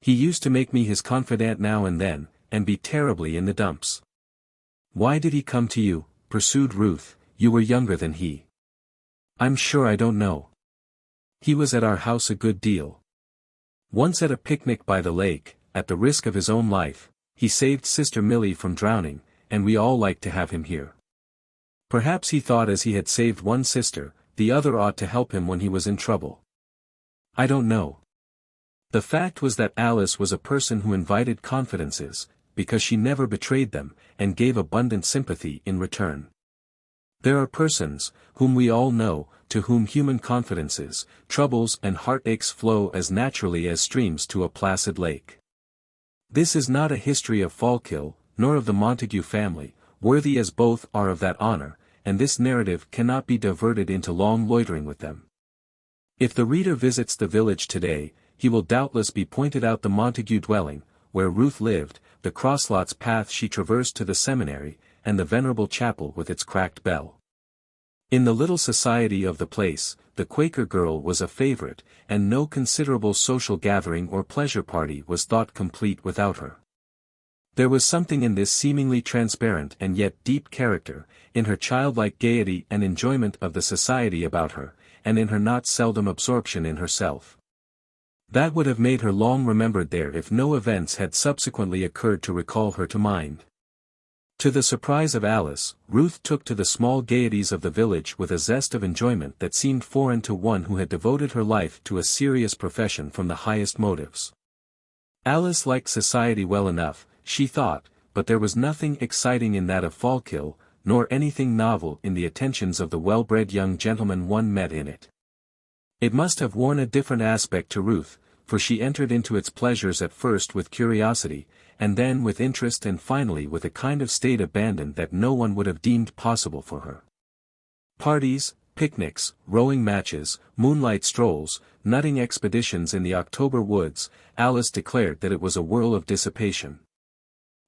He used to make me his confidant now and then, and be terribly in the dumps." "Why did he come to you?" pursued Ruth, "you were younger than he." "I'm sure I don't know. He was at our house a good deal. Once at a picnic by the lake, at the risk of his own life, he saved Sister Millie from drowning, and we all liked to have him here. Perhaps he thought as he had saved one sister, the other ought to help him when he was in trouble. I don't know." The fact was that Alice was a person who invited confidences, because she never betrayed them, and gave abundant sympathy in return. There are persons, whom we all know, to whom human confidences, troubles and heartaches flow as naturally as streams to a placid lake. This is not a history of Fallkill, nor of the Montague family, worthy as both are of that honor, and this narrative cannot be diverted into long loitering with them. If the reader visits the village today, he will doubtless be pointed out the Montague dwelling, where Ruth lived, the crosslots path she traversed to the seminary, and the venerable chapel with its cracked bell. In the little society of the place, the Quaker girl was a favorite, and no considerable social gathering or pleasure party was thought complete without her. There was something in this seemingly transparent and yet deep character, in her childlike gaiety and enjoyment of the society about her, and in her not seldom absorption in herself, that would have made her long remembered there if no events had subsequently occurred to recall her to mind. To the surprise of Alice, Ruth took to the small gaieties of the village with a zest of enjoyment that seemed foreign to one who had devoted her life to a serious profession from the highest motives. Alice liked society well enough, she thought, but there was nothing exciting in that of Fallkill, nor anything novel in the attentions of the well-bred young gentlemen one met in it. It must have worn a different aspect to Ruth, for she entered into its pleasures at first with curiosity, and then with interest and finally with a kind of staid abandon that no one would have deemed possible for her. Parties, picnics, rowing matches, moonlight strolls, nutting expeditions in the October woods, Alice declared that it was a whirl of dissipation.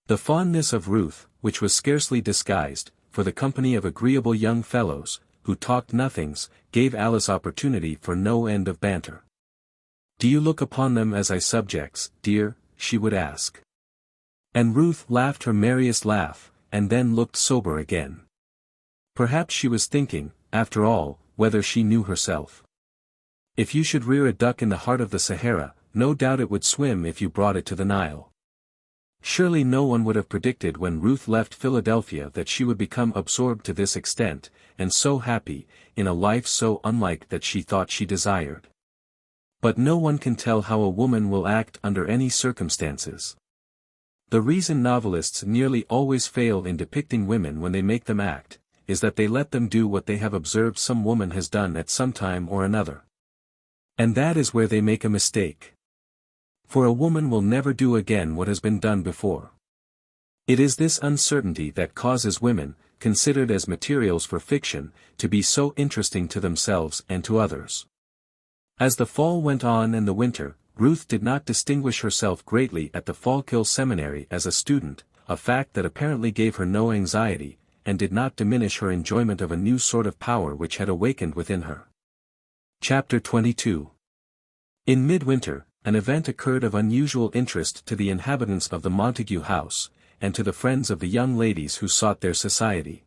The fondness of Ruth, which was scarcely disguised, for the company of agreeable young fellows, who talked nothings, gave Alice opportunity for no end of banter. "Do you look upon them as subjects, dear?" she would ask. And Ruth laughed her merriest laugh, and then looked sober again. Perhaps she was thinking, after all, whether she knew herself. If you should rear a duck in the heart of the Sahara, no doubt it would swim if you brought it to the Nile. Surely no one would have predicted when Ruth left Philadelphia that she would become absorbed to this extent, and so happy, in a life so unlike that she thought she desired. But no one can tell how a woman will act under any circumstances. The reason novelists nearly always fail in depicting women when they make them act, is that they let them do what they have observed some woman has done at some time or another. And that is where they make a mistake. For a woman will never do again what has been done before. It is this uncertainty that causes women, considered as materials for fiction, to be so interesting to themselves and to others. As the fall went on and the winter, Ruth did not distinguish herself greatly at the Fallkill Seminary as a student, a fact that apparently gave her no anxiety, and did not diminish her enjoyment of a new sort of power which had awakened within her. Chapter 22. In midwinter, an event occurred of unusual interest to the inhabitants of the Montague house, and to the friends of the young ladies who sought their society.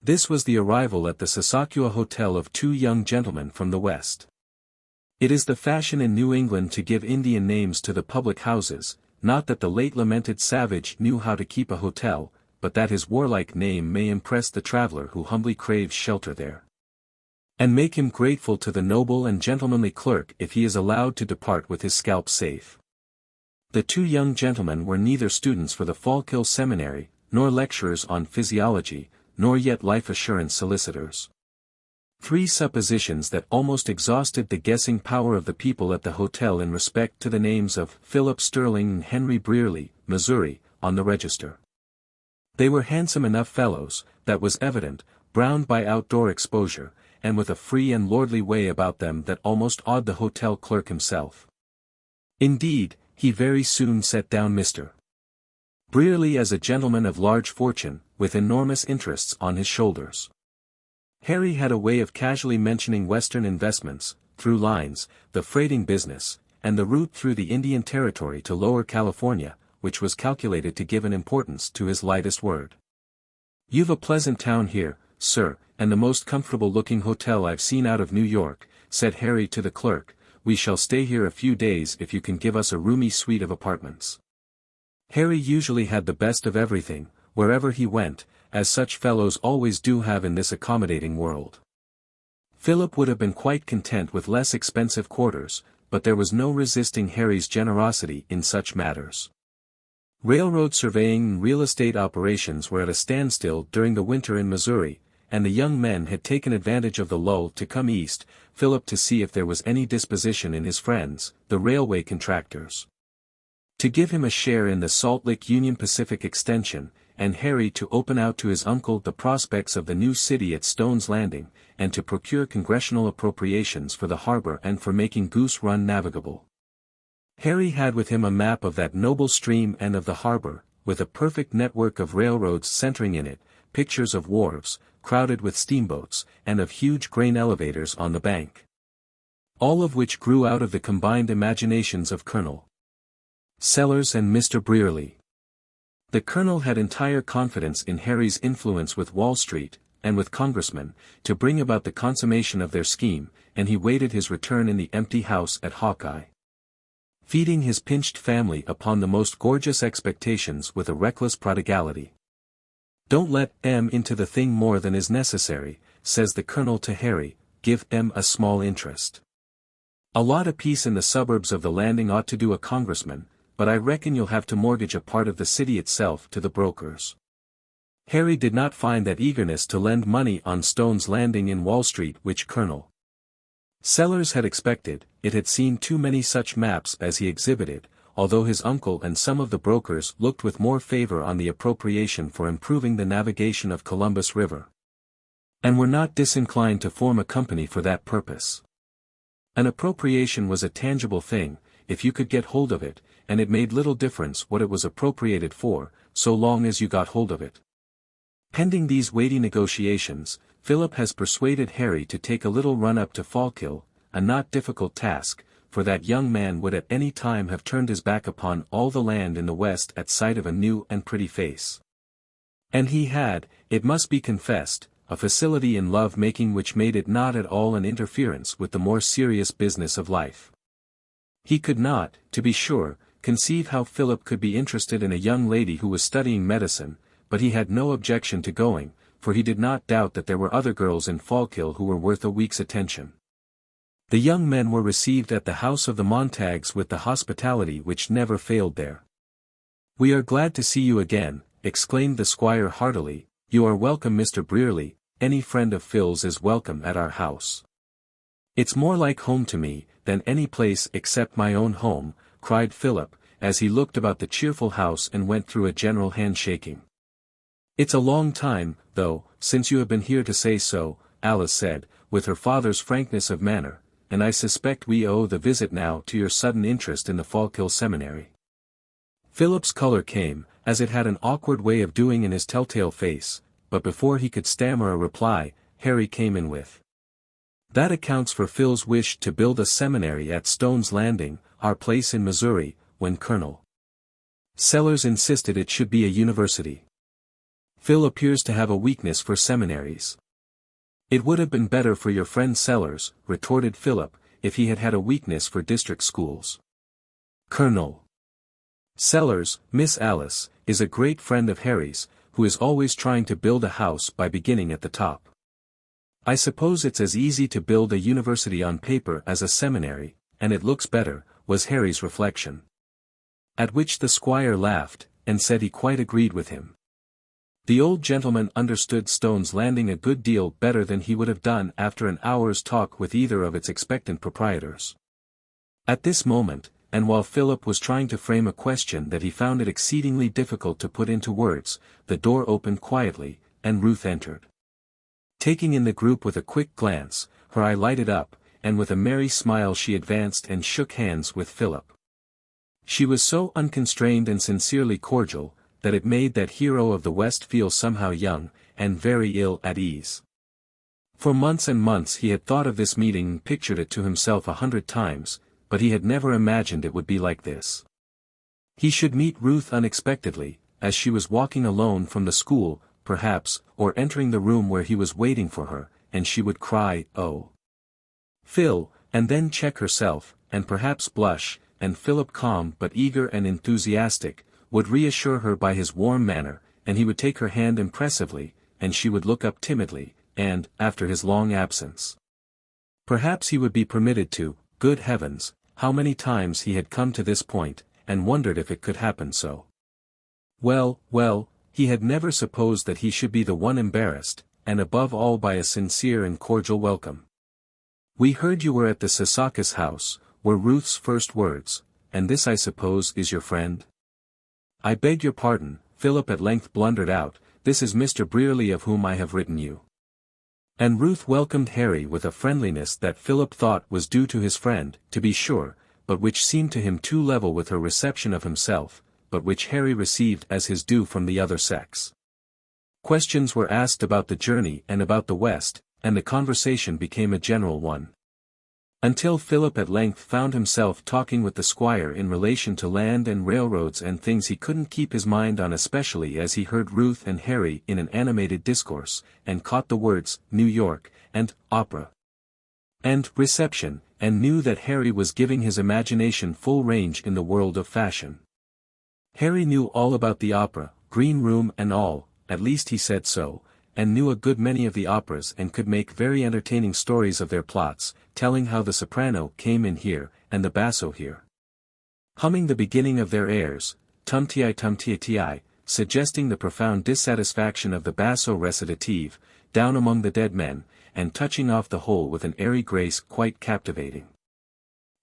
This was the arrival at the Sasakua Hotel of two young gentlemen from the West. It is the fashion in New England to give Indian names to the public houses, not that the late lamented Savage knew how to keep a hotel, but that his warlike name may impress the traveler who humbly craves shelter there, and make him grateful to the noble and gentlemanly clerk if he is allowed to depart with his scalp safe. The two young gentlemen were neither students for the Fallkill Seminary, nor lecturers on physiology, nor yet life assurance solicitors. Three suppositions that almost exhausted the guessing power of the people at the hotel in respect to the names of Philip Sterling and Henry Brearley, Missouri, on the register. They were handsome enough fellows, that was evident, browned by outdoor exposure, and with a free and lordly way about them that almost awed the hotel clerk himself. Indeed, he very soon set down Mr. Brearley as a gentleman of large fortune, with enormous interests on his shoulders. Harry had a way of casually mentioning Western investments, through lines, the freighting business, and the route through the Indian Territory to Lower California, which was calculated to give an importance to his lightest word. "You've a pleasant town here, sir, and the most comfortable-looking hotel I've seen out of New York," said Harry to the clerk. "We shall stay here a few days if you can give us a roomy suite of apartments." Harry usually had the best of everything, wherever he went, as such fellows always do have in this accommodating world. Philip would have been quite content with less expensive quarters, but there was no resisting Harry's generosity in such matters. Railroad surveying and real estate operations were at a standstill during the winter in Missouri, and the young men had taken advantage of the lull to come east, Philip to see if there was any disposition in his friends, the railway contractors, to give him a share in the Salt Lick Union Pacific extension, and Harry to open out to his uncle the prospects of the new city at Stone's Landing, and to procure congressional appropriations for the harbor and for making Goose Run navigable. Harry had with him a map of that noble stream and of the harbor, with a perfect network of railroads centering in it, pictures of wharves, crowded with steamboats, and of huge grain elevators on the bank. All of which grew out of the combined imaginations of Colonel Sellers and Mr. Brearley. The Colonel had entire confidence in Harry's influence with Wall Street, and with congressmen, to bring about the consummation of their scheme, and he waited his return in the empty house at Hawkeye, feeding his pinched family upon the most gorgeous expectations with a reckless prodigality. "Don't let M into the thing more than is necessary," says the Colonel to Harry, "give M a small interest. A lot apiece in the suburbs of the Landing ought to do a congressman, but I reckon you'll have to mortgage a part of the city itself to the brokers." Harry did not find that eagerness to lend money on Stone's Landing in Wall Street which Colonel Sellers had expected. It had seen too many such maps as he exhibited, although his uncle and some of the brokers looked with more favor on the appropriation for improving the navigation of Columbus River, and were not disinclined to form a company for that purpose. An appropriation was a tangible thing, if you could get hold of it, and it made little difference what it was appropriated for, so long as you got hold of it. Pending these weighty negotiations, Philip has persuaded Harry to take a little run up to Fallkill, a not difficult task, for that young man would at any time have turned his back upon all the land in the West at sight of a new and pretty face. And he had, it must be confessed, a facility in love-making which made it not at all an interference with the more serious business of life. He could not, to be sure, conceive how Philip could be interested in a young lady who was studying medicine, but he had no objection to going, for he did not doubt that there were other girls in Fallkill who were worth a week's attention. The young men were received at the house of the Montagues with the hospitality which never failed there. "We are glad to see you again," exclaimed the squire heartily. "You are welcome, Mr. Brierly. Any friend of Phil's is welcome at our house." "It's more like home to me, than any place except my own home," cried Philip, as he looked about the cheerful house and went through a general handshaking. "It's a long time, though, since you have been here to say so," Alice said, with her father's frankness of manner, "and I suspect we owe the visit now to your sudden interest in the Fallkill Seminary." Philip's color came, as it had an awkward way of doing in his telltale face, but before he could stammer a reply, Harry came in with, "That accounts for Phil's wish to build a seminary at Stone's Landing, our place in Missouri, when Colonel Sellers insisted it should be a university. Phil appears to have a weakness for seminaries." "It would have been better for your friend Sellers," retorted Philip, "if he had had a weakness for district schools. Colonel Sellers, Miss Alice, is a great friend of Harry's, who is always trying to build a house by beginning at the top. I suppose it's as easy to build a university on paper as a seminary, and it looks better," was Harry's reflection. At which the squire laughed, and said he quite agreed with him. The old gentleman understood Stone's Landing a good deal better than he would have done after an hour's talk with either of its expectant proprietors. At this moment, and while Philip was trying to frame a question that he found it exceedingly difficult to put into words, the door opened quietly, and Ruth entered. Taking in the group with a quick glance, her eye lighted up, and with a merry smile she advanced and shook hands with Philip. She was so unconstrained and sincerely cordial, that it made that hero of the West feel somehow young, and very ill at ease. For months and months he had thought of this meeting and pictured it to himself 100 times, but he had never imagined it would be like this. He should meet Ruth unexpectedly, as she was walking alone from the school, perhaps, or entering the room where he was waiting for her, and she would cry, "Oh, Phil," and then check herself, and perhaps blush, and Philip, calm but eager and enthusiastic, would reassure her by his warm manner, and he would take her hand impressively, and she would look up timidly, and, after his long absence, perhaps he would be permitted to. Good heavens, how many times he had come to this point, and wondered if it could happen so. Well, he had never supposed that he should be the one embarrassed, and above all by a sincere and cordial welcome. "We heard you were at the Sasaka's house," were Ruth's first words, "and this I suppose is your friend?" "I beg your pardon," Philip at length blundered out, "this is Mr. Brierly of whom I have written you." And Ruth welcomed Harry with a friendliness that Philip thought was due to his friend, to be sure, but which seemed to him too level with her reception of himself, but which Harry received as his due from the other sex. Questions were asked about the journey and about the West, and the conversation became a general one. Until Philip at length found himself talking with the squire in relation to land and railroads and things he couldn't keep his mind on, especially as he heard Ruth and Harry in an animated discourse, and caught the words, New York, and opera, and reception, and knew that Harry was giving his imagination full range in the world of fashion. Harry knew all about the opera, green room and all, at least he said so, and knew a good many of the operas and could make very entertaining stories of their plots, telling how the soprano came in here, and the basso here, humming the beginning of their airs, tum-ti, suggesting the profound dissatisfaction of the basso recitative, down among the dead men, and touching off the whole with an airy grace quite captivating.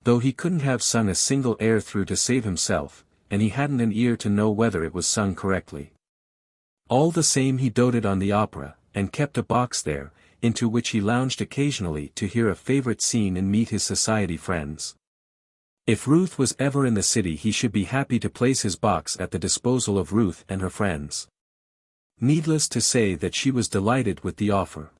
Though he couldn't have sung a single air through to save himself, and he hadn't an ear to know whether it was sung correctly. All the same he doted on the opera, and kept a box there, into which he lounged occasionally to hear a favorite scene and meet his society friends. If Ruth was ever in the city he should be happy to place his box at the disposal of Ruth and her friends. Needless to say that she was delighted with the offer.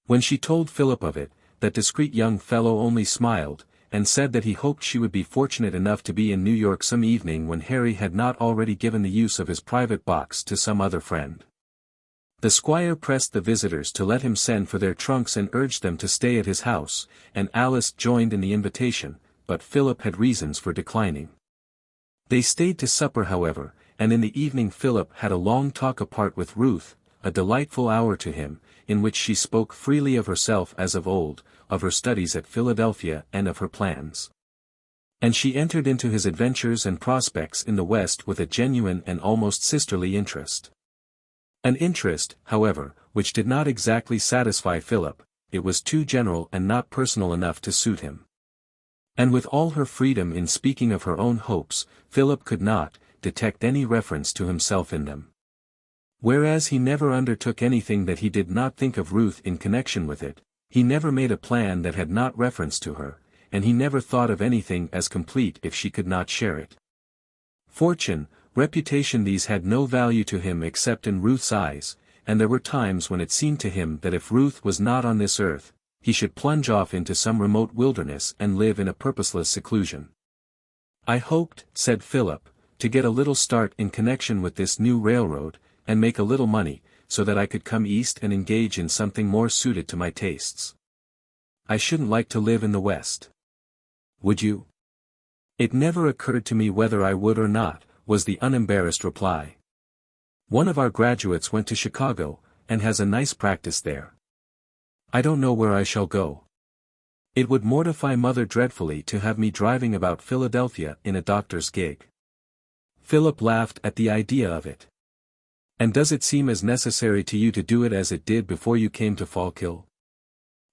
When she told Philip of it, that discreet young fellow only smiled, and said that he hoped she would be fortunate enough to be in New York some evening when Harry had not already given the use of his private box to some other friend. The squire pressed the visitors to let him send for their trunks and urged them to stay at his house, and Alice joined in the invitation, but Philip had reasons for declining. They stayed to supper however, and in the evening Philip had a long talk apart with Ruth, a delightful hour to him, in which she spoke freely of herself as of old, of her studies at Philadelphia and of her plans. And she entered into his adventures and prospects in the West with a genuine and almost sisterly interest. An interest, however, which did not exactly satisfy Philip. It was too general and not personal enough to suit him. And with all her freedom in speaking of her own hopes, Philip could not detect any reference to himself in them. Whereas he never undertook anything that he did not think of Ruth in connection with it, he never made a plan that had not reference to her, and he never thought of anything as complete if she could not share it. Fortune, reputation, these had no value to him except in Ruth's eyes, and there were times when it seemed to him that if Ruth was not on this earth, he should plunge off into some remote wilderness and live in a purposeless seclusion. "I hoped," said Philip, "to get a little start in connection with this new railroad, and make a little money, so that I could come east and engage in something more suited to my tastes. I shouldn't like to live in the West." "Would you?" "It never occurred to me whether I would or not," was the unembarrassed reply. "One of our graduates went to Chicago, and has a nice practice there. I don't know where I shall go. It would mortify Mother dreadfully to have me driving about Philadelphia in a doctor's gig." Philip laughed at the idea of it. "And does it seem as necessary to you to do it as it did before you came to Fallkill?"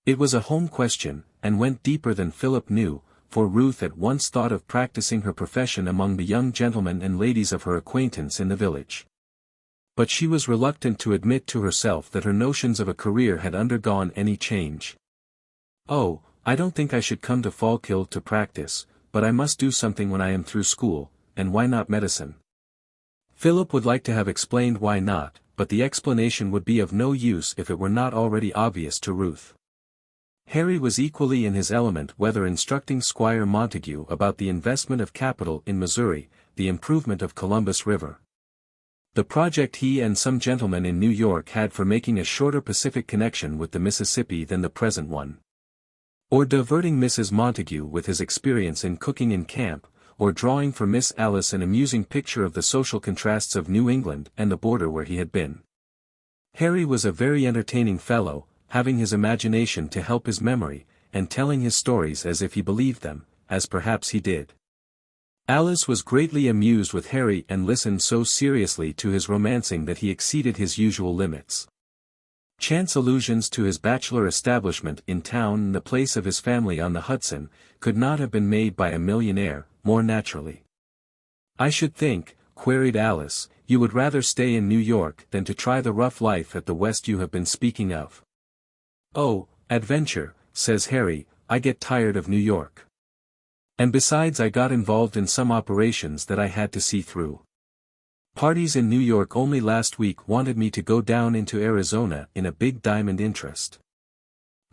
It was a home question, and went deeper than Philip knew, for Ruth at once thought of practicing her profession among the young gentlemen and ladies of her acquaintance in the village. But she was reluctant to admit to herself that her notions of a career had undergone any change. "Oh, I don't think I should come to Fallkill to practice, but I must do something when I am through school, and why not medicine?" Philip would like to have explained why not, but the explanation would be of no use if it were not already obvious to Ruth. Harry was equally in his element whether instructing Squire Montague about the investment of capital in Missouri, the improvement of Columbus River, the project he and some gentlemen in New York had for making a shorter Pacific connection with the Mississippi than the present one, or diverting Mrs. Montague with his experience in cooking in camp, or drawing for Miss Alice an amusing picture of the social contrasts of New England and the border where he had been. Harry was a very entertaining fellow, having his imagination to help his memory, and telling his stories as if he believed them, as perhaps he did. Alice was greatly amused with Harry and listened so seriously to his romancing that he exceeded his usual limits. Chance allusions to his bachelor establishment in town and the place of his family on the Hudson, could not have been made by a millionaire, more naturally. "I should think," queried Alice, "you would rather stay in New York than to try the rough life at the West you have been speaking of." "Oh, adventure," says Harry, "I get tired of New York. And besides I got involved in some operations that I had to see through. Parties in New York only last week wanted me to go down into Arizona in a big diamond interest.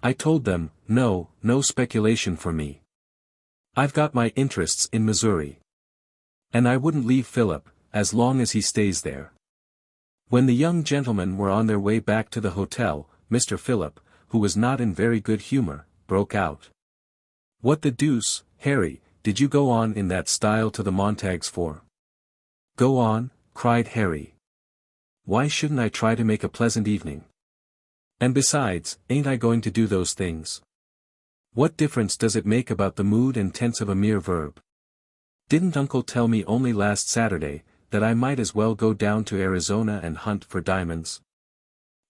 I told them, no speculation for me. I've got my interests in Missouri. And I wouldn't leave Philip, as long as he stays there." When the young gentlemen were on their way back to the hotel, Mr. Philip, who was not in very good humor, broke out. "What the deuce, Harry, did you go on in that style to the Montagues for?" "Go on?" cried Harry. "Why shouldn't I try to make a pleasant evening? And besides, ain't I going to do those things? What difference does it make about the mood and tense of a mere verb? Didn't Uncle tell me only last Saturday, that I might as well go down to Arizona and hunt for diamonds?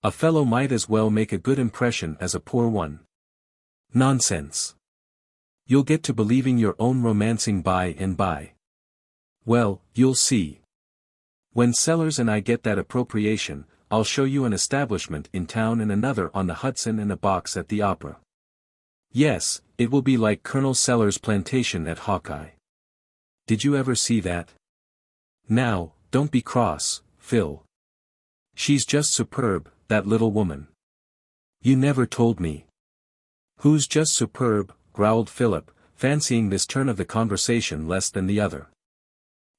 A fellow might as well make a good impression as a poor one." "Nonsense. You'll get to believing your own romancing by and by." "Well, you'll see. When Sellers and I get that appropriation, I'll show you an establishment in town and another on the Hudson and a box at the opera. Yes, it will be like Colonel Sellers' plantation at Hawkeye. Did you ever see that? Now, don't be cross, Phil. She's just superb, that little woman. You never told me." "Who's just superb?" growled Philip, fancying this turn of the conversation less than the other.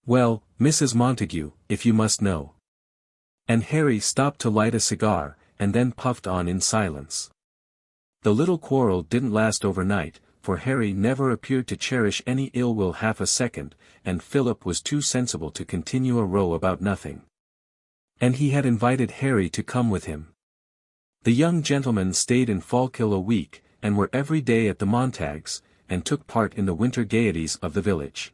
"Well, Mrs. Montague, if you must know." And Harry stopped to light a cigar, and then puffed on in silence. The little quarrel didn't last overnight, for Harry never appeared to cherish any ill will half a second, and Philip was too sensible to continue a row about nothing. And he had invited Harry to come with him. The young gentlemen stayed in Fallkill a week, and were every day at the Montagues, and took part in the winter gaieties of the village.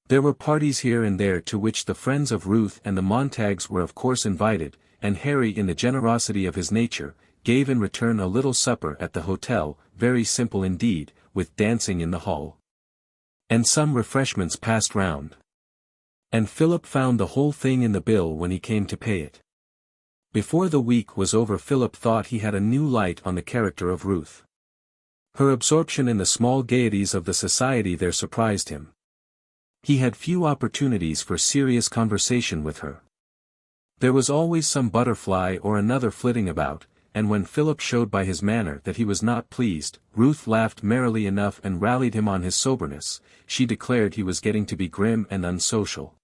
There were parties here and there to which the friends of Ruth and the Montagues were of course invited, and Harry, in the generosity of his nature, gave in return a little supper at the hotel, very simple indeed, with dancing in the hall. And some refreshments passed round. And Philip found the whole thing in the bill when he came to pay it. Before the week was over Philip thought he had a new light on the character of Ruth. Her absorption in the small gaieties of the society there surprised him. He had few opportunities for serious conversation with her. There was always some butterfly or another flitting about, and when Philip showed by his manner that he was not pleased, Ruth laughed merrily enough and rallied him on his soberness. She declared he was getting to be grim and unsocial.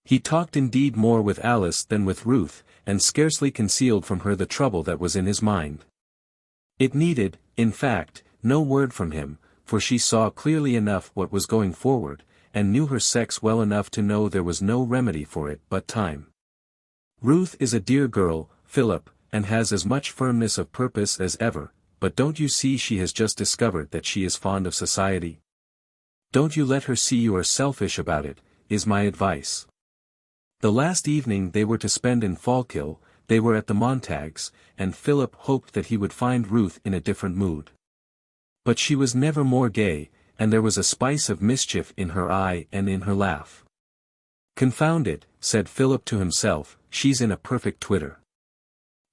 He talked indeed more with Alice than with Ruth, and scarcely concealed from her the trouble that was in his mind. It needed, in fact, no word from him, for she saw clearly enough what was going forward, and knew her sex well enough to know there was no remedy for it but time. Ruth is a dear girl, Philip, and has as much firmness of purpose as ever, but don't you see she has just discovered that she is fond of society? Don't you let her see you are selfish about it, is my advice. The last evening they were to spend in Fallkill, they were at the Montagues, and Philip hoped that he would find Ruth in a different mood. But she was never more gay, and there was a spice of mischief in her eye and in her laugh. Confound it, said Philip to himself, she's in a perfect twitter.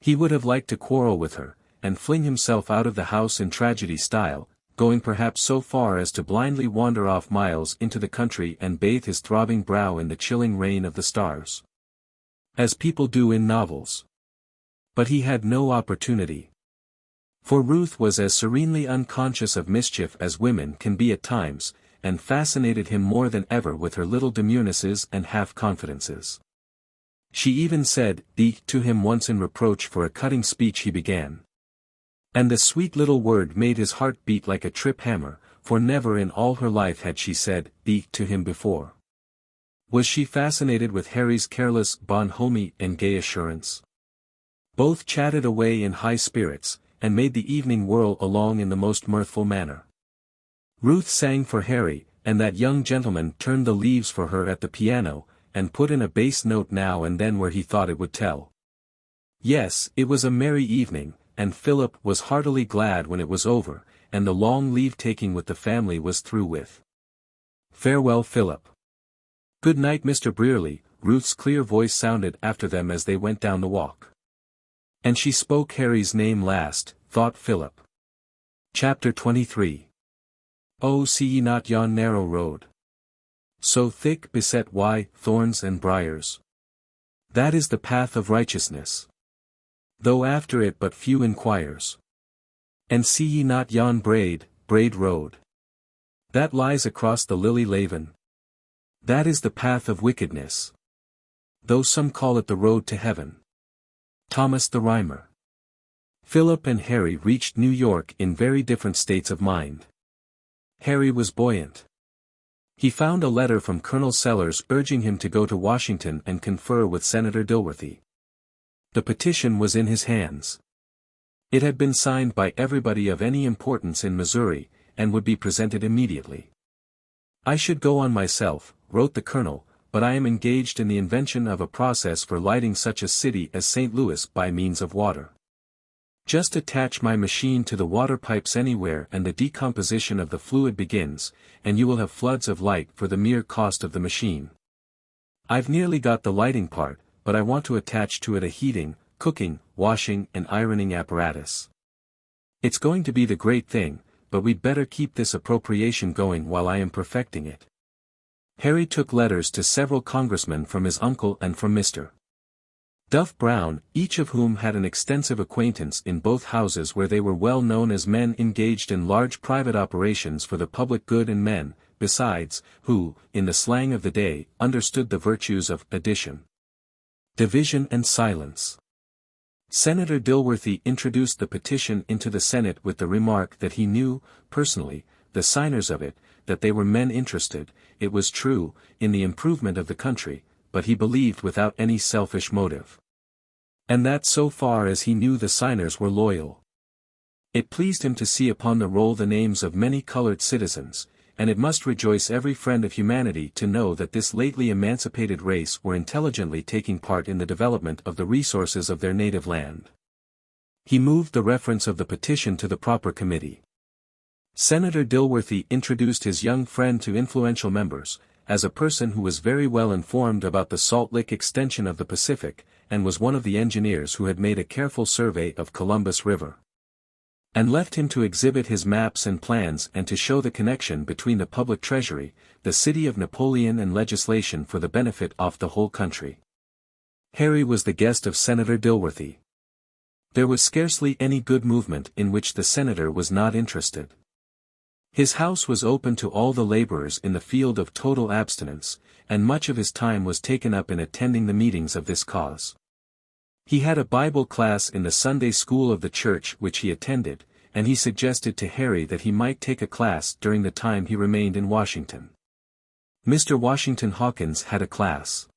He would have liked to quarrel with her, and fling himself out of the house in tragedy style, going perhaps so far as to blindly wander off miles into the country and bathe his throbbing brow in the chilling rain of the stars. As people do in novels. But he had no opportunity. For Ruth was as serenely unconscious of mischief as women can be at times, and fascinated him more than ever with her little demurenesses and half-confidences. She even said "thee" to him once in reproach for a cutting speech he began. And the sweet little word made his heart beat like a trip hammer, for never in all her life had she said "thee" to him before. Was she fascinated with Harry's careless bonhomie and gay assurance? Both chatted away in high spirits, and made the evening whirl along in the most mirthful manner. Ruth sang for Harry, and that young gentleman turned the leaves for her at the piano, and put in a bass note now and then where he thought it would tell. Yes, it was a merry evening, and Philip was heartily glad when it was over, and the long leave-taking with the family was through with. Farewell, Philip. Good night, Mr. Brierly, Ruth's clear voice sounded after them as they went down the walk. And she spoke Harry's name last, thought Philip. Chapter 23. Oh, see ye not yon narrow road? So thick beset thorns and briars. That is the path of righteousness. Though after it but few inquires. And see ye not yon braid road? That lies across the lily laven. That is the path of wickedness. Though some call it the road to heaven. Thomas the Rhymer. Philip and Harry reached New York in very different states of mind. Harry was buoyant. He found a letter from Colonel Sellers urging him to go to Washington and confer with Senator Dilworthy. The petition was in his hands. It had been signed by everybody of any importance in Missouri, and would be presented immediately. I should go on myself, wrote the colonel, but I am engaged in the invention of a process for lighting such a city as St. Louis by means of water. Just attach my machine to the water pipes anywhere and the decomposition of the fluid begins, and you will have floods of light for the mere cost of the machine. I've nearly got the lighting part, but I want to attach to it a heating, cooking, washing and ironing apparatus. It's going to be the great thing, but we'd better keep this appropriation going while I am perfecting it. Harry took letters to several congressmen from his uncle and from Mr. Duff Brown, each of whom had an extensive acquaintance in both houses where they were well known as men engaged in large private operations for the public good and men, besides, who, in the slang of the day, understood the virtues of addition, division and silence. Senator Dilworthy introduced the petition into the Senate with the remark that he knew, personally, the signers of it, that they were men interested, it was true, in the improvement of the country, but he believed without any selfish motive. And that so far as he knew the signers were loyal. It pleased him to see upon the roll the names of many colored citizens, and it must rejoice every friend of humanity to know that this lately emancipated race were intelligently taking part in the development of the resources of their native land. He moved the reference of the petition to the proper committee. Senator Dilworthy introduced his young friend to influential members, as a person who was very well informed about the Salt Lick extension of the Pacific, and was one of the engineers who had made a careful survey of Columbus River. And left him to exhibit his maps and plans and to show the connection between the public treasury, the city of Napoleon and legislation for the benefit of the whole country. Harry was the guest of Senator Dilworthy. There was scarcely any good movement in which the senator was not interested. His house was open to all the laborers in the field of total abstinence, and much of his time was taken up in attending the meetings of this cause. He had a Bible class in the Sunday school of the church which he attended, and he suggested to Harry that he might take a class during the time he remained in Washington. Mr. Washington Hawkins had a class.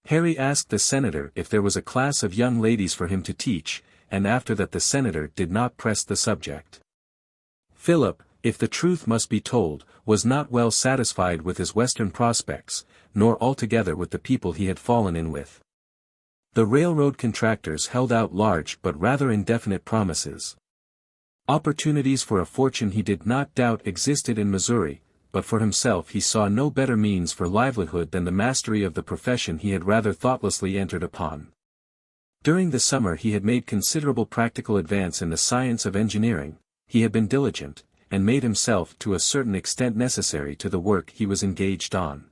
Harry asked the senator if there was a class of young ladies for him to teach, and after that the senator did not press the subject. Philip, if the truth must be told, was not well satisfied with his Western prospects, nor altogether with the people he had fallen in with. The railroad contractors held out large but rather indefinite promises. Opportunities for a fortune he did not doubt existed in Missouri, but for himself he saw no better means for livelihood than the mastery of the profession he had rather thoughtlessly entered upon. During the summer he had made considerable practical advance in the science of engineering, he had been diligent, and made himself to a certain extent necessary to the work he was engaged on.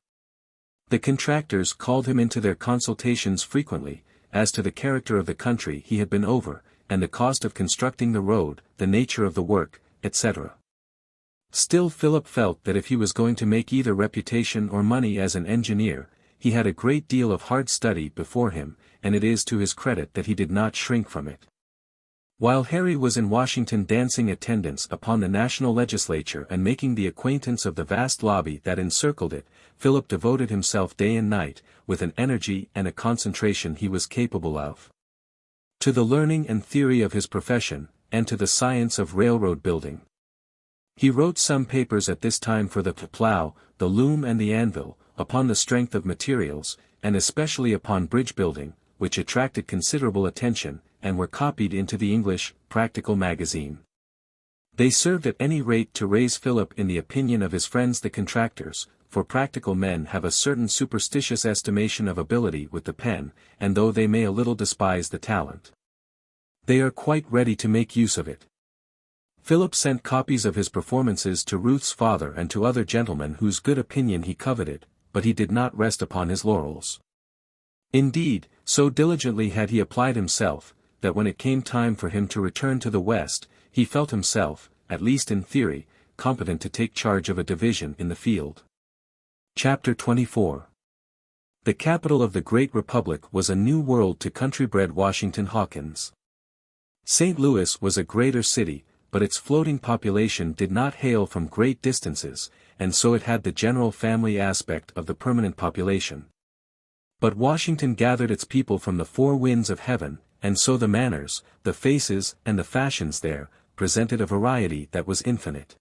The contractors called him into their consultations frequently, as to the character of the country he had been over, and the cost of constructing the road, the nature of the work, etc. Still Philip felt that if he was going to make either reputation or money as an engineer, he had a great deal of hard study before him, and it is to his credit that he did not shrink from it. While Harry was in Washington dancing attendance upon the national legislature and making the acquaintance of the vast lobby that encircled it, Philip devoted himself day and night, with an energy and a concentration he was capable of, to the learning and theory of his profession, and to the science of railroad building. He wrote some papers at this time for the plow, the loom and the anvil, upon the strength of materials, and especially upon bridge building, which attracted considerable attention, and were copied into the English Practical magazine. They served at any rate to raise Philip in the opinion of his friends the contractors, for practical men have a certain superstitious estimation of ability with the pen, and though they may a little despise the talent, they are quite ready to make use of it. Philip sent copies of his performances to Ruth's father and to other gentlemen whose good opinion he coveted, but he did not rest upon his laurels. Indeed, so diligently had he applied himself, that when it came time for him to return to the West, he felt himself, at least in theory, competent to take charge of a division in the field. Chapter 24. The capital of the great republic was a new world to country-bred Washington Hawkins. St. Louis was a greater city, but its floating population did not hail from great distances, and so it had the general family aspect of the permanent population. But Washington gathered its people from the four winds of heaven, and so the manners, the faces, and the fashions there, presented a variety that was infinite.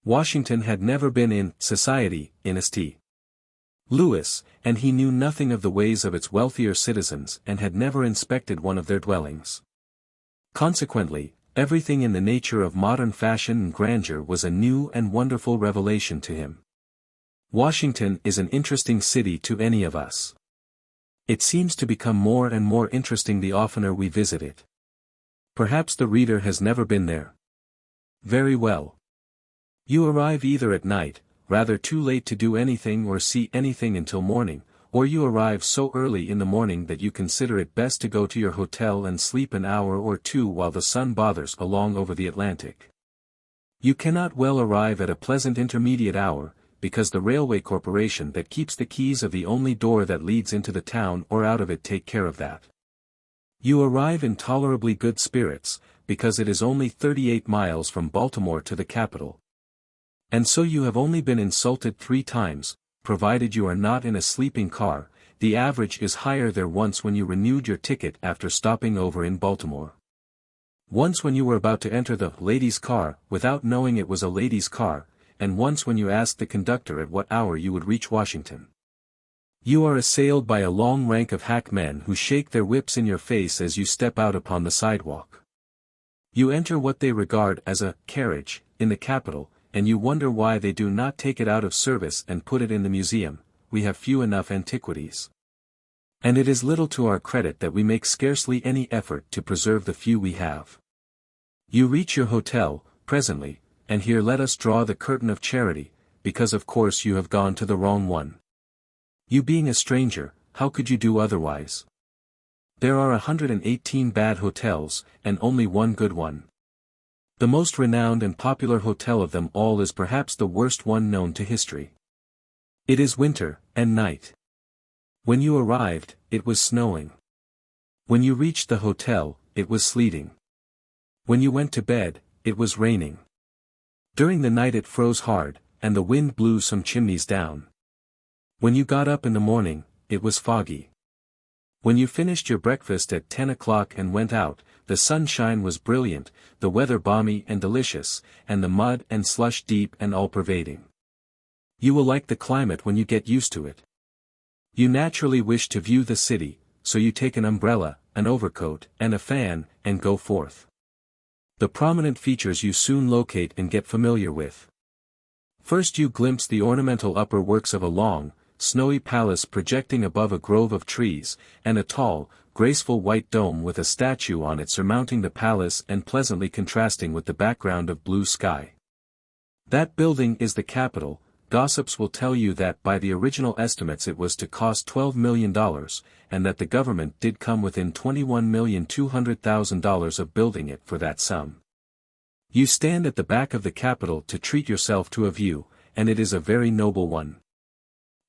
Washington had never been in society in St. Louis, and he knew nothing of the ways of its wealthier citizens and had never inspected one of their dwellings. Consequently, everything in the nature of modern fashion and grandeur was a new and wonderful revelation to him. Washington is an interesting city to any of us. It seems to become more and more interesting the oftener we visit it. Perhaps the reader has never been there. Very well. You arrive either at night, rather too late to do anything or see anything until morning, or you arrive so early in the morning that you consider it best to go to your hotel and sleep an hour or two while the sun bothers along over the Atlantic. You cannot well arrive at a pleasant intermediate hour, because the railway corporation that keeps the keys of the only door that leads into the town or out of it take care of that. You arrive in tolerably good spirits, because it is only 38 miles from Baltimore to the capital. And so you have only been insulted 3 times, provided you are not in a sleeping car. The average is higher there once when you renewed your ticket after stopping over in Baltimore. Once when you were about to enter the ladies' car, without knowing it was a ladies' car, and once when you asked the conductor at what hour you would reach Washington. You are assailed by a long rank of hackmen who shake their whips in your face as you step out upon the sidewalk. You enter what they regard as a carriage, in the capital, and you wonder why they do not take it out of service and put it in the museum. We have few enough antiquities. And it is little to our credit that we make scarcely any effort to preserve the few we have. You reach your hotel, presently, and here let us draw the curtain of charity, because of course you have gone to the wrong one. You being a stranger, how could you do otherwise? There are 118 bad hotels, and only one good one. The most renowned and popular hotel of them all is perhaps the worst one known to history. It is winter, and night. When you arrived, it was snowing. When you reached the hotel, it was sleeting. When you went to bed, it was raining. During the night it froze hard, and the wind blew some chimneys down. When you got up in the morning, it was foggy. When you finished your breakfast at 10 o'clock and went out, the sunshine was brilliant, the weather balmy and delicious, and the mud and slush deep and all-pervading. You will like the climate when you get used to it. You naturally wish to view the city, so you take an umbrella, an overcoat, and a fan, and go forth. The prominent features you soon locate and get familiar with. First you glimpse the ornamental upper works of a long, snowy palace projecting above a grove of trees, and a tall, graceful white dome with a statue on it surmounting the palace and pleasantly contrasting with the background of blue sky. That building is the Capitol. Gossips will tell you that by the original estimates it was to cost $12 million, and that the government did come within $21,200,000 of building it for that sum. You stand at the back of the Capitol to treat yourself to a view, and it is a very noble one.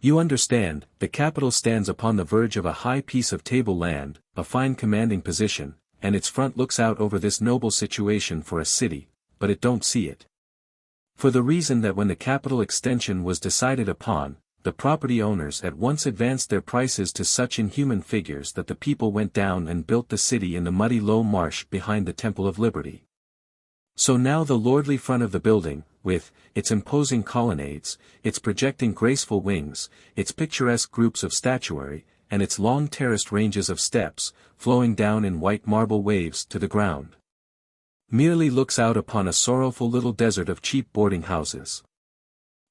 You understand, the Capitol stands upon the verge of a high piece of tableland, a fine commanding position, and its front looks out over this noble situation for a city, but it don't see it. For the reason that when the Capitol extension was decided upon, the property owners at once advanced their prices to such inhuman figures that the people went down and built the city in the muddy low marsh behind the Temple of Liberty. So now the lordly front of the building, with its imposing colonnades, its projecting graceful wings, its picturesque groups of statuary, and its long terraced ranges of steps, flowing down in white marble waves to the ground, merely looks out upon a sorrowful little desert of cheap boarding houses.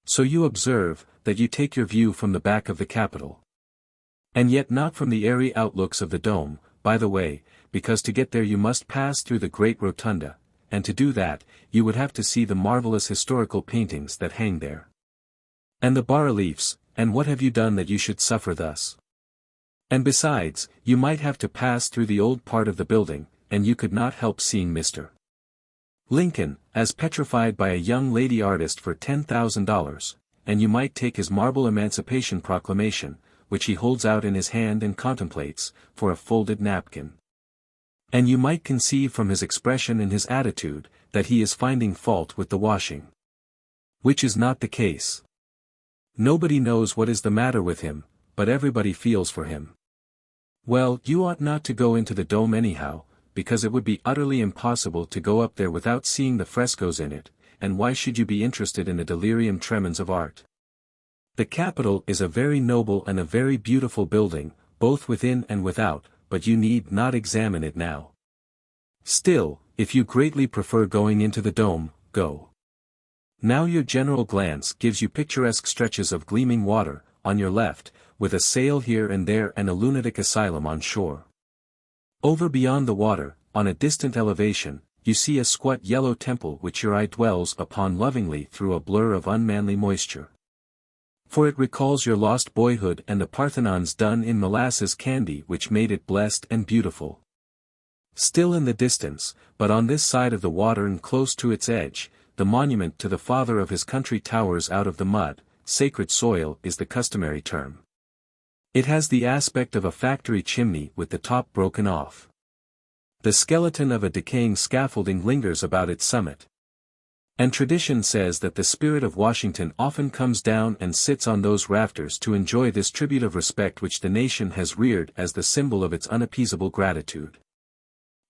So you observe, that you take your view from the back of the Capitol. And yet not from the airy outlooks of the dome, by the way, because to get there you must pass through the great rotunda, and to do that, you would have to see the marvelous historical paintings that hang there. And the bas-reliefs, and what have you done that you should suffer thus? And besides, you might have to pass through the old part of the building, and you could not help seeing Mr. Lincoln, as petrified by a young lady artist for $10,000, and you might take his marble Emancipation Proclamation, which he holds out in his hand and contemplates, for a folded napkin. And you might conceive from his expression and his attitude, that he is finding fault with the washing. Which is not the case. Nobody knows what is the matter with him, but everybody feels for him. Well, you ought not to go into the dome anyhow, because it would be utterly impossible to go up there without seeing the frescoes in it, and why should you be interested in the delirium tremens of art? The Capitol is a very noble and a very beautiful building, both within and without, but you need not examine it now. Still, if you greatly prefer going into the dome, go. Now your general glance gives you picturesque stretches of gleaming water, on your left, with a sail here and there and a lunatic asylum on shore. Over beyond the water, on a distant elevation, you see a squat yellow temple which your eye dwells upon lovingly through a blur of unmanly moisture. For it recalls your lost boyhood and the Parthenons done in molasses candy which made it blessed and beautiful. Still in the distance, but on this side of the water and close to its edge, the monument to the father of his country towers out of the mud. Sacred soil is the customary term. It has the aspect of a factory chimney with the top broken off. The skeleton of a decaying scaffolding lingers about its summit. And tradition says that the spirit of Washington often comes down and sits on those rafters to enjoy this tribute of respect which the nation has reared as the symbol of its unappeasable gratitude.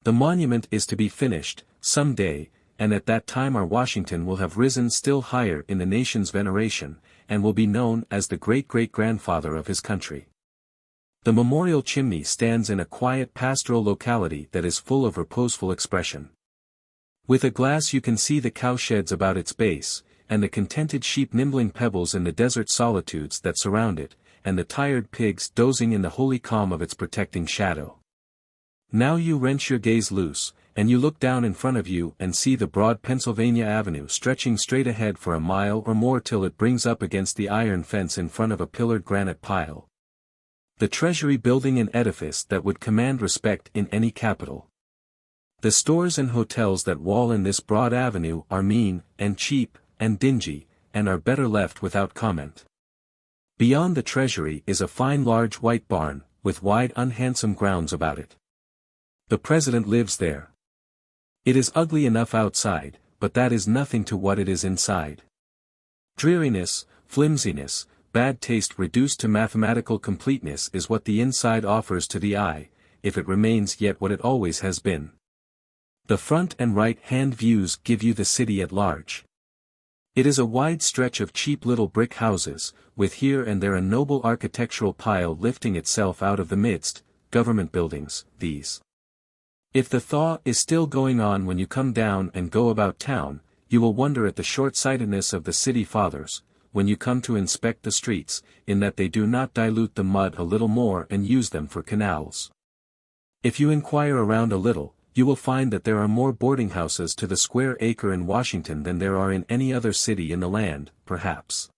The monument is to be finished, some day, and at that time our Washington will have risen still higher in the nation's veneration, and will be known as the great-great-grandfather of his country. The memorial chimney stands in a quiet pastoral locality that is full of reposeful expression. With a glass you can see the cowsheds about its base, and the contented sheep nibbling pebbles in the desert solitudes that surround it, and the tired pigs dozing in the holy calm of its protecting shadow. Now you wrench your gaze loose, and you look down in front of you and see the broad Pennsylvania Avenue stretching straight ahead for a mile or more till it brings up against the iron fence in front of a pillared granite pile. The Treasury building and edifice that would command respect in any capital. The stores and hotels that wall in this broad avenue are mean, and cheap, and dingy, and are better left without comment. Beyond the Treasury is a fine large white barn, with wide unhandsome grounds about it. The President lives there. It is ugly enough outside, but that is nothing to what it is inside. Dreariness, flimsiness, bad taste reduced to mathematical completeness is what the inside offers to the eye, if it remains yet what it always has been. The front and right-hand views give you the city at large. It is a wide stretch of cheap little brick houses, with here and there a noble architectural pile lifting itself out of the midst, government buildings, these. If the thaw is still going on when you come down and go about town, you will wonder at the short-sightedness of the city fathers, when you come to inspect the streets, in that they do not dilute the mud a little more and use them for canals. If you inquire around a little, you will find that there are more boarding houses to the square acre in Washington than there are in any other city in the land, perhaps.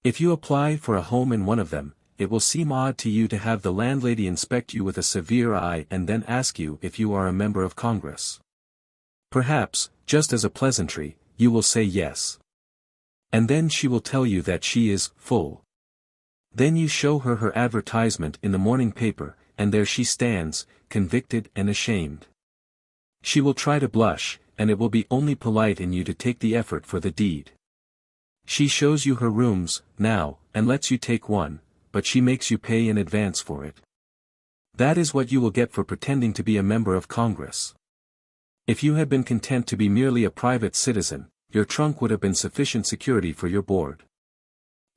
If you apply for a home in one of them, it will seem odd to you to have the landlady inspect you with a severe eye and then ask you if you are a member of Congress. Perhaps, just as a pleasantry, you will say yes. And then she will tell you that she is full. Then you show her her advertisement in the morning paper, and there she stands, convicted and ashamed. She will try to blush, and it will be only polite in you to take the effort for the deed. She shows you her rooms, now, and lets you take one, but she makes you pay in advance for it. That is what you will get for pretending to be a member of Congress. If you had been content to be merely a private citizen, your trunk would have been sufficient security for your board.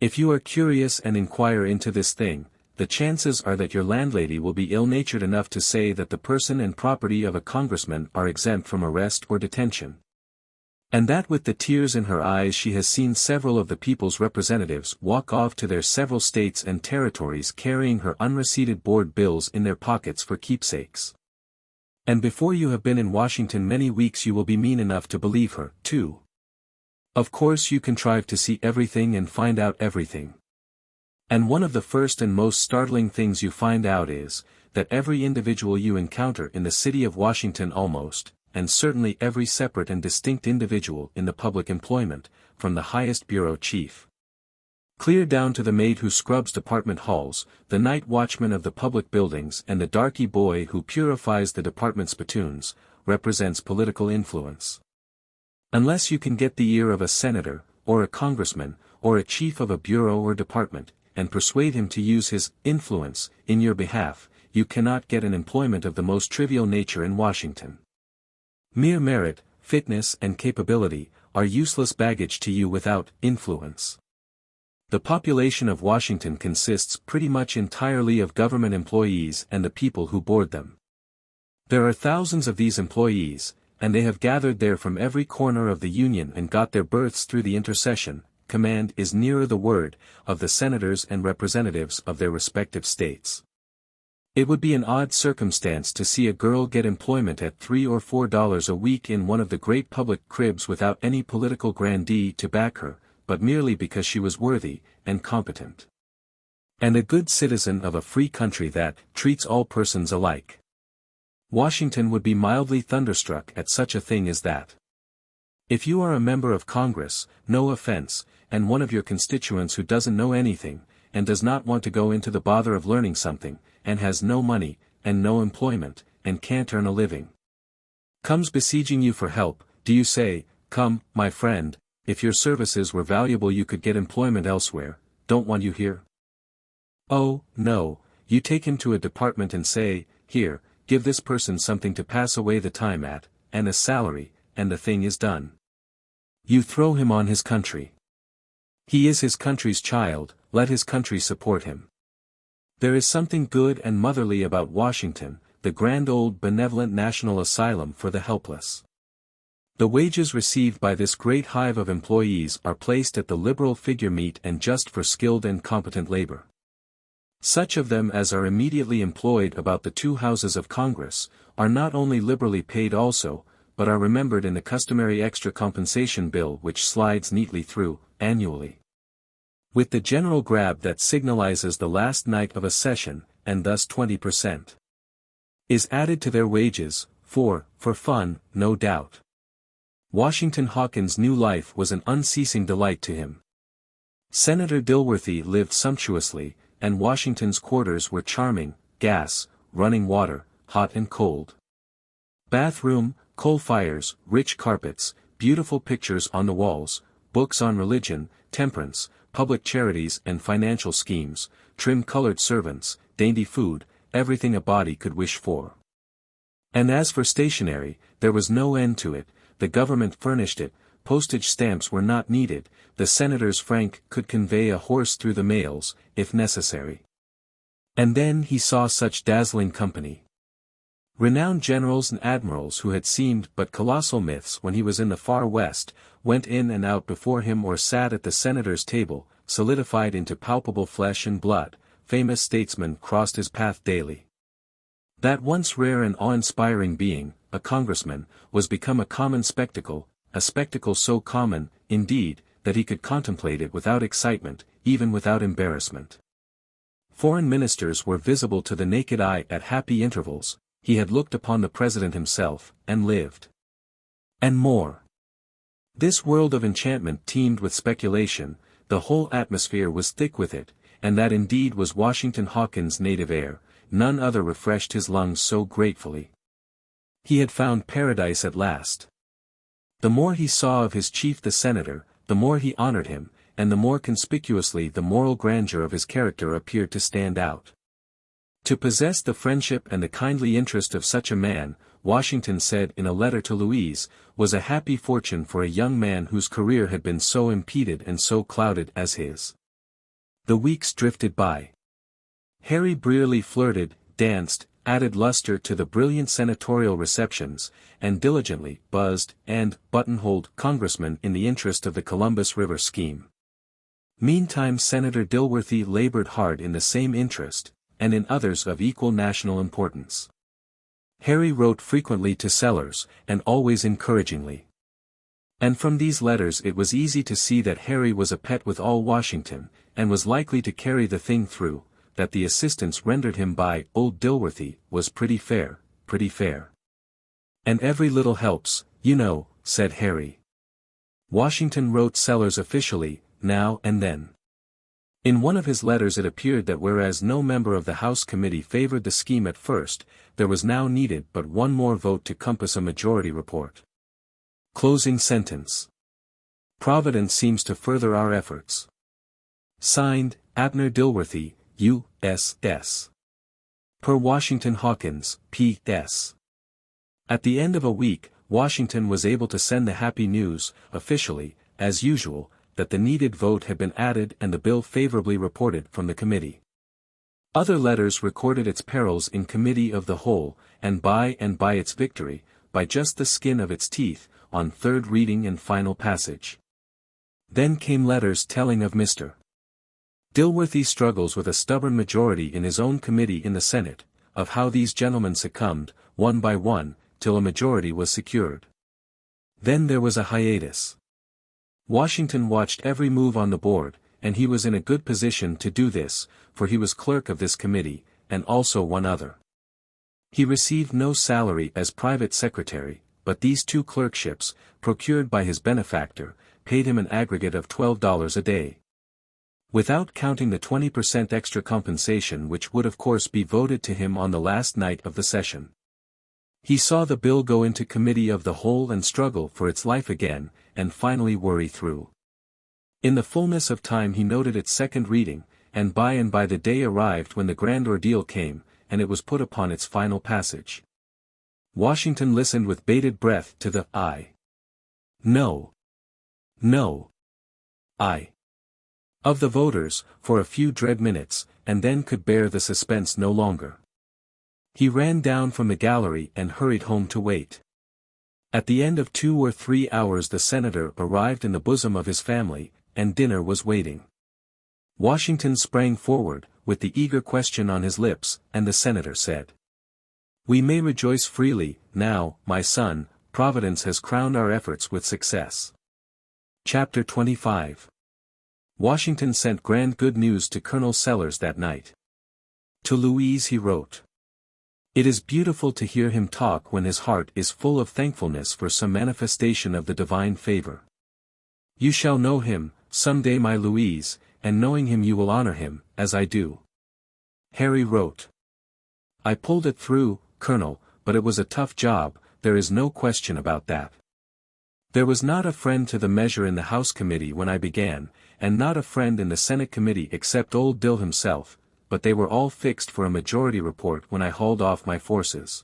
If you are curious and inquire into this thing, the chances are that your landlady will be ill-natured enough to say that the person and property of a congressman are exempt from arrest or detention. And that with the tears in her eyes she has seen several of the people's representatives walk off to their several states and territories carrying her unreceipted board bills in their pockets for keepsakes. And before you have been in Washington many weeks you will be mean enough to believe her, too. Of course you contrive to see everything and find out everything. And one of the first and most startling things you find out is, that every individual you encounter in the city of Washington almost, and certainly every separate and distinct individual in the public employment, from the highest bureau chief, clear down to the maid who scrubs department halls, the night watchman of the public buildings and the darky boy who purifies the department spittoons, represents political influence. Unless you can get the ear of a senator, or a congressman, or a chief of a bureau or department, and persuade him to use his influence in your behalf, you cannot get an employment of the most trivial nature in Washington. Mere merit, fitness and capability, are useless baggage to you without influence. The population of Washington consists pretty much entirely of government employees and the people who board them. There are thousands of these employees, and they have gathered there from every corner of the Union and got their berths through the intercession, command is nearer the word, of the senators and representatives of their respective states. It would be an odd circumstance to see a girl get employment at $3 or $4 a week in one of the great public cribs without any political grandee to back her, but merely because she was worthy, and competent. And a good citizen of a free country that treats all persons alike. Washington would be mildly thunderstruck at such a thing as that. If you are a member of Congress, no offense, and one of your constituents who doesn't know anything, and does not want to go into the bother of learning something, and has no money, and no employment, and can't earn a living. Comes besieging you for help, do you say, come, my friend, if your services were valuable you could get employment elsewhere, don't want you here? Oh, no, you take him to a department and say, here, give this person something to pass away the time at, and a salary, and the thing is done. You throw him on his country. He is his country's child, let his country support him. There is something good and motherly about Washington, the grand old benevolent national asylum for the helpless. The wages received by this great hive of employees are placed at the liberal figure meet and just for skilled and competent labor. Such of them as are immediately employed about the two houses of Congress, are not only liberally paid also, but are remembered in the customary extra compensation bill which slides neatly through, annually. With the general grab that signalizes the last night of a session, and thus 20% is added to their wages, for fun, no doubt. Washington Hawkins' new life was an unceasing delight to him. Senator Dilworthy lived sumptuously, and Washington's quarters were charming, gas, running water, hot and cold. Bathroom, coal fires, rich carpets, beautiful pictures on the walls, books on religion, temperance, public charities and financial schemes, trim-colored servants, dainty food, everything a body could wish for. And as for stationery, there was no end to it, the government furnished it, postage stamps were not needed, the senator's frank could convey a horse through the mails, if necessary. And then he saw such dazzling company. Renowned generals and admirals who had seemed but colossal myths when he was in the far west, went in and out before him or sat at the senator's table, solidified into palpable flesh and blood, famous statesmen crossed his path daily. That once rare and awe-inspiring being, a congressman, was become a common spectacle, a spectacle so common, indeed, that he could contemplate it without excitement, even without embarrassment. Foreign ministers were visible to the naked eye at happy intervals, he had looked upon the president himself, and lived. And more. This world of enchantment teemed with speculation, the whole atmosphere was thick with it, and that indeed was Washington Hawkins' native air, none other refreshed his lungs so gratefully. He had found paradise at last. The more he saw of his chief the senator, the more he honored him, and the more conspicuously the moral grandeur of his character appeared to stand out. To possess the friendship and the kindly interest of such a man, Washington said in a letter to Louise, was a happy fortune for a young man whose career had been so impeded and so clouded as his. The weeks drifted by. Harry Brearley flirted, danced, added luster to the brilliant senatorial receptions, and diligently buzzed and buttonholed congressmen in the interest of the Columbus River scheme. Meantime Senator Dilworthy labored hard in the same interest, and in others of equal national importance. Harry wrote frequently to Sellers, and always encouragingly. And from these letters it was easy to see that Harry was a pet with all Washington, and was likely to carry the thing through, that the assistance rendered him by old Dilworthy was pretty fair, pretty fair. And every little helps, you know, said Harry. Washington wrote Sellers officially, now and then. In one of his letters it appeared that whereas no member of the House committee favored the scheme at first, there was now needed but one more vote to compass a majority report. Closing sentence. Providence seems to further our efforts. Signed, Abner Dilworthy, U.S.S. Per Washington Hawkins, P.S. At the end of a week, Washington was able to send the happy news, officially, as usual, that the needed vote had been added and the bill favorably reported from the committee. Other letters recorded its perils in committee of the whole, and by its victory, by just the skin of its teeth, on third reading and final passage. Then came letters telling of Mr. Dilworthy's struggles with a stubborn majority in his own committee in the Senate, of how these gentlemen succumbed, one by one, till a majority was secured. Then there was a hiatus. Washington watched every move on the board, and he was in a good position to do this, for he was clerk of this committee, and also one other. He received no salary as private secretary, but these two clerkships, procured by his benefactor, paid him an aggregate of $12 a day. Without counting the 20% extra compensation which would of course be voted to him on the last night of the session. He saw the bill go into committee of the whole and struggle for its life again, and finally worry through. In the fullness of time he noted its second reading, and by the day arrived when the grand ordeal came, and it was put upon its final passage. Washington listened with bated breath to the "I. No. No. I." of the voters, for a few dread minutes, and then could bear the suspense no longer. He ran down from the gallery and hurried home to wait. At the end of 2 or 3 hours the senator arrived in the bosom of his family, and dinner was waiting. Washington sprang forward, with the eager question on his lips, and the senator said, "We may rejoice freely, now, my son, Providence has crowned our efforts with success." Chapter 25. Washington sent grand good news to Colonel Sellers that night. To Louise he wrote, "It is beautiful to hear him talk when his heart is full of thankfulness for some manifestation of the divine favor. You shall know him, some day, my Louise, and knowing him you will honor him, as I do." Harry wrote, "I pulled it through, Colonel, but it was a tough job, there is no question about that. There was not a friend to the measure in the House Committee when I began, and not a friend in the Senate Committee except old Dill himself, but they were all fixed for a majority report when I hauled off my forces.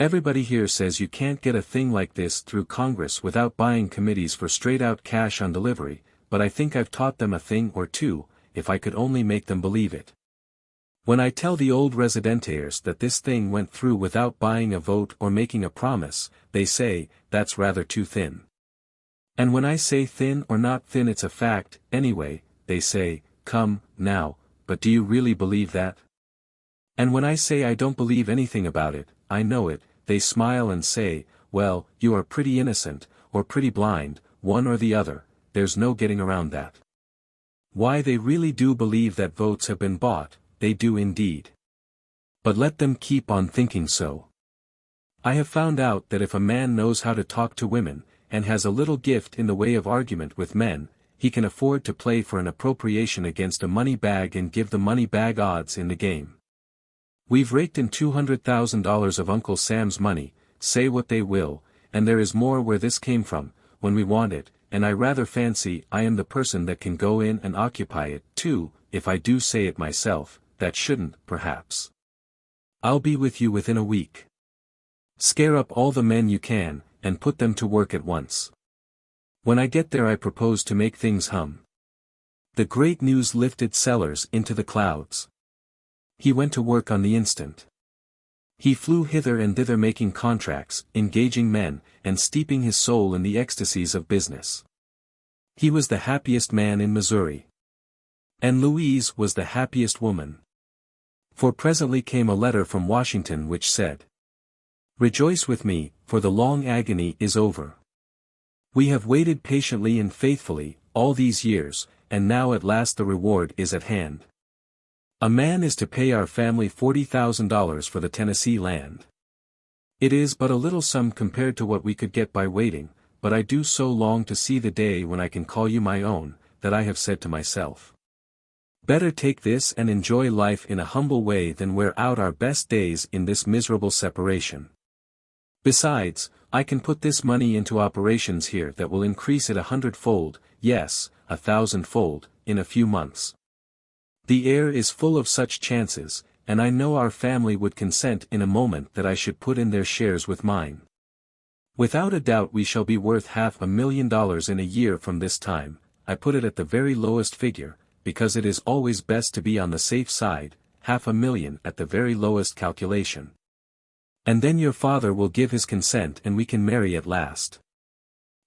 Everybody here says you can't get a thing like this through Congress without buying committees for straight-out cash on delivery, but I think I've taught them a thing or two, if I could only make them believe it. When I tell the old residentaires that this thing went through without buying a vote or making a promise, they say, that's rather too thin. And when I say thin or not thin it's a fact, anyway, they say, come, now, but do you really believe that? And when I say I don't believe anything about it, I know it, they smile and say, well, you are pretty innocent, or pretty blind, one or the other, there's no getting around that. Why they really do believe that votes have been bought, they do indeed. But let them keep on thinking so. I have found out that if a man knows how to talk to women, and has a little gift in the way of argument with men, he can afford to play for an appropriation against a money bag and give the money bag odds in the game. We've raked in $200,000 of Uncle Sam's money, say what they will, and there is more where this came from, when we want it, and I rather fancy I am the person that can go in and occupy it, too, if I do say it myself, that shouldn't, perhaps. I'll be with you within a week. Scare up all the men you can, and put them to work at once. When I get there I propose to make things hum." The great news lifted Sellers into the clouds. He went to work on the instant. He flew hither and thither making contracts, engaging men, and steeping his soul in the ecstasies of business. He was the happiest man in Missouri. And Louise was the happiest woman. For presently came a letter from Washington which said, "Rejoice with me, for the long agony is over. We have waited patiently and faithfully, all these years, and now at last the reward is at hand. A man is to pay our family $40,000 for the Tennessee land. It is but a little sum compared to what we could get by waiting, but I do so long to see the day when I can call you my own, that I have said to myself, better take this and enjoy life in a humble way than wear out our best days in this miserable separation. Besides, I can put this money into operations here that will increase it 100-fold, yes, 1,000-fold, in a few months. The air is full of such chances, and I know our family would consent in a moment that I should put in their shares with mine. Without a doubt we shall be worth $500,000 in a year from this time. I put it at the very lowest figure, because it is always best to be on the safe side, $500,000 at the very lowest calculation. And then your father will give his consent and we can marry at last.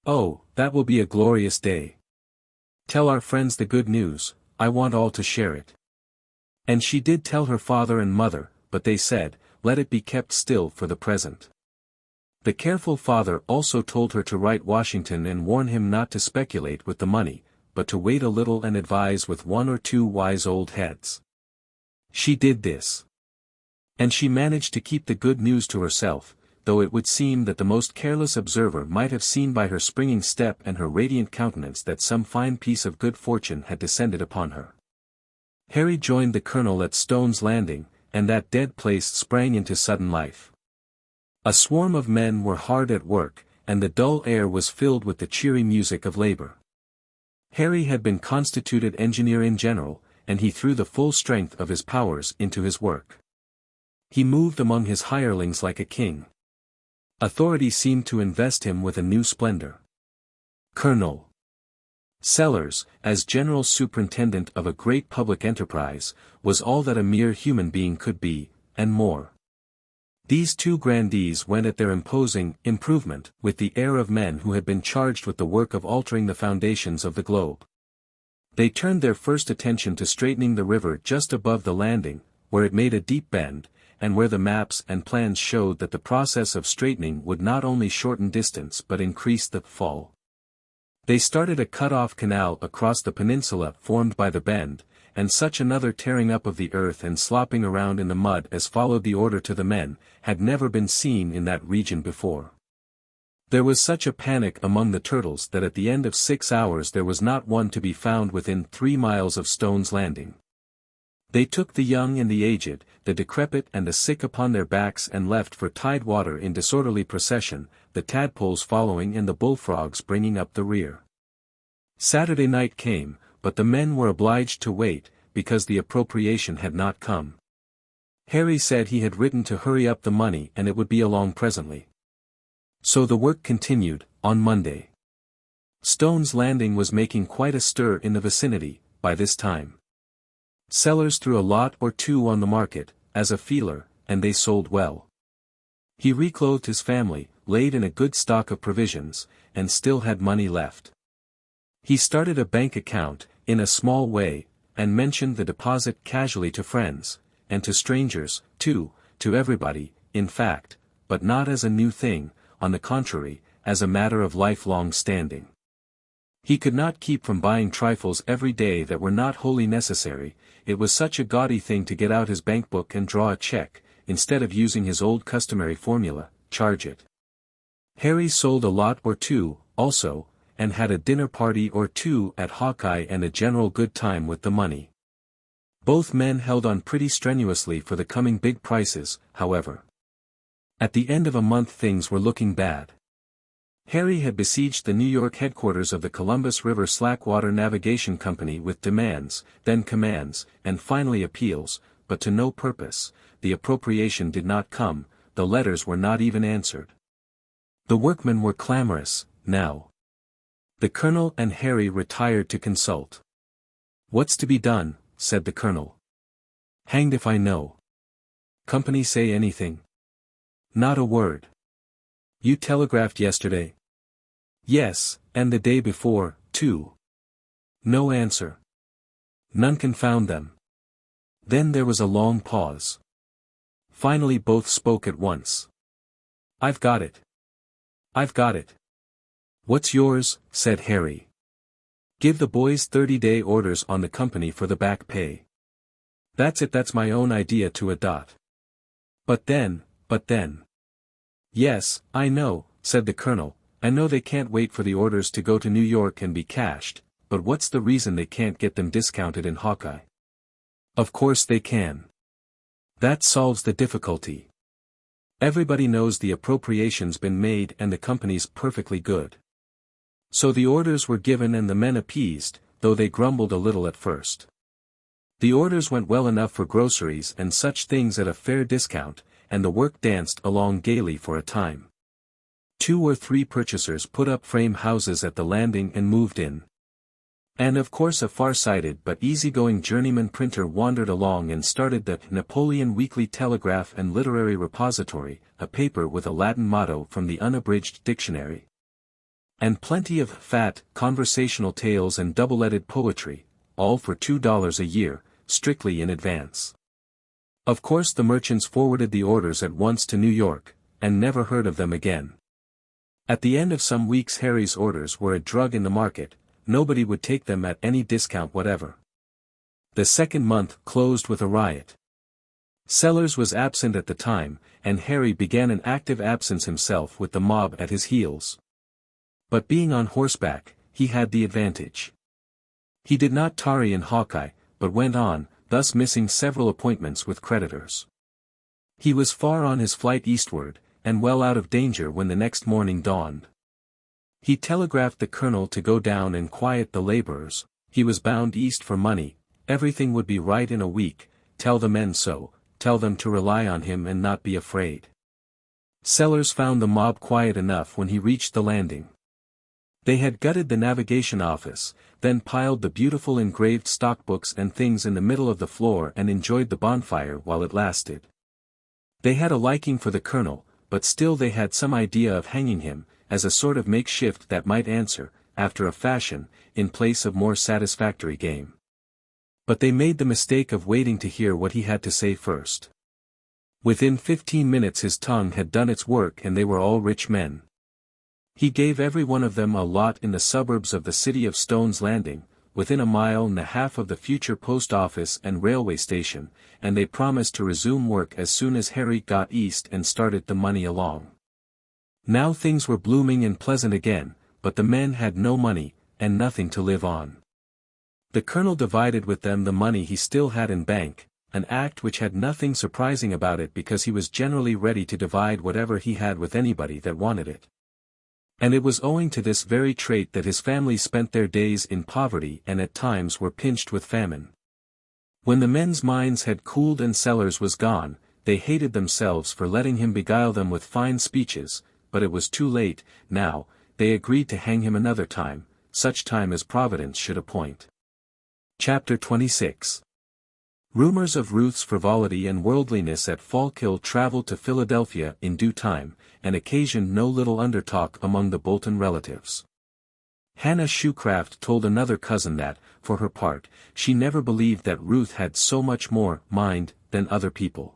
Oh, that will be a glorious day. Tell our friends the good news, I want all to share it." And she did tell her father and mother, but they said, let it be kept still for the present. The careful father also told her to write Washington and warn him not to speculate with the money, but to wait a little and advise with 1 or 2 wise old heads. She did this. And she managed to keep the good news to herself, though it would seem that the most careless observer might have seen by her springing step and her radiant countenance that some fine piece of good fortune had descended upon her. Harry joined the colonel at Stone's Landing, and that dead place sprang into sudden life. A swarm of men were hard at work, and the dull air was filled with the cheery music of labor. Harry had been constituted engineer-in-general, and he threw the full strength of his powers into his work. He moved among his hirelings like a king. Authority seemed to invest him with a new splendor. Colonel Sellers, as general superintendent of a great public enterprise, was all that a mere human being could be, and more. These two grandees went at their imposing improvement with the air of men who had been charged with the work of altering the foundations of the globe. They turned their first attention to straightening the river just above the landing, where it made a deep bend, and where the maps and plans showed that the process of straightening would not only shorten distance but increase the fall. They started a cut-off canal across the peninsula formed by the bend, and such another tearing up of the earth and slopping around in the mud as followed the order to the men, had never been seen in that region before. There was such a panic among the turtles that at the end of 6 hours there was not one to be found within 3 miles of Stone's Landing. They took the young and the aged, the decrepit and the sick upon their backs and left for Tidewater in disorderly procession, the tadpoles following and the bullfrogs bringing up the rear. Saturday night came, but the men were obliged to wait, because the appropriation had not come. Harry said he had written to hurry up the money and it would be along presently. So the work continued, on Monday. Stone's Landing was making quite a stir in the vicinity, by this time. Sellers threw a lot or two on the market, as a feeler, and they sold well. He reclothed his family, laid in a good stock of provisions, and still had money left. He started a bank account, in a small way, and mentioned the deposit casually to friends, and to strangers, too, to everybody, in fact, but not as a new thing, on the contrary, as a matter of lifelong standing. He could not keep from buying trifles every day that were not wholly necessary. It was such a gaudy thing to get out his bankbook and draw a check, instead of using his old customary formula, charge it. Harry sold a lot or two, also, and had a dinner party or two at Hawkeye and a general good time with the money. Both men held on pretty strenuously for the coming big prices, however. At the end of a month things were looking bad. Harry had besieged the New York headquarters of the Columbus River Slackwater Navigation Company with demands, then commands, and finally appeals, but to no purpose. The appropriation did not come, the letters were not even answered. The workmen were clamorous, now. The colonel and Harry retired to consult. "What's to be done?" said the colonel. "Hanged if I know." "Company say anything?" "Not a word." "You telegraphed yesterday?" "Yes, and the day before, too." "No answer." "None confound them." Then there was a long pause. Finally both spoke at once. "I've got it. I've got it." "What's yours?" said Harry. "Give the boys 30-day orders on the company for the back pay." "That's it, that's my own idea to a dot." But then. "Yes, I know," said the colonel, "I know they can't wait for the orders to go to New York and be cashed, but what's the reason they can't get them discounted in Hawkeye?" "Of course they can. That solves the difficulty. Everybody knows the appropriation's been made and the company's perfectly good." So the orders were given and the men appeased, though they grumbled a little at first. The orders went well enough for groceries and such things at a fair discount, and the work danced along gaily for a time. 2 or 3 purchasers put up frame houses at the landing and moved in. And of course a far-sighted but easy-going journeyman printer wandered along and started the Napoleon Weekly Telegraph and Literary Repository, a paper with a Latin motto from the unabridged dictionary. And plenty of fat, conversational tales and double-leaded poetry, all for $2 a year, strictly in advance. Of course the merchants forwarded the orders at once to New York, and never heard of them again. At the end of some weeks Harry's orders were a drug in the market, nobody would take them at any discount whatever. The second month closed with a riot. Sellers was absent at the time, and Harry began an active absence himself with the mob at his heels. But being on horseback, he had the advantage. He did not tarry in Hawkeye, but went on, thus missing several appointments with creditors. He was far on his flight eastward, and well out of danger when the next morning dawned. He telegraphed the colonel to go down and quiet the laborers. He was bound east for money, everything would be right in a week, tell the men so, tell them to rely on him and not be afraid. Sellers found the mob quiet enough when he reached the landing. They had gutted the navigation office, then piled the beautiful engraved stockbooks and things in the middle of the floor and enjoyed the bonfire while it lasted. They had a liking for the colonel, but still they had some idea of hanging him, as a sort of makeshift that might answer, after a fashion, in place of more satisfactory game. But they made the mistake of waiting to hear what he had to say first. Within 15 minutes his tongue had done its work and they were all rich men. He gave every one of them a lot in the suburbs of the city of Stone's Landing, within 1.5 miles of the future post office and railway station, and they promised to resume work as soon as Harry got east and started the money along. Now things were blooming and pleasant again, but the men had no money, and nothing to live on. The colonel divided with them the money he still had in bank, an act which had nothing surprising about it because he was generally ready to divide whatever he had with anybody that wanted it. And it was owing to this very trait that his family spent their days in poverty and at times were pinched with famine. When the men's minds had cooled and Sellers was gone, they hated themselves for letting him beguile them with fine speeches, but it was too late. Now, they agreed to hang him another time, such time as Providence should appoint. Chapter 26. Rumors of Ruth's frivolity and worldliness at Fallkill traveled to Philadelphia in due time, and occasioned no little undertalk among the Bolton relatives. Hannah Shoecraft told another cousin that, for her part, she never believed that Ruth had so much more mind than other people.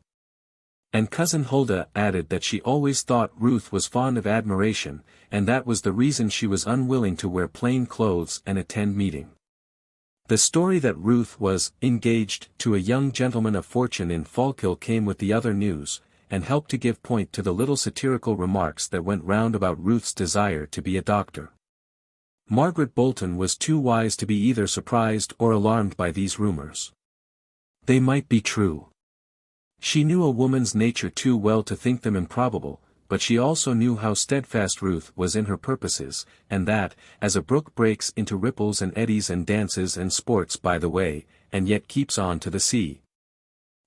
And Cousin Huldah added that she always thought Ruth was fond of admiration, and that was the reason she was unwilling to wear plain clothes and attend meeting. The story that Ruth was engaged to a young gentleman of fortune in Fallkill came with the other news, and helped to give point to the little satirical remarks that went round about Ruth's desire to be a doctor. Margaret Bolton was too wise to be either surprised or alarmed by these rumors. They might be true. She knew a woman's nature too well to think them improbable, but she also knew how steadfast Ruth was in her purposes, and that, as a brook breaks into ripples and eddies and dances and sports by the way, and yet keeps on to the sea.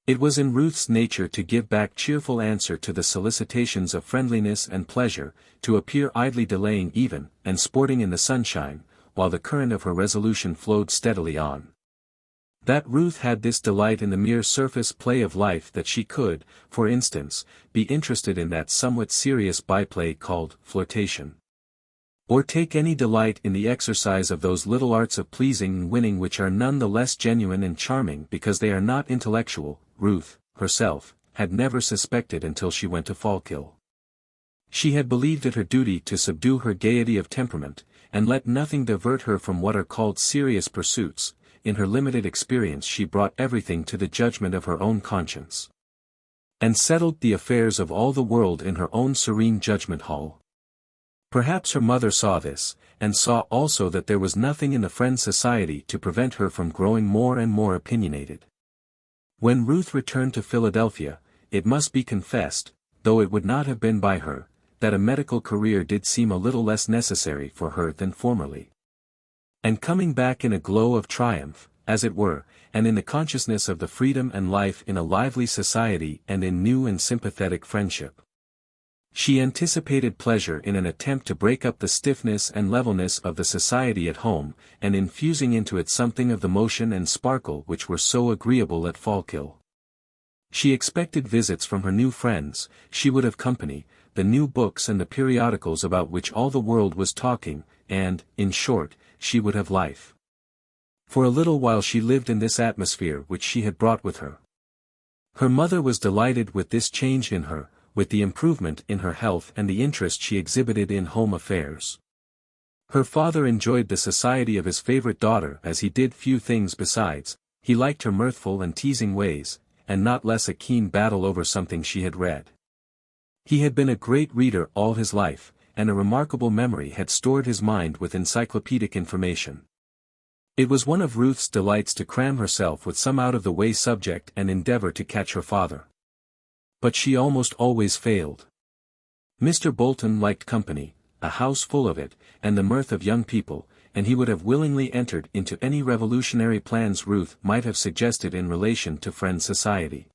It was in Ruth's nature to give back cheerful answer to the solicitations of friendliness and pleasure, to appear idly delaying even, and sporting in the sunshine, while the current of her resolution flowed steadily on. That Ruth had this delight in the mere surface play of life that she could, for instance, be interested in that somewhat serious byplay called flirtation. Or take any delight in the exercise of those little arts of pleasing and winning which are none the less genuine and charming because they are not intellectual, Ruth, herself, had never suspected until she went to Fallkill. She had believed it her duty to subdue her gaiety of temperament, and let nothing divert her from what are called serious pursuits. In her limited experience she brought everything to the judgment of her own conscience, and settled the affairs of all the world in her own serene judgment hall. Perhaps her mother saw this, and saw also that there was nothing in the Friends' Society to prevent her from growing more and more opinionated. When Ruth returned to Philadelphia, it must be confessed, though it would not have been by her, that a medical career did seem a little less necessary for her than formerly. And coming back in a glow of triumph, as it were, and in the consciousness of the freedom and life in a lively society and in new and sympathetic friendship. She anticipated pleasure in an attempt to break up the stiffness and levelness of the society at home, and infusing into it something of the motion and sparkle which were so agreeable at Fallkill. She expected visits from her new friends, she would have company, the new books and the periodicals about which all the world was talking, and, in short, she would have life. For a little while she lived in this atmosphere which she had brought with her. Her mother was delighted with this change in her, with the improvement in her health and the interest she exhibited in home affairs. Her father enjoyed the society of his favorite daughter as he did few things besides. He liked her mirthful and teasing ways, and not less a keen battle over something she had read. He had been a great reader all his life, and a remarkable memory had stored his mind with encyclopedic information. It was one of Ruth's delights to cram herself with some out-of-the-way subject and endeavor to catch her father. But she almost always failed. Mr. Bolton liked company, a house full of it, and the mirth of young people, and he would have willingly entered into any revolutionary plans Ruth might have suggested in relation to Friends society.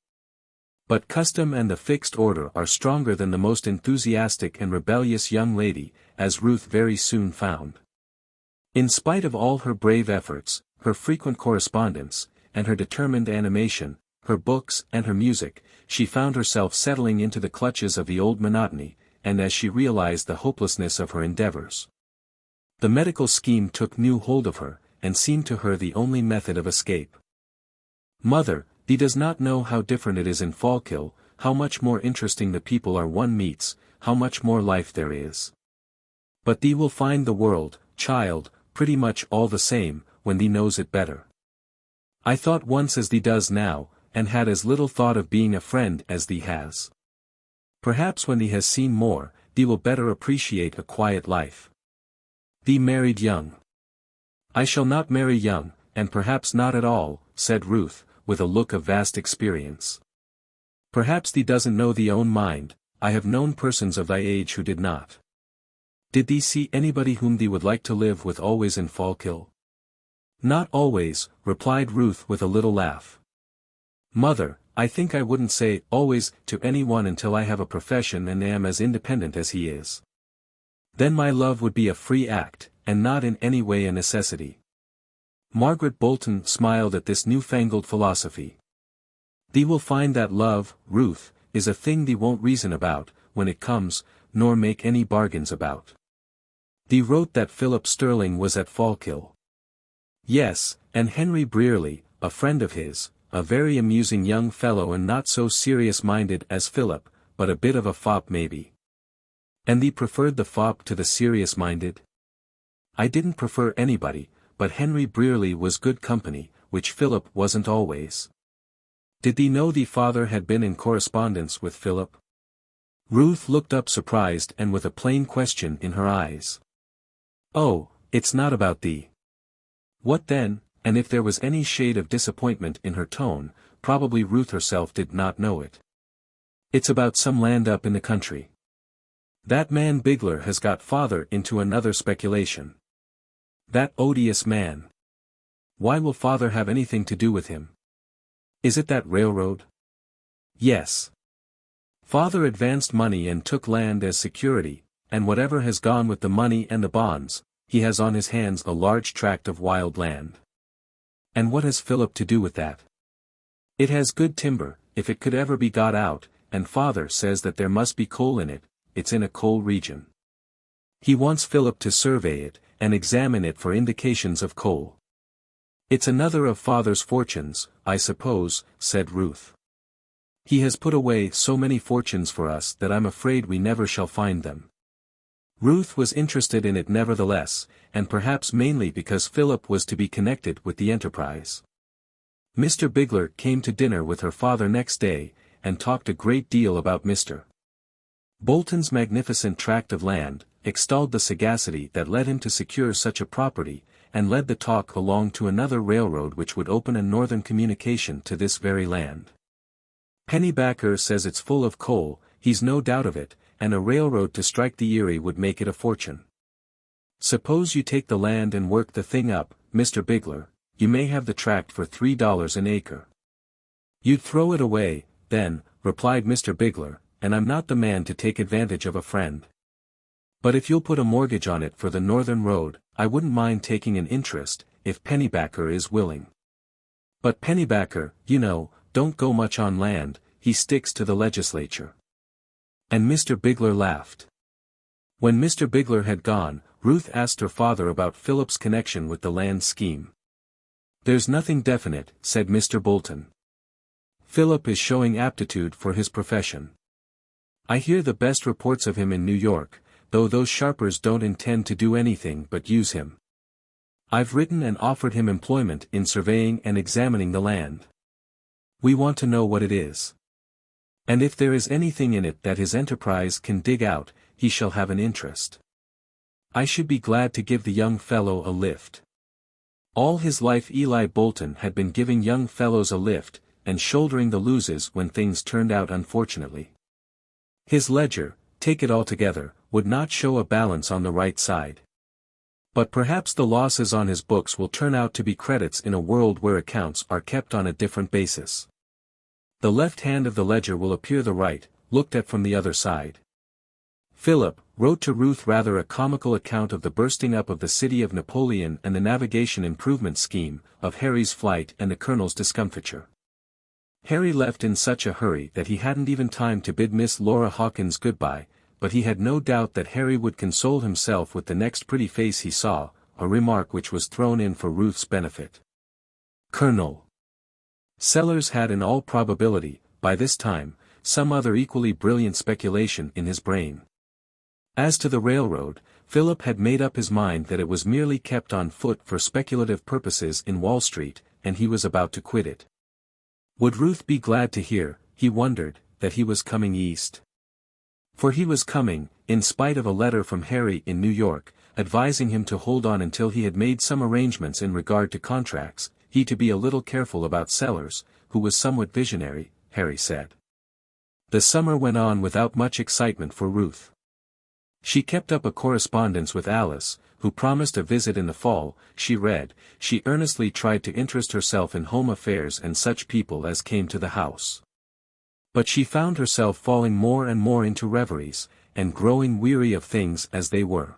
But custom and the fixed order are stronger than the most enthusiastic and rebellious young lady, as Ruth very soon found. In spite of all her brave efforts, her frequent correspondence, and her determined animation, her books and her music, she found herself settling into the clutches of the old monotony, and as she realized the hopelessness of her endeavors. The medical scheme took new hold of her, and seemed to her the only method of escape. "Mother, thee does not know how different it is in Fallkill, how much more interesting the people are one meets, how much more life there is. But thee will find the world, child, pretty much all the same, when thee knows it better. I thought once as thee does now, and had as little thought of being a friend as thee has. Perhaps when thee has seen more, thee will better appreciate a quiet life. Thee married young." "I shall not marry young, and perhaps not at all," said Ruth, with a look of vast experience. "Perhaps thee doesn't know thee own mind, I have known persons of thy age who did not. Did thee see anybody whom thee would like to live with always in Fallkill?" "Not always," replied Ruth with a little laugh. "Mother, I think I wouldn't say always to anyone until I have a profession and am as independent as he is. Then my love would be a free act, and not in any way a necessity." Margaret Bolton smiled at this newfangled philosophy. "Thee will find that love, Ruth, is a thing thee won't reason about, when it comes, nor make any bargains about. Thee wrote that Philip Sterling was at Fallkill." "Yes, and Henry Brearley, a friend of his, a very amusing young fellow and not so serious-minded as Philip, but a bit of a fop maybe." "And thee preferred the fop to the serious-minded?" "I didn't prefer anybody, but Henry Brearley was good company, which Philip wasn't always." "Did thee know thee father had been in correspondence with Philip?" Ruth looked up surprised and with a plain question in her eyes. "Oh, it's not about thee." "What then?" And if there was any shade of disappointment in her tone, probably Ruth herself did not know it. "It's about some land up in the country. That man Bigler has got father into another speculation. That odious man. Why will father have anything to do with him? Is it that railroad?" "Yes. Father advanced money and took land as security, and whatever has gone with the money and the bonds, he has on his hands a large tract of wild land." "And what has Philip to do with that?" "It has good timber, if it could ever be got out, and father says that there must be coal in it, it's in a coal region. He wants Philip to survey it, and examine it for indications of coal." "It's another of father's fortunes, I suppose," said Ruth. "He has put away so many fortunes for us that I'm afraid we never shall find them." Ruth was interested in it nevertheless, and perhaps mainly because Philip was to be connected with the enterprise. Mr. Bigler came to dinner with her father next day, and talked a great deal about Mr. Bolton's magnificent tract of land, extolled the sagacity that led him to secure such a property, and led the talk along to another railroad which would open a northern communication to this very land. "Pennybacker says it's full of coal, he's no doubt of it, and a railroad to strike the Erie would make it a fortune. Suppose you take the land and work the thing up, Mr. Bigler, you may have the tract for $3 an acre." "You'd throw it away, then," replied Mr. Bigler, "and I'm not the man to take advantage of a friend. But if you'll put a mortgage on it for the northern road, I wouldn't mind taking an interest, if Pennybacker is willing. But Pennybacker, you know, don't go much on land, he sticks to the legislature." And Mr. Bigler laughed. When Mr. Bigler had gone, Ruth asked her father about Philip's connection with the land scheme. "There's nothing definite," said Mr. Bolton. "Philip is showing aptitude for his profession. I hear the best reports of him in New York, though those sharpers don't intend to do anything but use him. I've written and offered him employment in surveying and examining the land. We want to know what it is. And if there is anything in it that his enterprise can dig out, he shall have an interest. I should be glad to give the young fellow a lift." All his life Eli Bolton had been giving young fellows a lift, and shouldering the loses when things turned out unfortunately. His ledger, take it all together, would not show a balance on the right side. But perhaps the losses on his books will turn out to be credits in a world where accounts are kept on a different basis. The left hand of the ledger will appear the right, looked at from the other side. Philip wrote to Ruth rather a comical account of the bursting up of the city of Napoleon and the navigation improvement scheme, of Harry's flight and the Colonel's discomfiture. Harry left in such a hurry that he hadn't even time to bid Miss Laura Hawkins goodbye, but he had no doubt that Harry would console himself with the next pretty face he saw, a remark which was thrown in for Ruth's benefit. Colonel Sellers had in all probability, by this time, some other equally brilliant speculation in his brain. As to the railroad, Philip had made up his mind that it was merely kept on foot for speculative purposes in Wall Street, and he was about to quit it. Would Ruth be glad to hear, he wondered, that he was coming east? For he was coming, in spite of a letter from Harry in New York, advising him to hold on until he had made some arrangements in regard to contracts, he to be a little careful about Sellers, who was somewhat visionary, Harry said. The summer went on without much excitement for Ruth. She kept up a correspondence with Alice, who promised a visit in the fall. She read, she earnestly tried to interest herself in home affairs and such people as came to the house. But she found herself falling more and more into reveries, and growing weary of things as they were.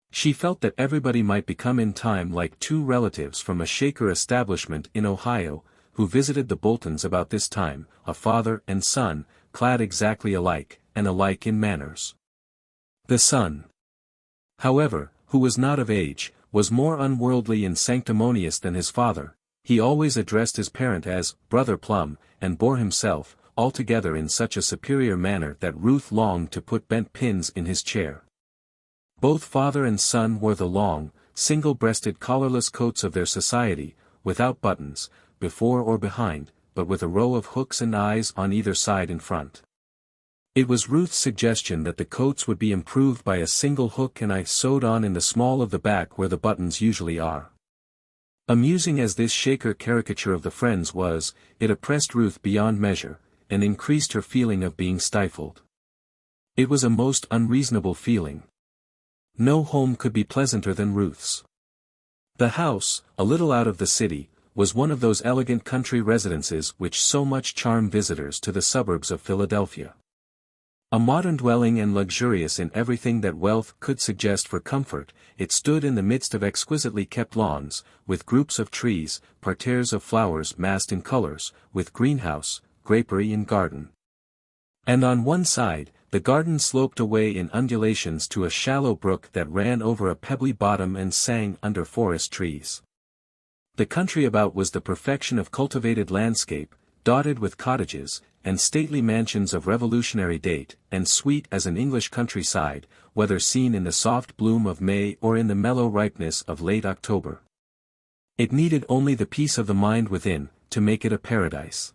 She felt that everybody might become in time like two relatives from a Shaker establishment in Ohio, who visited the Boltons about this time, a father and son, clad exactly alike, and alike in manners. The son, however, who was not of age, was more unworldly and sanctimonious than his father. He always addressed his parent as Brother Plum, and bore himself, altogether in such a superior manner that Ruth longed to put bent pins in his chair. Both father and son wore the long, single-breasted collarless coats of their society, without buttons, before or behind, but with a row of hooks and eyes on either side in front. It was Ruth's suggestion that the coats would be improved by a single hook and eye sewed on in the small of the back where the buttons usually are. Amusing as this Shaker caricature of the Friends was, it oppressed Ruth beyond measure, and increased her feeling of being stifled. It was a most unreasonable feeling. No home could be pleasanter than Ruth's. The house, a little out of the city, was one of those elegant country residences which so much charm visitors to the suburbs of Philadelphia. A modern dwelling and luxurious in everything that wealth could suggest for comfort, it stood in the midst of exquisitely kept lawns, with groups of trees, parterres of flowers massed in colors, with greenhouse, grapery and garden. And on one side, the garden sloped away in undulations to a shallow brook that ran over a pebbly bottom and sang under forest trees. The country about was the perfection of cultivated landscape, dotted with cottages, and stately mansions of revolutionary date, and sweet as an English countryside, whether seen in the soft bloom of May or in the mellow ripeness of late October. It needed only the peace of the mind within, to make it a paradise.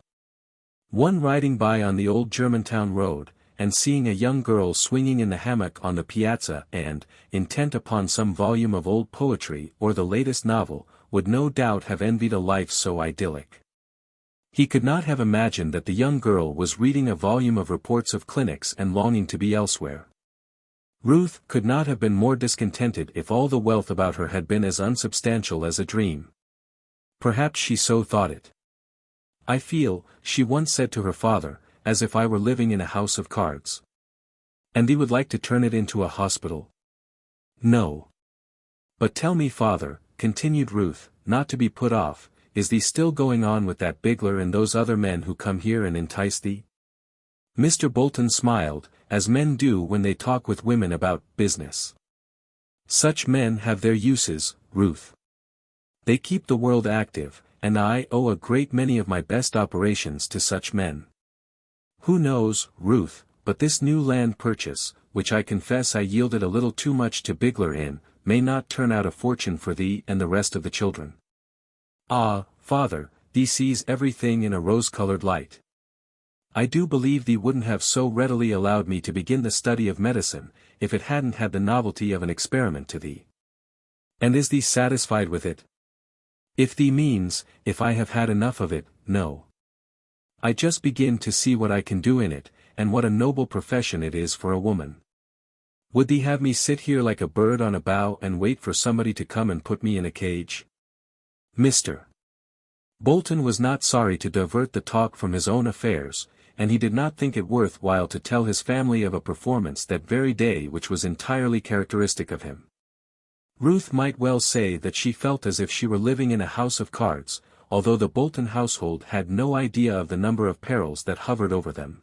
One riding by on the old Germantown road, and seeing a young girl swinging in the hammock on the piazza and, intent upon some volume of old poetry or the latest novel, would no doubt have envied a life so idyllic. He could not have imagined that the young girl was reading a volume of reports of clinics and longing to be elsewhere. Ruth could not have been more discontented if all the wealth about her had been as unsubstantial as a dream. Perhaps she so thought it. I feel, she once said to her father, as if I were living in a house of cards. And he would like to turn it into a hospital? No. But tell me, father, continued Ruth, not to be put off, is thee still going on with that Bigler and those other men who come here and entice thee? Mr. Bolton smiled, as men do when they talk with women about business. Such men have their uses, Ruth. They keep the world active, and I owe a great many of my best operations to such men. Who knows, Ruth, but this new land purchase, which I confess I yielded a little too much to Bigler in, may not turn out a fortune for thee and the rest of the children. Ah, father, thee sees everything in a rose-colored light. I do believe thee wouldn't have so readily allowed me to begin the study of medicine, if it hadn't had the novelty of an experiment to thee. And is thee satisfied with it? If thee means, if I have had enough of it, no. I just begin to see what I can do in it, and what a noble profession it is for a woman. Would thee have me sit here like a bird on a bough and wait for somebody to come and put me in a cage? Mr. Bolton was not sorry to divert the talk from his own affairs, and he did not think it worth while to tell his family of a performance that very day which was entirely characteristic of him. Ruth might well say that she felt as if she were living in a house of cards, although the Bolton household had no idea of the number of perils that hovered over them.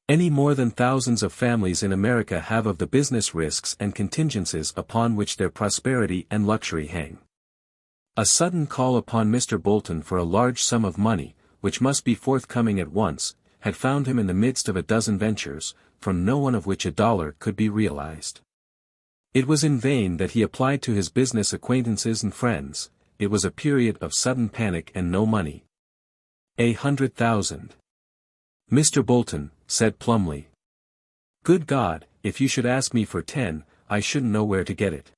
Any more than thousands of families in America have of the business risks and contingencies upon which their prosperity and luxury hang. A sudden call upon Mr. Bolton for a large sum of money, which must be forthcoming at once, had found him in the midst of a dozen ventures, from no one of which a dollar could be realized. It was in vain that he applied to his business acquaintances and friends. It was a period of sudden panic and no money. 100,000. Mr. Bolton said plumly. Good God, if you should ask me for 10, I shouldn't know where to get it.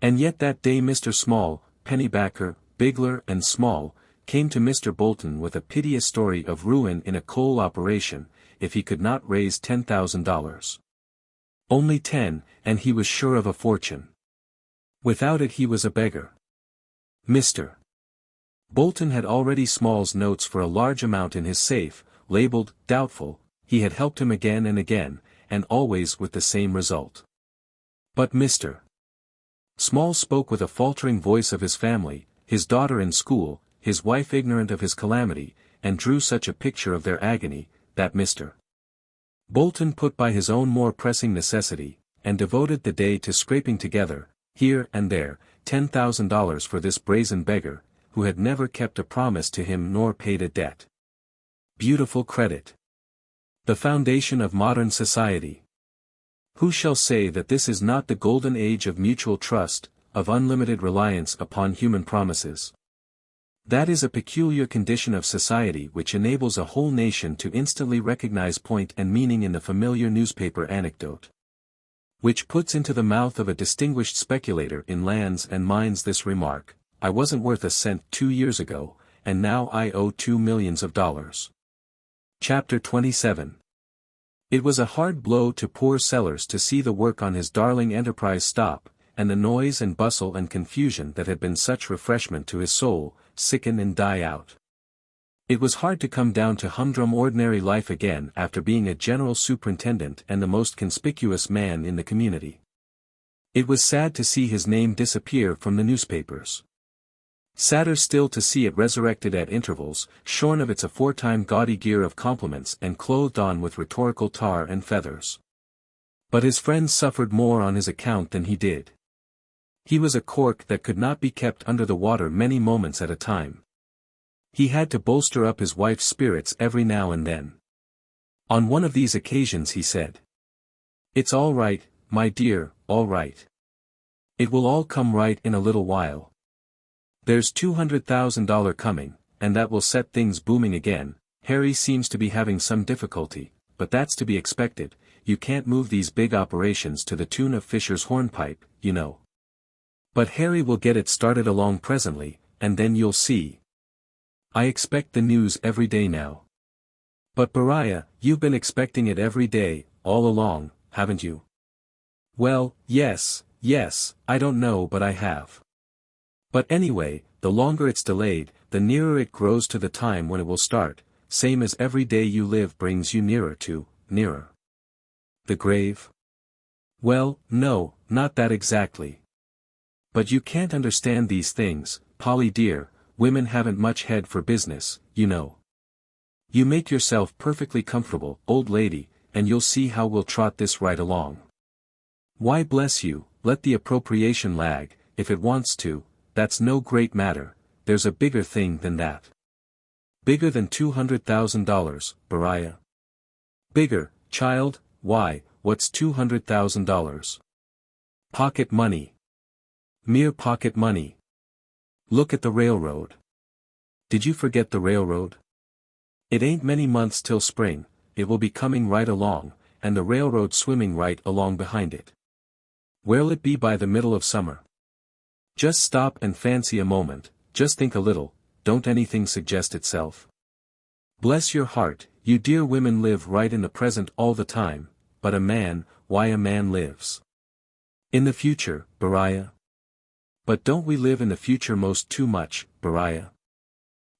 And yet that day Mr. Small, pennybacker, Bigler and Small, came to Mr. Bolton with a piteous story of ruin in a coal operation, if he could not raise $10,000. Only 10, and he was sure of a fortune. Without it he was a beggar. Mr. Bolton had already Small's notes for a large amount in his safe, labeled doubtful. He had helped him again and again, and always with the same result. But Mr. Small spoke with a faltering voice of his family, his daughter in school, his wife ignorant of his calamity, and drew such a picture of their agony, that Mr. Bolton put by his own more pressing necessity, and devoted the day to scraping together, here and there, $10,000 for this brazen beggar, who had never kept a promise to him nor paid a debt. Beautiful credit. The foundation of modern society. Who shall say that this is not the golden age of mutual trust, of unlimited reliance upon human promises? That is a peculiar condition of society which enables a whole nation to instantly recognize point and meaning in the familiar newspaper anecdote. Which puts into the mouth of a distinguished speculator in lands and mines this remark, I wasn't worth a cent 2 years ago, and now I owe $2 millions. Chapter 27. It was a hard blow to poor Sellers to see the work on his darling enterprise stop, and the noise and bustle and confusion that had been such refreshment to his soul, sicken and die out. It was hard to come down to humdrum ordinary life again after being a general superintendent and the most conspicuous man in the community. It was sad to see his name disappear from the newspapers. Sadder still to see it resurrected at intervals, shorn of its aforetime gaudy gear of compliments and clothed on with rhetorical tar and feathers. But his friends suffered more on his account than he did. He was a cork that could not be kept under the water many moments at a time. He had to bolster up his wife's spirits every now and then. On one of these occasions he said, "It's all right, my dear, all right. It will all come right in a little while. There's $200,000 coming, and that will set things booming again. Harry seems to be having some difficulty, but that's to be expected. You can't move these big operations to the tune of Fisher's hornpipe, you know. But Harry will get it started along presently, and then you'll see. I expect the news every day now." "But Beriah, you've been expecting it every day, all along, haven't you?" "Well, yes, I don't know but I have. But anyway, the longer it's delayed, the nearer it grows to the time when it will start, same as every day you live brings you nearer. The grave?" "Well, no, not that exactly. But you can't understand these things, Polly dear, women haven't much head for business, you know. You make yourself perfectly comfortable, old lady, and you'll see how we'll trot this right along. Why bless you, let the appropriation lag, if it wants to. That's no great matter, there's a bigger thing than that." "Bigger than $200,000, Beriah?" "Bigger, child, why, what's $200,000? Pocket money. Mere pocket money. Look at the railroad. Did you forget the railroad? It ain't many months till spring, it will be coming right along, and the railroad swimming right along behind it. Where'll it be by the middle of summer? Just stop and fancy a moment, just think a little, don't anything suggest itself? Bless your heart, You dear women live right in the present all the time, but a man, why a man lives in the future, Beriah. But don't we live in the future most too much, Beriah?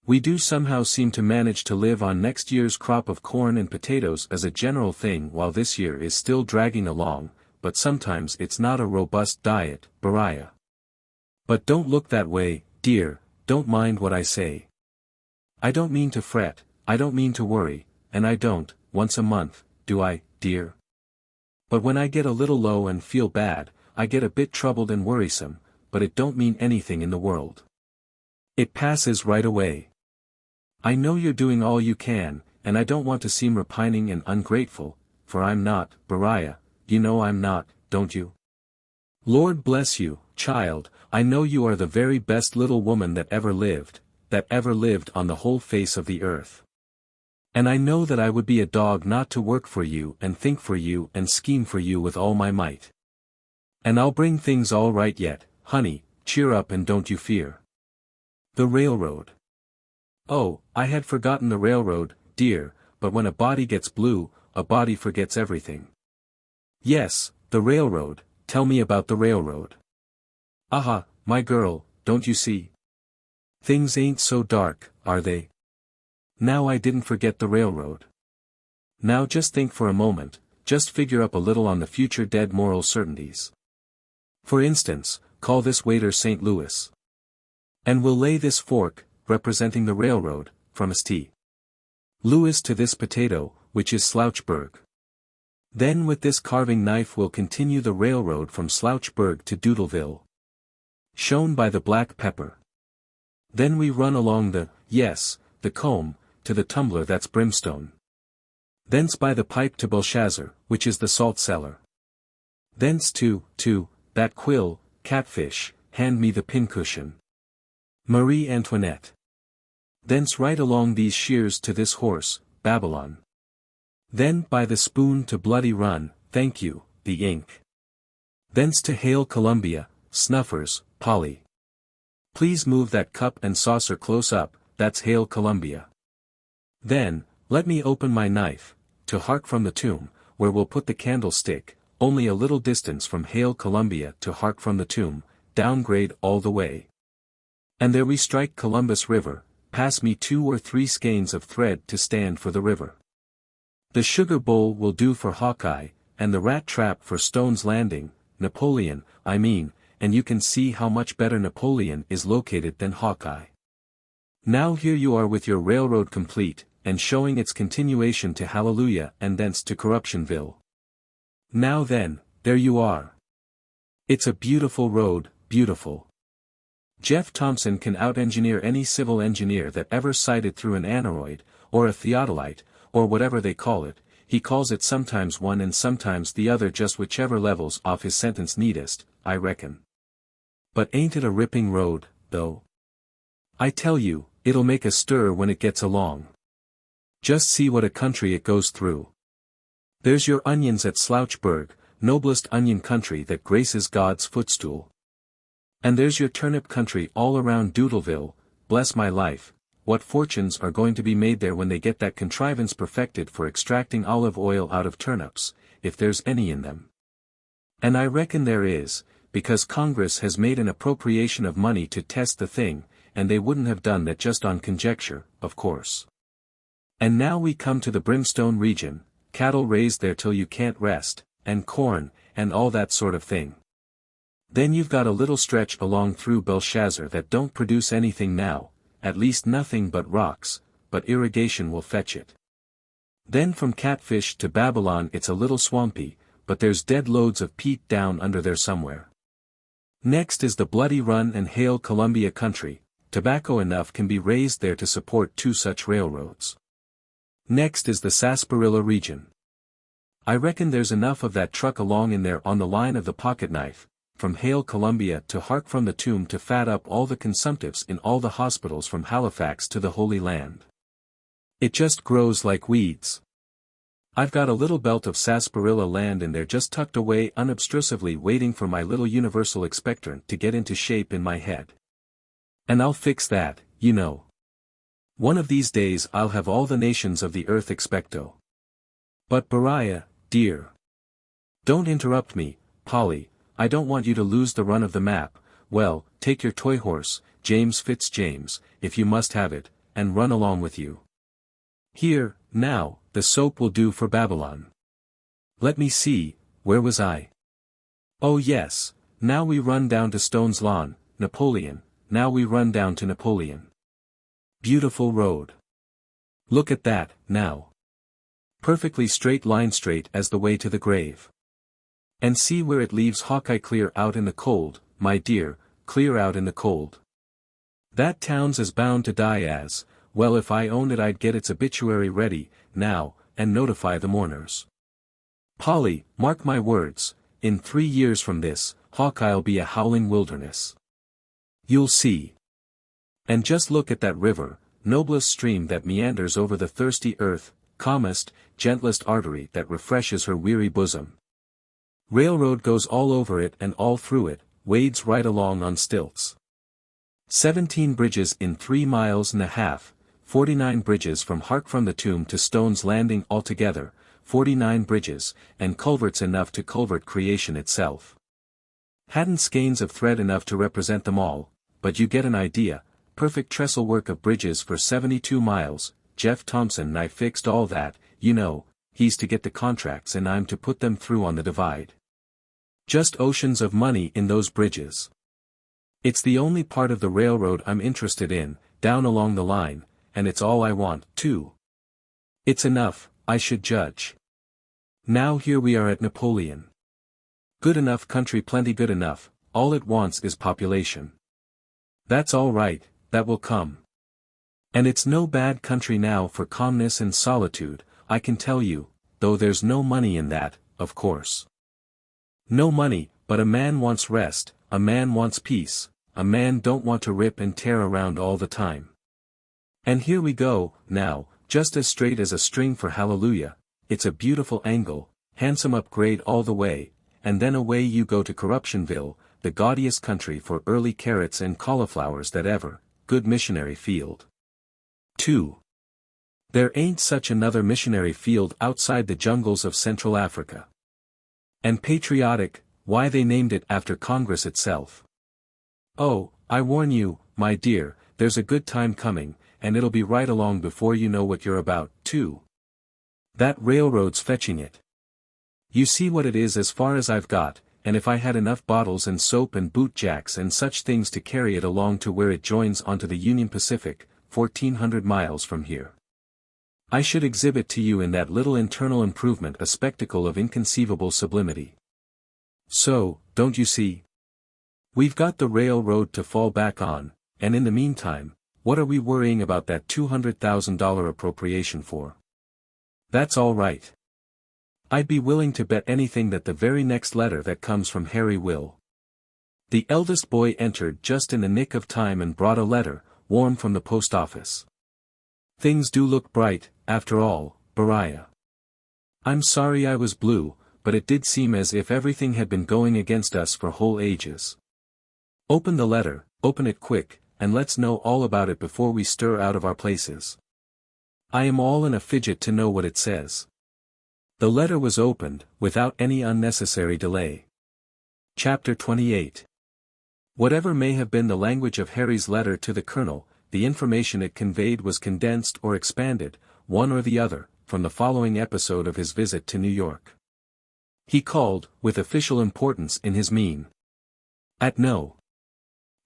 We do somehow seem to manage to live on next year's crop of corn and potatoes as a general thing while this year is still dragging along, but sometimes it's not a robust diet, Beriah. But don't look that way, dear, don't mind what I say. I don't mean to fret, I don't mean to worry, and I don't, once a month, do I, dear? But when I get a little low and feel bad, I get a bit troubled and worrisome, but it don't mean anything in the world. It passes right away. I know you're doing all you can, and I don't want to seem repining and ungrateful, for I'm not, Beriah, you know I'm not, don't you? Lord bless you, child, I know you are the very best little woman that ever lived on the whole face of the earth. And I know that I would be a dog not to work for you and think for you and scheme for you with all my might. And I'll bring things all right yet, honey, cheer up and don't you fear. The railroad. Oh, I had forgotten the railroad, dear, but when a body gets blue, a body forgets everything. Yes, the railroad, tell me about the railroad. Aha, my girl, don't you see? Things ain't so dark, are they? Now I didn't forget the railroad. Now just think for a moment, just figure up a little on the future dead moral certainties. For instance, call this waiter St. Louis. And we'll lay this fork, representing the railroad, from St. Louis to this potato, which is Slouchburg. Then with this carving knife we'll continue the railroad from Slouchburg to Doodleville, shown by the black pepper. Then we run along the comb, to the tumbler that's brimstone. Thence by the pipe to Belshazzar, which is the salt cellar. Thence to that quill, catfish, hand me the pincushion. Marie Antoinette. Thence right along these shears to this horse, Babylon. Then by the spoon to Bloody Run, thank you, the ink. Thence to Hail Columbia, snuffers, Polly. Please move that cup and saucer close up, that's Hail Columbia. Then, let me open my knife, to Hark from the Tomb, where we'll put the candlestick, only a little distance from Hail Columbia to Hark from the Tomb, downgrade all the way. And there we strike Columbus River, pass me 2 or 3 skeins of thread to stand for the river. The sugar bowl will do for Hawkeye, and the rat trap for Stone's Landing, Napoleon, I mean, and you can see how much better Napoleon is located than Hawkeye. Now here you are with your railroad complete, and showing its continuation to Hallelujah and thence to Corruptionville. Now then, there you are. It's a beautiful road, beautiful. Jeff Thompson can out-engineer any civil engineer that ever sighted through an aneroid, or a theodolite, or whatever they call it. He calls it sometimes one and sometimes the other, just whichever levels off his sentence neatest, I reckon. But ain't it a ripping road, though? I tell you, it'll make a stir when it gets along. Just see what a country it goes through. There's your onions at Slouchburg, noblest onion country that graces God's footstool. And there's your turnip country all around Doodleville. Bless my life, what fortunes are going to be made there when they get that contrivance perfected for extracting olive oil out of turnips, if there's any in them. And I reckon there is, because Congress has made an appropriation of money to test the thing, and they wouldn't have done that just on conjecture, of course. And now we come to the Brimstone region, cattle raised there till you can't rest, and corn, and all that sort of thing. Then you've got a little stretch along through Belshazzar that don't produce anything now, at least nothing but rocks, but irrigation will fetch it. Then from Catfish to Babylon it's a little swampy, but there's dead loads of peat down under there somewhere. Next is the Bloody Run and Hail Columbia country. Tobacco enough can be raised there to support 2 such railroads. Next is the Sarsaparilla region. I reckon there's enough of that truck along in there on the line of the pocket knife, from Hail Columbia to Hark from the Tomb to fat up all the consumptives in all the hospitals from Halifax to the Holy Land. It just grows like weeds. I've got a little belt of sarsaparilla land in there just tucked away unobtrusively waiting for my little universal expectorant to get into shape in my head. And I'll fix that, you know. One of these days I'll have all the nations of the earth expecto. But Beriah, dear. Don't interrupt me, Polly, I don't want you to lose the run of the map. Well, take your toy horse, James Fitzjames, if you must have it, and run along with you. Here, now, the soap will do for Babylon. Let me see, where was I? Oh yes, now we run down to Stone's Lawn, Napoleon, now we run down to Napoleon. Beautiful road. Look at that, now. Perfectly straight line, straight as the way to the grave. And see where it leaves Hawkeye, clear out in the cold, my dear, clear out in the cold. That town's as bound to die as, well, if I owned it I'd get its obituary ready, now, and notify the mourners. Polly, mark my words, in 3 years from this, Hawkeye'll be a howling wilderness. You'll see. And just look at that river, noblest stream that meanders over the thirsty earth, calmest, gentlest artery that refreshes her weary bosom. Railroad goes all over it and all through it, wades right along on stilts. 17 bridges in 3 miles and a half, 49 bridges from the Tomb to Stone's Landing altogether, 49 bridges, and culverts enough to culvert creation itself. Hadn't skeins of thread enough to represent them all, but you get an idea. Perfect trestle work of bridges for 72 miles, Jeff Thompson and I fixed all that, you know, he's to get the contracts and I'm to put them through on the divide. Just oceans of money in those bridges. It's the only part of the railroad I'm interested in, down along the line, and it's all I want, too. It's enough, I should judge. Now here we are at Napoleon. Good enough country, plenty good enough, all it wants is population. That's all right, that will come. And it's no bad country now for calmness and solitude, I can tell you, though there's no money in that, of course. No money, but a man wants rest, a man wants peace, a man don't want to rip and tear around all the time. And here we go, now, just as straight as a string for hallelujah, it's a beautiful angle, handsome upgrade all the way, and then away you go to Corruptionville, the gaudiest country for early carrots and cauliflowers that ever, good missionary field. 2. There ain't such another missionary field outside the jungles of Central Africa. And patriotic, why they named it after Congress itself. Oh, I warn you, my dear, there's a good time coming, and it'll be right along before you know what you're about, too. That railroad's fetching it. You see what it is as far as I've got, and if I had enough bottles and soap and boot jacks and such things to carry it along to where it joins onto the Union Pacific, 1,400 miles from here. I should exhibit to you in that little internal improvement a spectacle of inconceivable sublimity. So, don't you see? We've got the railroad to fall back on, and in the meantime, what are we worrying about that $200,000 appropriation for? That's all right. I'd be willing to bet anything that the very next letter that comes from Harry will. The eldest boy entered just in the nick of time and brought a letter, warm from the post office. Things do look bright, after all, Beriah. I'm sorry I was blue, but it did seem as if everything had been going against us for whole ages. Open the letter, open it quick, and let's know all about it before we stir out of our places. I am all in a fidget to know what it says. The letter was opened, without any unnecessary delay. Chapter 28. Whatever may have been the language of Harry's letter to the Colonel, the information it conveyed was condensed or expanded, one or the other, from the following episode of his visit to New York. He called, with official importance in his mien. At No.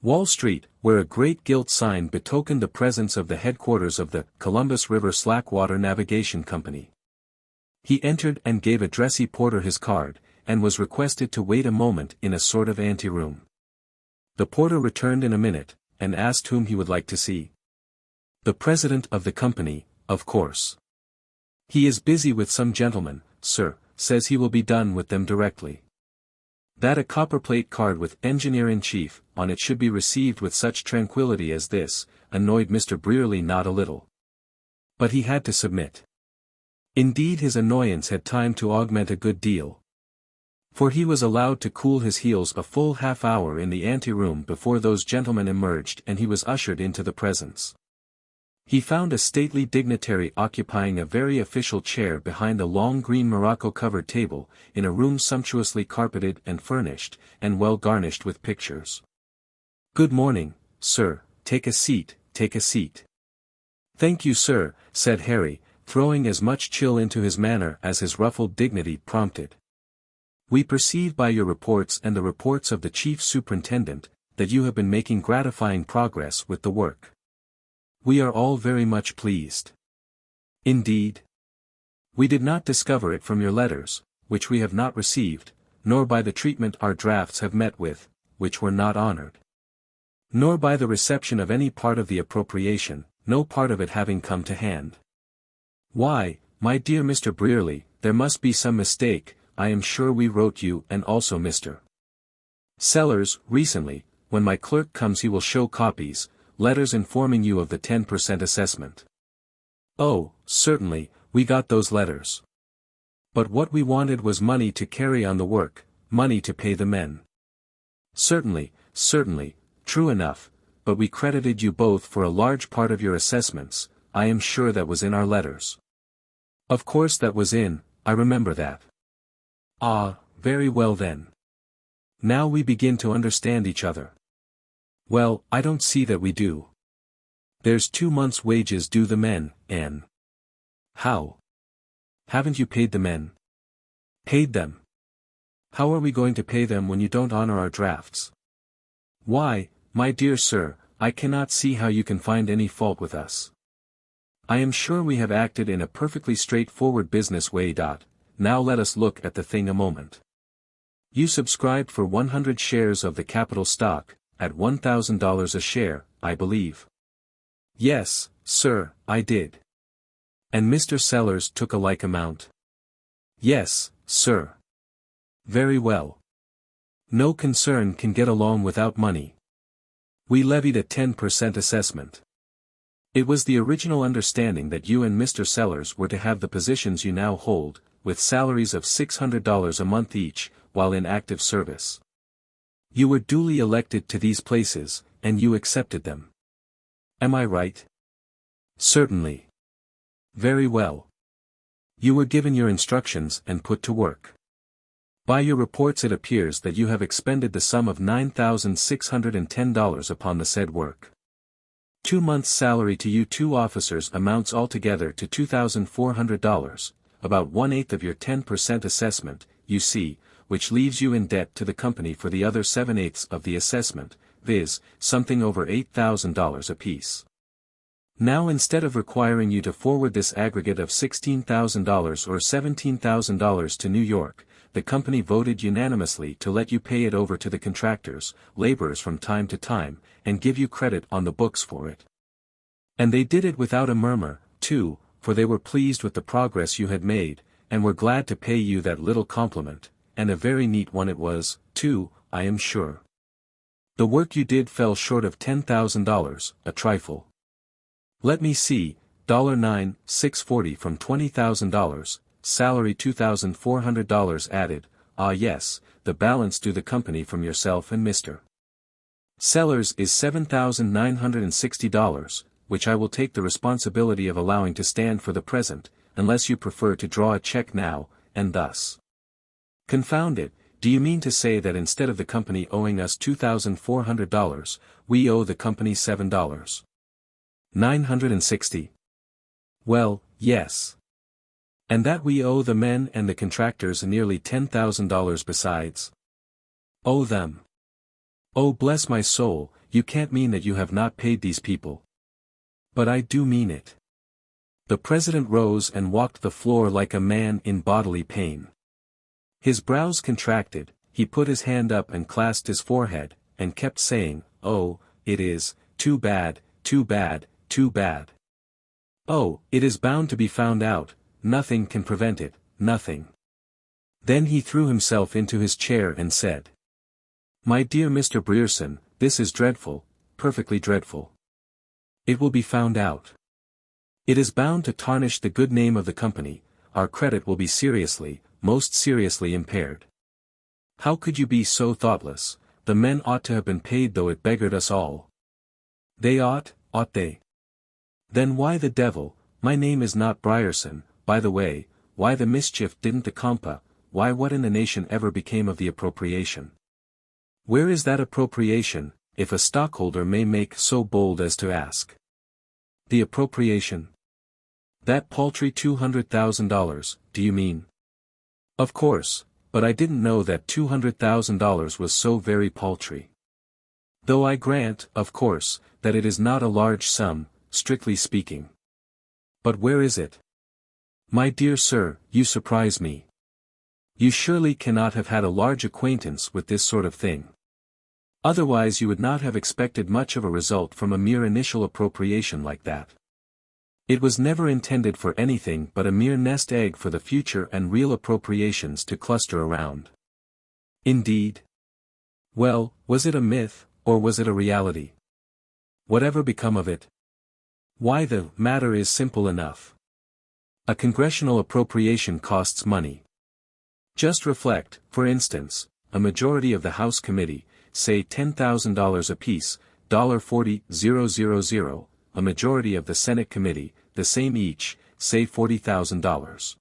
Wall Street, where a great gilt sign betokened the presence of the headquarters of the Columbus River Slackwater Navigation Company. He entered and gave a dressy porter his card, and was requested to wait a moment in a sort of anteroom. The porter returned in a minute, and asked whom he would like to see. The president of the company, of course. He is busy with some gentlemen, sir, says he will be done with them directly. That a copperplate card with Engineer-in-Chief on it should be received with such tranquillity as this, annoyed Mr. Brierly not a little. But he had to submit. Indeed, his annoyance had time to augment a good deal. For he was allowed to cool his heels a full half-hour in the anteroom before those gentlemen emerged and he was ushered into the presence. He found a stately dignitary occupying a very official chair behind a long green morocco-covered table, in a room sumptuously carpeted and furnished, and well garnished with pictures. "Good morning, sir, take a seat, take a seat." "Thank you, sir," said Harry, throwing as much chill into his manner as his ruffled dignity prompted. "We perceive by your reports and the reports of the chief superintendent, that you have been making gratifying progress with the work. We are all very much pleased." "Indeed? We did not discover it from your letters, which we have not received, nor by the treatment our drafts have met with, which were not honored. Nor by the reception of any part of the appropriation, no part of it having come to hand. Why, my dear Mr. Brierly, there must be some mistake. I am sure we wrote you and also Mr. Sellers, recently. When my clerk comes he will show copies, letters informing you of the 10% assessment." "Oh, certainly, we got those letters. But what we wanted was money to carry on the work, money to pay the men." "Certainly, certainly, true enough, but we credited you both for a large part of your assessments. I am sure that was in our letters." "Of course that was in, I remember that." "Ah, very well then. Now we begin to understand each other." "Well, I don't see that we do. There's 2 months' wages due the men, and—" "How? Haven't you paid the men?" "Paid them? How are we going to pay them when you don't honor our drafts?" "Why, my dear sir, I cannot see how you can find any fault with us. I am sure we have acted in a perfectly straightforward business way. Now let us look at the thing a moment. You subscribed for 100 shares of the capital stock, at $1,000 a share, I believe." "Yes, sir, I did." "And Mr. Sellers took a like amount?" "Yes, sir." "Very well. No concern can get along without money. We levied a 10% assessment. It was the original understanding that you and Mr. Sellers were to have the positions you now hold, with salaries of $600 a month each, while in active service. You were duly elected to these places, and you accepted them. Am I right?" "Certainly." "Very well. You were given your instructions and put to work. By your reports it appears that you have expended the sum of $9,610 upon the said work. 2 months' salary to you 2 officers amounts altogether to $2,400, about 1/8 of your 10% assessment, you see, which leaves you in debt to the company for the other 7/8 of the assessment, viz., something over $8,000 apiece. Now instead of requiring you to forward this aggregate of $16,000 or $17,000 to New York, the company voted unanimously to let you pay it over to the contractors, laborers from time to time, and give you credit on the books for it. And they did it without a murmur, too, for they were pleased with the progress you had made, and were glad to pay you that little compliment, and a very neat one it was, too, I am sure. The work you did fell short of $10,000, a trifle. Let me see, $9,640 from $20,000, salary $2,400 added, ah yes, the balance due the company from yourself and Mr. Sellers is $7,960, which I will take the responsibility of allowing to stand for the present, unless you prefer to draw a check now, and thus. Confound it, do you mean to say that instead of the company owing us $2,400, we owe the company $7,960? Well, yes. And that we owe the men and the contractors nearly $10,000 besides? Owe them? Oh, bless my soul, you can't mean that you have not paid these people. But I do mean it. The president rose and walked the floor like a man in bodily pain. His brows contracted, he put his hand up and clasped his forehead, and kept saying, "Oh, it is, too bad, too bad, too bad. Oh, it is bound to be found out, nothing can prevent it, nothing." Then he threw himself into his chair and said, "My dear Mr. Brierson, this is dreadful, perfectly dreadful. It will be found out. It is bound to tarnish the good name of the company, our credit will be seriously, most seriously impaired. How could you be so thoughtless? The men ought to have been paid though it beggared us all." "They ought they?" Then why the devil, my name is not Brierson, by the way, why the mischief didn't the compa, why what in the nation ever became of the appropriation? Where is that appropriation, if a stockholder may make so bold as to ask? The appropriation? That paltry $200,000, do you mean? Of course, but I didn't know that $200,000 was so very paltry. Though I grant, of course, that it is not a large sum, strictly speaking. But where is it? My dear sir, you surprise me. You surely cannot have had a large acquaintance with this sort of thing. Otherwise you would not have expected much of a result from a mere initial appropriation like that. It was never intended for anything but a mere nest egg for the future and real appropriations to cluster around. Indeed? Well, was it a myth, or was it a reality? Whatever become of it? Why, the matter is simple enough. A congressional appropriation costs money. Just reflect, for instance, a majority of the House committee, say $10,000 apiece, $40,000, a majority of the Senate committee, the same each, say $40,000.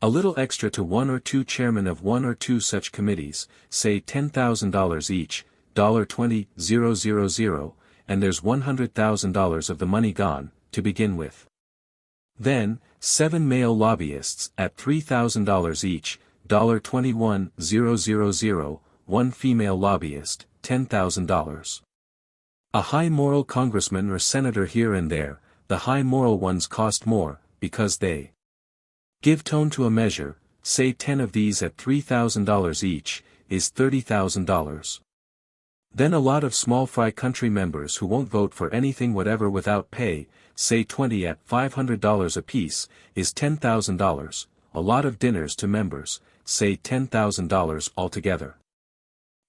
A little extra to one or two chairmen of one or two such committees, say $10,000 each, $20,000, and there's $100,000 of the money gone, to begin with. Then, 7 male lobbyists at $3,000 each, $21,000, one female lobbyist, $10,000. A high moral congressman or senator here and there, the high moral ones cost more, because they give tone to a measure, say 10 of these at $3,000 each, is $30,000. Then a lot of small fry country members who won't vote for anything whatever without pay, say 20 at $500 apiece, is $10,000, a lot of dinners to members, say $10,000 altogether.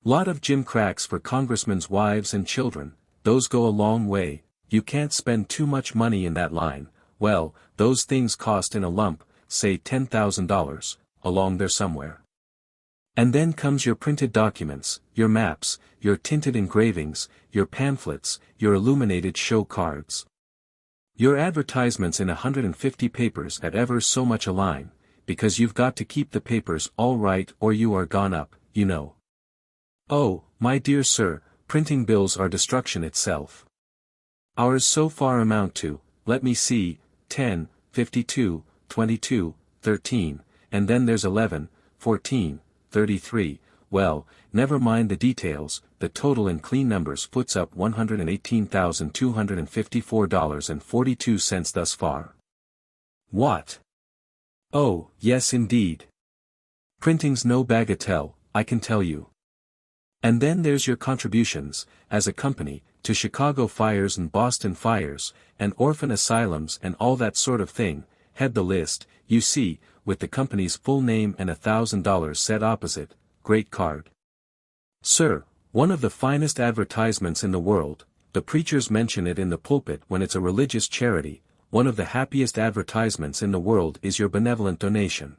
Lot of gimcracks for congressmen's wives and children, those go a long way, you can't spend too much money in that line, well, those things cost in a lump, say $10,000, along there somewhere. And then comes your printed documents, your maps, your tinted engravings, your pamphlets, your illuminated show cards. Your advertisements in 150 papers at ever so much a line, because you've got to keep the papers all right or you are gone up, you know. Oh, my dear sir, printing bills are destruction itself. Ours so far amount to, let me see, 10, 52, 22, 13, and then there's 11, 14, 33, well, never mind the details, the total in clean numbers puts up $118,254.42 thus far. What? Oh, yes indeed. Printing's no bagatelle, I can tell you. And then there's your contributions, as a company, to Chicago fires and Boston fires, and orphan asylums and all that sort of thing, head the list, you see, with the company's full name and $1,000 set opposite, great card. Sir, one of the finest advertisements in the world, the preachers mention it in the pulpit when it's a religious charity, one of the happiest advertisements in the world is your benevolent donation.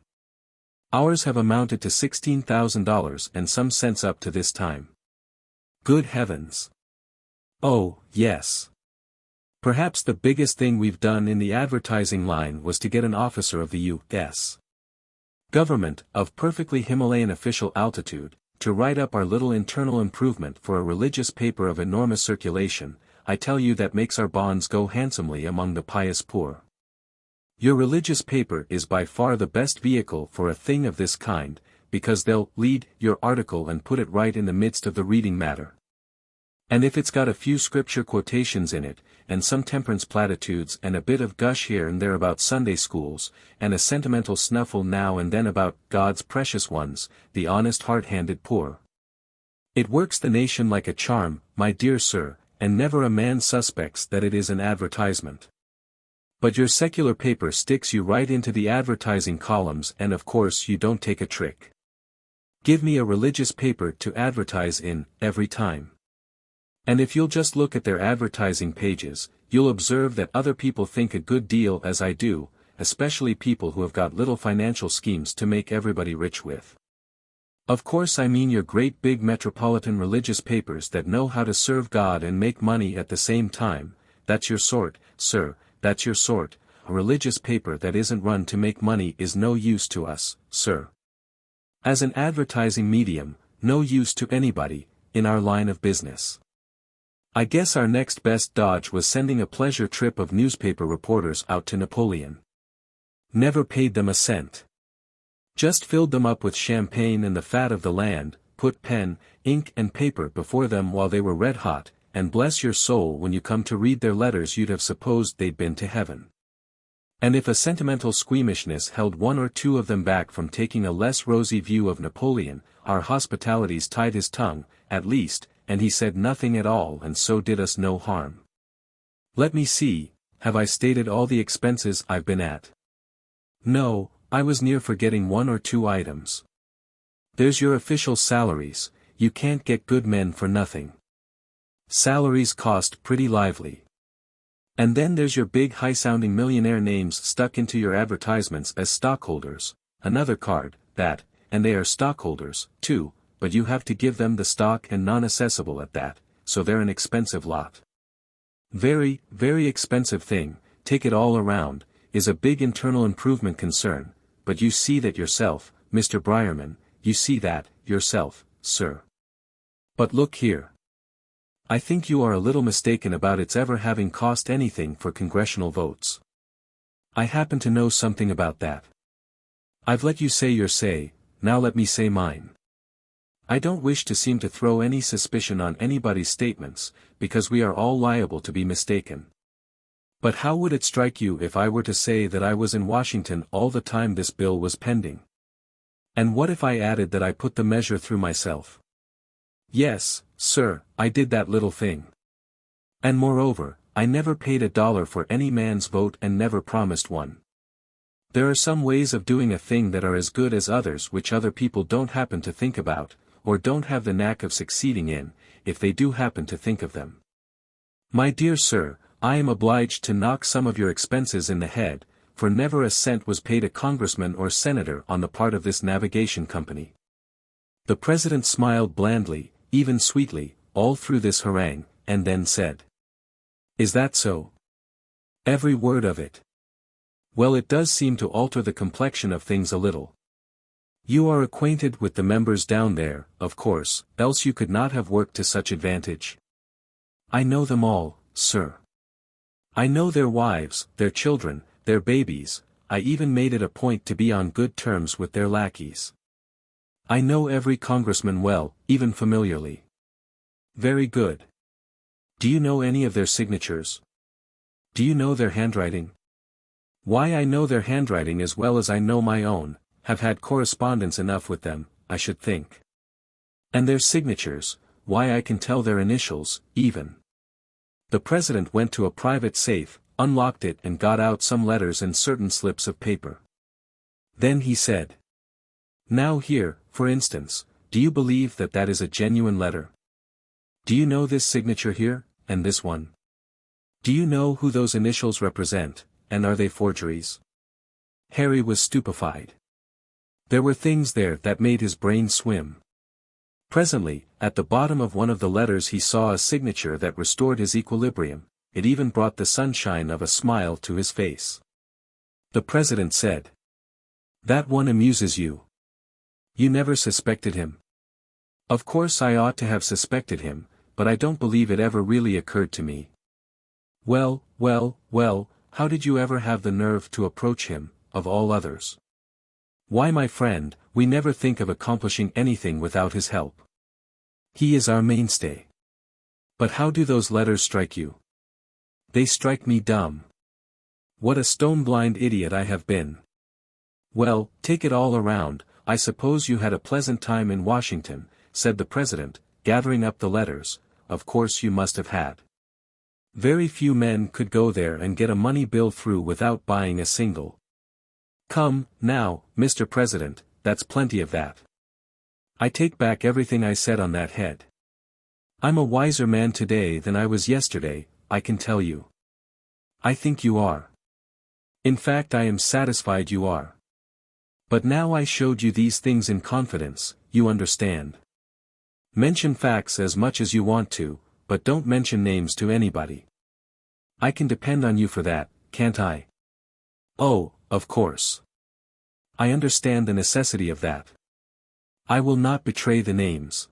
Ours have amounted to $16,000 and some cents up to this time. Good heavens! Oh, yes. Perhaps the biggest thing we've done in the advertising line was to get an officer of the U.S. government, of perfectly Himalayan official altitude, to write up our little internal improvement for a religious paper of enormous circulation. I tell you that makes our bonds go handsomely among the pious poor. Your religious paper is by far the best vehicle for a thing of this kind, because they'll lead your article and put it right in the midst of the reading matter. And if it's got a few scripture quotations in it, and some temperance platitudes and a bit of gush here and there about Sunday schools, and a sentimental snuffle now and then about God's precious ones, the honest hard-handed poor. It works the nation like a charm, my dear sir, and never a man suspects that it is an advertisement. But your secular paper sticks you right into the advertising columns and of course you don't take a trick. Give me a religious paper to advertise in, every time. And if you'll just look at their advertising pages, you'll observe that other people think a good deal as I do, especially people who have got little financial schemes to make everybody rich with. Of course I mean your great big metropolitan religious papers that know how to serve God and make money at the same time, that's your sort, sir, that's your sort. A religious paper that isn't run to make money is no use to us, sir. As an advertising medium, no use to anybody, in our line of business. I guess our next best dodge was sending a pleasure trip of newspaper reporters out to Napoleon. Never paid them a cent. Just filled them up with champagne and the fat of the land, put pen, ink and paper before them while they were red hot, and bless your soul when you come to read their letters you'd have supposed they'd been to heaven. And if a sentimental squeamishness held one or two of them back from taking a less rosy view of Napoleon, our hospitalities tied his tongue, at least, and he said nothing at all and so did us no harm. Let me see, have I stated all the expenses I've been at? No, I was near forgetting one or two items. There's your official salaries, you can't get good men for nothing. Salaries cost pretty lively. And then there's your big high-sounding millionaire names stuck into your advertisements as stockholders, another card, that, and they are stockholders, too, but you have to give them the stock and non-assessable at that, so they're an expensive lot. Very, very expensive thing, take it all around, is a big internal improvement concern, but you see that yourself, Mr. Briarman, you see that, yourself, sir. But look here. I think you are a little mistaken about its ever having cost anything for congressional votes. I happen to know something about that. I've let you say your say, now let me say mine. I don't wish to seem to throw any suspicion on anybody's statements, because we are all liable to be mistaken. But how would it strike you if I were to say that I was in Washington all the time this bill was pending? And what if I added that I put the measure through myself? Yes, sir, I did that little thing. And moreover, I never paid $1 for any man's vote and never promised one. There are some ways of doing a thing that are as good as others which other people don't happen to think about, or don't have the knack of succeeding in, if they do happen to think of them. My dear sir, I am obliged to knock some of your expenses in the head, for never a cent was paid a congressman or senator on the part of this navigation company. The president smiled blandly, even sweetly, all through this harangue, and then said, "Is that so?" "Every word of it." "Well, it does seem to alter the complexion of things a little. You are acquainted with the members down there, of course, else you could not have worked to such advantage." "I know them all, sir. I know their wives, their children, their babies, I even made it a point to be on good terms with their lackeys. I know every congressman well, even familiarly." "Very good. Do you know any of their signatures? Do you know their handwriting?" "Why, I know their handwriting as well as I know my own, have had correspondence enough with them, I should think. And their signatures, why I can tell their initials, even." The president went to a private safe, unlocked it and got out some letters and certain slips of paper. Then he said, "Now here, for instance, do you believe that that is a genuine letter? Do you know this signature here, and this one? Do you know who those initials represent, and are they forgeries?" Harry was stupefied. There were things there that made his brain swim. Presently, at the bottom of one of the letters he saw a signature that restored his equilibrium, it even brought the sunshine of a smile to his face. The president said, "That one amuses you. You never suspected him?" "Of course I ought to have suspected him, but I don't believe it ever really occurred to me." "Well, well, well, how did you ever have the nerve to approach him, of all others?" "Why, my friend, we never think of accomplishing anything without his help. He is our mainstay." "But how do those letters strike you?" "They strike me dumb. What a stone-blind idiot I have been." "Well, take it all around, I suppose you had a pleasant time in Washington," said the president, gathering up the letters. "Of course you must have had. Very few men could go there and get a money bill through without buying a single." "Come, now, Mr. President, that's plenty of that. I take back everything I said on that head. I'm a wiser man today than I was yesterday, I can tell you." "I think you are. In fact, I am satisfied you are. But now I showed you these things in confidence, you understand. Mention facts as much as you want to, but don't mention names to anybody. I can depend on you for that, can't I? Oh, of course. I understand the necessity of that. I will not betray the names.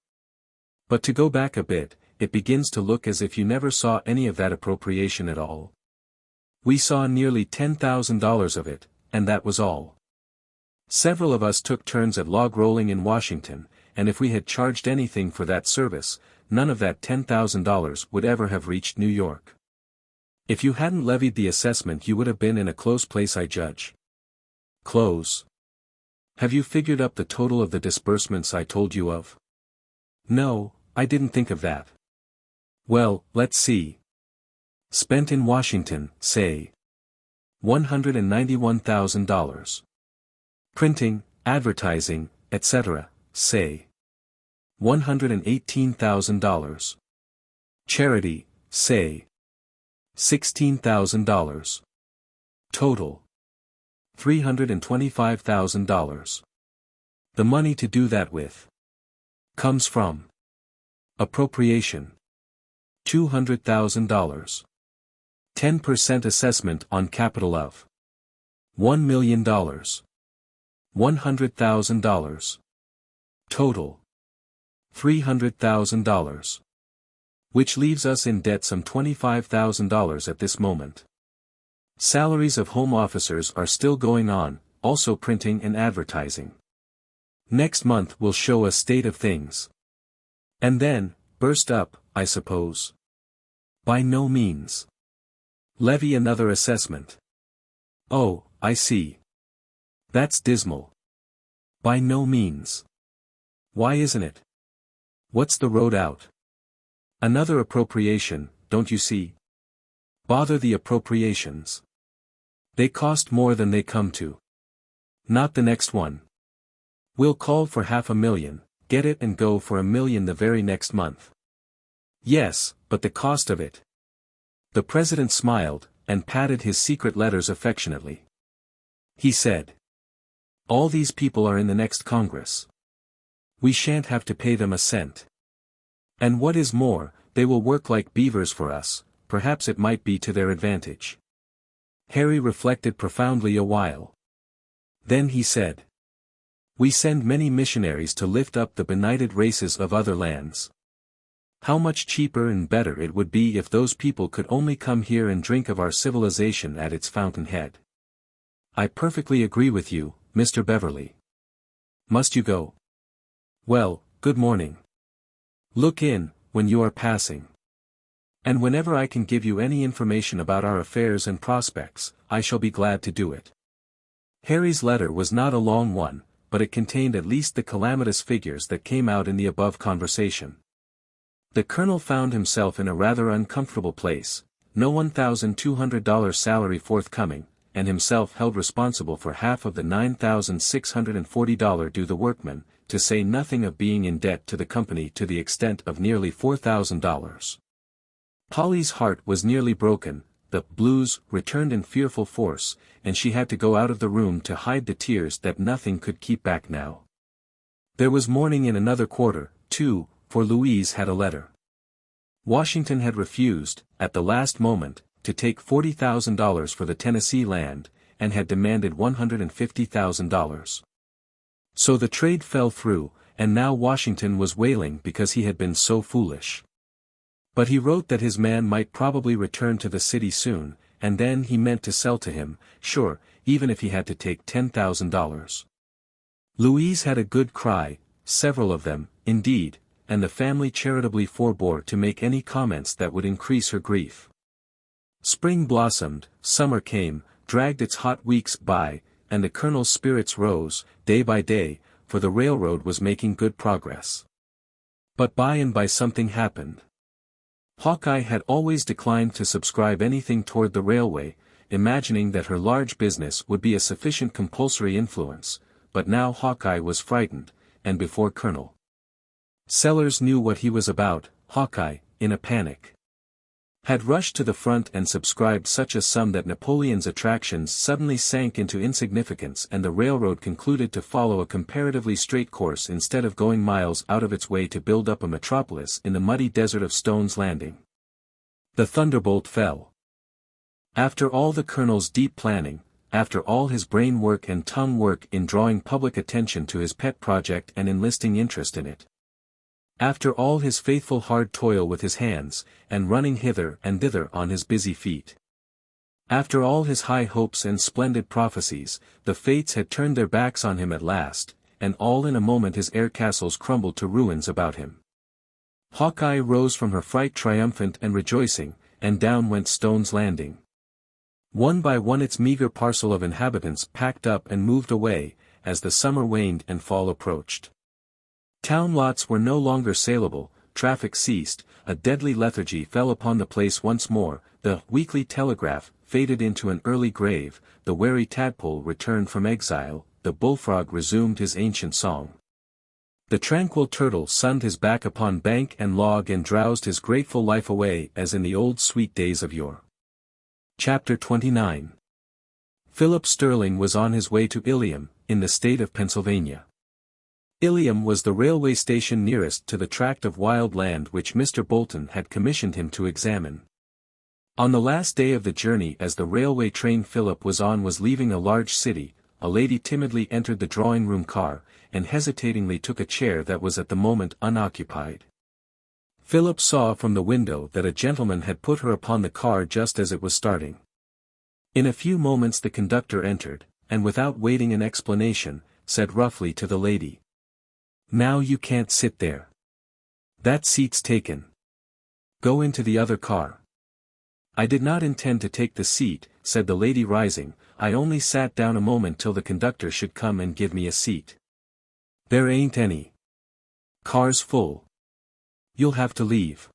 But to go back a bit, it begins to look as if you never saw any of that appropriation at all. We saw nearly $10,000 of it, and that was all. Several of us took turns at log rolling in Washington, and if we had charged anything for that service, none of that $10,000 would ever have reached New York. If you hadn't levied the assessment, you would have been in a close place, I judge. Close. Have you figured up the total of the disbursements I told you of? No, I didn't think of that. Well, let's see. Spent in Washington, say. $191,000. Printing, advertising, etc., say. $118,000. Charity, say. $16,000. Total. $325,000. The money to do that with comes from appropriation. $200,000. 10% assessment on capital of $1 million. $100,000. Total. $300,000. Which leaves us in debt some $25,000 at this moment. Salaries of home officers are still going on, also printing and advertising. Next month will show a state of things. And then, burst up, I suppose. By no means. Levy another assessment. Oh, I see. That's dismal. By no means. Why isn't it? What's the road out? Another appropriation, don't you see? Bother the appropriations. They cost more than they come to. Not the next one. We'll call for $500,000, get it and go for $1 million the very next month. Yes, but the cost of it. The president smiled, and patted his secret letters affectionately. He said, all these people are in the next Congress. We shan't have to pay them a cent. And what is more, they will work like beavers for us, perhaps it might be to their advantage. Harry reflected profoundly a while. Then he said, we send many missionaries to lift up the benighted races of other lands. How much cheaper and better it would be if those people could only come here and drink of our civilization at its fountainhead. I perfectly agree with you, Mr. Beverley. Must you go? Well, good morning. Look in, when you are passing. And whenever I can give you any information about our affairs and prospects, I shall be glad to do it. Harry's letter was not a long one, but it contained at least the calamitous figures that came out in the above conversation. The colonel found himself in a rather uncomfortable place, no $1,200 salary forthcoming, and himself held responsible for half of the $9,640 due the workmen, to say nothing of being in debt to the company to the extent of nearly $4,000. Polly's heart was nearly broken, the blues returned in fearful force, and she had to go out of the room to hide the tears that nothing could keep back now. There was mourning in another quarter, too, for Louise had a letter. Washington had refused, at the last moment, to take $40,000 for the Tennessee land, and had demanded $150,000. So the trade fell through, and now Washington was wailing because he had been so foolish. But he wrote that his man might probably return to the city soon, and then he meant to sell to him, sure, even if he had to take $10,000. Louise had a good cry, several of them, indeed, and the family charitably forbore to make any comments that would increase her grief. Spring blossomed, summer came, dragged its hot weeks by, and the colonel's spirits rose, day by day, for the railroad was making good progress. But by and by something happened. Hawkeye had always declined to subscribe anything toward the railway, imagining that her large business would be a sufficient compulsory influence, but now Hawkeye was frightened, and before Colonel Sellers knew what he was about, Hawkeye, in a panic, had rushed to the front and subscribed such a sum that Napoleon's attractions suddenly sank into insignificance and the railroad concluded to follow a comparatively straight course instead of going miles out of its way to build up a metropolis in the muddy desert of Stone's Landing. The thunderbolt fell. After all the Colonel's deep planning, after all his brain work and tongue work in drawing public attention to his pet project and enlisting interest in it. After all his faithful hard toil with his hands, and running hither and thither on his busy feet. After all his high hopes and splendid prophecies, the fates had turned their backs on him at last, and all in a moment his air castles crumbled to ruins about him. Hawkeye rose from her fright triumphant and rejoicing, and down went Stone's Landing. One by one its meager parcel of inhabitants packed up and moved away, as the summer waned and fall approached. Town lots were no longer saleable, traffic ceased, a deadly lethargy fell upon the place once more, the Weekly Telegraph faded into an early grave, the wary tadpole returned from exile, the bullfrog resumed his ancient song. The tranquil turtle sunned his back upon bank and log and drowsed his grateful life away as in the old sweet days of yore. Chapter 29. Philip Sterling was on his way to Ilium, in the state of Pennsylvania. Ilium was the railway station nearest to the tract of wild land which Mr. Bolton had commissioned him to examine. On the last day of the journey as the railway train Philip was on was leaving a large city, a lady timidly entered the drawing-room car, and hesitatingly took a chair that was at the moment unoccupied. Philip saw from the window that a gentleman had put her upon the car just as it was starting. In a few moments the conductor entered, and without waiting an explanation, said roughly to the lady, "Now you can't sit there. That seat's taken. Go into the other car." "I did not intend to take the seat," said the lady rising, "I only sat down a moment till the conductor should come and give me a seat." "There ain't any. Car's full. You'll have to leave."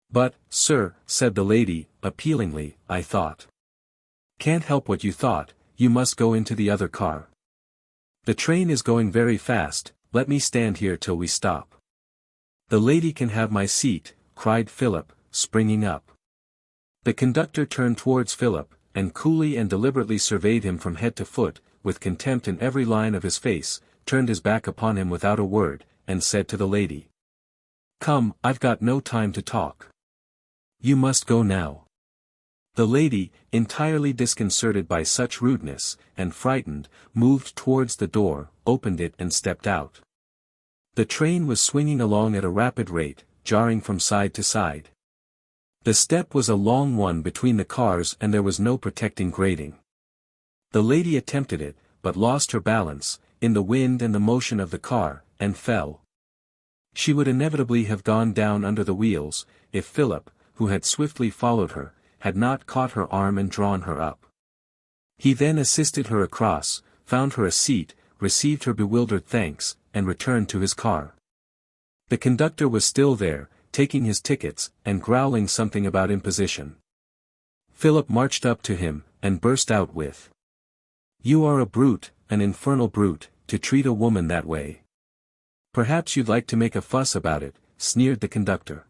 "But, sir," said the lady, appealingly, "I thought." "Can't help what you thought, you must go into the other car. The train is going very fast, let me stand here till we stop." "The lady can have my seat," cried Philip, springing up. The conductor turned towards Philip, and coolly and deliberately surveyed him from head to foot, with contempt in every line of his face, turned his back upon him without a word, and said to the lady, "Come, I've got no time to talk. You must go now." The lady, entirely disconcerted by such rudeness, and frightened, moved towards the door, opened it and stepped out. The train was swinging along at a rapid rate, jarring from side to side. The step was a long one between the cars and there was no protecting grating. The lady attempted it, but lost her balance, in the wind and the motion of the car, and fell. She would inevitably have gone down under the wheels, if Philip, who had swiftly followed her, had not caught her arm and drawn her up. He then assisted her across, found her a seat, received her bewildered thanks, and returned to his car. The conductor was still there, taking his tickets, and growling something about imposition. Philip marched up to him, and burst out with, "You are a brute, an infernal brute, to treat a woman that way. Perhaps you'd like to make a fuss about it," sneered the conductor.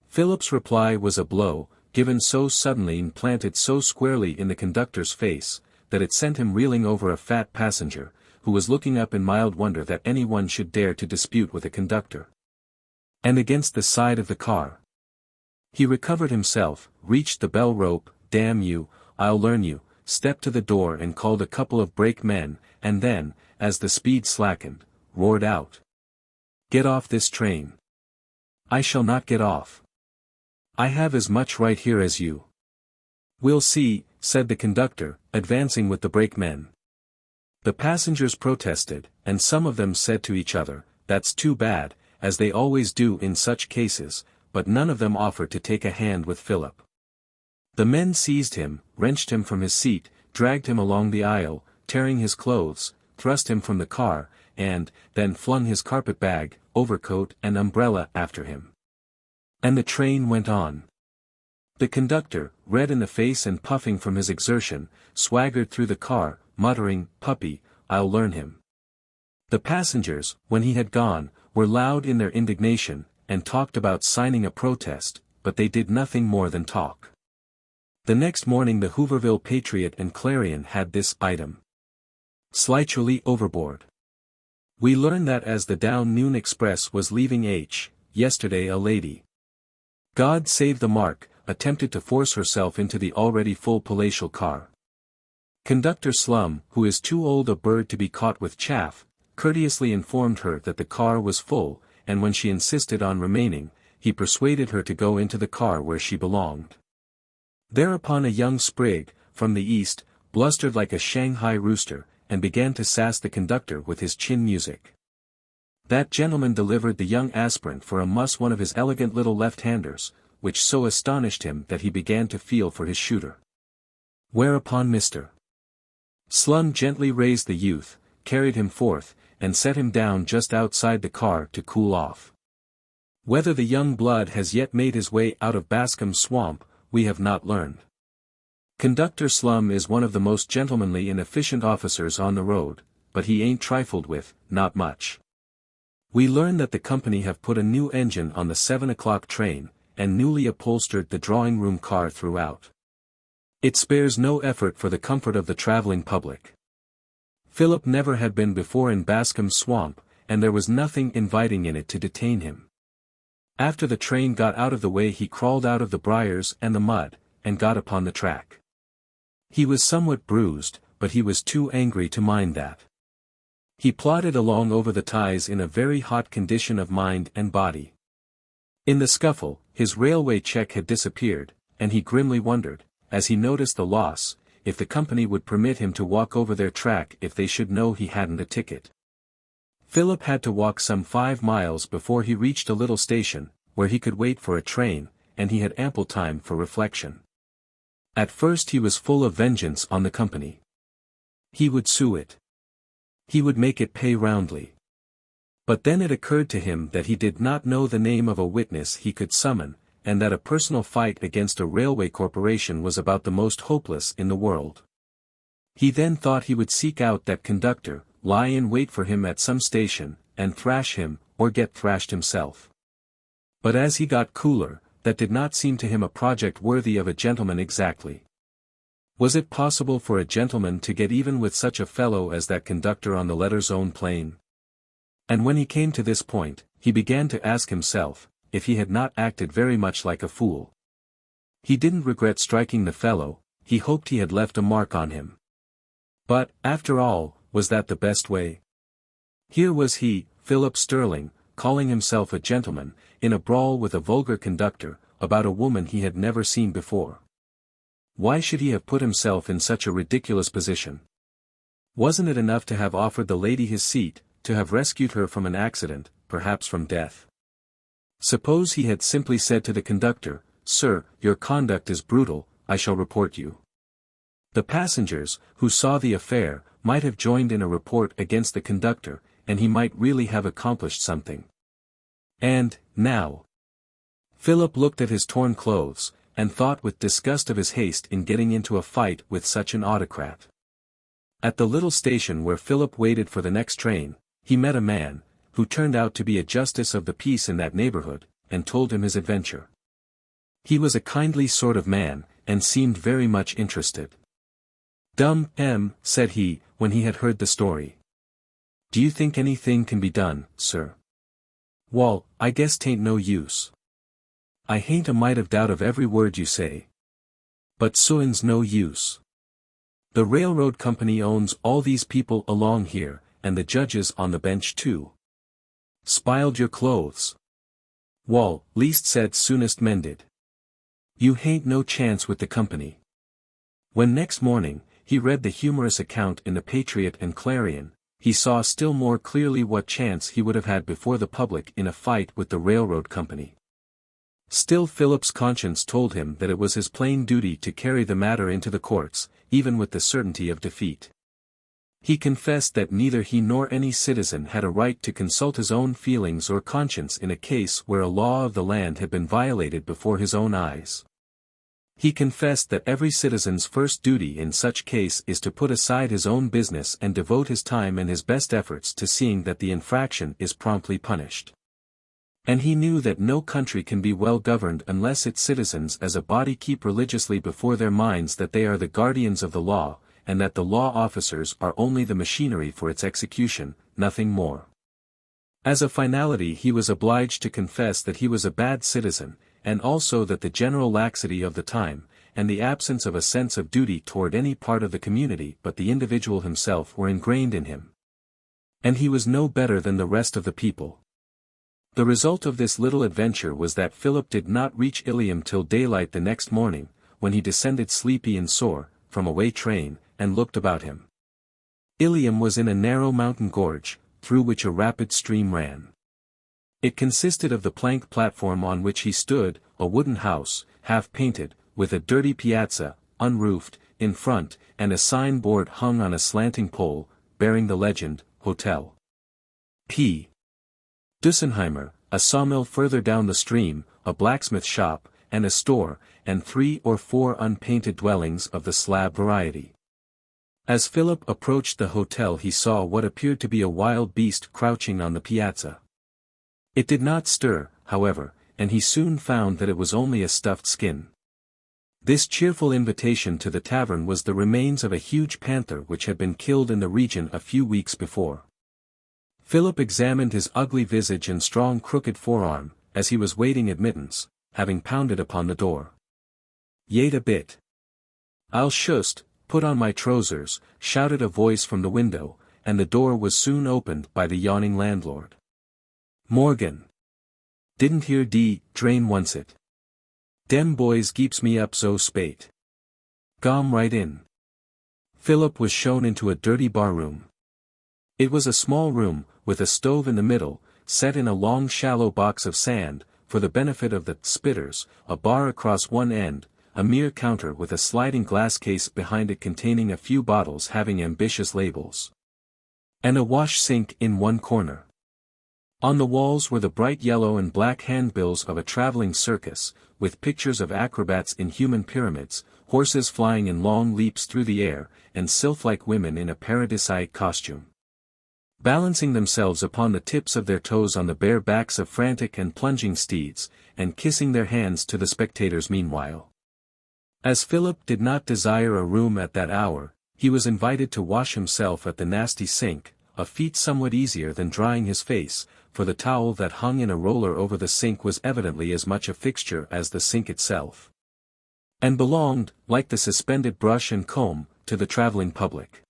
Philip's reply was a blow, given so suddenly and planted so squarely in the conductor's face, that it sent him reeling over a fat passenger, who was looking up in mild wonder that anyone should dare to dispute with a conductor. And against the side of the car. He recovered himself, reached the bell rope, "Damn you, I'll learn you," stepped to the door and called a couple of brakemen, and then, as the speed slackened, roared out, "Get off this train." "I shall not get off. I have as much right here as you." "We'll see," said the conductor, advancing with the brakemen. The passengers protested, and some of them said to each other, "That's too bad," as they always do in such cases, but none of them offered to take a hand with Philip. The men seized him, wrenched him from his seat, dragged him along the aisle, tearing his clothes, thrust him from the car, and, then flung his carpet-bag, overcoat and umbrella after him. And the train went on. The conductor, red in the face and puffing from his exertion, swaggered through the car, muttering, "Puppy, I'll learn him." The passengers, when he had gone, were loud in their indignation, and talked about signing a protest, but they did nothing more than talk. The next morning the Hooverville Patriot and Clarion had this item: "Slightly overboard. We learn that as the down noon express was leaving yesterday a lady. God save the mark, attempted to force herself into the already full palatial car. Conductor Slum, who is too old a bird to be caught with chaff, courteously informed her that the car was full, and when she insisted on remaining, he persuaded her to go into the car where she belonged. Thereupon a young sprig, from the east, blustered like a Shanghai rooster, and began to sass the conductor with his chin music. That gentleman delivered the young aspirant for a muss one of his elegant little left-handers, which so astonished him that he began to feel for his shooter. Whereupon Mr. Slum gently raised the youth, carried him forth, and set him down just outside the car to cool off. Whether the young blood has yet made his way out of Bascom's swamp, we have not learned. Conductor Slum is one of the most gentlemanly and efficient officers on the road, but he ain't trifled with, not much. We learn that the company have put a new engine on the 7 o'clock train, and newly upholstered the drawing-room car throughout. It spares no effort for the comfort of the traveling public. Philip never had been before in Bascom's swamp, and there was nothing inviting in it to detain him. After the train got out of the way he crawled out of the briars and the mud, and got upon the track. He was somewhat bruised, but he was too angry to mind that. He plodded along over the ties in a very hot condition of mind and body. In the scuffle, his railway check had disappeared, and he grimly wondered, as he noticed the loss, if the company would permit him to walk over their track if they should know he hadn't a ticket. Philip had to walk some 5 miles before he reached a little station, where he could wait for a train, and he had ample time for reflection. At first he was full of vengeance on the company. He would sue it. He would make it pay roundly. But then it occurred to him that he did not know the name of a witness he could summon, and that a personal fight against a railway corporation was about the most hopeless in the world. He then thought he would seek out that conductor, lie in wait for him at some station, and thrash him, or get thrashed himself. But as he got cooler, that did not seem to him a project worthy of a gentleman exactly. Was it possible for a gentleman to get even with such a fellow as that conductor on the letter's own plane? And when he came to this point, he began to ask himself, if he had not acted very much like a fool. He didn't regret striking the fellow, he hoped he had left a mark on him. But, after all, was that the best way? Here was he, Philip Sterling, calling himself a gentleman, in a brawl with a vulgar conductor, about a woman he had never seen before. Why should he have put himself in such a ridiculous position? Wasn't it enough to have offered the lady his seat, to have rescued her from an accident, perhaps from death? Suppose he had simply said to the conductor, "Sir, your conduct is brutal, I shall report you." The passengers, who saw the affair, might have joined in a report against the conductor, and he might really have accomplished something. And, now. Philip looked at his torn clothes, and thought with disgust of his haste in getting into a fight with such an autocrat. At the little station where Philip waited for the next train, he met a man, who turned out to be a justice of the peace in that neighborhood, and told him his adventure. He was a kindly sort of man, and seemed very much interested. Said he, when he had heard the story. "Do you think anything can be done, sir?" "Wall, I guess 'tain't no use. I hain't a mite of doubt of every word you say. But suin's no use. The railroad company owns all these people along here, and the judges on the bench too. Spiled your clothes. Wall, least said soonest mended. You hain't no chance with the company." When next morning, he read the humorous account in the Patriot and Clarion, he saw still more clearly what chance he would have had before the public in a fight with the railroad company. Still Philip's conscience told him that it was his plain duty to carry the matter into the courts, even with the certainty of defeat. He confessed that neither he nor any citizen had a right to consult his own feelings or conscience in a case where a law of the land had been violated before his own eyes. He confessed that every citizen's first duty in such case is to put aside his own business and devote his time and his best efforts to seeing that the infraction is promptly punished. And he knew that no country can be well governed unless its citizens as a body keep religiously before their minds that they are the guardians of the law, and that the law officers are only the machinery for its execution, nothing more. As a finality he was obliged to confess that he was a bad citizen, and also that the general laxity of the time, and the absence of a sense of duty toward any part of the community but the individual himself were ingrained in him. And he was no better than the rest of the people. The result of this little adventure was that Philip did not reach Ilium till daylight the next morning, when he descended sleepy and sore, from a way train, and looked about him. Ilium was in a narrow mountain gorge, through which a rapid stream ran. It consisted of the plank platform on which he stood, a wooden house, half painted, with a dirty piazza, unroofed, in front, and a sign-board hung on a slanting pole, bearing the legend, Hotel P. Dussenheimer, a sawmill further down the stream, a blacksmith shop, and a store, and 3 or 4 unpainted dwellings of the slab variety. As Philip approached the hotel he saw what appeared to be a wild beast crouching on the piazza. It did not stir, however, and he soon found that it was only a stuffed skin. This cheerful invitation to the tavern was the remains of a huge panther which had been killed in the region a few weeks before. Philip examined his ugly visage and strong crooked forearm, as he was waiting admittance, having pounded upon the door. "Yait a bit. I'll shust, put on my trousers," shouted a voice from the window, and the door was soon opened by the yawning landlord. "Morgan. Didn't hear de drain oncet. Dem boys keeps me up so spate. Gom right in." Philip was shown into a dirty barroom. It was a small room, with a stove in the middle, set in a long shallow box of sand, for the benefit of the spitters, a bar across one end, a mere counter with a sliding glass case behind it containing a few bottles having ambitious labels, and a wash sink in one corner. On the walls were the bright yellow and black handbills of a traveling circus, with pictures of acrobats in human pyramids, horses flying in long leaps through the air, and sylph-like women in a paradisaic costume, balancing themselves upon the tips of their toes on the bare backs of frantic and plunging steeds, and kissing their hands to the spectators meanwhile. As Philip did not desire a room at that hour, he was invited to wash himself at the nasty sink, a feat somewhat easier than drying his face, for the towel that hung in a roller over the sink was evidently as much a fixture as the sink itself, and belonged, like the suspended brush and comb, to the traveling public.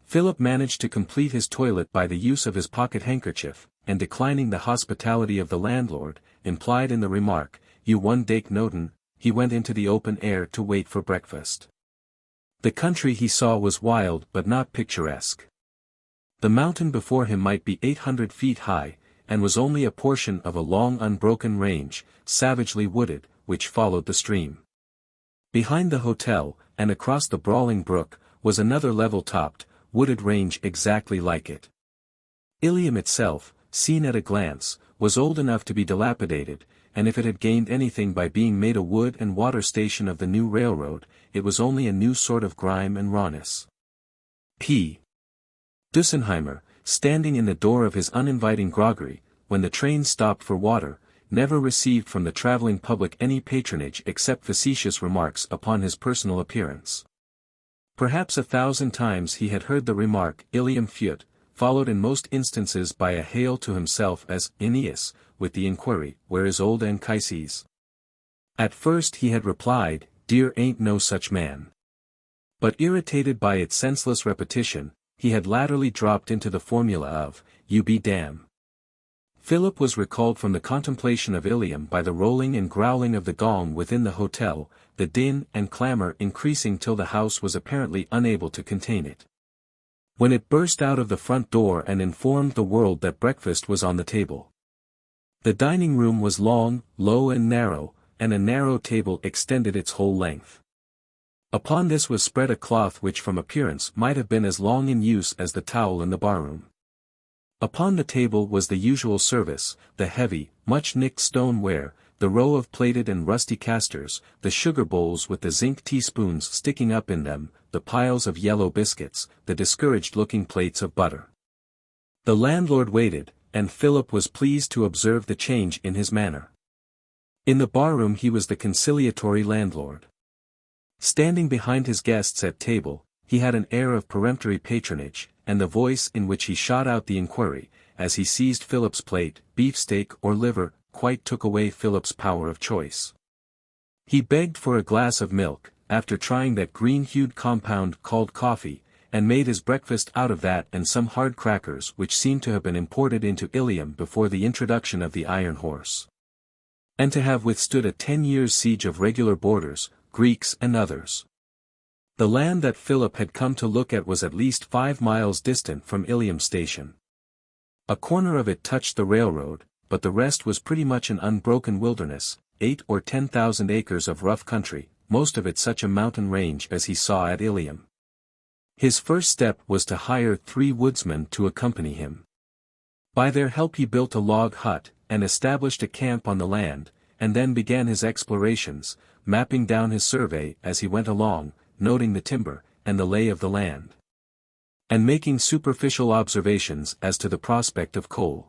Philip managed to complete his toilet by the use of his pocket handkerchief, and declining the hospitality of the landlord, implied in the remark, "You one dake noten," he went into the open air to wait for breakfast. The country he saw was wild but not picturesque. The mountain before him might be 800 feet high, and was only a portion of a long unbroken range, savagely wooded, which followed the stream. Behind the hotel, and across the brawling brook, was another level-topped, wooded range exactly like it. Ilium itself, seen at a glance, was old enough to be dilapidated, and if it had gained anything by being made a wood and water station of the new railroad, it was only a new sort of grime and rawness. P. Dussenheimer, standing in the door of his uninviting groggery, when the train stopped for water, never received from the traveling public any patronage except facetious remarks upon his personal appearance. Perhaps 1,000 times he had heard the remark "Ilium fuit," followed in most instances by a hail to himself as Aeneas, with the inquiry, "Where is old Anchises?" At first he had replied, "Dear ain't no such man." But irritated by its senseless repetition, he had latterly dropped into the formula of, "You be damn." Philip was recalled from the contemplation of Ilium by the rolling and growling of the gong within the hotel, the din and clamor increasing till the house was apparently unable to contain it. When it burst out of the front door and informed the world that breakfast was on the table. The dining room was long, low and narrow, and a narrow table extended its whole length. Upon this was spread a cloth which from appearance might have been as long in use as the towel in the barroom. Upon the table was the usual service, the heavy, much-nicked stoneware, the row of plated and rusty casters, the sugar bowls with the zinc teaspoons sticking up in them, the piles of yellow biscuits, the discouraged-looking plates of butter. The landlord waited, and Philip was pleased to observe the change in his manner. In the barroom he was the conciliatory landlord. Standing behind his guests at table, he had an air of peremptory patronage, and the voice in which he shot out the inquiry, as he seized Philip's plate, beefsteak or liver, quite took away Philip's power of choice. He begged for a glass of milk, after trying that green-hued compound called coffee, and made his breakfast out of that and some hard crackers which seemed to have been imported into Ilium before the introduction of the iron horse. And to have withstood a 10 years' siege of regular boarders, Greeks and others. The land that Philip had come to look at was at least 5 miles distant from Ilium station. A corner of it touched the railroad, but the rest was pretty much an unbroken wilderness, 8 or 10,000 acres of rough country, most of it such a mountain range as he saw at Ilium. His first step was to hire 3 woodsmen to accompany him. By their help he built a log hut, and established a camp on the land, and then began his explorations, mapping down his survey as he went along, noting the timber, and the lay of the land, and making superficial observations as to the prospect of coal.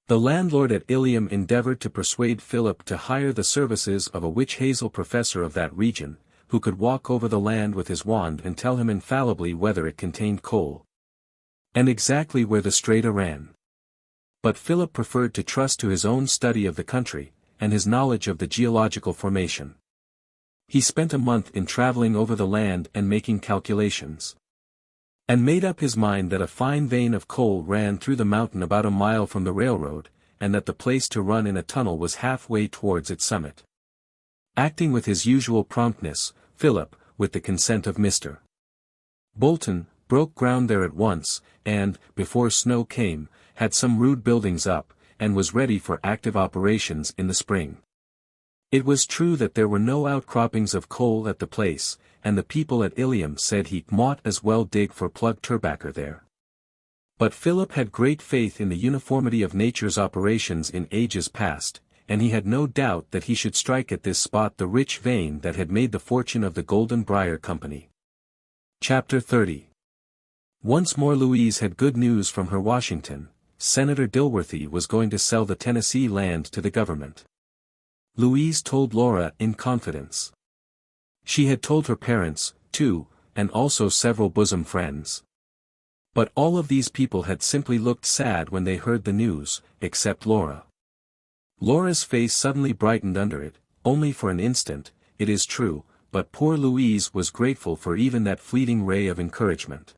The landlord at Ilium endeavored to persuade Philip to hire the services of a witch-hazel professor of that region, who could walk over the land with his wand and tell him infallibly whether it contained coal, and exactly where the strata ran. But Philip preferred to trust to his own study of the country, and his knowledge of the geological formation. He spent a month in traveling over the land and making calculations, and made up his mind that a fine vein of coal ran through the mountain about a mile from the railroad, and that the place to run in a tunnel was halfway towards its summit. Acting with his usual promptness, Philip, with the consent of Mr. Bolton, broke ground there at once, and, before snow came, had some rude buildings up, and was ready for active operations in the spring. It was true that there were no outcroppings of coal at the place, and the people at Ilium said he might as well dig for plug tobacco there. But Philip had great faith in the uniformity of nature's operations in ages past, and he had no doubt that he should strike at this spot the rich vein that had made the fortune of the Golden Briar Company. Chapter 30. Once more Louise had good news from her Washington. Senator Dilworthy was going to sell the Tennessee land to the government. Louise told Laura in confidence. She had told her parents, too, and also several bosom friends. But all of these people had simply looked sad when they heard the news, except Laura. Laura's face suddenly brightened under it, only for an instant, it is true, but poor Louise was grateful for even that fleeting ray of encouragement.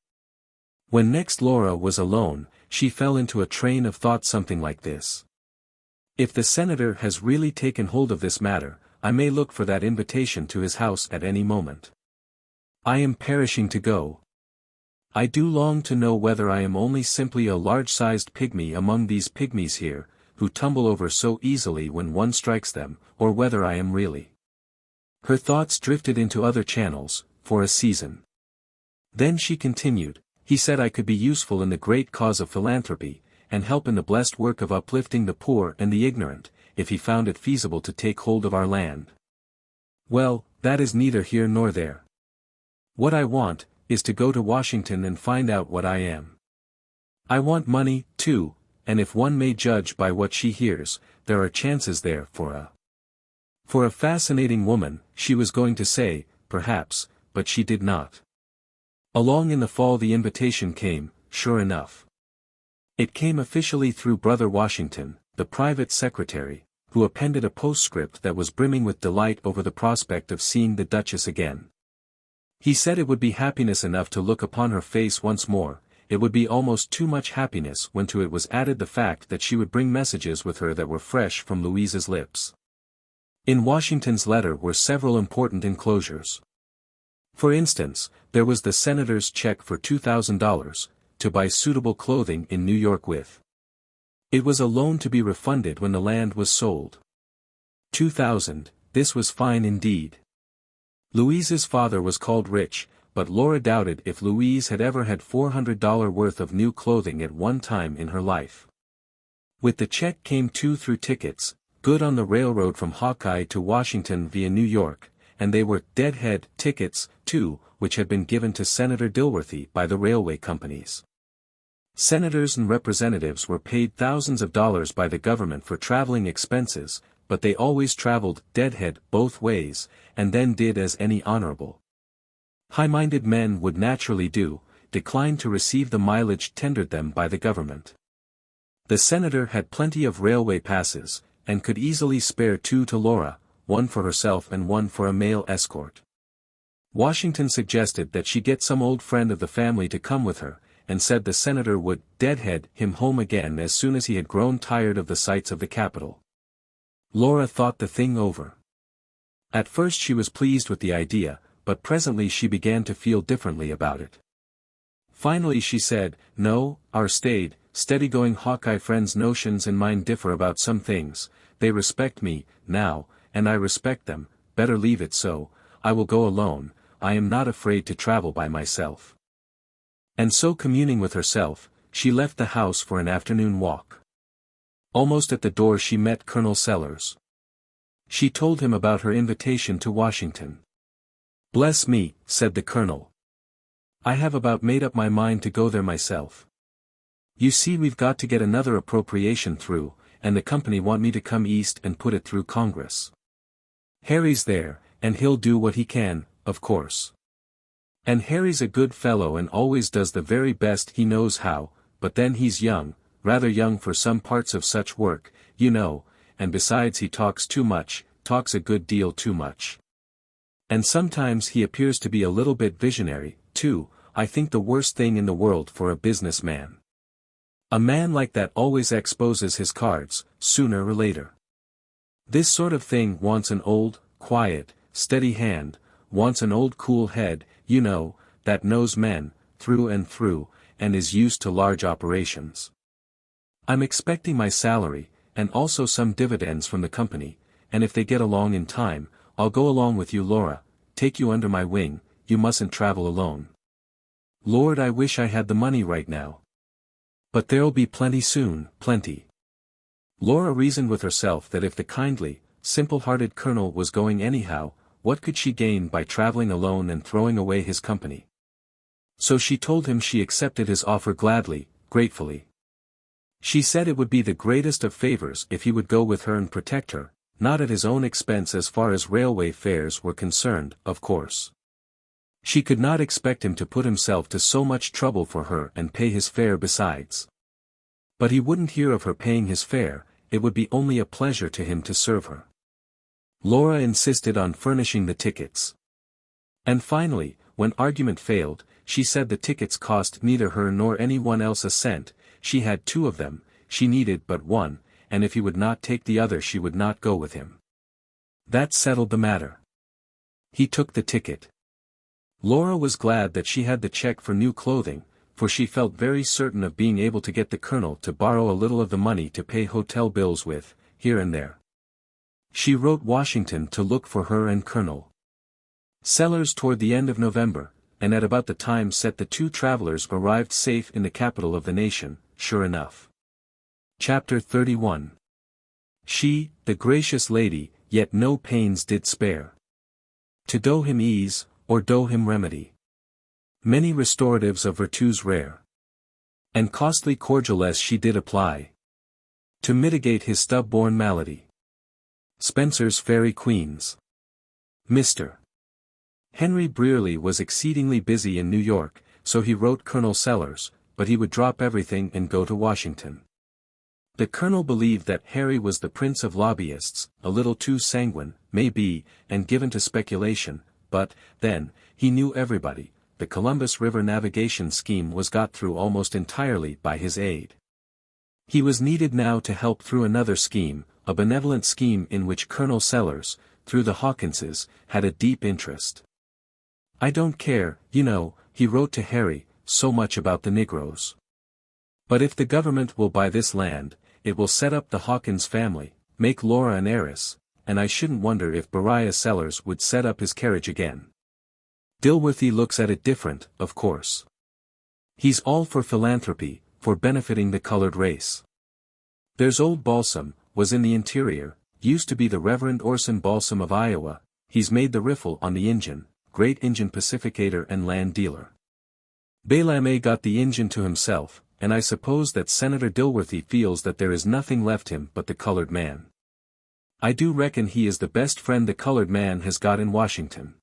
When next Laura was alone, she fell into a train of thought something like this. If the senator has really taken hold of this matter, I may look for that invitation to his house at any moment. I am perishing to go. I do long to know whether I am only simply a large-sized pygmy among these pygmies here, who tumble over so easily when one strikes them, or whether I am really. Her thoughts drifted into other channels, for a season. Then she continued, he said I could be useful in the great cause of philanthropy, and help in the blessed work of uplifting the poor and the ignorant, if he found it feasible to take hold of our land. Well, that is neither here nor there. What I want, is to go to Washington and find out what I am. I want money, too, and if one may judge by what she hears, there are chances there for a fascinating woman, she was going to say, perhaps, but she did not. Along in the fall the invitation came, sure enough. It came officially through Brother Washington, the private secretary, who appended a postscript that was brimming with delight over the prospect of seeing the Duchess again. He said it would be happiness enough to look upon her face once more, it would be almost too much happiness when to it was added the fact that she would bring messages with her that were fresh from Louise's lips. In Washington's letter were several important enclosures. For instance, there was the senator's check for $2,000, to buy suitable clothing in New York with. It was a loan to be refunded when the land was sold. $2,000, this was fine indeed. Louise's father was called rich, but Laura doubted if Louise had ever had $400 worth of new clothing at one time in her life. With the check came 2 through tickets, good on the railroad from Hawkeye to Washington via New York, and they were deadhead tickets, too, which had been given to Senator Dilworthy by the railway companies. Senators and representatives were paid thousands of dollars by the government for traveling expenses, but they always traveled deadhead both ways, and then did as any honorable, high-minded men would naturally do, decline to receive the mileage tendered them by the government. The senator had plenty of railway passes, and could easily spare 2 to Laura, 1 for herself and 1 for a male escort. Washington suggested that she get some old friend of the family to come with her, and said the senator would deadhead him home again as soon as he had grown tired of the sights of the capital. Laura thought the thing over. At first she was pleased with the idea, but presently she began to feel differently about it. Finally she said, "No, our staid, steady-going Hawkeye friends' notions and mine differ about some things. They respect me, now, and I respect them. Better leave it so. I will go alone. I am not afraid to travel by myself." And so communing with herself, she left the house for an afternoon walk. Almost at the door she met Colonel Sellers. She told him about her invitation to Washington. "Bless me," said the colonel. "I have about made up my mind to go there myself. You see, we've got to get another appropriation through, and the company want me to come east and put it through Congress. Harry's there, and he'll do what he can, of course. And Harry's a good fellow and always does the very best he knows how, but then he's young, rather young for some parts of such work, you know, and besides he talks too much, talks a good deal too much. And sometimes he appears to be a little bit visionary, too. I think the worst thing in the world for a businessman. A man like that always exposes his cards, sooner or later. This sort of thing wants an old, quiet, steady hand, wants an old cool head, you know, that knows men, through and through, and is used to large operations. I'm expecting my salary, and also some dividends from the company, and if they get along in time, I'll go along with you, Laura, take you under my wing. You mustn't travel alone. Lord, I wish I had the money right now. But there'll be plenty soon, plenty." Laura reasoned with herself that if the kindly, simple-hearted colonel was going anyhow, what could she gain by traveling alone and throwing away his company? So she told him she accepted his offer gladly, gratefully. She said it would be the greatest of favors if he would go with her and protect her, not at his own expense as far as railway fares were concerned, of course. She could not expect him to put himself to so much trouble for her and pay his fare besides. But he wouldn't hear of her paying his fare, it would be only a pleasure to him to serve her. Laura insisted on furnishing the tickets. And finally, when argument failed, she said the tickets cost neither her nor anyone else a cent. She had 2 of them, she needed but one, and if he would not take the other she would not go with him. That settled the matter. He took the ticket. Laura was glad that she had the check for new clothing, for she felt very certain of being able to get the colonel to borrow a little of the money to pay hotel bills with, here and there. She wrote Washington to look for her and Colonel Sellers toward the end of November, and at about the time set the 2 travelers arrived safe in the capital of the nation, sure enough. Chapter 31. She, the gracious lady, yet no pains did spare. To do him ease, or do him remedy. Many restoratives of virtues rare. And costly cordialesse she did apply. To mitigate his stub-born malady. Spenser's Faery Queens. Mr. Henry Brearley was exceedingly busy in New York, so he wrote Colonel Sellers, but he would drop everything and go to Washington. The colonel believed that Harry was the prince of lobbyists, a little too sanguine, may be, and given to speculation, but, then, he knew everybody. The Columbus River navigation scheme was got through almost entirely by his aid. He was needed now to help through another scheme, a benevolent scheme in which Colonel Sellers, through the Hawkinses, had a deep interest. "I don't care, you know," he wrote to Harry, "so much about the Negroes. But if the government will buy this land, it will set up the Hawkins family, make Laura an heiress, and I shouldn't wonder if Beriah Sellers would set up his carriage again. Dilworthy looks at it different, of course. He's all for philanthropy, for benefiting the colored race. There's old Balsam, was in the interior, used to be the Reverend Orson Balsam of Iowa, he's made the riffle on the Injun, great Injun pacificator and land dealer. Belame got the Injun to himself, and I suppose that Senator Dilworthy feels that there is nothing left him but the colored man. I do reckon he is the best friend the colored man has got in Washington."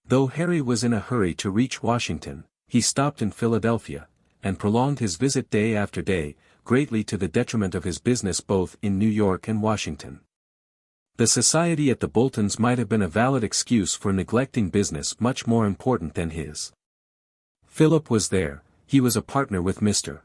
Though Harry was in a hurry to reach Washington, he stopped in Philadelphia, and prolonged his visit day after day, greatly to the detriment of his business both in New York and Washington. The society at the Boltons might have been a valid excuse for neglecting business much more important than his. Philip was there, he was a partner with Mr.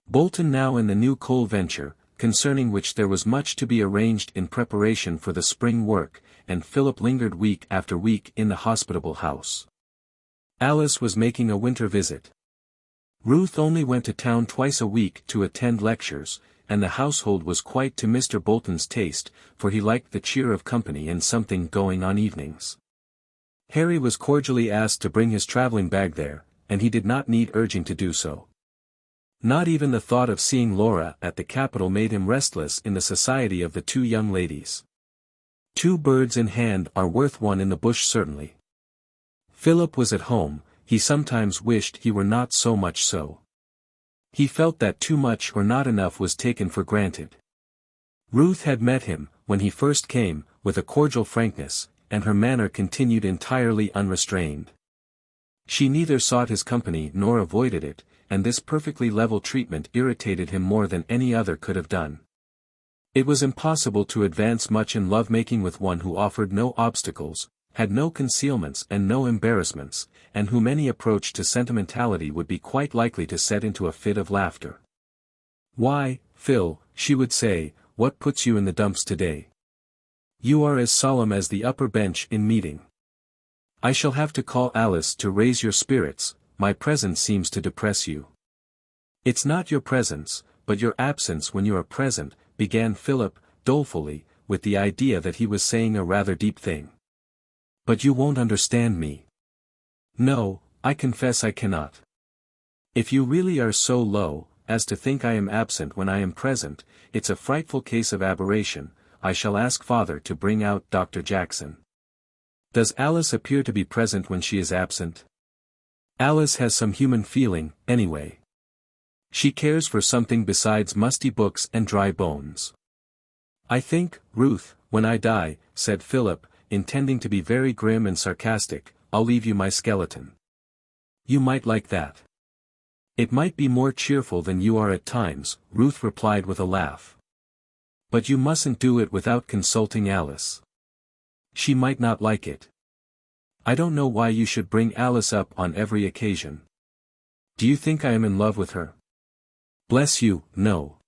Bolton now in the new coal venture, concerning which there was much to be arranged in preparation for the spring work, and Philip lingered week after week in the hospitable house. Alice was making a winter visit. Ruth only went to town twice a week to attend lectures, and the household was quite to Mr. Bolton's taste, for he liked the cheer of company and something going on evenings. Harry was cordially asked to bring his travelling bag there, and he did not need urging to do so. Not even the thought of seeing Laura at the capital made him restless in the society of the two young ladies. Two birds in hand are worth one in the bush certainly. Philip was at home, he sometimes wished he were not so much so. He felt that too much or not enough was taken for granted. Ruth had met him, when he first came, with a cordial frankness, and her manner continued entirely unrestrained. She neither sought his company nor avoided it, and this perfectly level treatment irritated him more than any other could have done. It was impossible to advance much in love-making with one who offered no obstacles, had no concealments and no embarrassments, and whom any approach to sentimentality would be quite likely to set into a fit of laughter. "Why, Phil," she would say, "what puts you in the dumps today? You are as solemn as the upper bench in meeting. I shall have to call Alice to raise your spirits, my presence seems to depress you." "It's not your presence, but your absence when you are present," began Philip, dolefully, with the idea that he was saying a rather deep thing. "But you won't understand me." "No, I confess I cannot. If you really are so low, as to think I am absent when I am present, it's a frightful case of aberration. I shall ask father to bring out Dr. Jackson." "Does Alice appear to be present when she is absent?" "Alice has some human feeling, anyway. She cares for something besides musty books and dry bones." "I think, Ruth, when I die," said Philip, intending to be very grim and sarcastic, "I'll leave you my skeleton." "You might like that. It might be more cheerful than you are at times," Ruth replied with a laugh. "But you mustn't do it without consulting Alice. She might not like it. I don't know why you should bring Alice up on every occasion. Do you think I am in love with her?" "Bless you, no.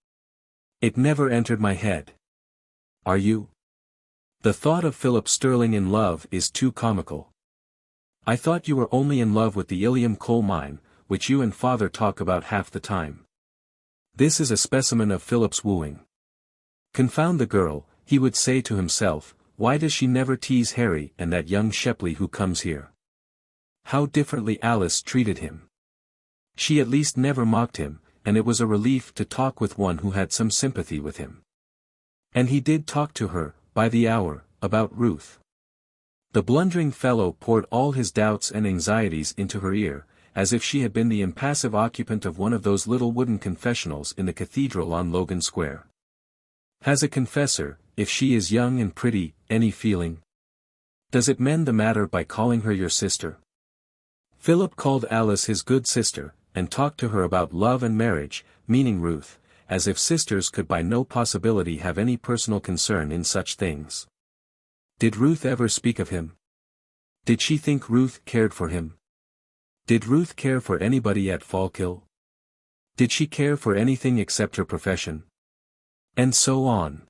It never entered my head." "Are you?" The thought of Philip Sterling in love is too comical. "I thought you were only in love with the Ilium coal mine, which you and father talk about half the time." This is a specimen of Philip's wooing. "Confound the girl," he would say to himself, "why does she never tease Harry and that young Shepley who comes here? How differently Alice treated him. She at least never mocked him, and it was a relief to talk with one who had some sympathy with him." And he did talk to her, by the hour, about Ruth. The blundering fellow poured all his doubts and anxieties into her ear, as if she had been the impassive occupant of one of those little wooden confessionals in the cathedral on Logan Square. Has a confessor, if she is young and pretty, any feeling? Does it mend the matter by calling her your sister? Philip called Alice his good sister, and talked to her about love and marriage, meaning Ruth, as if sisters could by no possibility have any personal concern in such things. Did Ruth ever speak of him? Did she think Ruth cared for him? Did Ruth care for anybody at Fallkill? Did she care for anything except her profession? And so on.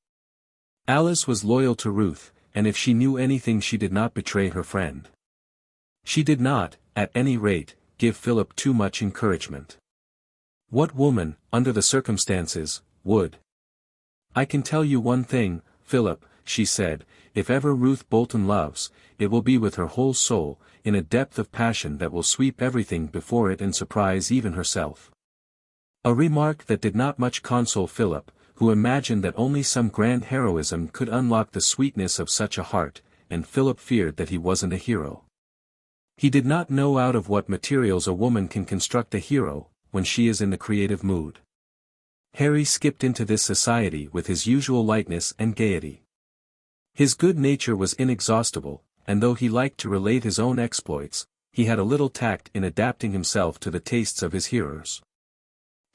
Alice was loyal to Ruth, and if she knew anything she did not betray her friend. She did not, at any rate, give Philip too much encouragement. What woman, under the circumstances, would? "I can tell you one thing, Philip," she said, "if ever Ruth Bolton loves, it will be with her whole soul, in a depth of passion that will sweep everything before it and surprise even herself." A remark that did not much console Philip, who imagined that only some grand heroism could unlock the sweetness of such a heart, and Philip feared that he wasn't a hero. He did not know out of what materials a woman can construct a hero, when she is in the creative mood. Harry skipped into this society with his usual lightness and gaiety. His good nature was inexhaustible, and though he liked to relate his own exploits, he had a little tact in adapting himself to the tastes of his hearers.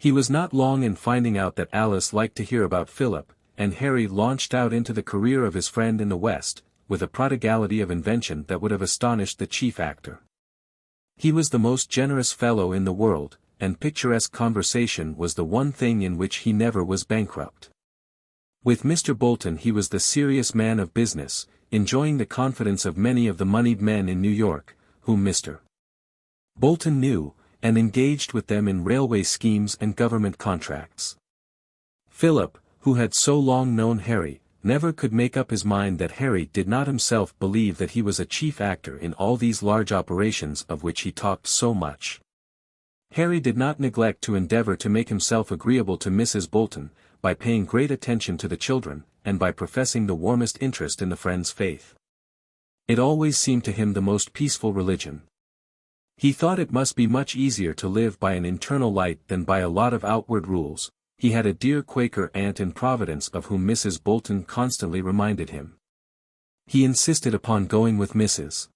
He was not long in finding out that Alice liked to hear about Philip, and Harry launched out into the career of his friend in the West, with a prodigality of invention that would have astonished the chief actor. He was the most generous fellow in the world, and picturesque conversation was the one thing in which he never was bankrupt. With Mr. Bolton he was the serious man of business, enjoying the confidence of many of the moneyed men in New York, whom Mr. Bolton knew, and engaged with them in railway schemes and government contracts. Philip, who had so long known Harry, never could make up his mind that Harry did not himself believe that he was a chief actor in all these large operations of which he talked so much. Harry did not neglect to endeavor to make himself agreeable to Mrs. Bolton, by paying great attention to the children, and by professing the warmest interest in the friend's faith. It always seemed to him the most peaceful religion. He thought it must be much easier to live by an internal light than by a lot of outward rules. He had a dear Quaker aunt in Providence of whom Mrs. Bolton constantly reminded him. He insisted upon going with Mrs.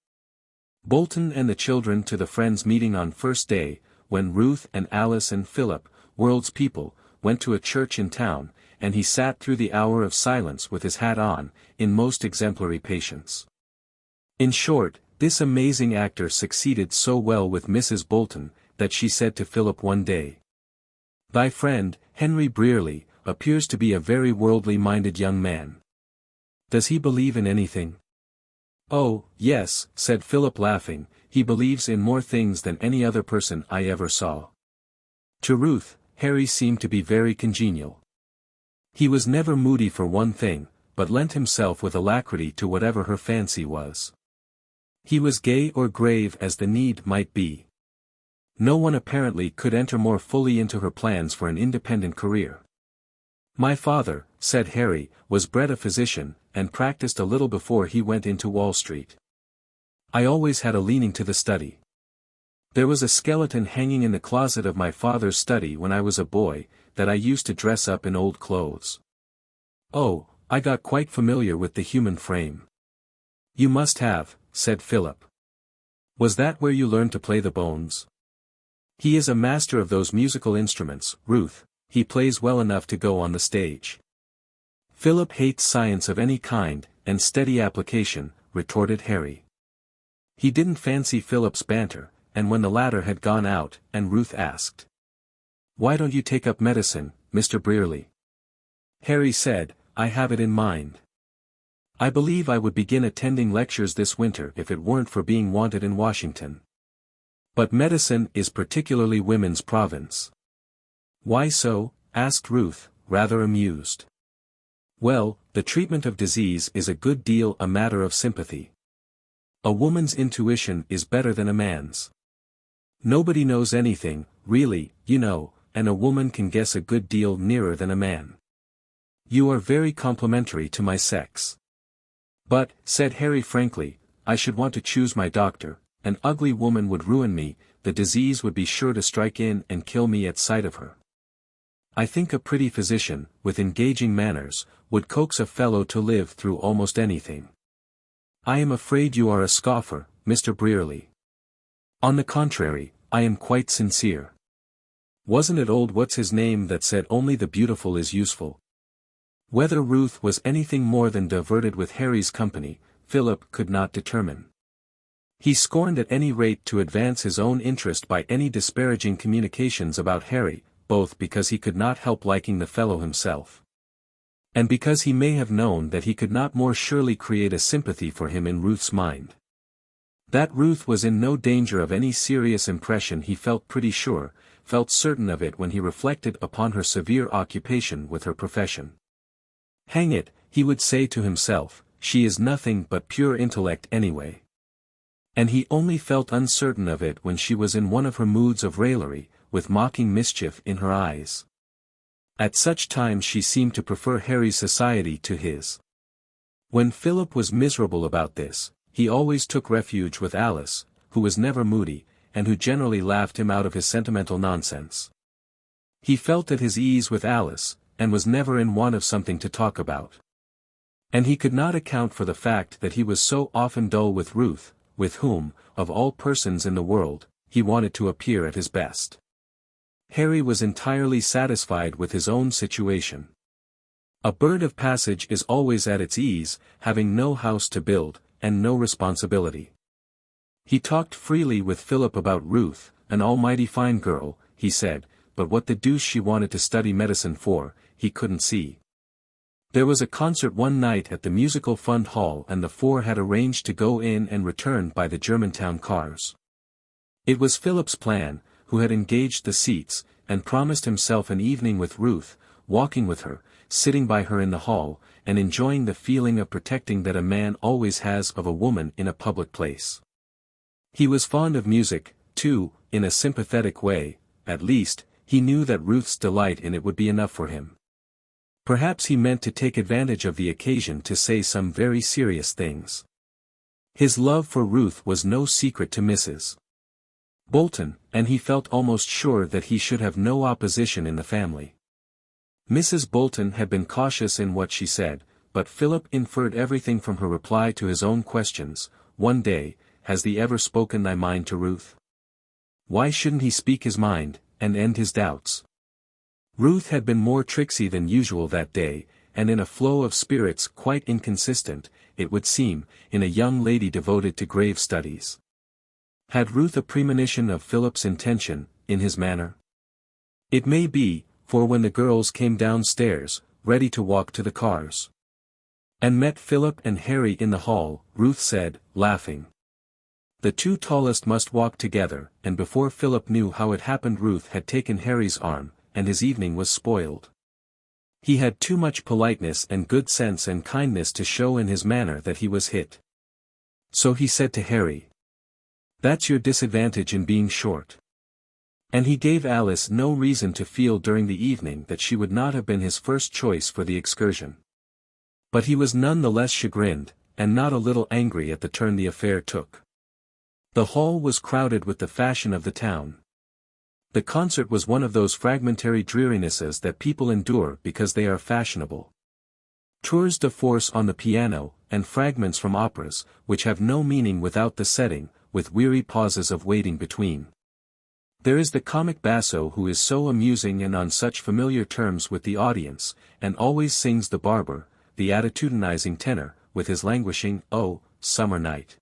Bolton and the children to the Friends' meeting on first day, when Ruth and Alice and Philip, world's people, went to a church in town, and he sat through the hour of silence with his hat on, in most exemplary patience. In short, this amazing actor succeeded so well with Mrs. Bolton, that she said to Philip one day, "Thy friend, Henry Brierly, appears to be a very worldly-minded young man. Does he believe in anything?" "Oh, yes," said Philip laughing, "he believes in more things than any other person I ever saw." To Ruth, Harry seemed to be very congenial. He was never moody for one thing, but lent himself with alacrity to whatever her fancy was. He was gay or grave as the need might be. No one apparently could enter more fully into her plans for an independent career. "My father," said Harry, "was bred a physician, and practiced a little before he went into Wall Street. I always had a leaning to the study. There was a skeleton hanging in the closet of my father's study when I was a boy, that I used to dress up in old clothes. Oh, I got quite familiar with the human frame." "You must have," said Philip. "Was that where you learned to play the bones?" "He is a master of those musical instruments, Ruth. He plays well enough to go on the stage." "Philip hates science of any kind, and steady application," retorted Harry. He didn't fancy Philip's banter, and when the latter had gone out, and Ruth asked, "Why don't you take up medicine, Mr. Brierly?" Harry said, "I have it in mind. I believe I would begin attending lectures this winter if it weren't for being wanted in Washington. But medicine is particularly women's province." "Why so?" asked Ruth, rather amused. "Well, the treatment of disease is a good deal a matter of sympathy. A woman's intuition is better than a man's. Nobody knows anything, really, you know, and a woman can guess a good deal nearer than a man. You are very complimentary to my sex." "But," said Harry frankly, "I should want to choose my doctor. An ugly woman would ruin me, the disease would be sure to strike in and kill me at sight of her. I think a pretty physician, with engaging manners, would coax a fellow to live through almost anything." "I am afraid you are a scoffer, Mr. Brierly." "On the contrary, I am quite sincere. Wasn't it old what's-his-name that said only the beautiful is useful?" Whether Ruth was anything more than diverted with Harry's company, Philip could not determine. He scorned at any rate to advance his own interest by any disparaging communications about Harry, both because he could not help liking the fellow himself, and because he may have known that he could not more surely create a sympathy for him in Ruth's mind. That Ruth was in no danger of any serious impression he felt pretty sure, felt certain of it when he reflected upon her severe occupation with her profession. "Hang it," he would say to himself, "she is nothing but pure intellect anyway." And he only felt uncertain of it when she was in one of her moods of raillery, with mocking mischief in her eyes. At such times she seemed to prefer Harry's society to his. When Philip was miserable about this, he always took refuge with Alice, who was never moody, and who generally laughed him out of his sentimental nonsense. He felt at his ease with Alice, and was never in want of something to talk about. And he could not account for the fact that he was so often dull with Ruth, with whom, of all persons in the world, he wanted to appear at his best. Harry was entirely satisfied with his own situation. A bird of passage is always at its ease, having no house to build, and no responsibility. He talked freely with Philip about Ruth, an almighty fine girl, he said, but what the deuce she wanted to study medicine for, he couldn't see. There was a concert one night at the Musical Fund Hall and the four had arranged to go in and return by the Germantown cars. It was Philip's plan, who had engaged the seats, and promised himself an evening with Ruth, walking with her, sitting by her in the hall, and enjoying the feeling of protecting that a man always has of a woman in a public place. He was fond of music, too, in a sympathetic way, at least, he knew that Ruth's delight in it would be enough for him. Perhaps he meant to take advantage of the occasion to say some very serious things. His love for Ruth was no secret to Mrs. Bolton, and he felt almost sure that he should have no opposition in the family. Mrs. Bolton had been cautious in what she said, but Philip inferred everything from her reply to his own questions. One day, has thee ever spoken thy mind to Ruth? Why shouldn't he speak his mind, and end his doubts? Ruth had been more tricksy than usual that day, and in a flow of spirits quite inconsistent, it would seem, in a young lady devoted to grave studies. Had Ruth a premonition of Philip's intention, in his manner? It may be, for when the girls came downstairs, ready to walk to the cars, and met Philip and Harry in the hall, Ruth said, laughing, "The two tallest must walk together," and before Philip knew how it happened Ruth had taken Harry's arm, and his evening was spoiled. He had too much politeness and good sense and kindness to show in his manner that he was hit. So he said to Harry, "That's your disadvantage in being short." And he gave Alice no reason to feel during the evening that she would not have been his first choice for the excursion. But he was none the less chagrined, and not a little angry at the turn the affair took. The hall was crowded with the fashion of the town. The concert was one of those fragmentary drearinesses that people endure because they are fashionable. Tours de force on the piano, and fragments from operas, which have no meaning without the setting, with weary pauses of waiting between. There is the comic basso who is so amusing and on such familiar terms with the audience, and always sings the barber, the attitudinizing tenor, with his languishing, "Oh, summer night."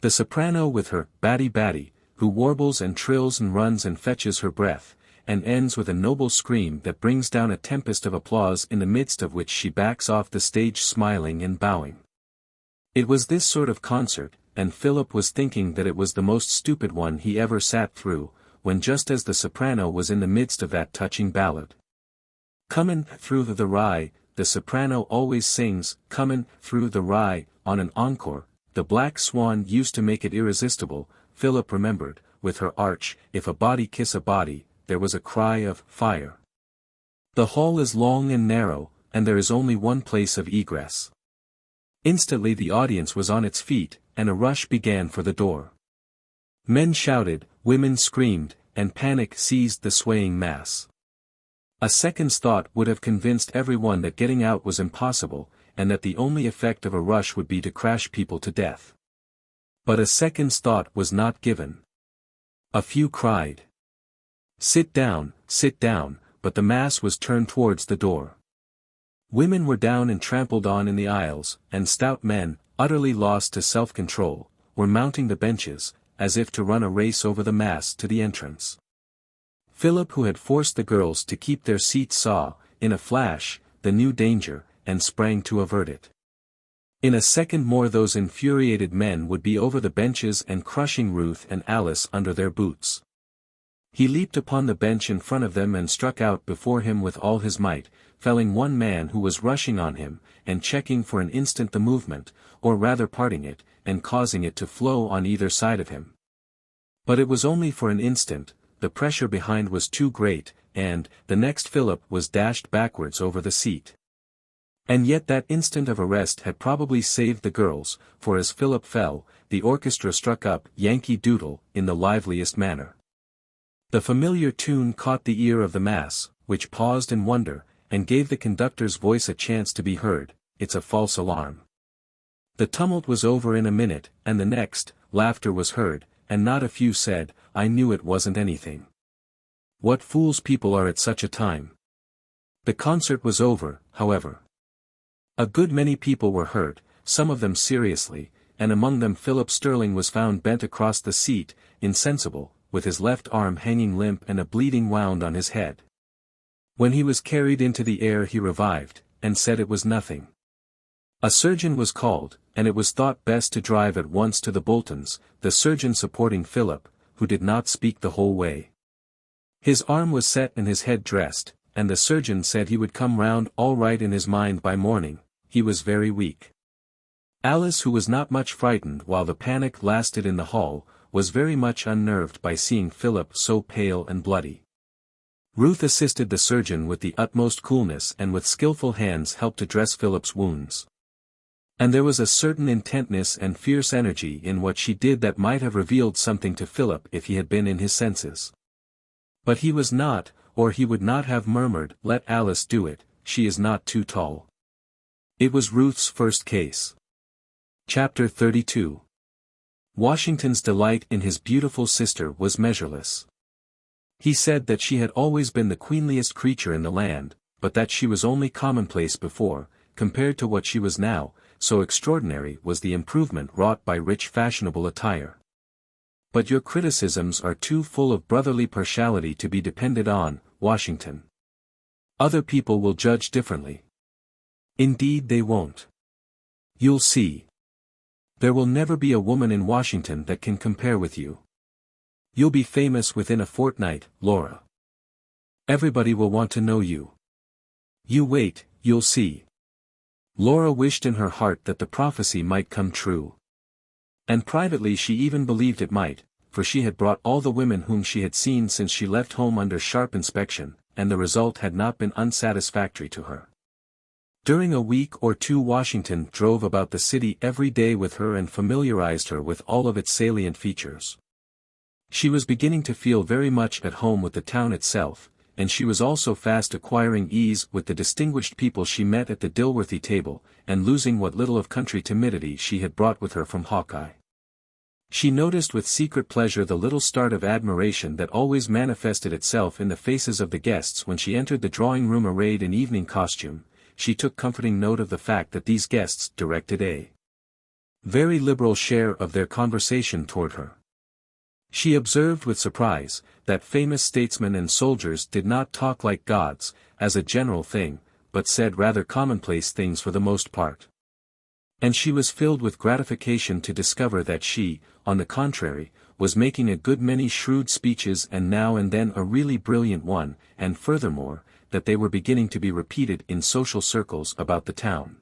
The soprano with her "batty batty," who warbles and trills and runs and fetches her breath, and ends with a noble scream that brings down a tempest of applause in the midst of which she backs off the stage smiling and bowing. It was this sort of concert, and Philip was thinking that it was the most stupid one he ever sat through, when just as the soprano was in the midst of that touching ballad, "Comin' through the rye," the soprano always sings, "Comin' through the rye," on an encore. The Black Swan used to make it irresistible, Philip remembered, with her arch, "If a body kiss a body," there was a cry of "Fire." The hall is long and narrow, and there is only one place of egress. Instantly the audience was on its feet, and a rush began for the door. Men shouted, women screamed, and panic seized the swaying mass. A second's thought would have convinced everyone that getting out was impossible, and that the only effect of a rush would be to crash people to death. But a second's thought was not given. A few cried, sit down," but the mass was turned towards the door. Women were down and trampled on in the aisles, and stout men, utterly lost to self-control, were mounting the benches, as if to run a race over the mass to the entrance. Philip, who had forced the girls to keep their seats, saw, in a flash, the new danger, and sprang to avert it. In a second more those infuriated men would be over the benches and crushing Ruth and Alice under their boots. He leaped upon the bench in front of them and struck out before him with all his might, felling one man who was rushing on him, and checking for an instant the movement, or rather parting it, and causing it to flow on either side of him. But it was only for an instant, the pressure behind was too great, and, the next Philip was dashed backwards over the seat. And yet that instant of arrest had probably saved the girls, for as Philip fell, the orchestra struck up Yankee Doodle in the liveliest manner. The familiar tune caught the ear of the mass, which paused in wonder, and gave the conductor's voice a chance to be heard, "It's a false alarm." The tumult was over in a minute, and the next, laughter was heard, and not a few said, "I knew it wasn't anything." What fools people are at such a time. The concert was over, however. A good many people were hurt, some of them seriously, and among them Philip Sterling was found bent across the seat, insensible, with his left arm hanging limp and a bleeding wound on his head. When he was carried into the air he revived, and said it was nothing. A surgeon was called, and it was thought best to drive at once to the Boltons, the surgeon supporting Philip, who did not speak the whole way. His arm was set and his head dressed, and the surgeon said he would come round all right in his mind by morning. He was very weak. Alice, who was not much frightened while the panic lasted in the hall, was very much unnerved by seeing Philip so pale and bloody. Ruth assisted the surgeon with the utmost coolness and with skillful hands helped to dress Philip's wounds. And there was a certain intentness and fierce energy in what she did that might have revealed something to Philip if he had been in his senses. But he was not, or he would not have murmured, "Let Alice do it, she is not too tall." It was Ruth's first case. Chapter 32. Washington's delight in his beautiful sister was measureless. He said that she had always been the queenliest creature in the land, but that she was only commonplace before, compared to what she was now, so extraordinary was the improvement wrought by rich fashionable attire. But your criticisms are too full of brotherly partiality to be depended on, Washington. Other people will judge differently. Indeed they won't. You'll see. There will never be a woman in Washington that can compare with you. You'll be famous within a fortnight, Laura. Everybody will want to know you. You wait, you'll see. Laura wished in her heart that the prophecy might come true. And privately she even believed it might, for she had brought all the women whom she had seen since she left home under sharp inspection, and the result had not been unsatisfactory to her. During a week or two Washington drove about the city every day with her and familiarized her with all of its salient features. She was beginning to feel very much at home with the town itself, and she was also fast acquiring ease with the distinguished people she met at the Dilworthy table, and losing what little of country timidity she had brought with her from Hawkeye. She noticed with secret pleasure the little start of admiration that always manifested itself in the faces of the guests when she entered the drawing-room arrayed in evening costume. She took comforting note of the fact that these guests directed a very liberal share of their conversation toward her. She observed with surprise, that famous statesmen and soldiers did not talk like gods, as a general thing, but said rather commonplace things for the most part. And she was filled with gratification to discover that she, on the contrary, was making a good many shrewd speeches and now and then a really brilliant one, and furthermore, that they were beginning to be repeated in social circles about the town.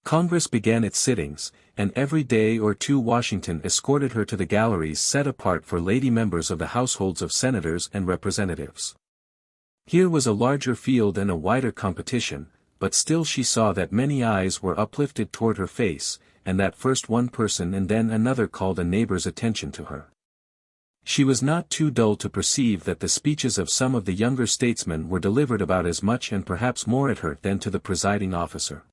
Congress began its sittings, and every day or two Washington escorted her to the galleries set apart for lady members of the households of senators and representatives. Here was a larger field and a wider competition, but still she saw that many eyes were uplifted toward her face, and that first one person and then another called a neighbor's attention to her. She was not too dull to perceive that the speeches of some of the younger statesmen were delivered about as much and perhaps more at her than to the presiding officer.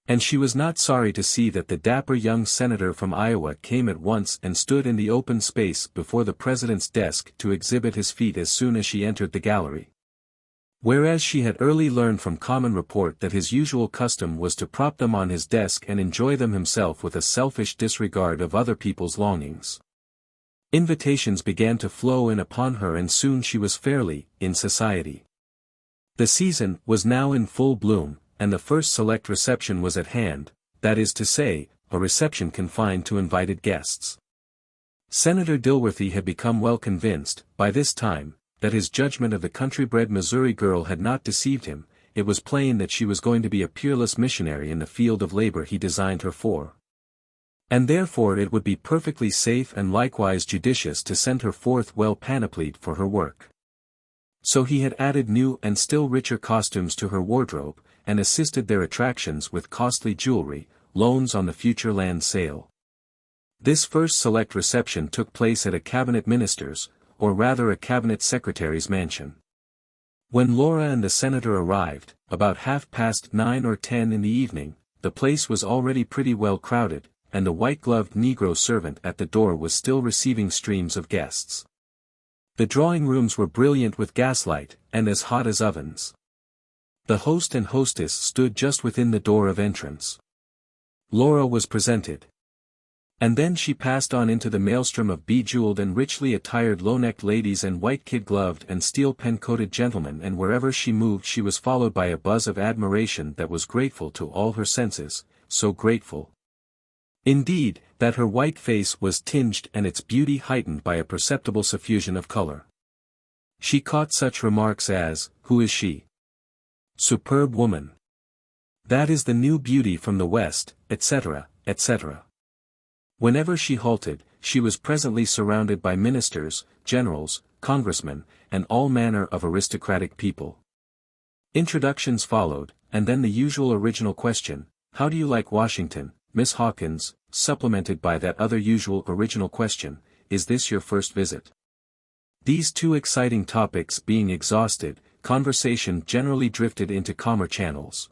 And she was not sorry to see that the dapper young senator from Iowa came at once and stood in the open space before the president's desk to exhibit his feet as soon as she entered the gallery. Whereas she had early learned from common report that his usual custom was to prop them on his desk and enjoy them himself with a selfish disregard of other people's longings. Invitations began to flow in upon her and soon she was fairly in society. The season was now in full bloom, and the first select reception was at hand, that is to say, a reception confined to invited guests. Senator Dilworthy had become well convinced, by this time, that his judgment of the country-bred Missouri girl had not deceived him. It was plain that she was going to be a peerless missionary in the field of labor he designed her for. And therefore it would be perfectly safe and likewise judicious to send her forth well panoplied for her work. So he had added new and still richer costumes to her wardrobe, and assisted their attractions with costly jewelry, loans on the future land sale. This first select reception took place at a cabinet minister's, or rather a cabinet secretary's mansion. When Laura and the senator arrived, about 9:30 or 10 in the evening, the place was already pretty well crowded, and the white-gloved Negro servant at the door was still receiving streams of guests. The drawing rooms were brilliant with gaslight, and as hot as ovens. The host and hostess stood just within the door of entrance. Laura was presented. And then she passed on into the maelstrom of bejeweled and richly attired low-necked ladies and white kid-gloved and steel-pen-coated gentlemen, and wherever she moved she was followed by a buzz of admiration that was grateful to all her senses, so grateful, indeed, that her white face was tinged and its beauty heightened by a perceptible suffusion of color. She caught such remarks as, "Who is she? Superb woman. That is the new beauty from the West," etc., etc. Whenever she halted, she was presently surrounded by ministers, generals, congressmen, and all manner of aristocratic people. Introductions followed, and then the usual original question, "How do you like Washington, Miss Hawkins?" supplemented by that other usual original question, "Is this your first visit?" These two exciting topics being exhausted, conversation generally drifted into calmer channels,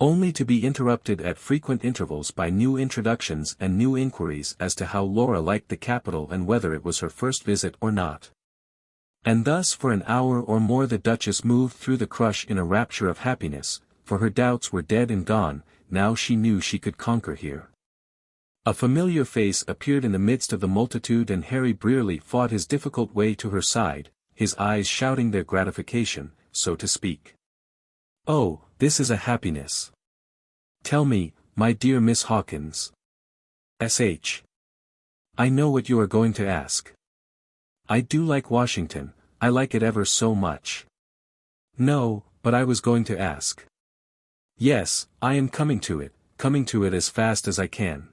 only to be interrupted at frequent intervals by new introductions and new inquiries as to how Laura liked the capital and whether it was her first visit or not. And thus for an hour or more the Duchess moved through the crush in a rapture of happiness, for her doubts were dead and gone, now she knew she could conquer here. A familiar face appeared in the midst of the multitude, and Harry Brearley fought his difficult way to her side, his eyes shouting their gratification, so to speak. "Oh, this is a happiness. Tell me, my dear Miss Hawkins. S.H. I know what you are going to ask. I do like Washington, I like it ever so much." "No, but I was going to ask." "Yes, I am coming to it as fast as I can.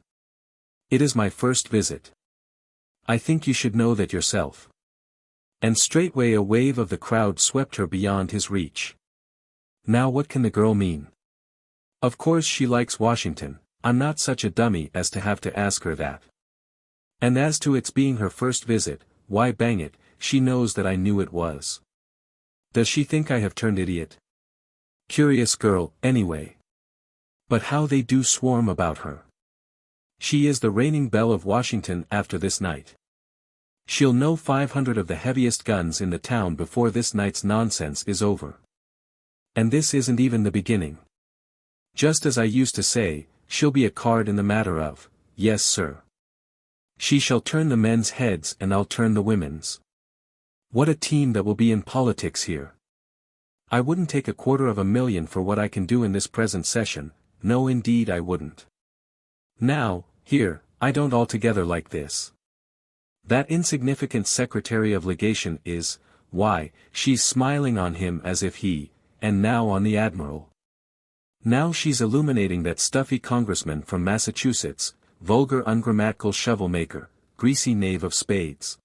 It is my first visit. I think you should know that yourself." And straightway a wave of the crowd swept her beyond his reach. Now what can the girl mean? Of course she likes Washington, I'm not such a dummy as to have to ask her that. And as to its being her first visit, why bang it, she knows that I knew it was. Does she think I have turned idiot? Curious girl, anyway. But how they do swarm about her. She is the reigning belle of Washington after this night. She'll know 500 of the heaviest guns in the town before this night's nonsense is over. And this isn't even the beginning. Just as I used to say, she'll be a card in the matter of, yes sir. She shall turn the men's heads and I'll turn the women's. What a team that will be in politics here. I wouldn't take $250,000 for what I can do in this present session, no indeed I wouldn't. Now, here, I don't altogether like this. That insignificant Secretary of Legation is, why, she's smiling on him as if he, and now on the Admiral. Now she's illuminating that stuffy congressman from Massachusetts, vulgar ungrammatical shovel-maker, greasy knave of spades.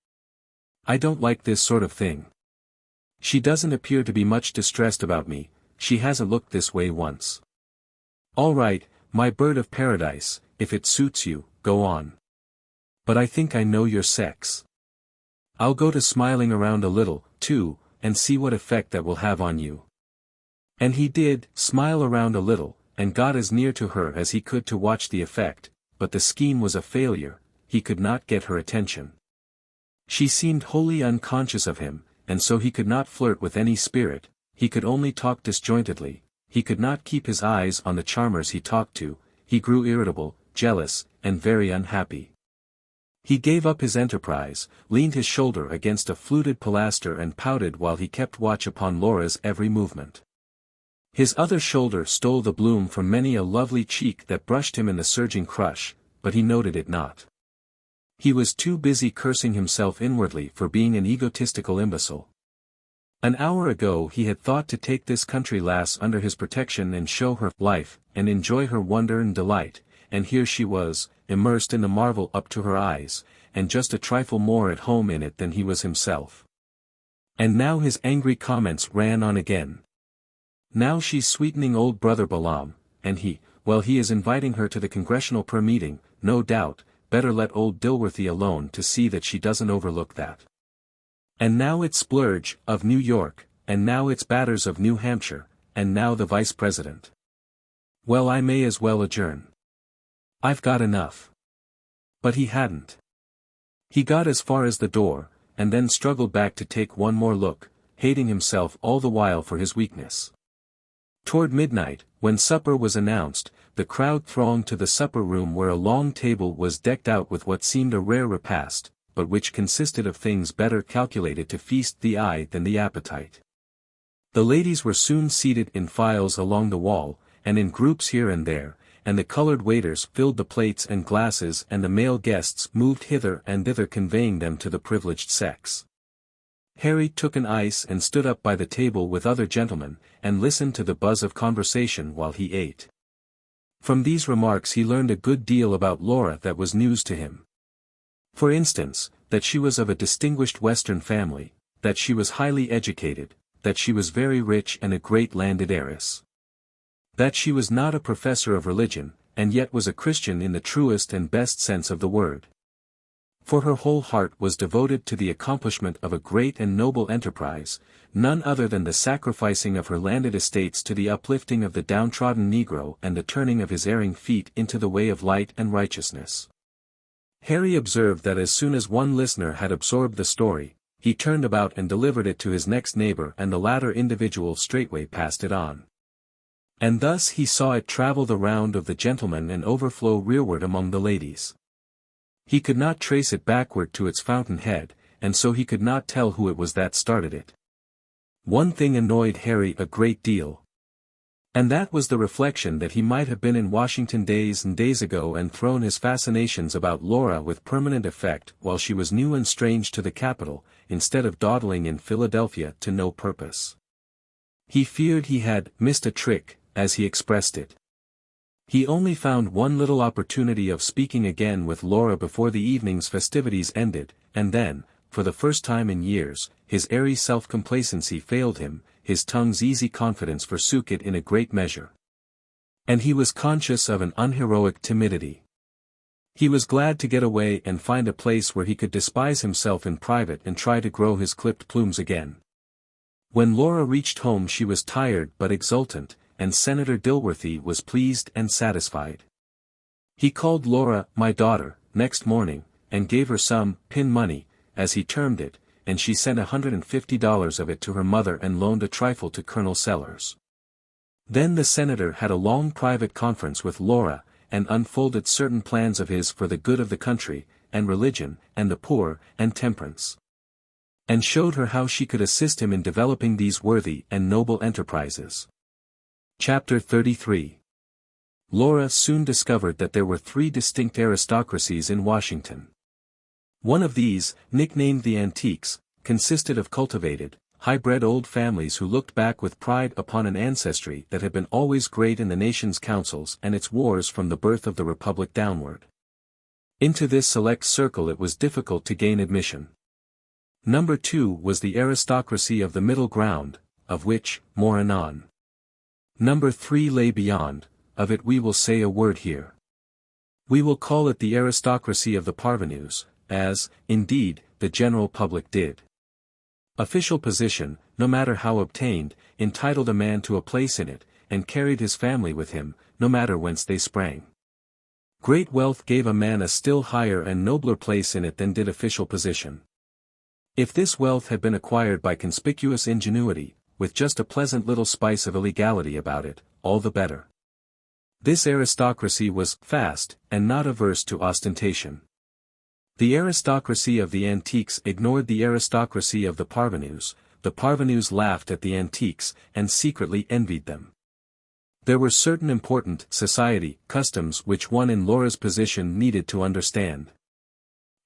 I don't like this sort of thing. She doesn't appear to be much distressed about me, she hasn't looked this way once. All right, my bird of paradise, if it suits you, go on. But I think I know your sex. I'll go to smiling around a little, too, and see what effect that will have on you. And he did, smile around a little, and got as near to her as he could to watch the effect, but the scheme was a failure, he could not get her attention. She seemed wholly unconscious of him, and so he could not flirt with any spirit, he could only talk disjointedly, he could not keep his eyes on the charmers he talked to, he grew irritable, jealous, and very unhappy. He gave up his enterprise, leaned his shoulder against a fluted pilaster and pouted while he kept watch upon Laura's every movement. His other shoulder stole the bloom from many a lovely cheek that brushed him in the surging crush, but he noted it not. He was too busy cursing himself inwardly for being an egotistical imbecile. An hour ago he had thought to take this country lass under his protection and show her life, and enjoy her wonder and delight, and here she was, immersed in the marvel up to her eyes, and just a trifle more at home in it than he was himself. And now his angry comments ran on again. Now she's sweetening old brother Balaam, and he is inviting her to the congressional prayer-meeting, no doubt, better let old Dilworthy alone to see that she doesn't overlook that. And now it's Splurge, of New York, and now it's Batters of New Hampshire, and now the Vice President. Well, I may as well adjourn. I've got enough. But he hadn't. He got as far as the door, and then struggled back to take one more look, hating himself all the while for his weakness. Toward midnight, when supper was announced, the crowd thronged to the supper room where a long table was decked out with what seemed a rare repast, but which consisted of things better calculated to feast the eye than the appetite. The ladies were soon seated in files along the wall, and in groups here and there, and the colored waiters filled the plates and glasses, and the male guests moved hither and thither conveying them to the privileged sex. Harry took an ice and stood up by the table with other gentlemen, and listened to the buzz of conversation while he ate. From these remarks he learned a good deal about Laura that was news to him. For instance, that she was of a distinguished Western family, that she was highly educated, that she was very rich and a great landed heiress. That she was not a professor of religion, and yet was a Christian in the truest and best sense of the word. For her whole heart was devoted to the accomplishment of a great and noble enterprise, none other than the sacrificing of her landed estates to the uplifting of the downtrodden Negro and the turning of his erring feet into the way of light and righteousness. Harry observed that as soon as one listener had absorbed the story, he turned about and delivered it to his next neighbor, and the latter individual straightway passed it on. And thus he saw it travel the round of the gentlemen and overflow rearward among the ladies. He could not trace it backward to its fountainhead, and so he could not tell who it was that started it. One thing annoyed Harry a great deal. And that was the reflection that he might have been in Washington days and days ago and thrown his fascinations about Laura with permanent effect while she was new and strange to the capital, instead of dawdling in Philadelphia to no purpose. He feared he had missed a trick, as he expressed it. He only found one little opportunity of speaking again with Laura before the evening's festivities ended, and then, for the first time in years, his airy self-complacency failed him, his tongue's easy confidence forsook it in a great measure. And he was conscious of an unheroic timidity. He was glad to get away and find a place where he could despise himself in private and try to grow his clipped plumes again. When Laura reached home she was tired but exultant, and Senator Dilworthy was pleased and satisfied. He called Laura "my daughter" next morning, and gave her some "pin money," as he termed it, and she sent $150 of it to her mother and loaned a trifle to Colonel Sellers. Then the senator had a long private conference with Laura, and unfolded certain plans of his for the good of the country, and religion, and the poor, and temperance. And showed her how she could assist him in developing these worthy and noble enterprises. Chapter 33. Laura soon discovered that there were three distinct aristocracies in Washington. One of these, nicknamed the Antiques, consisted of cultivated, high-bred old families who looked back with pride upon an ancestry that had been always great in the nation's councils and its wars from the birth of the Republic downward. Into this select circle it was difficult to gain admission. Number 2 was the aristocracy of the middle ground, of which, more anon. Number 3 lay beyond, of it we will say a word here. We will call it the aristocracy of the parvenus, as, indeed, the general public did. Official position, no matter how obtained, entitled a man to a place in it, and carried his family with him, no matter whence they sprang. Great wealth gave a man a still higher and nobler place in it than did official position. If this wealth had been acquired by conspicuous ingenuity, with just a pleasant little spice of illegality about it, all the better. This aristocracy was fast, and not averse to ostentation. The aristocracy of the Antiques ignored the aristocracy of the parvenus laughed at the Antiques, and secretly envied them. There were certain important society customs which one in Laura's position needed to understand.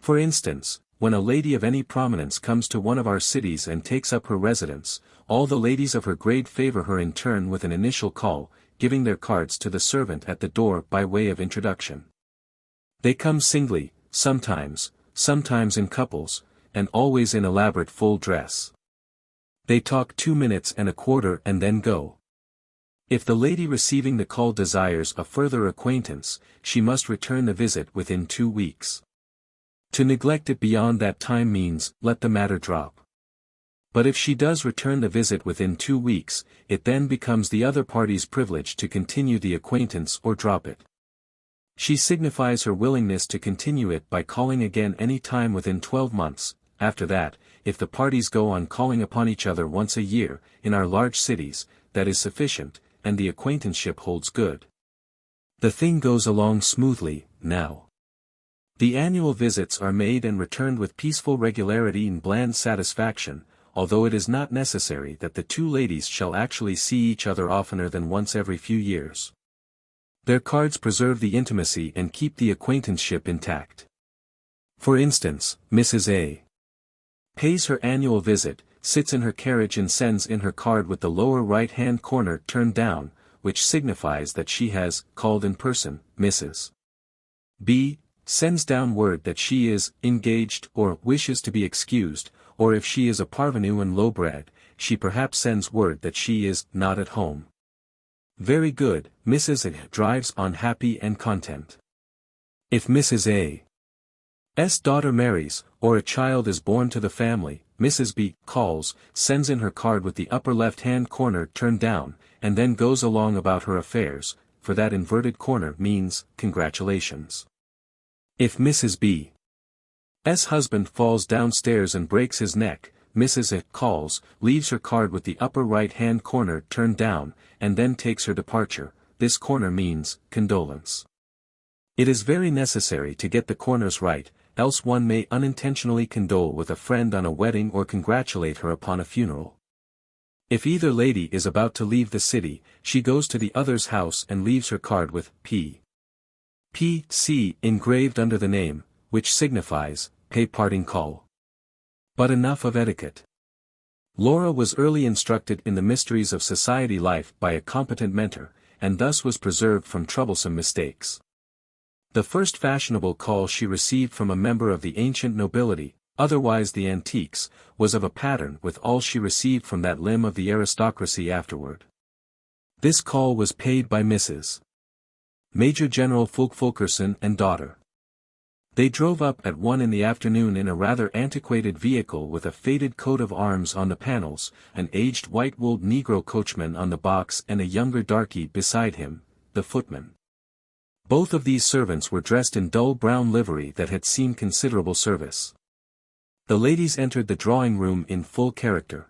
For instance, when a lady of any prominence comes to one of our cities and takes up her residence, all the ladies of her grade favor her in turn with an initial call, giving their cards to the servant at the door by way of introduction. They come singly, sometimes in couples, and always in elaborate full dress. They talk 2 minutes and a quarter and then go. If the lady receiving the call desires a further acquaintance, she must return the visit within 2 weeks. To neglect it beyond that time means, let the matter drop. But if she does return the visit within 2 weeks, it then becomes the other party's privilege to continue the acquaintance or drop it. She signifies her willingness to continue it by calling again any time within 12 months, after that, if the parties go on calling upon each other once a year, in our large cities, that is sufficient, and the acquaintanceship holds good. The thing goes along smoothly, now. The annual visits are made and returned with peaceful regularity and bland satisfaction, although it is not necessary that the two ladies shall actually see each other oftener than once every few years. Their cards preserve the intimacy and keep the acquaintanceship intact. For instance, Mrs. A. pays her annual visit, sits in her carriage and sends in her card with the lower right-hand corner turned down, which signifies that she has called in person. Mrs. B. sends down word that she is engaged or wishes to be excused, or if she is a parvenu and low-bred, she perhaps sends word that she is not at home. Very good, Mrs. A. drives on happy and content. If Mrs. A.'s daughter marries, or a child is born to the family, Mrs. B. calls, sends in her card with the upper left-hand corner turned down, and then goes along about her affairs, for that inverted corner means, congratulations. If Mrs. B.'s husband falls downstairs and breaks his neck, Mrs. A. calls, leaves her card with the upper right-hand corner turned down, and then takes her departure. This corner means, condolence. It is very necessary to get the corners right, else one may unintentionally condole with a friend on a wedding or congratulate her upon a funeral. If either lady is about to leave the city, she goes to the other's house and leaves her card with P.C. engraved under the name, which signifies, pay parting call. But enough of etiquette. Laura was early instructed in the mysteries of society life by a competent mentor, and thus was preserved from troublesome mistakes. The first fashionable call she received from a member of the ancient nobility, otherwise the antiques, was of a pattern with all she received from that limb of the aristocracy afterward. This call was paid by Mrs. Major General Fulkerson and daughter. They drove up at 1 in the afternoon in a rather antiquated vehicle with a faded coat of arms on the panels, an aged white-wooled Negro coachman on the box and a younger darky beside him, the footman. Both of these servants were dressed in dull brown livery that had seen considerable service. The ladies entered the drawing-room in full character.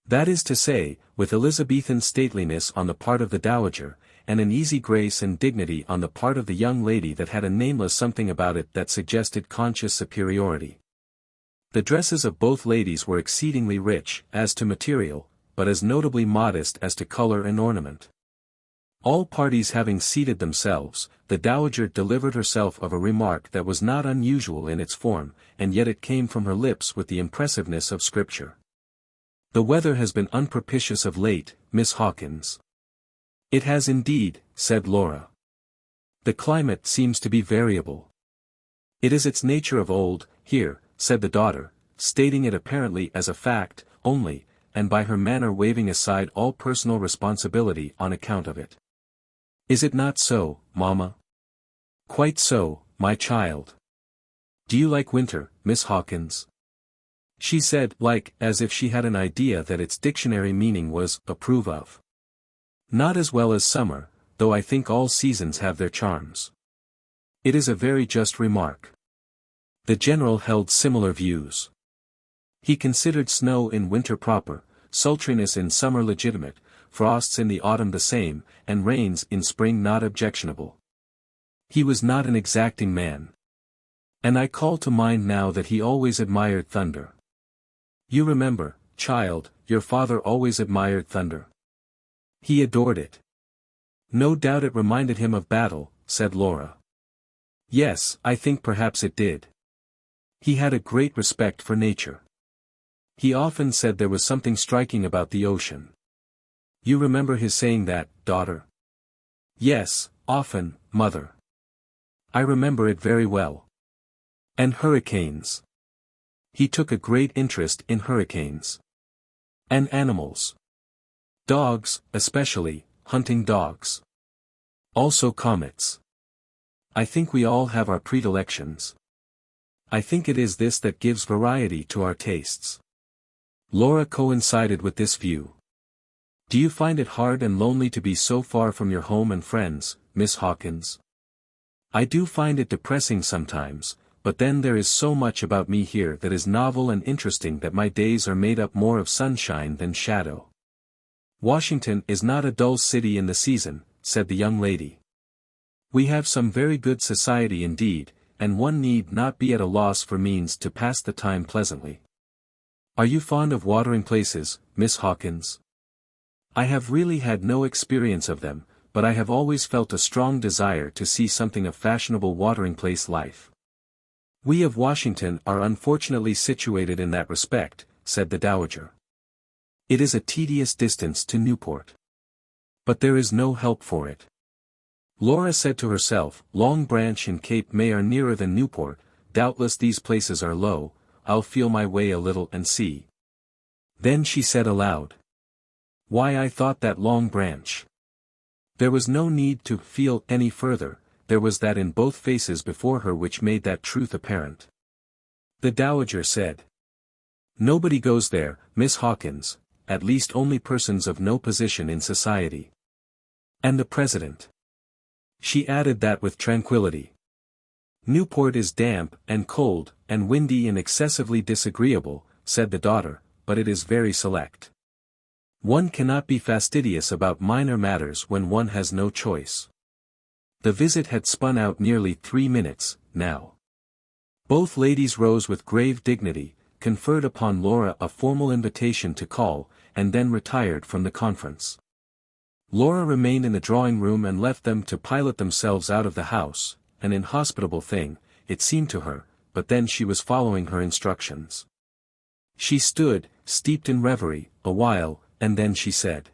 That is to say, with Elizabethan stateliness on the part of the dowager, and an easy grace and dignity on the part of the young lady that had a nameless something about it that suggested conscious superiority. The dresses of both ladies were exceedingly rich, as to material, but as notably modest as to color and ornament. All parties having seated themselves, the dowager delivered herself of a remark that was not unusual in its form, and yet it came from her lips with the impressiveness of Scripture. The weather has been unpropitious of late, Miss Hawkins. It has indeed, said Laura. The climate seems to be variable. It is its nature of old, here, said the daughter, stating it apparently as a fact, only, and by her manner waving aside all personal responsibility on account of it. Is it not so, mamma? Quite so, my child. Do you like winter, Miss Hawkins? She said, like, as if she had an idea that its dictionary meaning was, approve of. Not as well as summer, though I think all seasons have their charms. It is a very just remark. The general held similar views. He considered snow in winter proper, sultriness in summer legitimate, frosts in the autumn the same, and rains in spring not objectionable. He was not an exacting man. And I call to mind now that he always admired thunder. You remember, child, your father always admired thunder. He adored it. No doubt it reminded him of battle, said Laura. Yes, I think perhaps it did. He had a great respect for nature. He often said there was something striking about the ocean. You remember his saying that, daughter? Yes, often, mother. I remember it very well. And hurricanes. He took a great interest in hurricanes. And animals. Dogs, especially, hunting dogs. Also comets. I think we all have our predilections. I think it is this that gives variety to our tastes. Laura coincided with this view. Do you find it hard and lonely to be so far from your home and friends, Miss Hawkins? I do find it depressing sometimes, but then there is so much about me here that is novel and interesting that my days are made up more of sunshine than shadow. Washington is not a dull city in the season, said the young lady. We have some very good society indeed, and one need not be at a loss for means to pass the time pleasantly. Are you fond of watering places, Miss Hawkins? I have really had no experience of them, but I have always felt a strong desire to see something of fashionable watering place life. We of Washington are unfortunately situated in that respect, said the dowager. It is a tedious distance to Newport. But there is no help for it. Laura said to herself, Long Branch and Cape May are nearer than Newport, doubtless these places are low, I'll feel my way a little and see. Then she said aloud. Why, I thought that Long Branch. There was no need to feel any further, there was that in both faces before her which made that truth apparent. The dowager said. Nobody goes there, Miss Hawkins, at least only persons of no position in society. And the president. She added that with tranquility. Newport is damp, and cold, and windy and excessively disagreeable, said the daughter, but it is very select. One cannot be fastidious about minor matters when one has no choice. The visit had spun out nearly 3 minutes, now. Both ladies rose with grave dignity, conferred upon Laura a formal invitation to call, and then retired from the conference. Laura remained in the drawing-room and left them to pilot themselves out of the house, an inhospitable thing, it seemed to her, but then she was following her instructions. She stood, steeped in reverie, a while, and then she said.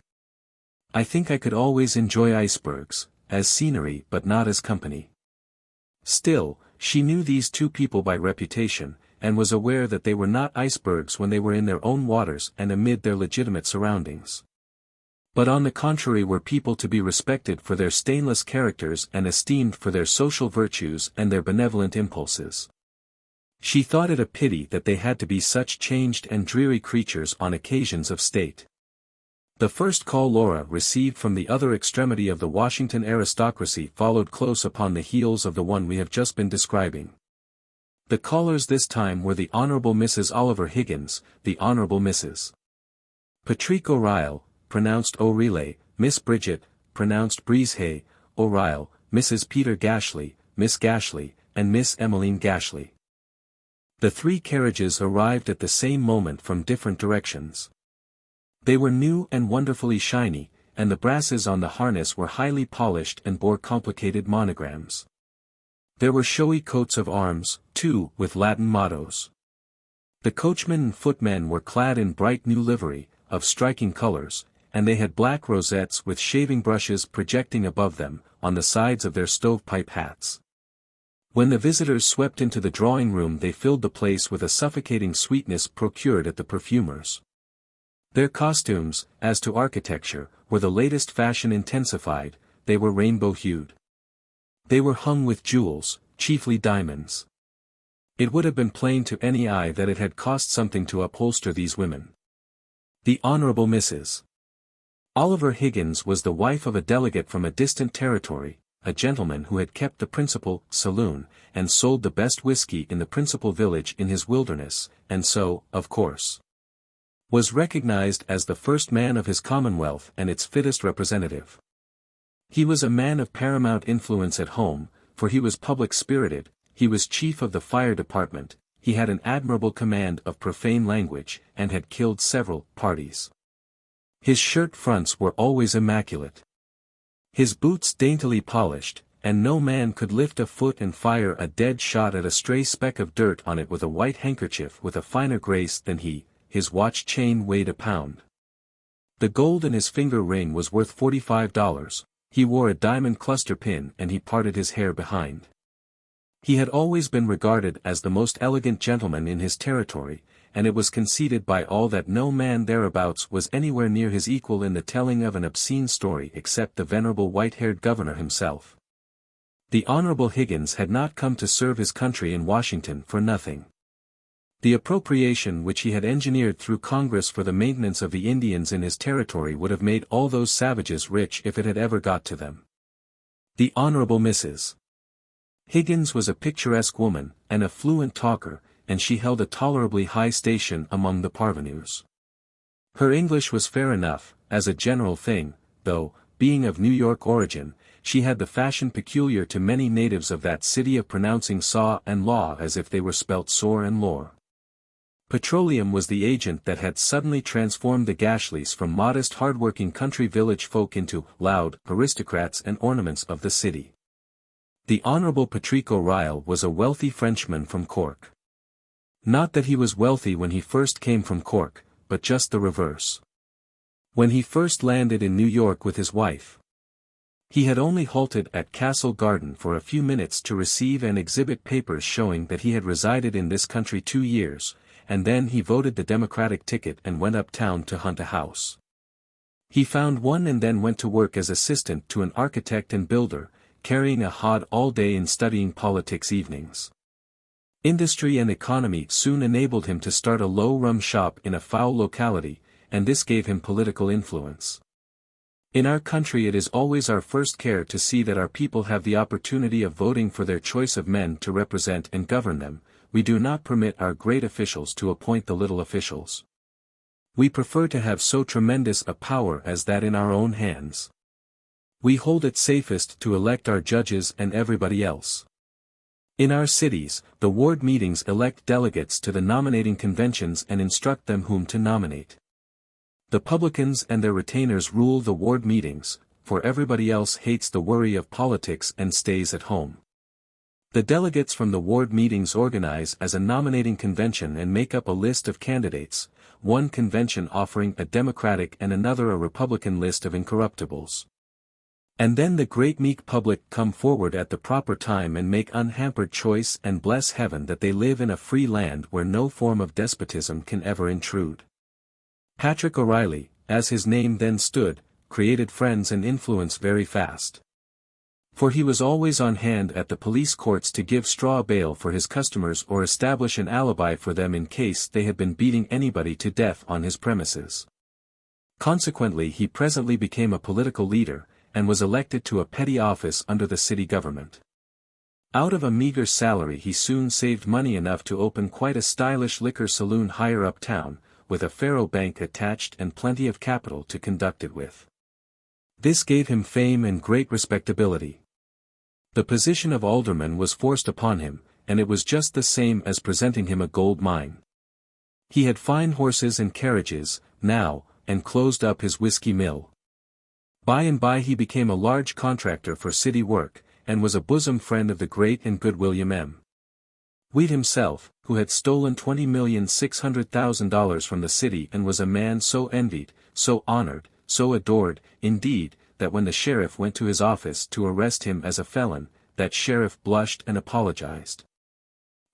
I think I could always enjoy icebergs, as scenery but not as company. Still, she knew these two people by reputation, and was aware that they were not icebergs when they were in their own waters and amid their legitimate surroundings. But on the contrary were people to be respected for their stainless characters and esteemed for their social virtues and their benevolent impulses. She thought it a pity that they had to be such changed and dreary creatures on occasions of state. The first call Laura received from the other extremity of the Washington aristocracy followed close upon the heels of the one we have just been describing. The callers this time were the Honorable Mrs. Oliver Higgins, the Honorable Mrs. Patrick O'Reilly, pronounced O'Reilly, Miss Bridget, pronounced Breezehay, O'Reilly, Mrs. Peter Gashley, Miss Gashley, and Miss Emmeline Gashley. The 3 carriages arrived at the same moment from different directions. They were new and wonderfully shiny, and the brasses on the harness were highly polished and bore complicated monograms. There were showy coats of arms, too, with Latin mottos. The coachmen and footmen were clad in bright new livery, of striking colors, and they had black rosettes with shaving brushes projecting above them, on the sides of their stovepipe hats. When the visitors swept into the drawing-room they filled the place with a suffocating sweetness procured at the perfumer's. Their costumes, as to architecture, were the latest fashion intensified, they were rainbow-hued. They were hung with jewels, chiefly diamonds. It would have been plain to any eye that it had cost something to upholster these women. The Honorable Mrs. Oliver Higgins was the wife of a delegate from a distant territory, a gentleman who had kept the principal saloon, and sold the best whiskey in the principal village in his wilderness, and so, of course, was recognized as the first man of his commonwealth and its fittest representative. He was a man of paramount influence at home, for he was public-spirited, he was chief of the fire department, he had an admirable command of profane language, and had killed several parties. His shirt fronts were always immaculate. His boots daintily polished, and no man could lift a foot and fire a dead shot at a stray speck of dirt on it with a white handkerchief with a finer grace than he. His watch chain weighed a pound. The gold in his finger ring was worth $45, he wore a diamond cluster pin and he parted his hair behind. He had always been regarded as the most elegant gentleman in his territory, and it was conceded by all that no man thereabouts was anywhere near his equal in the telling of an obscene story except the venerable white-haired governor himself. The Honorable Higgins had not come to serve his country in Washington for nothing. The appropriation which he had engineered through Congress for the maintenance of the Indians in his territory would have made all those savages rich if it had ever got to them. The Honorable Mrs. Higgins was a picturesque woman, and a fluent talker, and she held a tolerably high station among the parvenus. Her English was fair enough, as a general thing, though, being of New York origin, she had the fashion peculiar to many natives of that city of pronouncing saw and law as if they were spelt sore and lore. Petroleum was the agent that had suddenly transformed the Gashleys from modest hard-working country village folk into loud aristocrats and ornaments of the city. The Honorable Patrico Ryle was a wealthy Frenchman from Cork. Not that he was wealthy when he first came from Cork, but just the reverse. When he first landed in New York with his wife, he had only halted at Castle Garden for a few minutes to receive and exhibit papers showing that he had resided in this country 2 years, and then he voted the Democratic ticket and went uptown to hunt a house. He found one and then went to work as assistant to an architect and builder, carrying a hod all day and studying politics evenings. Industry and economy soon enabled him to start a low rum shop in a foul locality, and this gave him political influence. In our country it is always our first care to see that our people have the opportunity of voting for their choice of men to represent and govern them. We do not permit our great officials to appoint the little officials. We prefer to have so tremendous a power as that in our own hands. We hold it safest to elect our judges and everybody else. In our cities, the ward meetings elect delegates to the nominating conventions and instruct them whom to nominate. The publicans and their retainers rule the ward meetings, for everybody else hates the worry of politics and stays at home. The delegates from the ward meetings organize as a nominating convention and make up a list of candidates, one convention offering a Democratic and another a Republican list of incorruptibles. And then the great meek public come forward at the proper time and make unhampered choice and bless heaven that they live in a free land where no form of despotism can ever intrude. Patrick O'Reilly, as his name then stood, created friends and influence very fast. For he was always on hand at the police courts to give straw bail for his customers or establish an alibi for them in case they had been beating anybody to death on his premises. Consequently he presently became a political leader, and was elected to a petty office under the city government. Out of a meager salary he soon saved money enough to open quite a stylish liquor saloon higher uptown, with a faro bank attached and plenty of capital to conduct it with. This gave him fame and great respectability. The position of alderman was forced upon him, and it was just the same as presenting him a gold mine. He had fine horses and carriages, now, and closed up his whiskey mill. By and by he became a large contractor for city work, and was a bosom friend of the great and good William M. Weed himself, who had stolen $20,600,000 from the city and was a man so envied, so honored, so adored, indeed, that when the sheriff went to his office to arrest him as a felon, that sheriff blushed and apologized.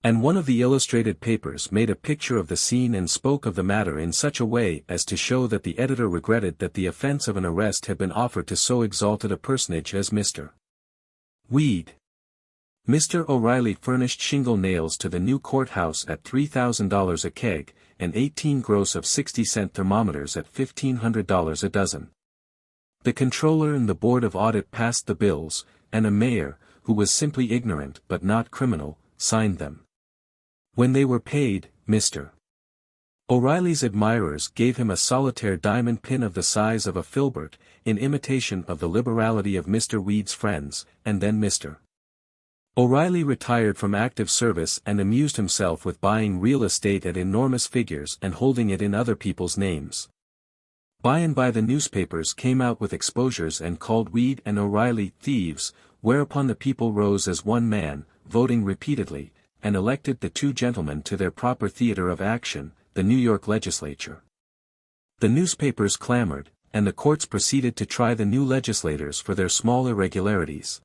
And one of the illustrated papers made a picture of the scene and spoke of the matter in such a way as to show that the editor regretted that the offense of an arrest had been offered to so exalted a personage as Mr. Weed. Mr. O'Reilly furnished shingle nails to the new courthouse at $3,000 a keg, and 18 gross of 60-cent thermometers at $1,500 a dozen. The comptroller and the board of audit passed the bills, and a mayor, who was simply ignorant but not criminal, signed them. When they were paid, Mr. O'Reilly's admirers gave him a solitaire diamond pin of the size of a filbert, in imitation of the liberality of Mr. Weed's friends, and then Mr. O'Reilly retired from active service and amused himself with buying real estate at enormous figures and holding it in other people's names. By and by the newspapers came out with exposures and called Weed and O'Reilly thieves, whereupon the people rose as one man, voting repeatedly, and elected the two gentlemen to their proper theater of action, the New York legislature. The newspapers clamored, and the courts proceeded to try the new legislators for their small irregularities.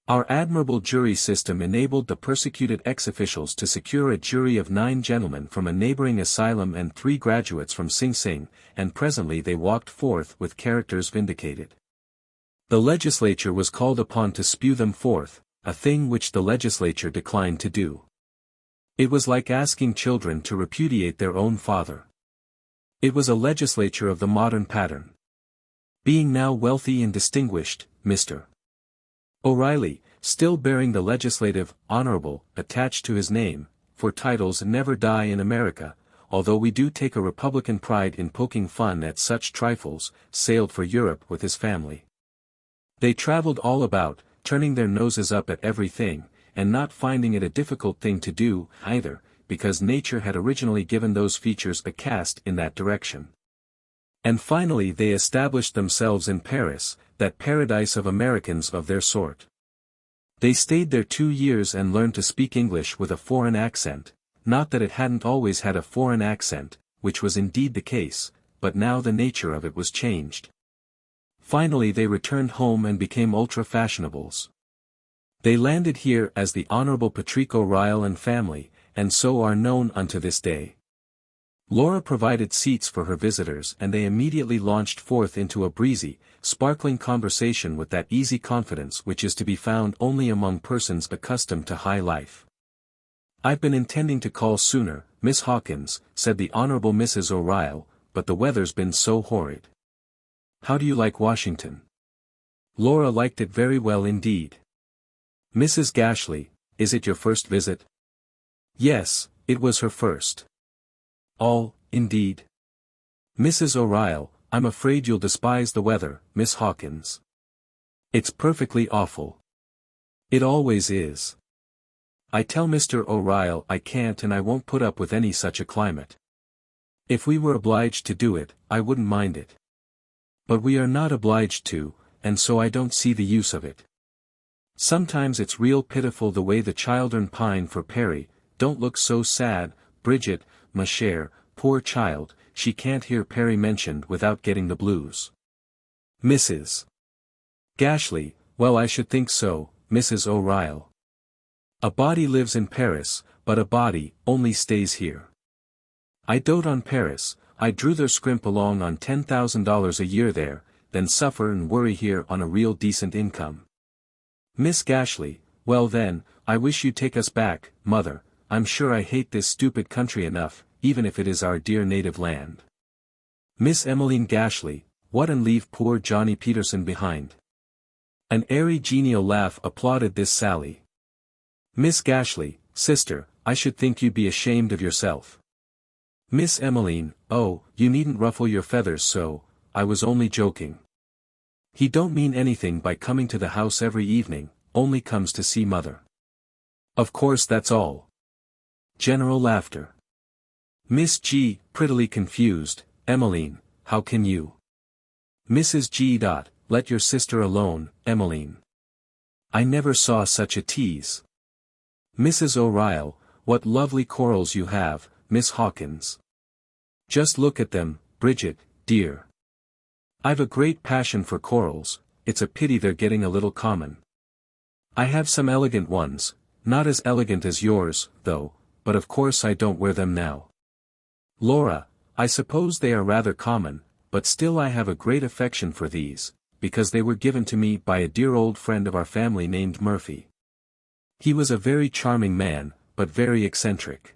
Our admirable jury system enabled the persecuted ex-officials to secure a jury of 9 gentlemen from a neighboring asylum and 3 graduates from Sing Sing, and presently they walked forth with characters vindicated. The legislature was called upon to spew them forth, a thing which the legislature declined to do. It was like asking children to repudiate their own father. It was a legislature of the modern pattern. Being now wealthy and distinguished, Mr. O'Reilly, still bearing the legislative, honorable, attached to his name, for titles never die in America, although we do take a republican pride in poking fun at such trifles, sailed for Europe with his family. They traveled all about, turning their noses up at everything, and not finding it a difficult thing to do, either, because nature had originally given those features a cast in that direction. And finally they established themselves in Paris, that paradise of Americans of their sort. They stayed there 2 years and learned to speak English with a foreign accent, not that it hadn't always had a foreign accent, which was indeed the case, but now the nature of it was changed. Finally they returned home and became ultra-fashionables. They landed here as the Honorable Patrico Ryle and family, and so are known unto this day. Laura provided seats for her visitors and they immediately launched forth into a breezy, sparkling conversation with that easy confidence which is to be found only among persons accustomed to high life. "I've been intending to call sooner, Miss Hawkins," said the Honorable Mrs. O'Ryle, "but the weather's been so horrid. How do you like Washington?" Laura liked it very well indeed. "Mrs. Gashly, is it your first visit?" Yes, it was her first. "All, indeed." "Mrs. O'Ryle, I'm afraid you'll despise the weather, Miss Hawkins. It's perfectly awful. It always is. I tell Mr. O'Ryle I can't and I won't put up with any such a climate. If we were obliged to do it, I wouldn't mind it. But we are not obliged to, and so I don't see the use of it. Sometimes it's real pitiful the way the children pine for Perry. Don't look so sad, Bridget, ma chère, poor child, she can't hear Perry mentioned without getting the blues." Mrs. Gashly, "Well, I should think so, Mrs. O'Ryle. A body lives in Paris, but a body only stays here. I dote on Paris, I'd druther scrimp along on $10,000 a year there, than suffer and worry here on a real decent income." Miss Gashly, "Well then, I wish you'd take us back, mother. I'm sure I hate this stupid country enough, even if it is our dear native land." Miss Emmeline Gashly, "What, and leave poor Johnny Peterson behind?" An airy genial laugh applauded this sally. Miss Gashly, "Sister, I should think you'd be ashamed of yourself." Miss Emmeline, "Oh, you needn't ruffle your feathers so, I was only joking. He don't mean anything by coming to the house every evening, only comes to see mother. Of course that's all." General laughter. Miss G, prettily confused, "Emmeline, how can you?" Mrs. G. "Let your sister alone, Emmeline. I never saw such a tease." Mrs. O'Ryle, "What lovely corals you have, Miss Hawkins. Just look at them, Bridget, dear. I've a great passion for corals, it's a pity they're getting a little common. I have some elegant ones, not as elegant as yours, though, but of course I don't wear them now. Laura, I suppose they are rather common, but still I have a great affection for these, because they were given to me by a dear old friend of our family named Murphy. He was a very charming man, but very eccentric.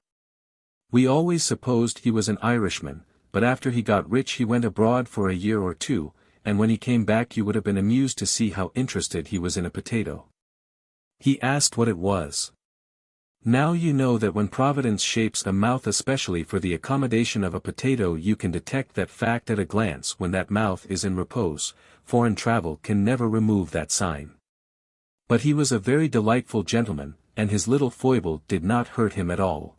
We always supposed he was an Irishman, but after he got rich he went abroad for a year or two, and when he came back you would have been amused to see how interested he was in a potato. He asked what it was. Now you know that when Providence shapes a mouth especially for the accommodation of a potato you can detect that fact at a glance when that mouth is in repose. Foreign travel can never remove that sign. But he was a very delightful gentleman, and his little foible did not hurt him at all.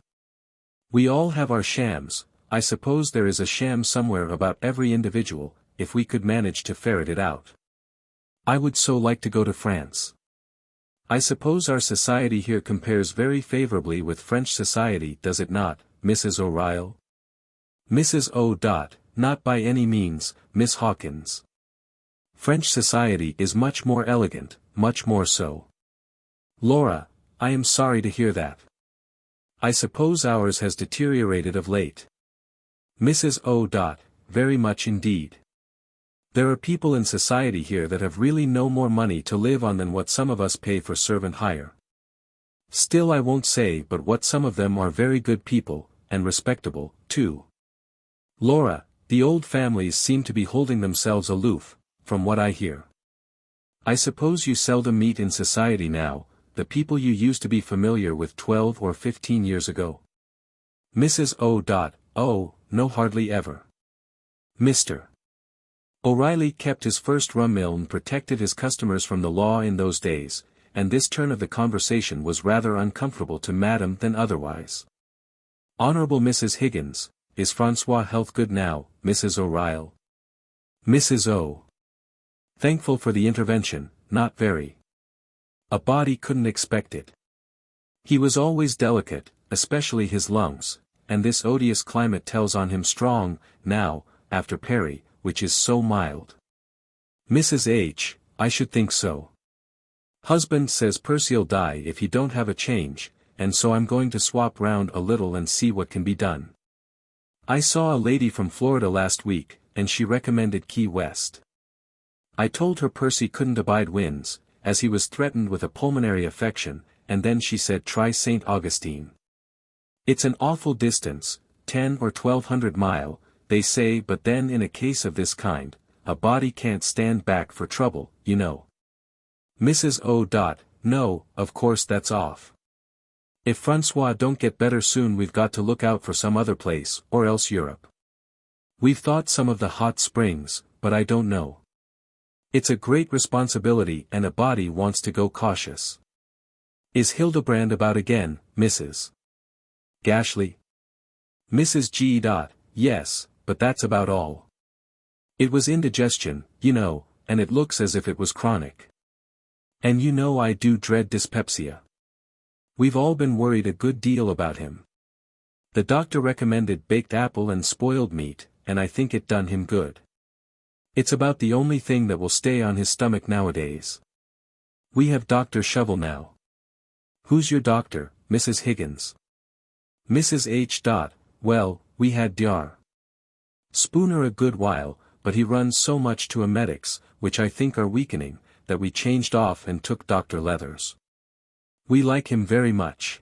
We all have our shams. I suppose there is a sham somewhere about every individual, if we could manage to ferret it out. I would so like to go to France. I suppose our society here compares very favorably with French society, does it not, Mrs. O'Ryle? Mrs. O. Not by any means, Miss Hawkins. French society is much more elegant, much more so. Laura, I am sorry to hear that. I suppose ours has deteriorated of late. Mrs. O. Very much indeed. There are people in society here that have really no more money to live on than what some of us pay for servant hire. Still I won't say but what some of them are very good people, and respectable, too. Laura, the old families seem to be holding themselves aloof, from what I hear. I suppose you seldom meet in society now, the people you used to be familiar with 12 or 15 years ago. Mrs. O. Oh, no, hardly ever. Mr. O'Reilly kept his first rum mill and protected his customers from the law in those days, and this turn of the conversation was rather uncomfortable to Madam than otherwise. Honorable Mrs. Higgins, is Francois' health good now, Mrs. O'Reilly? Mrs. O. Thankful for the intervention, not very. A body couldn't expect it. He was always delicate, especially his lungs, and this odious climate tells on him strong, now, after Perry, which is so mild. Mrs. H, I should think so. Husband says Percy'll die if he don't have a change, and so I'm going to swap round a little and see what can be done. I saw a lady from Florida last week, and she recommended Key West. I told her Percy couldn't abide winds, as he was threatened with a pulmonary affection, and then she said try St. Augustine. It's an awful distance, 10 or 1200 mile, they say, but then in a case of this kind, a body can't stand back for trouble, you know. Mrs. O. No, of course that's off. If Francois don't get better soon we've got to look out for some other place, or else Europe. We've thought some of the hot springs, but I don't know. It's a great responsibility and a body wants to go cautious. Is Hildebrand about again, Mrs. Gashley? Mrs. G. Yes, but that's about all. It was indigestion, you know, and it looks as if it was chronic. And you know I do dread dyspepsia. We've all been worried a good deal about him. The doctor recommended baked apple and spoiled meat, and I think it done him good. It's about the only thing that will stay on his stomach nowadays. We have Dr. Shovel now. Who's your doctor, Mrs. Higgins? Mrs. H. Well, we had Dr. Spooner a good while, but he runs so much to emetics, which I think are weakening, that we changed off and took Dr. Leathers. We like him very much.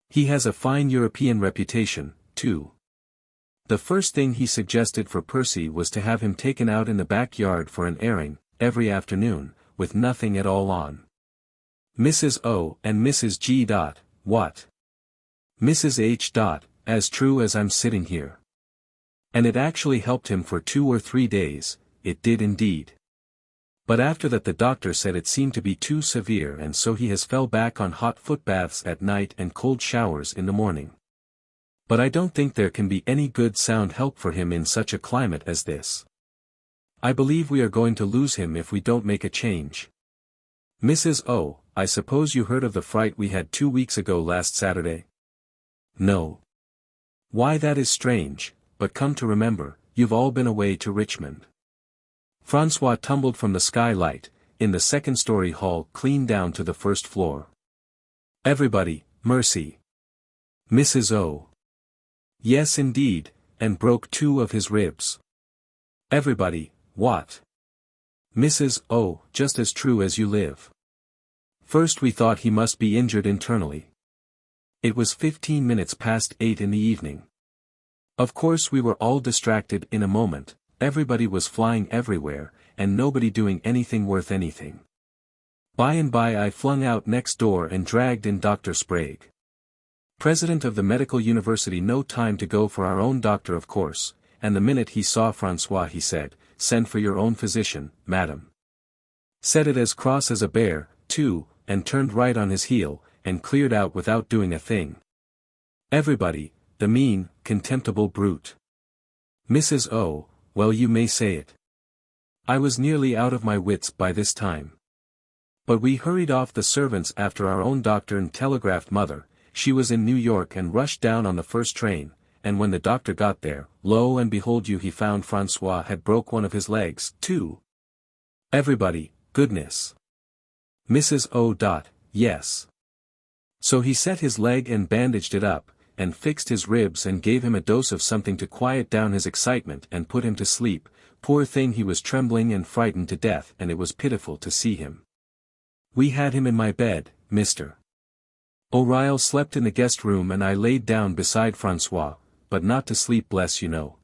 He has a fine European reputation, too. The first thing he suggested for Percy was to have him taken out in the backyard for an airing, every afternoon, with nothing at all on. Mrs. O. and Mrs. G. What? Mrs. H. As true as I'm sitting here. And it actually helped him for 2 or 3 days, it did indeed. But after that the doctor said it seemed to be too severe and so he has fell back on hot footbaths at night and cold showers in the morning. But I don't think there can be any good sound help for him in such a climate as this. I believe we are going to lose him if we don't make a change. Mrs. O, I suppose you heard of the fright we had 2 weeks ago last Saturday? No. Why that is strange, but come to remember, you've all been away to Richmond. Francois tumbled from the skylight, in the second-story hall clean down to the first floor. Everybody, mercy. Mrs. O. Yes indeed, and broke 2 of his ribs. Everybody, what? Mrs. O, just as true as you live. First we thought he must be injured internally. It was 15 minutes past 8 in the evening. Of course we were all distracted in a moment, everybody was flying everywhere, and nobody doing anything worth anything. By and by I flung out next door and dragged in Dr. Sprague. President of the Medical University, no time to go for our own doctor of course, and the minute he saw Francois he said, send for your own physician, madam. Said it as cross as a bear, too, and turned right on his heel, and cleared out without doing a thing. Everybody, the mean, contemptible brute. Mrs. O, well you may say it. I was nearly out of my wits by this time. But we hurried off the servants after our own doctor and telegraphed mother. She was in New York and rushed down on the first train, and when the doctor got there, lo and behold he found Francois had broke one of his legs, too. Everybody, goodness. Mrs. O. Yes. So he set his leg and bandaged it up, and fixed his ribs and gave him a dose of something to quiet down his excitement and put him to sleep. Poor thing, he was trembling and frightened to death and it was pitiful to see him. We had him in my bed, Mr. O'Reilly slept in the guest room and I laid down beside Francois, but not to sleep, bless you know.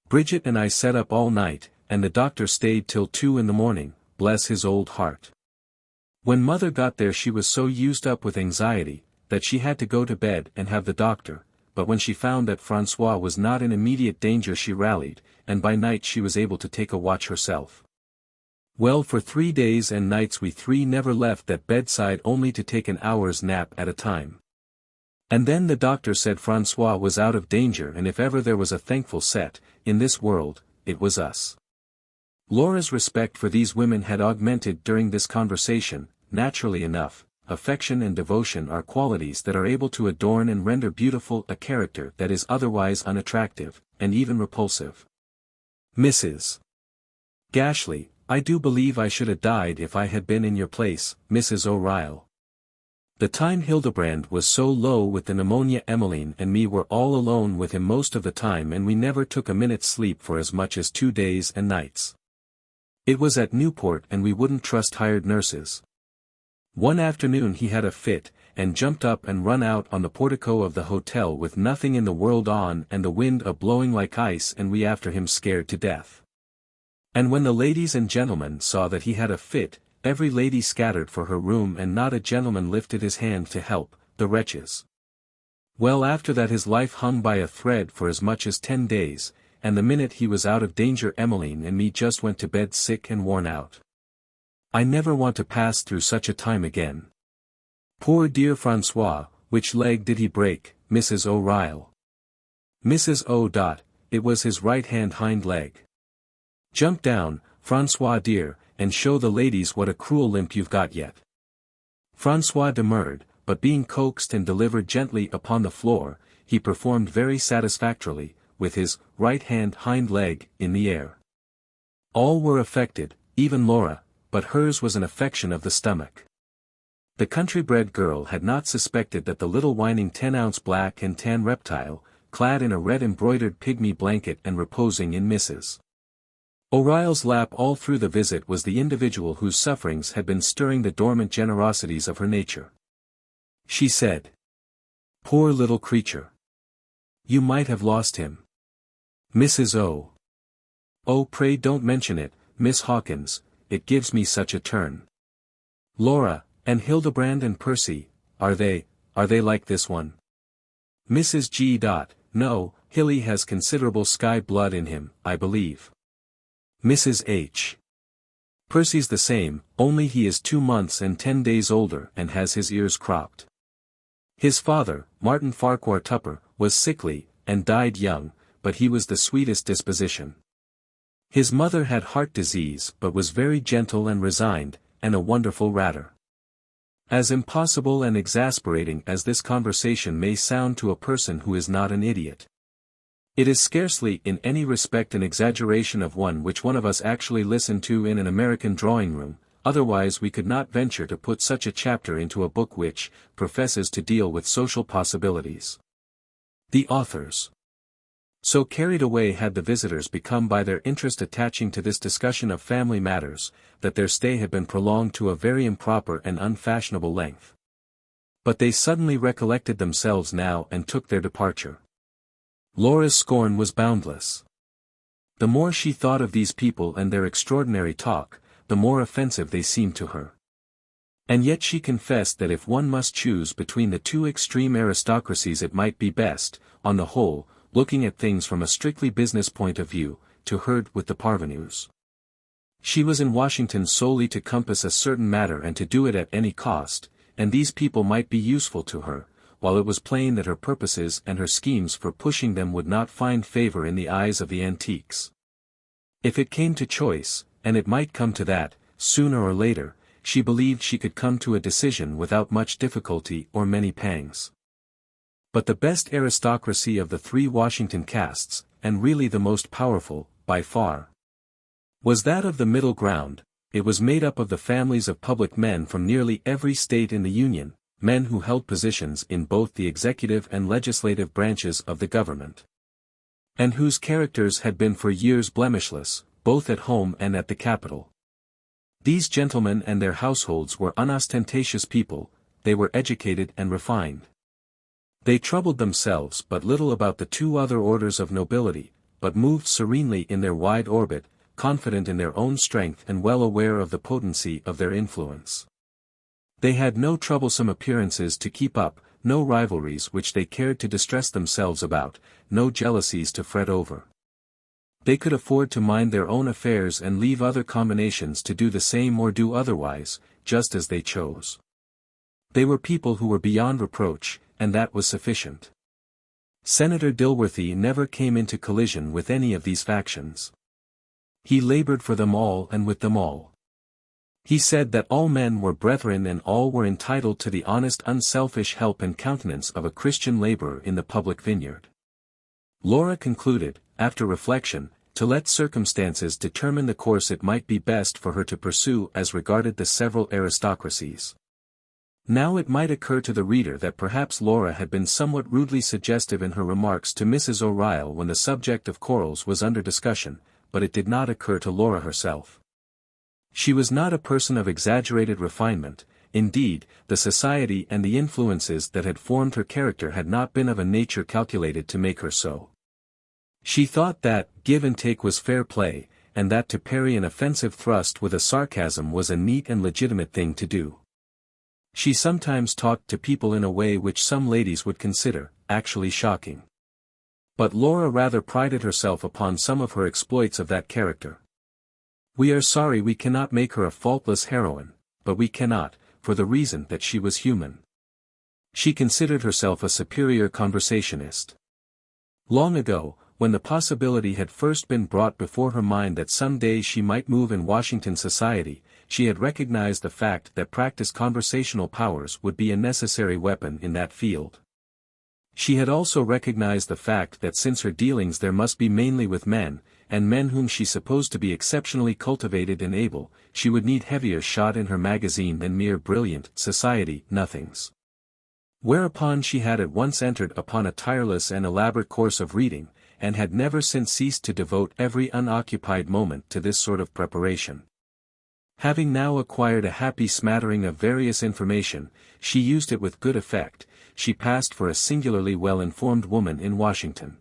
Bridget and I sat up all night, and the doctor stayed till 2 in the morning, bless his old heart. When mother got there she was so used up with anxiety, that she had to go to bed and have the doctor, but when she found that François was not in immediate danger she rallied, and by night she was able to take a watch herself. Well, for 3 days and nights we three never left that bedside only to take an hour's nap at a time. And then the doctor said François was out of danger, and if ever there was a thankful set, in this world, it was us. Laura's respect for these women had augmented during this conversation. Naturally enough, affection and devotion are qualities that are able to adorn and render beautiful a character that is otherwise unattractive, and even repulsive. Mrs. Gashley, I do believe I should have died if I had been in your place, Mrs. O'Reilly. The time Hildebrand was so low with the pneumonia, Emmeline and me were all alone with him most of the time, and we never took a minute's sleep for as much as 2 days and nights. It was at Newport and we wouldn't trust hired nurses. One afternoon he had a fit, and jumped up and run out on the portico of the hotel with nothing in the world on and the wind a-blowing like ice, and we after him scared to death. And when the ladies and gentlemen saw that he had a fit, every lady scattered for her room and not a gentleman lifted his hand to help, the wretches. Well, after that his life hung by a thread for as much as 10 days, and the minute he was out of danger Emmeline and me just went to bed sick and worn out. I never want to pass through such a time again. Poor dear François, which leg did he break, Mrs. O'Reilly? Mrs. O. It was his right-hand hind leg. Jump down, François dear, and show the ladies what a cruel limp you've got yet. François demurred, but being coaxed and delivered gently upon the floor, he performed very satisfactorily, with his right-hand hind leg in the air. All were affected, even Laura, but hers was an affection of the stomach. The country-bred girl had not suspected that the little whining 10-ounce black and tan reptile, clad in a red embroidered pygmy blanket and reposing in Mrs. O'Reilly's lap all through the visit, was the individual whose sufferings had been stirring the dormant generosities of her nature. She said, "Poor little creature. You might have lost him." Mrs. O. "Oh, pray don't mention it, Miss Hawkins, it gives me such a turn." Laura, and Hildebrand and Percy, are they like this one? Mrs. G. No, Hilly has considerable Skye blood in him, I believe. Mrs. H. Percy's the same, only he is 2 months and 10 days older and has his ears cropped. His father, Martin Farquhar Tupper, was sickly, and died young, but he was the sweetest disposition. His mother had heart disease but was very gentle and resigned, and a wonderful ratter. As impossible and exasperating as this conversation may sound to a person who is not an idiot, it is scarcely in any respect an exaggeration of one which one of us actually listened to in an American drawing-room, otherwise we could not venture to put such a chapter into a book which professes to deal with social possibilities. The authors. So carried away had the visitors become by their interest attaching to this discussion of family matters, that their stay had been prolonged to a very improper and unfashionable length. But they suddenly recollected themselves now and took their departure. Laura's scorn was boundless. The more she thought of these people and their extraordinary talk, the more offensive they seemed to her. And yet she confessed that if one must choose between the two extreme aristocracies it might be best, on the whole, looking at things from a strictly business point of view, to herd with the parvenus. She was in Washington solely to compass a certain matter and to do it at any cost, and these people might be useful to her, while it was plain that her purposes and her schemes for pushing them would not find favor in the eyes of the antiques. If it came to choice, and it might come to that, sooner or later, she believed she could come to a decision without much difficulty or many pangs. But the best aristocracy of the 3 Washington castes, and really the most powerful, by far, was that of the middle ground. It was made up of the families of public men from nearly every state in the Union, men who held positions in both the executive and legislative branches of the government, and whose characters had been for years blemishless, both at home and at the capital. These gentlemen and their households were unostentatious people, they were educated and refined. They troubled themselves but little about the 2 other orders of nobility, but moved serenely in their wide orbit, confident in their own strength and well aware of the potency of their influence. They had no troublesome appearances to keep up, no rivalries which they cared to distress themselves about, no jealousies to fret over. They could afford to mind their own affairs and leave other combinations to do the same or do otherwise, just as they chose. They were people who were beyond reproach, and that was sufficient. Senator Dilworthy never came into collision with any of these factions. He labored for them all and with them all. He said that all men were brethren and all were entitled to the honest unselfish help and countenance of a Christian laborer in the public vineyard. Laura concluded, after reflection, to let circumstances determine the course it might be best for her to pursue as regarded the several aristocracies. Now it might occur to the reader that perhaps Laura had been somewhat rudely suggestive in her remarks to Mrs. O'Reilly when the subject of quarrels was under discussion, but it did not occur to Laura herself. She was not a person of exaggerated refinement, indeed, the society and the influences that had formed her character had not been of a nature calculated to make her so. She thought that give and take was fair play, and that to parry an offensive thrust with a sarcasm was a neat and legitimate thing to do. She sometimes talked to people in a way which some ladies would consider actually shocking. But Laura rather prided herself upon some of her exploits of that character. We are sorry we cannot make her a faultless heroine, but we cannot, for the reason that she was human. She considered herself a superior conversationist. Long ago, when the possibility had first been brought before her mind that some day she might move in Washington society, she had recognized the fact that practiced conversational powers would be a necessary weapon in that field. She had also recognized the fact that since her dealings there must be mainly with men, and men whom she supposed to be exceptionally cultivated and able, she would need heavier shot in her magazine than mere brilliant society nothings. Whereupon she had at once entered upon a tireless and elaborate course of reading, and had never since ceased to devote every unoccupied moment to this sort of preparation. Having now acquired a happy smattering of various information, she used it with good effect. She passed for a singularly well-informed woman in Washington.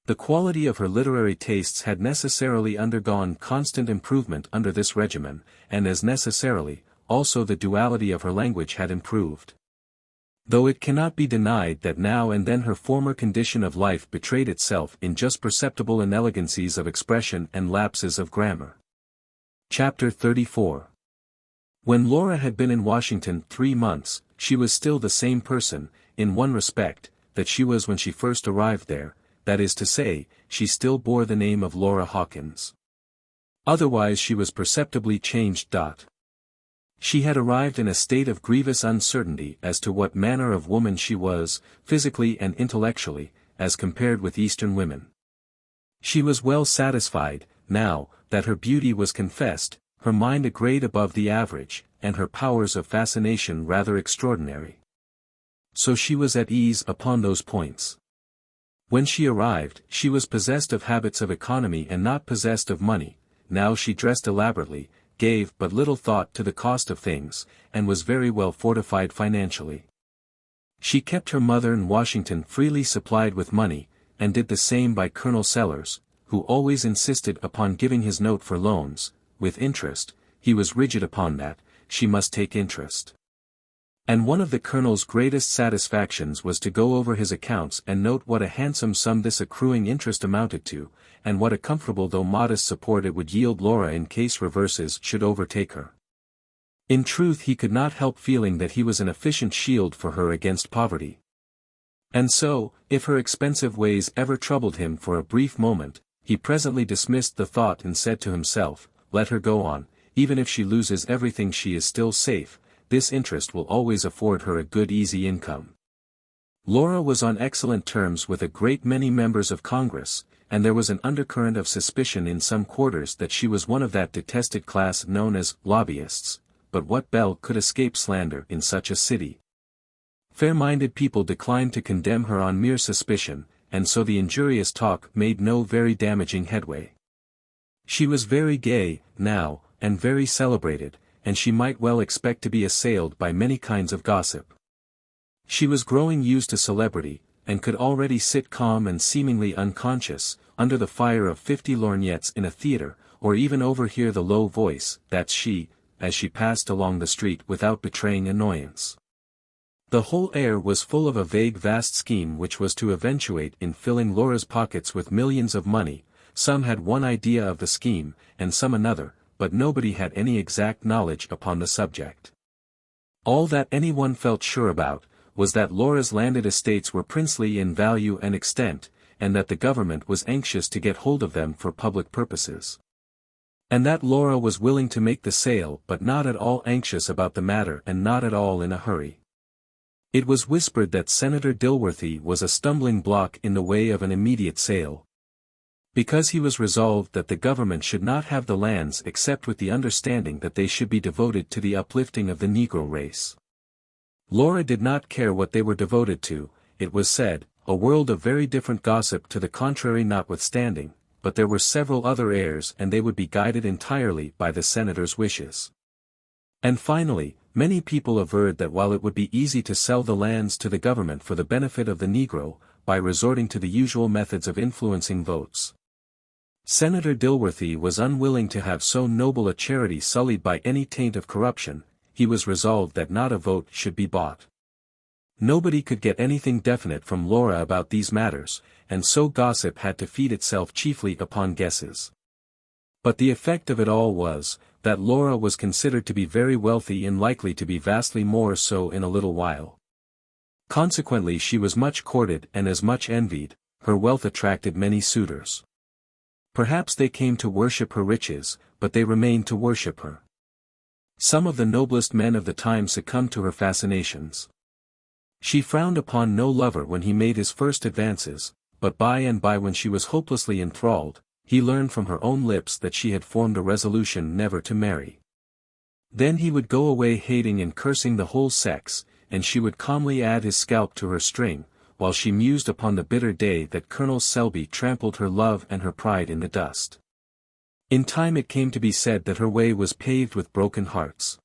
The quality of her literary tastes had necessarily undergone constant improvement under this regimen, and as necessarily, also the duality of her language had improved. Though it cannot be denied that now and then her former condition of life betrayed itself in just perceptible inelegancies of expression and lapses of grammar. Chapter 34. When Laura had been in Washington 3 months, she was still the same person, in one respect, that she was when she first arrived there, that is to say, she still bore the name of Laura Hawkins. Otherwise she was perceptibly changed. She had arrived in a state of grievous uncertainty as to what manner of woman she was, physically and intellectually, as compared with Eastern women. She was well satisfied, now, that her beauty was confessed, her mind a grade above the average, and her powers of fascination rather extraordinary. So she was at ease upon those points. When she arrived, she was possessed of habits of economy and not possessed of money. Now she dressed elaborately, gave but little thought to the cost of things, and was very well fortified financially. She kept her mother in Washington freely supplied with money, and did the same by Colonel Sellers, who always insisted upon giving his note for loans, with interest. He was rigid upon that, she must take interest. And one of the Colonel's greatest satisfactions was to go over his accounts and note what a handsome sum this accruing interest amounted to, and what a comfortable though modest support it would yield Laura in case reverses should overtake her. In truth he could not help feeling that he was an efficient shield for her against poverty. And so, if her expensive ways ever troubled him for a brief moment, he presently dismissed the thought and said to himself, let her go on, even if she loses everything she is still safe, this interest will always afford her a good easy income. Laura was on excellent terms with a great many members of Congress, and there was an undercurrent of suspicion in some quarters that she was one of that detested class known as lobbyists, but what belle could escape slander in such a city? Fair-minded people declined to condemn her on mere suspicion, and so the injurious talk made no very damaging headway. She was very gay, now, and very celebrated, and she might well expect to be assailed by many kinds of gossip. She was growing used to celebrity, and could already sit calm and seemingly unconscious, under the fire of 50 lorgnettes in a theatre, or even overhear the low voice, "That's she," as she passed along the street without betraying annoyance. The whole air was full of a vague vast scheme which was to eventuate in filling Laura's pockets with millions of money. Some had one idea of the scheme, and some another, but nobody had any exact knowledge upon the subject. All that anyone felt sure about, was that Laura's landed estates were princely in value and extent, and that the government was anxious to get hold of them for public purposes. And that Laura was willing to make the sale but not at all anxious about the matter and not at all in a hurry. It was whispered that Senator Dilworthy was a stumbling block in the way of an immediate sale, because he was resolved that the government should not have the lands except with the understanding that they should be devoted to the uplifting of the Negro race. Laura did not care what they were devoted to, it was said, a world of very different gossip to the contrary notwithstanding, but there were several other heirs and they would be guided entirely by the senator's wishes. And finally, many people averred that while it would be easy to sell the lands to the government for the benefit of the Negro, by resorting to the usual methods of influencing votes, Senator Dilworthy was unwilling to have so noble a charity sullied by any taint of corruption. He was resolved that not a vote should be bought. Nobody could get anything definite from Laura about these matters, and so gossip had to feed itself chiefly upon guesses. But the effect of it all was, that Laura was considered to be very wealthy and likely to be vastly more so in a little while. Consequently she was much courted and as much envied, her wealth attracted many suitors. Perhaps they came to worship her riches, but they remained to worship her. Some of the noblest men of the time succumbed to her fascinations. She frowned upon no lover when he made his first advances, but by and by when she was hopelessly enthralled, he learned from her own lips that she had formed a resolution never to marry. Then he would go away hating and cursing the whole sex, and she would calmly add his scalp to her string, while she mused upon the bitter day that Colonel Selby trampled her love and her pride in the dust. In time it came to be said that her way was paved with broken hearts.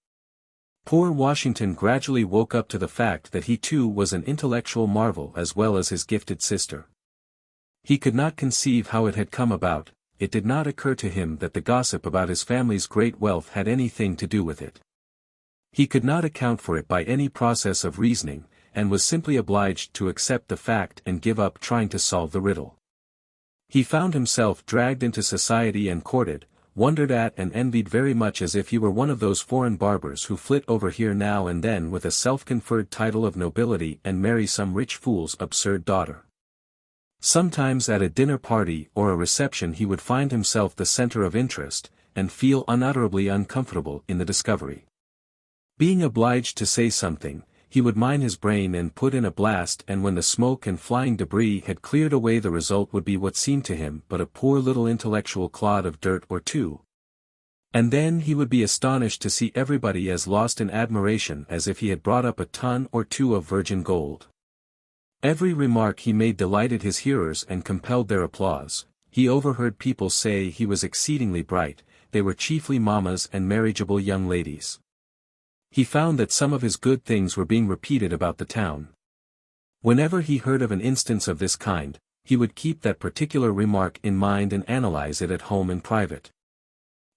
Poor Washington gradually woke up to the fact that he too was an intellectual marvel as well as his gifted sister. He could not conceive how it had come about, it did not occur to him that the gossip about his family's great wealth had anything to do with it. He could not account for it by any process of reasoning, and was simply obliged to accept the fact and give up trying to solve the riddle. He found himself dragged into society and courted, wondered at and envied very much as if he were one of those foreign barbers who flit over here now and then with a self-conferred title of nobility and marry some rich fool's absurd daughter. Sometimes at a dinner party or a reception he would find himself the center of interest, and feel unutterably uncomfortable in the discovery. Being obliged to say something, he would mine his brain and put in a blast, and when the smoke and flying debris had cleared away the result would be what seemed to him but a poor little intellectual clod of dirt or two. And then he would be astonished to see everybody as lost in admiration as if he had brought up a ton or two of virgin gold. Every remark he made delighted his hearers and compelled their applause. He overheard people say he was exceedingly bright, they were chiefly mammas and marriageable young ladies. He found that some of his good things were being repeated about the town. Whenever he heard of an instance of this kind, he would keep that particular remark in mind and analyze it at home in private.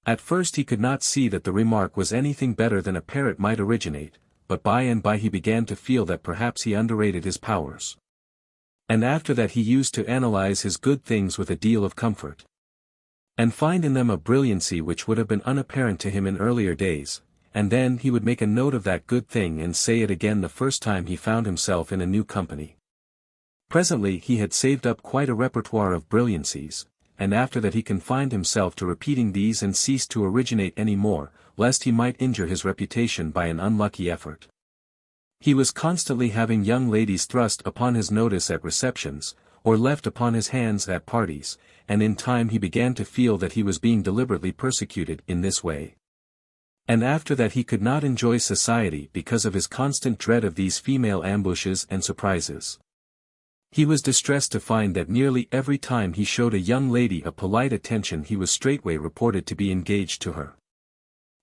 At first he could not see that the remark was anything better than a parrot might originate, but by and by he began to feel that perhaps he underrated his powers. And after that he used to analyze his good things with a deal of comfort, and find in them a brilliancy which would have been unapparent to him in earlier days. And then he would make a note of that good thing and say it again the first time he found himself in a new company. Presently he had saved up quite a repertoire of brilliancies, and after that he confined himself to repeating these and ceased to originate any more, lest he might injure his reputation by an unlucky effort. He was constantly having young ladies thrust upon his notice at receptions, or left upon his hands at parties, and in time he began to feel that he was being deliberately persecuted in this way. And after that he could not enjoy society because of his constant dread of these female ambushes and surprises. He was distressed to find that nearly every time he showed a young lady a polite attention he was straightway reported to be engaged to her.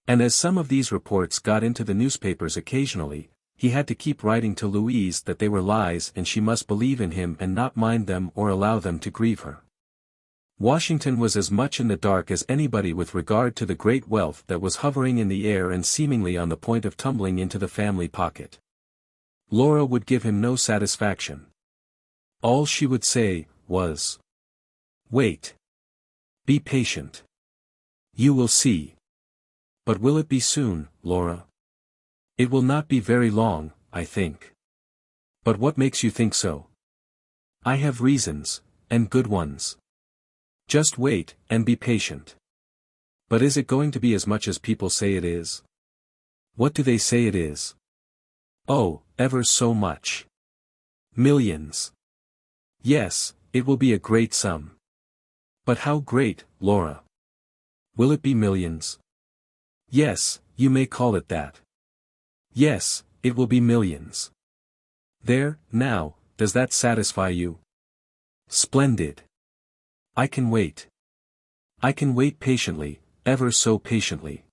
And as some of these reports got into the newspapers occasionally, he had to keep writing to Louise that they were lies and she must believe in him and not mind them or allow them to grieve her. Washington was as much in the dark as anybody with regard to the great wealth that was hovering in the air and seemingly on the point of tumbling into the family pocket. Laura would give him no satisfaction. All she would say was, "Wait. Be patient. You will see." "But will it be soon, Laura?" "It will not be very long, I think." "But what makes you think so?" "I have reasons, and good ones." "Just wait, and be patient." "But is it going to be as much as people say it is?" "What do they say it is?" "Oh, ever so much. Millions." "Yes, it will be a great sum." "But how great, Laura? Will it be millions?" "Yes, you may call it that." "Yes, it will be millions." "There, now, does that satisfy you?" "Splendid. I can wait. I can wait patiently, ever so patiently.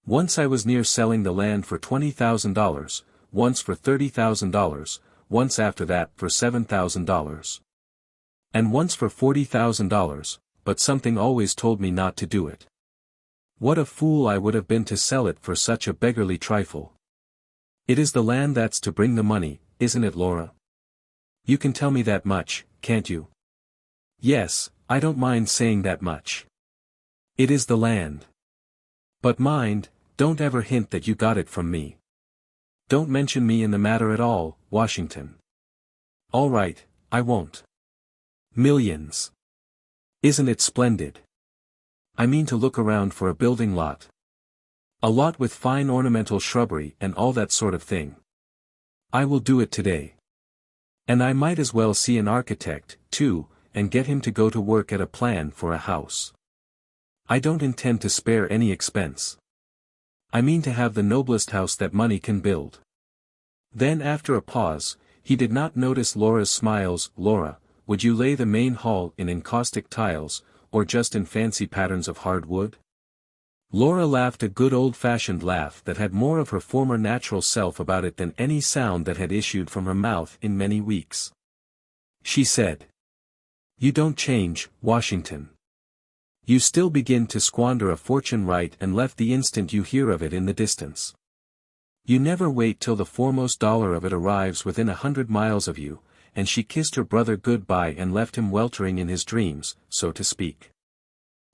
Once I was near selling the land for $20,000, once for $30,000, once after that for $7,000. And once for $40,000, but something always told me not to do it. What a fool I would have been to sell it for such a beggarly trifle. It is the land that's to bring the money, isn't it, Laura? You can tell me that much, can't you? Yes, I don't mind saying that much. It is the land. But mind, don't ever hint that you got it from me. Don't mention me in the matter at all, Washington. All right, I won't. Millions. Isn't it splendid? I mean to look around for a building lot. A lot with fine ornamental shrubbery and all that sort of thing. I will do it today. And I might as well see an architect, too, and get him to go to work at a plan for a house. I don't intend to spare any expense. I mean to have the noblest house that money can build. Then after a pause, he did not notice Laura's smiles. "Laura, would you lay the main hall in encaustic tiles, or just in fancy patterns of hard wood?" Laura laughed a good old-fashioned laugh that had more of her former natural self about it than any sound that had issued from her mouth in many weeks. She said, "You don't change, Washington. You still begin to squander a fortune right and left the instant you hear of it in the distance. You never wait till the foremost dollar of it arrives within 100 miles of you," and she kissed her brother good-bye and left him weltering in his dreams, so to speak.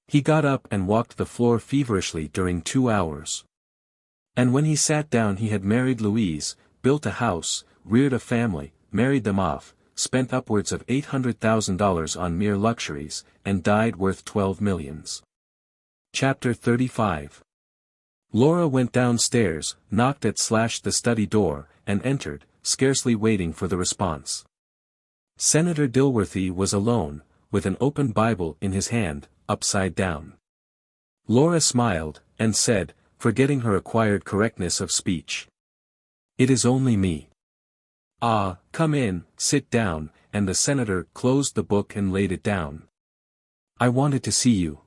He got up and walked the floor feverishly during 2 hours. And when he sat down he had married Louise, built a house, reared a family, married them off, spent upwards of $800,000 on mere luxuries, and died worth 12 millions. Chapter 35. Laura went downstairs, knocked at the study door, and entered, scarcely waiting for the response. Senator Dilworthy was alone, with an open Bible in his hand, upside down. Laura smiled, and said, forgetting her acquired correctness of speech, "It is only me." "Ah, come in, sit down," and the senator closed the book and laid it down. "I wanted to see you."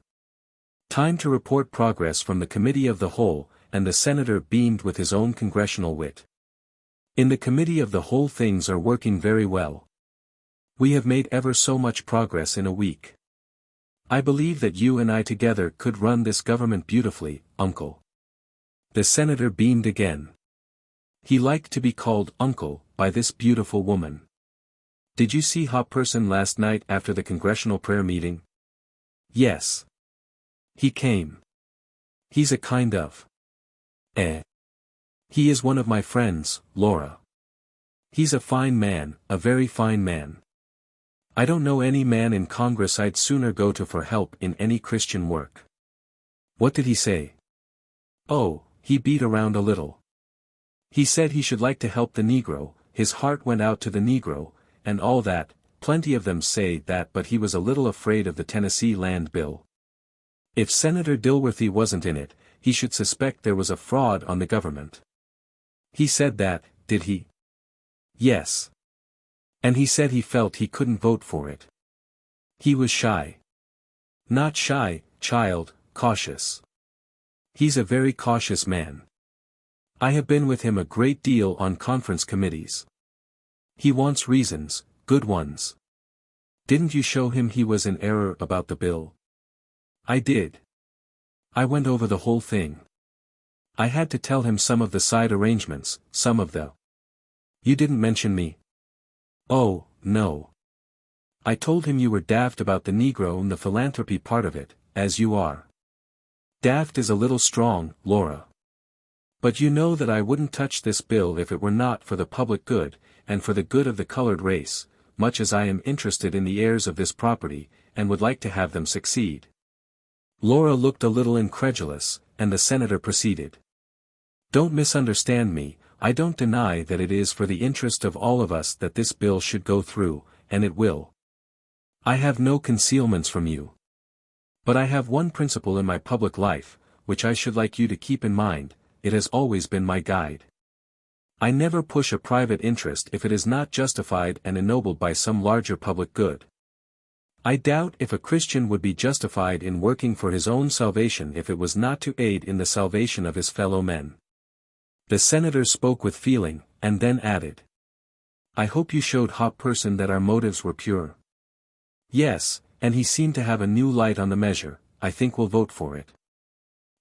Time to report progress from the Committee of the Whole, and the senator beamed with his own congressional wit. "In the Committee of the Whole things are working very well. We have made ever so much progress in a week. I believe that you and I together could run this government beautifully, Uncle." The senator beamed again. He liked to be called Uncle by this beautiful woman. "Did you see Hopperson last night after the congressional prayer meeting?" "Yes. He came. He's a kind of. He is one of my friends, Laura. He's a fine man, a very fine man. I don't know any man in Congress I'd sooner go to for help in any Christian work." "What did he say?" "Oh, he beat around a little. He said he should like to help the Negro, his heart went out to the Negro, and all that. Plenty of them say that, but he was a little afraid of the Tennessee Land Bill. If Senator Dilworthy wasn't in it, he should suspect there was a fraud on the government." "He said that, did he?" "Yes. And he said he felt he couldn't vote for it. He was shy." "Not shy, child, cautious. He's a very cautious man. I have been with him a great deal on conference committees. He wants reasons, good ones. Didn't you show him he was in error about the bill? I did. I went over the whole thing. I had to tell him some of the side arrangements, some of the... You didn't mention me. Oh, no. I told him you were daft about the Negro and the philanthropy part of it, as you are. Daft is a little strong, Laura. But you know that I wouldn't touch this bill if it were not for the public good, and for the good of the colored race, much as I am interested in the heirs of this property, and would like to have them succeed. Laura looked a little incredulous, and the senator proceeded. Don't misunderstand me, I don't deny that it is for the interest of all of us that this bill should go through, and it will. I have no concealments from you. But I have one principle in my public life, which I should like you to keep in mind, it has always been my guide. I never push a private interest if it is not justified and ennobled by some larger public good. I doubt if a Christian would be justified in working for his own salvation if it was not to aid in the salvation of his fellow men. The senator spoke with feeling, and then added. I hope you showed Hopperson that our motives were pure. Yes, and he seemed to have a new light on the measure, I think we'll vote for it.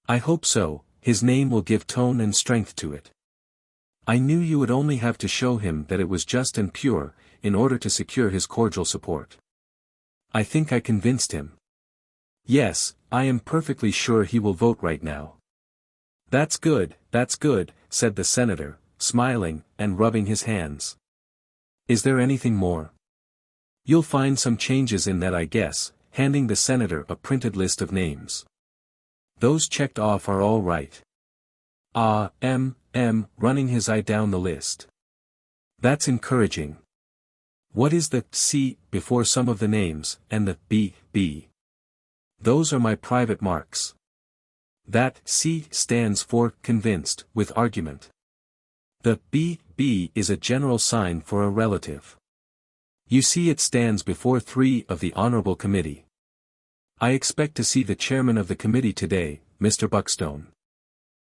I hope so, his name will give tone and strength to it. I knew you would only have to show him that it was just and pure, in order to secure his cordial support. I think I convinced him. Yes, I am perfectly sure he will vote right now. That's good, said the senator, smiling, and rubbing his hands. Is there anything more? You'll find some changes in that I guess, handing the senator a printed list of names. Those checked off are all right. Running his eye down the list. That's encouraging. What is the C before some of the names, and the B? Those are my private marks. That C stands for convinced, with argument. The B is a general sign for a relative. You see it stands before 3 of the Honorable Committee. I expect to see the chairman of the committee today, Mr. Buckstone.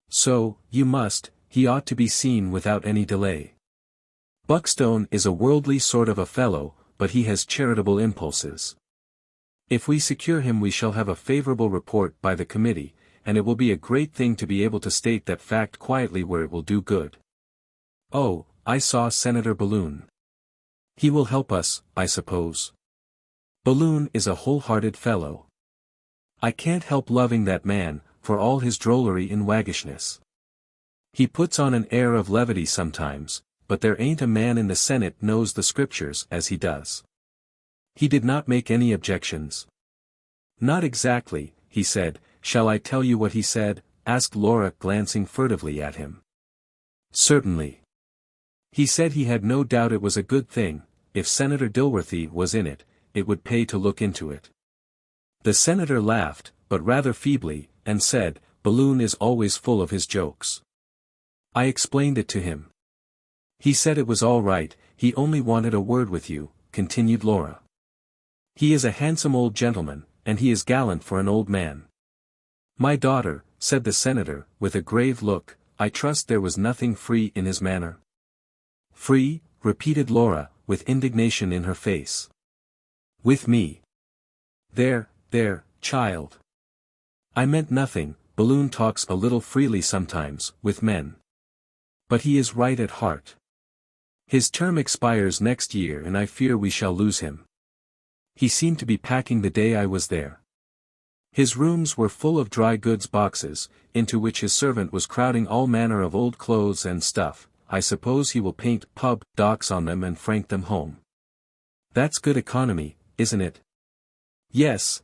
So, you must, he ought to be seen without any delay. Buckstone is a worldly sort of a fellow, but he has charitable impulses. If we secure him we shall have a favorable report by the committee, and it will be a great thing to be able to state that fact quietly where it will do good. Oh, I saw Senator Balloon. He will help us, I suppose. Balloon is a whole-hearted fellow. I can't help loving that man, for all his drollery and waggishness. He puts on an air of levity sometimes, but there ain't a man in the Senate knows the Scriptures as he does. He did not make any objections. Not exactly, he said. Shall I tell you what he said? Asked Laura, glancing furtively at him. Certainly. He said he had no doubt it was a good thing, if Senator Dilworthy was in it, it would pay to look into it. The senator laughed, but rather feebly, and said, Balloon is always full of his jokes. I explained it to him. He said it was all right, he only wanted a word with you, continued Laura. He is a handsome old gentleman, and he is gallant for an old man. My daughter, said the senator, with a grave look, I trust there was nothing free in his manner. Free, repeated Laura, with indignation in her face. With me. There, child. I meant nothing, Balloon talks a little freely sometimes, with men. But he is right at heart. His term expires next year and I fear we shall lose him. He seemed to be packing the day I was there. His rooms were full of dry goods boxes, into which his servant was crowding all manner of old clothes and stuff. I suppose he will paint pub docks on them and frank them home. That's good economy, isn't it? Yes,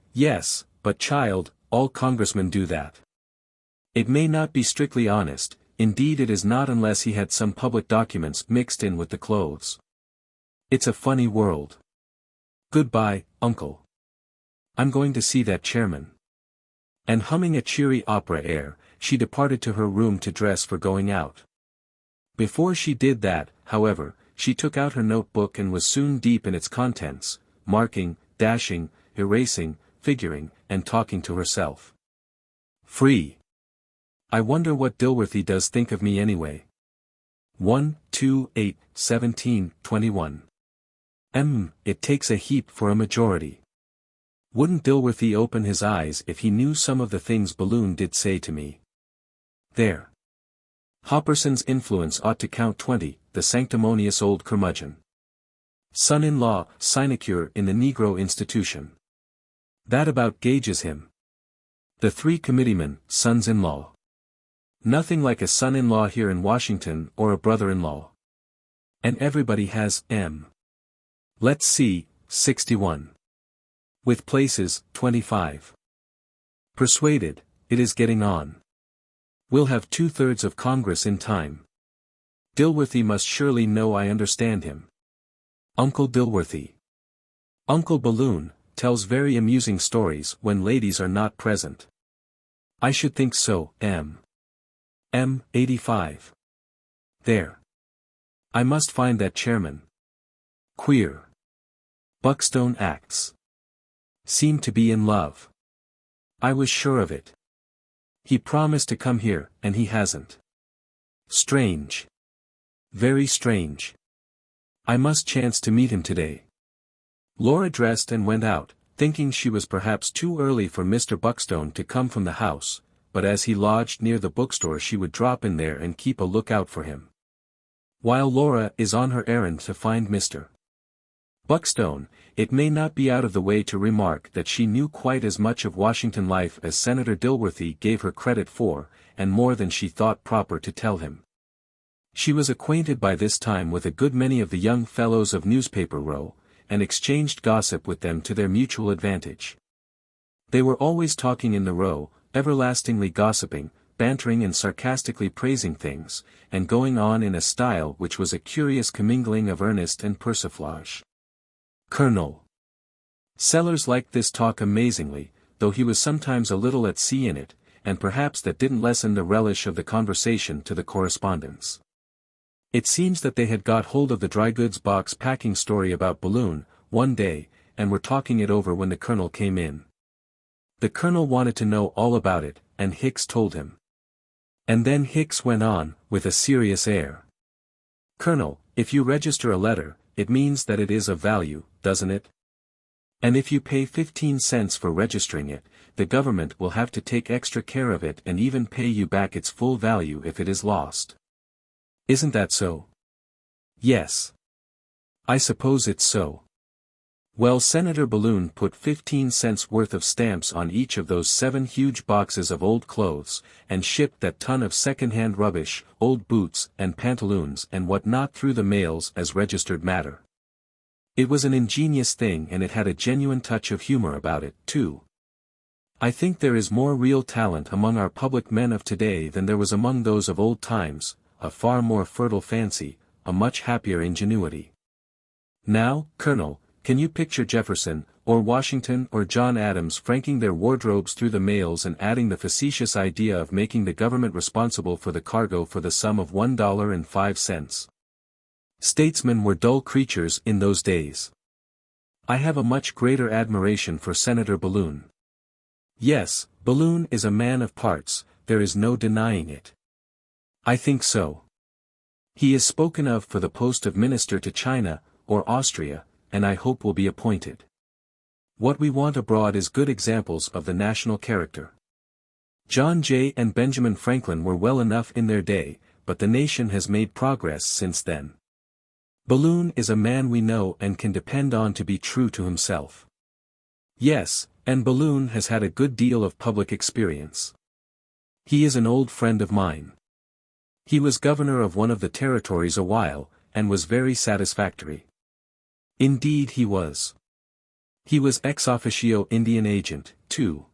but child, all congressmen do that. It may not be strictly honest, indeed it is not unless he had some public documents mixed in with the clothes. It's a funny world. Goodbye, uncle. I'm going to see that chairman. And humming a cheery opera air, she departed to her room to dress for going out. Before she did that, however, she took out her notebook and was soon deep in its contents, marking, dashing, erasing, figuring, and talking to herself. Free. I wonder what Dilworthy does think of me anyway. 1, 2, 8, 17, 21. It takes a heap for a majority. Wouldn't Dilworthy open his eyes if he knew some of the things Balloon did say to me? There. Hopperson's influence ought to count 20, the sanctimonious old curmudgeon. Son-in-law, sinecure in the Negro institution. That about gauges him. The 3 committeemen, sons-in-law. Nothing like a son-in-law here in Washington or a brother-in-law. And everybody has Let's see, 61. With places, 25. Persuaded, it is getting on. We'll have 2/3 of Congress in time. Dilworthy must surely know I understand him. Uncle Dilworthy. Uncle Balloon tells very amusing stories when ladies are not present. I should think so, 85. There. I must find that chairman. Queer. Buckstone acts. Seem to be in love. I was sure of it. He promised to come here, and he hasn't. Strange. Very strange. I must chance to meet him today. Laura dressed and went out, thinking she was perhaps too early for Mr. Buckstone to come from the house, but as he lodged near the bookstore she would drop in there and keep a lookout for him. While Laura is on her errand to find Mr. Buckstone, it may not be out of the way to remark that she knew quite as much of Washington life as Senator Dilworthy gave her credit for, and more than she thought proper to tell him. She was acquainted by this time with a good many of the young fellows of Newspaper Row, and exchanged gossip with them to their mutual advantage. They were always talking in the row, everlastingly gossiping, bantering and sarcastically praising things, and going on in a style which was a curious commingling of earnest and persiflage. Colonel Sellers liked this talk amazingly, though he was sometimes a little at sea in it, and perhaps that didn't lessen the relish of the conversation to the correspondents. It seems that they had got hold of the dry goods box packing story about Balloon, one day, and were talking it over when the Colonel came in. The Colonel wanted to know all about it, and Hicks told him. And then Hicks went on, with a serious air. Colonel, if you register a letter, it means that it is of value, doesn't it? And if you pay 15 cents for registering it, the government will have to take extra care of it and even pay you back its full value if it is lost. Isn't that so? Yes. I suppose it's so. Well, Senator Balloon put 15 cents worth of stamps on each of those 7 huge boxes of old clothes, and shipped that ton of second-hand rubbish, old boots and pantaloons and what not through the mails as registered matter. It was an ingenious thing and it had a genuine touch of humor about it, too. I think there is more real talent among our public men of today than there was among those of old times, a far more fertile fancy, a much happier ingenuity. Now, Colonel, can you picture Jefferson, or Washington or John Adams franking their wardrobes through the mails and adding the facetious idea of making the government responsible for the cargo for the sum of $1.05? Statesmen were dull creatures in those days. I have a much greater admiration for Senator Balloon. Yes, Balloon is a man of parts, there is no denying it. I think so. He is spoken of for the post of Minister to China, or Austria, and I hope will be appointed. What we want abroad is good examples of the national character. John Jay and Benjamin Franklin were well enough in their day, but the nation has made progress since then. Balloon is a man we know and can depend on to be true to himself. Yes, and Balloon has had a good deal of public experience. He is an old friend of mine. He was governor of one of the territories a while, and was very satisfactory. Indeed he was. He was ex officio Indian agent, too.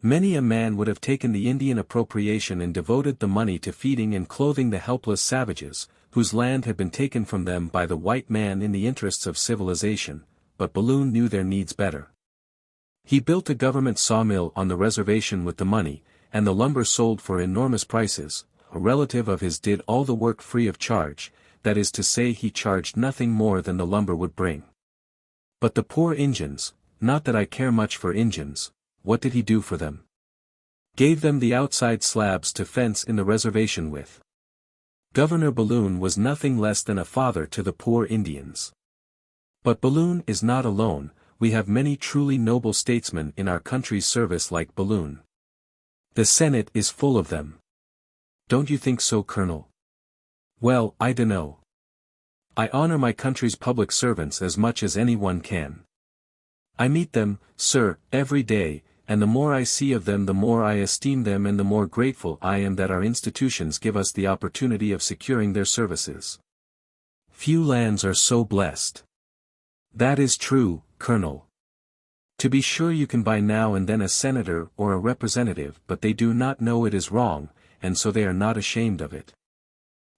Many a man would have taken the Indian appropriation and devoted the money to feeding and clothing the helpless savages, whose land had been taken from them by the white man in the interests of civilization, but Balloon knew their needs better. He built a government sawmill on the reservation with the money, and the lumber sold for enormous prices. A relative of his did all the work free of charge, that is to say he charged nothing more than the lumber would bring. But the poor Injuns, not that I care much for Injuns, what did he do for them? Gave them the outside slabs to fence in the reservation with. Governor Balloon was nothing less than a father to the poor Indians. But Balloon is not alone, we have many truly noble statesmen in our country's service like Balloon. The Senate is full of them. Don't you think so, Colonel? Well, I dunno. I honor my country's public servants as much as anyone can. I meet them, sir, every day, and the more I see of them the more I esteem them and the more grateful I am that our institutions give us the opportunity of securing their services. Few lands are so blessed. That is true, Colonel. To be sure you can buy now and then a senator or a representative, but they do not know it is wrong, and so they are not ashamed of it.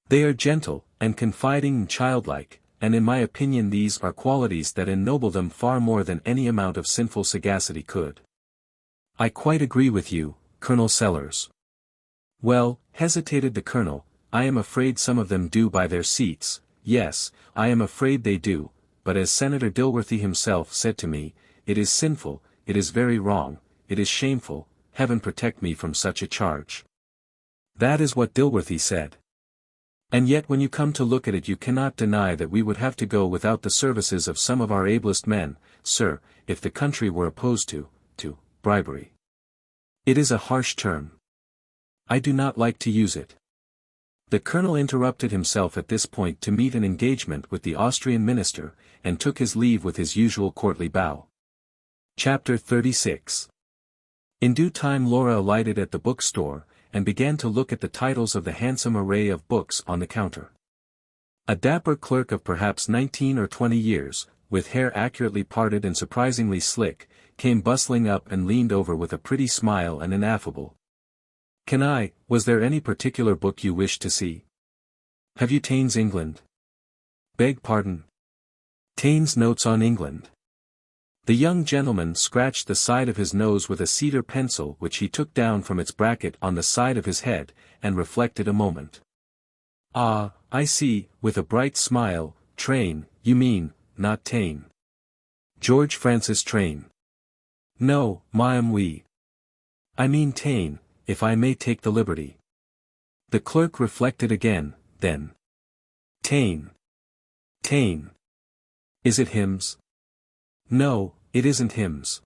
They are gentle, and confiding and childlike, and in my opinion these are qualities that ennoble them far more than any amount of sinful sagacity could. I quite agree with you, Colonel Sellers. Well, hesitated the Colonel, I am afraid some of them do buy their seats. Yes, I am afraid they do, but as Senator Dilworthy himself said to me, it is sinful, it is very wrong, it is shameful, heaven protect me from such a charge. That is what Dilworthy said. And yet when you come to look at it you cannot deny that we would have to go without the services of some of our ablest men, sir, if the country were opposed to bribery. It is a harsh term. I do not like to use it. The Colonel interrupted himself at this point to meet an engagement with the Austrian minister, and took his leave with his usual courtly bow. Chapter 36. In due time Laura alighted at the bookstore, and began to look at the titles of the handsome array of books on the counter. A dapper clerk of perhaps 19 or 20 years, with hair accurately parted and surprisingly slick, came bustling up and leaned over with a pretty smile and an affable, was there any particular book you wish to see? Have you Taine's England? Beg pardon? Taine's Notes on England. The young gentleman scratched the side of his nose with a cedar pencil which he took down from its bracket on the side of his head, and reflected a moment. Ah, I see, with a bright smile, Train, you mean, not Taine. George Francis Train. No, oui. I mean Taine, if I may take the liberty. The clerk reflected again, then. Taine. Taine. Is it hymns? No, it isn't hymns.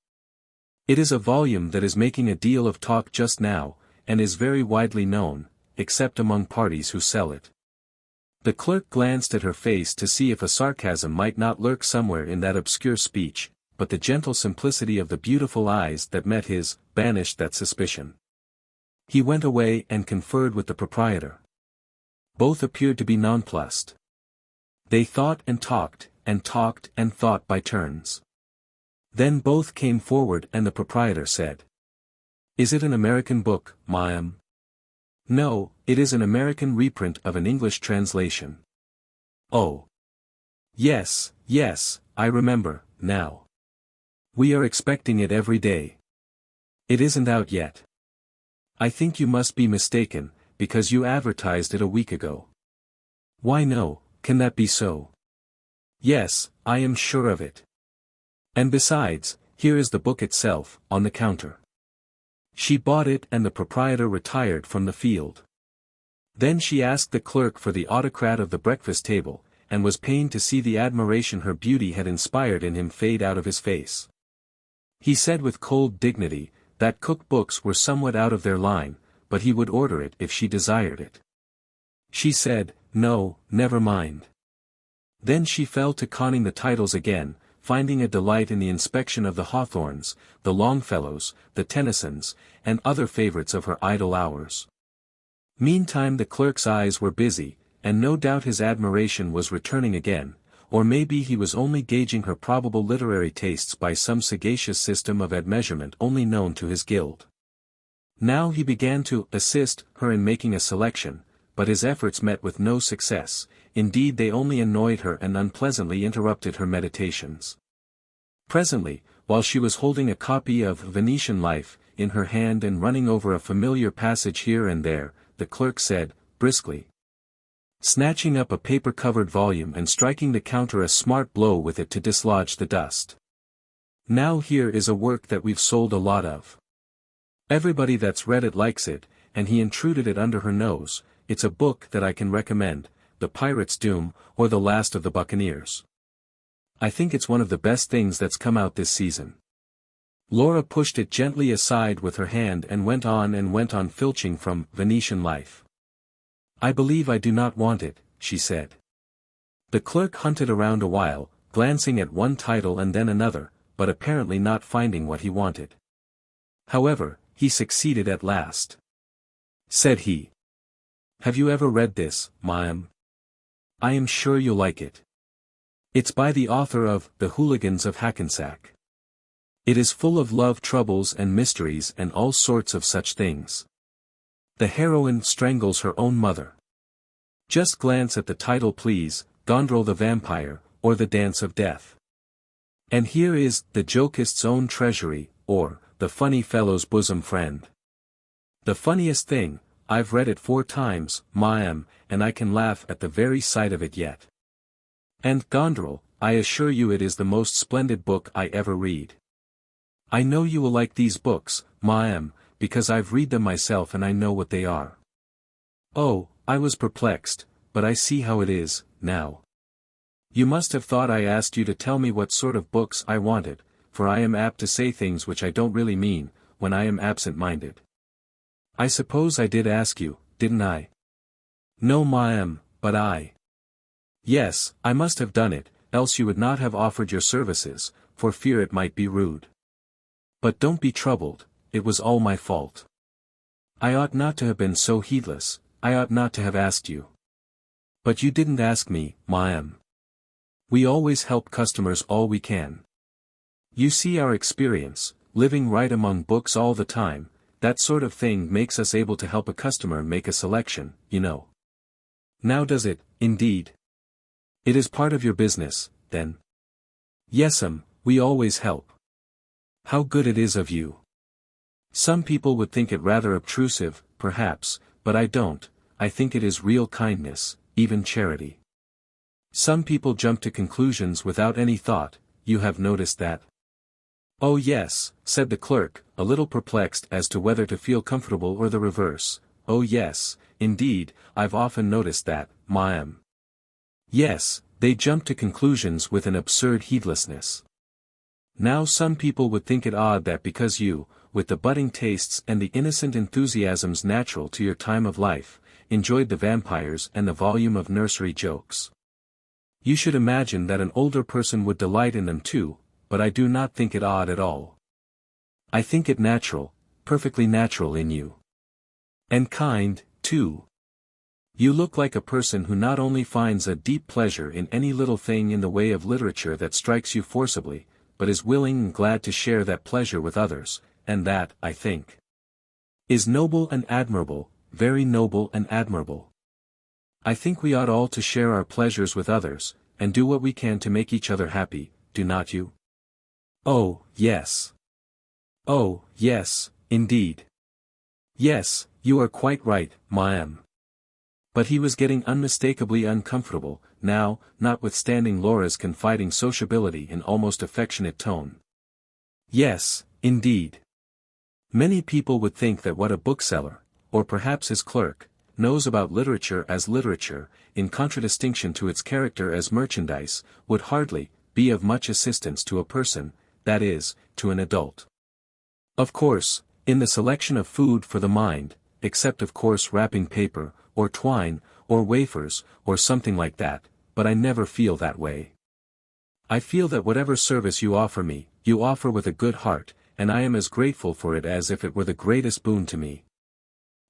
It is a volume that is making a deal of talk just now, and is very widely known, except among parties who sell it. The clerk glanced at her face to see if a sarcasm might not lurk somewhere in that obscure speech, but the gentle simplicity of the beautiful eyes that met his, banished that suspicion. He went away and conferred with the proprietor. Both appeared to be nonplussed. They thought and talked and thought by turns. Then both came forward and the proprietor said, "Is it an American book, ma'am?" "No, it is an American reprint of an English translation." "Oh. Yes, I remember, now. We are expecting it every day. It isn't out yet. I think you must be mistaken, because you advertised it a week ago." "Why no, can that be so?" "Yes, I am sure of it. And besides, here is the book itself, on the counter." She bought it and the proprietor retired from the field. Then she asked the clerk for the autocrat of the breakfast table, and was pained to see the admiration her beauty had inspired in him fade out of his face. He said with cold dignity, that cook books were somewhat out of their line, but he would order it if she desired it. She said, no, never mind. Then she fell to conning the titles again, finding a delight in the inspection of the Hawthornes, the Longfellows, the Tennysons, and other favorites of her idle hours. Meantime the clerk's eyes were busy, and no doubt his admiration was returning again, or maybe he was only gauging her probable literary tastes by some sagacious system of admeasurement only known to his guild. Now he began to assist her in making a selection, but his efforts met with no success, indeed they only annoyed her and unpleasantly interrupted her meditations. Presently, while she was holding a copy of Venetian Life in her hand and running over a familiar passage here and there, the clerk said, briskly, snatching up a paper-covered volume and striking the counter a smart blow with it to dislodge the dust. "Now here is a work that we've sold a lot of. Everybody that's read it likes it," and he intruded it under her nose. "It's a book that I can recommend, The Pirate's Doom, or The Last of the Buccaneers." I think it's one of the best things that's come out this season. Laura pushed it gently aside with her hand and went on filching from Venetian Life. I believe I do not want it, she said. The clerk hunted around a while, glancing at one title and then another, but apparently not finding what he wanted. However, he succeeded at last. Said he. Have you ever read this, ma'am? I am sure you'll like it. It's by the author of The Hooligans of Hackensack. It is full of love troubles and mysteries and all sorts of such things. The heroine strangles her own mother. Just glance at the title please, Gondrel the Vampire, or The Dance of Death. And here is The Jokist's Own Treasury, or The Funny Fellow's Bosom Friend. The funniest thing, I've read it 4 times, ma'am, and I can laugh at the very sight of it yet. And Gondrel, I assure you it is the most splendid book I ever read. I know you will like these books, ma'am, because I've read them myself and I know what they are. Oh, I was perplexed, but I see how it is, now. You must have thought I asked you to tell me what sort of books I wanted, for I am apt to say things which I don't really mean, when I am absent-minded. I suppose I did ask you, didn't I? No ma'am, but I. Yes, I must have done it, else you would not have offered your services, for fear it might be rude. But don't be troubled, it was all my fault. I ought not to have been so heedless, I ought not to have asked you. But you didn't ask me, ma'am. We always help customers all we can. You see our experience, living right among books all the time, that sort of thing makes us able to help a customer make a selection, you know. Now does it, indeed? It is part of your business, then? Yes'm, we always help. How good it is of you. Some people would think it rather obtrusive, perhaps, but I don't, I think it is real kindness, even charity. Some people jump to conclusions without any thought, you have noticed that? Oh yes, said the clerk, a little perplexed as to whether to feel comfortable or the reverse. Oh yes, indeed, I've often noticed that, ma'am. Yes, they jump to conclusions with an absurd heedlessness. Now some people would think it odd that because you, with the budding tastes and the innocent enthusiasms natural to your time of life, enjoyed the vampires and the volume of nursery jokes. You should imagine that an older person would delight in them too, but I do not think it odd at all. I think it natural, perfectly natural in you. And kind, too. You look like a person who not only finds a deep pleasure in any little thing in the way of literature that strikes you forcibly, but is willing and glad to share that pleasure with others, and that, I think, is noble and admirable, very noble and admirable. I think we ought all to share our pleasures with others, and do what we can to make each other happy, do not you? Oh, yes. Oh, yes, indeed. Yes, you are quite right, ma'am. But he was getting unmistakably uncomfortable, now, notwithstanding Laura's confiding sociability and almost affectionate tone. Yes, indeed. Many people would think that what a bookseller, or perhaps his clerk, knows about literature as literature, in contradistinction to its character as merchandise, would hardly be of much assistance to a person, that is, to an adult. Of course, in the selection of food for the mind, except of course wrapping paper, or twine, or wafers, or something like that, but I never feel that way. I feel that whatever service you offer me, you offer with a good heart, and I am as grateful for it as if it were the greatest boon to me.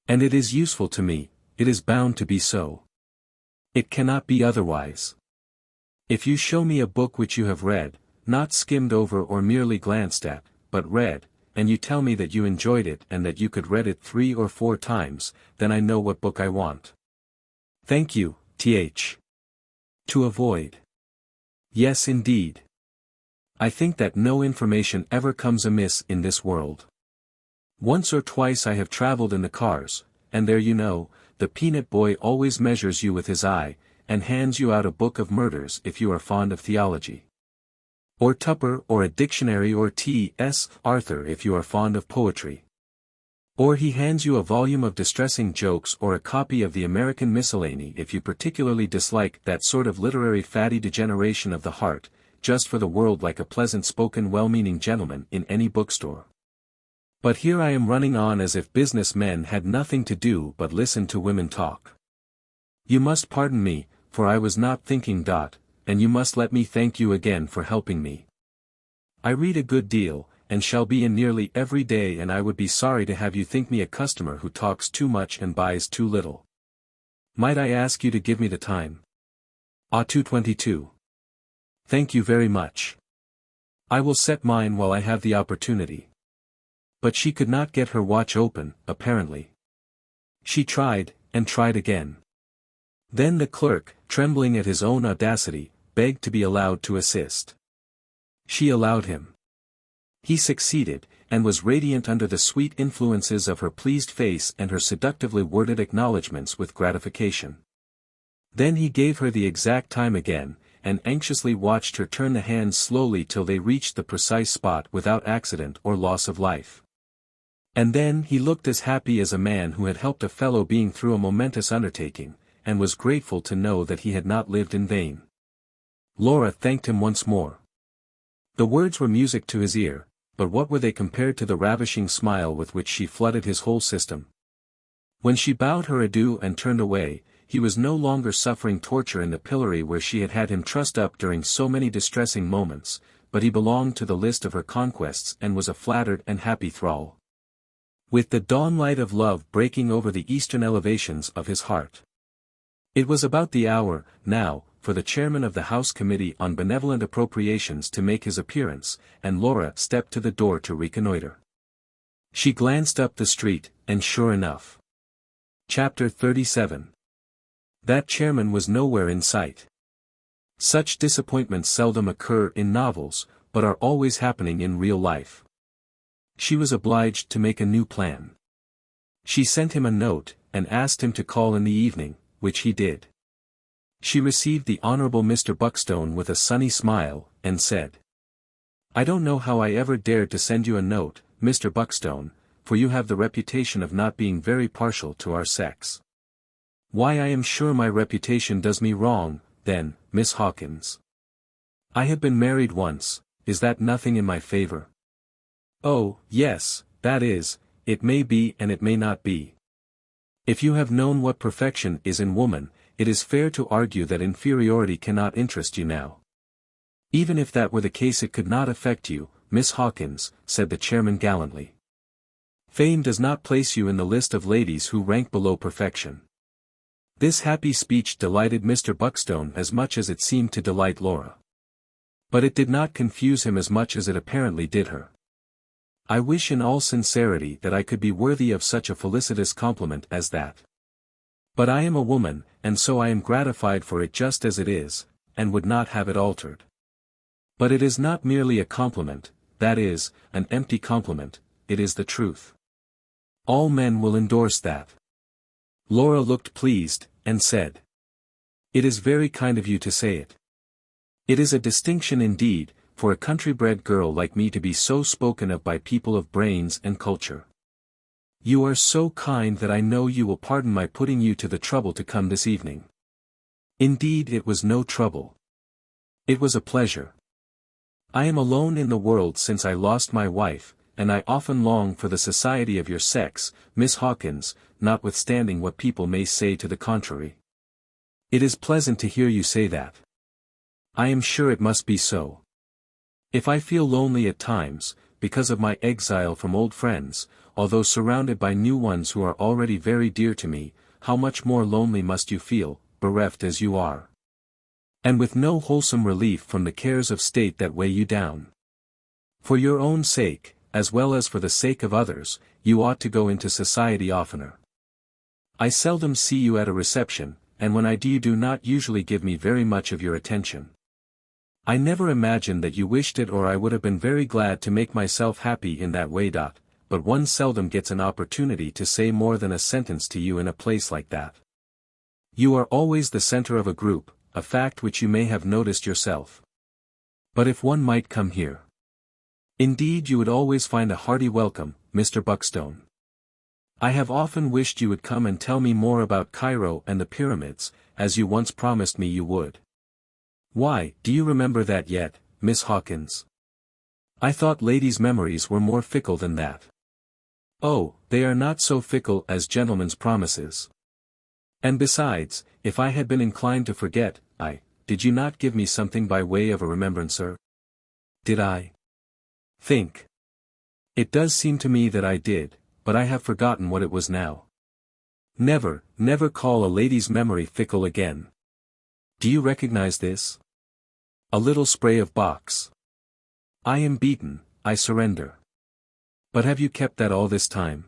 And it is useful to me, it is bound to be so. It cannot be otherwise. If you show me a book which you have read, not skimmed over or merely glanced at, but read, and you tell me that you enjoyed it and that you could read it 3 or 4 times, then I know what book I want. Thank you, th. To avoid. Yes indeed. I think that no information ever comes amiss in this world. Once or twice I have traveled in the cars, and there you know, the peanut boy always measures you with his eye, and hands you out a book of murders if you are fond of theology. Or Tupper or a dictionary or T.S. Arthur if you are fond of poetry. Or he hands you a volume of distressing jokes or a copy of the American Miscellany if you particularly dislike that sort of literary fatty degeneration of the heart, just for the world like a pleasant-spoken well-meaning gentleman in any bookstore. But here I am running on as if business men had nothing to do but listen to women talk. You must pardon me, for I was not thinking. And you must let me thank you again for helping me. I read a good deal, and shall be in nearly every day, and I would be sorry to have you think me a customer who talks too much and buys too little. Might I ask you to give me the time? 2:22. Thank you very much. I will set mine while I have the opportunity. But she could not get her watch open, apparently. She tried, and tried again. Then the clerk, trembling at his own audacity, begged to be allowed to assist. She allowed him. He succeeded, and was radiant under the sweet influences of her pleased face and her seductively worded acknowledgments with gratification. Then he gave her the exact time again, and anxiously watched her turn the hands slowly till they reached the precise spot without accident or loss of life. And then he looked as happy as a man who had helped a fellow being through a momentous undertaking, and was grateful to know that he had not lived in vain. Laura thanked him once more. The words were music to his ear, but what were they compared to the ravishing smile with which she flooded his whole system? When she bowed her adieu and turned away, he was no longer suffering torture in the pillory where she had had him trussed up during so many distressing moments, but he belonged to the list of her conquests and was a flattered and happy thrall. With the dawn light of love breaking over the eastern elevations of his heart. It was about the hour, now, for the chairman of the House Committee on Benevolent Appropriations to make his appearance, and Laura stepped to the door to reconnoiter. She glanced up the street, and sure enough. Chapter 37. That chairman was nowhere in sight. Such disappointments seldom occur in novels, but are always happening in real life. She was obliged to make a new plan. She sent him a note, and asked him to call in the evening, which he did. She received the Honorable Mr. Buckstone with a sunny smile, and said, "I don't know how I ever dared to send you a note, Mr. Buckstone, for you have the reputation of not being very partial to our sex. Why, I am sure my reputation does me wrong, then, Miss Hawkins. I have been married once, is that nothing in my favor? Oh, yes, that is, it may be and it may not be. If you have known what perfection is in woman, it is fair to argue that inferiority cannot interest you now. Even if that were the case it could not affect you, Miss Hawkins," said the chairman gallantly. "Fame does not place you in the list of ladies who rank below perfection." This happy speech delighted Mr. Buckstone as much as it seemed to delight Laura. But it did not confuse him as much as it apparently did her. "I wish in all sincerity that I could be worthy of such a felicitous compliment as that. But I am a woman, and so I am gratified for it just as it is, and would not have it altered. But it is not merely a compliment, that is, an empty compliment, it is the truth. All men will endorse that." Laura looked pleased, and said, "It is very kind of you to say it. It is a distinction indeed, for a country-bred girl like me to be so spoken of by people of brains and culture. You are so kind that I know you will pardon my putting you to the trouble to come this evening. Indeed it was no trouble. It was a pleasure. I am alone in the world since I lost my wife, and I often long for the society of your sex, Miss Hawkins, notwithstanding what people may say to the contrary. It is pleasant to hear you say that. I am sure it must be so. If I feel lonely at times, because of my exile from old friends, although surrounded by new ones who are already very dear to me, how much more lonely must you feel, bereft as you are. And with no wholesome relief from the cares of state that weigh you down. For your own sake, as well as for the sake of others, you ought to go into society oftener. I seldom see you at a reception, and when I do you do not usually give me very much of your attention. I never imagined that you wished it, or I would have been very glad to make myself happy in that way. But one seldom gets an opportunity to say more than a sentence to you in a place like that. You are always the center of a group, a fact which you may have noticed yourself. But if one might come here. Indeed you would always find a hearty welcome, Mr. Buckstone. I have often wished you would come and tell me more about Cairo and the pyramids, as you once promised me you would. Why, do you remember that yet, Miss Hawkins. I thought ladies' memories were more fickle than that. Oh, they are not so fickle as gentlemen's promises. And besides, if I had been inclined to forget, did you not give me something by way of a remembrancer? Did I? Think. It does seem to me that I did, but I have forgotten what it was now. Never, never call a lady's memory fickle again. Do you recognize this? A little spray of box. I am beaten, I surrender. But have you kept that all this time?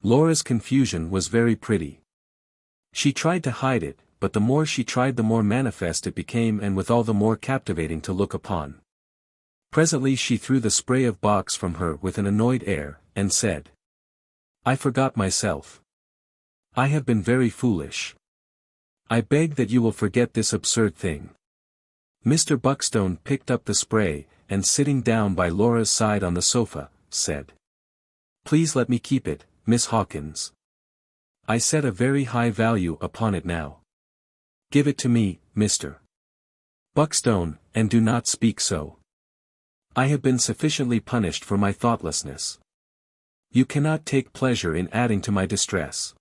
Laura's confusion was very pretty. She tried to hide it, but the more she tried the more manifest it became and withal the more captivating to look upon. Presently she threw the spray of box from her with an annoyed air, and said, I forgot myself. I have been very foolish. I beg that you will forget this absurd thing. Mr. Buckstone picked up the spray, and sitting down by Laura's side on the sofa, said, Please let me keep it, Miss Hawkins. I set a very high value upon it now. Give it to me, Mr. Buckstone, and do not speak so. I have been sufficiently punished for my thoughtlessness. You cannot take pleasure in adding to my distress.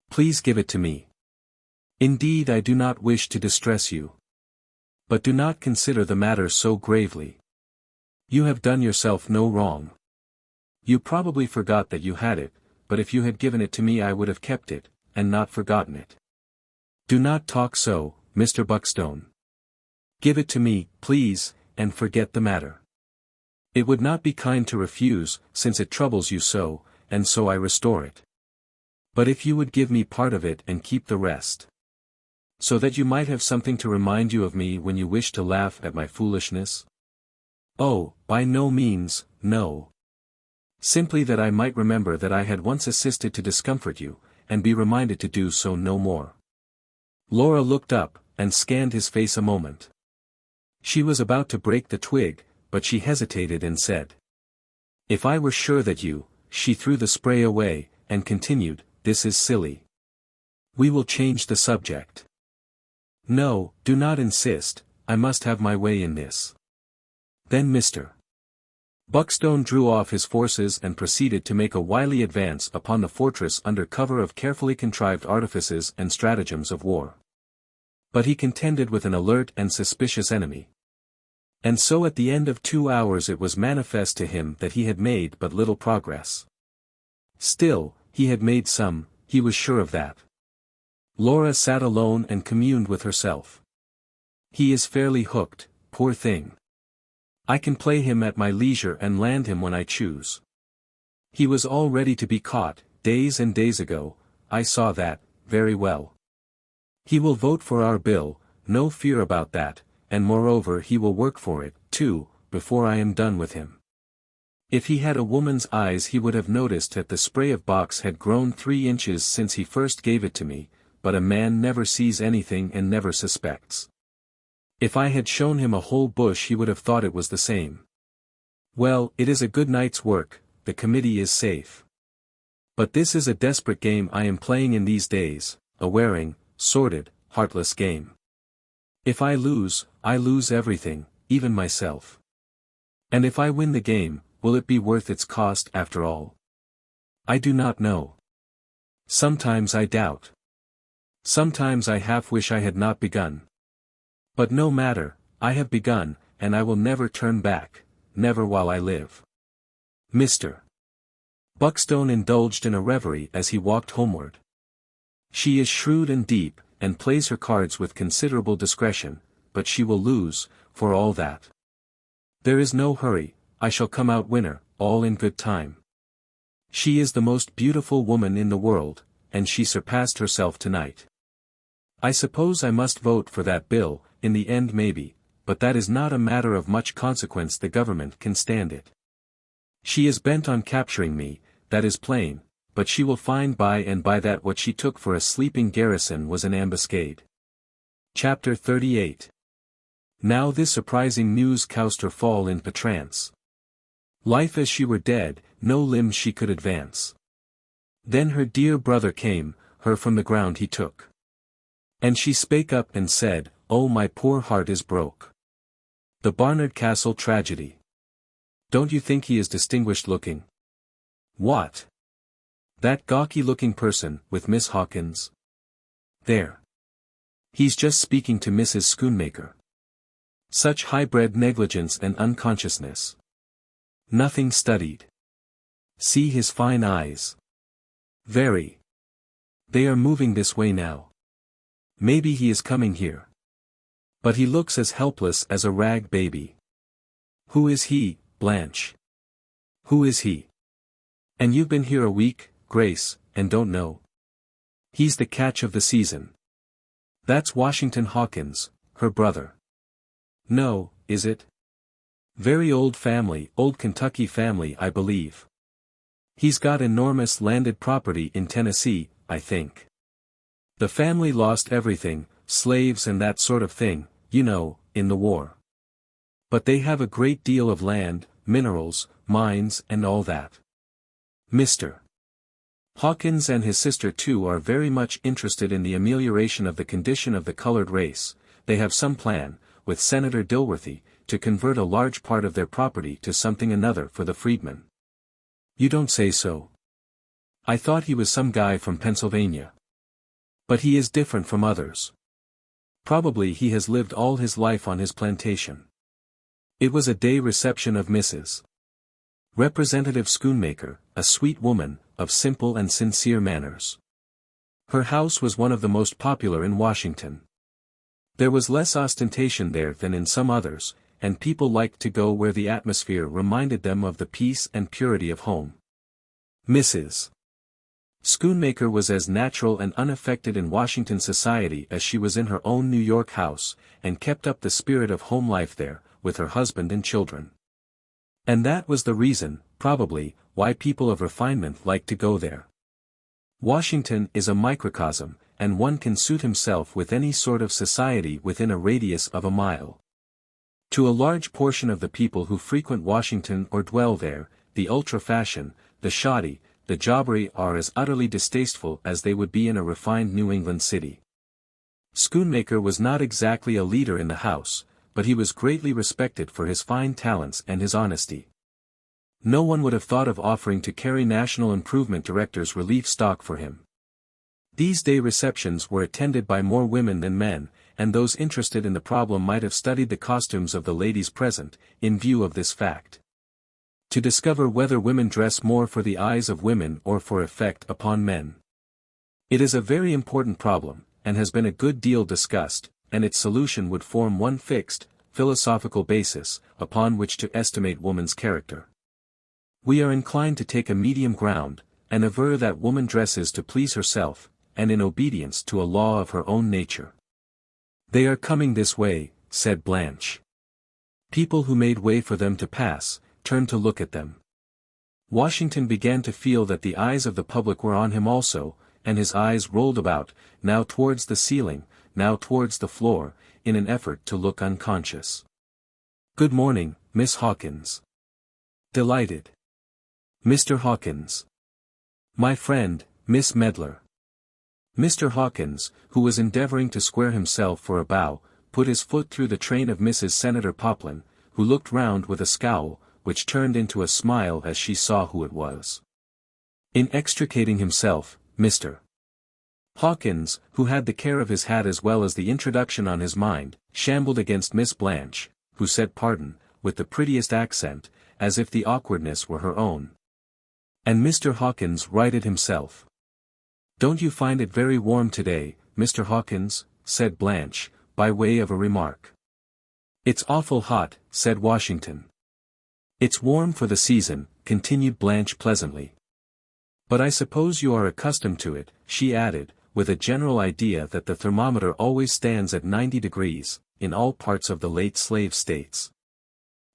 Please give it to me. Indeed I do not wish to distress you. But do not consider the matter so gravely. You have done yourself no wrong. You probably forgot that you had it, but if you had given it to me I would have kept it, and not forgotten it. Do not talk so, Mr. Buckstone. Give it to me, please, and forget the matter. It would not be kind to refuse, since it troubles you so, and so I restore it. But if you would give me part of it and keep the rest. So that you might have something to remind you of me when you wish to laugh at my foolishness? Oh, by no means, no. Simply that I might remember that I had once assisted to discomfort you, and be reminded to do so no more. Laura looked up, and scanned his face a moment. She was about to break the twig, but she hesitated and said, If I were sure that you, she threw the spray away, and continued, This is silly. We will change the subject. No, do not insist, I must have my way in this. Then Mr. Buckstone drew off his forces and proceeded to make a wily advance upon the fortress under cover of carefully contrived artifices and stratagems of war. But he contended with an alert and suspicious enemy. And so at the end of 2 hours it was manifest to him that he had made but little progress. Still, he had made some, he was sure of that. Laura sat alone and communed with herself. He is fairly hooked, poor thing. I can play him at my leisure and land him when I choose. He was all ready to be caught, days and days ago, I saw that, very well. He will vote for our bill, no fear about that, and moreover he will work for it, too, before I am done with him. If he had a woman's eyes he would have noticed that the spray of box had grown 3 inches since he first gave it to me, but a man never sees anything and never suspects. If I had shown him a whole bush he would have thought it was the same. Well, it is a good night's work, the committee is safe. But this is a desperate game I am playing in these days, a wearing, sordid, heartless game. If I lose everything, even myself. And if I win the game, will it be worth its cost after all? I do not know. Sometimes I doubt. Sometimes I half wish I had not begun. But no matter, I have begun, and I will never turn back, never while I live. Mr. Buckstone indulged in a reverie as he walked homeward. She is shrewd and deep, and plays her cards with considerable discretion, but she will lose, for all that. There is no hurry, I shall come out winner, all in good time. She is the most beautiful woman in the world, and she surpassed herself tonight. I suppose I must vote for that bill, in the end maybe, but that is not a matter of much consequence, the government can stand it. She is bent on capturing me, that is plain, but she will find by and by that what she took for a sleeping garrison was an ambuscade. Chapter 38. Now this surprising news caused her fall into trance. Life as she were dead, no limb she could advance. Then her dear brother came, her from the ground he took. And she spake up and said, Oh my poor heart is broke. The Barnard Castle tragedy. Don't you think he is distinguished looking? What? That gawky-looking person, with Miss Hawkins? There. He's just speaking to Mrs. Schoonmaker. Such high-bred negligence and unconsciousness. Nothing studied. See his fine eyes. Very. They are moving this way now. Maybe he is coming here. But he looks as helpless as a rag baby. Who is he, Blanche? Who is he? And you've been here a week, Grace, and don't know? He's the catch of the season. That's Washington Hawkins, her brother. No, is it? Very old family, old Kentucky family, I believe. He's got enormous landed property in Tennessee, I think. The family lost everything, slaves and that sort of thing, you know, in the war. But they have a great deal of land, minerals, mines and all that. Mr. Hawkins and his sister too are very much interested in the amelioration of the condition of the colored race. They have some plan, with Senator Dilworthy, to convert a large part of their property to something another for the freedmen. You don't say so. I thought he was some guy from Pennsylvania. But he is different from others. Probably he has lived all his life on his plantation. It was a day reception of Mrs. Representative Schoonmaker, a sweet woman, of simple and sincere manners. Her house was one of the most popular in Washington. There was less ostentation there than in some others, and people liked to go where the atmosphere reminded them of the peace and purity of home. Mrs. Schoonmaker was as natural and unaffected in Washington society as she was in her own New York house, and kept up the spirit of home life there, with her husband and children. And that was the reason, probably, why people of refinement liked to go there. Washington is a microcosm, and one can suit himself with any sort of society within a radius of a mile. To a large portion of the people who frequent Washington or dwell there, the ultra-fashion, the shoddy, the jobbery are as utterly distasteful as they would be in a refined New England city. Schoonmaker was not exactly a leader in the house, but he was greatly respected for his fine talents and his honesty. No one would have thought of offering to carry National Improvement Director's relief stock for him. These day receptions were attended by more women than men, and those interested in the problem might have studied the costumes of the ladies present, in view of this fact. To discover whether women dress more for the eyes of women or for effect upon men. It is a very important problem, and has been a good deal discussed, and its solution would form one fixed, philosophical basis, upon which to estimate woman's character. We are inclined to take a medium ground, and aver that woman dresses to please herself, and in obedience to a law of her own nature. They are coming this way, said Blanche. People who made way for them to pass, turned to look at them. Washington began to feel that the eyes of the public were on him also, and his eyes rolled about, now towards the ceiling, now towards the floor, in an effort to look unconscious. Good morning, Miss Hawkins. Delighted. Mr. Hawkins. My friend, Miss Medlar. Mr. Hawkins, who was endeavoring to square himself for a bow, put his foot through the train of Mrs. Senator Poplin, who looked round with a scowl, which turned into a smile as she saw who it was. In extricating himself, Mr. Hawkins, who had the care of his hat as well as the introduction on his mind, shambled against Miss Blanche, who said pardon, with the prettiest accent, as if the awkwardness were her own. And Mr. Hawkins righted himself. Don't you find it very warm today, Mr. Hawkins? Said Blanche, by way of a remark. It's awful hot, said Washington. It's warm for the season, continued Blanche pleasantly. But I suppose you are accustomed to it, she added, with a general idea that the thermometer always stands at 90 degrees, in all parts of the late slave states.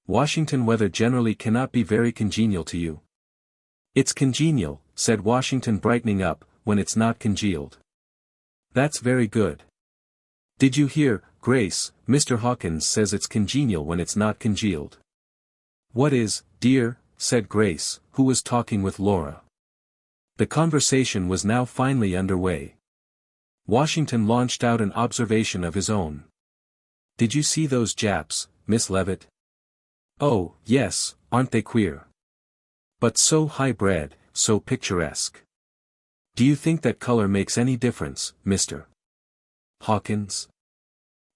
Washington weather generally cannot be very congenial to you. It's congenial, said Washington brightening up, when it's not congealed. That's very good. Did you hear, Grace, Mr. Hawkins says it's congenial when it's not congealed. What is, dear? Said Grace, who was talking with Laura. The conversation was now finally under way. Washington launched out an observation of his own. Did you see those Japs, Miss Levitt? Oh, yes, aren't they queer? But so high-bred, so picturesque. Do you think that color makes any difference, Mr. Hawkins?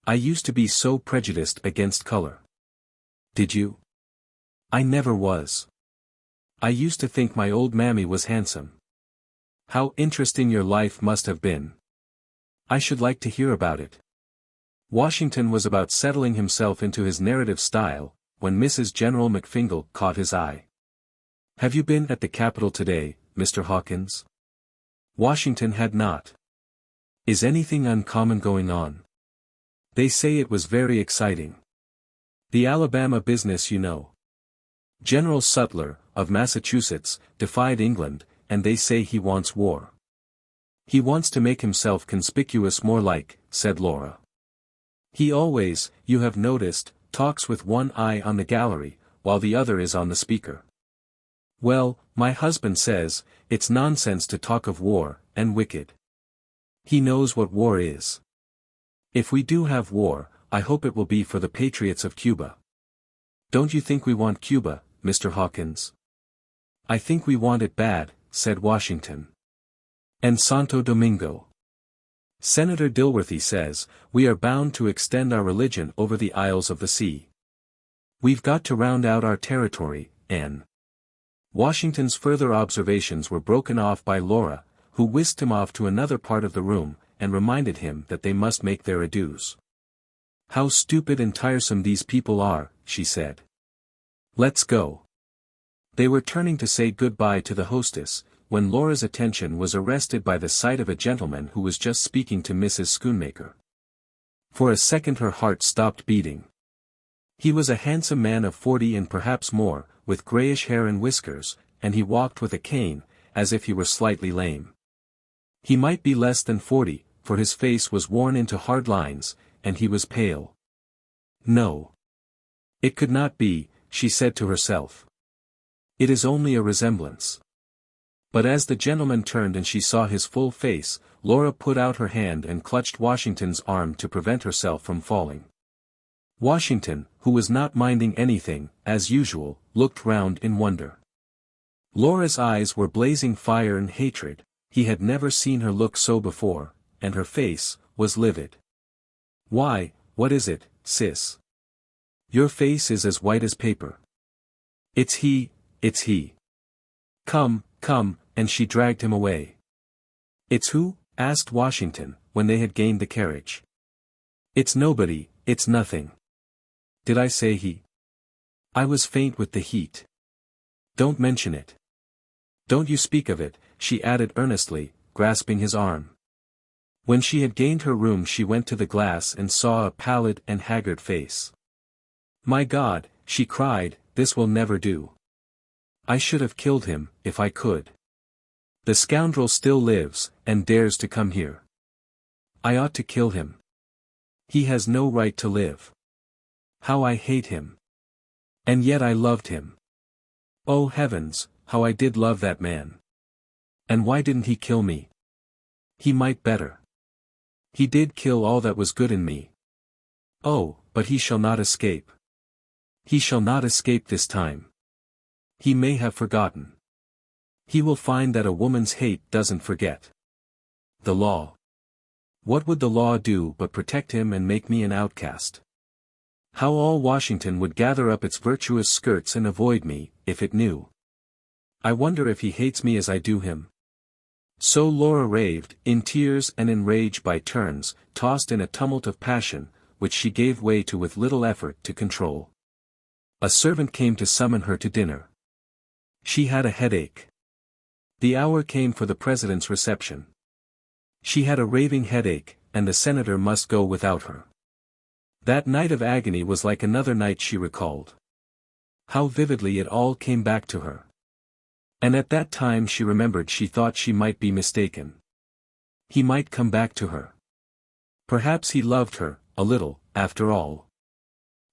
I used to be so prejudiced against color. Did you? I never was. I used to think my old mammy was handsome. How interesting your life must have been. I should like to hear about it. Washington was about settling himself into his narrative style, when Mrs. General McFingal caught his eye. Have you been at the Capitol today, Mr. Hawkins? Washington had not. Is anything uncommon going on? They say it was very exciting. The Alabama business, you know. General Sutler, of Massachusetts, defied England, and they say he wants war. He wants to make himself conspicuous more like, said Laura. He always, you have noticed, talks with one eye on the gallery, while the other is on the speaker. Well, my husband says, it's nonsense to talk of war, and wicked. He knows what war is. If we do have war, I hope it will be for the patriots of Cuba. Don't you think we want Cuba, Mr. Hawkins? I think we want it bad, said Washington. And Santo Domingo. Senator Dilworthy says, we are bound to extend our religion over the isles of the sea. We've got to round out our territory, Anne. Washington's further observations were broken off by Laura, who whisked him off to another part of the room, and reminded him that they must make their adieus. How stupid and tiresome these people are, she said. Let's go. They were turning to say goodbye to the hostess, when Laura's attention was arrested by the sight of a gentleman who was just speaking to Mrs. Schoonmaker. For a second her heart stopped beating. He was a handsome man of 40 and perhaps more, with grayish hair and whiskers, and he walked with a cane, as if he were slightly lame. He might be less than 40, for his face was worn into hard lines, and he was pale. No. It could not be, she said to herself. It is only a resemblance. But as the gentleman turned and she saw his full face, Laura put out her hand and clutched Washington's arm to prevent herself from falling. Washington, who was not minding anything, as usual, looked round in wonder. Laura's eyes were blazing fire and hatred. He had never seen her look so before, and her face was livid. Why, what is it, sis? Your face is as white as paper. It's he, it's he. Come, come, and she dragged him away. It's who? Asked Washington, when they had gained the carriage. It's nobody, it's nothing. Did I say he? I was faint with the heat. Don't mention it. Don't you speak of it, she added earnestly, grasping his arm. When she had gained her room she went to the glass and saw a pallid and haggard face. My God, she cried, this will never do. I should have killed him, if I could. The scoundrel still lives, and dares to come here. I ought to kill him. He has no right to live. How I hate him. And yet I loved him. Oh heavens, how I did love that man. And why didn't he kill me? He might better. He did kill all that was good in me. Oh, but he shall not escape. He shall not escape this time. He may have forgotten. He will find that a woman's hate doesn't forget. The law. What would the law do but protect him and make me an outcast? How all Washington would gather up its virtuous skirts and avoid me, if it knew. I wonder if he hates me as I do him. So Laura raved, in tears and in rage by turns, tossed in a tumult of passion, which she gave way to with little effort to control. A servant came to summon her to dinner. She had a headache. The hour came for the president's reception. She had a raving headache, and the senator must go without her. That night of agony was like another night she recalled. How vividly it all came back to her. And at that time she remembered she thought she might be mistaken. He might come back to her. Perhaps he loved her, a little, after all.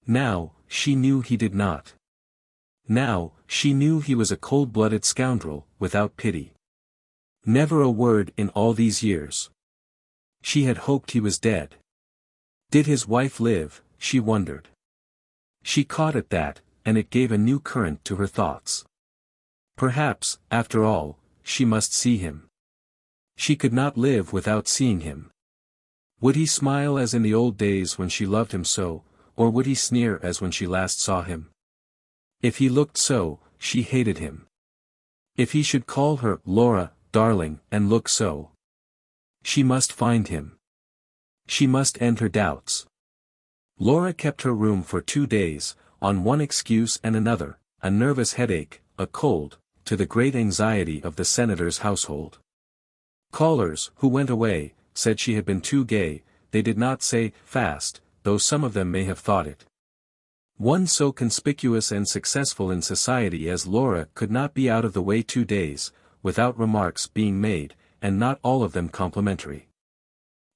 Now, she knew he did not. Now, she knew he was a cold-blooded scoundrel, without pity. Never a word in all these years. She had hoped he was dead. Did his wife live, she wondered. She caught at that, and it gave a new current to her thoughts. Perhaps, after all, she must see him. She could not live without seeing him. Would he smile as in the old days when she loved him so, or would he sneer as when she last saw him? If he looked so, she hated him. If he should call her Laura, darling, and look so, she must find him. She must end her doubts. Laura kept her room for 2 days, on one excuse and another, a nervous headache, a cold, to the great anxiety of the senator's household. Callers, who went away, said she had been too gay. They did not say fast, though some of them may have thought it. One so conspicuous and successful in society as Laura could not be out of the way 2 days, without remarks being made, and not all of them complimentary.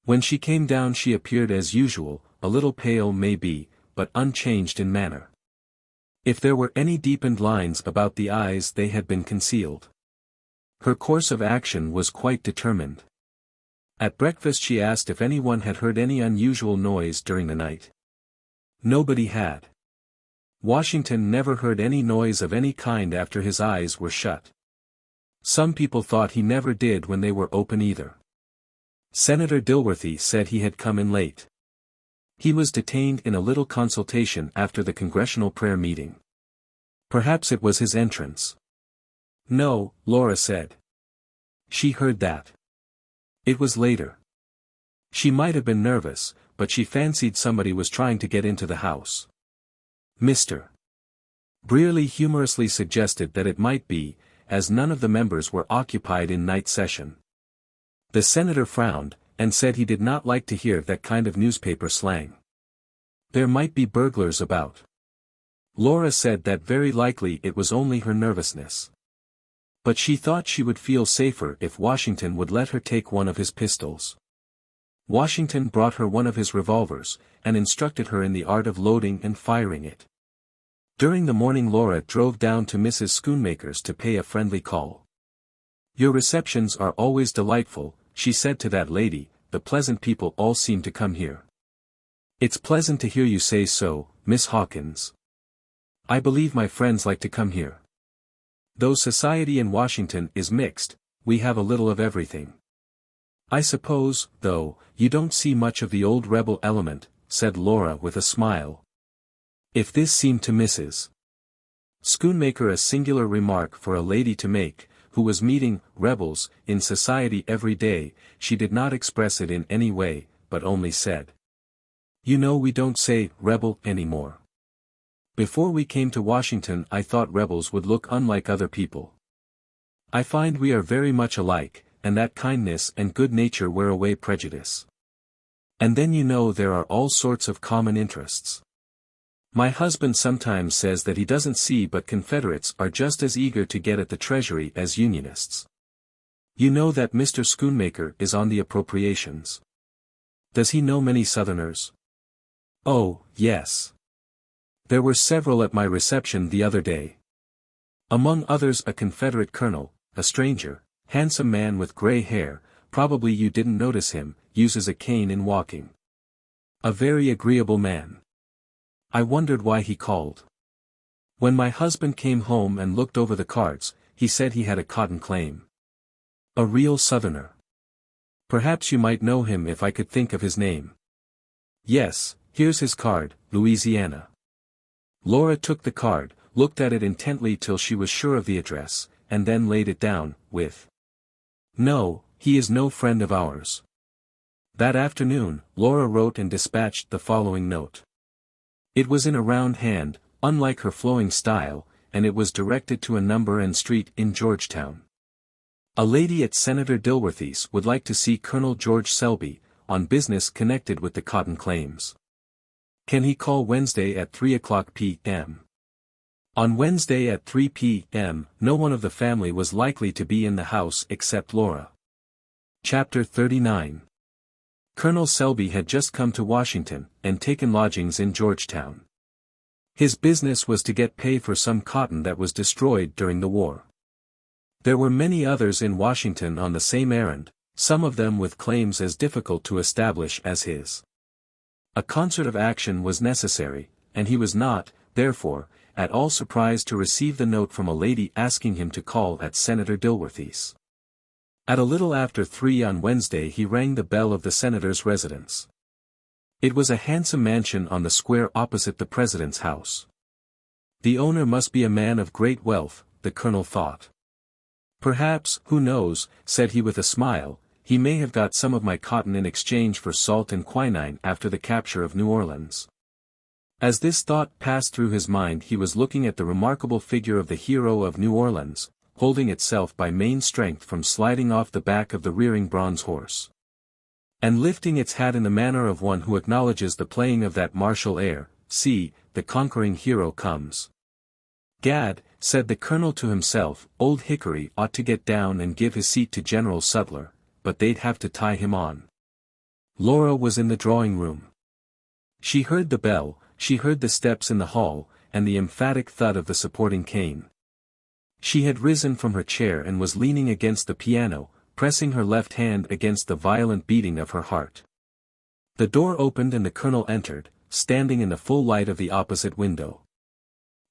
When she came down she appeared as usual, a little pale maybe, but unchanged in manner. If there were any deepened lines about the eyes they had been concealed. Her course of action was quite determined. At breakfast she asked if anyone had heard any unusual noise during the night. Nobody had. Washington never heard any noise of any kind after his eyes were shut. Some people thought he never did when they were open either. Senator Dilworthy said he had come in late. He was detained in a little consultation after the congressional prayer meeting. Perhaps it was his entrance. No, Laura said. She heard that. It was later. She might have been nervous, but she fancied somebody was trying to get into the house. Mr. Brearley humorously suggested that it might be, as none of the members were occupied in night session. The senator frowned, and said he did not like to hear that kind of newspaper slang. There might be burglars about. Laura said that very likely it was only her nervousness. But she thought she would feel safer if Washington would let her take one of his pistols. Washington brought her one of his revolvers, and instructed her in the art of loading and firing it. During the morning Laura drove down to Mrs. Schoonmaker's to pay a friendly call. "Your receptions are always delightful," she said to that lady, "the pleasant people all seem to come here." "It's pleasant to hear you say so, Miss Hawkins. I believe my friends like to come here. Though society in Washington is mixed, we have a little of everything." "I suppose, though, you don't see much of the old rebel element," said Laura with a smile. If this seemed to Mrs. Schoonmaker a singular remark for a lady to make, who was meeting rebels in society every day, she did not express it in any way, but only said, "You know we don't say rebel anymore. Before we came to Washington I thought rebels would look unlike other people. I find we are very much alike, and that kindness and good nature wear away prejudice. And then you know there are all sorts of common interests. My husband sometimes says that he doesn't see but Confederates are just as eager to get at the Treasury as Unionists. You know that Mr. Schoonmaker is on the appropriations. Does he know many Southerners?" "Oh, yes. There were several at my reception the other day. Among others a Confederate colonel, a stranger, handsome man with gray hair, probably you didn't notice him, uses a cane in walking. A very agreeable man. I wondered why he called. When my husband came home and looked over the cards, he said he had a cotton claim. A real Southerner. Perhaps you might know him if I could think of his name." "Yes, here's his card, Louisiana." Laura took the card, looked at it intently till she was sure of the address, and then laid it down, with, "No, he is no friend of ours." That afternoon, Laura wrote and dispatched the following note. It was in a round hand, unlike her flowing style, and it was directed to a number and street in Georgetown. A lady at Senator Dilworthy's would like to see Colonel George Selby, on business connected with the cotton claims. Can he call Wednesday at 3:00 p.m.? On Wednesday at 3 p.m., no one of the family was likely to be in the house except Laura. Chapter 39. Colonel Selby had just come to Washington, and taken lodgings in Georgetown. His business was to get pay for some cotton that was destroyed during the war. There were many others in Washington on the same errand, some of them with claims as difficult to establish as his. A concert of action was necessary, and he was not, therefore, at all surprised to receive the note from a lady asking him to call at Senator Dilworthy's. At a little after 3 on Wednesday he rang the bell of the senator's residence. It was a handsome mansion on the square opposite the president's house. The owner must be a man of great wealth, the colonel thought. Perhaps, who knows, said he with a smile, he may have got some of my cotton in exchange for salt and quinine after the capture of New Orleans. As this thought passed through his mind he was looking at the remarkable figure of the hero of New Orleans, holding itself by main strength from sliding off the back of the rearing bronze horse, and lifting its hat in the manner of one who acknowledges the playing of that martial air, "See, the conquering hero comes." "Gad," said the colonel to himself, "Old Hickory ought to get down and give his seat to General Sutler, but they'd have to tie him on." Laura was in the drawing-room. She heard the bell, she heard the steps in the hall, and the emphatic thud of the supporting cane. She had risen from her chair and was leaning against the piano, pressing her left hand against the violent beating of her heart. The door opened and the colonel entered, standing in the full light of the opposite window.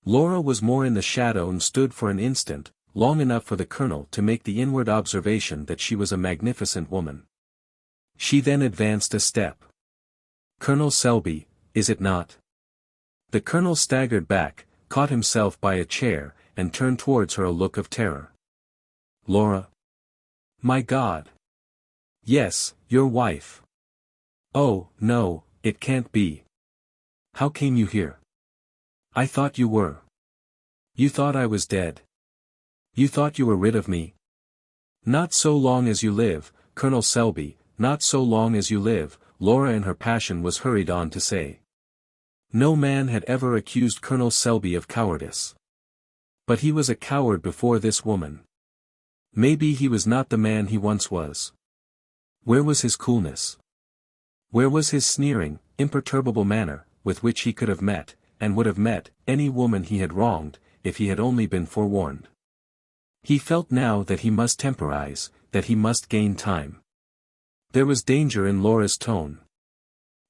Laura was more in the shadow and stood for an instant, long enough for the colonel to make the inward observation that she was a magnificent woman. She then advanced a step. "Colonel Selby, is it not?" The colonel staggered back, caught himself by a chair, and turned towards her a look of terror. "Laura? My God! Yes, your wife. Oh, no, it can't be. How came you here? I thought you were. You thought I was dead. You thought you were rid of me. Not so long as you live, Colonel Selby, not so long as you live," Laura in her passion was hurried on to say. No man had ever accused Colonel Selby of cowardice. But he was a coward before this woman. Maybe he was not the man he once was. Where was his coolness? Where was his sneering, imperturbable manner, with which he could have met, and would have met, any woman he had wronged, if he had only been forewarned? He felt now that he must temporize, that he must gain time. There was danger in Laura's tone.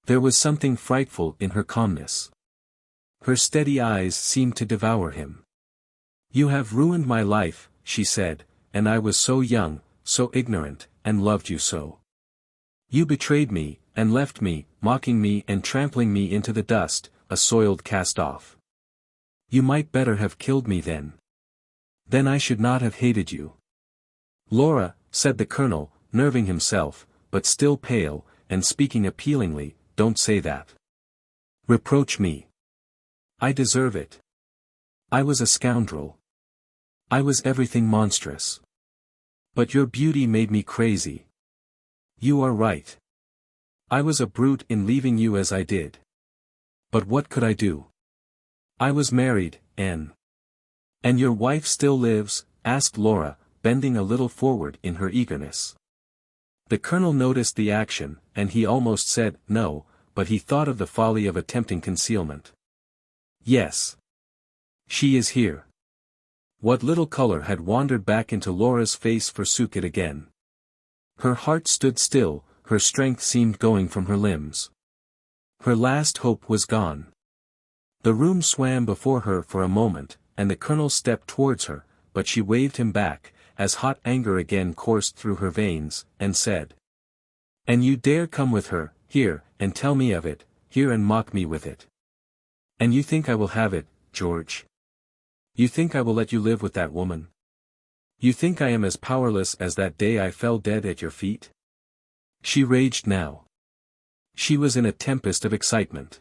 There was something frightful in her calmness. Her steady eyes seemed to devour him. "You have ruined my life," she said, "and I was so young, so ignorant, and loved you so. You betrayed me, and left me, mocking me and trampling me into the dust, a soiled cast-off. You might better have killed me then. Then I should not have hated you." "Laura," said the colonel, nerving himself, but still pale, and speaking appealingly, "don't say that. Reproach me. I deserve it. I was a scoundrel. I was everything monstrous. But your beauty made me crazy. You are right. I was a brute in leaving you as I did. But what could I do? I was married, and your wife still lives?" asked Laura, bending a little forward in her eagerness. The colonel noticed the action, and he almost said, "No," but he thought of the folly of attempting concealment. "Yes. She is here." What little color had wandered back into Laura's face forsook it again. Her heart stood still, her strength seemed going from her limbs. Her last hope was gone. The room swam before her for a moment, and the colonel stepped towards her, but she waved him back, as hot anger again coursed through her veins, and said, "And you dare come with her, here, and tell me of it, here and mock me with it. And you think I will have it, George? You think I will let you live with that woman? You think I am as powerless as that day I fell dead at your feet?" She raged now. She was in a tempest of excitement.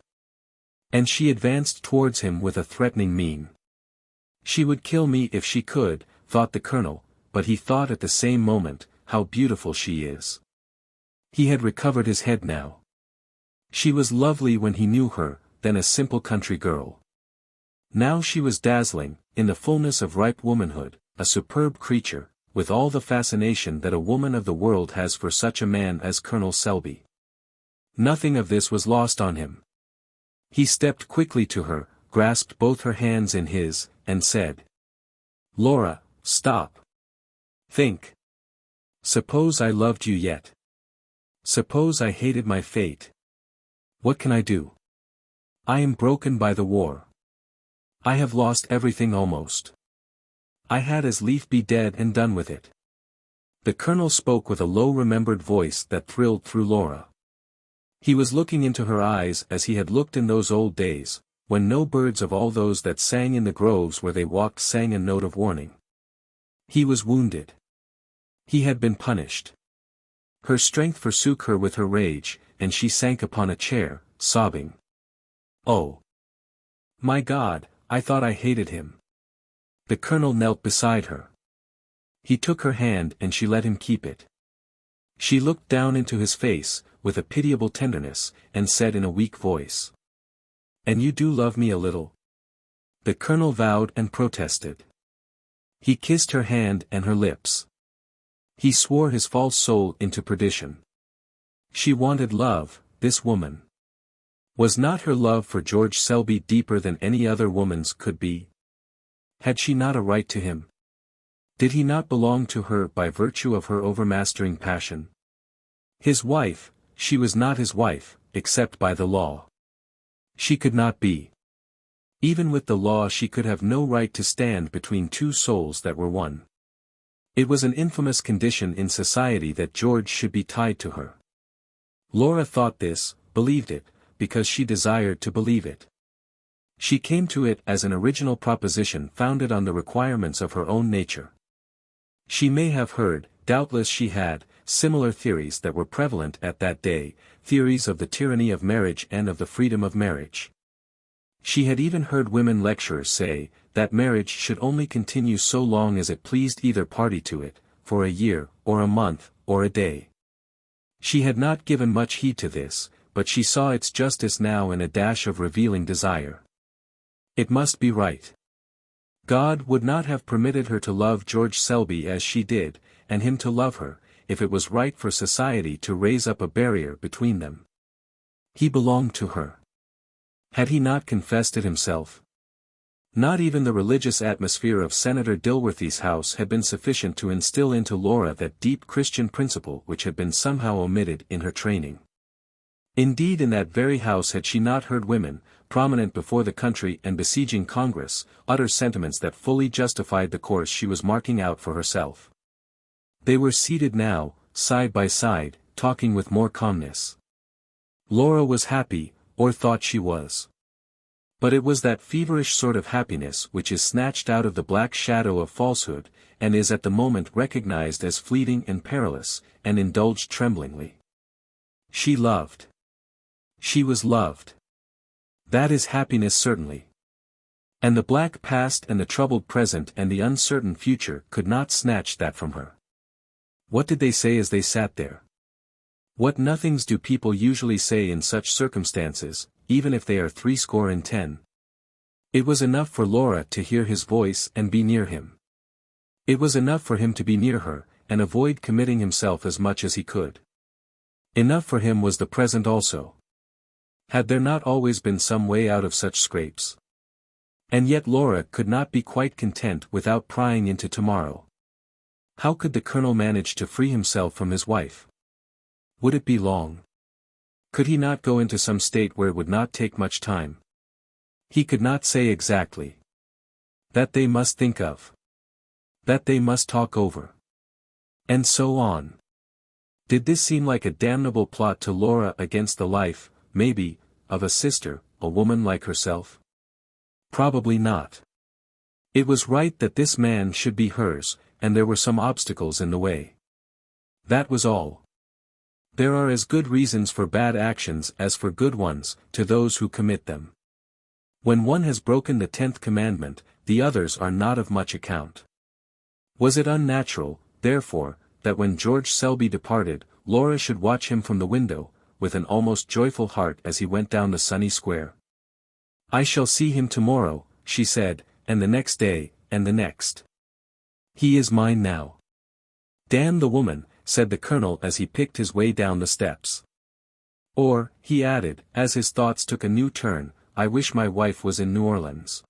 And she advanced towards him with a threatening mien. She would kill me if she could, thought the colonel, but he thought at the same moment, how beautiful she is. He had recovered his head now. She was lovely when he knew her, then a simple country girl. Now she was dazzling, in the fullness of ripe womanhood, a superb creature, with all the fascination that a woman of the world has for such a man as Colonel Selby. Nothing of this was lost on him. He stepped quickly to her, grasped both her hands in his, and said, "Laura, stop. Think. Suppose I loved you yet. Suppose I hated my fate. What can I do? I am broken by the war. I have lost everything almost. I had as lief be dead and done with it. The colonel spoke with a low remembered voice that thrilled through Laura. He was looking into her eyes as he had looked in those old days, when no birds of all those that sang in the groves where they walked sang a note of warning. He was wounded. He had been punished. Her strength forsook her with her rage, and she sank upon a chair, sobbing. Oh! My God, I thought I hated him. The colonel knelt beside her. He took her hand and she let him keep it. She looked down into his face, with a pitiable tenderness, and said in a weak voice. And you do love me a little? The colonel vowed and protested. He kissed her hand and her lips. He swore his false soul into perdition. She wanted love, this woman. Was not her love for George Selby deeper than any other woman's could be? Had she not a right to him? Did he not belong to her by virtue of her overmastering passion? His wife, she was not his wife, except by the law. She could not be. Even with the law she could have no right to stand between two souls that were one. It was an infamous condition in society that George should be tied to her. Laura thought this, believed it, because she desired to believe it. She came to it as an original proposition founded on the requirements of her own nature. She may have heard, doubtless she had, similar theories that were prevalent at that day, theories of the tyranny of marriage and of the freedom of marriage. She had even heard women lecturers say, that marriage should only continue so long as it pleased either party to it, for a year, or a month, or a day. She had not given much heed to this, but she saw its justice now in a dash of revealing desire. It must be right. God would not have permitted her to love George Selby as she did, and him to love her, if it was right for society to raise up a barrier between them. He belonged to her. Had he not confessed it himself? Not even the religious atmosphere of Senator Dilworthy's house had been sufficient to instill into Laura that deep Christian principle which had been somehow omitted in her training. Indeed, in that very house had she not heard women, prominent before the country and besieging Congress, utter sentiments that fully justified the course she was marking out for herself. They were seated now, side by side, talking with more calmness. Laura was happy, or thought she was. But it was that feverish sort of happiness which is snatched out of the black shadow of falsehood, and is at the moment recognized as fleeting and perilous, and indulged tremblingly. She loved. She was loved. That is happiness certainly. And the black past and the troubled present and the uncertain future could not snatch that from her. What did they say as they sat there? What nothings do people usually say in such circumstances, even if they are 70. It was enough for Laura to hear his voice and be near him. It was enough for him to be near her, and avoid committing himself as much as he could. Enough for him was the present also. Had there not always been some way out of such scrapes? And yet Laura could not be quite content without prying into tomorrow. How could the colonel manage to free himself from his wife? Would it be long? Could he not go into some state where it would not take much time? He could not say exactly. That they must think of. That they must talk over. And so on. Did this seem like a damnable plot to Laura against the life, maybe, of a sister, a woman like herself? Probably not. It was right that this man should be hers, and there were some obstacles in the way. That was all. There are as good reasons for bad actions as for good ones, to those who commit them. When one has broken the 10th commandment, the others are not of much account. Was it unnatural, therefore, that when George Selby departed, Laura should watch him from the window, with an almost joyful heart as he went down the sunny square? I shall see him tomorrow, she said, and the next day, and the next. He is mine now. Damn the woman, said the colonel as he picked his way down the steps. Or, he added, as his thoughts took a new turn, I wish my wife was in New Orleans.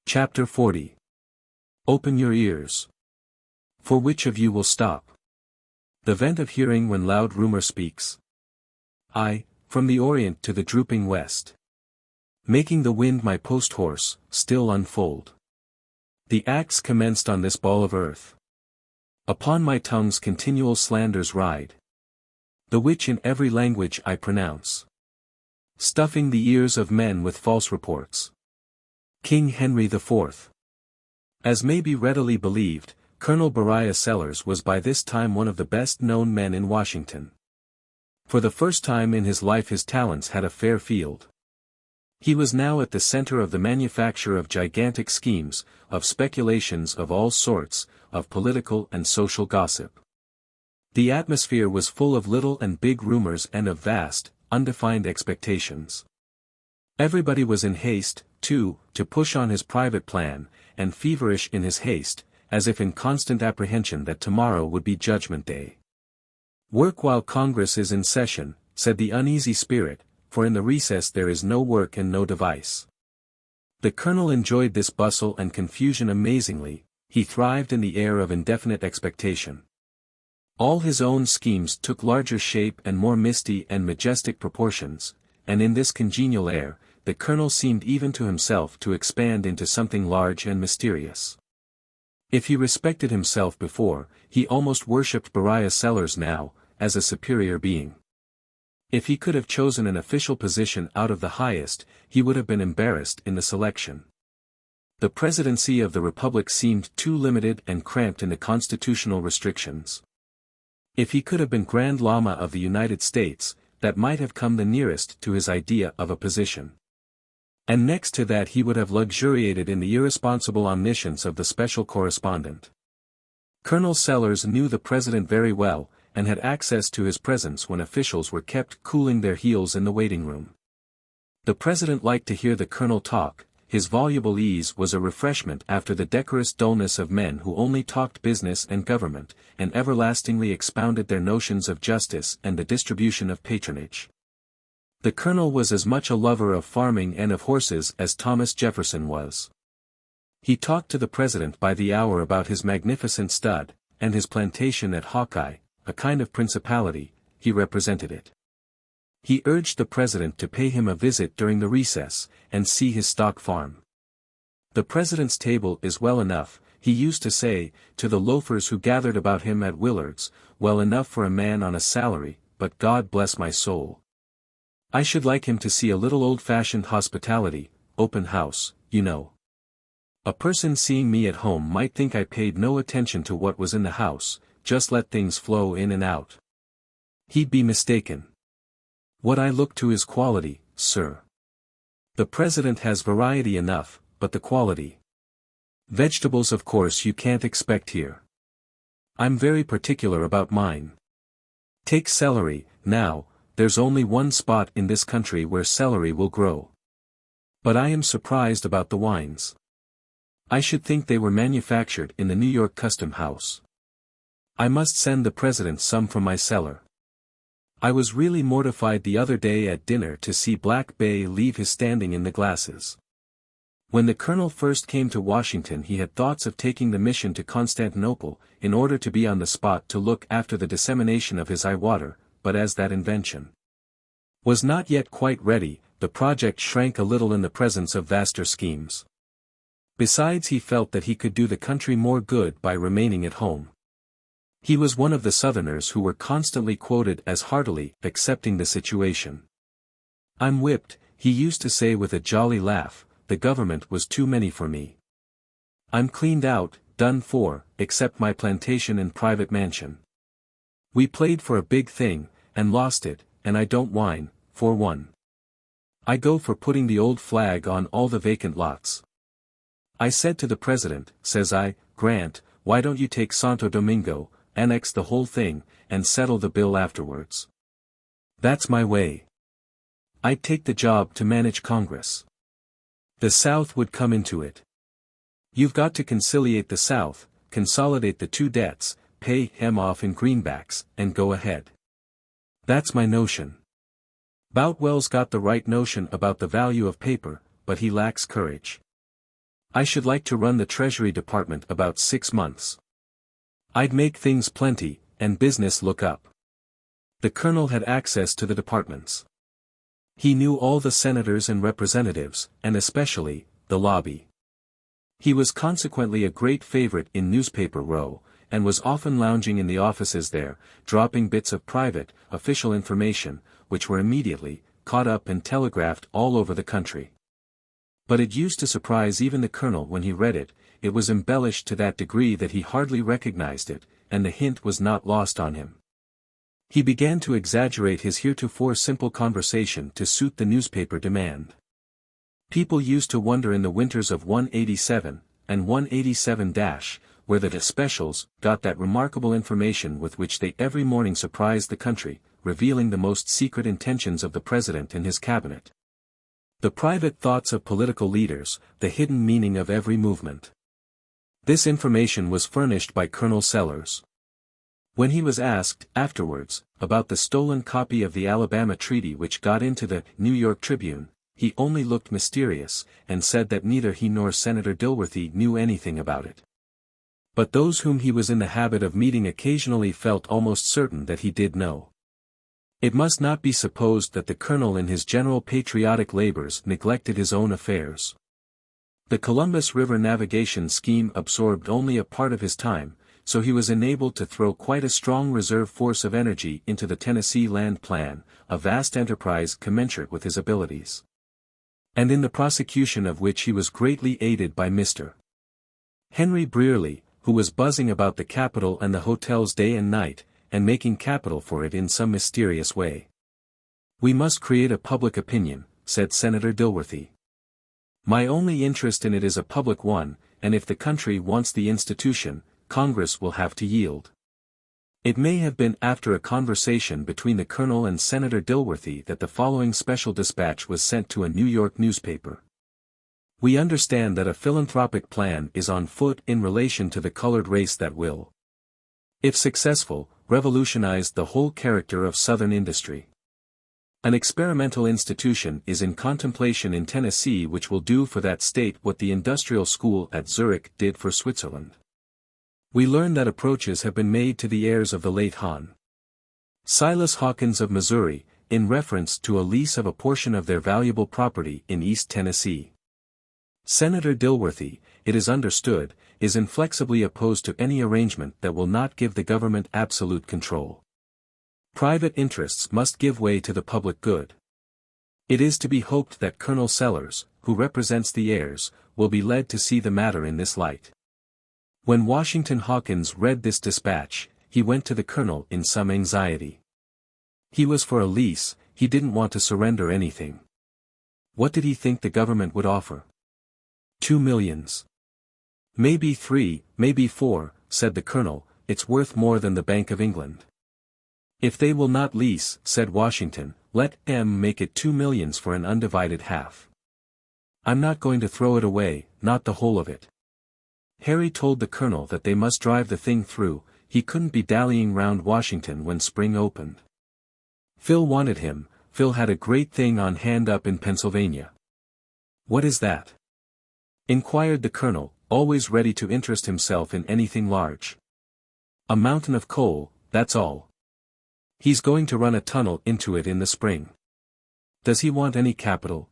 Chapter 40. Open your ears. For which of you will stop? The vent of hearing when loud rumor speaks. I, from the Orient to the drooping West. Making the wind my post-horse, still unfold. The axe commenced on this ball of earth. Upon my tongue's continual slanders ride. The which in every language I pronounce. Stuffing the ears of men with false reports. King Henry IV. As may be readily believed, Colonel Beriah Sellers was by this time one of the best-known men in Washington. For the first time in his life his talents had a fair field. He was now at the center of the manufacture of gigantic schemes, of speculations of all sorts, of political and social gossip. The atmosphere was full of little and big rumors and of vast, undefined expectations. Everybody was in haste, too, to push on his private plan, and feverish in his haste, as if in constant apprehension that tomorrow would be Judgment Day. Work while Congress is in session, said the uneasy spirit, for in the recess there is no work and no device. The colonel enjoyed this bustle and confusion amazingly, he thrived in the air of indefinite expectation. All his own schemes took larger shape and more misty and majestic proportions, and in this congenial air, the colonel seemed even to himself to expand into something large and mysterious. If he respected himself before, he almost worshipped Beriah Sellers now, as a superior being. If he could have chosen an official position out of the highest, he would have been embarrassed in the selection. The presidency of the Republic seemed too limited and cramped in the constitutional restrictions. If he could have been Grand Lama of the United States, that might have come the nearest to his idea of a position. And next to that he would have luxuriated in the irresponsible omniscience of the special correspondent. Colonel Sellers knew the president very well, and had access to his presence when officials were kept cooling their heels in the waiting room. The president liked to hear the colonel talk, his voluble ease was a refreshment after the decorous dullness of men who only talked business and government, and everlastingly expounded their notions of justice and the distribution of patronage. The colonel was as much a lover of farming and of horses as Thomas Jefferson was. He talked to the president by the hour about his magnificent stud, and his plantation at Hawkins, a kind of principality, he represented it. He urged the president to pay him a visit during the recess, and see his stock farm. The president's table is well enough, he used to say, to the loafers who gathered about him at Willard's, well enough for a man on a salary, but God bless my soul. I should like him to see a little old-fashioned hospitality, open house, you know. A person seeing me at home might think I paid no attention to what was in the house, just let things flow in and out. He'd be mistaken. What I look to is quality, sir. The president has variety enough, but the quality. Vegetables of course you can't expect here. I'm very particular about mine. Take celery, now, there's only one spot in this country where celery will grow. But I am surprised about the wines. I should think they were manufactured in the New York Custom House. I must send the president some from my cellar. I was really mortified the other day at dinner to see Black Bay leave his standing in the glasses. When the colonel first came to Washington he had thoughts of taking the mission to Constantinople, in order to be on the spot to look after the dissemination of his eye water, but as that invention was not yet quite ready, the project shrank a little in the presence of vaster schemes. Besides he felt that he could do the country more good by remaining at home. He was one of the Southerners who were constantly quoted as heartily accepting the situation. I'm whipped, he used to say with a jolly laugh, the government was too many for me. I'm cleaned out, done for, except my plantation and private mansion. We played for a big thing, and lost it, and I don't whine, for one. I go for putting the old flag on all the vacant lots. I said to the president, says I, Grant, why don't you take Santo Domingo, annex the whole thing, and settle the bill afterwards? That's my way. I'd take the job to manage Congress. The South would come into it. You've got to conciliate the South, consolidate the two debts, pay him off in greenbacks, and go ahead. That's my notion. Boutwell's got the right notion about the value of paper, but he lacks courage. I should like to run the Treasury Department about 6 months. I'd make things plenty, and business look up. The colonel had access to the departments. He knew all the senators and representatives, and especially, the lobby. He was consequently a great favorite in Newspaper Row, and was often lounging in the offices there, dropping bits of private, official information, which were immediately caught up and telegraphed all over the country. But it used to surprise even the colonel when he read it. It was embellished to that degree that he hardly recognized it, and the hint was not lost on him. He began to exaggerate his heretofore simple conversation to suit the newspaper demand. People used to wonder in the winters of 187, and 187- where the specials got that remarkable information with which they every morning surprised the country, revealing the most secret intentions of the president and his cabinet. The private thoughts of political leaders, the hidden meaning of every movement. This information was furnished by Colonel Sellers. When he was asked, afterwards, about the stolen copy of the Alabama Treaty which got into the New York Tribune, he only looked mysterious, and said that neither he nor Senator Dilworthy knew anything about it. But those whom he was in the habit of meeting occasionally felt almost certain that he did know. It must not be supposed that the colonel in his general patriotic labors neglected his own affairs. The Columbus River navigation scheme absorbed only a part of his time, so he was enabled to throw quite a strong reserve force of energy into the Tennessee land plan, a vast enterprise commensurate with his abilities, and in the prosecution of which he was greatly aided by Mr. Henry Brierly, who was buzzing about the Capitol and the hotels day and night, and making capital for it in some mysterious way. "We must create a public opinion," said Senator Dilworthy. "My only interest in it is a public one, and if the country wants the institution, Congress will have to yield." It may have been after a conversation between the colonel and Senator Dilworthy that the following special dispatch was sent to a New York newspaper. "We understand that a philanthropic plan is on foot in relation to the colored race that will, if successful, revolutionize the whole character of Southern industry. An experimental institution is in contemplation in Tennessee which will do for that state what the industrial school at Zurich did for Switzerland. We learn that approaches have been made to the heirs of the late Hon. Silas Hawkins of Missouri, in reference to a lease of a portion of their valuable property in East Tennessee. Senator Dilworthy, it is understood, is inflexibly opposed to any arrangement that will not give the government absolute control. Private interests must give way to the public good. It is to be hoped that Colonel Sellers, who represents the heirs, will be led to see the matter in this light." When Washington Hawkins read this dispatch, he went to the colonel in some anxiety. He was for a lease, he didn't want to surrender anything. What did he think the government would offer? 2 millions. "Maybe 3, maybe 4, said the colonel, "it's worth more than the Bank of England." "If they will not lease," said Washington, "let M make it 2 millions for an undivided half. I'm not going to throw it away, not the whole of it." Harry told the colonel that they must drive the thing through, he couldn't be dallying round Washington when spring opened. Phil wanted him. Phil had a great thing on hand up in Pennsylvania. "What is that?" inquired the colonel, always ready to interest himself in anything large. "A mountain of coal, that's all. He's going to run a tunnel into it in the spring." "Does he want any capital?"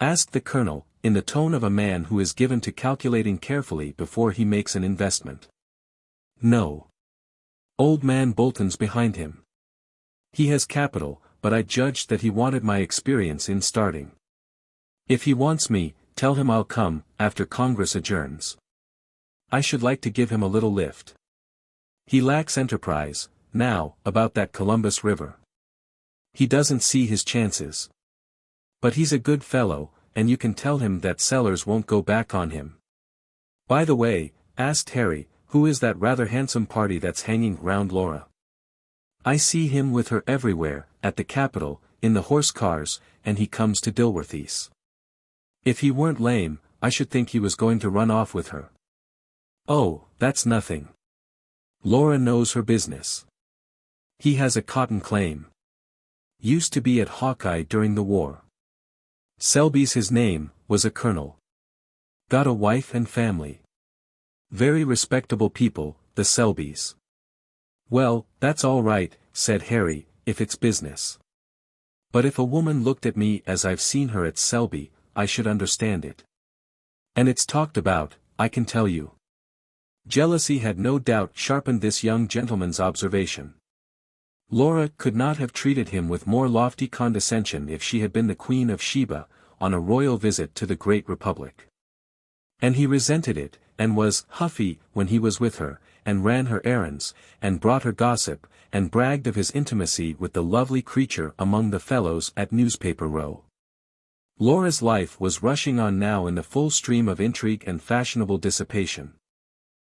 asked the colonel, in the tone of a man who is given to calculating carefully before he makes an investment. "No. Old man Bolton's behind him. He has capital, but I judged that he wanted my experience in starting. If he wants me, tell him I'll come, after Congress adjourns. I should like to give him a little lift. He lacks enterprise, now, about that Columbus River. He doesn't see his chances. But he's a good fellow, and you can tell him that Sellers won't go back on him." "By the way," asked Harry, "who is that rather handsome party that's hanging round Laura? I see him with her everywhere, at the Capitol, in the horse cars, and he comes to Dilworthy's. If he weren't lame, I should think he was going to run off with her." "Oh, that's nothing. Laura knows her business. He has a cotton claim. Used to be at Hawkeye during the war. Selby's his name, was a colonel. Got a wife and family. Very respectable people, the Selbys." "Well, that's all right," said Harry, "if it's business. But if a woman looked at me as I've seen her at Selby, I should understand it. And it's talked about, I can tell you. Jealousy had no doubt sharpened this young gentleman's observation. Laura could not have treated him with more lofty condescension if she had been the Queen of Sheba, on a royal visit to the great republic. And he resented it, and was huffy when he was with her, and ran her errands, and brought her gossip, and bragged of his intimacy with the lovely creature among the fellows at Newspaper Row. Laura's life was rushing on now in the full stream of intrigue and fashionable dissipation.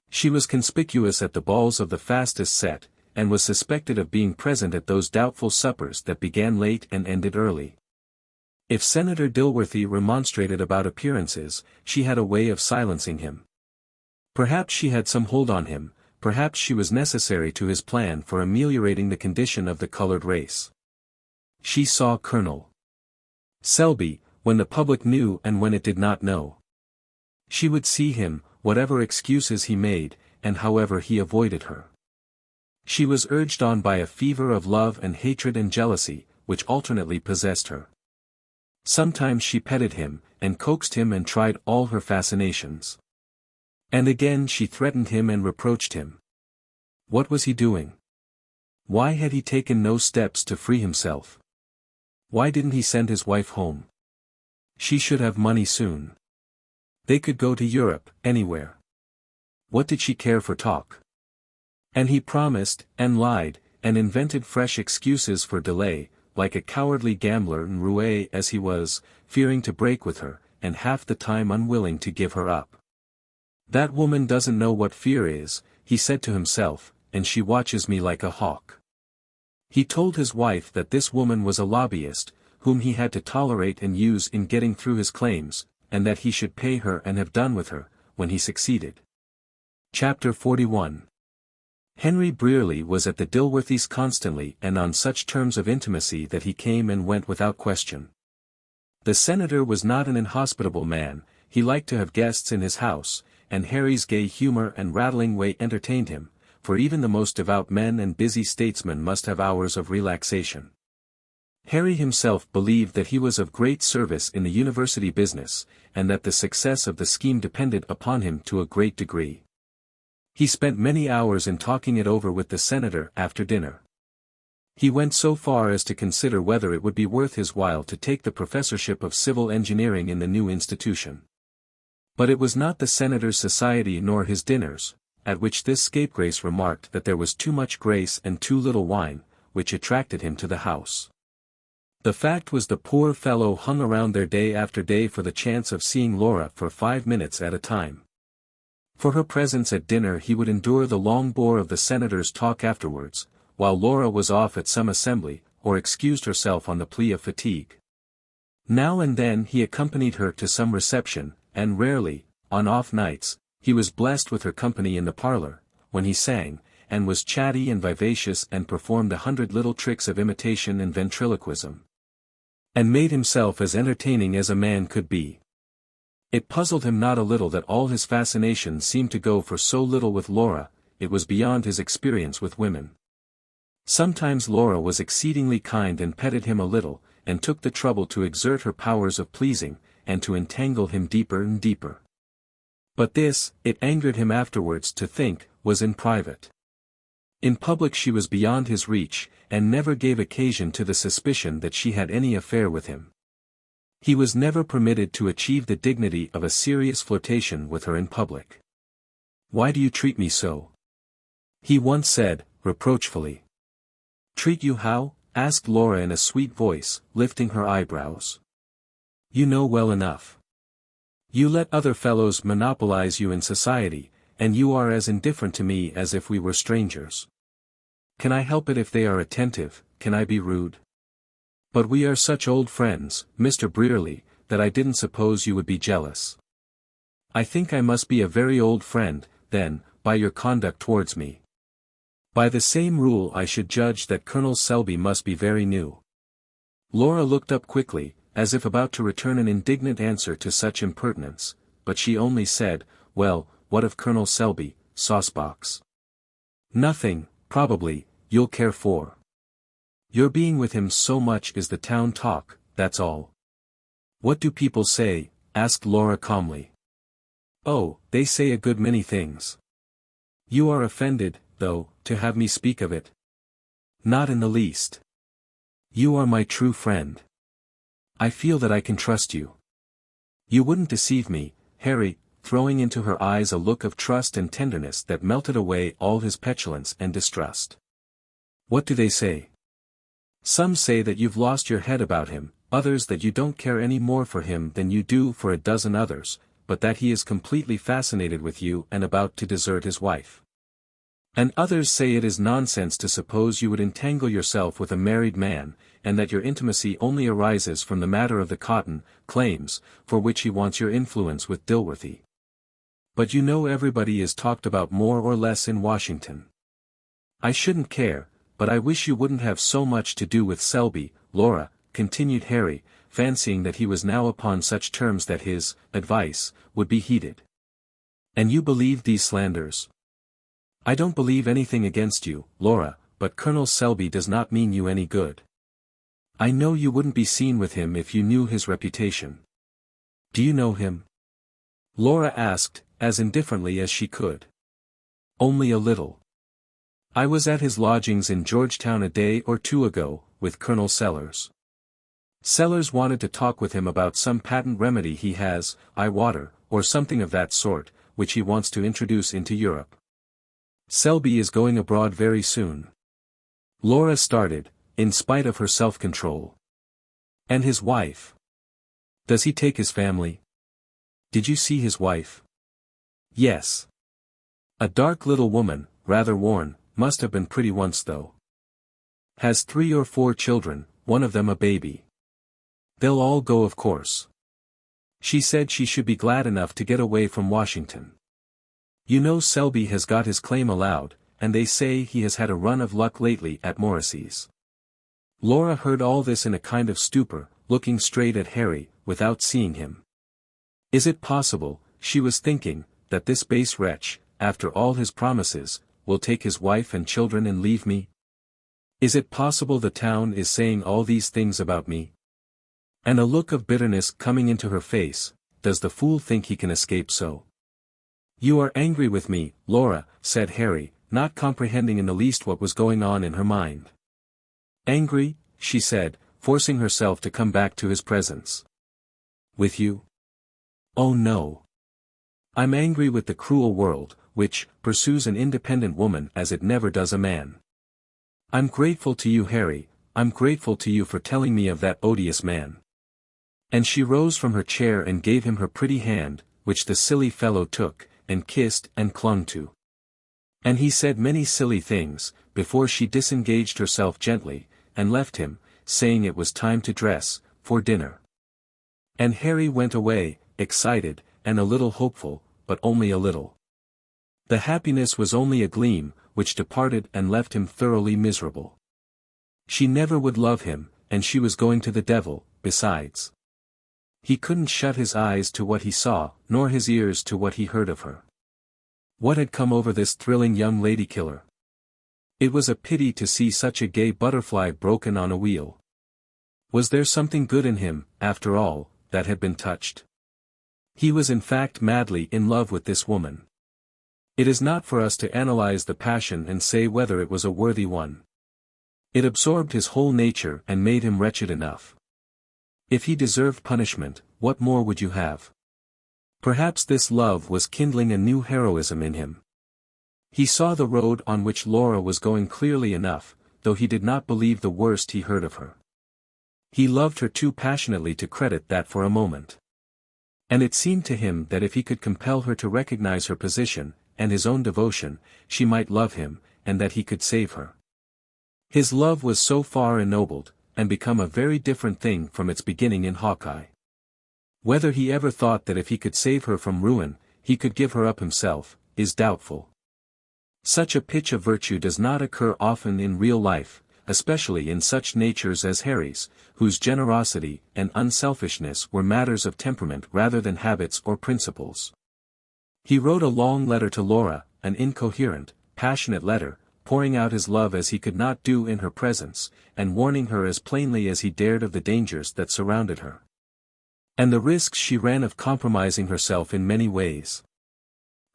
She was conspicuous at the balls of the fastest set, and was suspected of being present at those doubtful suppers that began late and ended early. If Senator Dilworthy remonstrated about appearances, she had a way of silencing him. Perhaps she had some hold on him, perhaps she was necessary to his plan for ameliorating the condition of the colored race. She saw Colonel Selby, when the public knew and when it did not know. She would see him, whatever excuses he made, and however he avoided her. She was urged on by a fever of love and hatred and jealousy, which alternately possessed her. Sometimes she petted him, and coaxed him and tried all her fascinations. And again she threatened him and reproached him. What was he doing? Why had he taken no steps to free himself? Why didn't he send his wife home? She should have money soon. They could go to Europe, anywhere. What did she care for talk? And he promised, and lied, and invented fresh excuses for delay, like a cowardly gambler and roue as he was, fearing to break with her, and half the time unwilling to give her up. That woman doesn't know what fear is, he said to himself, and she watches me like a hawk. He told his wife that this woman was a lobbyist, whom he had to tolerate and use in getting through his claims, and that he should pay her and have done with her, when he succeeded. Chapter 41. Henry Brierly was at the Dilworthys constantly and on such terms of intimacy that he came and went without question. The senator was not an inhospitable man, he liked to have guests in his house, and Harry's gay humor and rattling way entertained him, for even the most devout men and busy statesmen must have hours of relaxation. Harry himself believed that he was of great service in the university business, and that the success of the scheme depended upon him to a great degree. He spent many hours in talking it over with the senator after dinner. He went so far as to consider whether it would be worth his while to take the professorship of civil engineering in the new institution. But it was not the senator's society nor his dinners, at which this scapegrace remarked that there was too much grace and too little wine, which attracted him to the house. The fact was the poor fellow hung around there day after day for the chance of seeing Laura for 5 minutes at a time. For her presence at dinner he would endure the long bore of the senator's talk afterwards, while Laura was off at some assembly, or excused herself on the plea of fatigue. Now and then he accompanied her to some reception, and rarely, on off nights, he was blessed with her company in the parlor, when he sang, and was chatty and vivacious and performed 100 little tricks of imitation and ventriloquism. And made himself as entertaining as a man could be. It puzzled him not a little that all his fascination seemed to go for so little with Laura, it was beyond his experience with women. Sometimes Laura was exceedingly kind and petted him a little, and took the trouble to exert her powers of pleasing, and to entangle him deeper and deeper. But this, it angered him afterwards to think, was in private. In public she was beyond his reach, and never gave occasion to the suspicion that she had any affair with him. He was never permitted to achieve the dignity of a serious flirtation with her in public. "Why do you treat me so?" he once said, reproachfully. "Treat you how?" asked Laura in a sweet voice, lifting her eyebrows. "You know well enough. You let other fellows monopolize you in society, and you are as indifferent to me as if we were strangers. Can I help it if they are attentive, can I be rude? But we are such old friends, Mr. Brierly, that I didn't suppose you would be jealous. I think I must be a very old friend, then, by your conduct towards me. By the same rule I should judge that Colonel Selby must be very new." Laura looked up quickly, as if about to return an indignant answer to such impertinence, but she only said, "Well, what of Colonel Selby, saucebox?" "Nothing, probably, you'll care for. Your being with him so much is the town talk, that's all. What do people say? Asked Laura calmly. Oh, they say a good many things. You are offended, though, to have me speak of it. Not in the least. You are my true friend. I feel that I can trust you. You wouldn't deceive me, Harry, throwing into her eyes a look of trust and tenderness that melted away all his petulance and distrust. What do they say? Some say that you've lost your head about him, others that you don't care any more for him than you do for a dozen others, but that he is completely fascinated with you and about to desert his wife. And others say it is nonsense to suppose you would entangle yourself with a married man, and that your intimacy only arises from the matter of the cotton claims, for which he wants your influence with Dilworthy. But you know everybody is talked about more or less in Washington. I shouldn't care, but I wish you wouldn't have so much to do with Selby, Laura, continued Harry, fancying that he was now upon such terms that his advice would be heeded. And you believe these slanders? I don't believe anything against you, Laura, but Colonel Selby does not mean you any good. I know you wouldn't be seen with him if you knew his reputation. Do you know him? Laura asked, as indifferently as she could. Only a little. I was at his lodgings in Georgetown a day or two ago, with Colonel Sellers. Sellers wanted to talk with him about some patent remedy he has, water, or something of that sort, which he wants to introduce into Europe. Selby is going abroad very soon. Laura started, in spite of her self-control. And his wife? Does he take his family? Did you see his wife? Yes. A dark little woman, rather worn, must have been pretty once though. Has 3 or 4 children, one of them a baby. They'll all go of course. She said she should be glad enough to get away from Washington. You know Selby has got his claim allowed, and they say he has had a run of luck lately at Morrissey's. Laura heard all this in a kind of stupor, looking straight at Harry, without seeing him. Is it possible, she was thinking, that this base wretch, after all his promises, will take his wife and children and leave me? Is it possible the town is saying all these things about me? And a look of bitterness coming into her face, does the fool think he can escape so? You are angry with me, Laura, said Harry, not comprehending in the least what was going on in her mind. Angry, she said, forcing herself to come back to his presence. With you? Oh no. I'm angry with the cruel world, which pursues an independent woman as it never does a man. I'm grateful to you, Harry, I'm grateful to you for telling me of that odious man. And she rose from her chair and gave him her pretty hand, which the silly fellow took, and kissed and clung to. And he said many silly things, before she disengaged herself gently, and left him, saying it was time to dress, for dinner. And Harry went away, excited, and a little hopeful, but only a little. The happiness was only a gleam, which departed and left him thoroughly miserable. She never would love him, and she was going to the devil, besides. He couldn't shut his eyes to what he saw, nor his ears to what he heard of her. What had come over this thrilling young lady-killer? It was a pity to see such a gay butterfly broken on a wheel. Was there something good in him, after all, that had been touched? He was in fact madly in love with this woman. It is not for us to analyze the passion and say whether it was a worthy one. It absorbed his whole nature and made him wretched enough. If he deserved punishment, what more would you have? Perhaps this love was kindling a new heroism in him. He saw the road on which Laura was going clearly enough, though he did not believe the worst he heard of her. He loved her too passionately to credit that for a moment. And it seemed to him that if he could compel her to recognize her position, and his own devotion, she might love him, and that he could save her. His love was so far ennobled, and become a very different thing from its beginning in Hawkeye. Whether he ever thought that if he could save her from ruin, he could give her up himself, is doubtful. Such a pitch of virtue does not occur often in real life, especially in such natures as Harry's, whose generosity and unselfishness were matters of temperament rather than habits or principles. He wrote a long letter to Laura, an incoherent, passionate letter, pouring out his love as he could not do in her presence, and warning her as plainly as he dared of the dangers that surrounded her, and the risks she ran of compromising herself in many ways.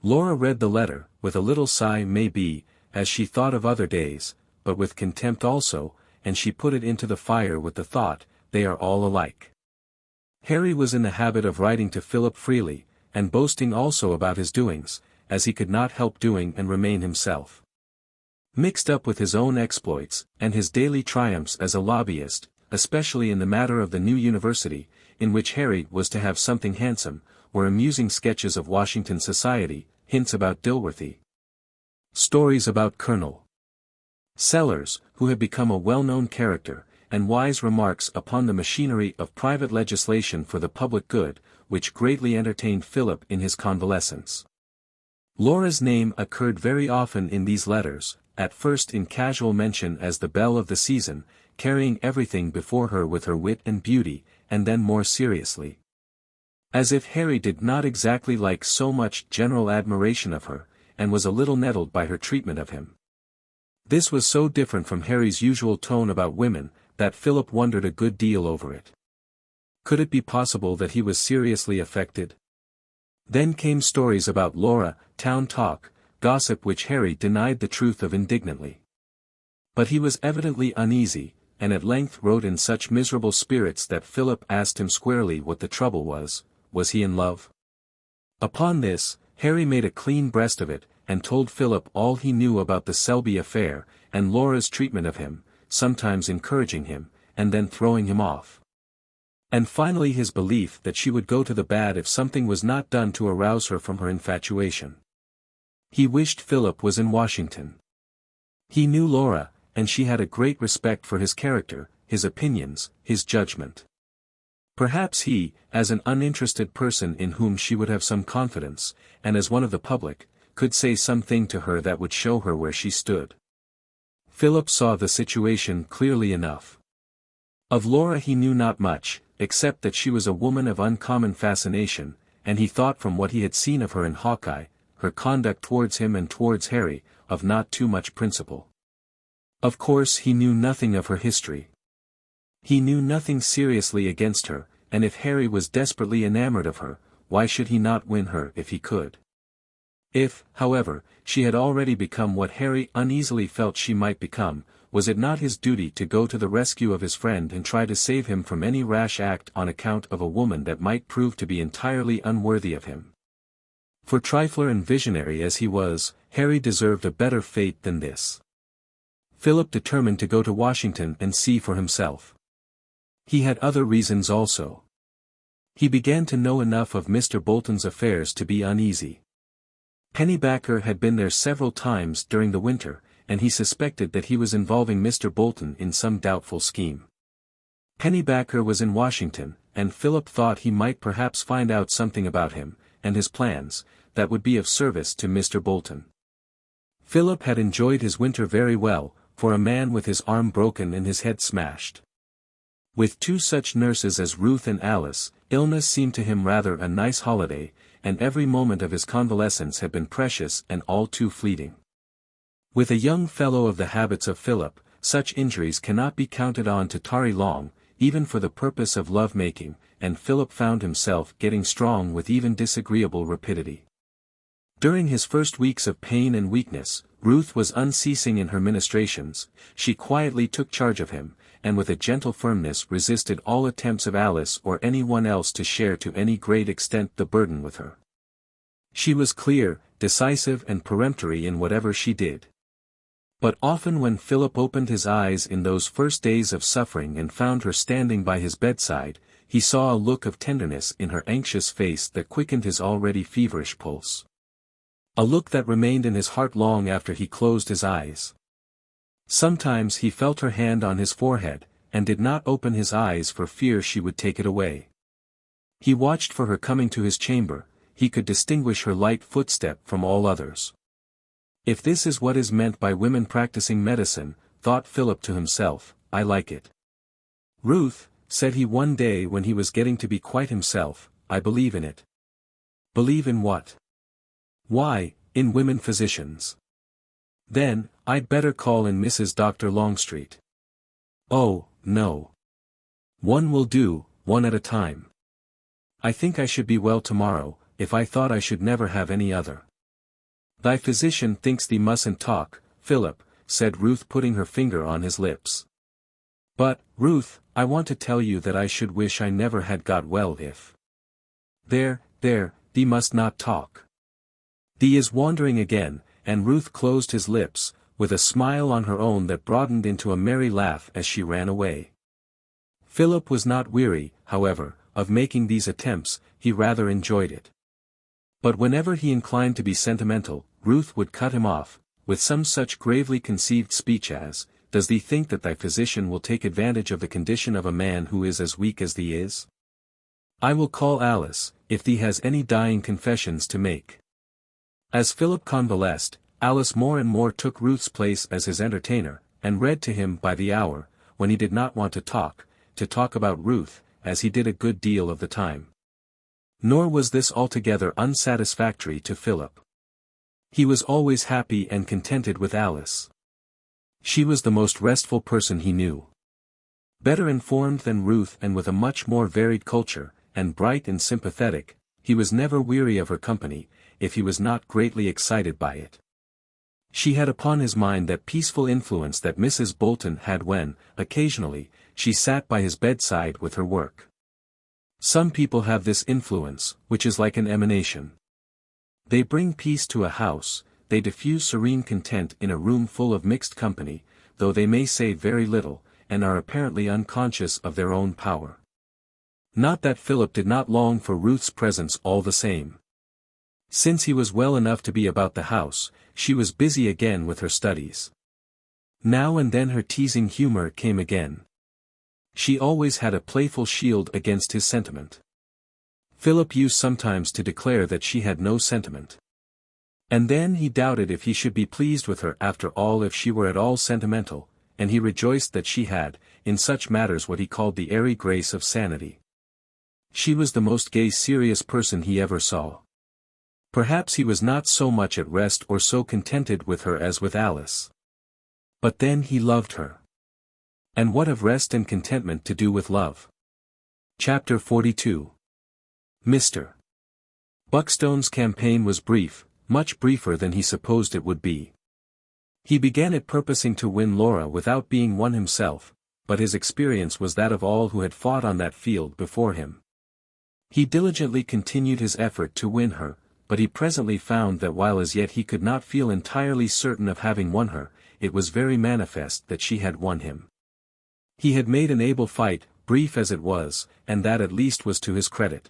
Laura read the letter, with a little sigh maybe, as she thought of other days, but with contempt also, and she put it into the fire with the thought, they are all alike. Harry was in the habit of writing to Philip freely, and boasting also about his doings, as he could not help doing and remain himself. Mixed up with his own exploits, and his daily triumphs as a lobbyist, especially in the matter of the new university, in which Harry was to have something handsome, were amusing sketches of Washington society, hints about Dilworthy, stories about Colonel Sellers, who had become a well-known character, and wise remarks upon the machinery of private legislation for the public good, which greatly entertained Philip in his convalescence. Laura's name occurred very often in these letters, at first in casual mention as the belle of the season, carrying everything before her with her wit and beauty, and then more seriously, as if Harry did not exactly like so much general admiration of her, and was a little nettled by her treatment of him. This was so different from Harry's usual tone about women, that Philip wondered a good deal over it. Could it be possible that he was seriously affected? Then came stories about Laura, town talk, gossip which Harry denied the truth of indignantly. But he was evidently uneasy, and at length wrote in such miserable spirits that Philip asked him squarely what the trouble was he in love? Upon this, Harry made a clean breast of it, and told Philip all he knew about the Selby affair, and Laura's treatment of him, sometimes encouraging him, and then throwing him off. And finally his belief that she would go to the bad if something was not done to arouse her from her infatuation. He wished Philip was in Washington. He knew Laura, and she had a great respect for his character, his opinions, his judgment. Perhaps he, as an uninterested person in whom she would have some confidence, and as one of the public, could say something to her that would show her where she stood. Philip saw the situation clearly enough. Of Laura he knew not much, except that she was a woman of uncommon fascination, and he thought from what he had seen of her in Hawkeye, her conduct towards him and towards Harry, of not too much principle. Of course he knew nothing of her history. He knew nothing seriously against her, and if Harry was desperately enamored of her, why should he not win her if he could? If, however, she had already become what Harry uneasily felt she might become, was it not his duty to go to the rescue of his friend and try to save him from any rash act on account of a woman that might prove to be entirely unworthy of him? For trifler and visionary as he was, Harry deserved a better fate than this. Philip determined to go to Washington and see for himself. He had other reasons also. He began to know enough of Mr. Bolton's affairs to be uneasy. Pennybacker had been there several times during the winter, and he suspected that he was involving Mr. Bolton in some doubtful scheme. Pennybacker was in Washington, and Philip thought he might perhaps find out something about him, and his plans, that would be of service to Mr. Bolton. Philip had enjoyed his winter very well, for a man with his arm broken and his head smashed. With two such nurses as Ruth and Alice, illness seemed to him rather a nice holiday, and every moment of his convalescence had been precious and all too fleeting. With a young fellow of the habits of Philip, such injuries cannot be counted on to tarry long, even for the purpose of love-making, and Philip found himself getting strong with even disagreeable rapidity. During his first weeks of pain and weakness, Ruth was unceasing in her ministrations. She quietly took charge of him, and with a gentle firmness resisted all attempts of Alice or any one else to share to any great extent the burden with her. She was clear, decisive and peremptory in whatever she did. But often when Philip opened his eyes in those first days of suffering and found her standing by his bedside, he saw a look of tenderness in her anxious face that quickened his already feverish pulse. A look that remained in his heart long after he closed his eyes. Sometimes he felt her hand on his forehead, and did not open his eyes for fear she would take it away. He watched for her coming to his chamber. He could distinguish her light footstep from all others. If this is what is meant by women practicing medicine, thought Philip to himself, I like it. Ruth, said he one day when he was getting to be quite himself, I believe in it. Believe in what? Why, in women physicians. Then, I'd better call in Mrs. Dr. Longstreet. Oh, no. One will do, one at a time. I think I should be well tomorrow, if I thought I should never have any other. Thy physician thinks thee mustn't talk, Philip, said Ruth, putting her finger on his lips. But, Ruth, I want to tell you that I should wish I never had got well if. There, thee must not talk. Thee is wandering again, and Ruth closed his lips, with a smile on her own that broadened into a merry laugh as she ran away. Philip was not weary, however, of making these attempts, he rather enjoyed it. But whenever he inclined to be sentimental, Ruth would cut him off, with some such gravely conceived speech as, "Does thee think that thy physician will take advantage of the condition of a man who is as weak as thee is? I will call Alice, if thee has any dying confessions to make." As Philip convalesced, Alice more and more took Ruth's place as his entertainer, and read to him by the hour, when he did not want to talk about Ruth, as he did a good deal of the time. Nor was this altogether unsatisfactory to Philip. He was always happy and contented with Alice. She was the most restful person he knew. Better informed than Ruth and with a much more varied culture, and bright and sympathetic, he was never weary of her company, if he was not greatly excited by it. She had upon his mind that peaceful influence that Mrs. Bolton had when, occasionally, she sat by his bedside with her work. Some people have this influence, which is like an emanation. They bring peace to a house, they diffuse serene content in a room full of mixed company, though they may say very little, and are apparently unconscious of their own power. Not that Philip did not long for Ruth's presence all the same. Since he was well enough to be about the house, she was busy again with her studies. Now and then her teasing humor came again. She always had a playful shield against his sentiment. Philip used sometimes to declare that she had no sentiment. And then he doubted if he should be pleased with her after all if she were at all sentimental, and he rejoiced that she had, in such matters, what he called the airy grace of sanity. She was the most gay serious person he ever saw. Perhaps he was not so much at rest or so contented with her as with Alice. But then he loved her. And what have rest and contentment to do with love? Chapter 42. Mr. Buckstone's campaign was brief, much briefer than he supposed it would be. He began it purposing to win Laura without being won himself, but his experience was that of all who had fought on that field before him. He diligently continued his effort to win her, but he presently found that while as yet he could not feel entirely certain of having won her, it was very manifest that she had won him. He had made an able fight, brief as it was, and that at least was to his credit.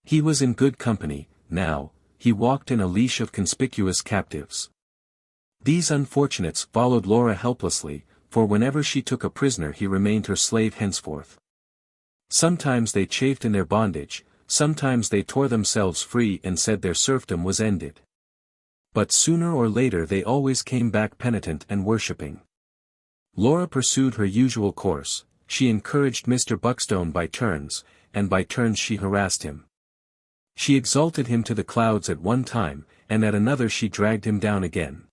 He was in good company, now, he walked in a leash of conspicuous captives. These unfortunates followed Laura helplessly, for whenever she took a prisoner he remained her slave henceforth. Sometimes they chafed in their bondage, sometimes they tore themselves free and said their serfdom was ended. But sooner or later they always came back penitent and worshipping. Laura pursued her usual course, she encouraged Mr. Buckstone by turns, and by turns she harassed him. She exalted him to the clouds at one time, and at another she dragged him down again.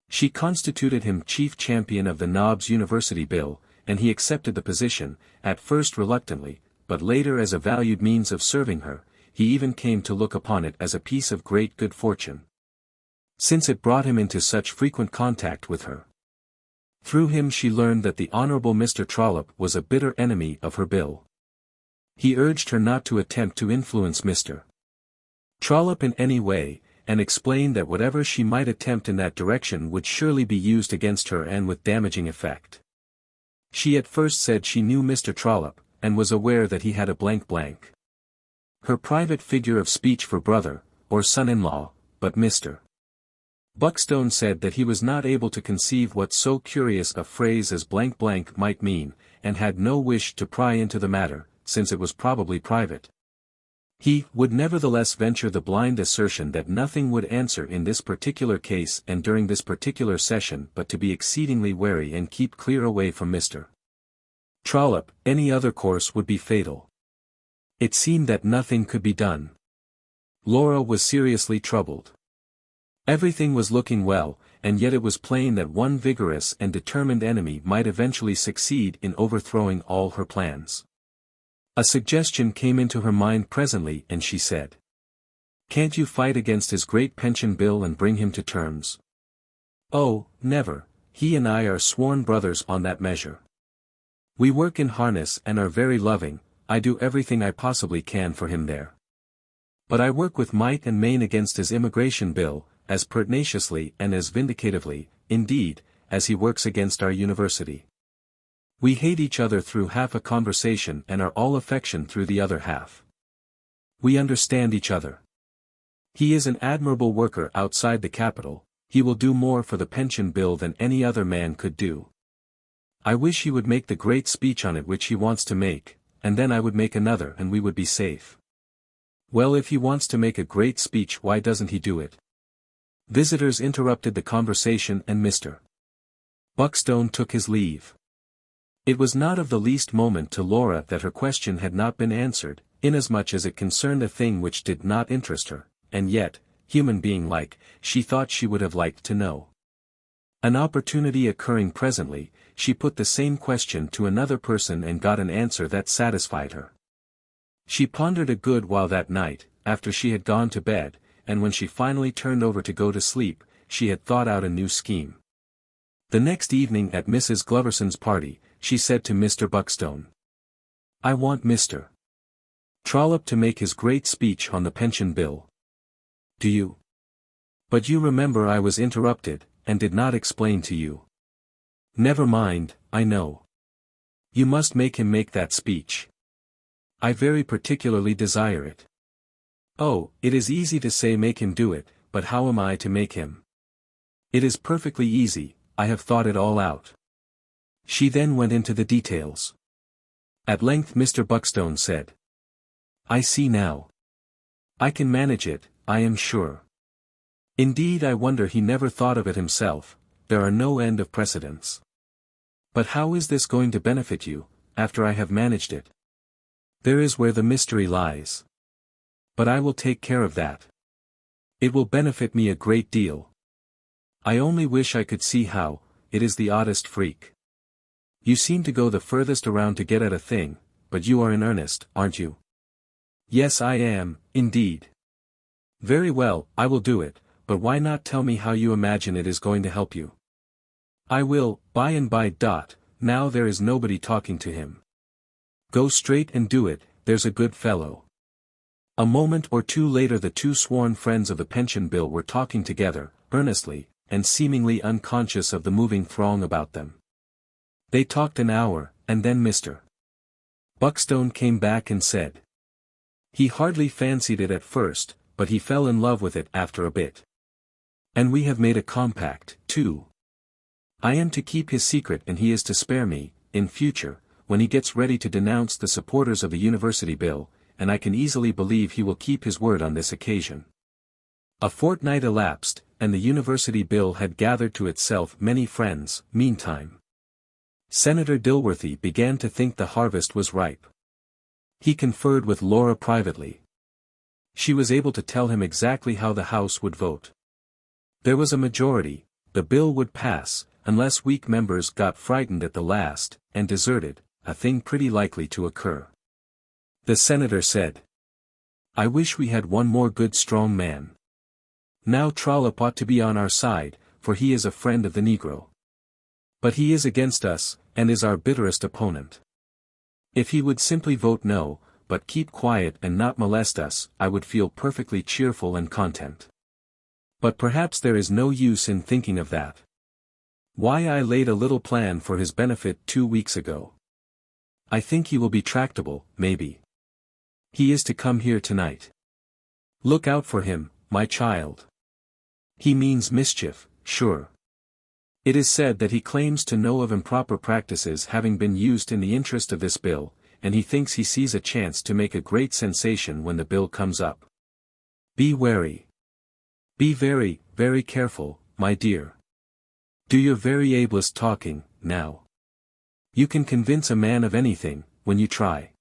She constituted him chief champion of the Knobs University bill, and he accepted the position, at first reluctantly, but later as a valued means of serving her. He even came to look upon it as a piece of great good fortune, since it brought him into such frequent contact with her. Through him she learned that the Honorable Mr. Trollope was a bitter enemy of her bill. He urged her not to attempt to influence Mr. Trollope in any way, and explained that whatever she might attempt in that direction would surely be used against her and with damaging effect. She at first said she knew Mr. Trollope, and was aware that he had a blank. Her private figure of speech for brother, or son-in-law, but Mr. Buckstone said that he was not able to conceive what so curious a phrase as blank might mean, and had no wish to pry into the matter, since it was probably private. He would nevertheless venture the blind assertion that nothing would answer in this particular case and during this particular session but to be exceedingly wary and keep clear away from Mr. Trollope. Any other course would be fatal. It seemed that nothing could be done. Laura was seriously troubled. Everything was looking well, and yet it was plain that one vigorous and determined enemy might eventually succeed in overthrowing all her plans. A suggestion came into her mind presently and she said, "Can't you fight against his great pension bill and bring him to terms?" "Oh, never, he and I are sworn brothers on that measure. We work in harness and are very loving, I do everything I possibly can for him there. But I work with might and main against his immigration bill, as pertinaciously and as vindicatively, indeed, as he works against our university. We hate each other through half a conversation and are all affection through the other half. We understand each other. He is an admirable worker outside the capital, he will do more for the pension bill than any other man could do. I wish he would make the great speech on it which he wants to make, and then I would make another and we would be safe." "Well, if he wants to make a great speech, why doesn't he do it?" Visitors interrupted the conversation and Mr. Buckstone took his leave. It was not of the least moment to Laura that her question had not been answered, inasmuch as it concerned a thing which did not interest her, and yet, human being like, she thought she would have liked to know. An opportunity occurring presently, she put the same question to another person and got an answer that satisfied her. She pondered a good while that night, after she had gone to bed, and when she finally turned over to go to sleep, she had thought out a new scheme. The next evening at Mrs. Gloverson's party, she said to Mr. Buckstone, "I want Mr. Trollope to make his great speech on the pension bill. Do you? But you remember I was interrupted, and did not explain to you." "Never mind, I know. You must make him make that speech. I very particularly desire it." "Oh, it is easy to say make him do it, but how am I to make him?" "It is perfectly easy, I have thought it all out." She then went into the details. At length Mr. Buckstone said, "I see now. I can manage it, I am sure. Indeed, I wonder he never thought of it himself, there are no end of precedents. But how is this going to benefit you, after I have managed it? There is where the mystery lies. But I will take care of that. It will benefit me a great deal. I only wish I could see how, it is the oddest freak. You seem to go the furthest around to get at a thing, but you are in earnest, aren't you?" "Yes, I am, indeed." "Very well, I will do it, but why not tell me how you imagine it is going to help you?" "I will, by and by. Now there is nobody talking to him. Go straight and do it, there's a good fellow." A moment or two later the two sworn friends of the pension bill were talking together, earnestly, and seemingly unconscious of the moving throng about them. They talked an hour, and then Mr. Buckstone came back and said, "He hardly fancied it at first, but he fell in love with it after a bit. And we have made a compact, too. I am to keep his secret and he is to spare me, in future, when he gets ready to denounce the supporters of the university bill, and I can easily believe he will keep his word on this occasion." A fortnight elapsed, and the university bill had gathered to itself many friends, meantime. Senator Dilworthy began to think the harvest was ripe. He conferred with Laura privately. She was able to tell him exactly how the House would vote. There was a majority, the bill would pass, unless weak members got frightened at the last, and deserted, a thing pretty likely to occur. The senator said, "I wish we had one more good strong man. Now Trollope ought to be on our side, for he is a friend of the Negro. But he is against us, and is our bitterest opponent. If he would simply vote no, but keep quiet and not molest us, I would feel perfectly cheerful and content. But perhaps there is no use in thinking of that. Why, I laid a little plan for his benefit 2 weeks ago. I think he will be tractable, maybe. He is to come here tonight. Look out for him, my child. He means mischief, sure. It is said that he claims to know of improper practices having been used in the interest of this bill, and he thinks he sees a chance to make a great sensation when the bill comes up. Be wary. Be very, very careful, my dear. Do your very ablest talking, now. You can convince a man of anything, when you try.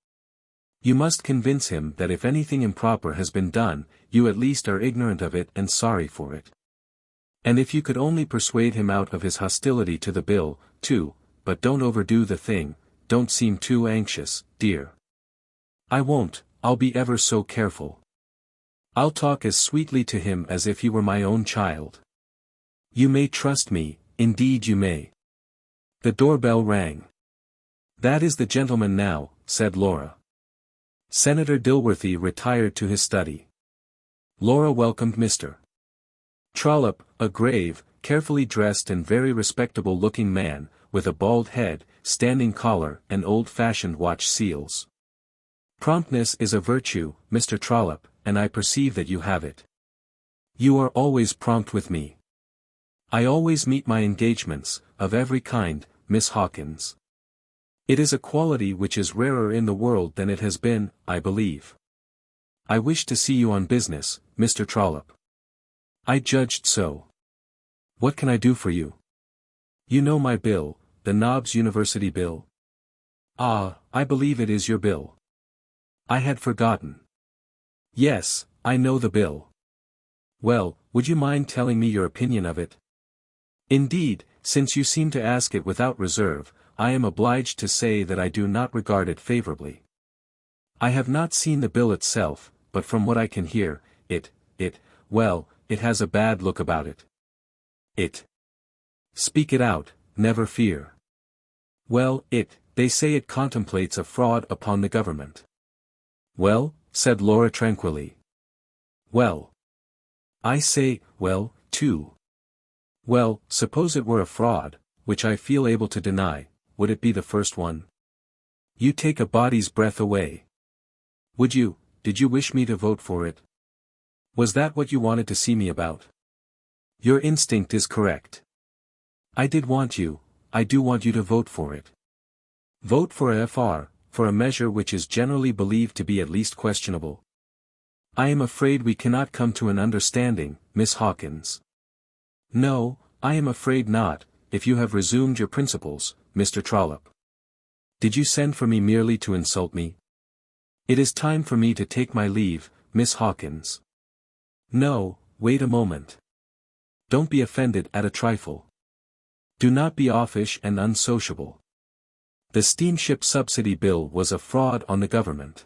You must convince him that if anything improper has been done, you at least are ignorant of it and sorry for it. And if you could only persuade him out of his hostility to the bill, too, but don't overdo the thing, don't seem too anxious, dear. I won't, I'll be ever so careful. I'll talk as sweetly to him as if he were my own child. You may trust me, indeed you may. The doorbell rang. That is the gentleman now, said Laura. Senator Dilworthy retired to his study. Laura welcomed Mr. Trollope, a grave, carefully dressed and very respectable-looking man, with a bald head, standing collar and old-fashioned watch seals. Promptness is a virtue, Mr. Trollope, and I perceive that you have it. You are always prompt with me. I always meet my engagements, of every kind, Miss Hawkins. It is a quality which is rarer in the world than it has been, I believe. I wish to see you on business, Mr. Trollope. I judged so. What can I do for you? You know my bill, the Knobs University bill? Ah, I believe it is your bill. I had forgotten. Yes, I know the bill. Well, would you mind telling me your opinion of it? Indeed, since you seem to ask it without reserve, I am obliged to say that I do not regard it favorably. I have not seen the bill itself, but from what I can hear, well, it has a bad look about it. Speak it out, never fear. Well, they say it contemplates a fraud upon the government. Well, said Laura tranquilly. Well. I say, well, too. Well, suppose it were a fraud, which I feel able to deny, would it be the first one? You take a body's breath away. Did you wish me to vote for it? Was that what you wanted to see me about? Your instinct is correct. I do want you to vote for it. Vote for a FR, for a measure which is generally believed to be at least questionable. I am afraid we cannot come to an understanding, Miss Hawkins. No, I am afraid not, if you have resumed your principles, Mr. Trollope. Did you send for me merely to insult me? It is time for me to take my leave, Miss Hawkins. No, wait a moment. Don't be offended at a trifle. Do not be offish and unsociable. The steamship subsidy bill was a fraud on the government.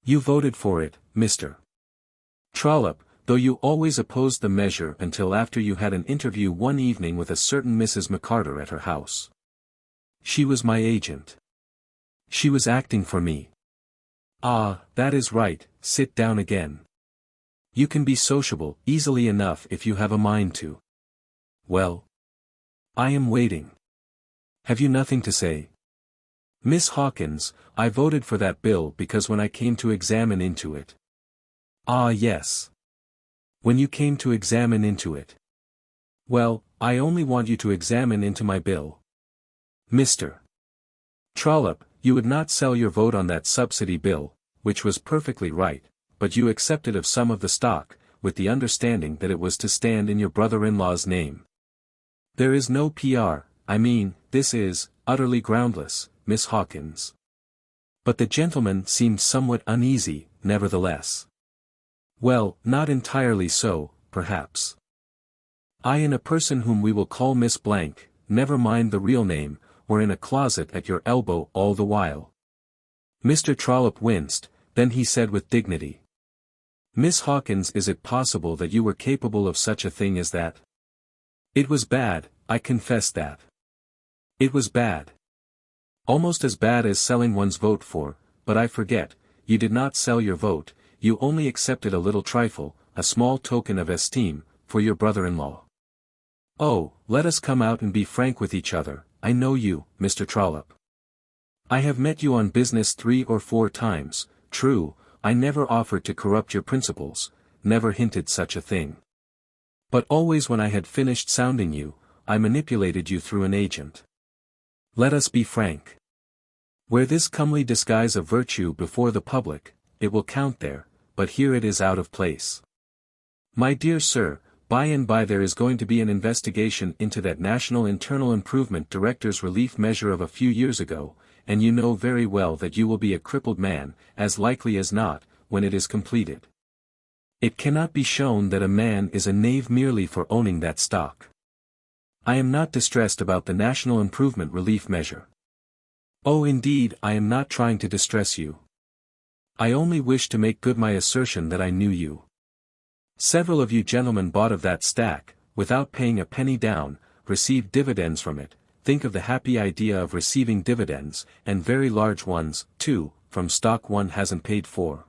You voted for it, Mr. Trollope, though you always opposed the measure until after you had an interview one evening with a certain Mrs. McCarter at her house. She was my agent. She was acting for me. Ah, that is right, sit down again. You can be sociable easily enough if you have a mind to. Well? I am waiting. Have you nothing to say? Miss Hawkins, I voted for that bill because when I came to examine into it. Ah yes. When you came to examine into it. Well, I only want you to examine into my bill. Mr. Trollope, you would not sell your vote on that subsidy bill, which was perfectly right, but you accepted of some of the stock, with the understanding that it was to stand in your brother-in-law's name. There is no this is, utterly groundless, Miss Hawkins. But the gentleman seemed somewhat uneasy, nevertheless. Well, not entirely so, perhaps. I and a person whom we will call Miss Blank, never mind the real name, were in a closet at your elbow all the while. Mr. Trollope winced, then he said with dignity. Miss Hawkins, is it possible that you were capable of such a thing as that? It was bad, I confess that. It was bad. Almost as bad as selling one's vote for, but I forget, you did not sell your vote, you only accepted a little trifle, a small token of esteem, for your brother-in-law. Oh, let us come out and be frank with each other, I know you, Mr. Trollope. I have met you on business 3 or 4 times, true, I never offered to corrupt your principles, never hinted such a thing. But always when I had finished sounding you, I manipulated you through an agent. Let us be frank. Where this comely disguise of virtue before the public, it will count there, but here it is out of place. My dear sir, by and by there is going to be an investigation into that National Internal Improvement Director's relief measure of a few years ago, and you know very well that you will be a crippled man, as likely as not, when it is completed. It cannot be shown that a man is a knave merely for owning that stock. I am not distressed about the National Improvement Relief Measure. Oh, indeed, I am not trying to distress you. I only wish to make good my assertion that I knew you. Several of you gentlemen bought of that stack, without paying a penny down, received dividends from it. Think of the happy idea of receiving dividends, and very large ones, too, from stock one hasn't paid for.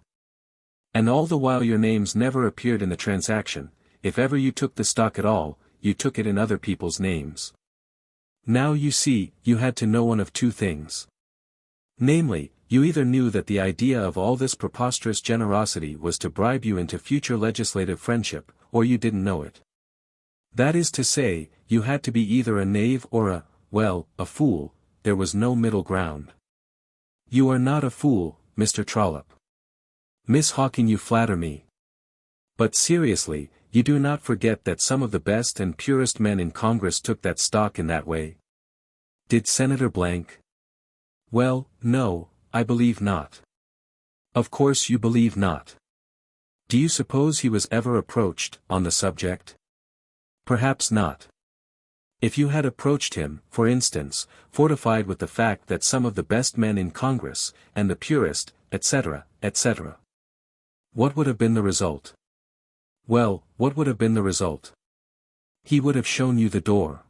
And all the while your names never appeared in the transaction. If ever you took the stock at all, you took it in other people's names. Now you see, you had to know one of two things. Namely, you either knew that the idea of all this preposterous generosity was to bribe you into future legislative friendship, or you didn't know it. That is to say, you had to be either a knave or a fool. There was no middle ground. You are not a fool, Mr. Trollope. Miss Hawking, you flatter me. But seriously, you do not forget that some of the best and purest men in Congress took that stock in that way. Did Senator Blank? Well, no, I believe not. Of course you believe not. Do you suppose he was ever approached on the subject? Perhaps not. If you had approached him, for instance, fortified with the fact that some of the best men in Congress, and the purest, etc., etc. What would have been the result? Well, what would have been the result? He would have shown you the door.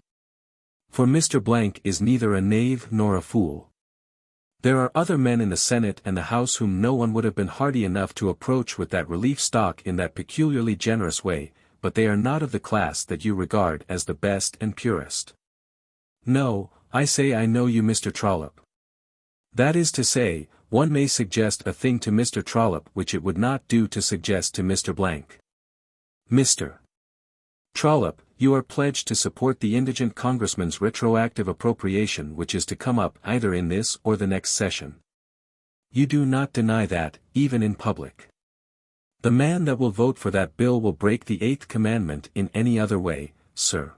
For Mr. Blank is neither a knave nor a fool. There are other men in the Senate and the House whom no one would have been hardy enough to approach with that relief stock in that peculiarly generous way, but they are not of the class that you regard as the best and purest. No, I say I know you, Mr. Trollope. That is to say, one may suggest a thing to Mr. Trollope which it would not do to suggest to Mr. Blank. Mr. Trollope, you are pledged to support the indigent congressman's retroactive appropriation which is to come up either in this or the next session. You do not deny that, even in public. The man that will vote for that bill will break the 8th commandment in any other way, sir.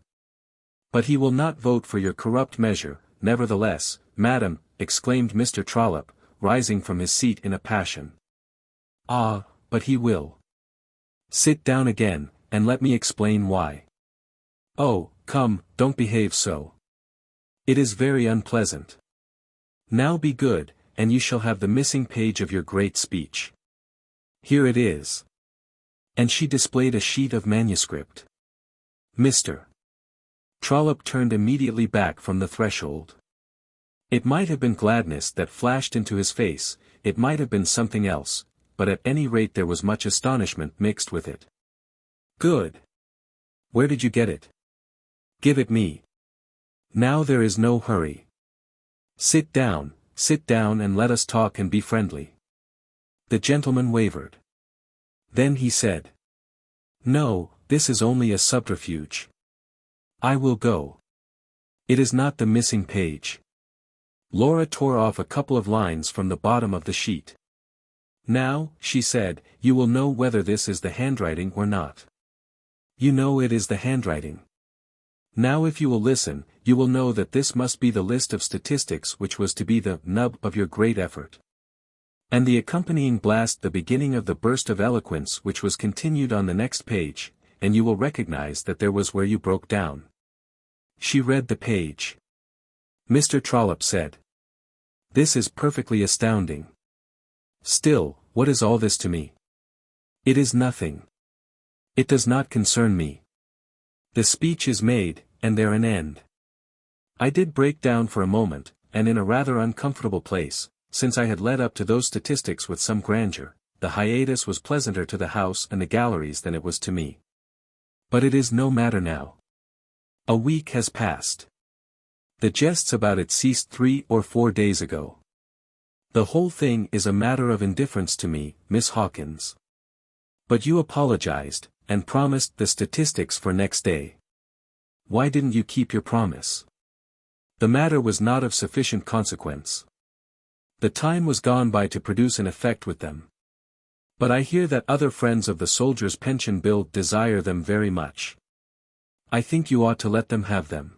But he will not vote for your corrupt measure. Nevertheless, madam, exclaimed Mr. Trollope, rising from his seat in a passion. Ah, but he will. Sit down again, and let me explain why. Oh, come, don't behave so. It is very unpleasant. Now be good, and you shall have the missing page of your great speech. Here it is. And she displayed a sheet of manuscript. Mr. Trollope turned immediately back from the threshold. It might have been gladness that flashed into his face, it might have been something else, but at any rate there was much astonishment mixed with it. Good. Where did you get it? Give it me. Now there is no hurry. Sit down and let us talk and be friendly. The gentleman wavered. Then he said. No, this is only a subterfuge. I will go. It is not the missing page. Laura tore off a couple of lines from the bottom of the sheet. Now, she said, you will know whether this is the handwriting or not. You know it is the handwriting. Now if you will listen, you will know that this must be the list of statistics which was to be the nub of your great effort. And the accompanying blast the beginning of the burst of eloquence which was continued on the next page, and you will recognize that there was where you broke down. She read the page. Mr. Trollope said. This is perfectly astounding. Still, what is all this to me? It is nothing. It does not concern me. The speech is made, and there an end. I did break down for a moment, and in a rather uncomfortable place, since I had led up to those statistics with some grandeur. The hiatus was pleasanter to the house and the galleries than it was to me. But it is no matter now. A week has passed. The jests about it ceased 3 or 4 days ago. The whole thing is a matter of indifference to me, Miss Hawkins. But you apologized, and promised the statistics for next day. Why didn't you keep your promise? The matter was not of sufficient consequence. The time was gone by to produce an effect with them. But I hear that other friends of the soldiers' pension bill desire them very much. I think you ought to let them have them.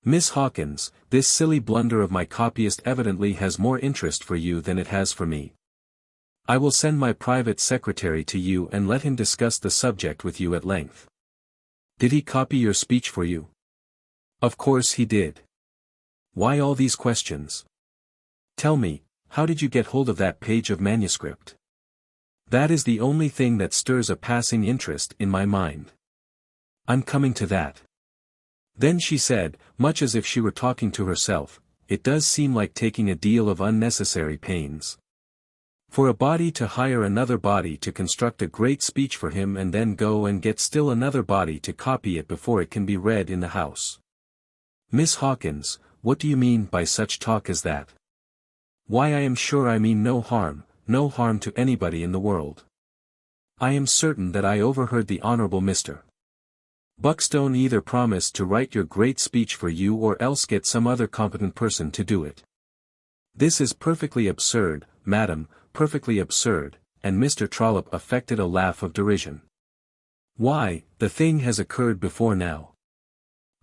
Miss Hawkins, this silly blunder of my copyist evidently has more interest for you than it has for me. I will send my private secretary to you and let him discuss the subject with you at length. Did he copy your speech for you? Of course he did. Why all these questions? Tell me, how did you get hold of that page of manuscript? That is the only thing that stirs a passing interest in my mind. I'm coming to that. Then she said, much as if she were talking to herself, it does seem like taking a deal of unnecessary pains. For a body to hire another body to construct a great speech for him and then go and get still another body to copy it before it can be read in the house. Miss Hawkins, what do you mean by such talk as that? Why, I am sure I mean no harm to anybody in the world. I am certain that I overheard the Honorable Mr. Buckstone either promise to write your great speech for you or else get some other competent person to do it. This is perfectly absurd, madam, perfectly absurd, and Mr. Trollope affected a laugh of derision. Why, the thing has occurred before now.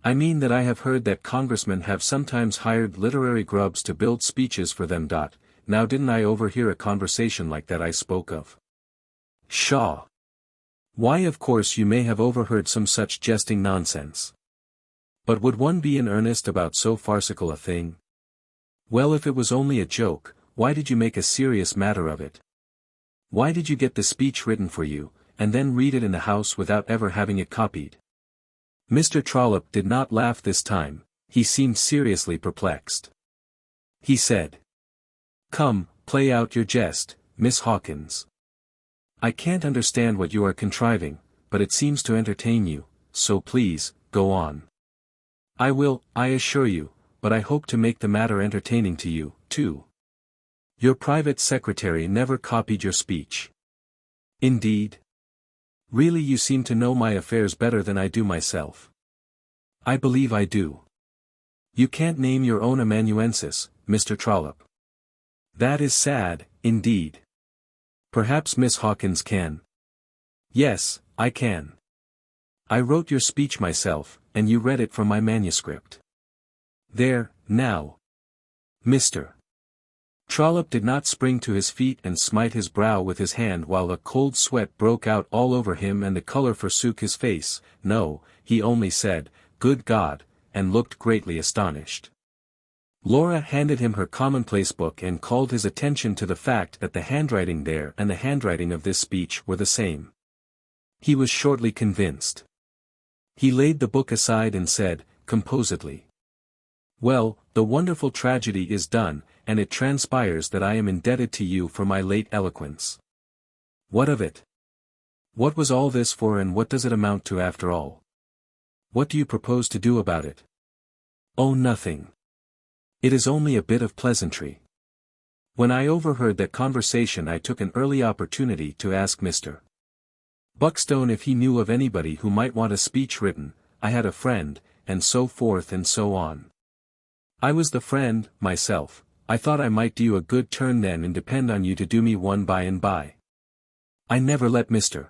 I mean that I have heard that congressmen have sometimes hired literary grubs to build speeches for them. Now didn't I overhear a conversation like that I spoke of? Pshaw! Why, of course you may have overheard some such jesting nonsense. But would one be in earnest about so farcical a thing? Well, if it was only a joke, why did you make a serious matter of it? Why did you get the speech written for you, and then read it in the house without ever having it copied? Mr. Trollope did not laugh this time, he seemed seriously perplexed. He said, "Come, play out your jest, Miss Hawkins. I can't understand what you are contriving, but it seems to entertain you, so please, go on." "I will, I assure you, but I hope to make the matter entertaining to you, too. Your private secretary never copied your speech." "Indeed? Really, you seem to know my affairs better than I do myself." "I believe I do. You can't name your own amanuensis, Mr. Trollope. That is sad, indeed. Perhaps Miss Hawkins can." "Yes, I can. I wrote your speech myself, and you read it from my manuscript. There, now." Mr. Trollope did not spring to his feet and smite his brow with his hand while a cold sweat broke out all over him and the color forsook his face. No, he only said, "Good God," and looked greatly astonished. Laura handed him her commonplace book and called his attention to the fact that the handwriting there and the handwriting of this speech were the same. He was shortly convinced. He laid the book aside and said, composedly, "Well, the wonderful tragedy is done, and it transpires that I am indebted to you for my late eloquence. What of it? What was all this for, and what does it amount to after all? What do you propose to do about it?" "Oh, nothing. It is only a bit of pleasantry. When I overheard that conversation I took an early opportunity to ask Mr. Buckstone if he knew of anybody who might want a speech written. I had a friend, and so forth and so on. I was the friend, myself. I thought I might do you a good turn then and depend on you to do me one by and by. I never let Mr.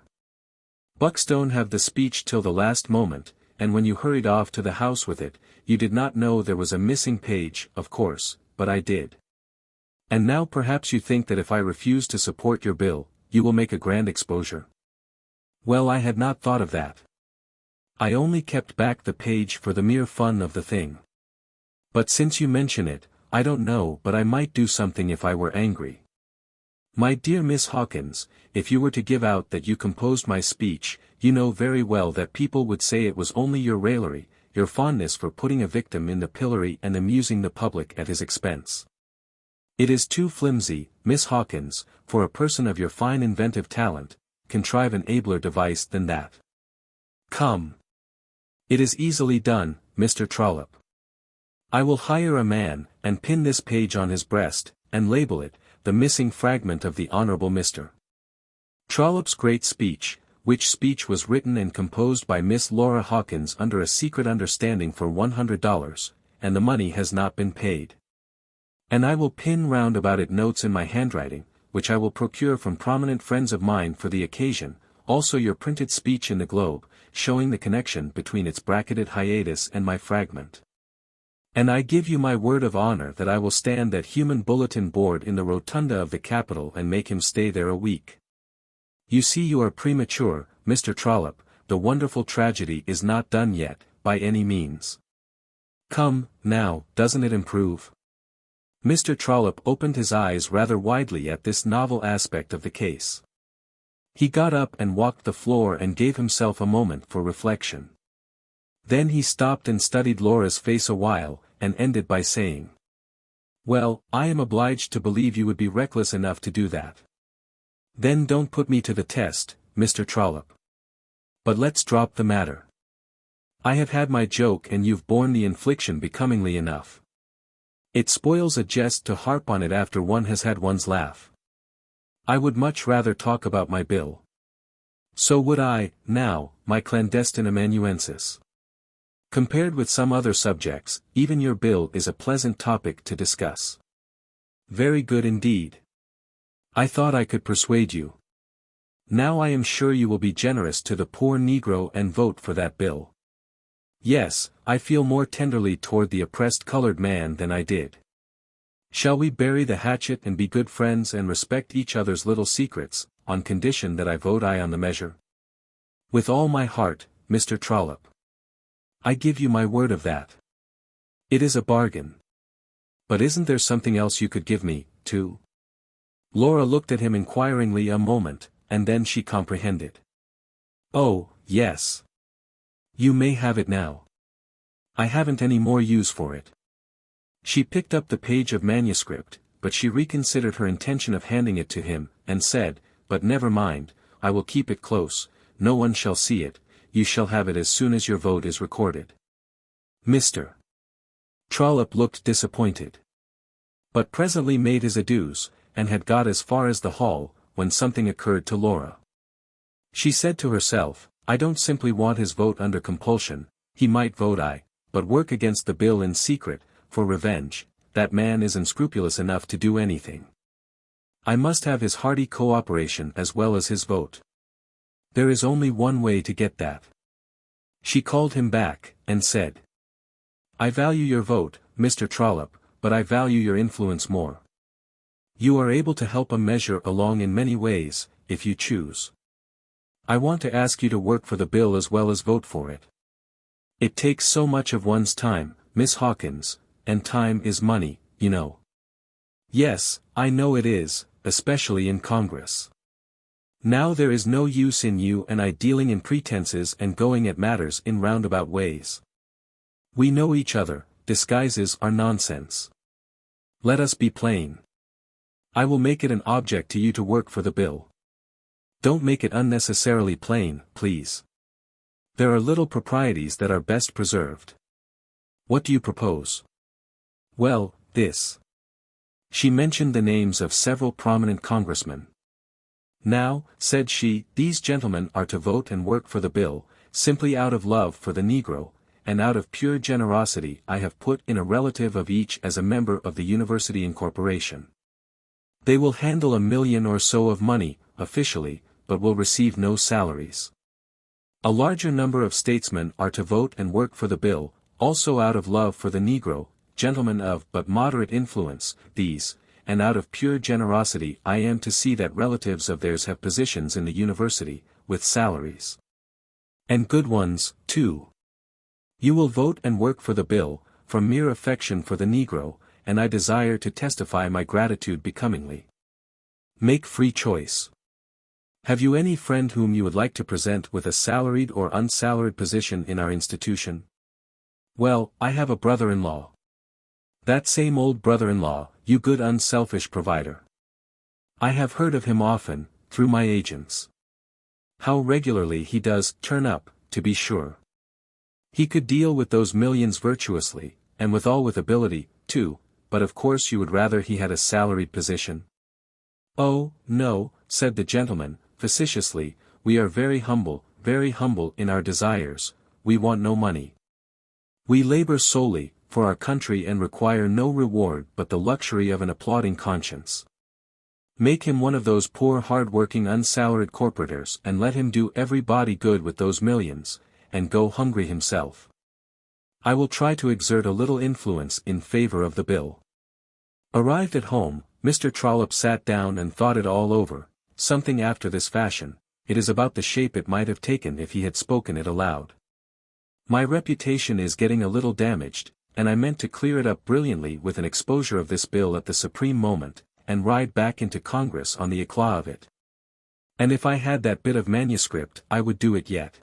Buckstone have the speech till the last moment, and when you hurried off to the house with it, you did not know there was a missing page, of course, but I did. And now perhaps you think that if I refuse to support your bill, you will make a grand exposure. Well, I had not thought of that. I only kept back the page for the mere fun of the thing. But since you mention it, I don't know but I might do something if I were angry. My dear Miss Hawkins, if you were to give out that you composed my speech, you know very well that people would say it was only your raillery, your fondness for putting a victim in the pillory and amusing the public at his expense. It is too flimsy, Miss Hawkins, for a person of your fine inventive talent, contrive an abler device than that. Come. It is easily done, Mr. Trollope. I will hire a man, and pin this page on his breast, and label it, the missing fragment of the Honorable Mr. Trollope's great speech, which speech was written and composed by Miss Laura Hawkins under a secret understanding for $100, and the money has not been paid. And I will pin round about it notes in my handwriting, which I will procure from prominent friends of mine for the occasion, also your printed speech in the Globe, showing the connection between its bracketed hiatus and my fragment. And I give you my word of honor that I will stand that human bulletin board in the rotunda of the Capitol and make him stay there a week. You see you are premature, Mr. Trollope, the wonderful tragedy is not done yet, by any means. Come, now, doesn't it improve? Mr. Trollope opened his eyes rather widely at this novel aspect of the case. He got up and walked the floor and gave himself a moment for reflection. Then he stopped and studied Laura's face a while, and ended by saying, "Well, I am obliged to believe you would be reckless enough to do that. Then don't put me to the test, Mr. Trollope. But let's drop the matter. I have had my joke and you've borne the infliction becomingly enough. It spoils a jest to harp on it after one has had one's laugh. I would much rather talk about my bill. So would I, now, my clandestine amanuensis. Compared with some other subjects, even your bill is a pleasant topic to discuss." "Very good indeed. I thought I could persuade you. Now I am sure you will be generous to the poor Negro and vote for that bill." "Yes, I feel more tenderly toward the oppressed colored man than I did. Shall we bury the hatchet and be good friends and respect each other's little secrets, on condition that I vote aye on the measure?" "With all my heart, Mr. Trollope. I give you my word of that. It is a bargain. But isn't there something else you could give me, too?" Laura looked at him inquiringly a moment, and then she comprehended. "Oh, yes. You may have it now. I haven't any more use for it." She picked up the page of manuscript, but she reconsidered her intention of handing it to him, and said, "But never mind, I will keep it close, no one shall see it, you shall have it as soon as your vote is recorded." Mr. Trollope looked disappointed. But presently made his adieus, and had got as far as the hall, when something occurred to Laura. She said to herself, "I don't simply want his vote under compulsion, he might vote aye, but work against the bill in secret, for revenge, that man is unscrupulous enough to do anything. I must have his hearty cooperation as well as his vote. There is only one way to get that." She called him back, and said, "I value your vote, Mr. Trollope, but I value your influence more. You are able to help a measure along in many ways, if you choose. I want to ask you to work for the bill as well as vote for it. It takes so much of one's time, Miss Hawkins, and time is money, you know." "Yes, I know it is, especially in Congress. Now there is no use in you and I dealing in pretenses and going at matters in roundabout ways. We know each other, disguises are nonsense. Let us be plain. I will make it an object to you to work for the bill. Don't make it unnecessarily plain, please. There are little proprieties that are best preserved. What do you propose?" "Well, this." She mentioned the names of several prominent congressmen. "Now," said she, "these gentlemen are to vote and work for the bill, simply out of love for the Negro, and out of pure generosity I have put in a relative of each as a member of the University Incorporation. They will handle $1 million or so of money, officially, but will receive no salaries. A larger number of statesmen are to vote and work for the bill, also out of love for the Negro, gentlemen of but moderate influence, these, and out of pure generosity I am to see that relatives of theirs have positions in the university, with salaries. And good ones, too. You will vote and work for the bill, from mere affection for the Negro, and I desire to testify my gratitude becomingly. Make free choice. Have you any friend whom you would like to present with a salaried or unsalaried position in our institution?" "Well, I have a brother-in-law." "That same old brother-in-law, you good unselfish provider. I have heard of him often, through my agents. How regularly he does turn up, to be sure. He could deal with those millions virtuously, and withal with ability, too, but of course you would rather he had a salaried position?" "Oh, no," said the gentleman, facetiously, "we are very humble in our desires, we want no money. We labor solely, for our country and require no reward but the luxury of an applauding conscience. Make him one of those poor hard-working unsalaried corporators and let him do everybody good with those millions, and go hungry himself. I will try to exert a little influence in favor of the bill. Arrived at home, Mr. Trollope sat down and thought it all over, something after this fashion. It is about the shape it might have taken if he had spoken it aloud. My reputation is getting a little damaged, and I meant to clear it up brilliantly with an exposure of this bill at the supreme moment, and ride back into Congress on the éclat of it. And if I had that bit of manuscript I would do it yet.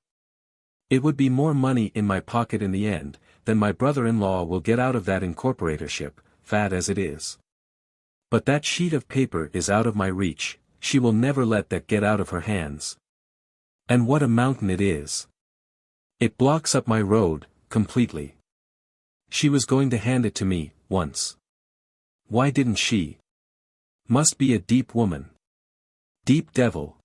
It would be more money in my pocket in the end, than my brother-in-law will get out of that incorporatorship, fat as it is. But that sheet of paper is out of my reach, she will never let that get out of her hands. And what a mountain it is! It blocks up my road, completely. She was going to hand it to me, once. Why didn't she? Must be a deep woman. Deep devil.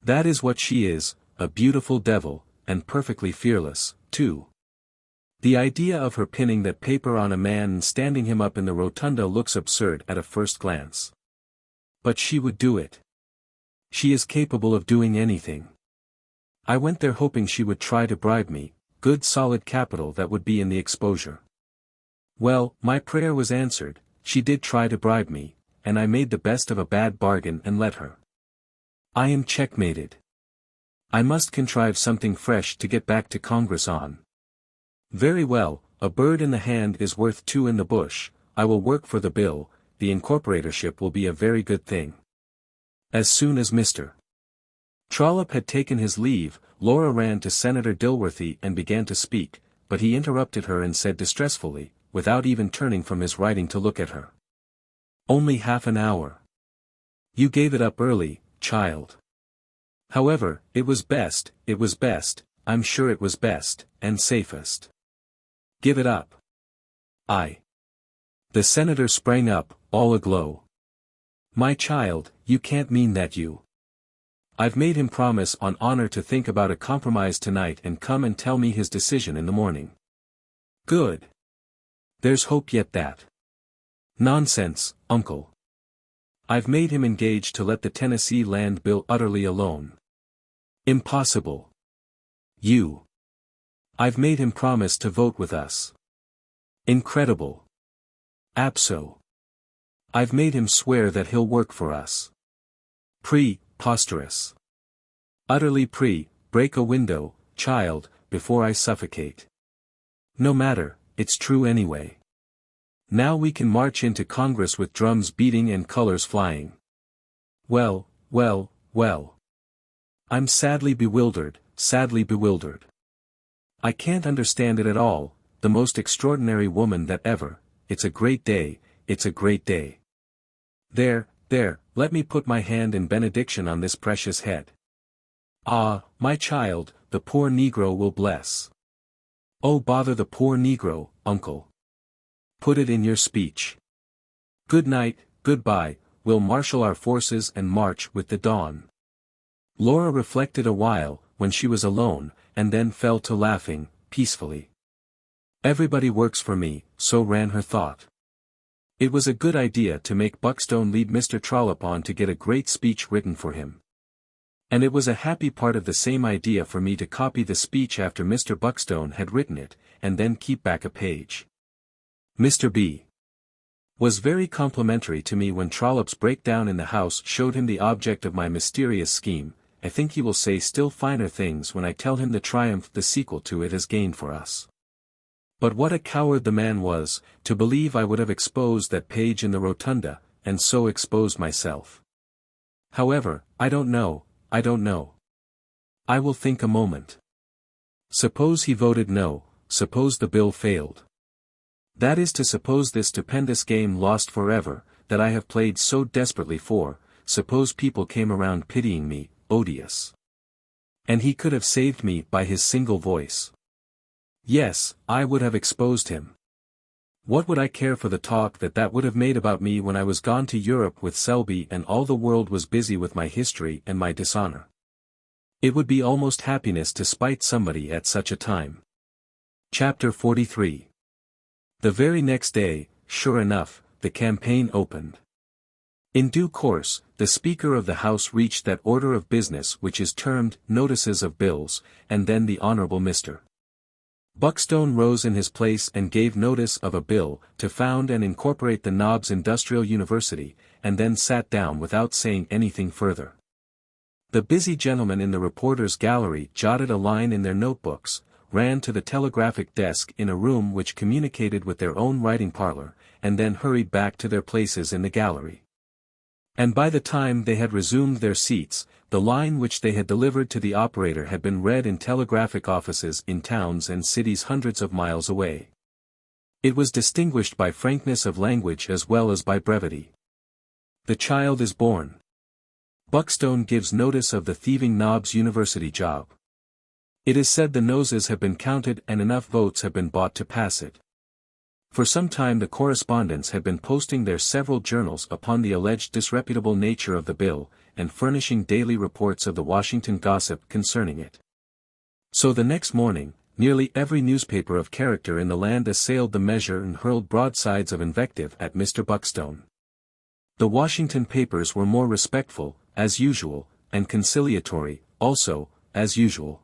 That is what she is, a beautiful devil, and perfectly fearless, too. The idea of her pinning that paper on a man and standing him up in the rotunda looks absurd at a first glance. But she would do it. She is capable of doing anything. I went there hoping she would try to bribe me, good solid capital that would be in the exposure. Well, my prayer was answered, she did try to bribe me, and I made the best of a bad bargain and let her. I am checkmated. I must contrive something fresh to get back to Congress on. Very well, a bird in the hand is worth two in the bush. I will work for the bill, the incorporatorship will be a very good thing. As soon as Mr. Trollope had taken his leave, Laura ran to Senator Dilworthy and began to speak, but he interrupted her and said distressfully, without even turning from his writing to look at her. Only half an hour. You gave it up early, child. However, it was best, I'm sure it was best, and safest. Give it up. The senator sprang up, all aglow. My child, you can't mean that you. I've made him promise on honor to think about a compromise tonight and come and tell me his decision in the morning. Good. There's hope yet that. Nonsense, uncle. I've made him engage to let the Tennessee Land Bill utterly alone. Impossible. I've made him promise to vote with us. Incredible. Abso. I've made him swear that he'll work for us. Preposterous. Utterly break a window, child, before I suffocate. No matter, it's true anyway. Now we can march into Congress with drums beating and colors flying. Well. I'm sadly bewildered. I can't understand it at all, the most extraordinary woman that ever. It's a great day. There, let me put my hand in benediction on this precious head. Ah, my child, the poor Negro will bless. Oh bother the poor Negro, uncle. Put it in your speech. Good night, goodbye, we'll marshal our forces and march with the dawn. Laura reflected a while, when she was alone, and then fell to laughing, peacefully. Everybody works for me, so ran her thought. It was a good idea to make Buckstone lead Mr. Trollope on to get a great speech written for him. And it was a happy part of the same idea for me to copy the speech after Mr. Buckstone had written it, and then keep back a page. Mr. B. was very complimentary to me when Trollope's breakdown in the house showed him the object of my mysterious scheme. I think he will say still finer things when I tell him the triumph the sequel to it has gained for us. But what a coward the man was, to believe I would have exposed that page in the rotunda, and so exposed myself. However, I don't know. I will think a moment. Suppose he voted no, suppose the bill failed. That is to suppose this stupendous game lost forever, that I have played so desperately for, suppose people came around pitying me, odious. And he could have saved me by his single voice. Yes, I would have exposed him. What would I care for the talk that would have made about me when I was gone to Europe with Selby and all the world was busy with my history and my dishonor? It would be almost happiness to spite somebody at such a time. Chapter 43. The very next day, sure enough, the campaign opened. In due course, the Speaker of the House reached that order of business which is termed notices of bills, and then the Honorable Mr. Buckstone rose in his place and gave notice of a bill to found and incorporate the Knobs Industrial University, and then sat down without saying anything further. The busy gentlemen in the reporters' gallery jotted a line in their notebooks, ran to the telegraphic desk in a room which communicated with their own writing parlor, and then hurried back to their places in the gallery. And by the time they had resumed their seats, the line which they had delivered to the operator had been read in telegraphic offices in towns and cities hundreds of miles away. It was distinguished by frankness of language as well as by brevity. The child is born. Buckstone gives notice of the thieving Knobs University job. It is said the noses have been counted and enough votes have been bought to pass it. For some time the correspondents had been posting their several journals upon the alleged disreputable nature of the bill, and furnishing daily reports of the Washington gossip concerning it. So the next morning, nearly every newspaper of character in the land assailed the measure and hurled broadsides of invective at Mr. Buckstone. The Washington papers were more respectful, as usual, and conciliatory, also, as usual.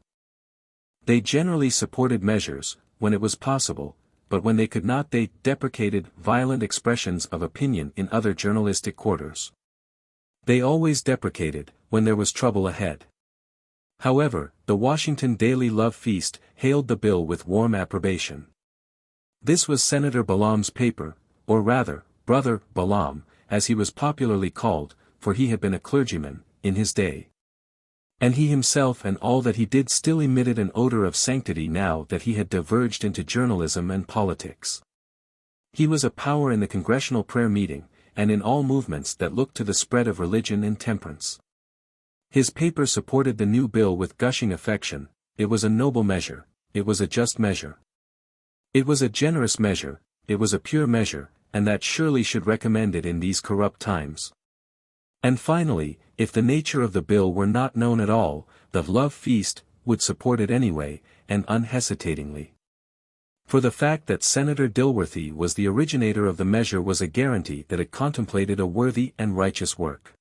They generally supported measures, when it was possible, but when they could not they deprecated violent expressions of opinion in other journalistic quarters. They always deprecated, when there was trouble ahead. However, the Washington Daily Love Feast hailed the bill with warm approbation. This was Senator Balaam's paper, or rather, Brother Balaam, as he was popularly called, for he had been a clergyman, in his day. And he himself and all that he did still emitted an odor of sanctity now that he had diverged into journalism and politics. He was a power in the congressional prayer meeting, and in all movements that looked to the spread of religion and temperance. His paper supported the new bill with gushing affection. It was a noble measure, it was a just measure. It was a generous measure, it was a pure measure, and that surely should recommend it in these corrupt times. And finally, if the nature of the bill were not known at all, the Love Feast would support it anyway, and unhesitatingly. For the fact that Senator Dilworthy was the originator of the measure was a guarantee that it contemplated a worthy and righteous work.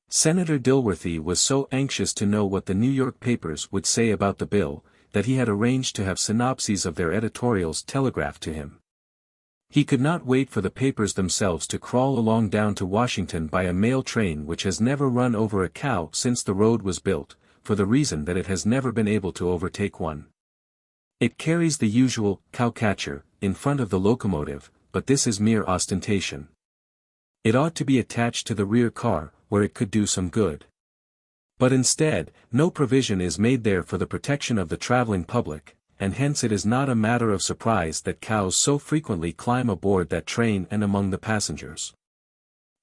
Senator Dilworthy was so anxious to know what the New York papers would say about the bill, that he had arranged to have synopses of their editorials telegraphed to him. He could not wait for the papers themselves to crawl along down to Washington by a mail train which has never run over a cow since the road was built, for the reason that it has never been able to overtake one. It carries the usual cow-catcher in front of the locomotive, but this is mere ostentation. It ought to be attached to the rear car, where it could do some good. But instead, no provision is made there for the protection of the traveling public, and hence it is not a matter of surprise that cows so frequently climb aboard that train and among the passengers.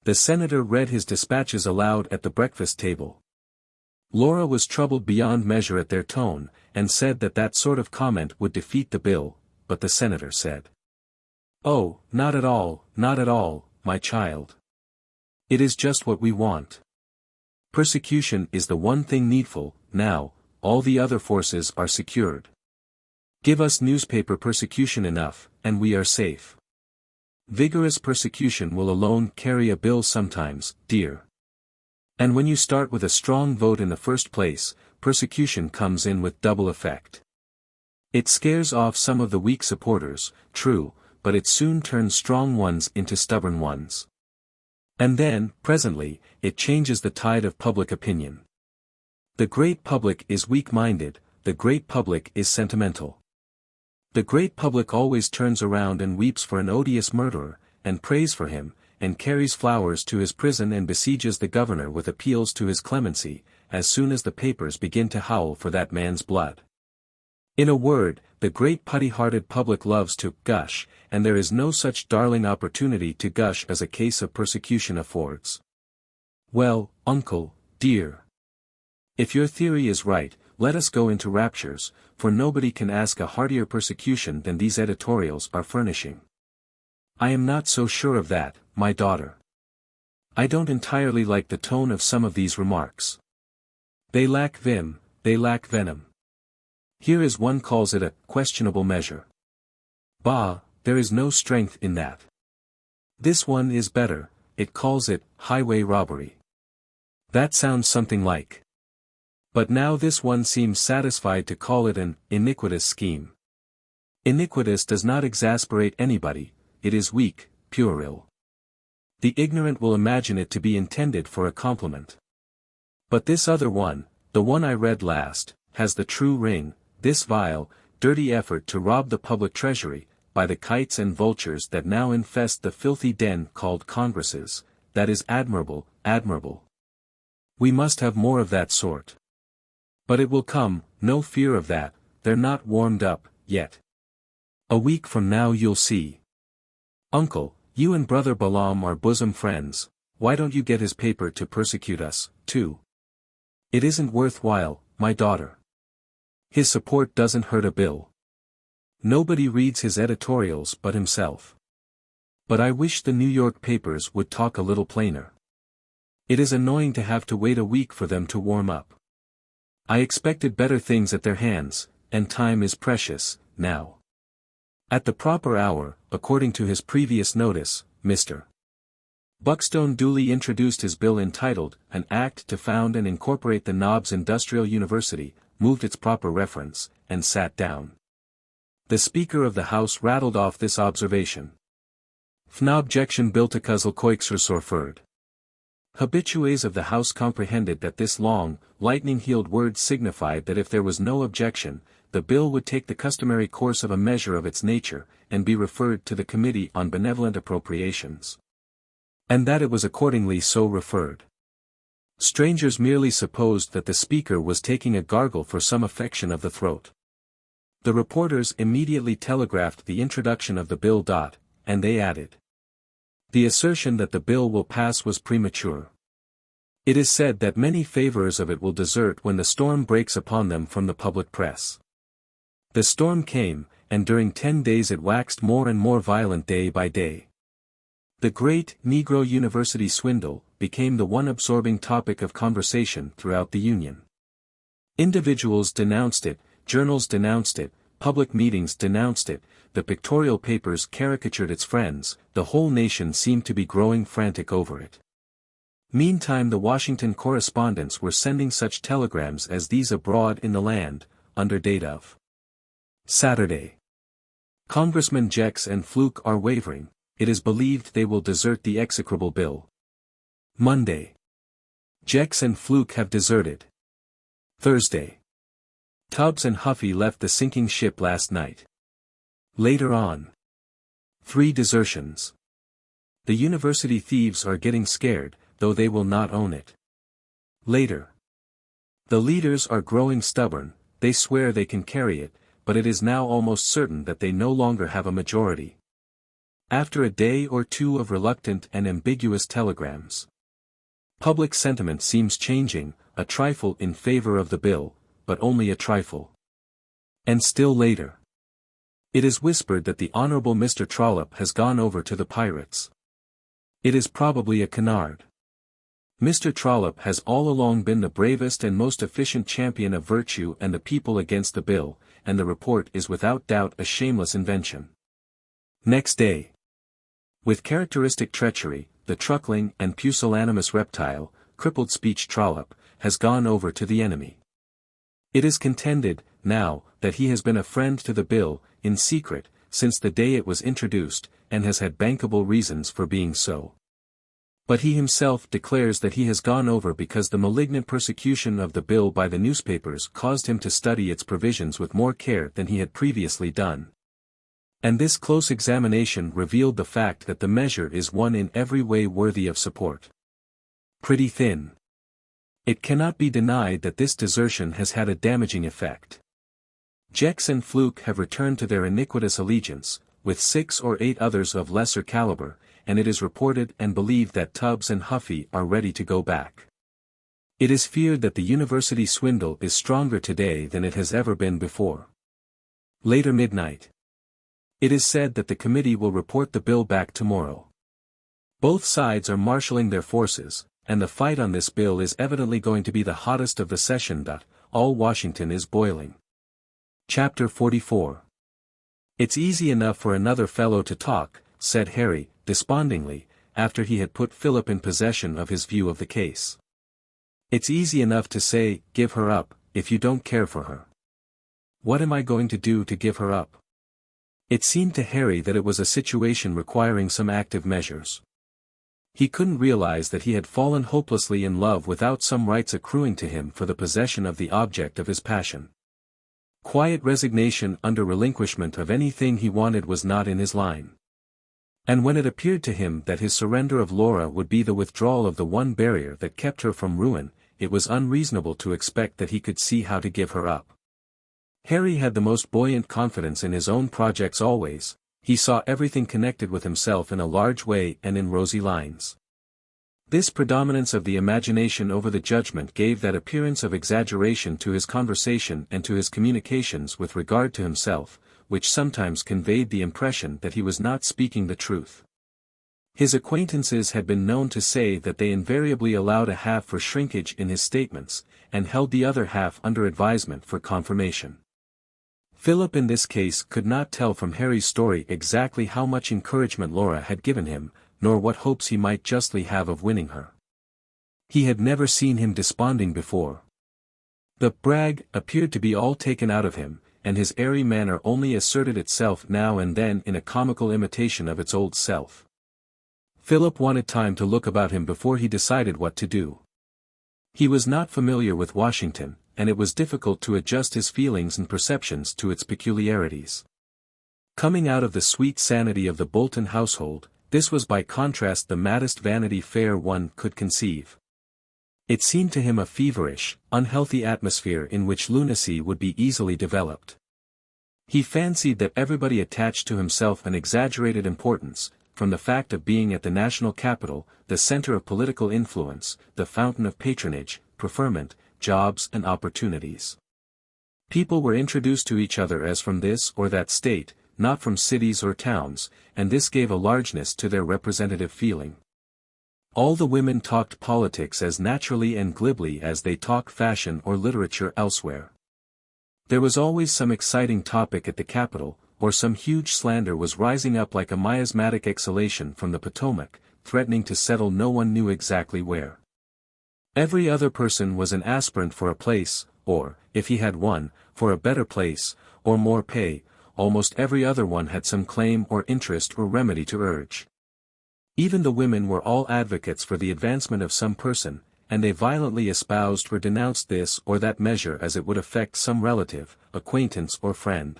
The senator read his dispatches aloud at the breakfast table. Laura was troubled beyond measure at their tone, and said that that sort of comment would defeat the bill, but the senator said, "Oh, not at all, my child. It is just what we want. Persecution is the one thing needful, now, all the other forces are secured. Give us newspaper persecution enough, and we are safe. Vigorous persecution will alone carry a bill sometimes, dear. And when you start with a strong vote in the first place, persecution comes in with double effect. It scares off some of the weak supporters, true, but it soon turns strong ones into stubborn ones. And then, presently, it changes the tide of public opinion. The great public is weak-minded, the great public is sentimental. The great public always turns around and weeps for an odious murderer, and prays for him, and carries flowers to his prison and besieges the governor with appeals to his clemency, as soon as the papers begin to howl for that man's blood. In a word, the great putty-hearted public loves to gush, and there is no such darling opportunity to gush as a case of persecution affords. Well, uncle, dear. If your theory is right, let us go into raptures, for nobody can ask a heartier persecution than these editorials are furnishing. I am not so sure of that, my daughter. I don't entirely like the tone of some of these remarks. They lack vim, they lack venom. Here is one calls it a questionable measure. Bah, there is no strength in that. This one is better, it calls it highway robbery. That sounds something like. But now this one seems satisfied to call it an iniquitous scheme. Iniquitous does not exasperate anybody, it is weak, puerile. The ignorant will imagine it to be intended for a compliment. But this other one, the one I read last, has the true ring, this vile, dirty effort to rob the public treasury, by the kites and vultures that now infest the filthy den called Congresses, that is admirable, admirable. We must have more of that sort. But it will come, no fear of that, they're not warmed up, yet. A week from now you'll see. Uncle, you and Brother Balaam are bosom friends, why don't you get his paper to persecute us, too? It isn't worthwhile, my daughter. His support doesn't hurt a bill. Nobody reads his editorials but himself. But I wish the New York papers would talk a little plainer. It is annoying to have to wait a week for them to warm up. I expected better things at their hands, and time is precious, now. At the proper hour, according to his previous notice, Mr. Buckstone duly introduced his bill entitled, An Act to Found and Incorporate the Knobs Industrial University, moved its proper reference, and sat down. The Speaker of the House rattled off this observation. Fnobjection biltekuzzle koixersorferd. Habitués of the House comprehended that this long, lightning-heeled word signified that if there was no objection, the bill would take the customary course of a measure of its nature, and be referred to the Committee on Benevolent Appropriations. And that it was accordingly so referred. Strangers merely supposed that the Speaker was taking a gargle for some affection of the throat. The reporters immediately telegraphed the introduction of the bill. And they added. The assertion that the bill will pass was premature. It is said that many favorers of it will desert when the storm breaks upon them from the public press. The storm came, and during 10 days it waxed more and more violent day by day. The great Negro University swindle became the one absorbing topic of conversation throughout the Union. Individuals denounced it, journals denounced it, public meetings denounced it, the pictorial papers caricatured its friends, the whole nation seemed to be growing frantic over it. Meantime the Washington correspondents were sending such telegrams as these abroad in the land, under date of Saturday. Congressmen Jex and Fluke are wavering, it is believed they will desert the execrable bill. Monday. Jex and Fluke have deserted. Thursday. Tubbs and Huffy left the sinking ship last night. Later on. 3 desertions. The university thieves are getting scared, though they will not own it. Later. The leaders are growing stubborn, they swear they can carry it, but it is now almost certain that they no longer have a majority. After a day or two of reluctant and ambiguous telegrams. Public sentiment seems changing, a trifle in favor of the bill, but only a trifle. And still later. It is whispered that the Honorable Mr. Trollope has gone over to the pirates. It is probably a canard. Mr. Trollope has all along been the bravest and most efficient champion of virtue and the people against the bill, and the report is without doubt a shameless invention. Next day. With characteristic treachery, the truckling and pusillanimous reptile, crippled speech Trollope, has gone over to the enemy. It is contended, now, that he has been a friend to the bill, in secret, since the day it was introduced, and has had bankable reasons for being so. But he himself declares that he has gone over because the malignant persecution of the bill by the newspapers caused him to study its provisions with more care than he had previously done. And this close examination revealed the fact that the measure is one in every way worthy of support. Pretty thin. It cannot be denied that this desertion has had a damaging effect. Jex and Fluke have returned to their iniquitous allegiance, with 6 or 8 others of lesser caliber, and it is reported and believed that Tubbs and Huffy are ready to go back. It is feared that the university swindle is stronger today than it has ever been before. Later midnight. It is said that the committee will report the bill back tomorrow. Both sides are marshalling their forces, and the fight on this bill is evidently going to be the hottest of the session. All Washington is boiling. Chapter 44. It's easy enough for another fellow to talk, said Harry, despondingly, after he had put Philip in possession of his view of the case. It's easy enough to say, give her up, if you don't care for her. What am I going to do to give her up? It seemed to Harry that it was a situation requiring some active measures. He couldn't realize that he had fallen hopelessly in love without some rights accruing to him for the possession of the object of his passion. Quiet resignation under relinquishment of anything he wanted was not in his line. And when it appeared to him that his surrender of Laura would be the withdrawal of the one barrier that kept her from ruin, it was unreasonable to expect that he could see how to give her up. Harry had the most buoyant confidence in his own projects always. He saw everything connected with himself in a large way and in rosy lines. This predominance of the imagination over the judgment gave that appearance of exaggeration to his conversation and to his communications with regard to himself, which sometimes conveyed the impression that he was not speaking the truth. His acquaintances had been known to say that they invariably allowed a half for shrinkage in his statements, and held the other half under advisement for confirmation. Philip in this case could not tell from Harry's story exactly how much encouragement Laura had given him, nor what hopes he might justly have of winning her. He had never seen him desponding before. The brag appeared to be all taken out of him, and his airy manner only asserted itself now and then in a comical imitation of its old self. Philip wanted time to look about him before he decided what to do. He was not familiar with Washington, and it was difficult to adjust his feelings and perceptions to its peculiarities. Coming out of the sweet sanity of the Bolton household, this was by contrast the maddest Vanity Fair one could conceive. It seemed to him a feverish, unhealthy atmosphere in which lunacy would be easily developed. He fancied that everybody attached to himself an exaggerated importance, from the fact of being at the national capital, the center of political influence, the fountain of patronage, preferment, jobs and opportunities. People were introduced to each other as from this or that state, not from cities or towns, and this gave a largeness to their representative feeling. All the women talked politics as naturally and glibly as they talked fashion or literature elsewhere. There was always some exciting topic at the capital, or some huge slander was rising up like a miasmatic exhalation from the Potomac, threatening to settle no one knew exactly where. Every other person was an aspirant for a place, or, if he had one, for a better place, or more pay. Almost every other one had some claim or interest or remedy to urge. Even the women were all advocates for the advancement of some person, and they violently espoused or denounced this or that measure as it would affect some relative, acquaintance or friend.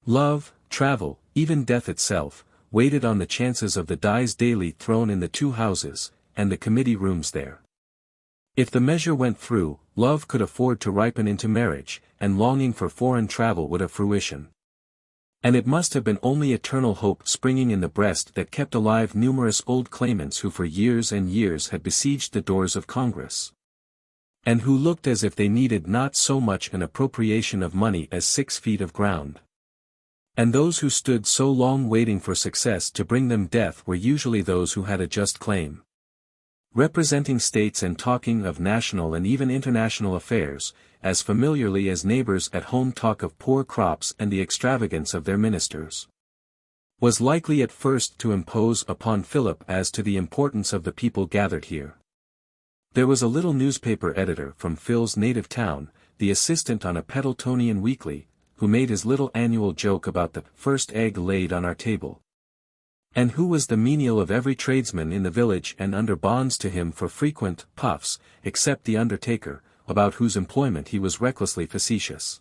Love, travel, even death itself, waited on the chances of the dice daily thrown in the two houses, and the committee rooms there. If the measure went through, love could afford to ripen into marriage, and longing for foreign travel would have fruition. And it must have been only eternal hope springing in the breast that kept alive numerous old claimants who for years and years had besieged the doors of Congress, and who looked as if they needed not so much an appropriation of money as 6 feet of ground. And those who stood so long waiting for success to bring them death were usually those who had a just claim. Representing states and talking of national and even international affairs, as familiarly as neighbors at home talk of poor crops and the extravagance of their ministers, was likely at first to impose upon Philip as to the importance of the people gathered here. There was a little newspaper editor from Phil's native town, the assistant on a Pendletonian weekly, who made his little annual joke about the first egg laid on our table, and who was the menial of every tradesman in the village and under bonds to him for frequent puffs, except the undertaker, about whose employment he was recklessly facetious.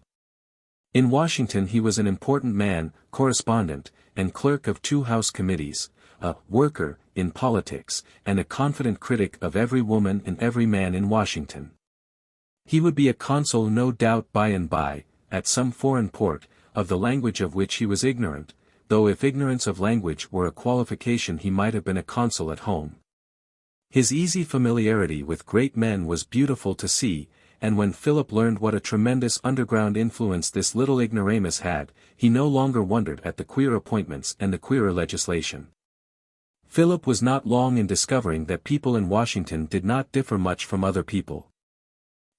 In Washington he was an important man, correspondent, and clerk of 2 House committees, a worker in politics, and a confident critic of every woman and every man in Washington. He would be a consul no doubt by and by, at some foreign port, of the language of which he was ignorant, though if ignorance of language were a qualification he might have been a consul at home. His easy familiarity with great men was beautiful to see, and when Philip learned what a tremendous underground influence this little ignoramus had, he no longer wondered at the queer appointments and the queerer legislation. Philip was not long in discovering that people in Washington did not differ much from other people.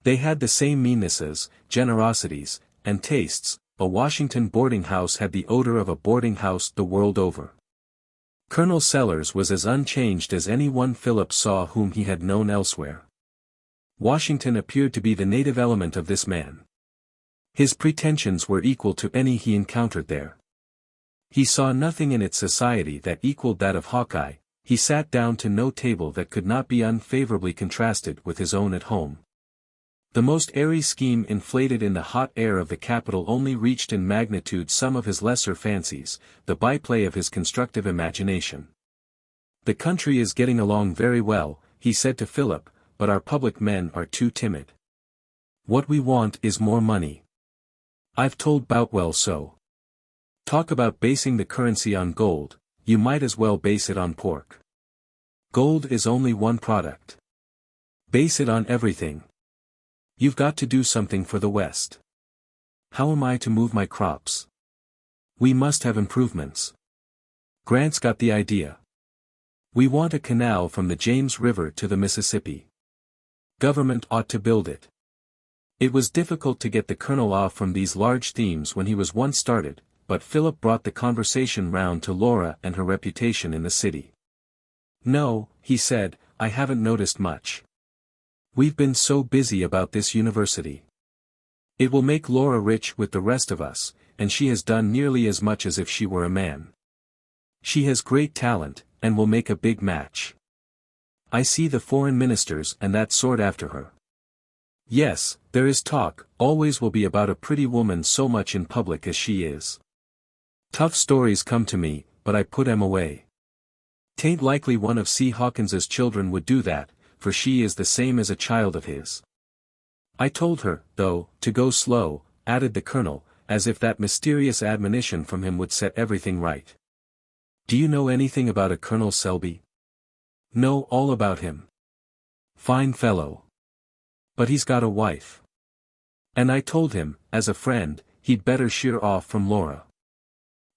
They had the same meannesses, generosities, and tastes. A Washington boarding house had the odor of a boarding house the world over. Colonel Sellers was as unchanged as any one Philip saw whom he had known elsewhere. Washington appeared to be the native element of this man. His pretensions were equal to any he encountered there. He saw nothing in its society that equaled that of Hawkeye. He sat down to no table that could not be unfavorably contrasted with his own at home. The most airy scheme inflated in the hot air of the capital only reached in magnitude some of his lesser fancies, the byplay of his constructive imagination. "The country is getting along very well," he said to Philip, "but our public men are too timid. What we want is more money. I've told Boutwell so. Talk about basing the currency on gold, you might as well base it on pork. Gold is only one product. Base it on everything. You've got to do something for the West. How am I to move my crops? We must have improvements. Grant's got the idea. We want a canal from the James River to the Mississippi. Government ought to build it." It was difficult to get the colonel off from these large themes when he was once started, but Philip brought the conversation round to Laura and her reputation in the city. "No," he said, "I haven't noticed much. We've been so busy about this university. It will make Laura rich with the rest of us, and she has done nearly as much as if she were a man. She has great talent, and will make a big match. I see the foreign ministers and that sort after her. Yes, there is talk, always will be about a pretty woman so much in public as she is. Tough stories come to me, but I put 'em away. 'Tain't likely one of C. Hawkins's children would do that, for she is the same as a child of his. I told her, though, to go slow," added the colonel, as if that mysterious admonition from him would set everything right. "Do you know anything about a Colonel Selby?" "Know all about him. Fine fellow. But he's got a wife. And I told him, as a friend, he'd better sheer off from Laura.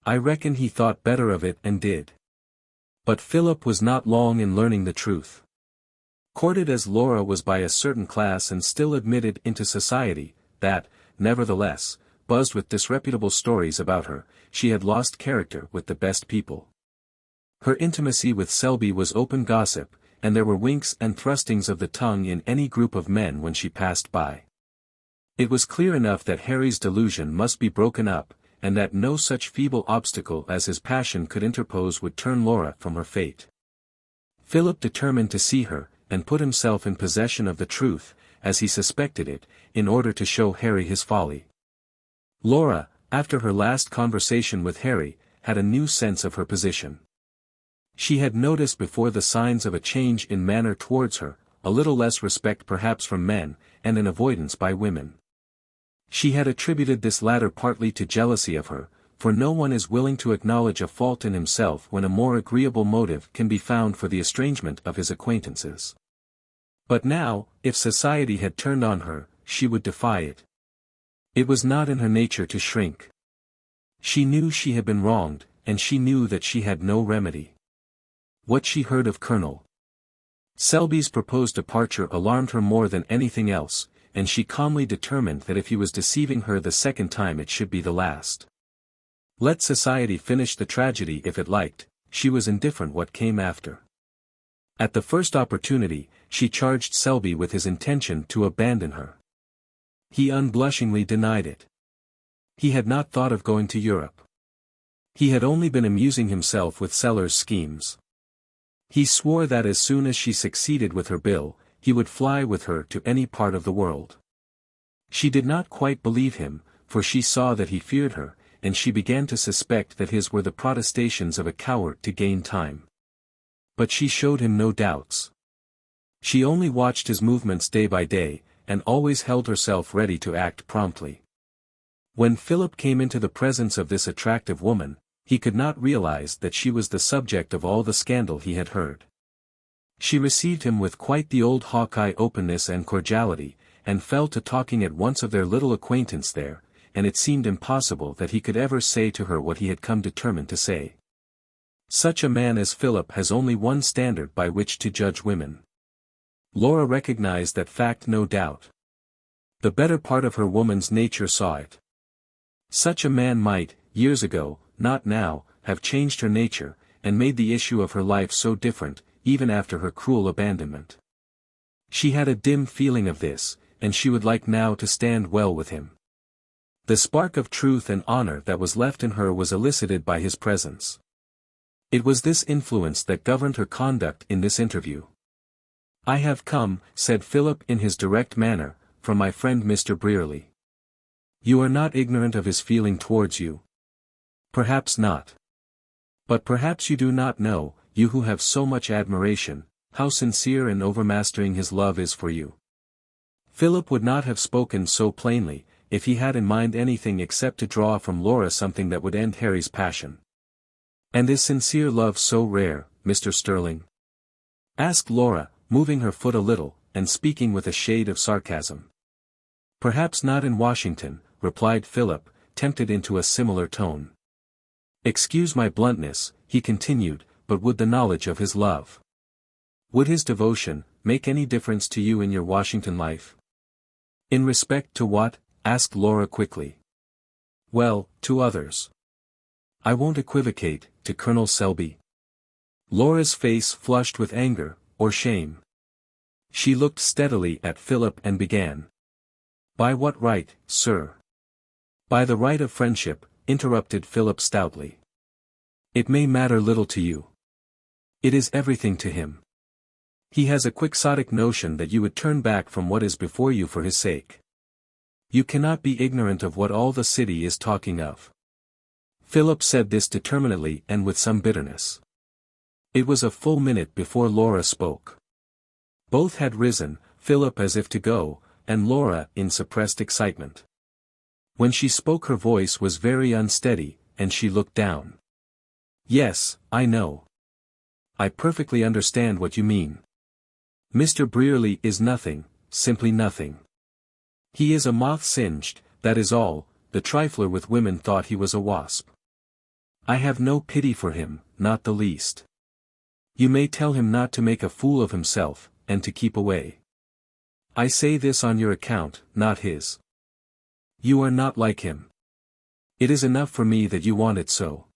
I reckon he thought better of it and did." But Philip was not long in learning the truth. Courted as Laura was by a certain class and still admitted into society, that, nevertheless, buzzed with disreputable stories about her, she had lost character with the best people. Her intimacy with Selby was open gossip, and there were winks and thrustings of the tongue in any group of men when she passed by. It was clear enough that Harry's delusion must be broken up, and that no such feeble obstacle as his passion could interpose would turn Laura from her fate. Philip determined to see her, and put himself in possession of the truth, as he suspected it, in order to show Harry his folly. Laura, after her last conversation with Harry, had a new sense of her position. She had noticed before the signs of a change in manner towards her, a little less respect perhaps from men, and an avoidance by women. She had attributed this latter partly to jealousy of her, for no one is willing to acknowledge a fault in himself when a more agreeable motive can be found for the estrangement of his acquaintances. But now, if society had turned on her, she would defy it. It was not in her nature to shrink. She knew she had been wronged, and she knew that she had no remedy. What she heard of Colonel Selby's proposed departure alarmed her more than anything else, and she calmly determined that if he was deceiving her the second time it should be the last. Let society finish the tragedy if it liked, she was indifferent what came after. At the first opportunity, she charged Selby with his intention to abandon her. He unblushingly denied it. He had not thought of going to Europe. He had only been amusing himself with Sellers' schemes. He swore that as soon as she succeeded with her bill, he would fly with her to any part of the world. She did not quite believe him, for she saw that he feared her, and she began to suspect that his were the protestations of a coward to gain time. But she showed him no doubts. She only watched his movements day by day, and always held herself ready to act promptly. When Philip came into the presence of this attractive woman, he could not realize that she was the subject of all the scandal he had heard. She received him with quite the old Hawkeye openness and cordiality, and fell to talking at once of their little acquaintance there, and it seemed impossible that he could ever say to her what he had come determined to say. Such a man as Philip has only one standard by which to judge women. Laura recognized that fact no doubt. The better part of her woman's nature saw it. Such a man might, years ago, not now, have changed her nature, and made the issue of her life so different, even after her cruel abandonment. She had a dim feeling of this, and she would like now to stand well with him. The spark of truth and honor that was left in her was elicited by his presence. It was this influence that governed her conduct in this interview. "I have come," said Philip in his direct manner, "from my friend Mr. Brierly. You are not ignorant of his feeling towards you." "Perhaps not. But perhaps you do not know, you who have so much admiration, how sincere and overmastering his love is for you." Philip would not have spoken so plainly, if he had in mind anything except to draw from Laura something that would end Harry's passion. "And is sincere love so rare, Mr. Sterling?" asked Laura, moving her foot a little, and speaking with a shade of sarcasm. "Perhaps not in Washington," replied Philip, tempted into a similar tone. "Excuse my bluntness," he continued, "but would the knowledge of his love, would his devotion, make any difference to you in your Washington life?" "In respect to what?" asked Laura quickly. "Well, to others. I won't equivocate, to Colonel Selby." Laura's face flushed with anger, or shame. She looked steadily at Philip and began. "By what right, sir?" "By the right of friendship," interrupted Philip stoutly. "It may matter little to you. It is everything to him. He has a quixotic notion that you would turn back from what is before you for his sake. You cannot be ignorant of what all the city is talking of." Philip said this determinedly and with some bitterness. It was a full minute before Laura spoke. Both had risen, Philip as if to go, and Laura in suppressed excitement. When she spoke her voice was very unsteady, and she looked down. "Yes, I know. I perfectly understand what you mean. Mr. Brierly is nothing, simply nothing. He is a moth singed, that is all." The trifler with women thought he was a wasp. "I have no pity for him, not the least. You may tell him not to make a fool of himself, and to keep away. I say this on your account, not his. You are not like him. It is enough for me that you want it so.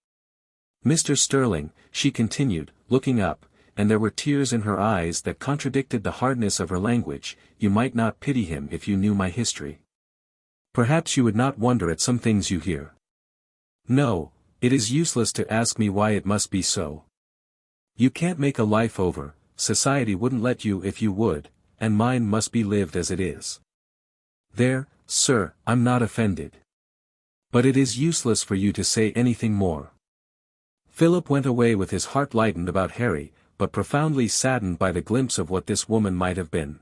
Mr. Sterling," she continued, looking up, and there were tears in her eyes that contradicted the hardness of her language, "you might not pity him if you knew my history. Perhaps you would not wonder at some things you hear. No, it is useless to ask me why it must be so. You can't make a life over, society wouldn't let you if you would, and mine must be lived as it is. There, sir, I'm not offended. But it is useless for you to say anything more." Philip went away with his heart lightened about Harry, but profoundly saddened by the glimpse of what this woman might have been.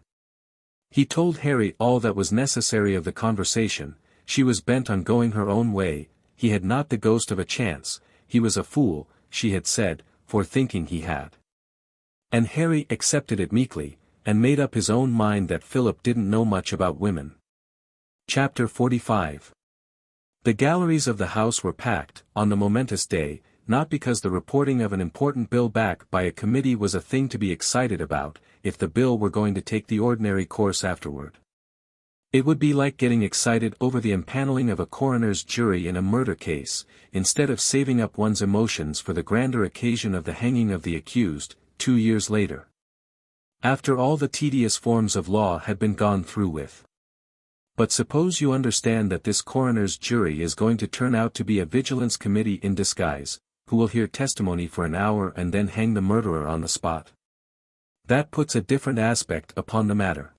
He told Harry all that was necessary of the conversation. She was bent on going her own way, he had not the ghost of a chance, he was a fool, she had said, for thinking he had. And Harry accepted it meekly, and made up his own mind that Philip didn't know much about women. Chapter 45. The galleries of the House were packed, on the momentous day, not because the reporting of an important bill back by a committee was a thing to be excited about, if the bill were going to take the ordinary course afterward. It would be like getting excited over the empaneling of a coroner's jury in a murder case, instead of saving up one's emotions for the grander occasion of the hanging of the accused, 2 years later. After all the tedious forms of law had been gone through with. But suppose you understand that this coroner's jury is going to turn out to be a vigilance committee in disguise, who will hear testimony for an hour and then hang the murderer on the spot. That puts a different aspect upon the matter.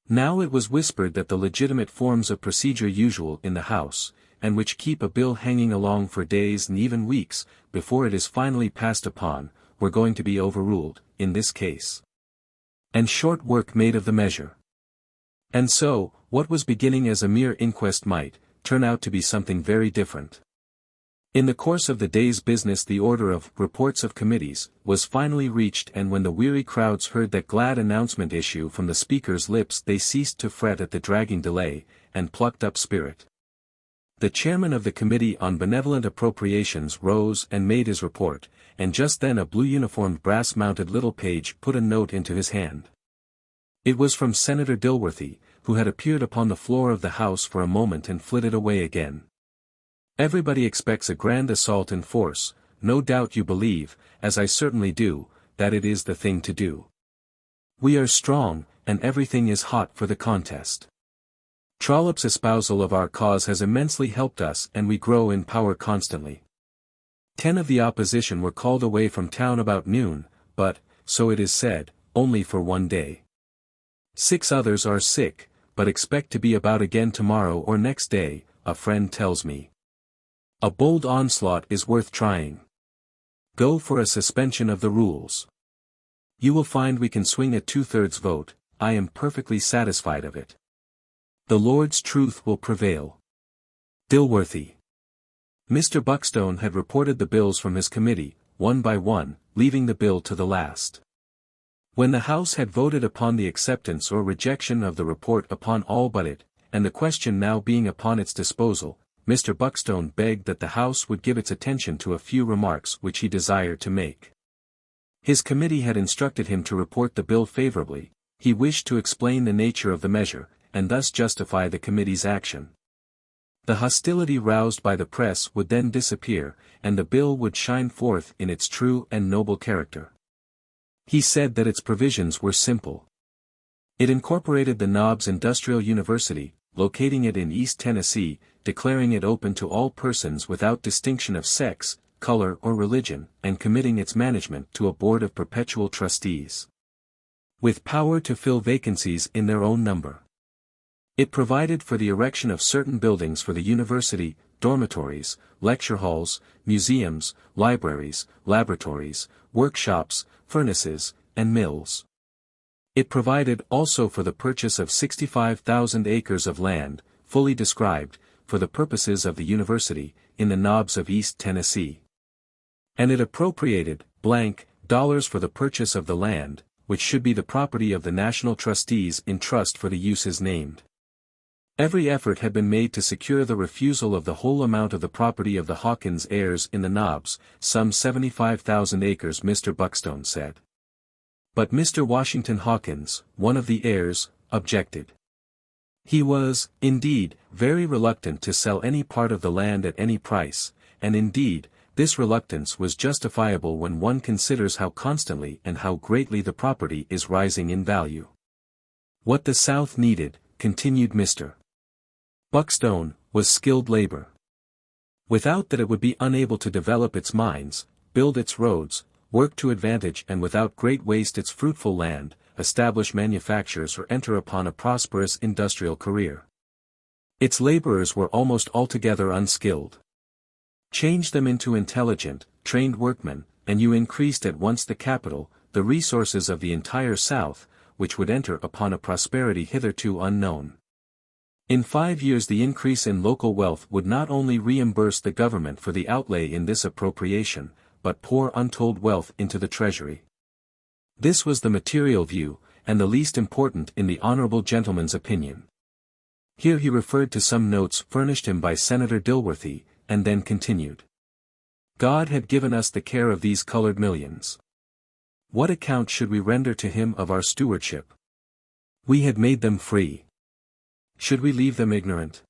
Now it was whispered that the legitimate forms of procedure usual in the House, and which keep a bill hanging along for days and even weeks, before it is finally passed upon, were going to be overruled, in this case. And short work made of the measure. And so, what was beginning as a mere inquest might, turn out to be something very different. In the course of the day's business the order of reports of committees was finally reached, and when the weary crowds heard that glad announcement issue from the speaker's lips they ceased to fret at the dragging delay, and plucked up spirit. The chairman of the Committee on Benevolent Appropriations rose and made his report, and just then a blue-uniformed brass-mounted little page put a note into his hand. It was from Senator Dilworthy, who had appeared upon the floor of the House for a moment and flitted away again. Everybody expects a grand assault in force, no doubt you believe, as I certainly do, that it is the thing to do. We are strong, and everything is hot for the contest. Trollope's espousal of our cause has immensely helped us and we grow in power constantly. 10 of the opposition were called away from town about noon, but, so it is said, only for one day. 6 others are sick, but expect to be about again tomorrow or next day, a friend tells me. A bold onslaught is worth trying. Go for a suspension of the rules. You will find we can swing a 2/3 vote, I am perfectly satisfied of it. The Lord's truth will prevail. Dilworthy. Mr. Buckstone had reported the bills from his committee, one by one, leaving the bill to the last. When the House had voted upon the acceptance or rejection of the report upon all but it, and the question now being upon its disposal, Mr. Buckstone begged that the House would give its attention to a few remarks which he desired to make. His committee had instructed him to report the bill favorably, he wished to explain the nature of the measure, and thus justify the committee's action. The hostility roused by the press would then disappear, and the bill would shine forth in its true and noble character. He said that its provisions were simple. It incorporated the Knobs Industrial University, locating it in East Tennessee, declaring it open to all persons without distinction of sex, color or religion, and committing its management to a board of perpetual trustees, with power to fill vacancies in their own number. It provided for the erection of certain buildings for the university, dormitories, lecture halls, museums, libraries, laboratories, workshops, furnaces, and mills. It provided also for the purchase of 65,000 acres of land, fully described, for the purposes of the university, in the Knobs of East Tennessee. And it appropriated $dollars for the purchase of the land, which should be the property of the national trustees in trust for the uses named. Every effort had been made to secure the refusal of the whole amount of the property of the Hawkins heirs in the Knobs, some 75,000 acres Mr. Buckstone said. But Mr. Washington Hawkins, one of the heirs, objected. He was, indeed, very reluctant to sell any part of the land at any price, and indeed, this reluctance was justifiable when one considers how constantly and how greatly the property is rising in value. What the South needed, continued Mr. Buckstone, was skilled labor. Without that it would be unable to develop its mines, build its roads, work to advantage and without great waste its fruitful land, establish manufactures or enter upon a prosperous industrial career. Its laborers were almost altogether unskilled. Change them into intelligent, trained workmen, and you increased at once the capital, the resources of the entire South, which would enter upon a prosperity hitherto unknown. In 5 years the increase in local wealth would not only reimburse the government for the outlay in this appropriation, but pour untold wealth into the treasury. This was the material view, and the least important in the honorable gentleman's opinion. Here he referred to some notes furnished him by Senator Dilworthy, and then continued. God had given us the care of these colored millions. What account should we render to him of our stewardship? We had made them free. Should we leave them ignorant?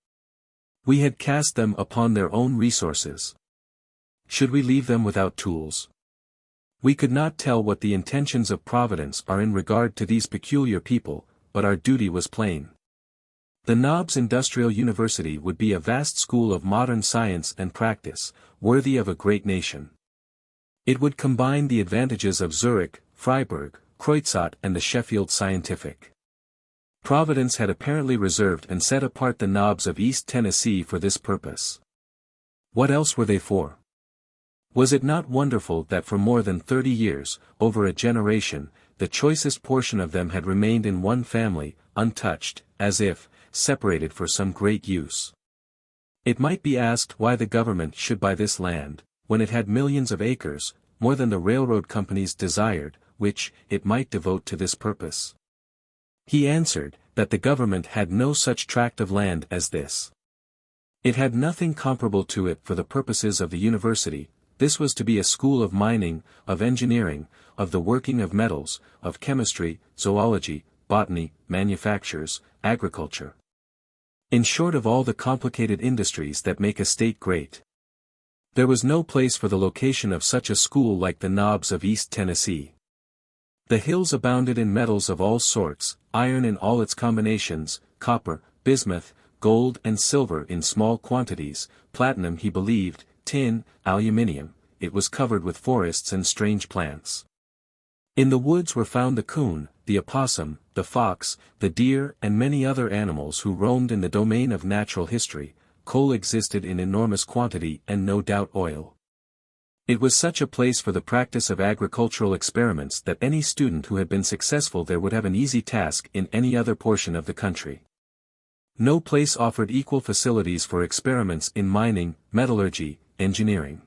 We had cast them upon their own resources. Should we leave them without tools? We could not tell what the intentions of Providence are in regard to these peculiar people, but our duty was plain. The Knobs Industrial University would be a vast school of modern science and practice, worthy of a great nation. It would combine the advantages of Zurich, Freiburg, Kreuzat and the Sheffield Scientific. Providence had apparently reserved and set apart the Knobs of East Tennessee for this purpose. What else were they for? Was it not wonderful that for more than 30 years, over a generation, the choicest portion of them had remained in one family, untouched, as if, separated for some great use? It might be asked why the government should buy this land, when it had millions of acres, more than the railroad companies desired, which it might devote to this purpose. He answered, that the government had no such tract of land as this. It had nothing comparable to it for the purposes of the university. This was to be a school of mining, of engineering, of the working of metals, of chemistry, zoology, botany, manufactures, agriculture. In short, of all the complicated industries that make a state great. There was no place for the location of such a school like the Knobs of East Tennessee. The hills abounded in metals of all sorts, iron in all its combinations, copper, bismuth, gold and silver in small quantities, platinum he believed, tin, aluminium. It was covered with forests and strange plants. In the woods were found the coon, the opossum, the fox, the deer and many other animals who roamed in the domain of natural history. Coal existed in enormous quantity and no doubt oil. It was such a place for the practice of agricultural experiments that any student who had been successful there would have an easy task in any other portion of the country. No place offered equal facilities for experiments in mining, metallurgy, engineering.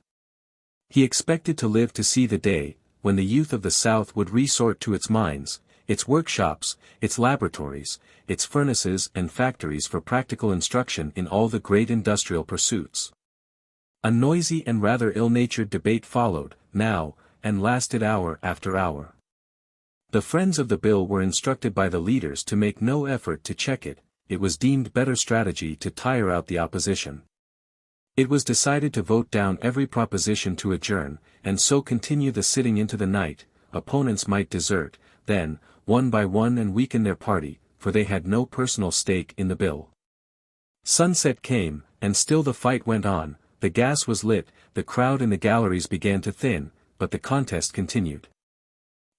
He expected to live to see the day, when the youth of the South would resort to its mines, its workshops, its laboratories, its furnaces and factories for practical instruction in all the great industrial pursuits. A noisy and rather ill-natured debate followed, now, and lasted hour after hour. The friends of the bill were instructed by the leaders to make no effort to check it. It was deemed better strategy to tire out the opposition. It was decided to vote down every proposition to adjourn, and so continue the sitting into the night. Opponents might desert, then, one by one and weaken their party, for they had no personal stake in the bill. Sunset came, and still the fight went on. The gas was lit, the crowd in the galleries began to thin, but the contest continued.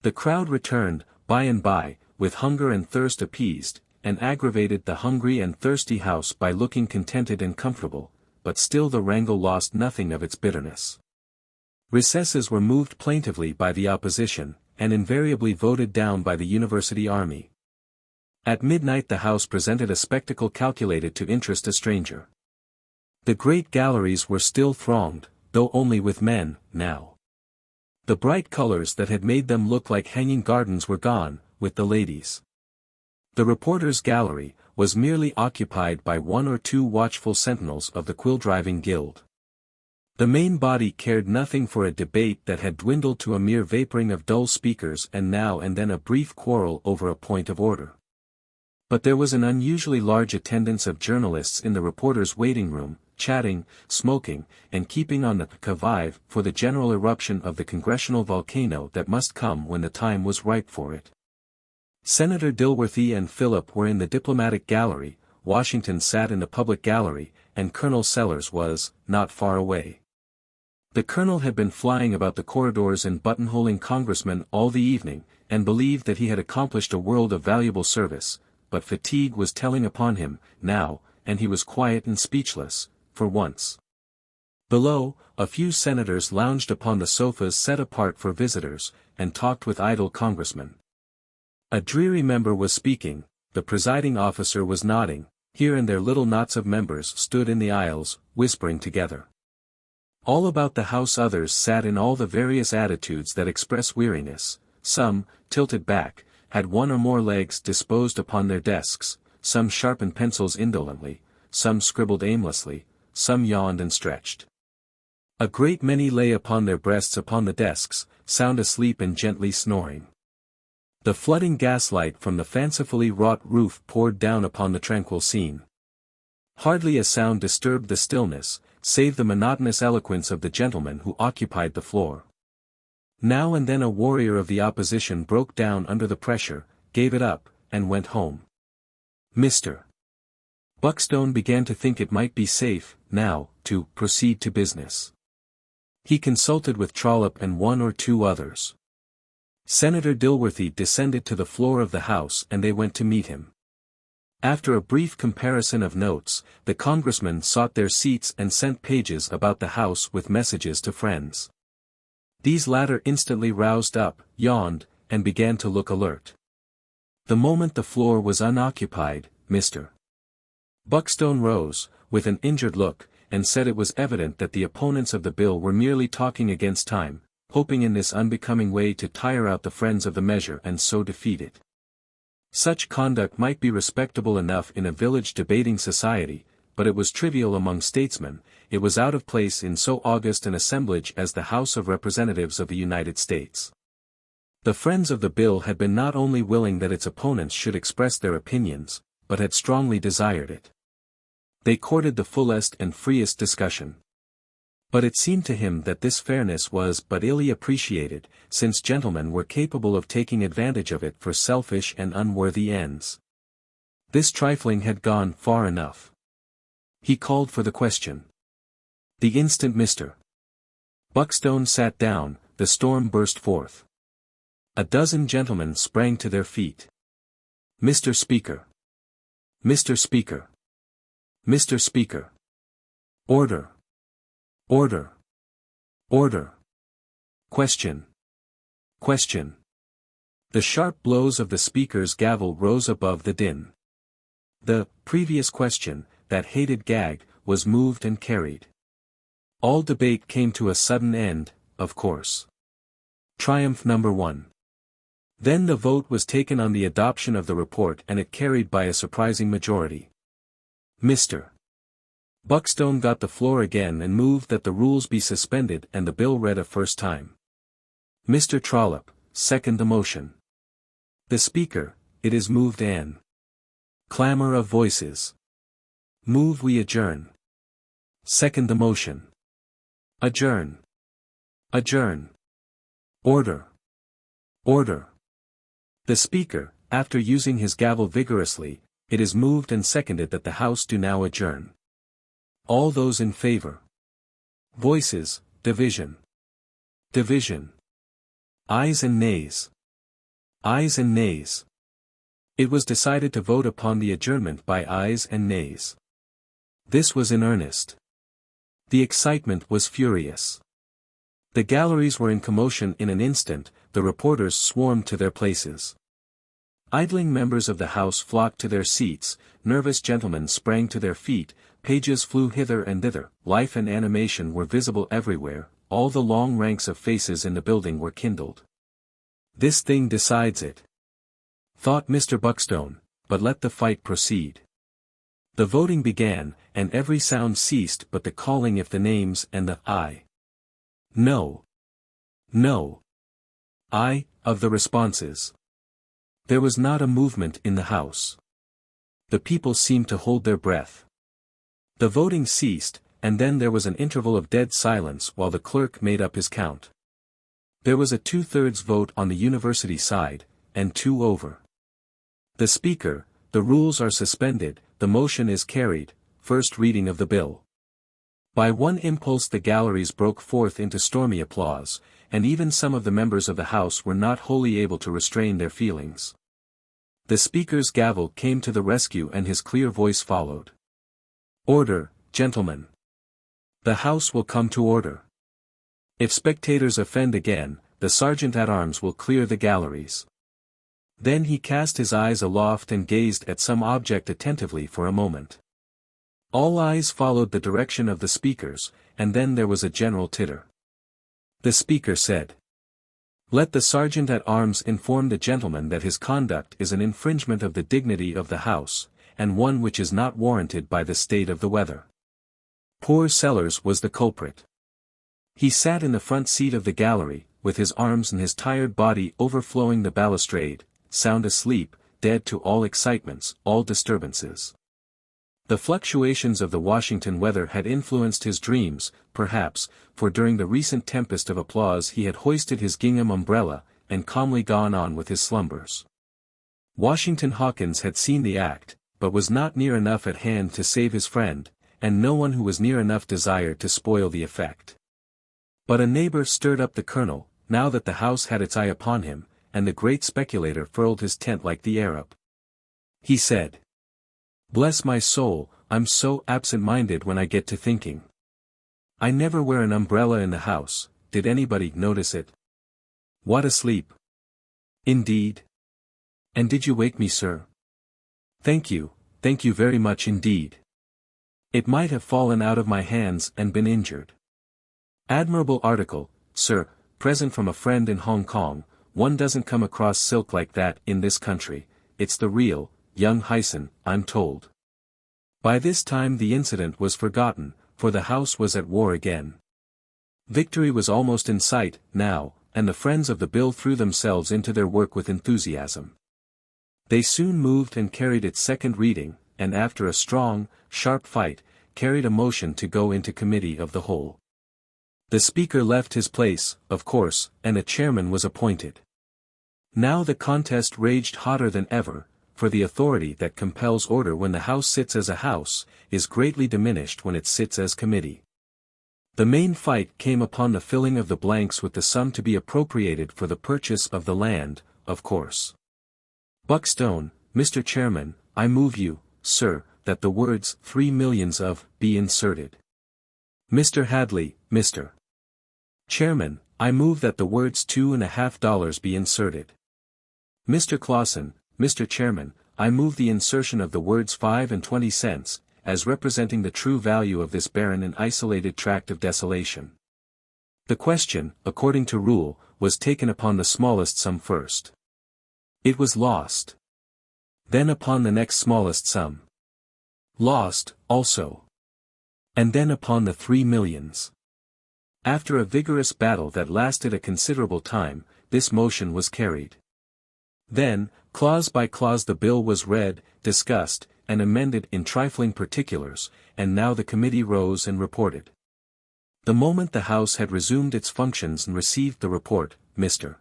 The crowd returned, by and by, with hunger and thirst appeased, and aggravated the hungry and thirsty house by looking contented and comfortable, but still the wrangle lost nothing of its bitterness. Recesses were moved plaintively by the opposition, and invariably voted down by the university army. At midnight the house presented a spectacle calculated to interest a stranger. The great galleries were still thronged, though only with men, now. The bright colors that had made them look like hanging gardens were gone, with the ladies. The reporters' gallery was merely occupied by one or two watchful sentinels of the quill-driving guild. The main body cared nothing for a debate that had dwindled to a mere vaporing of dull speakers and now and then a brief quarrel over a point of order. But there was an unusually large attendance of journalists in the reporters' waiting room, chatting, smoking, and keeping on the qui-vive for the general eruption of the congressional volcano that must come when the time was ripe for it. Senator Dilworthy and Philip were in the diplomatic gallery, Washington sat in the public gallery, and Colonel Sellers was, not far away. The colonel had been flying about the corridors and buttonholing congressmen all the evening, and believed that he had accomplished a world of valuable service, but fatigue was telling upon him, now, and he was quiet and speechless, for once. Below, a few senators lounged upon the sofas set apart for visitors, and talked with idle congressmen. A dreary member was speaking, the presiding officer was nodding, here and there little knots of members stood in the aisles, whispering together. All about the house others sat in all the various attitudes that express weariness, some, tilted back, had one or more legs disposed upon their desks, some sharpened pencils indolently, some scribbled aimlessly, some yawned and stretched. A great many lay upon their breasts upon the desks, sound asleep and gently snoring. The flooding gaslight from the fancifully wrought roof poured down upon the tranquil scene. Hardly a sound disturbed the stillness, save the monotonous eloquence of the gentleman who occupied the floor. Now and then a warrior of the opposition broke down under the pressure, gave it up, and went home. Mr. Buckstone began to think it might be safe, now, to proceed to business. He consulted with Trollope and one or two others. Senator Dilworthy descended to the floor of the house and they went to meet him. After a brief comparison of notes, the congressmen sought their seats and sent pages about the house with messages to friends. These latter instantly roused up, yawned, and began to look alert. The moment the floor was unoccupied, Mr. Buckstone rose, with an injured look, and said it was evident that the opponents of the bill were merely talking against time, hoping in this unbecoming way to tire out the friends of the measure and so defeat it. Such conduct might be respectable enough in a village debating society, but it was trivial among statesmen. It was out of place in so august an assemblage as the House of Representatives of the United States. The friends of the bill had been not only willing that its opponents should express their opinions, but had strongly desired it. They courted the fullest and freest discussion. But it seemed to him that this fairness was but illy appreciated, since gentlemen were capable of taking advantage of it for selfish and unworthy ends. This trifling had gone far enough. He called for the question. The instant Mr. Buckstone sat down, the storm burst forth. A dozen gentlemen sprang to their feet. Mr. Speaker! Mr. Speaker! Mr. Speaker! Order! Order! Order! Question! Question! The sharp blows of the speaker's gavel rose above the din. The previous question, that hated gag, was moved and carried. All debate came to a sudden end, of course. Triumph number 1. Then the vote was taken on the adoption of the report and it carried by a surprising majority. Mr. Buckstone got the floor again and moved that the rules be suspended and the bill read a first time. Mr. Trollope, second the motion. The Speaker, it is moved and. Clamor of voices. Move we adjourn. Second the motion. Adjourn. Adjourn. Order. Order. The Speaker, after using his gavel vigorously, it is moved and seconded that the House do now adjourn. All those in favor. Voices, division. Division. Ayes and nays. Ayes and nays. It was decided to vote upon the adjournment by ayes and nays. This was in earnest. The excitement was furious. The galleries were in commotion in an instant, the reporters swarmed to their places. Idling members of the House flocked to their seats, nervous gentlemen sprang to their feet, pages flew hither and thither, life and animation were visible everywhere, all the long ranks of faces in the building were kindled. This thing decides it, thought Mr. Buckstone, but let the fight proceed. The voting began, and every sound ceased but the calling if the names and the aye. No. No. Aye, of the responses. There was not a movement in the House. The people seemed to hold their breath. The voting ceased, and then there was an interval of dead silence while the clerk made up his count. There was a 2/3 vote on the university side, and 2 over. The Speaker, the rules are suspended, the motion is carried, first reading of the bill. By one impulse the galleries broke forth into stormy applause, and even some of the members of the House were not wholly able to restrain their feelings. The Speaker's gavel came to the rescue and his clear voice followed. Order, gentlemen. The House will come to order. If spectators offend again, the sergeant-at-arms will clear the galleries. Then he cast his eyes aloft and gazed at some object attentively for a moment. All eyes followed the direction of the speakers, and then there was a general titter. The Speaker said, "Let the sergeant-at-arms inform the gentleman that his conduct is an infringement of the dignity of the House, and one which is not warranted by the state of the weather." Poor Sellers was the culprit. He sat in the front seat of the gallery, with his arms and his tired body overflowing the balustrade, sound asleep, dead to all excitements, all disturbances. The fluctuations of the Washington weather had influenced his dreams, perhaps, for during the recent tempest of applause he had hoisted his gingham umbrella, and calmly gone on with his slumbers. Washington Hawkins had seen the act, but was not near enough at hand to save his friend, and no one who was near enough desired to spoil the effect. But a neighbor stirred up the Colonel, now that the House had its eye upon him, and the great speculator furled his tent like the Arab. He said, "Bless my soul, I'm so absent-minded when I get to thinking. I never wear an umbrella in the house, did anybody notice it? What a sleep! Indeed? And did you wake me, sir? Thank you very much indeed. It might have fallen out of my hands and been injured. Admirable article, sir, present from a friend in Hong Kong. One doesn't come across silk like that in this country, it's the real, young Hyson, I'm told." By this time the incident was forgotten, for the House was at war again. Victory was almost in sight, now, and the friends of the bill threw themselves into their work with enthusiasm. They soon moved and carried its second reading, and after a strong, sharp fight, carried a motion to go into committee of the whole. The Speaker left his place, of course, and a chairman was appointed. Now the contest raged hotter than ever, for the authority that compels order when the House sits as a House, is greatly diminished when it sits as committee. The main fight came upon the filling of the blanks with the sum to be appropriated for the purchase of the land, of course. Buckstone, Mr. Chairman, I move you, sir, that the words 3 millions of be inserted. Mr. Hadley, Mr. Chairman, I move that the words $2.50 be inserted. Mr. Clausen, Mr. Chairman, I move the insertion of the words 5 and 20 cents, as representing the true value of this barren and isolated tract of desolation. The question, according to rule, was taken upon the smallest sum first. It was lost. Then upon the next smallest sum. Lost, also. And then upon the 3 millions. After a vigorous battle that lasted a considerable time, this motion was carried. Then, clause by clause the bill was read, discussed, and amended in trifling particulars, and now the committee rose and reported. The moment the House had resumed its functions and received the report, Mr.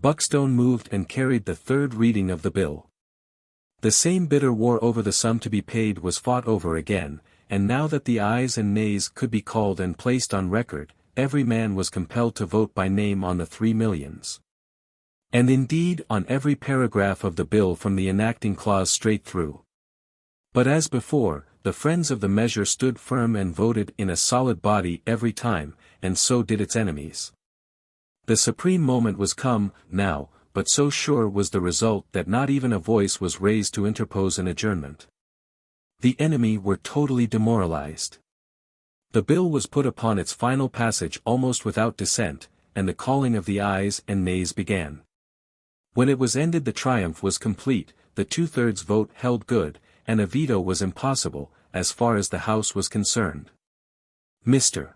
Buckstone moved and carried the third reading of the bill. The same bitter war over the sum to be paid was fought over again, and now that the ayes and nays could be called and placed on record, every man was compelled to vote by name on the 3 millions. And indeed on every paragraph of the bill from the enacting clause straight through. But as before, the friends of the measure stood firm and voted in a solid body every time, and so did its enemies. The supreme moment was come, now, but so sure was the result that not even a voice was raised to interpose an adjournment. The enemy were totally demoralized. The bill was put upon its final passage almost without dissent, and the calling of the ayes and nays began. When it was ended the triumph was complete, the 2/3 vote held good, and a veto was impossible, as far as the House was concerned. Mr.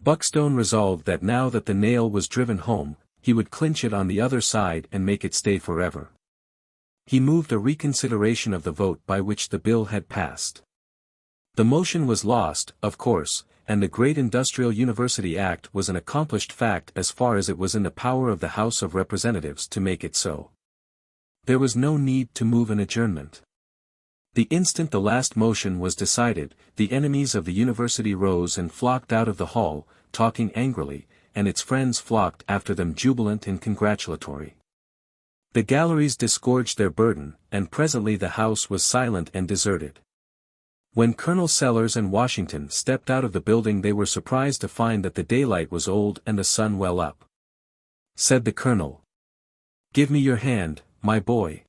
Buckstone resolved that now that the nail was driven home, he would clinch it on the other side and make it stay forever. He moved a reconsideration of the vote by which the bill had passed. The motion was lost, of course, and the great Industrial University Act was an accomplished fact as far as it was in the power of the House of Representatives to make it so. There was no need to move an adjournment. The instant the last motion was decided, the enemies of the university rose and flocked out of the hall, talking angrily, and its friends flocked after them jubilant and congratulatory. The galleries disgorged their burden, and presently the House was silent and deserted. When Colonel Sellers and Washington stepped out of the building they were surprised to find that the daylight was old and the sun well up. Said the Colonel. "Give me your hand, my boy.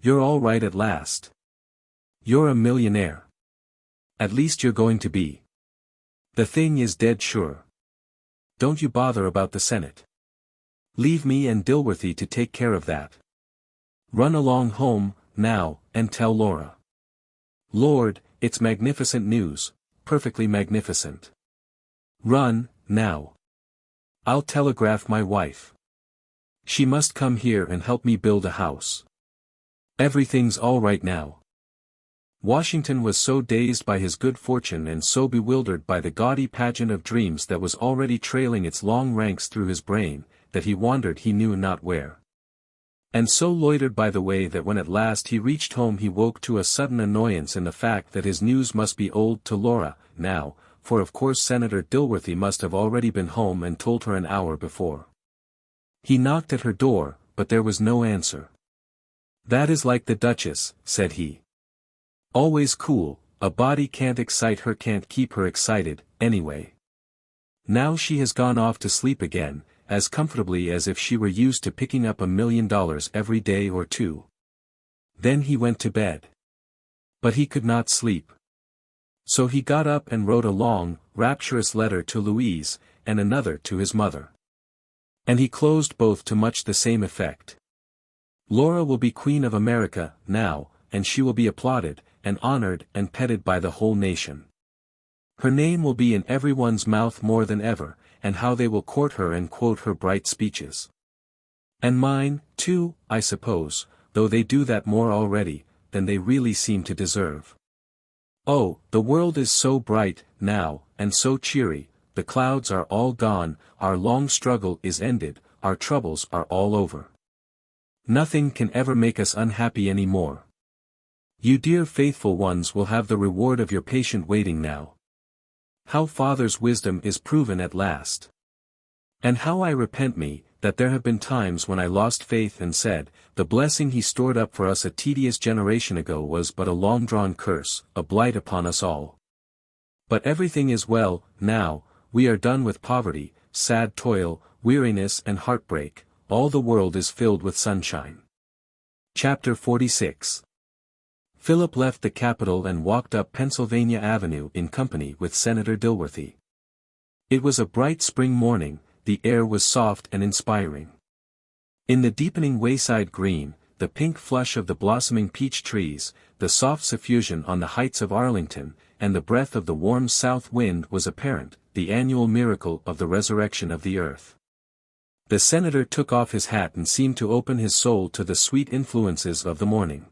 You're all right at last. You're a millionaire. At least you're going to be. The thing is dead sure. Don't you bother about the Senate. Leave me and Dilworthy to take care of that. Run along home, now, and tell Laura. Lord, it's magnificent news, perfectly magnificent. Run, now. I'll telegraph my wife. She must come here and help me build a house. Everything's all right now." Washington was so dazed by his good fortune and so bewildered by the gaudy pageant of dreams that was already trailing its long ranks through his brain, that he wandered he knew not where. And so loitered by the way that when at last he reached home he woke to a sudden annoyance in the fact that his news must be old to Laura, now, for of course Senator Dilworthy must have already been home and told her an hour before. He knocked at her door, but there was no answer. "That is like the Duchess," said he. "Always cool, a body can't excite her, can't keep her excited, anyway. Now she has gone off to sleep again, as comfortably as if she were used to picking up $1 million every day or two." Then he went to bed. But he could not sleep. So he got up and wrote a long, rapturous letter to Louise, and another to his mother. And he closed both to much the same effect. Laura will be Queen of America, now, and she will be applauded, and honored and petted by the whole nation. Her name will be in everyone's mouth more than ever, and how they will court her and quote her bright speeches. And mine, too, I suppose, though they do that more already, than they really seem to deserve. Oh, the world is so bright, now, and so cheery, the clouds are all gone, our long struggle is ended, our troubles are all over. Nothing can ever make us unhappy any more. You dear faithful ones will have the reward of your patient waiting now. How Father's wisdom is proven at last. And how I repent me, that there have been times when I lost faith and said, the blessing he stored up for us a tedious generation ago was but a long-drawn curse, a blight upon us all. But everything is well, now, we are done with poverty, sad toil, weariness and heartbreak, all the world is filled with sunshine. Chapter 46. Philip left the capital and walked up Pennsylvania Avenue in company with Senator Dilworthy. It was a bright spring morning, the air was soft and inspiring. In the deepening wayside green, the pink flush of the blossoming peach trees, the soft suffusion on the heights of Arlington, and the breath of the warm south wind was apparent, the annual miracle of the resurrection of the earth. The senator took off his hat and seemed to open his soul to the sweet influences of the morning.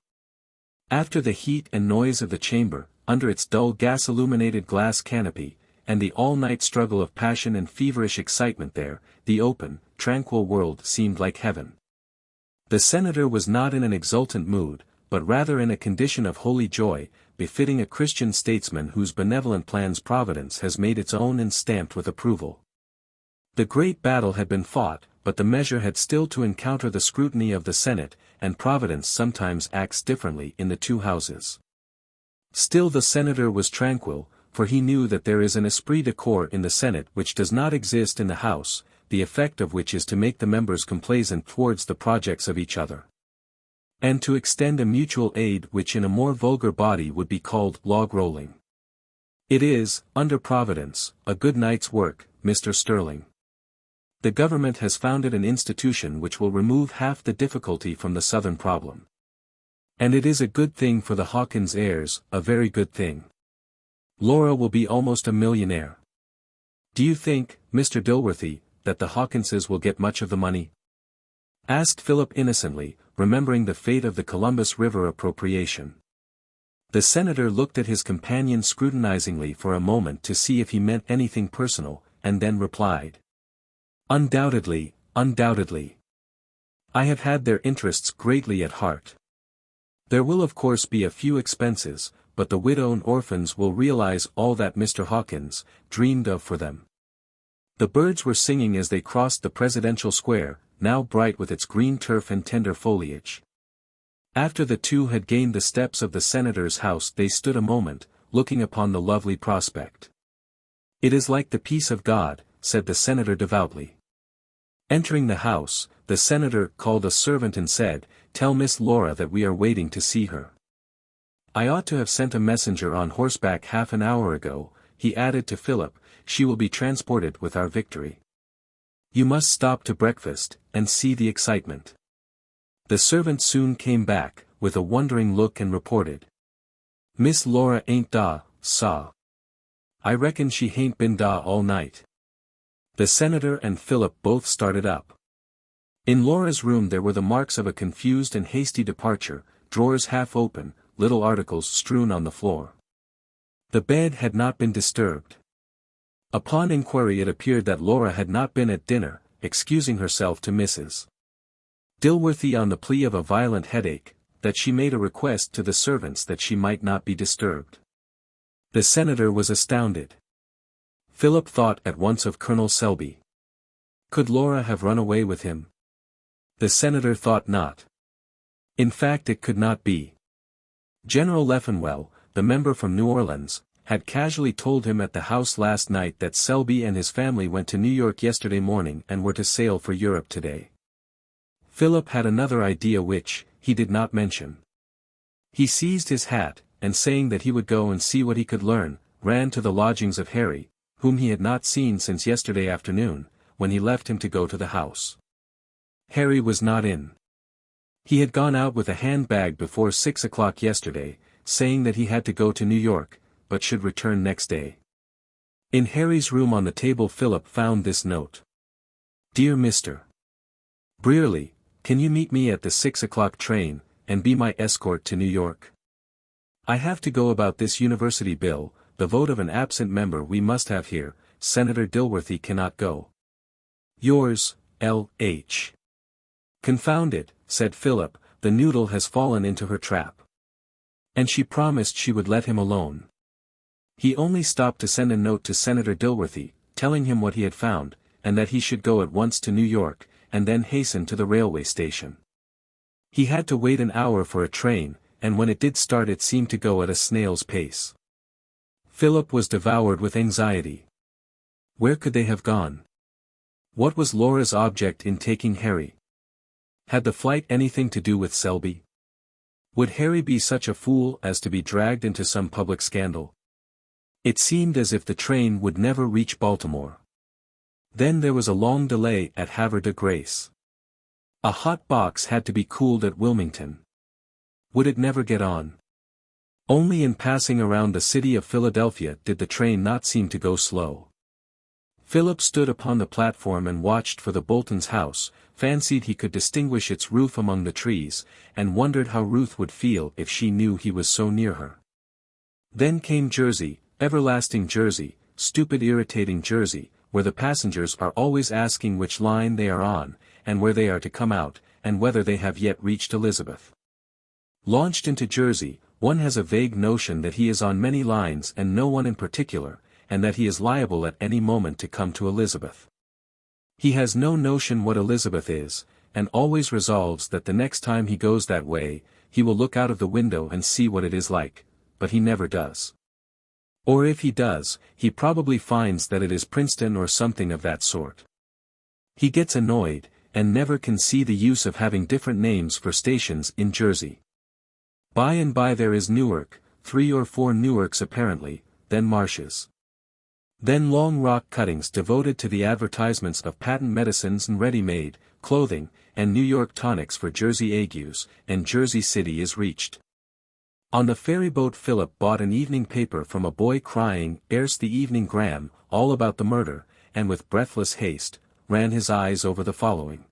After the heat and noise of the chamber, under its dull gas-illuminated glass canopy, and the all-night struggle of passion and feverish excitement there, the open, tranquil world seemed like heaven. The senator was not in an exultant mood, but rather in a condition of holy joy, befitting a Christian statesman whose benevolent plans Providence has made its own and stamped with approval. The great battle had been fought, but the measure had still to encounter the scrutiny of the Senate, and Providence sometimes acts differently in the two houses. Still the senator was tranquil, for he knew that there is an esprit de corps in the Senate which does not exist in the House, the effect of which is to make the members complaisant towards the projects of each other, and to extend a mutual aid which in a more vulgar body would be called log-rolling. It is, under Providence, a good night's work, Mr. Sterling. The government has founded an institution which will remove half the difficulty from the Southern problem. And it is a good thing for the Hawkins heirs, a very good thing. Laura will be almost a millionaire. Do you think, Mr. Dilworthy, that the Hawkinses will get much of the money? Asked Philip innocently, remembering the fate of the Columbus River appropriation. The senator looked at his companion scrutinizingly for a moment to see if he meant anything personal, and then replied. Undoubtedly, undoubtedly. I have had their interests greatly at heart. There will of course be a few expenses, but the widow and orphans will realize all that Mr. Hawkins dreamed of for them. The birds were singing as they crossed the presidential square, now bright with its green turf and tender foliage. After the two had gained the steps of the senator's house they stood a moment, looking upon the lovely prospect. It is like the peace of God, said the senator devoutly. Entering the house, the senator called a servant and said, "Tell Miss Laura that we are waiting to see her." "I ought to have sent a messenger on horseback half an hour ago," he added to Philip, "she will be transported with our victory. You must stop to breakfast, and see the excitement." The servant soon came back, with a wondering look and reported. "Miss Laura ain't da, saw. I reckon she hain't been da all night." The senator and Philip both started up. In Laura's room there were the marks of a confused and hasty departure, drawers half open, little articles strewn on the floor. The bed had not been disturbed. Upon inquiry it appeared that Laura had not been at dinner, excusing herself to Mrs. Dilworthy on the plea of a violent headache, that she made a request to the servants that she might not be disturbed. The senator was astounded. Philip thought at once of Colonel Selby. Could Laura have run away with him? The senator thought not. In fact it could not be. General Leffenwell, the member from New Orleans, had casually told him at the house last night that Selby and his family went to New York yesterday morning and were to sail for Europe today. Philip had another idea which, he did not mention. He seized his hat, and saying that he would go and see what he could learn, ran to the lodgings of Harry, whom he had not seen since yesterday afternoon, when he left him to go to the house. Harry was not in. He had gone out with a handbag before 6 o'clock yesterday, saying that he had to go to New York, but should return next day. In Harry's room on the table Philip found this note. Dear Mr. Brierly, can you meet me at the 6 o'clock train, and be my escort to New York? I have to go about this university bill, the vote of an absent member we must have here, Senator Dilworthy cannot go. Yours, L. H. "Confound it," said Philip, "the noodle has fallen into her trap." And she promised she would let him alone. He only stopped to send a note to Senator Dilworthy, telling him what he had found, and that he should go at once to New York, and then hasten to the railway station. He had to wait an hour for a train, and when it did start it seemed to go at a snail's pace. Philip was devoured with anxiety. Where could they have gone? What was Laura's object in taking Harry? Had the flight anything to do with Selby? Would Harry be such a fool as to be dragged into some public scandal? It seemed as if the train would never reach Baltimore. Then there was a long delay at Havre de Grace. A hot box had to be cooled at Wilmington. Would it never get on? Only in passing around the city of Philadelphia did the train not seem to go slow. Philip stood upon the platform and watched for the Boltons' house, fancied he could distinguish its roof among the trees, and wondered how Ruth would feel if she knew he was so near her. Then came Jersey, everlasting Jersey, stupid irritating Jersey, where the passengers are always asking which line they are on, and where they are to come out, and whether they have yet reached Elizabeth. Launched into Jersey, one has a vague notion that he is on many lines and no one in particular, and that he is liable at any moment to come to Elizabeth. He has no notion what Elizabeth is, and always resolves that the next time he goes that way, he will look out of the window and see what it is like, but he never does. Or if he does, he probably finds that it is Princeton or something of that sort. He gets annoyed, and never can see the use of having different names for stations in Jersey. By and by there is Newark, 3 or 4 Newarks apparently, then Marshes. Then long rock cuttings devoted to the advertisements of patent medicines and ready-made clothing, and New York tonics for Jersey agues, and Jersey City is reached. On the ferryboat Philip bought an evening paper from a boy crying, "Here's the Evening Gram," all about the murder, and with breathless haste, ran his eyes over the following.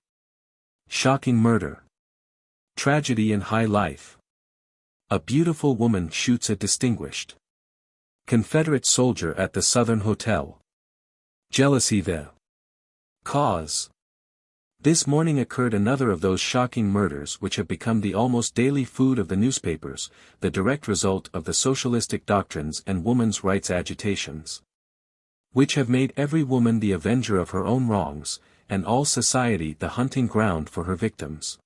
Shocking murder. Tragedy in high life. A beautiful woman shoots a distinguished Confederate soldier at the Southern Hotel. Jealousy the cause. This morning occurred another of those shocking murders which have become the almost daily food of the newspapers, the direct result of the socialistic doctrines and women's rights agitations, which have made every woman the avenger of her own wrongs, and all society the hunting ground for her victims.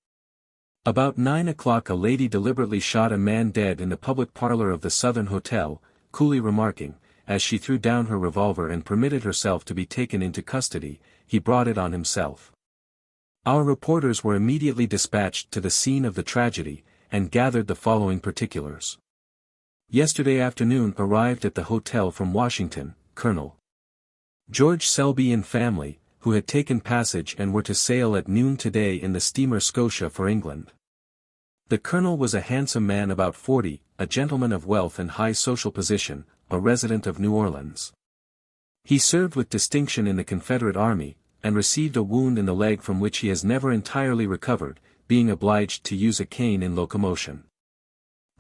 About 9 o'clock a lady deliberately shot a man dead in the public parlor of the Southern Hotel, coolly remarking, as she threw down her revolver and permitted herself to be taken into custody, "He brought it on himself." Our reporters were immediately dispatched to the scene of the tragedy, and gathered the following particulars. Yesterday afternoon arrived at the hotel from Washington, Colonel George Selby and family, who had taken passage and were to sail at noon today in the steamer Scotia for England. The colonel was a handsome man about 40, a gentleman of wealth and high social position, a resident of New Orleans. He served with distinction in the Confederate Army, and received a wound in the leg from which he has never entirely recovered, being obliged to use a cane in locomotion.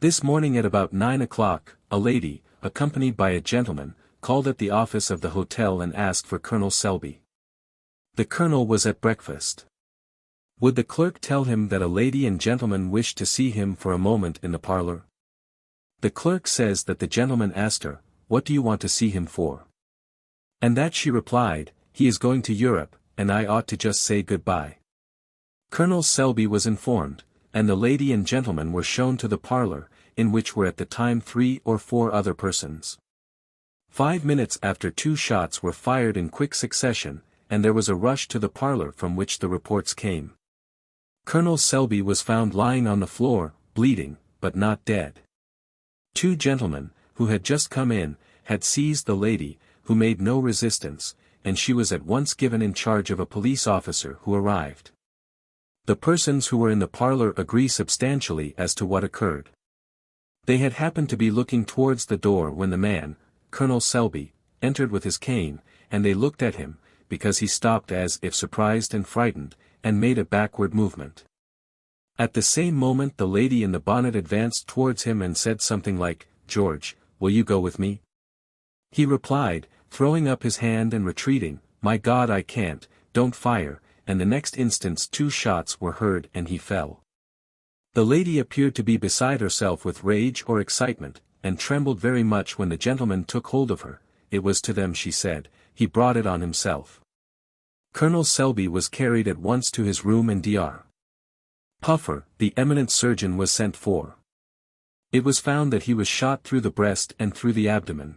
This morning at about 9 o'clock, a lady, accompanied by a gentleman, called at the office of the hotel and asked for Colonel Selby. The colonel was at breakfast. Would the clerk tell him that a lady and gentleman wished to see him for a moment in the parlor? The clerk says that the gentleman asked her, "What do you want to see him for?" And that she replied, "He is going to Europe, and I ought to just say good-bye." Colonel Selby was informed, and the lady and gentleman were shown to the parlor, in which were at the time 3 or 4 other persons. 5 minutes after 2 shots were fired in quick succession, and there was a rush to the parlor from which the reports came. Colonel Selby was found lying on the floor, bleeding, but not dead. 2 gentlemen, who had just come in, had seized the lady, who made no resistance, and she was at once given in charge of a police officer who arrived. The persons who were in the parlor agree substantially as to what occurred. They had happened to be looking towards the door when the man, Colonel Selby, entered with his cane, and they looked at him, because he stopped as if surprised and frightened, and made a backward movement. At the same moment the lady in the bonnet advanced towards him and said something like, "George, will you go with me?" He replied, throwing up his hand and retreating, "My God, I can't, don't fire," and the next instant 2 shots were heard and he fell. The lady appeared to be beside herself with rage or excitement, and trembled very much when the gentleman took hold of her. It was to them, she said, he brought it on himself. Colonel Selby was carried at once to his room and Dr. Puffer, the eminent surgeon, was sent for. It was found that he was shot through the breast and through the abdomen.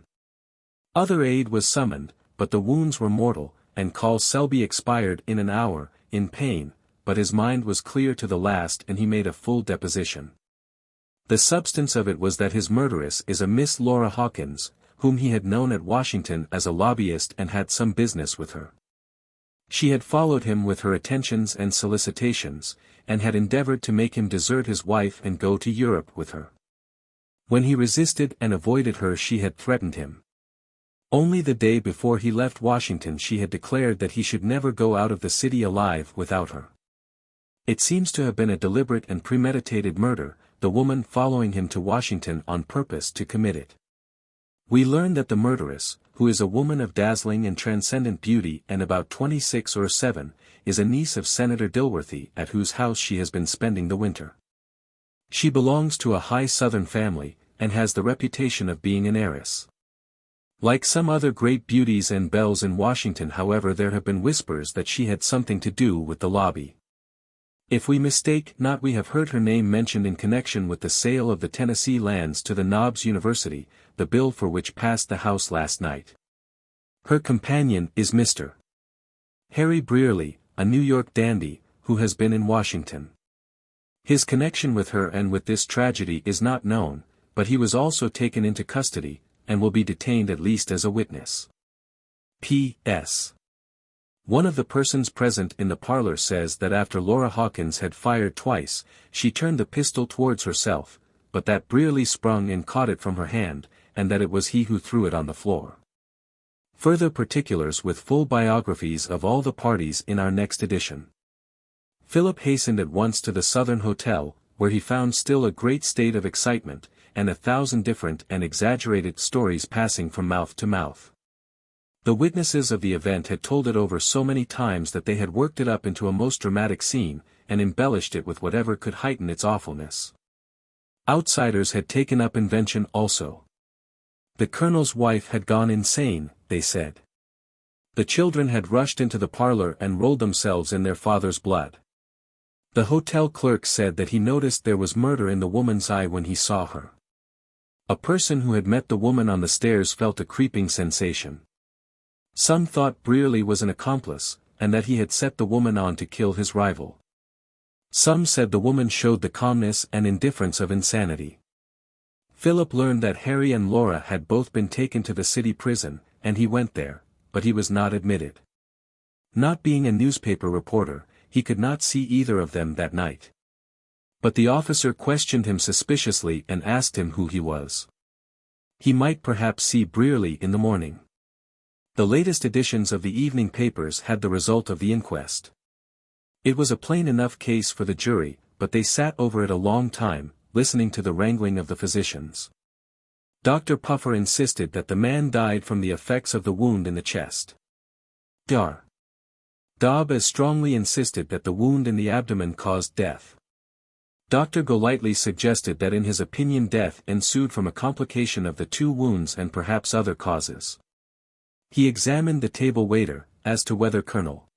Other aid was summoned, but the wounds were mortal, and Colonel Selby expired in an hour, in pain, but his mind was clear to the last and he made a full deposition. The substance of it was that his murderess is a Miss Laura Hawkins, whom he had known at Washington as a lobbyist and had some business with her. She had followed him with her attentions and solicitations, and had endeavored to make him desert his wife and go to Europe with her. When he resisted and avoided her, she had threatened him. Only the day before he left Washington she had declared that he should never go out of the city alive without her. It seems to have been a deliberate and premeditated murder, the woman following him to Washington on purpose to commit it. We learn that the murderess, who is a woman of dazzling and transcendent beauty and about 26 or 7, is a niece of Senator Dilworthy, at whose house she has been spending the winter. She belongs to a high Southern family, and has the reputation of being an heiress. Like some other great beauties and belles in Washington, however, there have been whispers that she had something to do with the lobby. If we mistake not, we have heard her name mentioned in connection with the sale of the Tennessee lands to the Knobs University, the bill for which passed the House last night. Her companion is Mr. Harry Brearley, a New York dandy, who has been in Washington. His connection with her and with this tragedy is not known, but he was also taken into custody, and will be detained at least as a witness. P.S. One of the persons present in the parlor says that after Laura Hawkins had fired twice, she turned the pistol towards herself, but that Brearley sprung and caught it from her hand, and that it was he who threw it on the floor. Further particulars with full biographies of all the parties in our next edition. Philip hastened at once to the Southern Hotel, where he found still a great state of excitement, and 1,000 different and exaggerated stories passing from mouth to mouth. The witnesses of the event had told it over so many times that they had worked it up into a most dramatic scene, and embellished it with whatever could heighten its awfulness. Outsiders had taken up invention also. The colonel's wife had gone insane, they said. The children had rushed into the parlor and rolled themselves in their father's blood. The hotel clerk said that he noticed there was murder in the woman's eye when he saw her. A person who had met the woman on the stairs felt a creeping sensation. Some thought Brearley was an accomplice, and that he had set the woman on to kill his rival. Some said the woman showed the calmness and indifference of insanity. Philip learned that Harry and Laura had both been taken to the city prison, and he went there, but he was not admitted. Not being a newspaper reporter, he could not see either of them that night. But the officer questioned him suspiciously and asked him who he was. He might perhaps see Brearley in the morning. The latest editions of the evening papers had the result of the inquest. It was a plain enough case for the jury, but they sat over it a long time, listening to the wrangling of the physicians. Dr. Puffer insisted that the man died from the effects of the wound in the chest. Dr. Dobb as strongly insisted that the wound in the abdomen caused death. Dr. Golightly suggested that in his opinion death ensued from a complication of the 2 wounds and perhaps other causes. He examined the table waiter, as to whether Colonel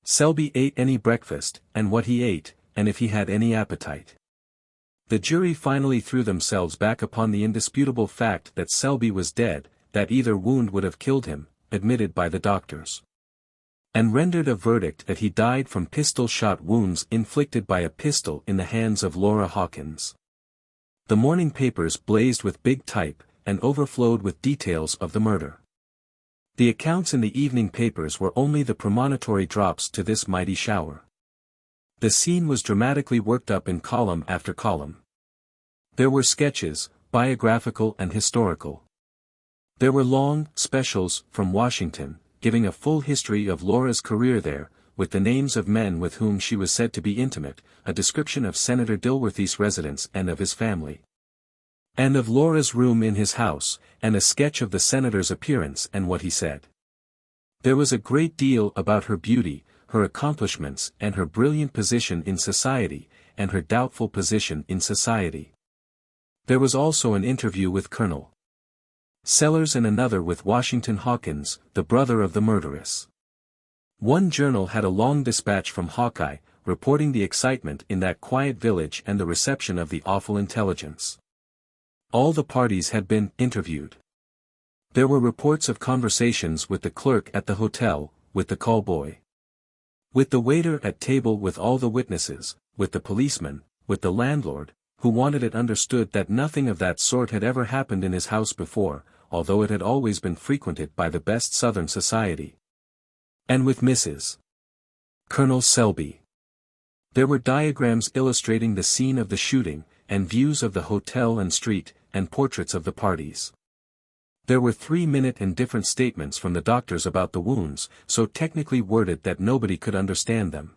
Selby ate any breakfast, and what he ate, and if he had any appetite. The jury finally threw themselves back upon the indisputable fact that Selby was dead, that either wound would have killed him, admitted by the doctors, and rendered a verdict that he died from pistol-shot wounds inflicted by a pistol in the hands of Laura Hawkins. The morning papers blazed with big type, and overflowed with details of the murder. The accounts in the evening papers were only the premonitory drops to this mighty shower. The scene was dramatically worked up in column after column. There were sketches, biographical and historical. There were long specials from Washington, giving a full history of Laura's career there, with the names of men with whom she was said to be intimate, a description of Senator Dilworthy's residence and of his family, and of Laura's room in his house, and a sketch of the senator's appearance and what he said. There was a great deal about her beauty, her accomplishments and her brilliant position in society, and her doubtful position in society. There was also an interview with Colonel Sellers and another with Washington Hawkins, the brother of the murderess. One journal had a long dispatch from Hawkeye, reporting the excitement in that quiet village and the reception of the awful intelligence. All the parties had been interviewed. There were reports of conversations with the clerk at the hotel, with the callboy, with the waiter at table, with all the witnesses, with the policeman, with the landlord, who wanted it understood that nothing of that sort had ever happened in his house before, although it had always been frequented by the best Southern society. And with Mrs. Colonel Selby. There were diagrams illustrating the scene of the shooting, and views of the hotel and street, and portraits of the parties. There were 3-minute and different statements from the doctors about the wounds, so technically worded that nobody could understand them.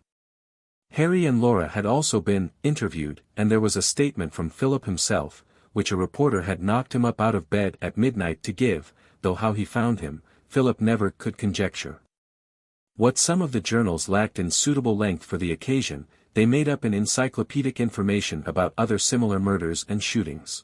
Harry and Laura had also been interviewed, and there was a statement from Philip himself, which a reporter had knocked him up out of bed at midnight to give, though how he found him, Philip never could conjecture. What some of the journals lacked in suitable length for the occasion, they made up in encyclopedic information about other similar murders and shootings.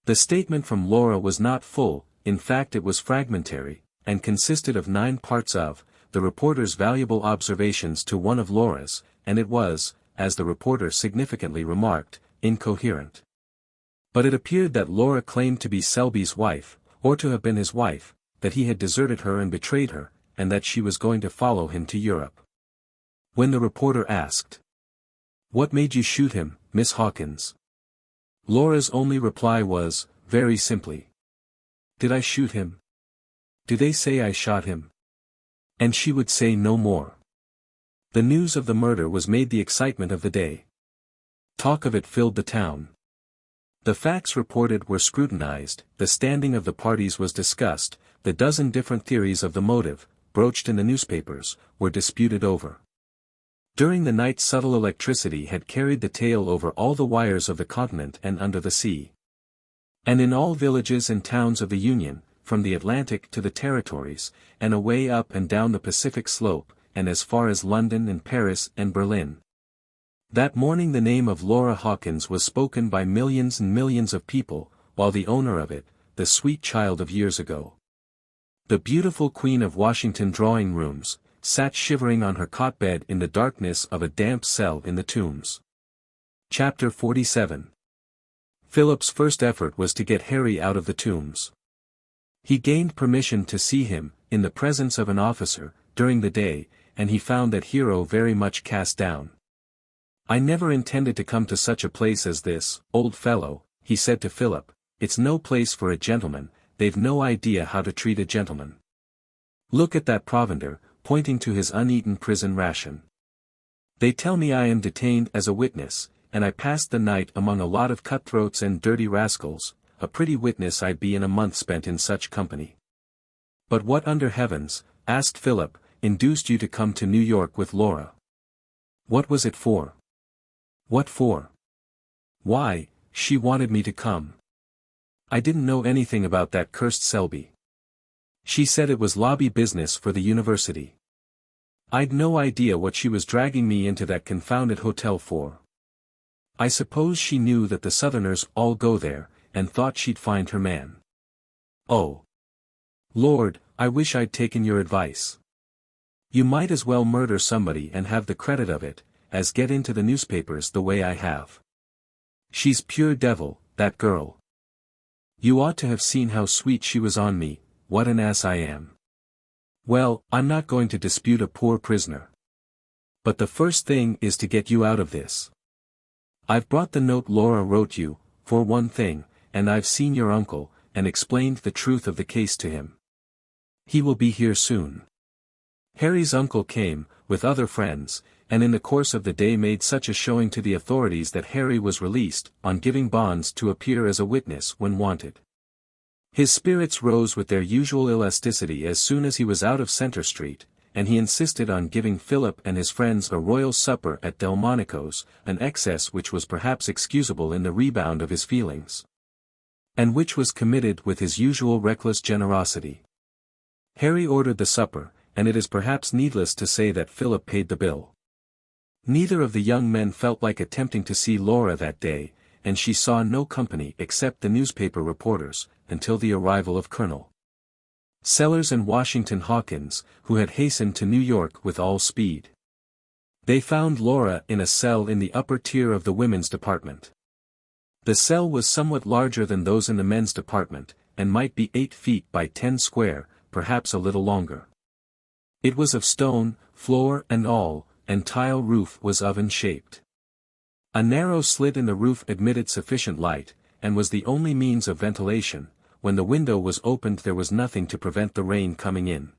The statement from Laura was not full, in fact it was fragmentary, and consisted of 9 parts of the reporter's valuable observations to one of Laura's, and it was, as the reporter significantly remarked, incoherent. But it appeared that Laura claimed to be Selby's wife, or to have been his wife, that he had deserted her and betrayed her, and that she was going to follow him to Europe. When the reporter asked, "What made you shoot him, Miss Hawkins?" Laura's only reply was, very simply, "Did I shoot him? Do they say I shot him?" And she would say no more. The news of the murder was made the excitement of the day. Talk of it filled the town. The facts reported were scrutinized, the standing of the parties was discussed, the dozen different theories of the motive, broached in the newspapers, were disputed over. During the night subtle electricity had carried the tale over all the wires of the continent and under the sea. And in all villages and towns of the Union, from the Atlantic to the Territories, and away up and down the Pacific slope, and as far as London and Paris and Berlin. That morning the name of Laura Hawkins was spoken by millions and millions of people, while the owner of it, the sweet child of years ago, the beautiful Queen of Washington drawing rooms, sat shivering on her cot bed in the darkness of a damp cell in the Tombs. Chapter 47. Philip's first effort was to get Harry out of the Tombs. He gained permission to see him, in the presence of an officer, during the day, and he found that hero very much cast down. "I never intended to come to such a place as this, old fellow," he said to Philip. "It's no place for a gentleman, they've no idea how to treat a gentleman. Look at that provender," pointing to his uneaten prison ration. "They tell me I am detained as a witness, and I passed the night among a lot of cutthroats and dirty rascals, a pretty witness I'd be in a month spent in such company." "But what under heavens," asked Philip, "induced you to come to New York with Laura? What was it for?" "What for? Why, she wanted me to come. I didn't know anything about that cursed Selby. She said it was lobby business for the university. I'd no idea what she was dragging me into that confounded hotel for. I suppose she knew that the Southerners all go there, and thought she'd find her man. Oh, Lord, I wish I'd taken your advice. You might as well murder somebody and have the credit of it, as get into the newspapers the way I have. She's pure devil, that girl. You ought to have seen how sweet she was on me, what an ass I am. Well, I'm not going to dispute a poor prisoner. But the first thing is to get you out of this. I've brought the note Laura wrote you, for one thing, and I've seen your uncle, and explained the truth of the case to him. He will be here soon." Harry's uncle came, with other friends, and in the course of the day made such a showing to the authorities that Harry was released, on giving bonds to appear as a witness when wanted. His spirits rose with their usual elasticity as soon as he was out of Center Street, and he insisted on giving Philip and his friends a royal supper at Delmonico's, an excess which was perhaps excusable in the rebound of his feelings, and which was committed with his usual reckless generosity. Harry ordered the supper, and it is perhaps needless to say that Philip paid the bill. Neither of the young men felt like attempting to see Laura that day, and she saw no company except the newspaper reporters, until the arrival of Colonel Sellers and Washington Hawkins, who had hastened to New York with all speed. They found Laura in a cell in the upper tier of the women's department. The cell was somewhat larger than those in the men's department, and might be 8 feet by 10 square, perhaps a little longer. It was of stone, floor and all, and tile roof was oven-shaped. A narrow slit in the roof admitted sufficient light, and was the only means of ventilation. When the window was opened there was nothing to prevent the rain coming in.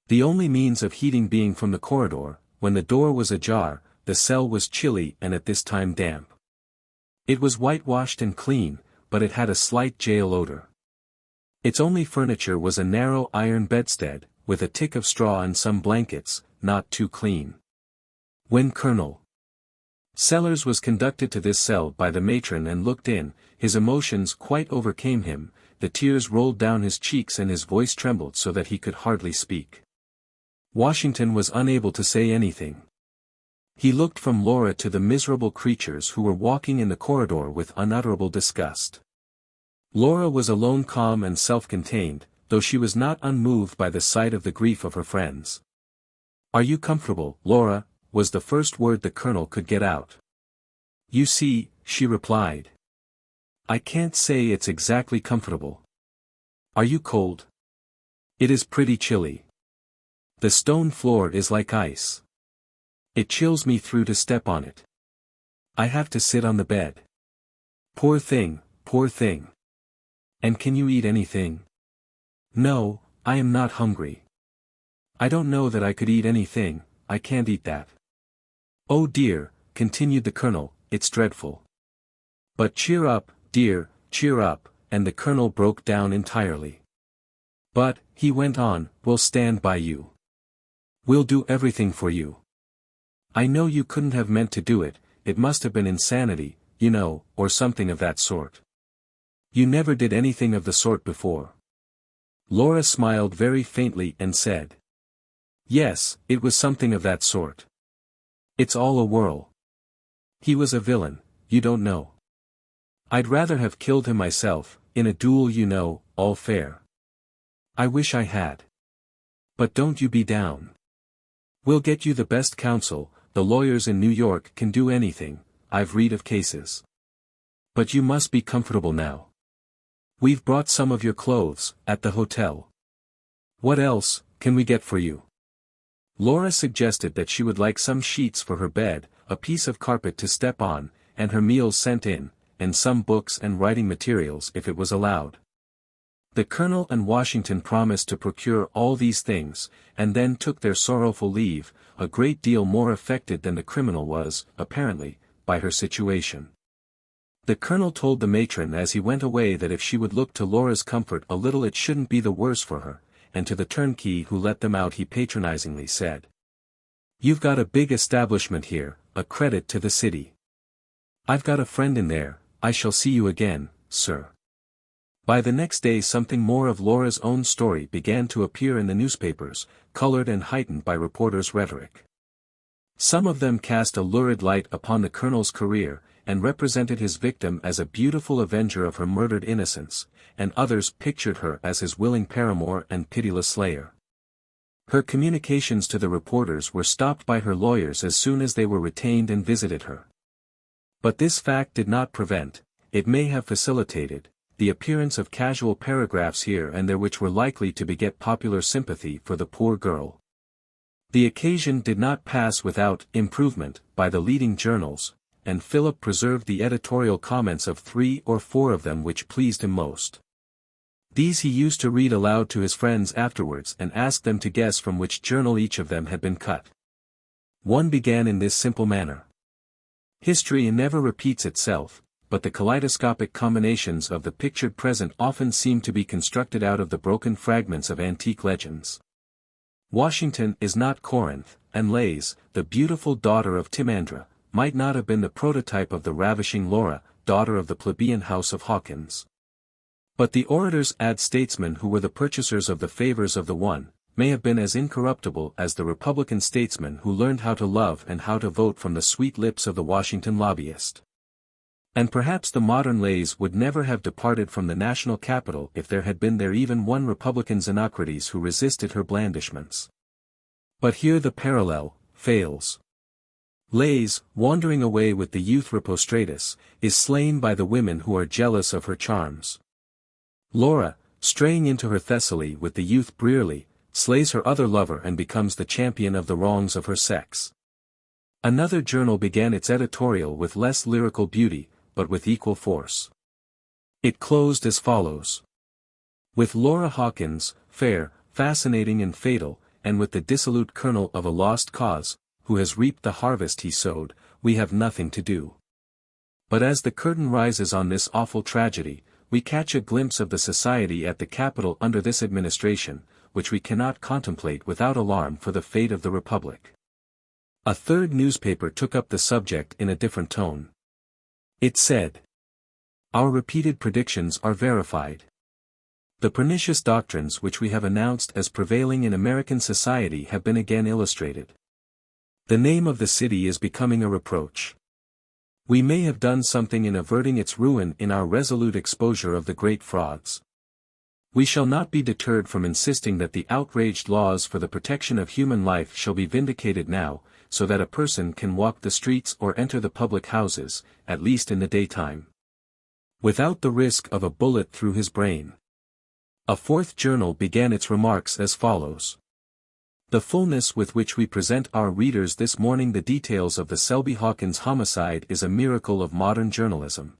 The only means of heating being from the corridor. When the door was ajar, the cell was chilly and at this time damp. It was whitewashed and clean, but it had a slight jail odor. Its only furniture was a narrow iron bedstead, with a tick of straw and some blankets, not too clean. When Colonel Sellers was conducted to this cell by the matron and looked in, his emotions quite overcame him, the tears rolled down his cheeks and his voice trembled so that he could hardly speak. Washington was unable to say anything. He looked from Laura to the miserable creatures who were walking in the corridor with unutterable disgust. Laura was alone, calm and self-contained, though she was not unmoved by the sight of the grief of her friends. "Are you comfortable, Laura?" was the first word the colonel could get out. "You see," she replied. "I can't say it's exactly comfortable." "Are you cold?" "It is pretty chilly. The stone floor is like ice. It chills me through to step on it. I have to sit on the bed." "Poor thing, poor thing. And can you eat anything?" "No, I am not hungry." "I don't know that I could eat anything, I can't eat that." "Oh dear," continued the colonel, "it's dreadful. But cheer up, dear, cheer up," and the colonel broke down entirely. "But," he went on, "we'll stand by you. We'll do everything for you. I know you couldn't have meant to do it, it must have been insanity, you know, or something of that sort. You never did anything of the sort before." Laura smiled very faintly and said, "Yes, it was something of that sort. It's all a whirl. He was a villain, you don't know. I'd rather have killed him myself, in a duel, you know, all fair. I wish I had. But don't you be down. We'll get you the best counsel, the lawyers in New York can do anything, I've read of cases. But you must be comfortable now. We've brought some of your clothes, at the hotel. What else can we get for you?" Laura suggested that she would like some sheets for her bed, a piece of carpet to step on, and her meals sent in, and some books and writing materials if it was allowed. The colonel and Washington promised to procure all these things, and then took their sorrowful leave, a great deal more affected than the criminal was, apparently, by her situation. The colonel told the matron as he went away that if she would look to Laura's comfort a little it shouldn't be the worse for her, and to the turnkey who let them out he patronizingly said, "You've got a big establishment here, a credit to the city. I've got a friend in there, I shall see you again, sir." By the next day something more of Laura's own story began to appear in the newspapers, colored and heightened by reporters' rhetoric. Some of them cast a lurid light upon the colonel's career, and represented his victim as a beautiful avenger of her murdered innocence, and others pictured her as his willing paramour and pitiless slayer. Her communications to the reporters were stopped by her lawyers as soon as they were retained and visited her. But this fact did not prevent, it may have facilitated, the appearance of casual paragraphs here and there which were likely to beget popular sympathy for the poor girl. The occasion did not pass without improvement by the leading journals, and Philip preserved the editorial comments of 3 or 4 of them which pleased him most. These he used to read aloud to his friends afterwards and ask them to guess from which journal each of them had been cut. One began in this simple manner. "History never repeats itself, but the kaleidoscopic combinations of the pictured present often seem to be constructed out of the broken fragments of antique legends. Washington is not Corinth, and Lays, the beautiful daughter of Timandra, might not have been the prototype of the ravishing Laura, daughter of the plebeian house of Hawkins. But the orators add statesmen who were the purchasers of the favors of the one, may have been as incorruptible as the Republican statesman who learned how to love and how to vote from the sweet lips of the Washington lobbyist. And perhaps the modern lays would never have departed from the national capital if there had been there even one Republican Xenocrates who resisted her blandishments. But here the parallel fails. Lays, wandering away with the youth Repostratus, is slain by the women who are jealous of her charms. Laura, straying into her Thessaly with the youth Brearley, slays her other lover and becomes the champion of the wrongs of her sex. Another journal began its editorial with less lyrical beauty, but with equal force. It closed as follows. With Laura Hawkins, fair, fascinating and fatal, and with the dissolute kernel of a lost cause, who has reaped the harvest he sowed, we have nothing to do. But as the curtain rises on this awful tragedy, we catch a glimpse of the society at the Capitol under this administration, which we cannot contemplate without alarm for the fate of the Republic. A third newspaper took up the subject in a different tone. It said, "Our repeated predictions are verified. The pernicious doctrines which we have announced as prevailing in American society have been again illustrated. The name of the city is becoming a reproach. We may have done something in averting its ruin in our resolute exposure of the great frauds. We shall not be deterred from insisting that the outraged laws for the protection of human life shall be vindicated now, so that a person can walk the streets or enter the public houses, at least in the daytime, without the risk of a bullet through his brain." A fourth journal began its remarks as follows. The fullness with which we present our readers this morning the details of the Selby Hawkins homicide is a miracle of modern journalism.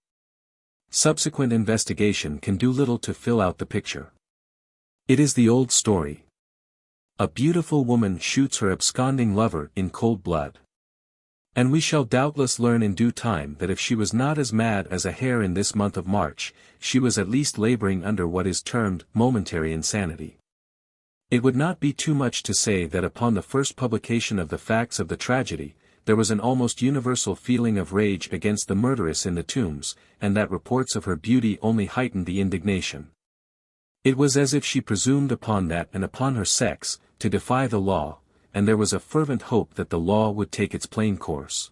Subsequent investigation can do little to fill out the picture. It is the old story. A beautiful woman shoots her absconding lover in cold blood. And we shall doubtless learn in due time that if she was not as mad as a hare in this month of March, she was at least laboring under what is termed momentary insanity. It would not be too much to say that upon the first publication of the facts of the tragedy, there was an almost universal feeling of rage against the murderess in the Tombs, and that reports of her beauty only heightened the indignation. It was as if she presumed upon that and upon her sex, to defy the law, and there was a fervent hope that the law would take its plain course.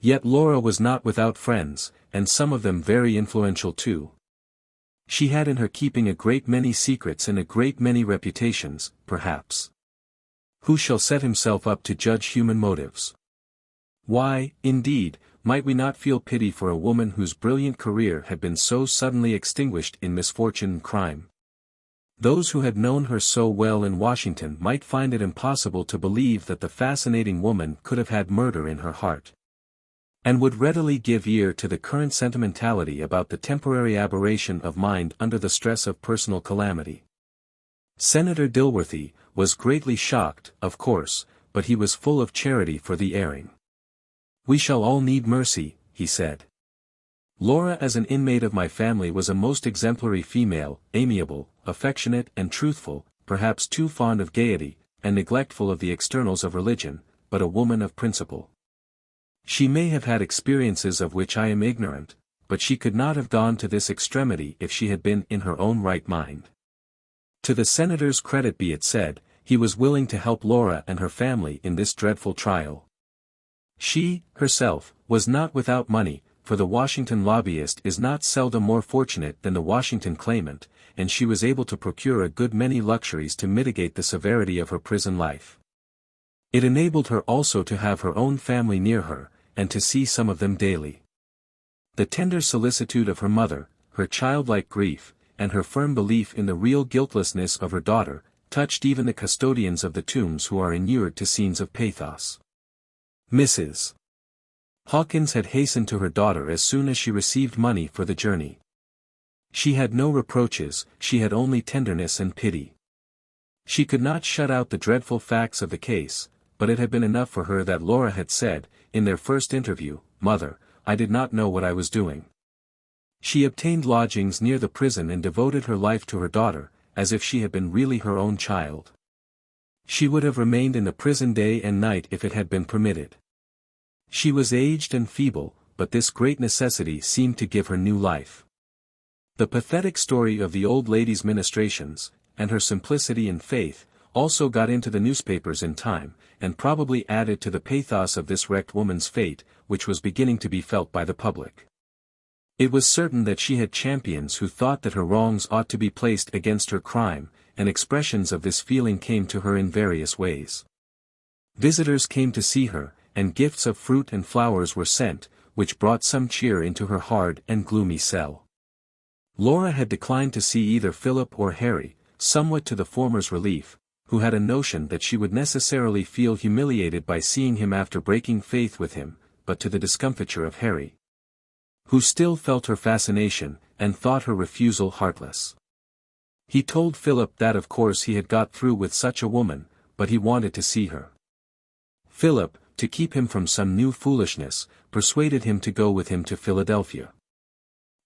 Yet Laura was not without friends, and some of them very influential too. She had in her keeping a great many secrets and a great many reputations, perhaps. Who shall set himself up to judge human motives? Why, indeed, might we not feel pity for a woman whose brilliant career had been so suddenly extinguished in misfortune and crime? Those who had known her so well in Washington might find it impossible to believe that the fascinating woman could have had murder in her heart, and would readily give ear to the current sentimentality about the temporary aberration of mind under the stress of personal calamity. Senator Dilworthy was greatly shocked, of course, but he was full of charity for the erring. "We shall all need mercy," he said. "Laura as an inmate of my family was a most exemplary female, amiable, affectionate and truthful, perhaps too fond of gaiety, and neglectful of the externals of religion, but a woman of principle. She may have had experiences of which I am ignorant, but she could not have gone to this extremity if she had been in her own right mind." To the senator's credit be it said, he was willing to help Laura and her family in this dreadful trial. She, herself, was not without money, for the Washington lobbyist is not seldom more fortunate than the Washington claimant, and she was able to procure a good many luxuries to mitigate the severity of her prison life. It enabled her also to have her own family near her, and to see some of them daily. The tender solicitude of her mother, her childlike grief, and her firm belief in the real guiltlessness of her daughter, touched even the custodians of the Tombs who are inured to scenes of pathos. Mrs. Hawkins had hastened to her daughter as soon as she received money for the journey. She had no reproaches, she had only tenderness and pity. She could not shut out the dreadful facts of the case, but it had been enough for her that Laura had said, in their first interview, "Mother, I did not know what I was doing." She obtained lodgings near the prison and devoted her life to her daughter, as if she had been really her own child. She would have remained in the prison day and night if it had been permitted. She was aged and feeble, but this great necessity seemed to give her new life. The pathetic story of the old lady's ministrations, and her simplicity and faith, also got into the newspapers in time, and probably added to the pathos of this wrecked woman's fate, which was beginning to be felt by the public. It was certain that she had champions who thought that her wrongs ought to be placed against her crime, and expressions of this feeling came to her in various ways. Visitors came to see her, and gifts of fruit and flowers were sent, which brought some cheer into her hard and gloomy cell. Laura had declined to see either Philip or Harry, somewhat to the former's relief, who had a notion that she would necessarily feel humiliated by seeing him after breaking faith with him, but to the discomfiture of Harry, who still felt her fascination, and thought her refusal heartless. He told Philip that of course he had got through with such a woman, but he wanted to see her. Philip, to keep him from some new foolishness, persuaded him to go with him to Philadelphia,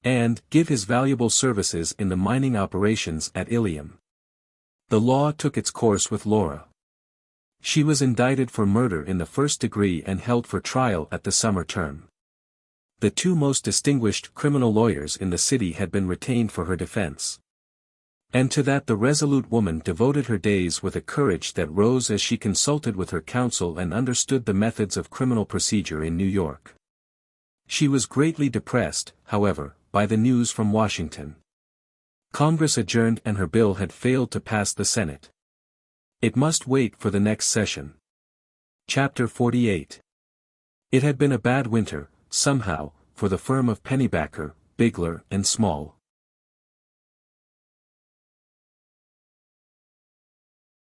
and give his valuable services in the mining operations at Ilium. The law took its course with Laura. She was indicted for murder in the first degree and held for trial at the summer term. The two most distinguished criminal lawyers in the city had been retained for her defense. And to that the resolute woman devoted her days with a courage that rose as she consulted with her counsel and understood the methods of criminal procedure in New York. She was greatly depressed, however, by the news from Washington. Congress adjourned and her bill had failed to pass the Senate. It must wait for the next session. Chapter 48. It had been a bad winter, somehow, for the firm of Pennybacker, Bigler, and Small.